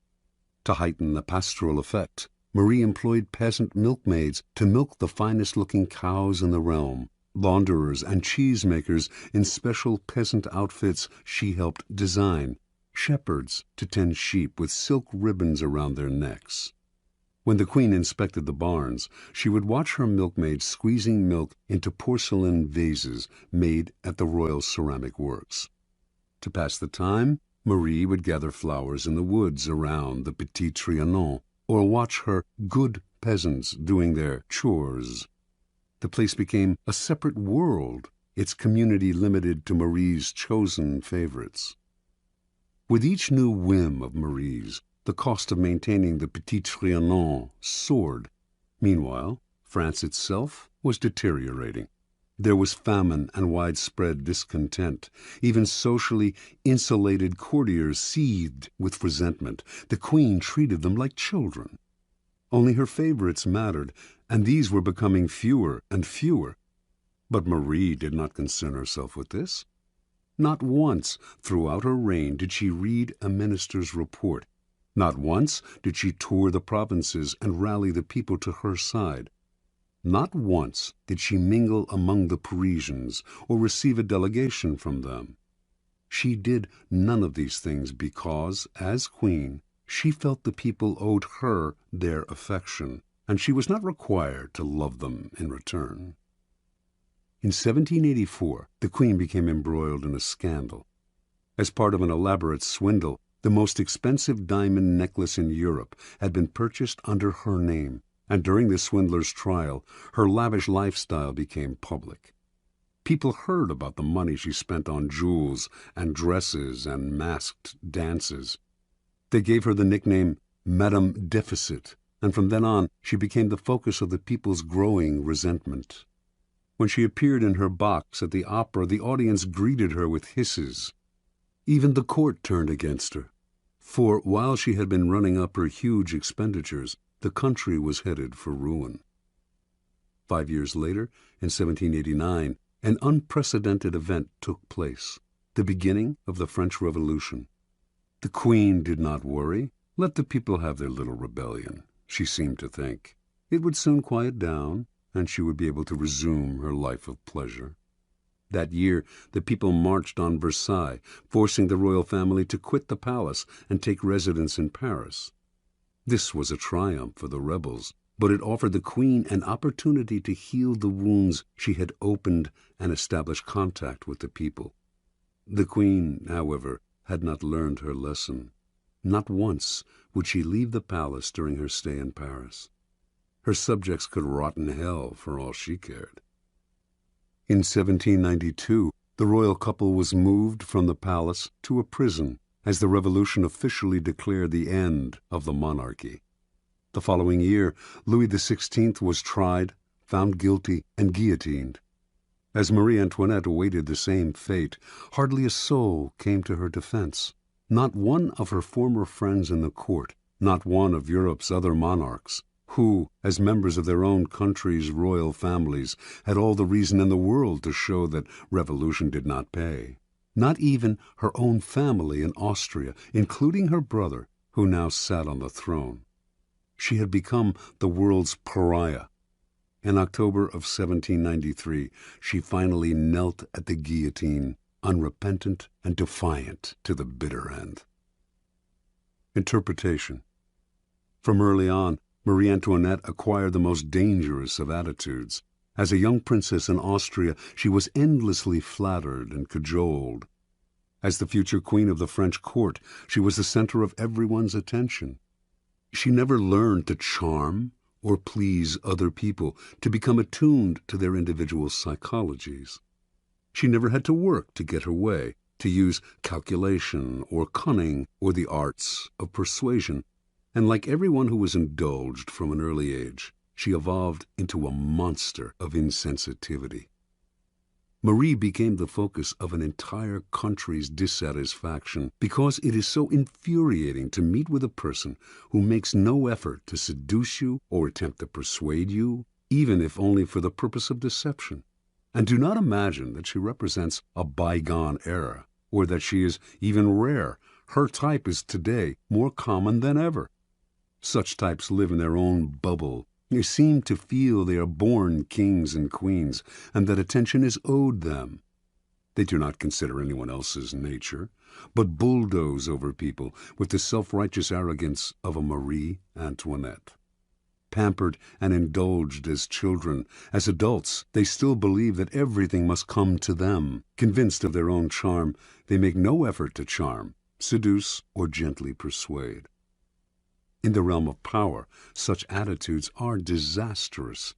To heighten the pastoral effect, Marie employed peasant milkmaids to milk the finest-looking cows in the realm. Launderers and cheesemakers in special peasant outfits she helped design, shepherds to tend sheep with silk ribbons around their necks. When the queen inspected the barns, she would watch her milkmaids squeezing milk into porcelain vases made at the Royal Ceramic Works. To pass the time, Marie would gather flowers in the woods around the Petit Trianon, or watch her good peasants doing their chores. The place became a separate world, its community limited to Marie's chosen favorites. With each new whim of Marie's, the cost of maintaining the Petit Trianon soared. Meanwhile, France itself was deteriorating. There was famine and widespread discontent. Even socially insulated courtiers seethed with resentment. The queen treated them like children. Only her favorites mattered, and these were becoming fewer and fewer. But Marie did not concern herself with this. Not once throughout her reign did she read a minister's report. Not once did she tour the provinces and rally the people to her side. Not once did she mingle among the Parisians or receive a delegation from them. She did none of these things because, as queen, she felt the people owed her their affection, and she was not required to love them in return. In 1784, the queen became embroiled in a scandal. As part of an elaborate swindle, the most expensive diamond necklace in Europe had been purchased under her name, and during the swindler's trial, her lavish lifestyle became public. People heard about the money she spent on jewels and dresses and masked dances. They gave her the nickname Madame Deficit, and from then on she became the focus of the people's growing resentment. When she appeared in her box at the opera, the audience greeted her with hisses. Even the court turned against her, for while she had been running up her huge expenditures, the country was headed for ruin. 5 years later, in 1789, an unprecedented event took place, the beginning of the French Revolution. The queen did not worry. Let the people have their little rebellion, she seemed to think. It would soon quiet down, and she would be able to resume her life of pleasure. That year, the people marched on Versailles, forcing the royal family to quit the palace and take residence in Paris. This was a triumph for the rebels, but it offered the queen an opportunity to heal the wounds she had opened and establish contact with the people. The queen, however, had not learned her lesson. Not once would she leave the palace during her stay in Paris. Her subjects could rot in hell for all she cared. In 1792, the royal couple was moved from the palace to a prison as the revolution officially declared the end of the monarchy. The following year, Louis XVI was tried, found guilty, and guillotined. As Marie Antoinette awaited the same fate, hardly a soul came to her defense. Not one of her former friends in the court, not one of Europe's other monarchs, who, as members of their own country's royal families, had all the reason in the world to show that revolution did not pay. Not even her own family in Austria, including her brother, who now sat on the throne. She had become the world's pariah. In October of 1793, she finally knelt at the guillotine, unrepentant and defiant to the bitter end. Interpretation. From early on, Marie Antoinette acquired the most dangerous of attitudes. As a young princess in Austria, she was endlessly flattered and cajoled. As the future queen of the French court, she was the center of everyone's attention. She never learned to charm or please other people, to become attuned to their individual psychologies. She never had to work to get her way, to use calculation or cunning or the arts of persuasion. And like everyone who was indulged from an early age, she evolved into a monster of insensitivity. Marie became the focus of an entire country's dissatisfaction because it is so infuriating to meet with a person who makes no effort to seduce you or attempt to persuade you, even if only for the purpose of deception. And do not imagine that she represents a bygone era, or that she is even rare. Her type is today more common than ever. Such types live in their own bubble. They seem to feel they are born kings and queens, and that attention is owed them. They do not consider anyone else's nature, but bulldoze over people with the self-righteous arrogance of a Marie Antoinette. Pampered and indulged as children, as adults, they still believe that everything must come to them. Convinced of their own charm, they make no effort to charm, seduce, or gently persuade. In the realm of power, such attitudes are disastrous.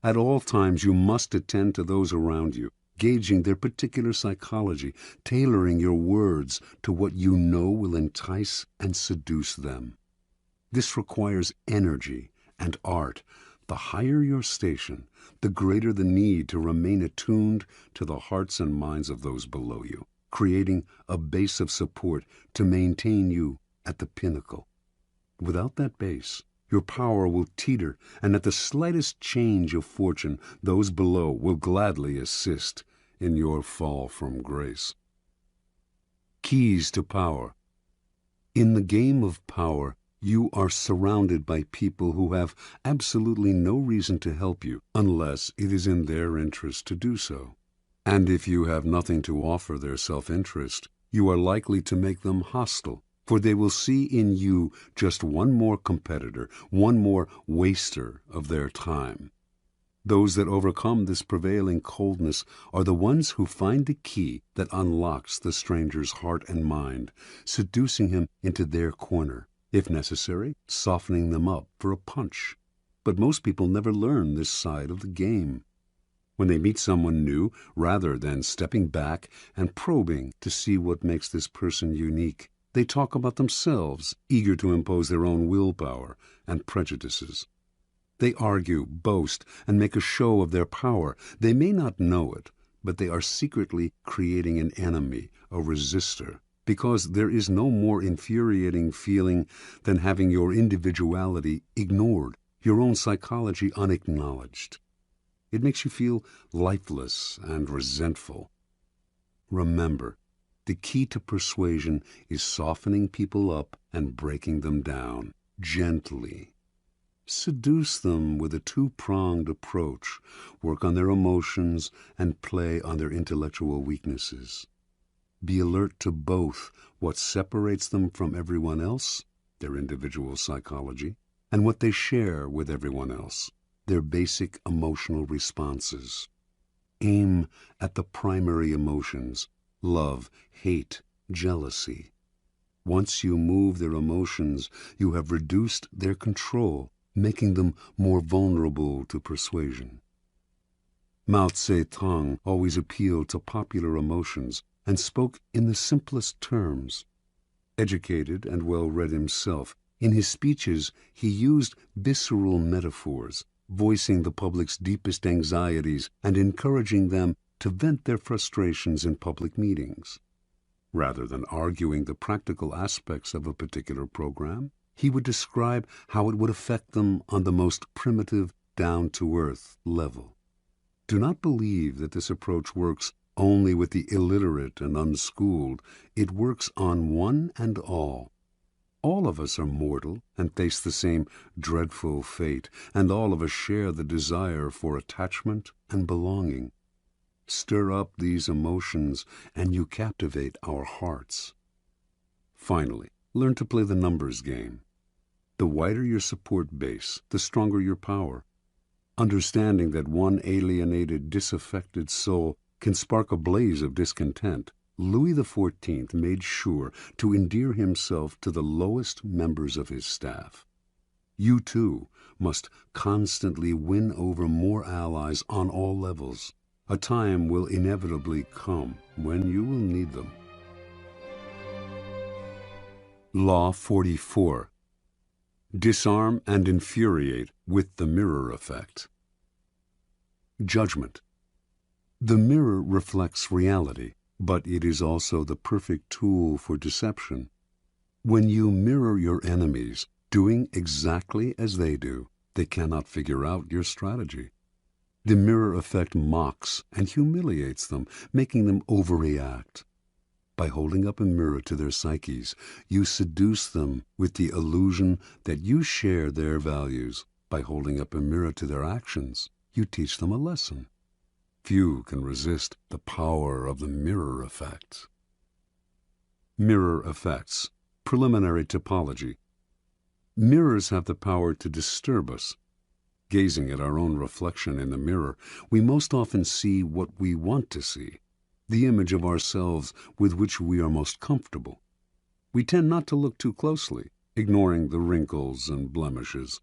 At all times you must attend to those around you, gauging their particular psychology, tailoring your words to what you know will entice and seduce them. This requires energy and art. The higher your station, the greater the need to remain attuned to the hearts and minds of those below you, creating a base of support to maintain you at the pinnacle. Without that base, your power will teeter, and at the slightest change of fortune, those below will gladly assist in your fall from grace. Keys to power. In the game of power, you are surrounded by people who have absolutely no reason to help you unless it is in their interest to do so. And if you have nothing to offer their self-interest, you are likely to make them hostile, for they will see in you just one more competitor, one more waster of their time. Those that overcome this prevailing coldness are the ones who find the key that unlocks the stranger's heart and mind, seducing him into their corner, if necessary, softening them up for a punch. But most people never learn this side of the game. When they meet someone new, rather than stepping back and probing to see what makes this person unique, they talk about themselves, eager to impose their own willpower and prejudices. They argue, boast, and make a show of their power. They may not know it, but they are secretly creating an enemy, a resistor, because there is no more infuriating feeling than having your individuality ignored, your own psychology unacknowledged. It makes you feel lifeless and resentful. Remember, the key to persuasion is softening people up and breaking them down, gently. Seduce them with a two-pronged approach. Work on their emotions and play on their intellectual weaknesses. Be alert to both what separates them from everyone else, their individual psychology, and what they share with everyone else, their basic emotional responses. Aim at the primary emotions: love, hate, jealousy. Once you move their emotions, you have reduced their control, making them more vulnerable to persuasion. Mao Zedong always appealed to popular emotions and spoke in the simplest terms. Educated and well-read himself, in his speeches he used visceral metaphors, voicing the public's deepest anxieties and encouraging them to vent their frustrations in public meetings. Rather than arguing the practical aspects of a particular program, he would describe how it would affect them on the most primitive, down-to-earth level. Do not believe that this approach works only with the illiterate and unschooled. It works on one and all. All of us are mortal and face the same dreadful fate, and all of us share the desire for attachment and belonging. Stir up these emotions, and you captivate our hearts. Finally, learn to play the numbers game. The wider your support base, the stronger your power. Understanding that one alienated, disaffected soul can spark a blaze of discontent, Louis XIV made sure to endear himself to the lowest members of his staff. You, too, must constantly win over more allies on all levels. A time will inevitably come when you will need them. Law 44. Disarm and infuriate with the mirror effect. Judgment. The mirror reflects reality, but it is also the perfect tool for deception. When you mirror your enemies, doing exactly as they do, they cannot figure out your strategy. The mirror effect mocks and humiliates them, making them overreact. By holding up a mirror to their psyches, you seduce them with the illusion that you share their values. By holding up a mirror to their actions, you teach them a lesson. Few can resist the power of the mirror effect. Mirror effects. Preliminary typology. Mirrors have the power to disturb us. Gazing at our own reflection in the mirror, we most often see what we want to see, the image of ourselves with which we are most comfortable. We tend not to look too closely, ignoring the wrinkles and blemishes.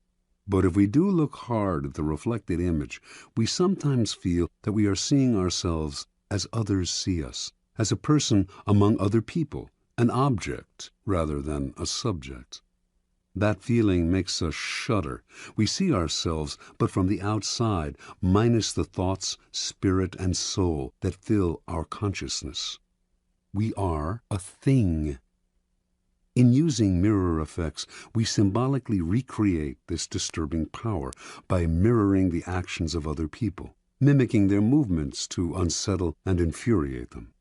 But if we do look hard at the reflected image, we sometimes feel that we are seeing ourselves as others see us, as a person among other people, an object rather than a subject. That feeling makes us shudder. We see ourselves, but from the outside, minus the thoughts, spirit, and soul that fill our consciousness. We are a thing. In using mirror effects, we symbolically recreate this disturbing power by mirroring the actions of other people, mimicking their movements to unsettle and infuriate them.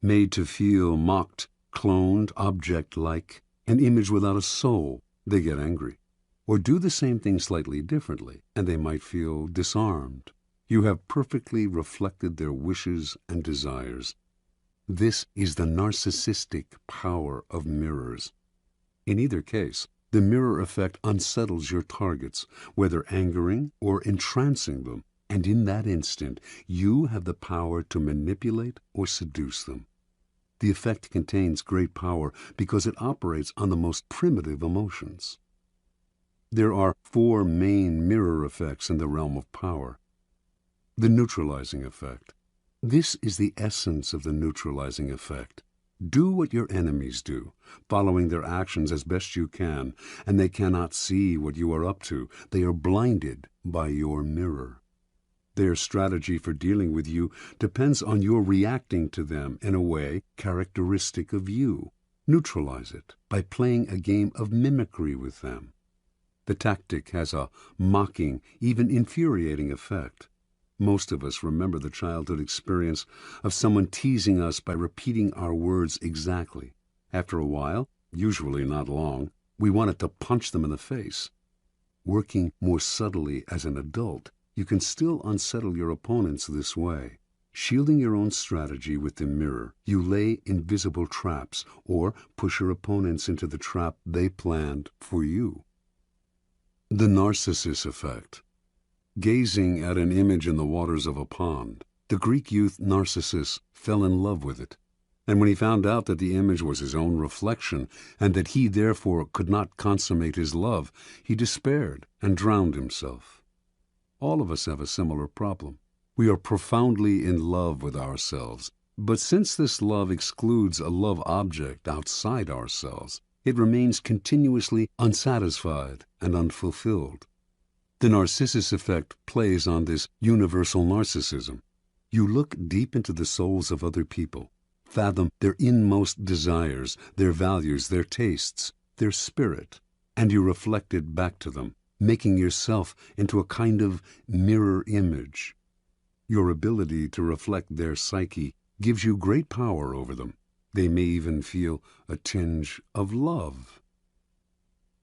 Made to feel mocked, cloned, object-like, an image without a soul, they get angry. Or do the same thing slightly differently, and they might feel disarmed. You have perfectly reflected their wishes and desires. This is the narcissistic power of mirrors. In either case, the mirror effect unsettles your targets, whether angering or entrancing them, and in that instant, you have the power to manipulate or seduce them. The effect contains great power because it operates on the most primitive emotions. There are 4 main mirror effects in the realm of power. The neutralizing effect. This is the essence of the neutralizing effect. Do what your enemies do, following their actions as best you can, and they cannot see what you are up to. They are blinded by your mirror. Their strategy for dealing with you depends on your reacting to them in a way characteristic of you. Neutralize it by playing a game of mimicry with them. The tactic has a mocking, even infuriating effect. Most of us remember the childhood experience of someone teasing us by repeating our words exactly. After a while, usually not long, we wanted to punch them in the face. Working more subtly as an adult, you can still unsettle your opponents this way. Shielding your own strategy with the mirror, you lay invisible traps or push your opponents into the trap they planned for you. The narcissus effect. Gazing at an image in the waters of a pond, the Greek youth Narcissus fell in love with it. And when he found out that the image was his own reflection, and that he therefore could not consummate his love, he despaired and drowned himself. All of us have a similar problem. We are profoundly in love with ourselves, but since this love excludes a love object outside ourselves, it remains continuously unsatisfied and unfulfilled. The narcissus effect plays on this universal narcissism. You look deep into the souls of other people, fathom their inmost desires, their values, their tastes, their spirit, and you reflect it back to them, making yourself into a kind of mirror image. Your ability to reflect their psyche gives you great power over them. They may even feel a tinge of love.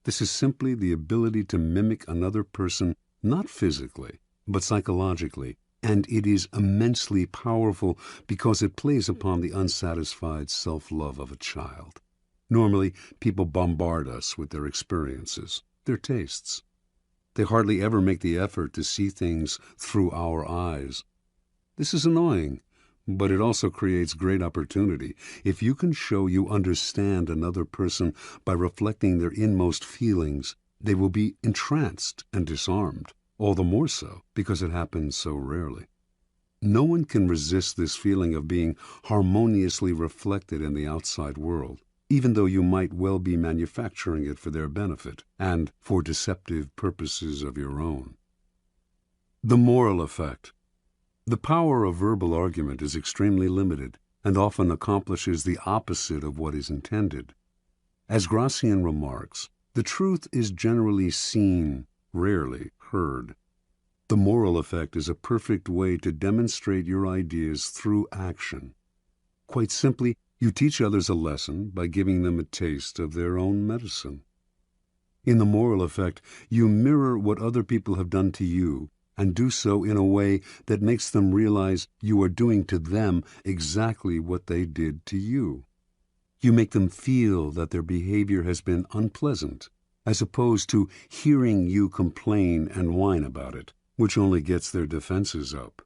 This is simply the ability to mimic another person, not physically, but psychologically, and it is immensely powerful because it plays upon the unsatisfied self-love of a child. Normally, people bombard us with their experiences, their tastes. They hardly ever make the effort to see things through our eyes. This is annoying, but it also creates great opportunity. If you can show you understand another person by reflecting their inmost feelings, they will be entranced and disarmed, all the more so because it happens so rarely. No one can resist this feeling of being harmoniously reflected in the outside world. even though you might well be manufacturing it for their benefit and for deceptive purposes of your own. The moral effect. The power of verbal argument is extremely limited and often accomplishes the opposite of what is intended. As Gracian remarks, the truth is generally seen, rarely heard. The moral effect is a perfect way to demonstrate your ideas through action. Quite simply, you teach others a lesson by giving them a taste of their own medicine. In the moral effect, you mirror what other people have done to you and do so in a way that makes them realize you are doing to them exactly what they did to you. You make them feel that their behavior has been unpleasant, as opposed to hearing you complain and whine about it, which only gets their defenses up.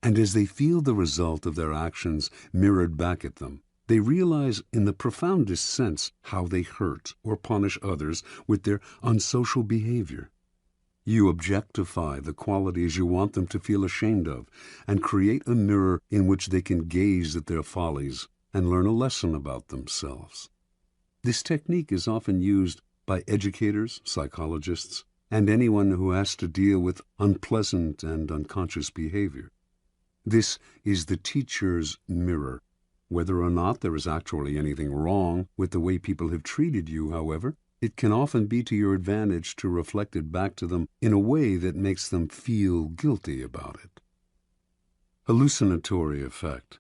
And as they feel the result of their actions mirrored back at them, they realize in the profoundest sense how they hurt or punish others with their unsocial behavior. You objectify the qualities you want them to feel ashamed of and create a mirror in which they can gaze at their follies and learn a lesson about themselves. This technique is often used by educators, psychologists, and anyone who has to deal with unpleasant and unconscious behavior. This is the teacher's mirror. Whether or not there is actually anything wrong with the way people have treated you, however, it can often be to your advantage to reflect it back to them in a way that makes them feel guilty about it. Hallucinatory effect.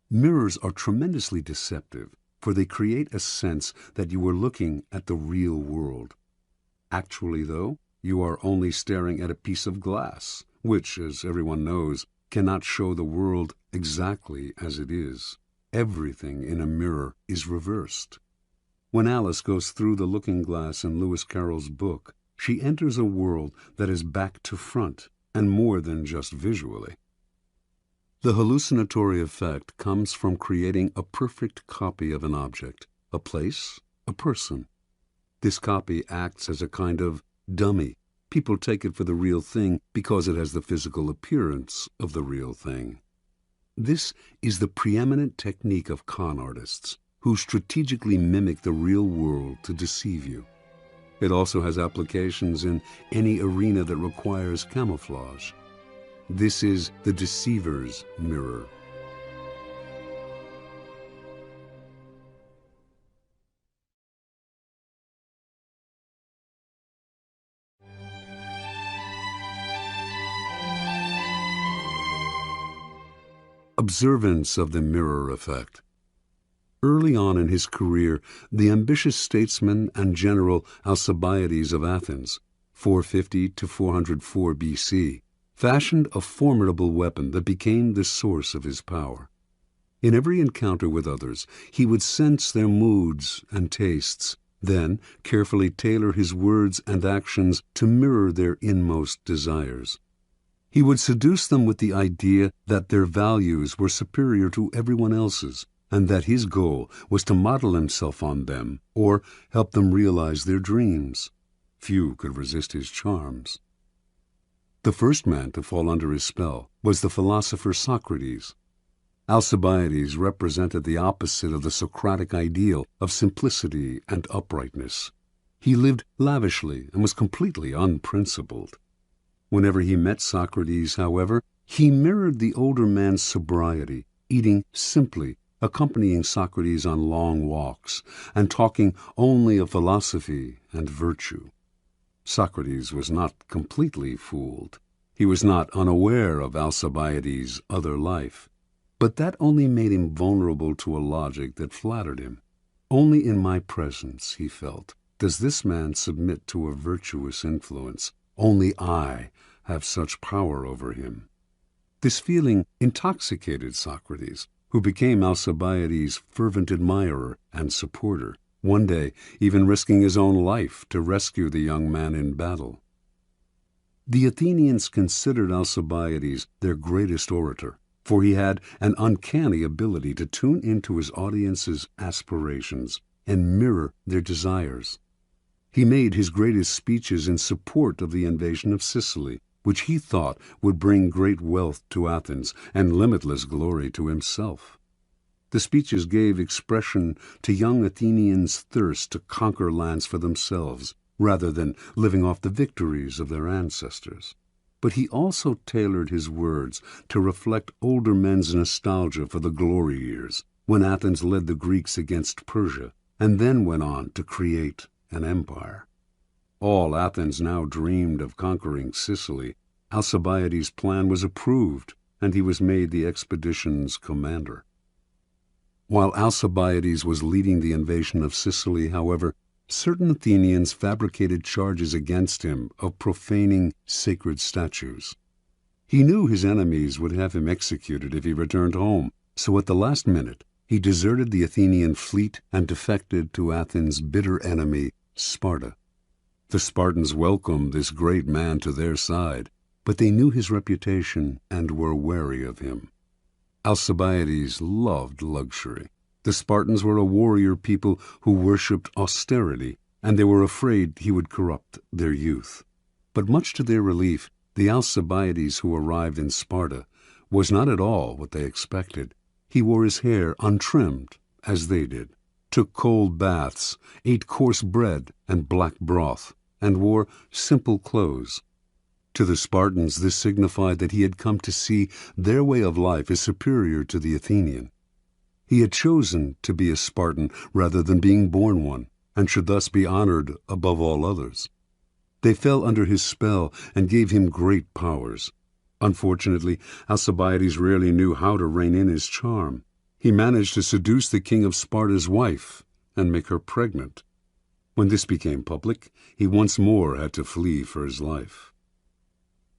Mirrors are tremendously deceptive, for they create a sense that you are looking at the real world. Actually, though, you are only staring at a piece of glass, which, as everyone knows, cannot show the world exactly as it is. Everything in a mirror is reversed. When Alice goes through the looking glass in Lewis Carroll's book, she enters a world that is back to front, and more than just visually. The hallucinatory effect comes from creating a perfect copy of an object, a place, a person. This copy acts as a kind of dummy. People take it for the real thing because it has the physical appearance of the real thing. This is the preeminent technique of con artists, who strategically mimic the real world to deceive you. It also has applications in any arena that requires camouflage. This is the deceiver's mirror. Observance of the mirror effect. Early on in his career, the ambitious statesman and general Alcibiades of Athens, 450 to 404 BC, fashioned a formidable weapon that became the source of his power. In every encounter with others, he would sense their moods and tastes, then carefully tailor his words and actions to mirror their inmost desires. He would seduce them with the idea that their values were superior to everyone else's, and that his goal was to model himself on them or help them realize their dreams. Few could resist his charms. The first man to fall under his spell was the philosopher Socrates. Alcibiades represented the opposite of the Socratic ideal of simplicity and uprightness. He lived lavishly and was completely unprincipled. Whenever he met Socrates, however, he mirrored the older man's sobriety, eating simply, accompanying Socrates on long walks, and talking only of philosophy and virtue. Socrates was not completely fooled. He was not unaware of Alcibiades' other life. But that only made him vulnerable to a logic that flattered him. Only in my presence, he felt, does this man submit to a virtuous influence. Only I have such power over him. This feeling intoxicated Socrates, who became Alcibiades' fervent admirer and supporter, one day even risking his own life to rescue the young man in battle. The Athenians considered Alcibiades their greatest orator, for he had an uncanny ability to tune into his audience's aspirations and mirror their desires. He made his greatest speeches in support of the invasion of Sicily, which he thought would bring great wealth to Athens and limitless glory to himself. The speeches gave expression to young Athenians' thirst to conquer lands for themselves, rather than living off the victories of their ancestors. But he also tailored his words to reflect older men's nostalgia for the glory years, when Athens led the Greeks against Persia, and then went on to create an empire. All Athens now dreamed of conquering Sicily. Alcibiades' plan was approved, and he was made the expedition's commander. While Alcibiades was leading the invasion of Sicily, however, certain Athenians fabricated charges against him of profaning sacred statues. He knew his enemies would have him executed if he returned home, so at the last minute he deserted the Athenian fleet and defected to Athens' bitter enemy, Sparta. The Spartans welcomed this great man to their side, but they knew his reputation and were wary of him. Alcibiades loved luxury. The Spartans were a warrior people who worshipped austerity, and they were afraid he would corrupt their youth. But much to their relief, the Alcibiades who arrived in Sparta was not at all what they expected. He wore his hair untrimmed, as they did, took cold baths, ate coarse bread and black broth, and wore simple clothes. To the Spartans this signified that he had come to see their way of life as superior to the Athenian. He had chosen to be a Spartan rather than being born one, and should thus be honored above all others. They fell under his spell and gave him great powers. Unfortunately, Alcibiades rarely knew how to rein in his charm. He managed to seduce the king of Sparta's wife and make her pregnant. When this became public, he once more had to flee for his life.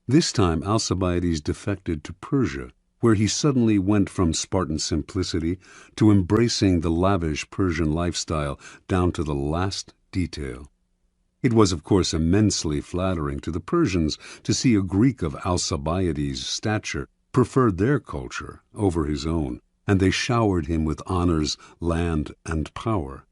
This time Alcibiades defected to Persia, where he suddenly went from Spartan simplicity to embracing the lavish Persian lifestyle down to the last detail. It was, of course, immensely flattering to the Persians to see a Greek of Alcibiades' stature prefer their culture over his own, and they showered him with honors, land, and power.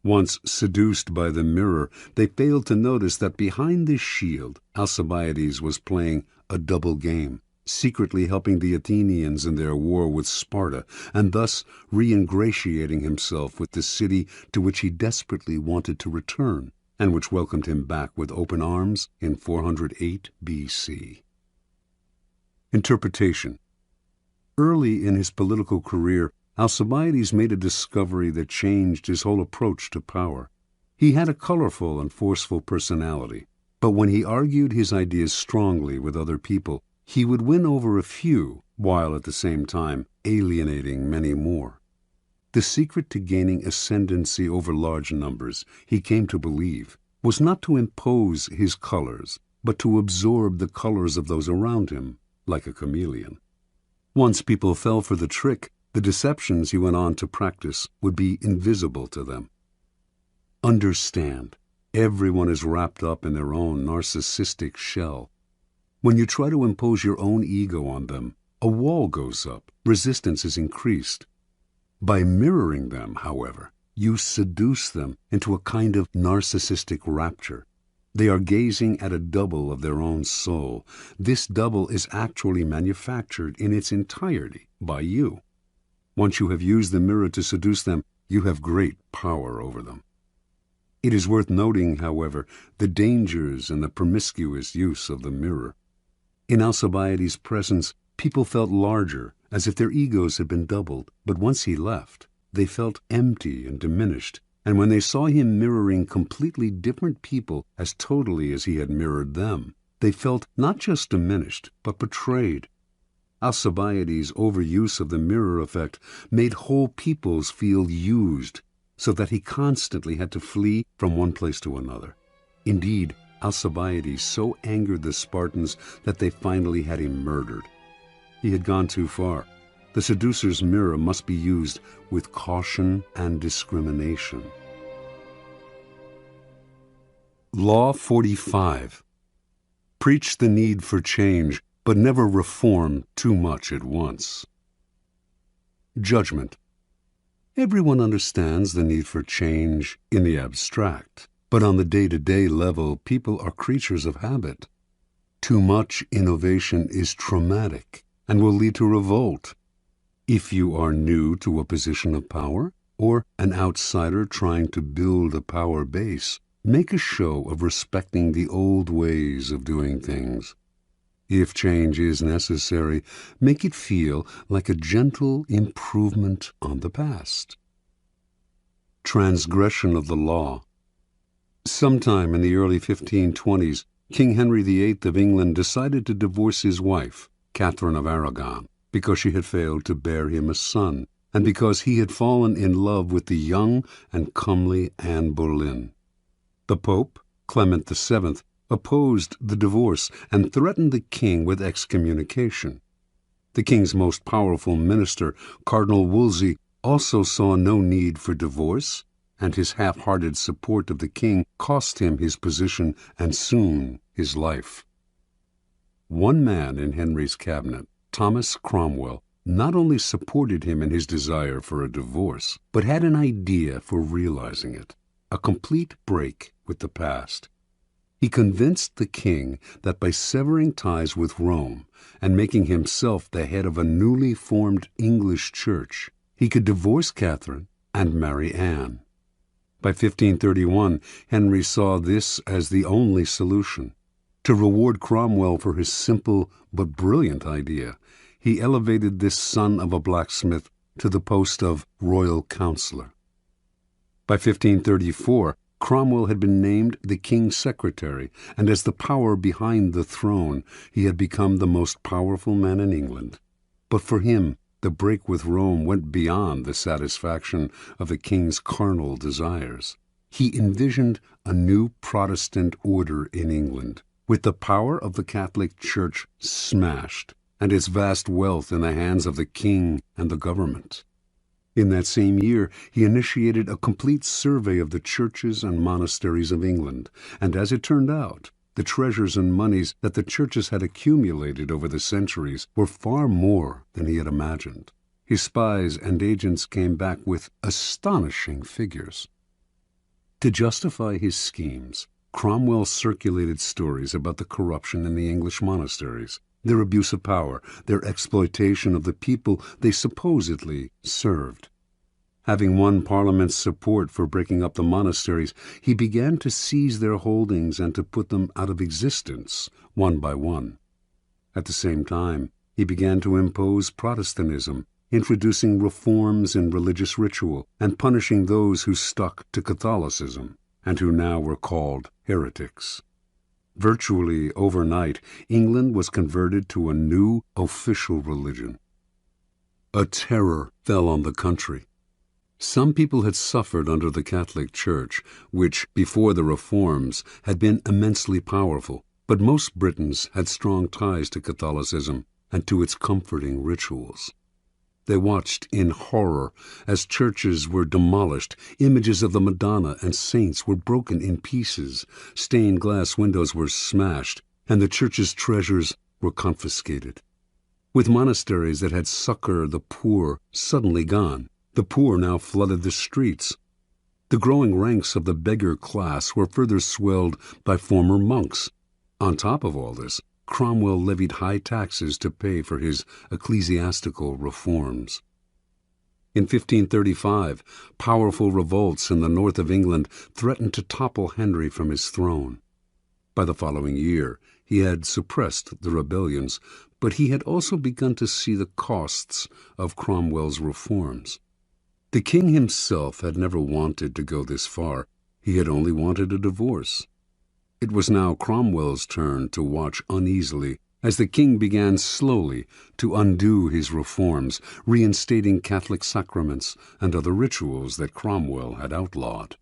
Once seduced by the mirror, they failed to notice that behind this shield, Alcibiades was playing a double game, secretly helping the Athenians in their war with Sparta, and thus re-ingratiating himself with the city to which he desperately wanted to return, and which welcomed him back with open arms in 408 B.C. Interpretation. Early in his political career, Alcibiades made a discovery that changed his whole approach to power. He had a colorful and forceful personality, but when he argued his ideas strongly with other people, he would win over a few, while at the same time alienating many more. The secret to gaining ascendancy over large numbers, he came to believe, was not to impose his colors, but to absorb the colors of those around him, like a chameleon. Once people fell for the trick, the deceptions he went on to practice would be invisible to them. Understand, everyone is wrapped up in their own narcissistic shell. When you try to impose your own ego on them, a wall goes up, resistance is increased. By mirroring them, however, you seduce them into a kind of narcissistic rapture. They are gazing at a double of their own soul. This double is actually manufactured in its entirety by you. Once you have used the mirror to seduce them, you have great power over them. It is worth noting, however, the dangers and the promiscuous use of the mirror. In Alcibiades' presence, people felt larger, as if their egos had been doubled, but once he left, they felt empty and diminished, and when they saw him mirroring completely different people as totally as he had mirrored them, they felt not just diminished, but betrayed. Alcibiades' overuse of the mirror effect made whole peoples feel used, so that he constantly had to flee from one place to another. Indeed, Alcibiades so angered the Spartans that they finally had him murdered. He had gone too far. The seducer's mirror must be used with caution and discrimination. Law 45. Preach the need for change, but never reform too much at once. Judgment. Everyone understands the need for change in the abstract, but on the day-to-day level, people are creatures of habit. Too much innovation is traumatic and will lead to revolt. If you are new to a position of power, or an outsider trying to build a power base, make a show of respecting the old ways of doing things. If change is necessary, make it feel like a gentle improvement on the past. Transgression of the law. Sometime in the early 1520s, King Henry VIII of England decided to divorce his wife, Catherine of Aragon, because she had failed to bear him a son, and because he had fallen in love with the young and comely Anne Boleyn. The Pope, Clement VII, opposed the divorce and threatened the king with excommunication. The king's most powerful minister, Cardinal Wolsey, also saw no need for divorce, and his half-hearted support of the king cost him his position and soon his life. One man in Henry's cabinet, Thomas Cromwell, not only supported him in his desire for a divorce, but had an idea for realizing it, a complete break with the past. He convinced the king that by severing ties with Rome and making himself the head of a newly formed English church, he could divorce Catherine and marry Anne. By 1531, Henry saw this as the only solution. To reward Cromwell for his simple but brilliant idea, he elevated this son of a blacksmith to the post of royal counselor. By 1534, Cromwell had been named the king's secretary, and as the power behind the throne, he had become the most powerful man in England. But for him, the break with Rome went beyond the satisfaction of the king's carnal desires. He envisioned a new Protestant order in England, with the power of the Catholic Church smashed and its vast wealth in the hands of the king and the government. In that same year, he initiated a complete survey of the churches and monasteries of England, and as it turned out, the treasures and monies that the churches had accumulated over the centuries were far more than he had imagined. His spies and agents came back with astonishing figures. To justify his schemes, Cromwell circulated stories about the corruption in the English monasteries, their abuse of power, their exploitation of the people they supposedly served. Having won Parliament's support for breaking up the monasteries, he began to seize their holdings and to put them out of existence, one by one. At the same time, he began to impose Protestantism, introducing reforms in religious ritual and punishing those who stuck to Catholicism, and who now were called heretics. Virtually overnight, England was converted to a new official religion. A terror fell on the country. Some people had suffered under the Catholic Church, which, before the reforms, had been immensely powerful, but most Britons had strong ties to Catholicism and to its comforting rituals. They watched in horror as churches were demolished, images of the Madonna and saints were broken in pieces, stained glass windows were smashed, and the church's treasures were confiscated. With monasteries that had succored the poor suddenly gone, the poor now flooded the streets. The growing ranks of the beggar class were further swelled by former monks. On top of all this, Cromwell levied high taxes to pay for his ecclesiastical reforms. In 1535, powerful revolts in the north of England threatened to topple Henry from his throne. By the following year, he had suppressed the rebellions, but he had also begun to see the costs of Cromwell's reforms. The king himself had never wanted to go this far. He had only wanted a divorce. It was now Cromwell's turn to watch uneasily as the king began slowly to undo his reforms, reinstating Catholic sacraments and other rituals that Cromwell had outlawed.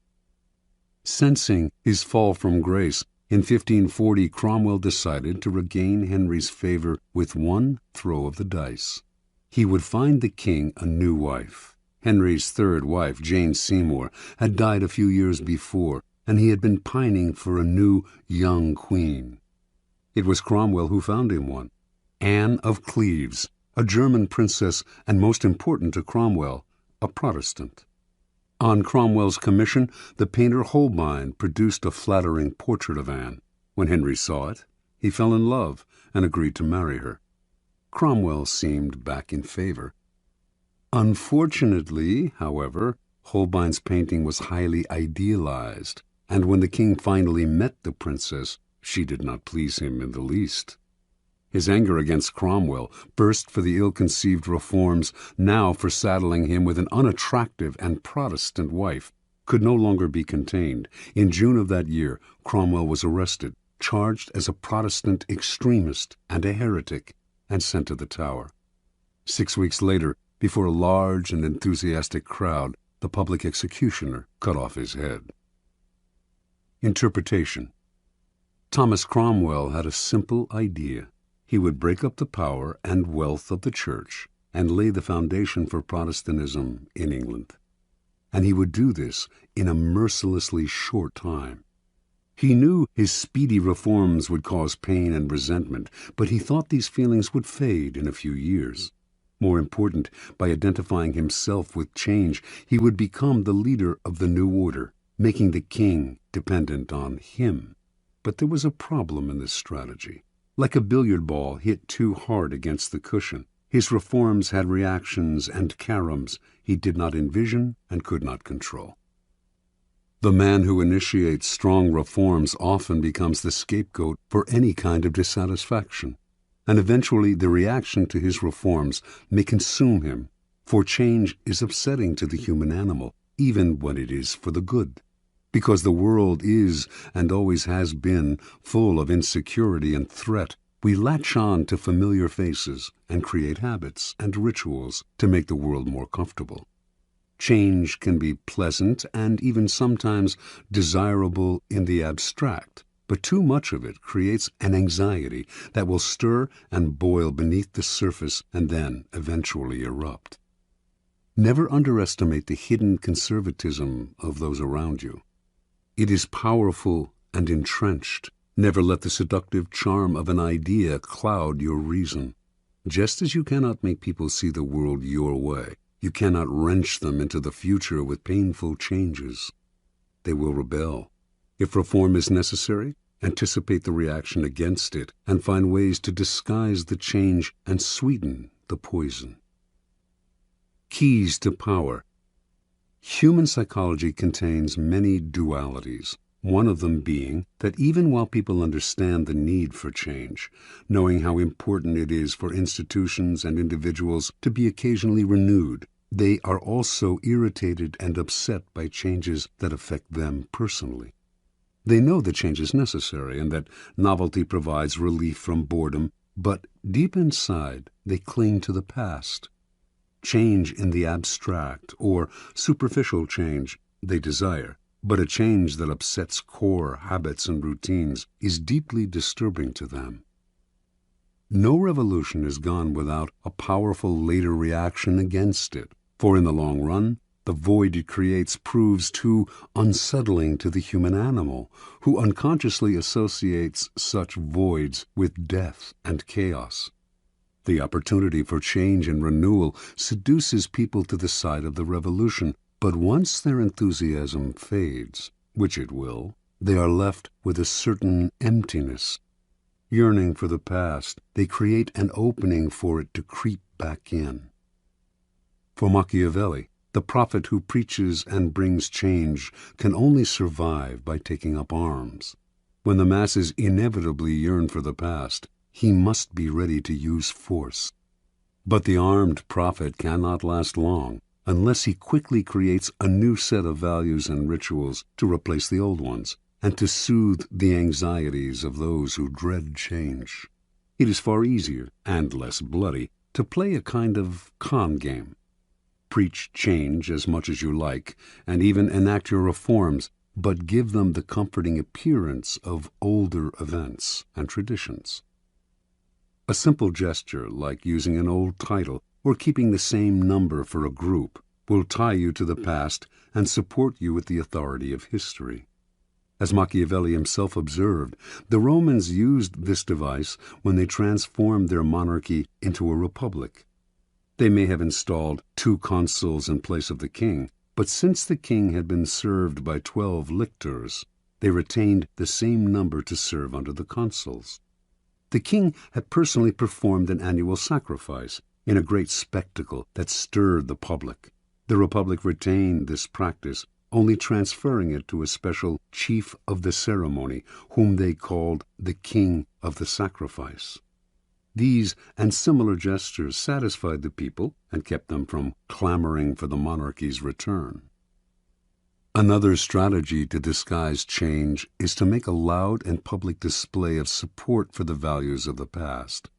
Sensing his fall from grace, in 1540 Cromwell decided to regain Henry's favor with one throw of the dice. He would find the king a new wife. Henry's third wife, Jane Seymour, had died a few years before, and he had been pining for a new, young queen. It was Cromwell who found him one, Anne of Cleves, a German princess and, most important to Cromwell, a Protestant. On Cromwell's commission, the painter Holbein produced a flattering portrait of Anne. When Henry saw it, he fell in love and agreed to marry her. Cromwell seemed back in favor. Unfortunately, however, Holbein's painting was highly idealized, and when the king finally met the princess, she did not please him in the least. His anger against Cromwell, first for the ill-conceived reforms, now for saddling him with an unattractive and Protestant wife, could no longer be contained. In June of that year, Cromwell was arrested, charged as a Protestant extremist and a heretic, and sent to the Tower. 6 weeks later, before a large and enthusiastic crowd, the public executioner cut off his head. Interpretation. Thomas Cromwell had a simple idea. He would break up the power and wealth of the Church and lay the foundation for Protestantism in England. And he would do this in a mercilessly short time. He knew his speedy reforms would cause pain and resentment, but he thought these feelings would fade in a few years. More important, by identifying himself with change, he would become the leader of the new order, making the king dependent on him. But there was a problem in this strategy. Like a billiard ball hit too hard against the cushion, his reforms had reactions and caroms he did not envision and could not control. The man who initiates strong reforms often becomes the scapegoat for any kind of dissatisfaction, and eventually the reaction to his reforms may consume him, for change is upsetting to the human animal, even when it is for the good. Because the world is, and always has been, full of insecurity and threat, we latch on to familiar faces and create habits and rituals to make the world more comfortable. Change can be pleasant and even sometimes desirable in the abstract, but too much of it creates an anxiety that will stir and boil beneath the surface and then eventually erupt. Never underestimate the hidden conservatism of those around you. It is powerful and entrenched. Never let the seductive charm of an idea cloud your reason. Just as you cannot make people see the world your way, you cannot wrench them into the future with painful changes. They will rebel. If reform is necessary, anticipate the reaction against it and find ways to disguise the change and sweeten the poison. Keys to power. Human psychology contains many dualities, one of them being that even while people understand the need for change, knowing how important it is for institutions and individuals to be occasionally renewed, they are also irritated and upset by changes that affect them personally. They know the change is necessary and that novelty provides relief from boredom, but deep inside they cling to the past. Change in the abstract or superficial change they desire, but a change that upsets core habits and routines is deeply disturbing to them. No revolution is gone without a powerful later reaction against it, for in the long run, the void it creates proves too unsettling to the human animal, who unconsciously associates such voids with death and chaos. The opportunity for change and renewal seduces people to the side of the revolution, but once their enthusiasm fades, which it will, they are left with a certain emptiness. Yearning for the past, they create an opening for it to creep back in. For Machiavelli, the prophet who preaches and brings change can only survive by taking up arms. When the masses inevitably yearn for the past, he must be ready to use force. But the armed prophet cannot last long unless he quickly creates a new set of values and rituals to replace the old ones and to soothe the anxieties of those who dread change. It is far easier and less bloody to play a kind of con game. Preach change as much as you like, and even enact your reforms, but give them the comforting appearance of older events and traditions. A simple gesture, like using an old title or keeping the same number for a group, will tie you to the past and support you with the authority of history. As Machiavelli himself observed, the Romans used this device when they transformed their monarchy into a republic. They may have installed 2 consuls in place of the king, but since the king had been served by 12 lictors, they retained the same number to serve under the consuls. The king had personally performed an annual sacrifice, in a great spectacle that stirred the public. The Republic retained this practice, only transferring it to a special chief of the ceremony, whom they called the King of the Sacrifice. These and similar gestures satisfied the people and kept them from clamoring for the monarchy's return. Another strategy to disguise change is to make a loud and public display of support for the values of the past.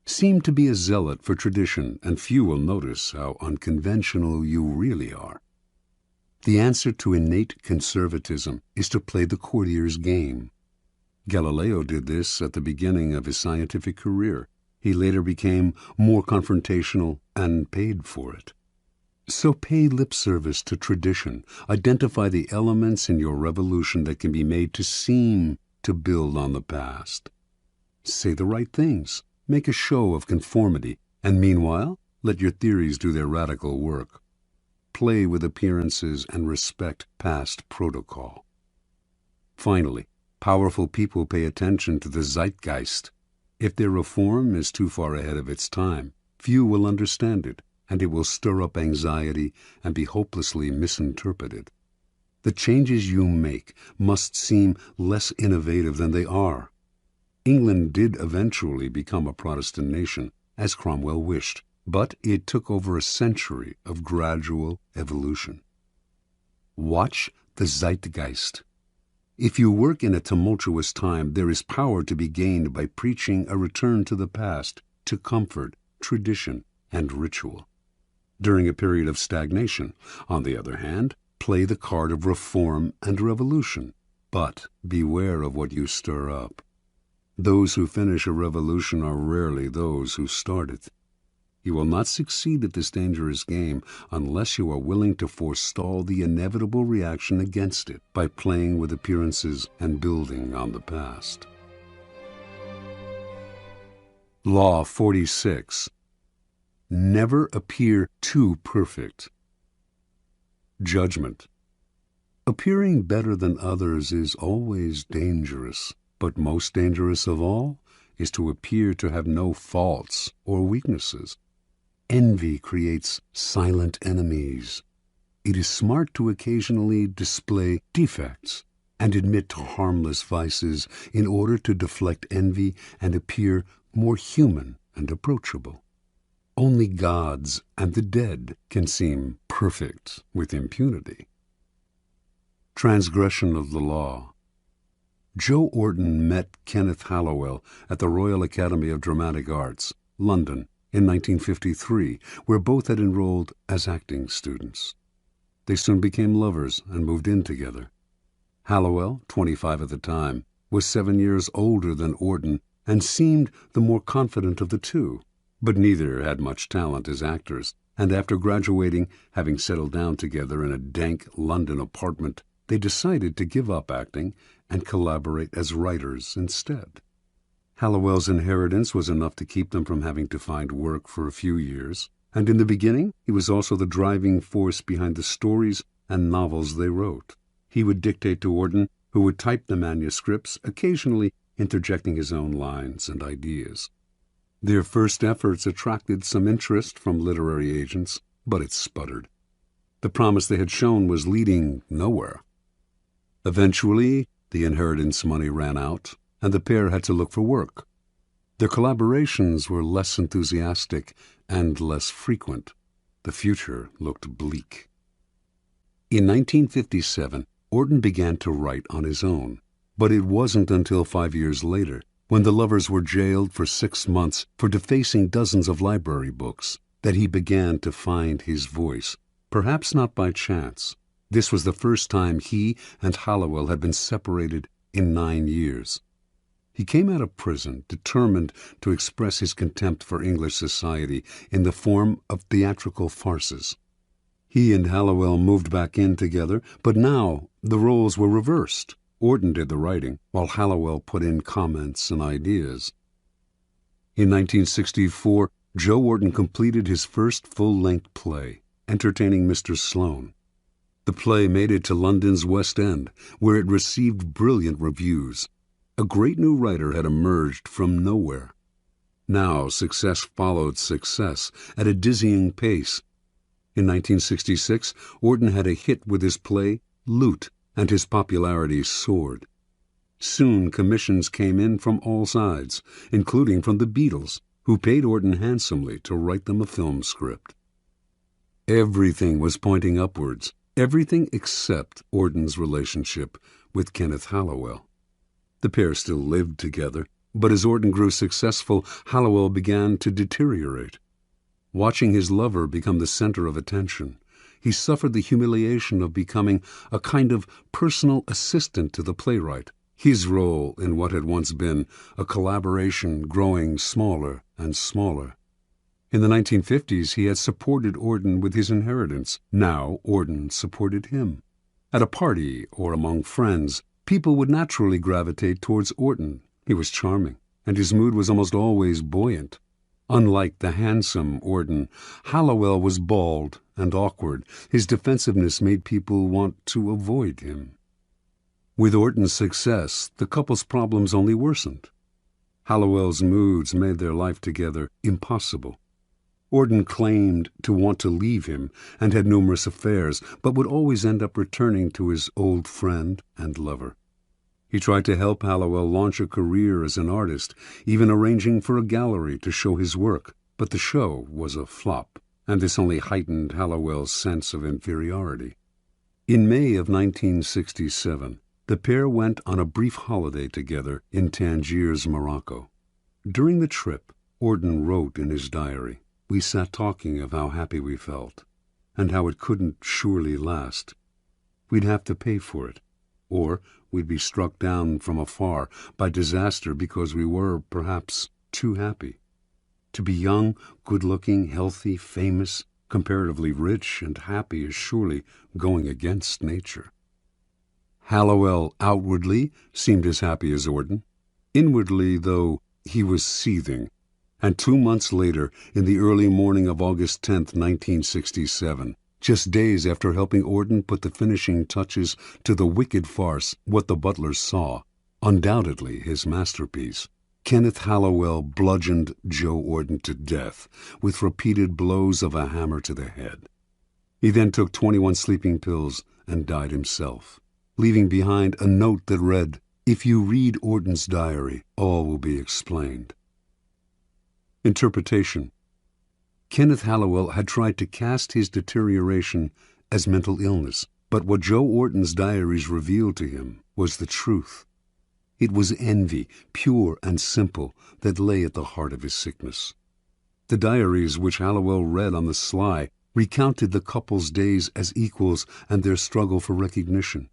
Seem to be a zealot for tradition, and few will notice how unconventional you really are. The answer to innate conservatism is to play the courtier's game. Galileo did this at the beginning of his scientific career. He later became more confrontational and paid for it. So pay lip service to tradition. Identify the elements in your revolution that can be made to seem to build on the past. Say the right things. Make a show of conformity, and meanwhile, let your theories do their radical work. Play with appearances and respect past protocol. Finally, powerful people pay attention to the zeitgeist. If their reform is too far ahead of its time, few will understand it, and it will stir up anxiety and be hopelessly misinterpreted. The changes you make must seem less innovative than they are. England did eventually become a Protestant nation, as Cromwell wished, but it took over a century of gradual evolution. Watch the zeitgeist. If you work in a tumultuous time, there is power to be gained by preaching a return to the past, to comfort, tradition, and ritual. During a period of stagnation, on the other hand, play the card of reform and revolution, but beware of what you stir up. Those who finish a revolution are rarely those who start it. You will not succeed at this dangerous game unless you are willing to forestall the inevitable reaction against it by playing with appearances and building on the past. Law 46. Never appear too perfect. Judgment. Appearing better than others is always dangerous, but most dangerous of all is to appear to have no faults or weaknesses. Envy creates silent enemies. It is smart to occasionally display defects and admit to harmless vices in order to deflect envy and appear more human and approachable. Only gods and the dead can seem perfect with impunity. Transgression of the law. Joe Orton met Kenneth Hallowell at the Royal Academy of Dramatic Arts, London, in 1953, where both had enrolled as acting students. They soon became lovers and moved in together. Hallowell, 25 at the time, was 7 years older than Orton and seemed the more confident of the two, but neither had much talent as actors, and after graduating, having settled down together in a dank London apartment, they decided to give up acting and collaborate as writers instead. Hallowell's inheritance was enough to keep them from having to find work for a few years, and in the beginning he was also the driving force behind the stories and novels they wrote. He would dictate to Orton, who would type the manuscripts, occasionally interjecting his own lines and ideas. Their first efforts attracted some interest from literary agents, but it sputtered. The promise they had shown was leading nowhere. Eventually, the inheritance money ran out, and the pair had to look for work. Their collaborations were less enthusiastic and less frequent. The future looked bleak. In 1957, Orton began to write on his own, but it wasn't until 5 years later, when the lovers were jailed for 6 months for defacing dozens of library books, that he began to find his voice, perhaps not by chance. This was the first time he and Hallowell had been separated in 9 years. He came out of prison determined to express his contempt for English society in the form of theatrical farces. He and Hallowell moved back in together, but now the roles were reversed. Orton did the writing, while Hallowell put in comments and ideas. In 1964, Joe Orton completed his first full-length play, Entertaining Mr. Sloane. The play made it to London's West End, where it received brilliant reviews. A great new writer had emerged from nowhere. Now success followed success at a dizzying pace. In 1966, Auden had a hit with his play Loot, and his popularity soared. Soon commissions came in from all sides, including from the Beatles, who paid Auden handsomely to write them a film script. Everything was pointing upwards, everything except Auden's relationship with Kenneth Hallowell. The pair still lived together, but as Auden grew successful, Hallowell began to deteriorate. Watching his lover become the center of attention, he suffered the humiliation of becoming a kind of personal assistant to the playwright, his role in what had once been a collaboration growing smaller and smaller. In the 1950s, he had supported Auden with his inheritance. Now Auden supported him. At a party or among friends, people would naturally gravitate towards Auden. He was charming, and his mood was almost always buoyant. Unlike the handsome Auden, Hallowell was bald and awkward. His defensiveness made people want to avoid him. With Auden's success, the couple's problems only worsened. Hallowell's moods made their life together impossible. Auden claimed to want to leave him and had numerous affairs, but would always end up returning to his old friend and lover. He tried to help Hallowell launch a career as an artist, even arranging for a gallery to show his work, but the show was a flop, and this only heightened Hallowell's sense of inferiority. In May of 1967, the pair went on a brief holiday together in Tangiers, Morocco. During the trip, Auden wrote in his diary, "We sat talking of how happy we felt, and how it couldn't surely last. We'd have to pay for it, or we'd be struck down from afar by disaster because we were, perhaps, too happy. To be young, good-looking, healthy, famous, comparatively rich and happy is surely going against nature." Hallowell outwardly seemed as happy as Auden. Inwardly, though, he was seething. And 2 months later, in the early morning of August 10th, 1967, just days after helping Auden put the finishing touches to the wicked farce What the Butler Saw, undoubtedly his masterpiece, Kenneth Hallowell bludgeoned Joe Auden to death with repeated blows of a hammer to the head. He then took 21 sleeping pills and died himself, leaving behind a note that read, "If you read Auden's diary, all will be explained." Interpretation. Kenneth Hallowell had tried to cast his deterioration as mental illness, but what Joe Auden's diaries revealed to him was the truth. It was envy, pure and simple, that lay at the heart of his sickness. The diaries, which Hallowell read on the sly, recounted the couple's days as equals and their struggle for recognition.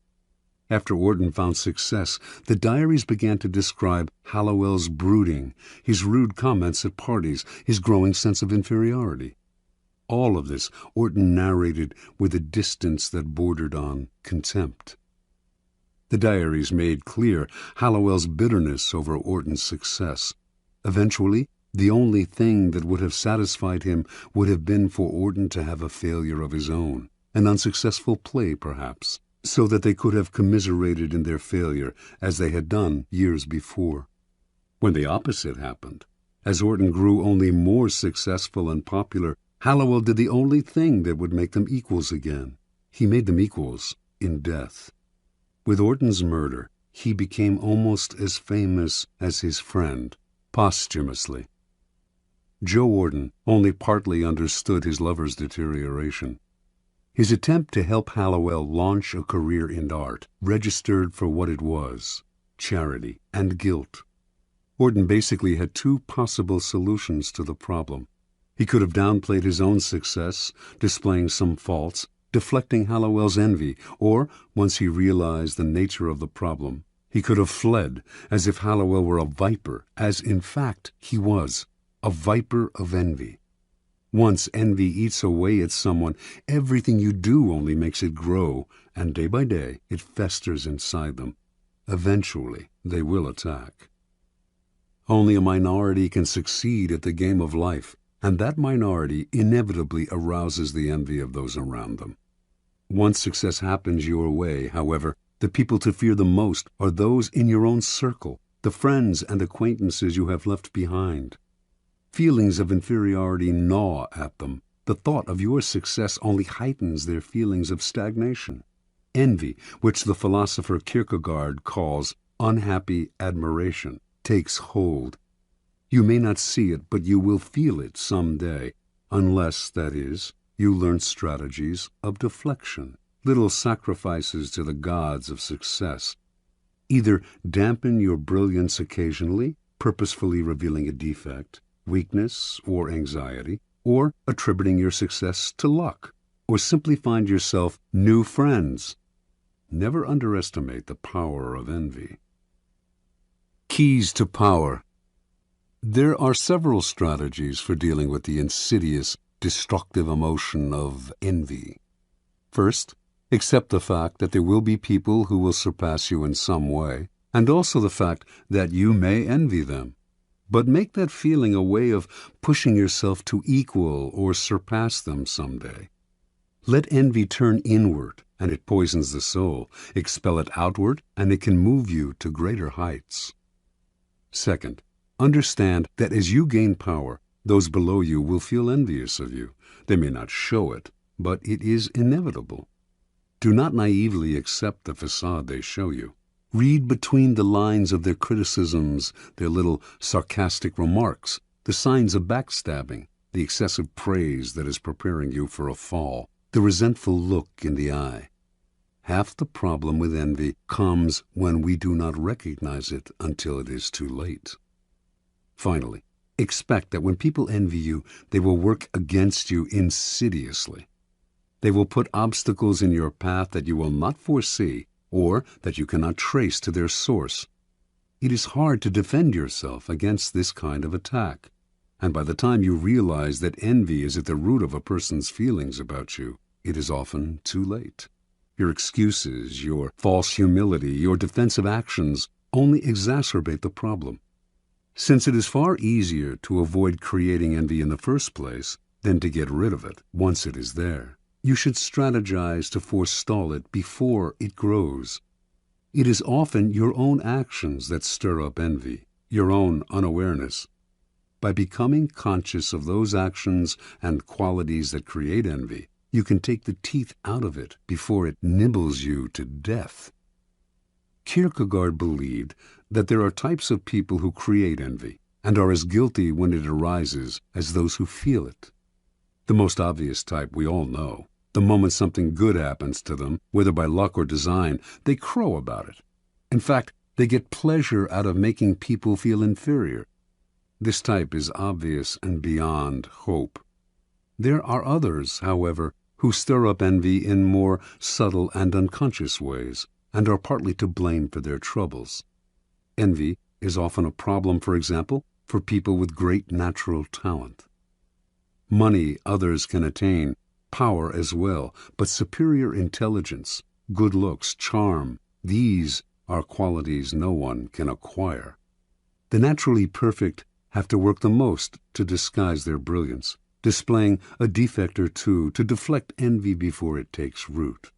After Auden found success, the diaries began to describe Hallowell's brooding, his rude comments at parties, his growing sense of inferiority. All of this Auden narrated with a distance that bordered on contempt. The diaries made clear Hallowell's bitterness over Auden's success. Eventually, the only thing that would have satisfied him would have been for Auden to have a failure of his own, an unsuccessful play perhaps, so that they could have commiserated in their failure as they had done years before. When the opposite happened, as Auden grew only more successful and popular, Hallowell did the only thing that would make them equals again. He made them equals in death. With Auden's murder, he became almost as famous as his friend, posthumously. Joe Auden only partly understood his lover's deterioration. His attempt to help Hallowell launch a career in art registered for what it was, charity and guilt. Auden basically had two possible solutions to the problem. He could have downplayed his own success, displaying some faults, deflecting Hallowell's envy, or, once he realized the nature of the problem, he could have fled as if Hallowell were a viper, as in fact he was, a viper of envy. Once envy eats away at someone, everything you do only makes it grow, and day by day it festers inside them. Eventually they will attack. Only a minority can succeed at the game of life, and that minority inevitably arouses the envy of those around them. Once success happens your way, however, the people to fear the most are those in your own circle, the friends and acquaintances you have left behind. Feelings of inferiority gnaw at them. The thought of your success only heightens their feelings of stagnation. Envy, which the philosopher Kierkegaard calls unhappy admiration, takes hold. You may not see it, but you will feel it some day, unless, that is, you learn strategies of deflection, little sacrifices to the gods of success. Either dampen your brilliance occasionally, purposefully revealing a defect, weakness, or anxiety, or attributing your success to luck, or simply find yourself new friends. Never underestimate the power of envy. Keys to power. There are several strategies for dealing with the insidious, destructive emotion of envy. First, accept the fact that there will be people who will surpass you in some way, and also the fact that you may envy them. But make that feeling a way of pushing yourself to equal or surpass them someday. Let envy turn inward, and it poisons the soul. Expel it outward, and it can move you to greater heights. Second, understand that as you gain power, those below you will feel envious of you. They may not show it, but it is inevitable. Do not naively accept the facade they show you. Read between the lines of their criticisms, their little sarcastic remarks, the signs of backstabbing, the excessive praise that is preparing you for a fall, the resentful look in the eye. Half the problem with envy comes when we do not recognize it until it is too late. Finally, expect that when people envy you, they will work against you insidiously. They will put obstacles in your path that you will not foresee or that you cannot trace to their source. It is hard to defend yourself against this kind of attack, and by the time you realize that envy is at the root of a person's feelings about you, it is often too late. Your excuses, your false humility, your defensive actions only exacerbate the problem. Since it is far easier to avoid creating envy in the first place than to get rid of it once it is there, you should strategize to forestall it before it grows. It is often your own actions that stir up envy, your own unawareness. By becoming conscious of those actions and qualities that create envy, you can take the teeth out of it before it nibbles you to death. Kierkegaard believed that there are types of people who create envy and are as guilty when it arises as those who feel it. The most obvious type we all know. The moment something good happens to them, whether by luck or design, they crow about it. In fact, they get pleasure out of making people feel inferior. This type is obvious and beyond hope. There are others, however, who stir up envy in more subtle and unconscious ways, and are partly to blame for their troubles. Envy is often a problem, for example, for people with great natural talent. Money others can attain, power as well, but superior intelligence, good looks, charm, these are qualities no one can acquire. The naturally perfect have to work the most to disguise their brilliance, displaying a defect or two to deflect envy before it takes root.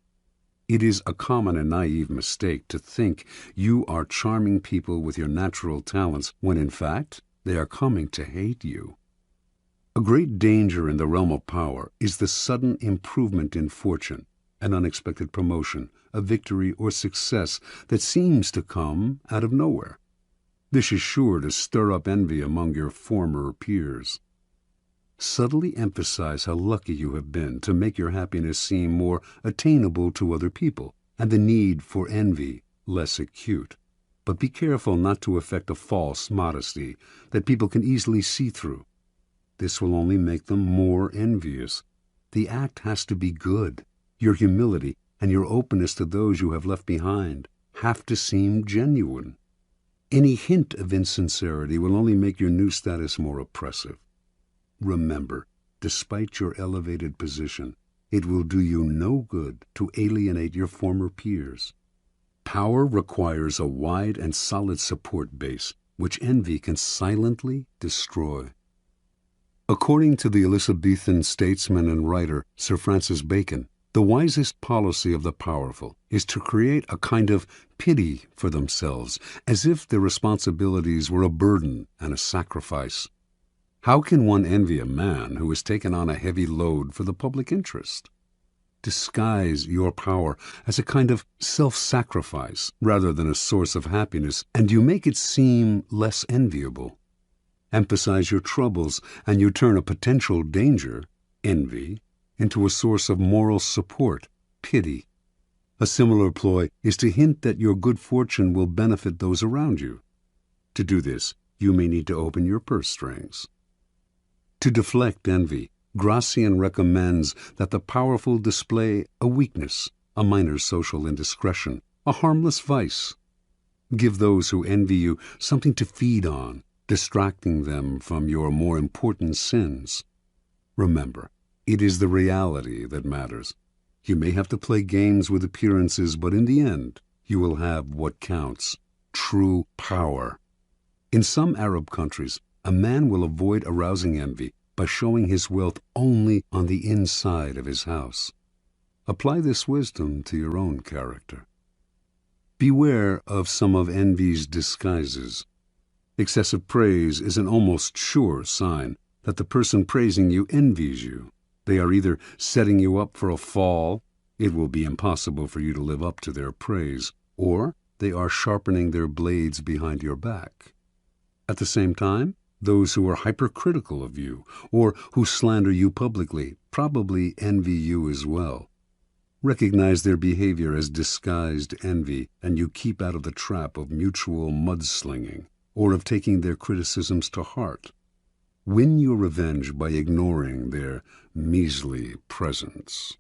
It is a common and naive mistake to think you are charming people with your natural talents when in fact they are coming to hate you. A great danger in the realm of power is the sudden improvement in fortune, an unexpected promotion, a victory or success that seems to come out of nowhere. This is sure to stir up envy among your former peers. Subtly emphasize how lucky you have been to make your happiness seem more attainable to other people, and the need for envy less acute. But be careful not to affect a false modesty that people can easily see through. This will only make them more envious. The act has to be good. Your humility and your openness to those you have left behind have to seem genuine. Any hint of insincerity will only make your new status more oppressive. Remember, despite your elevated position, it will do you no good to alienate your former peers. Power requires a wide and solid support base, which envy can silently destroy. According to the Elizabethan statesman and writer Sir Francis Bacon, the wisest policy of the powerful is to create a kind of pity for themselves, as if their responsibilities were a burden and a sacrifice. How can one envy a man who has taken on a heavy load for the public interest? Disguise your power as a kind of self-sacrifice rather than a source of happiness, and you make it seem less enviable. Emphasize your troubles, and you turn a potential danger, envy, into a source of moral support, pity. A similar ploy is to hint that your good fortune will benefit those around you. To do this, you may need to open your purse strings. To deflect envy, Gracian recommends that the powerful display a weakness, a minor social indiscretion, a harmless vice. Give those who envy you something to feed on, distracting them from your more important sins. Remember, it is the reality that matters. You may have to play games with appearances, but in the end, you will have what counts, true power. In some Arab countries, a man will avoid arousing envy by showing his wealth only on the inside of his house. Apply this wisdom to your own character. Beware of some of envy's disguises. Excessive praise is an almost sure sign that the person praising you envies you. They are either setting you up for a fall, it will be impossible for you to live up to their praise, or they are sharpening their blades behind your back. At the same time, those who are hypercritical of you, or who slander you publicly, probably envy you as well. Recognize their behavior as disguised envy, and you keep out of the trap of mutual mudslinging, or of taking their criticisms to heart. Win your revenge by ignoring their measly presence.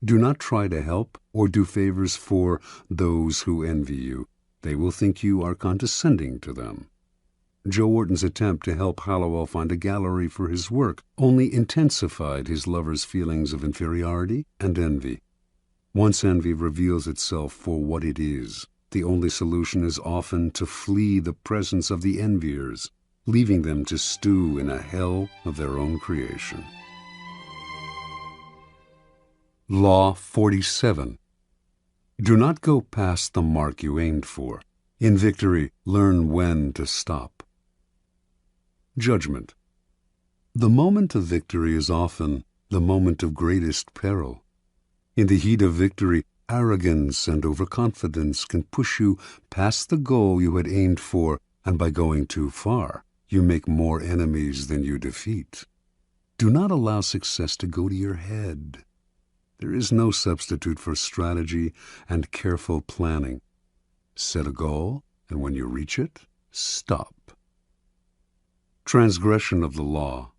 Do not try to help or do favors for those who envy you. They will think you are condescending to them. Joe Wharton's attempt to help Hallowell find a gallery for his work only intensified his lover's feelings of inferiority and envy. Once envy reveals itself for what it is, the only solution is often to flee the presence of the enviers, leaving them to stew in a hell of their own creation. Law 47. Do not go past the mark you aimed for. In victory, learn when to stop. Judgment. The moment of victory is often the moment of greatest peril. In the heat of victory, arrogance and overconfidence can push you past the goal you had aimed for, and by going too far, you make more enemies than you defeat. Do not allow success to go to your head. There is no substitute for strategy and careful planning. Set a goal, and when you reach it, stop. Transgression of the law.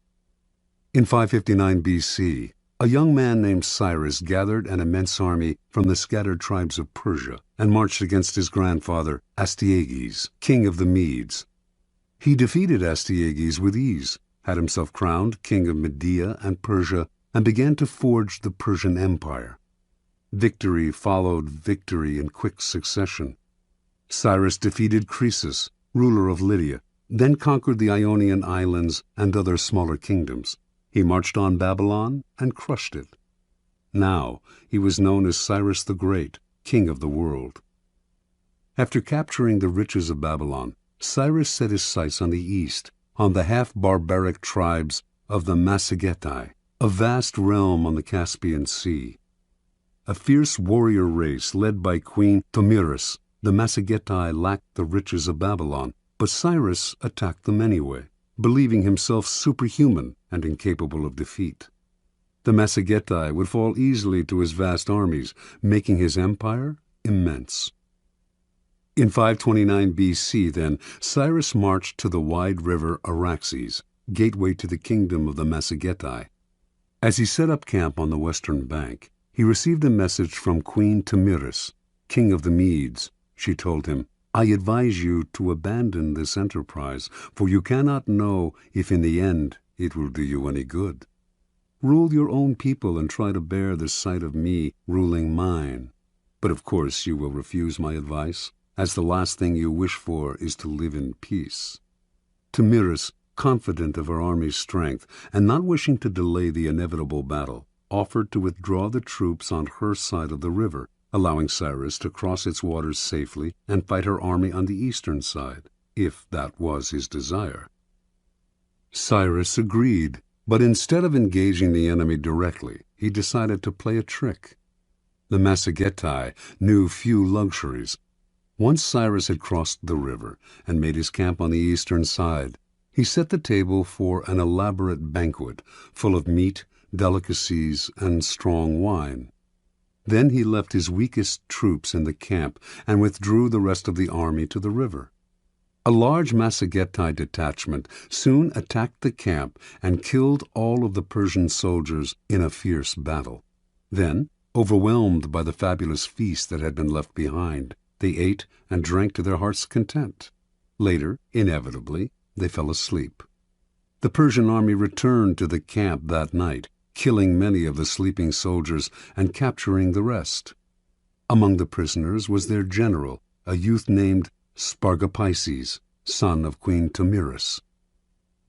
In 559 BC, a young man named Cyrus gathered an immense army from the scattered tribes of Persia and marched against his grandfather Astyages, king of the Medes. He defeated Astyages with ease, had himself crowned king of Media and Persia, and began to forge the Persian Empire. Victory followed victory in quick succession. Cyrus defeated Croesus, ruler of Lydia, then conquered the Ionian islands and other smaller kingdoms. He marched on Babylon and crushed it. Now he was known as Cyrus the Great, king of the world. After capturing the riches of Babylon, Cyrus set his sights on the east, on the half-barbaric tribes of the Massagetae, a vast realm on the Caspian Sea. A fierce warrior race led by Queen Tomyris, the Massagetae lacked the riches of Babylon, but Cyrus attacked them anyway, believing himself superhuman and incapable of defeat. The Massagetae would fall easily to his vast armies, making his empire immense. In 529 BC, then, Cyrus marched to the wide river Araxes, gateway to the kingdom of the Massagetae. As he set up camp on the western bank, he received a message from Queen Tomyris, king of the Medes. She told him, "I advise you to abandon this enterprise, for you cannot know if in the end it will do you any good. Rule your own people and try to bear the sight of me ruling mine. But of course you will refuse my advice, as the last thing you wish for is to live in peace." Tomyris, confident of her army's strength and not wishing to delay the inevitable battle, offered to withdraw the troops on her side of the river, allowing Cyrus to cross its waters safely and fight her army on the eastern side, if that was his desire. Cyrus agreed, but instead of engaging the enemy directly, he decided to play a trick. The Massagetæ knew few luxuries. Once Cyrus had crossed the river and made his camp on the eastern side, he set the table for an elaborate banquet full of meat, delicacies, and strong wine. Then he left his weakest troops in the camp and withdrew the rest of the army to the river. A large Massagetæ detachment soon attacked the camp and killed all of the Persian soldiers in a fierce battle. Then, overwhelmed by the fabulous feast that had been left behind, they ate and drank to their heart's content. Later, inevitably, they fell asleep. The Persian army returned to the camp that night, killing many of the sleeping soldiers and capturing the rest. Among the prisoners was their general, a youth named Spargapises, son of Queen Tamiris.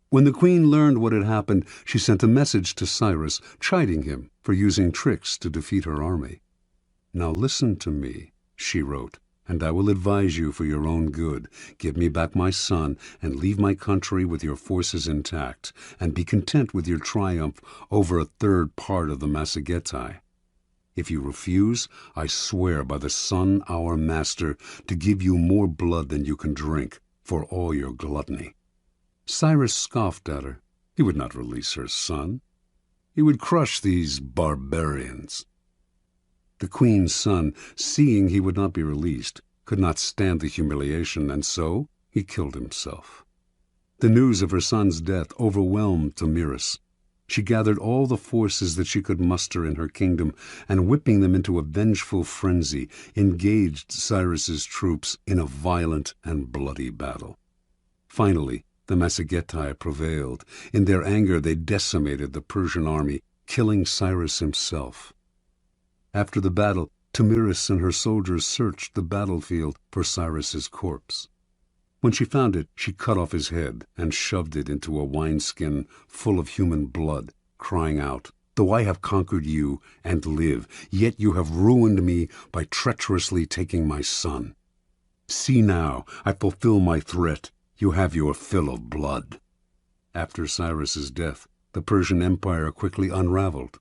When the queen learned what had happened, she sent a message to Cyrus, chiding him for using tricks to defeat her army. "Now listen to me," she wrote, "and I will advise you for your own good. Give me back my son, and leave my country with your forces intact, and be content with your triumph over a third part of the Massagetæ. If you refuse, I swear by the sun, our master, to give you more blood than you can drink, for all your gluttony." Cyrus scoffed at her. He would not release her son. He would crush these barbarians. The queen's son, seeing he would not be released, could not stand the humiliation, and so he killed himself. The news of her son's death overwhelmed Tamiris. She gathered all the forces that she could muster in her kingdom, and whipping them into a vengeful frenzy, engaged Cyrus's troops in a violent and bloody battle. Finally, the Massagetæ prevailed. In their anger, they decimated the Persian army, killing Cyrus himself. After the battle, Tamiris and her soldiers searched the battlefield for Cyrus's corpse. When she found it, she cut off his head and shoved it into a wineskin full of human blood, crying out, "Though I have conquered you and live, yet you have ruined me by treacherously taking my son. See now, I fulfill my threat. You have your fill of blood." After Cyrus's death, the Persian Empire quickly unraveled.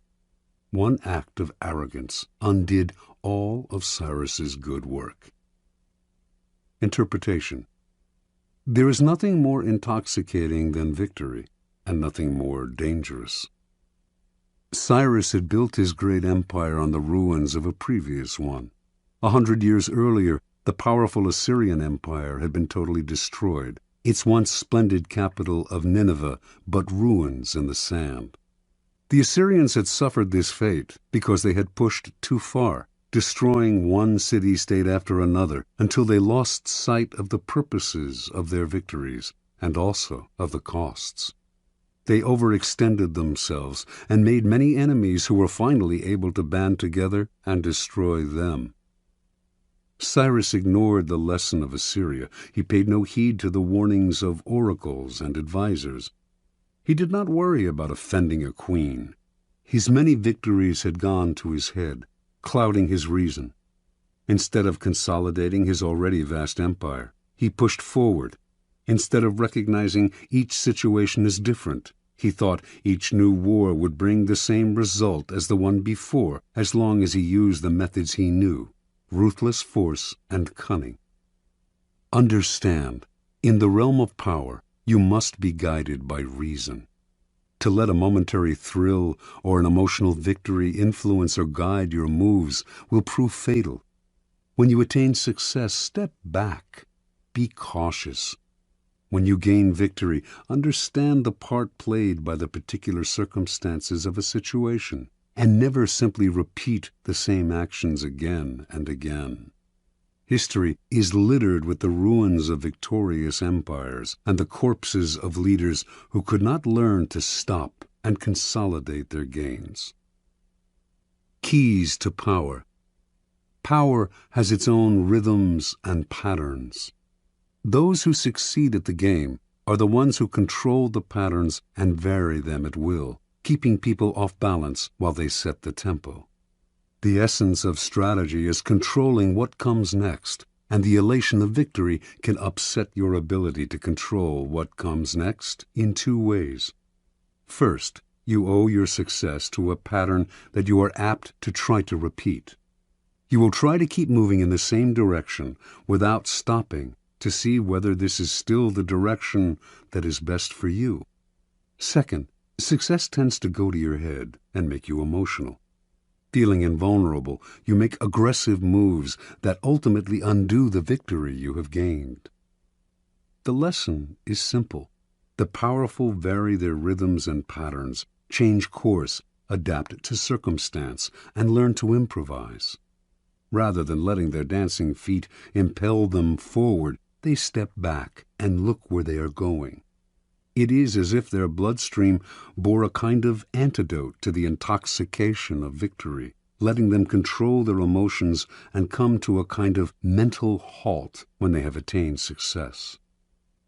One act of arrogance undid all of Cyrus's good work. Interpretation. There is nothing more intoxicating than victory, and nothing more dangerous. Cyrus had built his great empire on the ruins of a previous one. 100 years earlier, the powerful Assyrian Empire had been totally destroyed, its once splendid capital of Nineveh but ruins in the sand. The Assyrians had suffered this fate because they had pushed too far, destroying one city-state after another until they lost sight of the purposes of their victories and also of the costs. They overextended themselves and made many enemies who were finally able to band together and destroy them. Cyrus ignored the lesson of Assyria. He paid no heed to the warnings of oracles and advisers. He did not worry about offending a queen. His many victories had gone to his head, clouding his reason. Instead of consolidating his already vast empire, he pushed forward. Instead of recognizing each situation as different, he thought each new war would bring the same result as the one before, as long as he used the methods he knew: ruthless force and cunning. Understand, in the realm of power, you must be guided by reason. To let a momentary thrill or an emotional victory influence or guide your moves will prove fatal. When you attain success, step back. Be cautious. When you gain victory, understand the part played by the particular circumstances of a situation, and never simply repeat the same actions again and again. History is littered with the ruins of victorious empires and the corpses of leaders who could not learn to stop and consolidate their gains. Keys to power. Power has its own rhythms and patterns. Those who succeed at the game are the ones who control the patterns and vary them at will, keeping people off balance while they set the tempo. The essence of strategy is controlling what comes next, and the elation of victory can upset your ability to control what comes next in two ways. First, you owe your success to a pattern that you are apt to try to repeat. You will try to keep moving in the same direction without stopping to see whether this is still the direction that is best for you. Second, success tends to go to your head and make you emotional. Feeling invulnerable, you make aggressive moves that ultimately undo the victory you have gained. The lesson is simple. The powerful vary their rhythms and patterns, change course, adapt to circumstance, and learn to improvise. Rather than letting their dancing feet impel them forward, they step back and look where they are going. It is as if their bloodstream bore a kind of antidote to the intoxication of victory, letting them control their emotions and come to a kind of mental halt when they have attained success.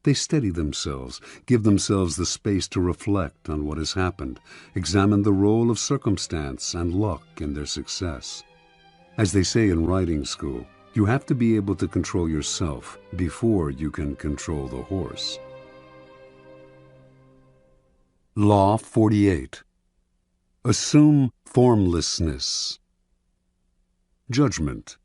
They steady themselves, give themselves the space to reflect on what has happened, examine the role of circumstance and luck in their success. As they say in riding school, you have to be able to control yourself before you can control the horse. Law 48. Assume formlessness. Judgment.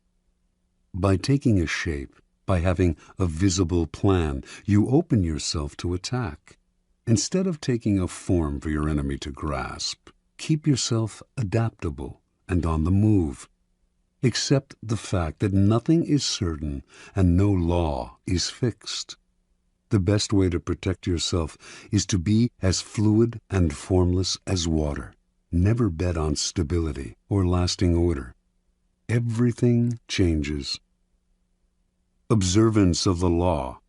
By taking a shape, by having a visible plan, you open yourself to attack. Instead of taking a form for your enemy to grasp, keep yourself adaptable and on the move. Accept the fact that nothing is certain and no law is fixed. The best way to protect yourself is to be as fluid and formless as water. Never bet on stability or lasting order. Everything changes. Observance of the law.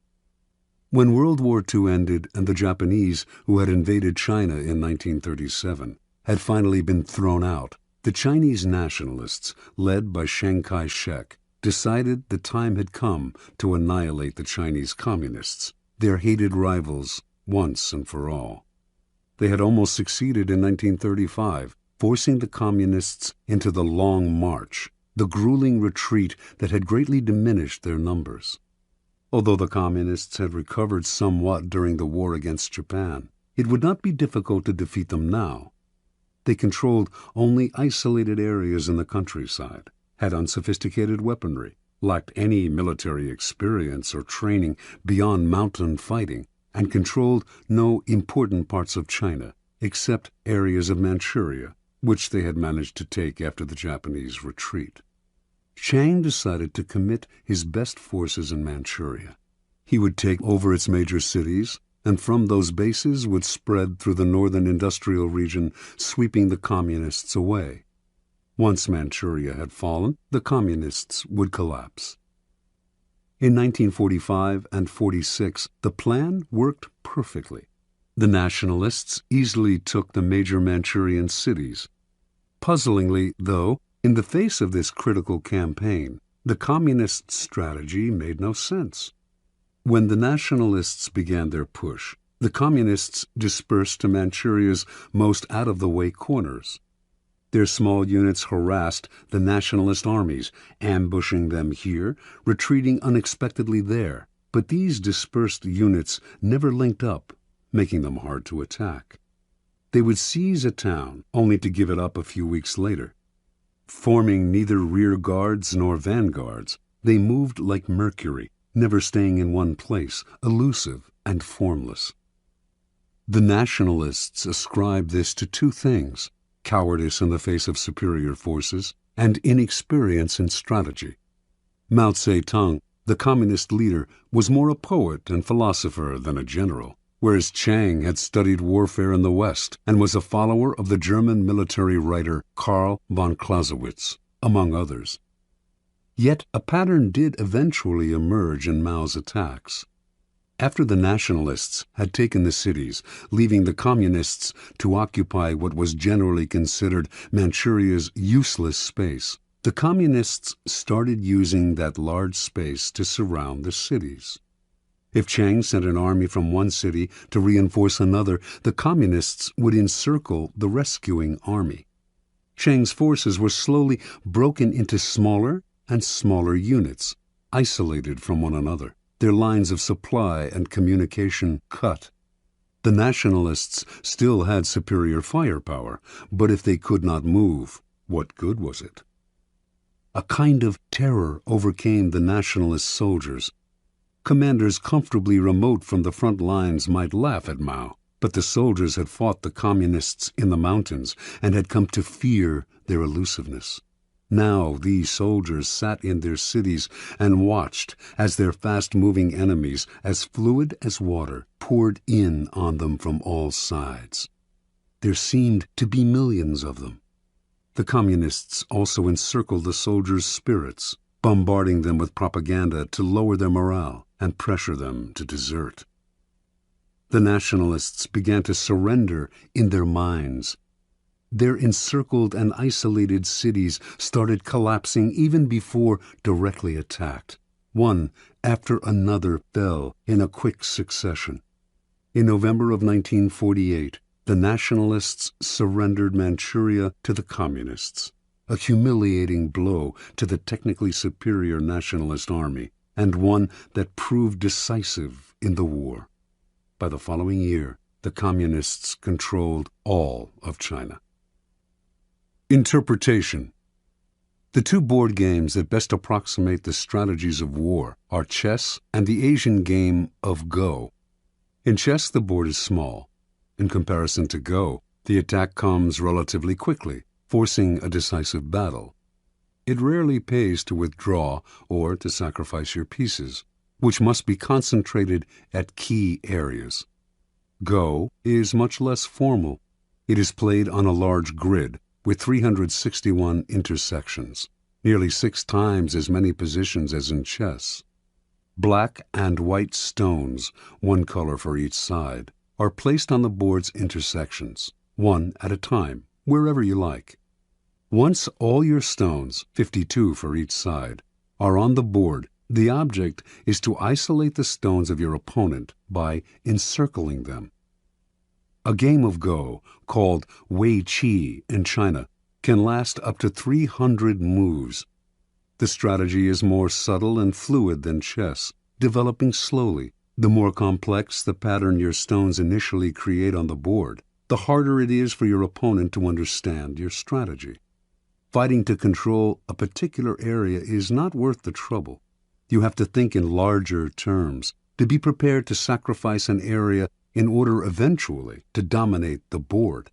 When World War II ended and the Japanese, who had invaded China in 1937, had finally been thrown out, the Chinese nationalists, led by Chiang Kai-shek, decided the time had come to annihilate the Chinese communists, their hated rivals, once and for all. They had almost succeeded in 1935, forcing the communists into the Long March, the grueling retreat that had greatly diminished their numbers. Although the communists had recovered somewhat during the war against Japan, it would not be difficult to defeat them now. They controlled only isolated areas in the countryside, had unsophisticated weaponry, lacked any military experience or training beyond mountain fighting, and controlled no important parts of China, except areas of Manchuria, which they had managed to take after the Japanese retreat. Chiang decided to commit his best forces in Manchuria. He would take over its major cities, and from those bases would spread through the northern industrial region, sweeping the communists away. Once Manchuria had fallen, the communists would collapse. In 1945 and 46, the plan worked perfectly. The nationalists easily took the major Manchurian cities. Puzzlingly, though, in the face of this critical campaign, the communist strategy made no sense. When the nationalists began their push, the communists dispersed to Manchuria's most out-of-the-way corners. Their small units harassed the nationalist armies, ambushing them here, retreating unexpectedly there. But these dispersed units never linked up, making them hard to attack. They would seize a town, only to give it up a few weeks later. Forming neither rear guards nor vanguards, they moved like mercury, never staying in one place, elusive and formless. The nationalists ascribed this to two things: cowardice in the face of superior forces, and inexperience in strategy. Mao Zedong, the communist leader, was more a poet and philosopher than a general, whereas Chiang had studied warfare in the West and was a follower of the German military writer Karl von Clausewitz, among others. Yet a pattern did eventually emerge in Mao's attacks. After the nationalists had taken the cities, leaving the communists to occupy what was generally considered Manchuria's useless space, the communists started using that large space to surround the cities. If Chiang sent an army from one city to reinforce another, the communists would encircle the rescuing army. Chiang's forces were slowly broken into smaller and smaller units, isolated from one another, their lines of supply and communication cut. The nationalists still had superior firepower, but if they could not move, what good was it? A kind of terror overcame the nationalist soldiers. Commanders comfortably remote from the front lines might laugh at Mao, but the soldiers had fought the communists in the mountains and had come to fear their elusiveness. Now these soldiers sat in their cities and watched as their fast-moving enemies, as fluid as water, poured in on them from all sides. There seemed to be millions of them. The communists also encircled the soldiers' spirits, bombarding them with propaganda to lower their morale and pressure them to desert. The nationalists began to surrender in their minds. Their encircled and isolated cities started collapsing even before directly attacked. One after another fell in a quick succession. In November of 1948, the nationalists surrendered Manchuria to the communists, a humiliating blow to the technically superior nationalist army, and one that proved decisive in the war. By the following year, the communists controlled all of China. Interpretation. The two board games that best approximate the strategies of war are chess and the Asian game of Go. In chess, the board is small. In comparison to Go, the attack comes relatively quickly, forcing a decisive battle. It rarely pays to withdraw or to sacrifice your pieces, which must be concentrated at key areas. Go is much less formal. It is played on a large grid with 361 intersections, nearly 6 times as many positions as in chess. Black and white stones, one color for each side, are placed on the board's intersections, one at a time, wherever you like. Once all your stones, 52 for each side, are on the board, the object is to isolate the stones of your opponent by encircling them. A game of Go, called Wei Qi in China, can last up to 300 moves. The strategy is more subtle and fluid than chess, developing slowly. The more complex the pattern your stones initially create on the board, the harder it is for your opponent to understand your strategy. Fighting to control a particular area is not worth the trouble. You have to think in larger terms, to be prepared to sacrifice an area in order eventually to dominate the board.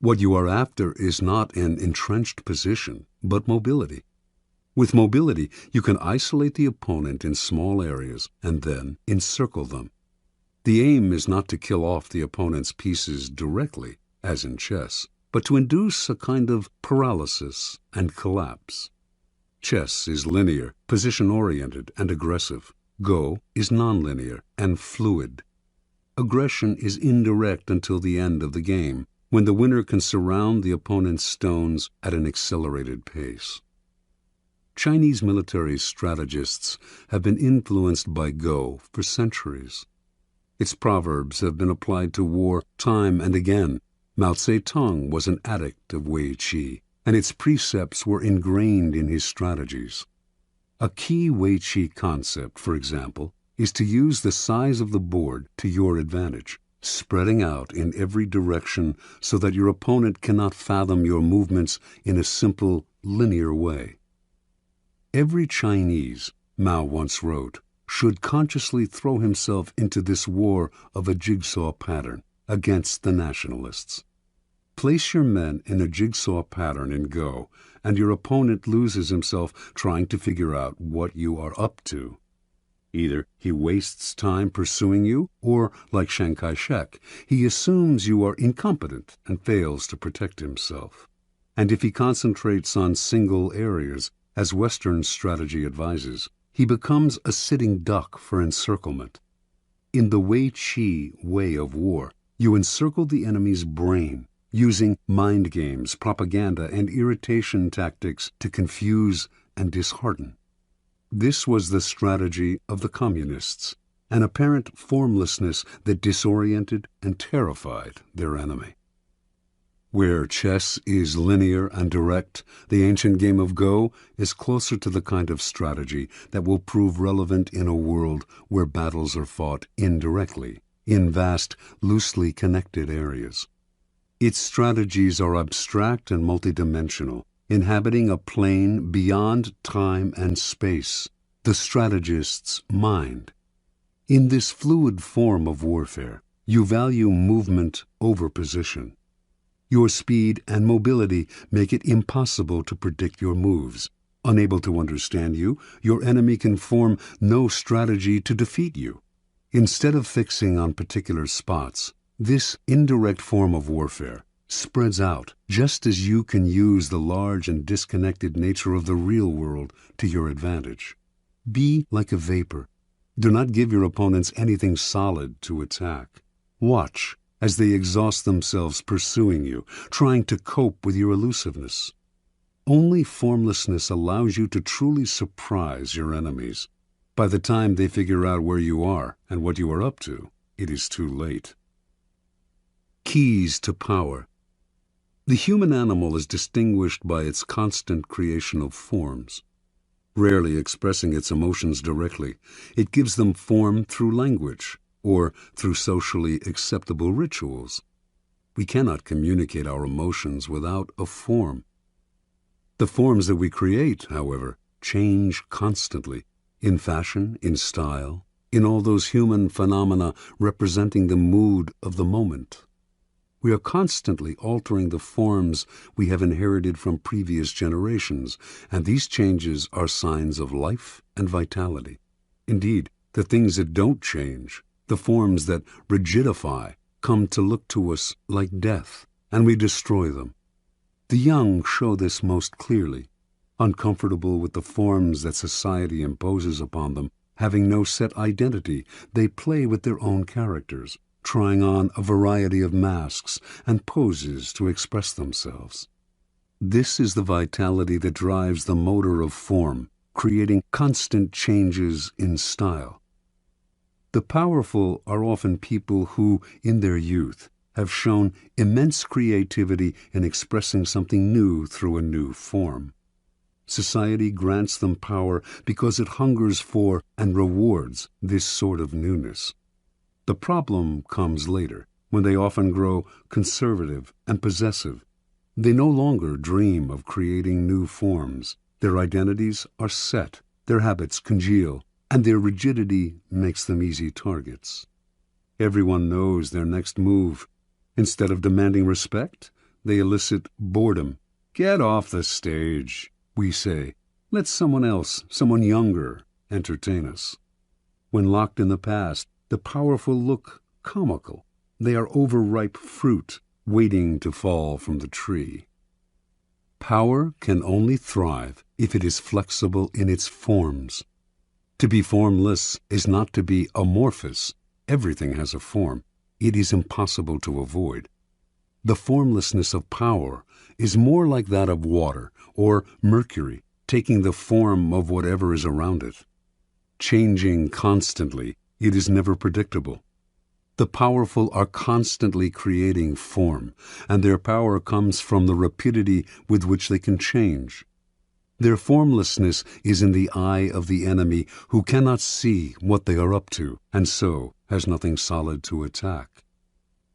What you are after is not an entrenched position, but mobility. With mobility, you can isolate the opponent in small areas and then encircle them. The aim is not to kill off the opponent's pieces directly, as in chess, but to induce a kind of paralysis and collapse. Chess is linear, position-oriented, and aggressive. Go is nonlinear and fluid. Aggression is indirect until the end of the game, when the winner can surround the opponent's stones at an accelerated pace. Chinese military strategists have been influenced by Go for centuries. Its proverbs have been applied to war time and again. Mao Zedong was an addict of Wei Qi, and its precepts were ingrained in his strategies. A key Wei Qi concept, for example, is to use the size of the board to your advantage, spreading out in every direction so that your opponent cannot fathom your movements in a simple, linear way. Every Chinese, Mao once wrote, should consciously throw himself into this war of a jigsaw pattern against the nationalists. Place your men in a jigsaw pattern in Go, and your opponent loses himself trying to figure out what you are up to. Either he wastes time pursuing you, or, like Chiang Kai-shek, he assumes you are incompetent and fails to protect himself. And if he concentrates on single areas, as Western strategy advises, he becomes a sitting duck for encirclement. In the Wei Qi way of war, you encircle the enemy's brain, using mind games, propaganda, and irritation tactics to confuse and dishearten. This was the strategy of the communists, an apparent formlessness that disoriented and terrified their enemy. Where chess is linear and direct, the ancient game of Go is closer to the kind of strategy that will prove relevant in a world where battles are fought indirectly, in vast, loosely connected areas. Its strategies are abstract and multidimensional, inhabiting a plane beyond time and space, the strategist's mind. In this fluid form of warfare, you value movement over position. Your speed and mobility make it impossible to predict your moves. Unable to understand you, your enemy can form no strategy to defeat you. Instead of fixing on particular spots, this indirect form of warfare spreads out just as you can use the large and disconnected nature of the real world to your advantage. Be like a vapor. Do not give your opponents anything solid to attack. Watch as they exhaust themselves pursuing you, trying to cope with your elusiveness. Only formlessness allows you to truly surprise your enemies. By the time they figure out where you are and what you are up to, it is too late. Keys to power. The human animal is distinguished by its constant creation of forms. Rarely expressing its emotions directly, it gives them form through language, or through socially acceptable rituals. We cannot communicate our emotions without a form. The forms that we create, however, change constantly, in fashion, in style, in all those human phenomena representing the mood of the moment. We are constantly altering the forms we have inherited from previous generations, and these changes are signs of life and vitality. Indeed, the things that don't change, the forms that rigidify, come to look to us like death, and we destroy them. The young show this most clearly. Uncomfortable with the forms that society imposes upon them, having no set identity, they play with their own characters, trying on a variety of masks and poses to express themselves. This is the vitality that drives the motor of form, creating constant changes in style. The powerful are often people who, in their youth, have shown immense creativity in expressing something new through a new form. Society grants them power because it hungers for and rewards this sort of newness. The problem comes later, when they often grow conservative and possessive. They no longer dream of creating new forms. Their identities are set, their habits congeal, and their rigidity makes them easy targets. Everyone knows their next move. Instead of demanding respect, they elicit boredom. "Get off the stage," we say. "Let someone else, someone younger, entertain us." When locked in the past, the powerful look comical. They are overripe fruit, waiting to fall from the tree. Power can only thrive if it is flexible in its forms. To be formless is not to be amorphous. Everything has a form. It is impossible to avoid. The formlessness of power is more like that of water or mercury, taking the form of whatever is around it. Changing constantly, it is never predictable. The powerful are constantly creating form, and their power comes from the rapidity with which they can change. Their formlessness is in the eye of the enemy, who cannot see what they are up to, and so has nothing solid to attack.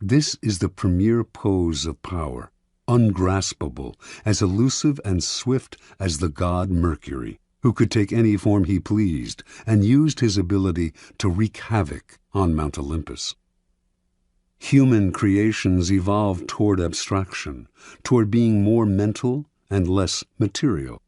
This is the premier pose of power, ungraspable, as elusive and swift as the god Mercury, who could take any form he pleased and used his ability to wreak havoc on Mount Olympus. Human creations evolved toward abstraction, toward being more mental and less material.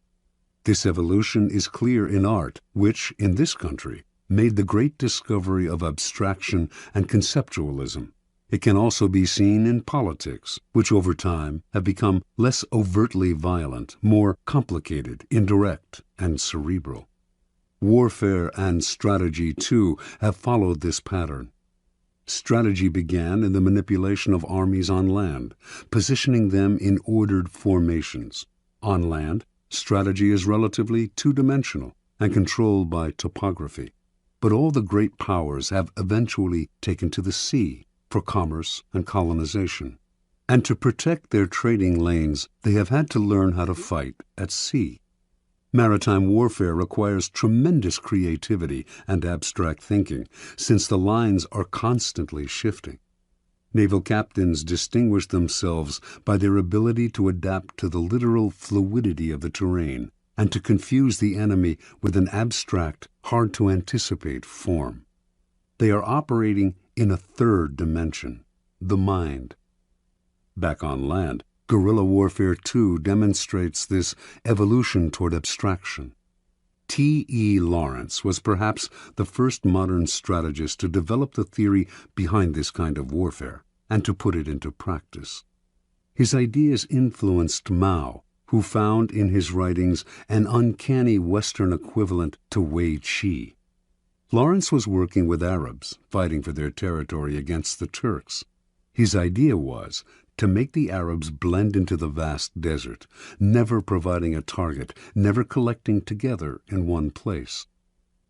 This evolution is clear in art, which, in this country, made the great discovery of abstraction and conceptualism. It can also be seen in politics, which over time have become less overtly violent, more complicated, indirect, and cerebral. Warfare and strategy, too, have followed this pattern. Strategy began in the manipulation of armies on land, positioning them in ordered formations. On land, strategy is relatively two-dimensional and controlled by topography. But all the great powers have eventually taken to the sea for commerce and colonization. And to protect their trading lanes, they have had to learn how to fight at sea. Maritime warfare requires tremendous creativity and abstract thinking, since the lines are constantly shifting. Naval captains distinguish themselves by their ability to adapt to the literal fluidity of the terrain and to confuse the enemy with an abstract, hard-to-anticipate form. They are operating in a third dimension, the mind. Back on land, guerrilla warfare too demonstrates this evolution toward abstraction. T.E. Lawrence was perhaps the first modern strategist to develop the theory behind this kind of warfare and to put it into practice. His ideas influenced Mao, who found in his writings an uncanny Western equivalent to Wei Qi. Lawrence was working with Arabs, fighting for their territory against the Turks. His idea was to make the Arabs blend into the vast desert, never providing a target, never collecting together in one place.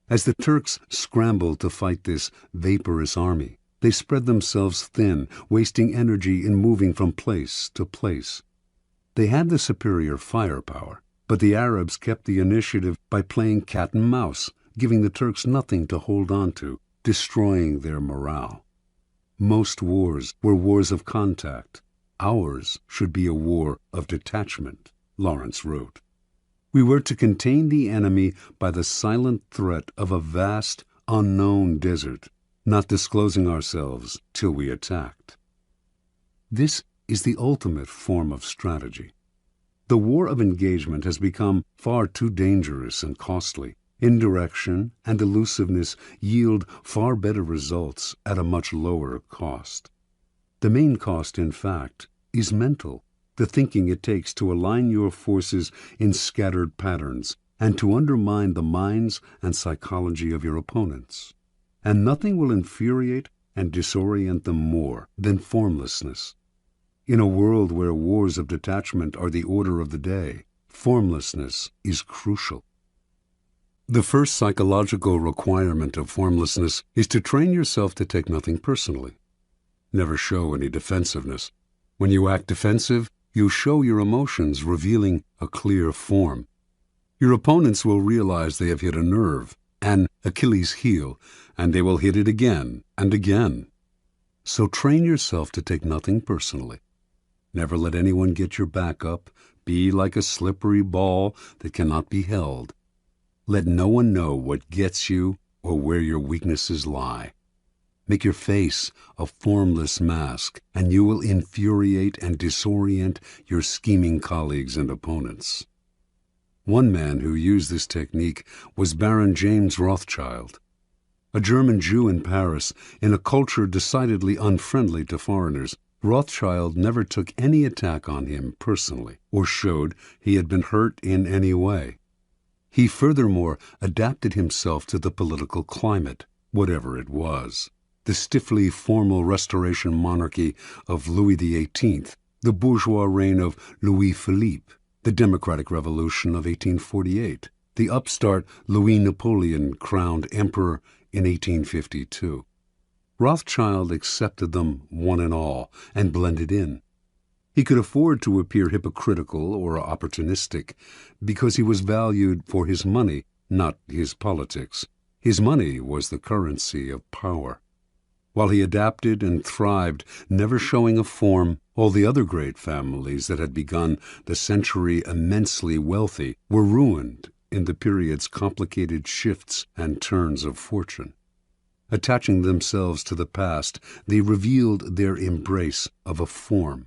As the Turks scrambled to fight this vaporous army, they spread themselves thin, wasting energy in moving from place to place. They had the superior firepower, but the Arabs kept the initiative by playing cat and mouse, giving the Turks nothing to hold on to, destroying their morale. Most wars were wars of contact. Ours should be a war of detachment, Lawrence wrote. We were to contain the enemy by the silent threat of a vast, unknown desert, not disclosing ourselves till we attacked. This is the ultimate form of strategy. The war of engagement has become far too dangerous and costly. Indirection and elusiveness yield far better results at a much lower cost. The main cost, in fact, is mental, the thinking it takes to align your forces in scattered patterns and to undermine the minds and psychology of your opponents. And nothing will infuriate and disorient them more than formlessness. In a world where wars of detachment are the order of the day, formlessness is crucial. The first psychological requirement of formlessness is to train yourself to take nothing personally. Never show any defensiveness. When you act defensive, you show your emotions, revealing a clear form. Your opponents will realize they have hit a nerve, an Achilles heel, and they will hit it again and again. So train yourself to take nothing personally. Never let anyone get your back up. Be like a slippery ball that cannot be held. Let no one know what gets you or where your weaknesses lie. Make your face a formless mask, and you will infuriate and disorient your scheming colleagues and opponents. One man who used this technique was Baron James Rothschild. A German Jew in Paris, in a culture decidedly unfriendly to foreigners, Rothschild never took any attack on him personally or showed he had been hurt in any way. He furthermore adapted himself to the political climate, whatever it was. The stiffly formal Restoration monarchy of Louis XVIII, the bourgeois reign of Louis Philippe, the Democratic Revolution of 1848, the upstart Louis Napoleon crowned emperor in 1852. Rothschild accepted them one and all and blended in. He could afford to appear hypocritical or opportunistic because he was valued for his money, not his politics. His money was the currency of power. While he adapted and thrived, never showing a form, all the other great families that had begun the century immensely wealthy were ruined in the period's complicated shifts and turns of fortune. Attaching themselves to the past, they revealed their embrace of a form.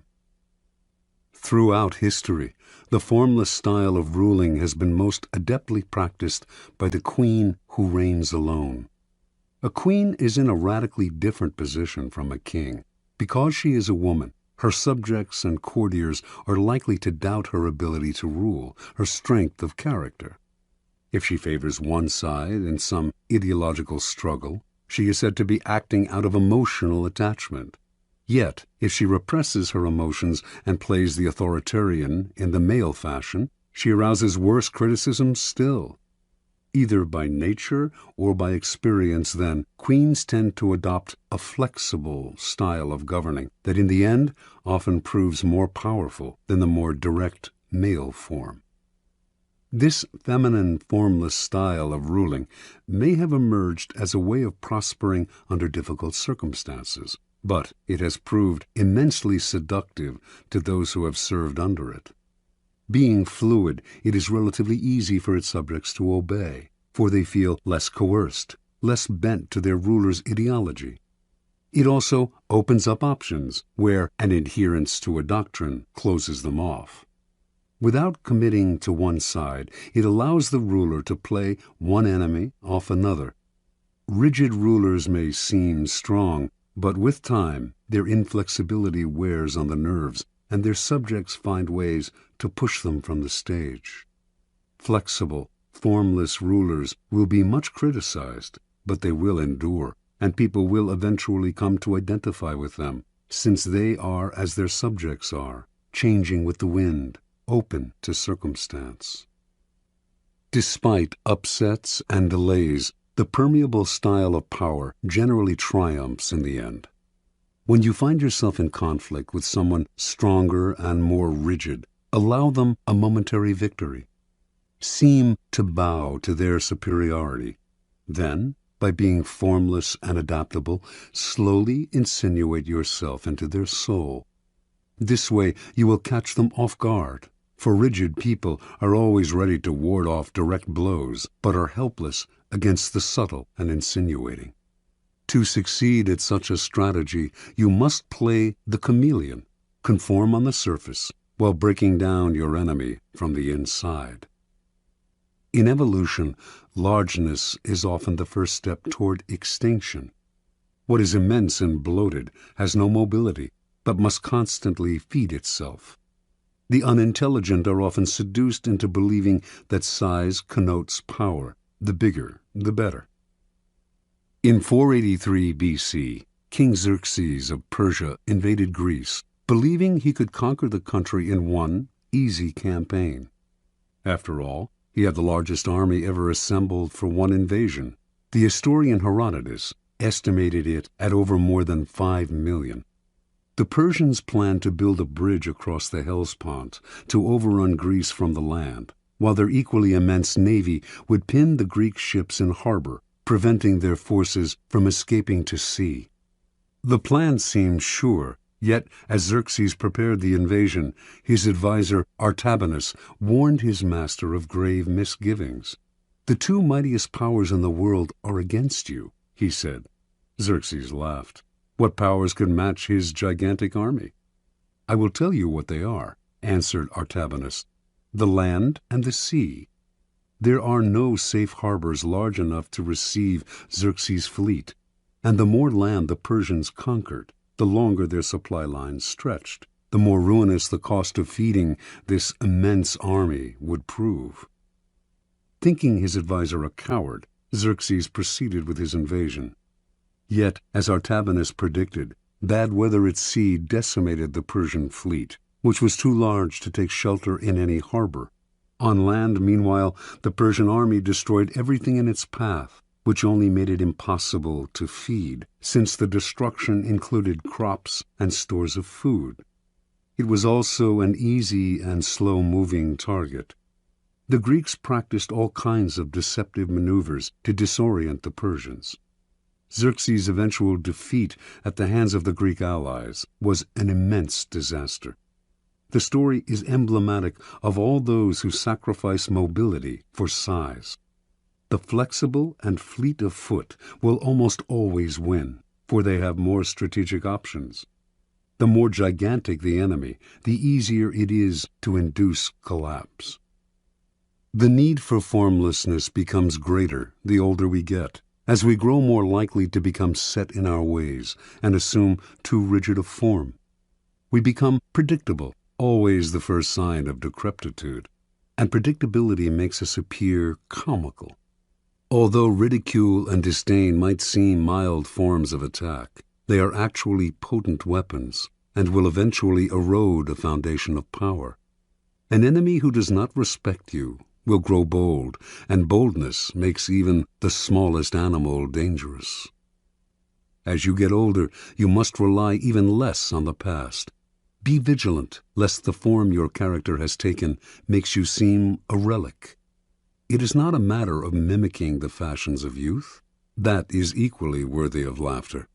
Throughout history, the formless style of ruling has been most adeptly practiced by the queen who reigns alone. A queen is in a radically different position from a king. Because she is a woman, her subjects and courtiers are likely to doubt her ability to rule, her strength of character. If she favors one side in some ideological struggle, she is said to be acting out of emotional attachment. Yet, if she represses her emotions and plays the authoritarian in the male fashion, she arouses worse criticism still. Either by nature or by experience, then, queens tend to adopt a flexible style of governing that in the end often proves more powerful than the more direct male form. This feminine, formless style of ruling may have emerged as a way of prospering under difficult circumstances, but it has proved immensely seductive to those who have served under it. Being fluid, it is relatively easy for its subjects to obey, for they feel less coerced, less bent to their ruler's ideology. It also opens up options where an adherence to a doctrine closes them off. Without committing to one side, it allows the ruler to play one enemy off another. Rigid rulers may seem strong, but with time, their inflexibility wears on the nerves, and their subjects find ways to push them from the stage. Flexible, formless rulers will be much criticized, but they will endure, and people will eventually come to identify with them, since they are as their subjects are, changing with the wind, open to circumstance. Despite upsets and delays, the permeable style of power generally triumphs in the end. When you find yourself in conflict with someone stronger and more rigid, allow them a momentary victory. Seem to bow to their superiority. Then, by being formless and adaptable, slowly insinuate yourself into their soul. This way you will catch them off guard, for rigid people are always ready to ward off direct blows, but are helpless against the subtle and insinuating. To succeed at such a strategy, you must play the chameleon, conform on the surface, while breaking down your enemy from the inside. In evolution, largeness is often the first step toward extinction. What is immense and bloated has no mobility, but must constantly feed itself. The unintelligent are often seduced into believing that size connotes power. The bigger, the better. In 483 BC, King Xerxes of Persia invaded Greece, believing he could conquer the country in one easy campaign. After all, he had the largest army ever assembled for one invasion. The historian Herodotus estimated it at over more than 5 million. The Persians planned to build a bridge across the Hellespont to overrun Greece from the land, while their equally immense navy would pin the Greek ships in harbor, preventing their forces from escaping to sea. The plan seemed sure, yet as Xerxes prepared the invasion, his advisor Artabanus warned his master of grave misgivings. "The two mightiest powers in the world are against you," he said. Xerxes laughed. What powers could match his gigantic army? "I will tell you what they are," answered Artabanus. "The land and the sea. There are no safe harbors large enough to receive Xerxes' fleet, and the more land the Persians conquered, the longer their supply lines stretched, the more ruinous the cost of feeding this immense army would prove." Thinking his advisor a coward, Xerxes proceeded with his invasion. Yet, as Artabanus predicted, bad weather at sea decimated the Persian fleet, which was too large to take shelter in any harbor. On land, meanwhile, the Persian army destroyed everything in its path, which only made it impossible to feed, since the destruction included crops and stores of food. It was also an easy and slow-moving target. The Greeks practiced all kinds of deceptive maneuvers to disorient the Persians. Xerxes' eventual defeat at the hands of the Greek allies was an immense disaster. The story is emblematic of all those who sacrifice mobility for size. The flexible and fleet of foot will almost always win, for they have more strategic options. The more gigantic the enemy, the easier it is to induce collapse. The need for formlessness becomes greater the older we get, as we grow more likely to become set in our ways and assume too rigid a form. We become predictable, always the first sign of decrepitude, and predictability makes us appear comical. Although ridicule and disdain might seem mild forms of attack, they are actually potent weapons and will eventually erode a foundation of power. An enemy who does not respect you will grow bold, and boldness makes even the smallest animal dangerous. As you get older, you must rely even less on the past. Be vigilant, lest the form your character has taken makes you seem a relic. It is not a matter of mimicking the fashions of youth. That is equally worthy of laughter.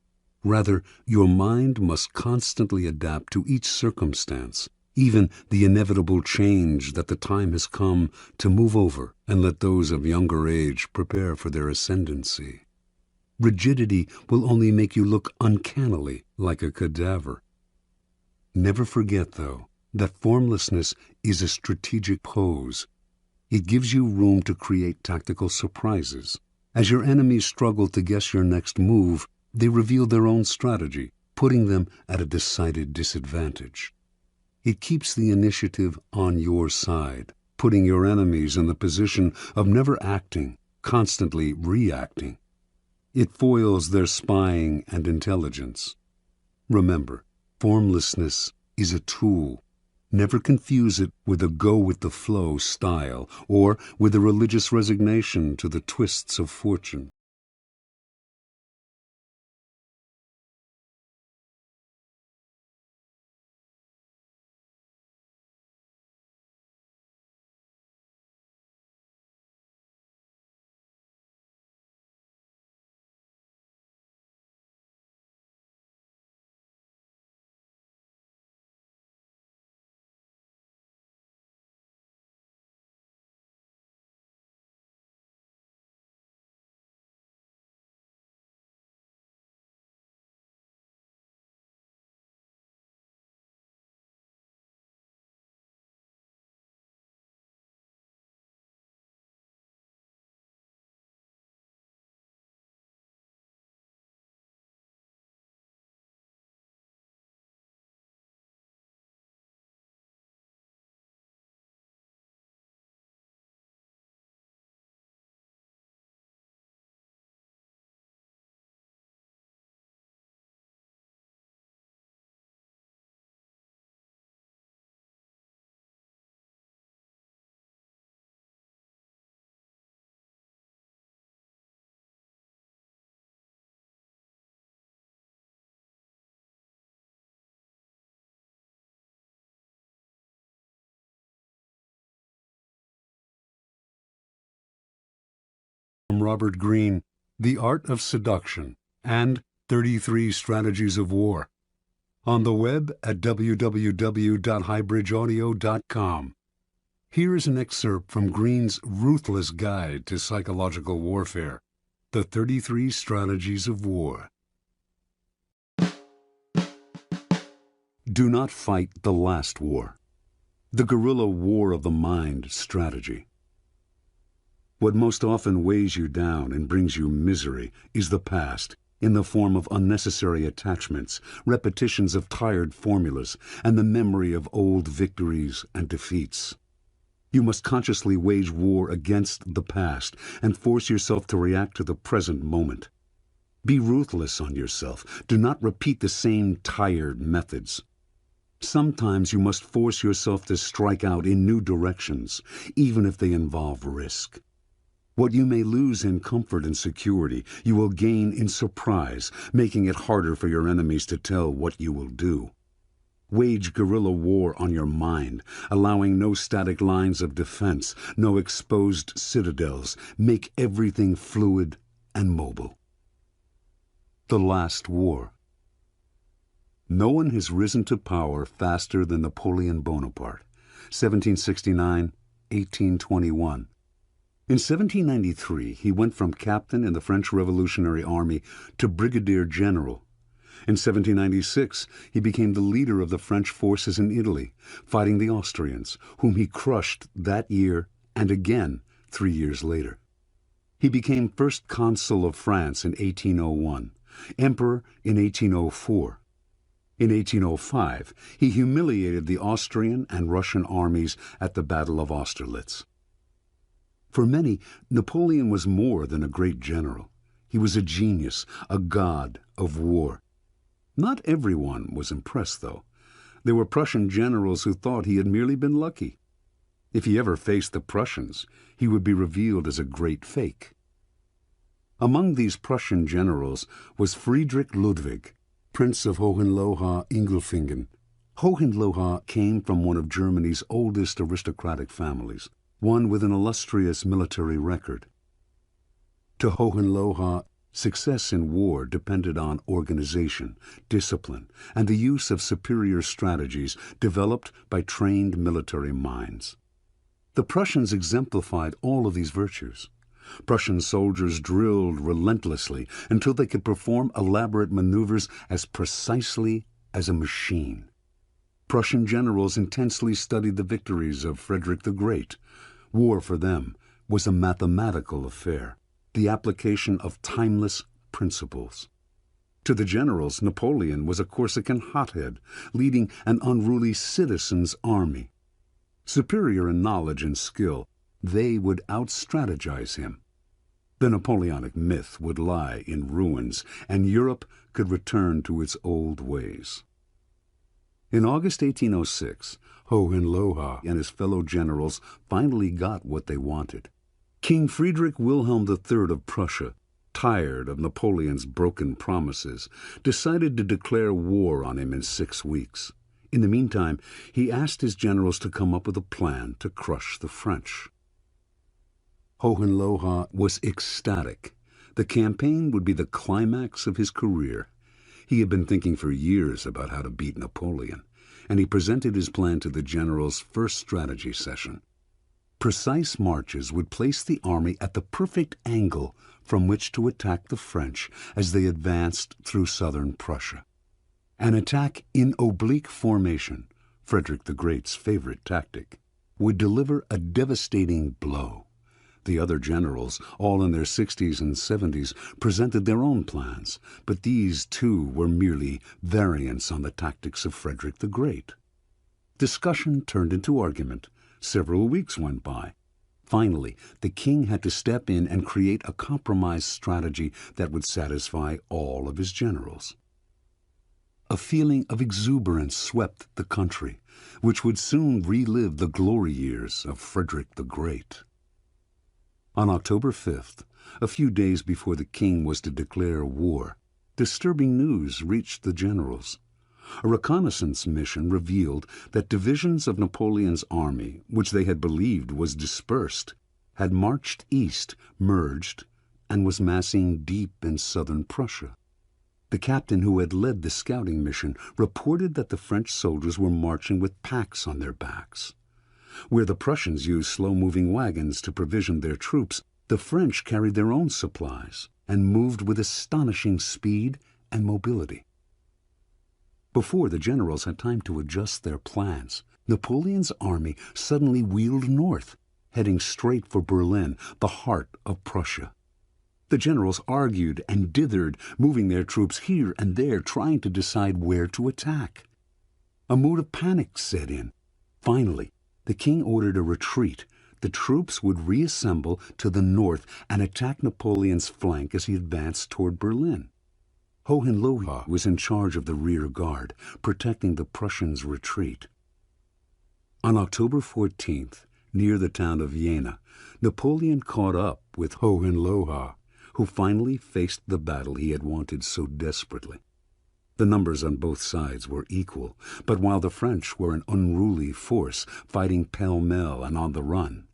Rather, your mind must constantly adapt to each circumstance, even the inevitable change that the time has come to move over and let those of younger age prepare for their ascendancy. Rigidity will only make you look uncannily like a cadaver. Never forget, though, that formlessness is a strategic pose. It gives you room to create tactical surprises. As your enemies struggle to guess your next move, they reveal their own strategy, putting them at a decided disadvantage. It keeps the initiative on your side, putting your enemies in the position of never acting, constantly reacting. It foils their spying and intelligence. Remember, formlessness is a tool. Never confuse it with a go-with-the-flow style or with a religious resignation to the twists of fortune. From Robert Greene, The Art of Seduction and 33 Strategies of War. On the web at www.highbridgeaudio.com. Here is an excerpt from Greene's ruthless guide to psychological warfare, The 33 Strategies of War. Do not fight the last war. The guerrilla war of the mind strategy. What most often weighs you down and brings you misery is the past, in the form of unnecessary attachments, repetitions of tired formulas, and the memory of old victories and defeats. You must consciously wage war against the past and force yourself to react to the present moment. Be ruthless on yourself. Do not repeat the same tired methods. Sometimes you must force yourself to strike out in new directions, even if they involve risk. What you may lose in comfort and security, you will gain in surprise, making it harder for your enemies to tell what you will do. Wage guerrilla war on your mind, allowing no static lines of defense, no exposed citadels. Make everything fluid and mobile. The Last War. No one has risen to power faster than Napoleon Bonaparte, 1769-1821. In 1793, he went from captain in the French Revolutionary Army to brigadier general. In 1796, he became the leader of the French forces in Italy, fighting the Austrians, whom he crushed that year and again 3 years later. He became first consul of France in 1801, emperor in 1804. In 1805, he humiliated the Austrian and Russian armies at the Battle of Austerlitz. For many, Napoleon was more than a great general. He was a genius, a god of war. Not everyone was impressed, though. There were Prussian generals who thought he had merely been lucky. If he ever faced the Prussians, he would be revealed as a great fake. Among these Prussian generals was Friedrich Ludwig, Prince of Hohenlohe-Ingelfingen. Hohenlohe came from one of Germany's oldest aristocratic families, one with an illustrious military record. To Hohenlohe, success in war depended on organization, discipline, and the use of superior strategies developed by trained military minds. The Prussians exemplified all of these virtues. Prussian soldiers drilled relentlessly until they could perform elaborate maneuvers as precisely as a machine. Prussian generals intensely studied the victories of Frederick the Great. War for them was a mathematical affair, the application of timeless principles. To the generals, Napoleon was a Corsican hothead, leading an unruly citizens' army. Superior in knowledge and skill, they would out-strategize him. The Napoleonic myth would lie in ruins, and Europe could return to its old ways. In August 1806, Hohenlohe and his fellow generals finally got what they wanted. King Friedrich Wilhelm III of Prussia, tired of Napoleon's broken promises, decided to declare war on him in 6 weeks. In the meantime, he asked his generals to come up with a plan to crush the French. Hohenlohe was ecstatic. The campaign would be the climax of his career. He had been thinking for years about how to beat Napoleon, and he presented his plan to the generals' first strategy session. Precise marches would place the army at the perfect angle from which to attack the French as they advanced through southern Prussia. An attack in oblique formation, Frederick the Great's favorite tactic, would deliver a devastating blow. The other generals, all in their 60s and 70s, presented their own plans, but these too were merely variants on the tactics of Frederick the Great. Discussion turned into argument. Several weeks went by. Finally, the king had to step in and create a compromise strategy that would satisfy all of his generals. A feeling of exuberance swept the country, which would soon relive the glory years of Frederick the Great. On October 5th, a few days before the king was to declare war, disturbing news reached the generals. A reconnaissance mission revealed that divisions of Napoleon's army, which they had believed was dispersed, had marched east, merged, and was massing deep in southern Prussia. The captain who had led the scouting mission reported that the French soldiers were marching with packs on their backs. Where the Prussians used slow-moving wagons to provision their troops, the French carried their own supplies and moved with astonishing speed and mobility. Before the generals had time to adjust their plans, Napoleon's army suddenly wheeled north, heading straight for Berlin, the heart of Prussia. The generals argued and dithered, moving their troops here and there, trying to decide where to attack. A mood of panic set in. Finally, the king ordered a retreat. The troops would reassemble to the north and attack Napoleon's flank as he advanced toward Berlin. Hohenlohe was in charge of the rear guard, protecting the Prussians' retreat. On October 14th, near the town of Jena, Napoleon caught up with Hohenlohe, who finally faced the battle he had wanted so desperately. The numbers on both sides were equal, but while the French were an unruly force, fighting pell-mell and on the run,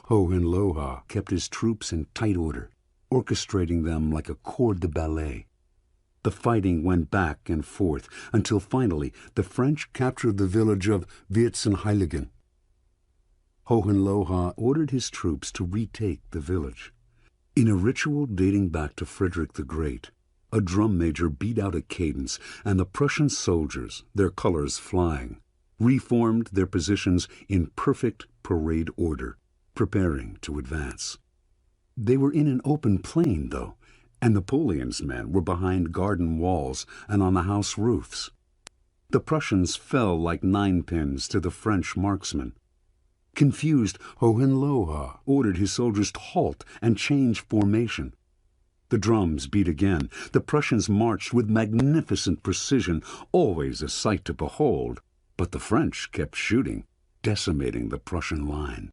Hohenlohe kept his troops in tight order, orchestrating them like a corps de ballet. The fighting went back and forth until finally the French captured the village of Vierzehnheiligen. Hohenlohe ordered his troops to retake the village. In a ritual dating back to Frederick the Great, a drum major beat out a cadence, and the Prussian soldiers, their colors flying, reformed their positions in perfect parade order, preparing to advance. They were in an open plain, though, and Napoleon's men were behind garden walls and on the house roofs. The Prussians fell like ninepins to the French marksmen. Confused, Hohenlohe ordered his soldiers to halt and change formation. The drums beat again. The Prussians marched with magnificent precision, always a sight to behold, but the French kept shooting. decimating the Prussian line.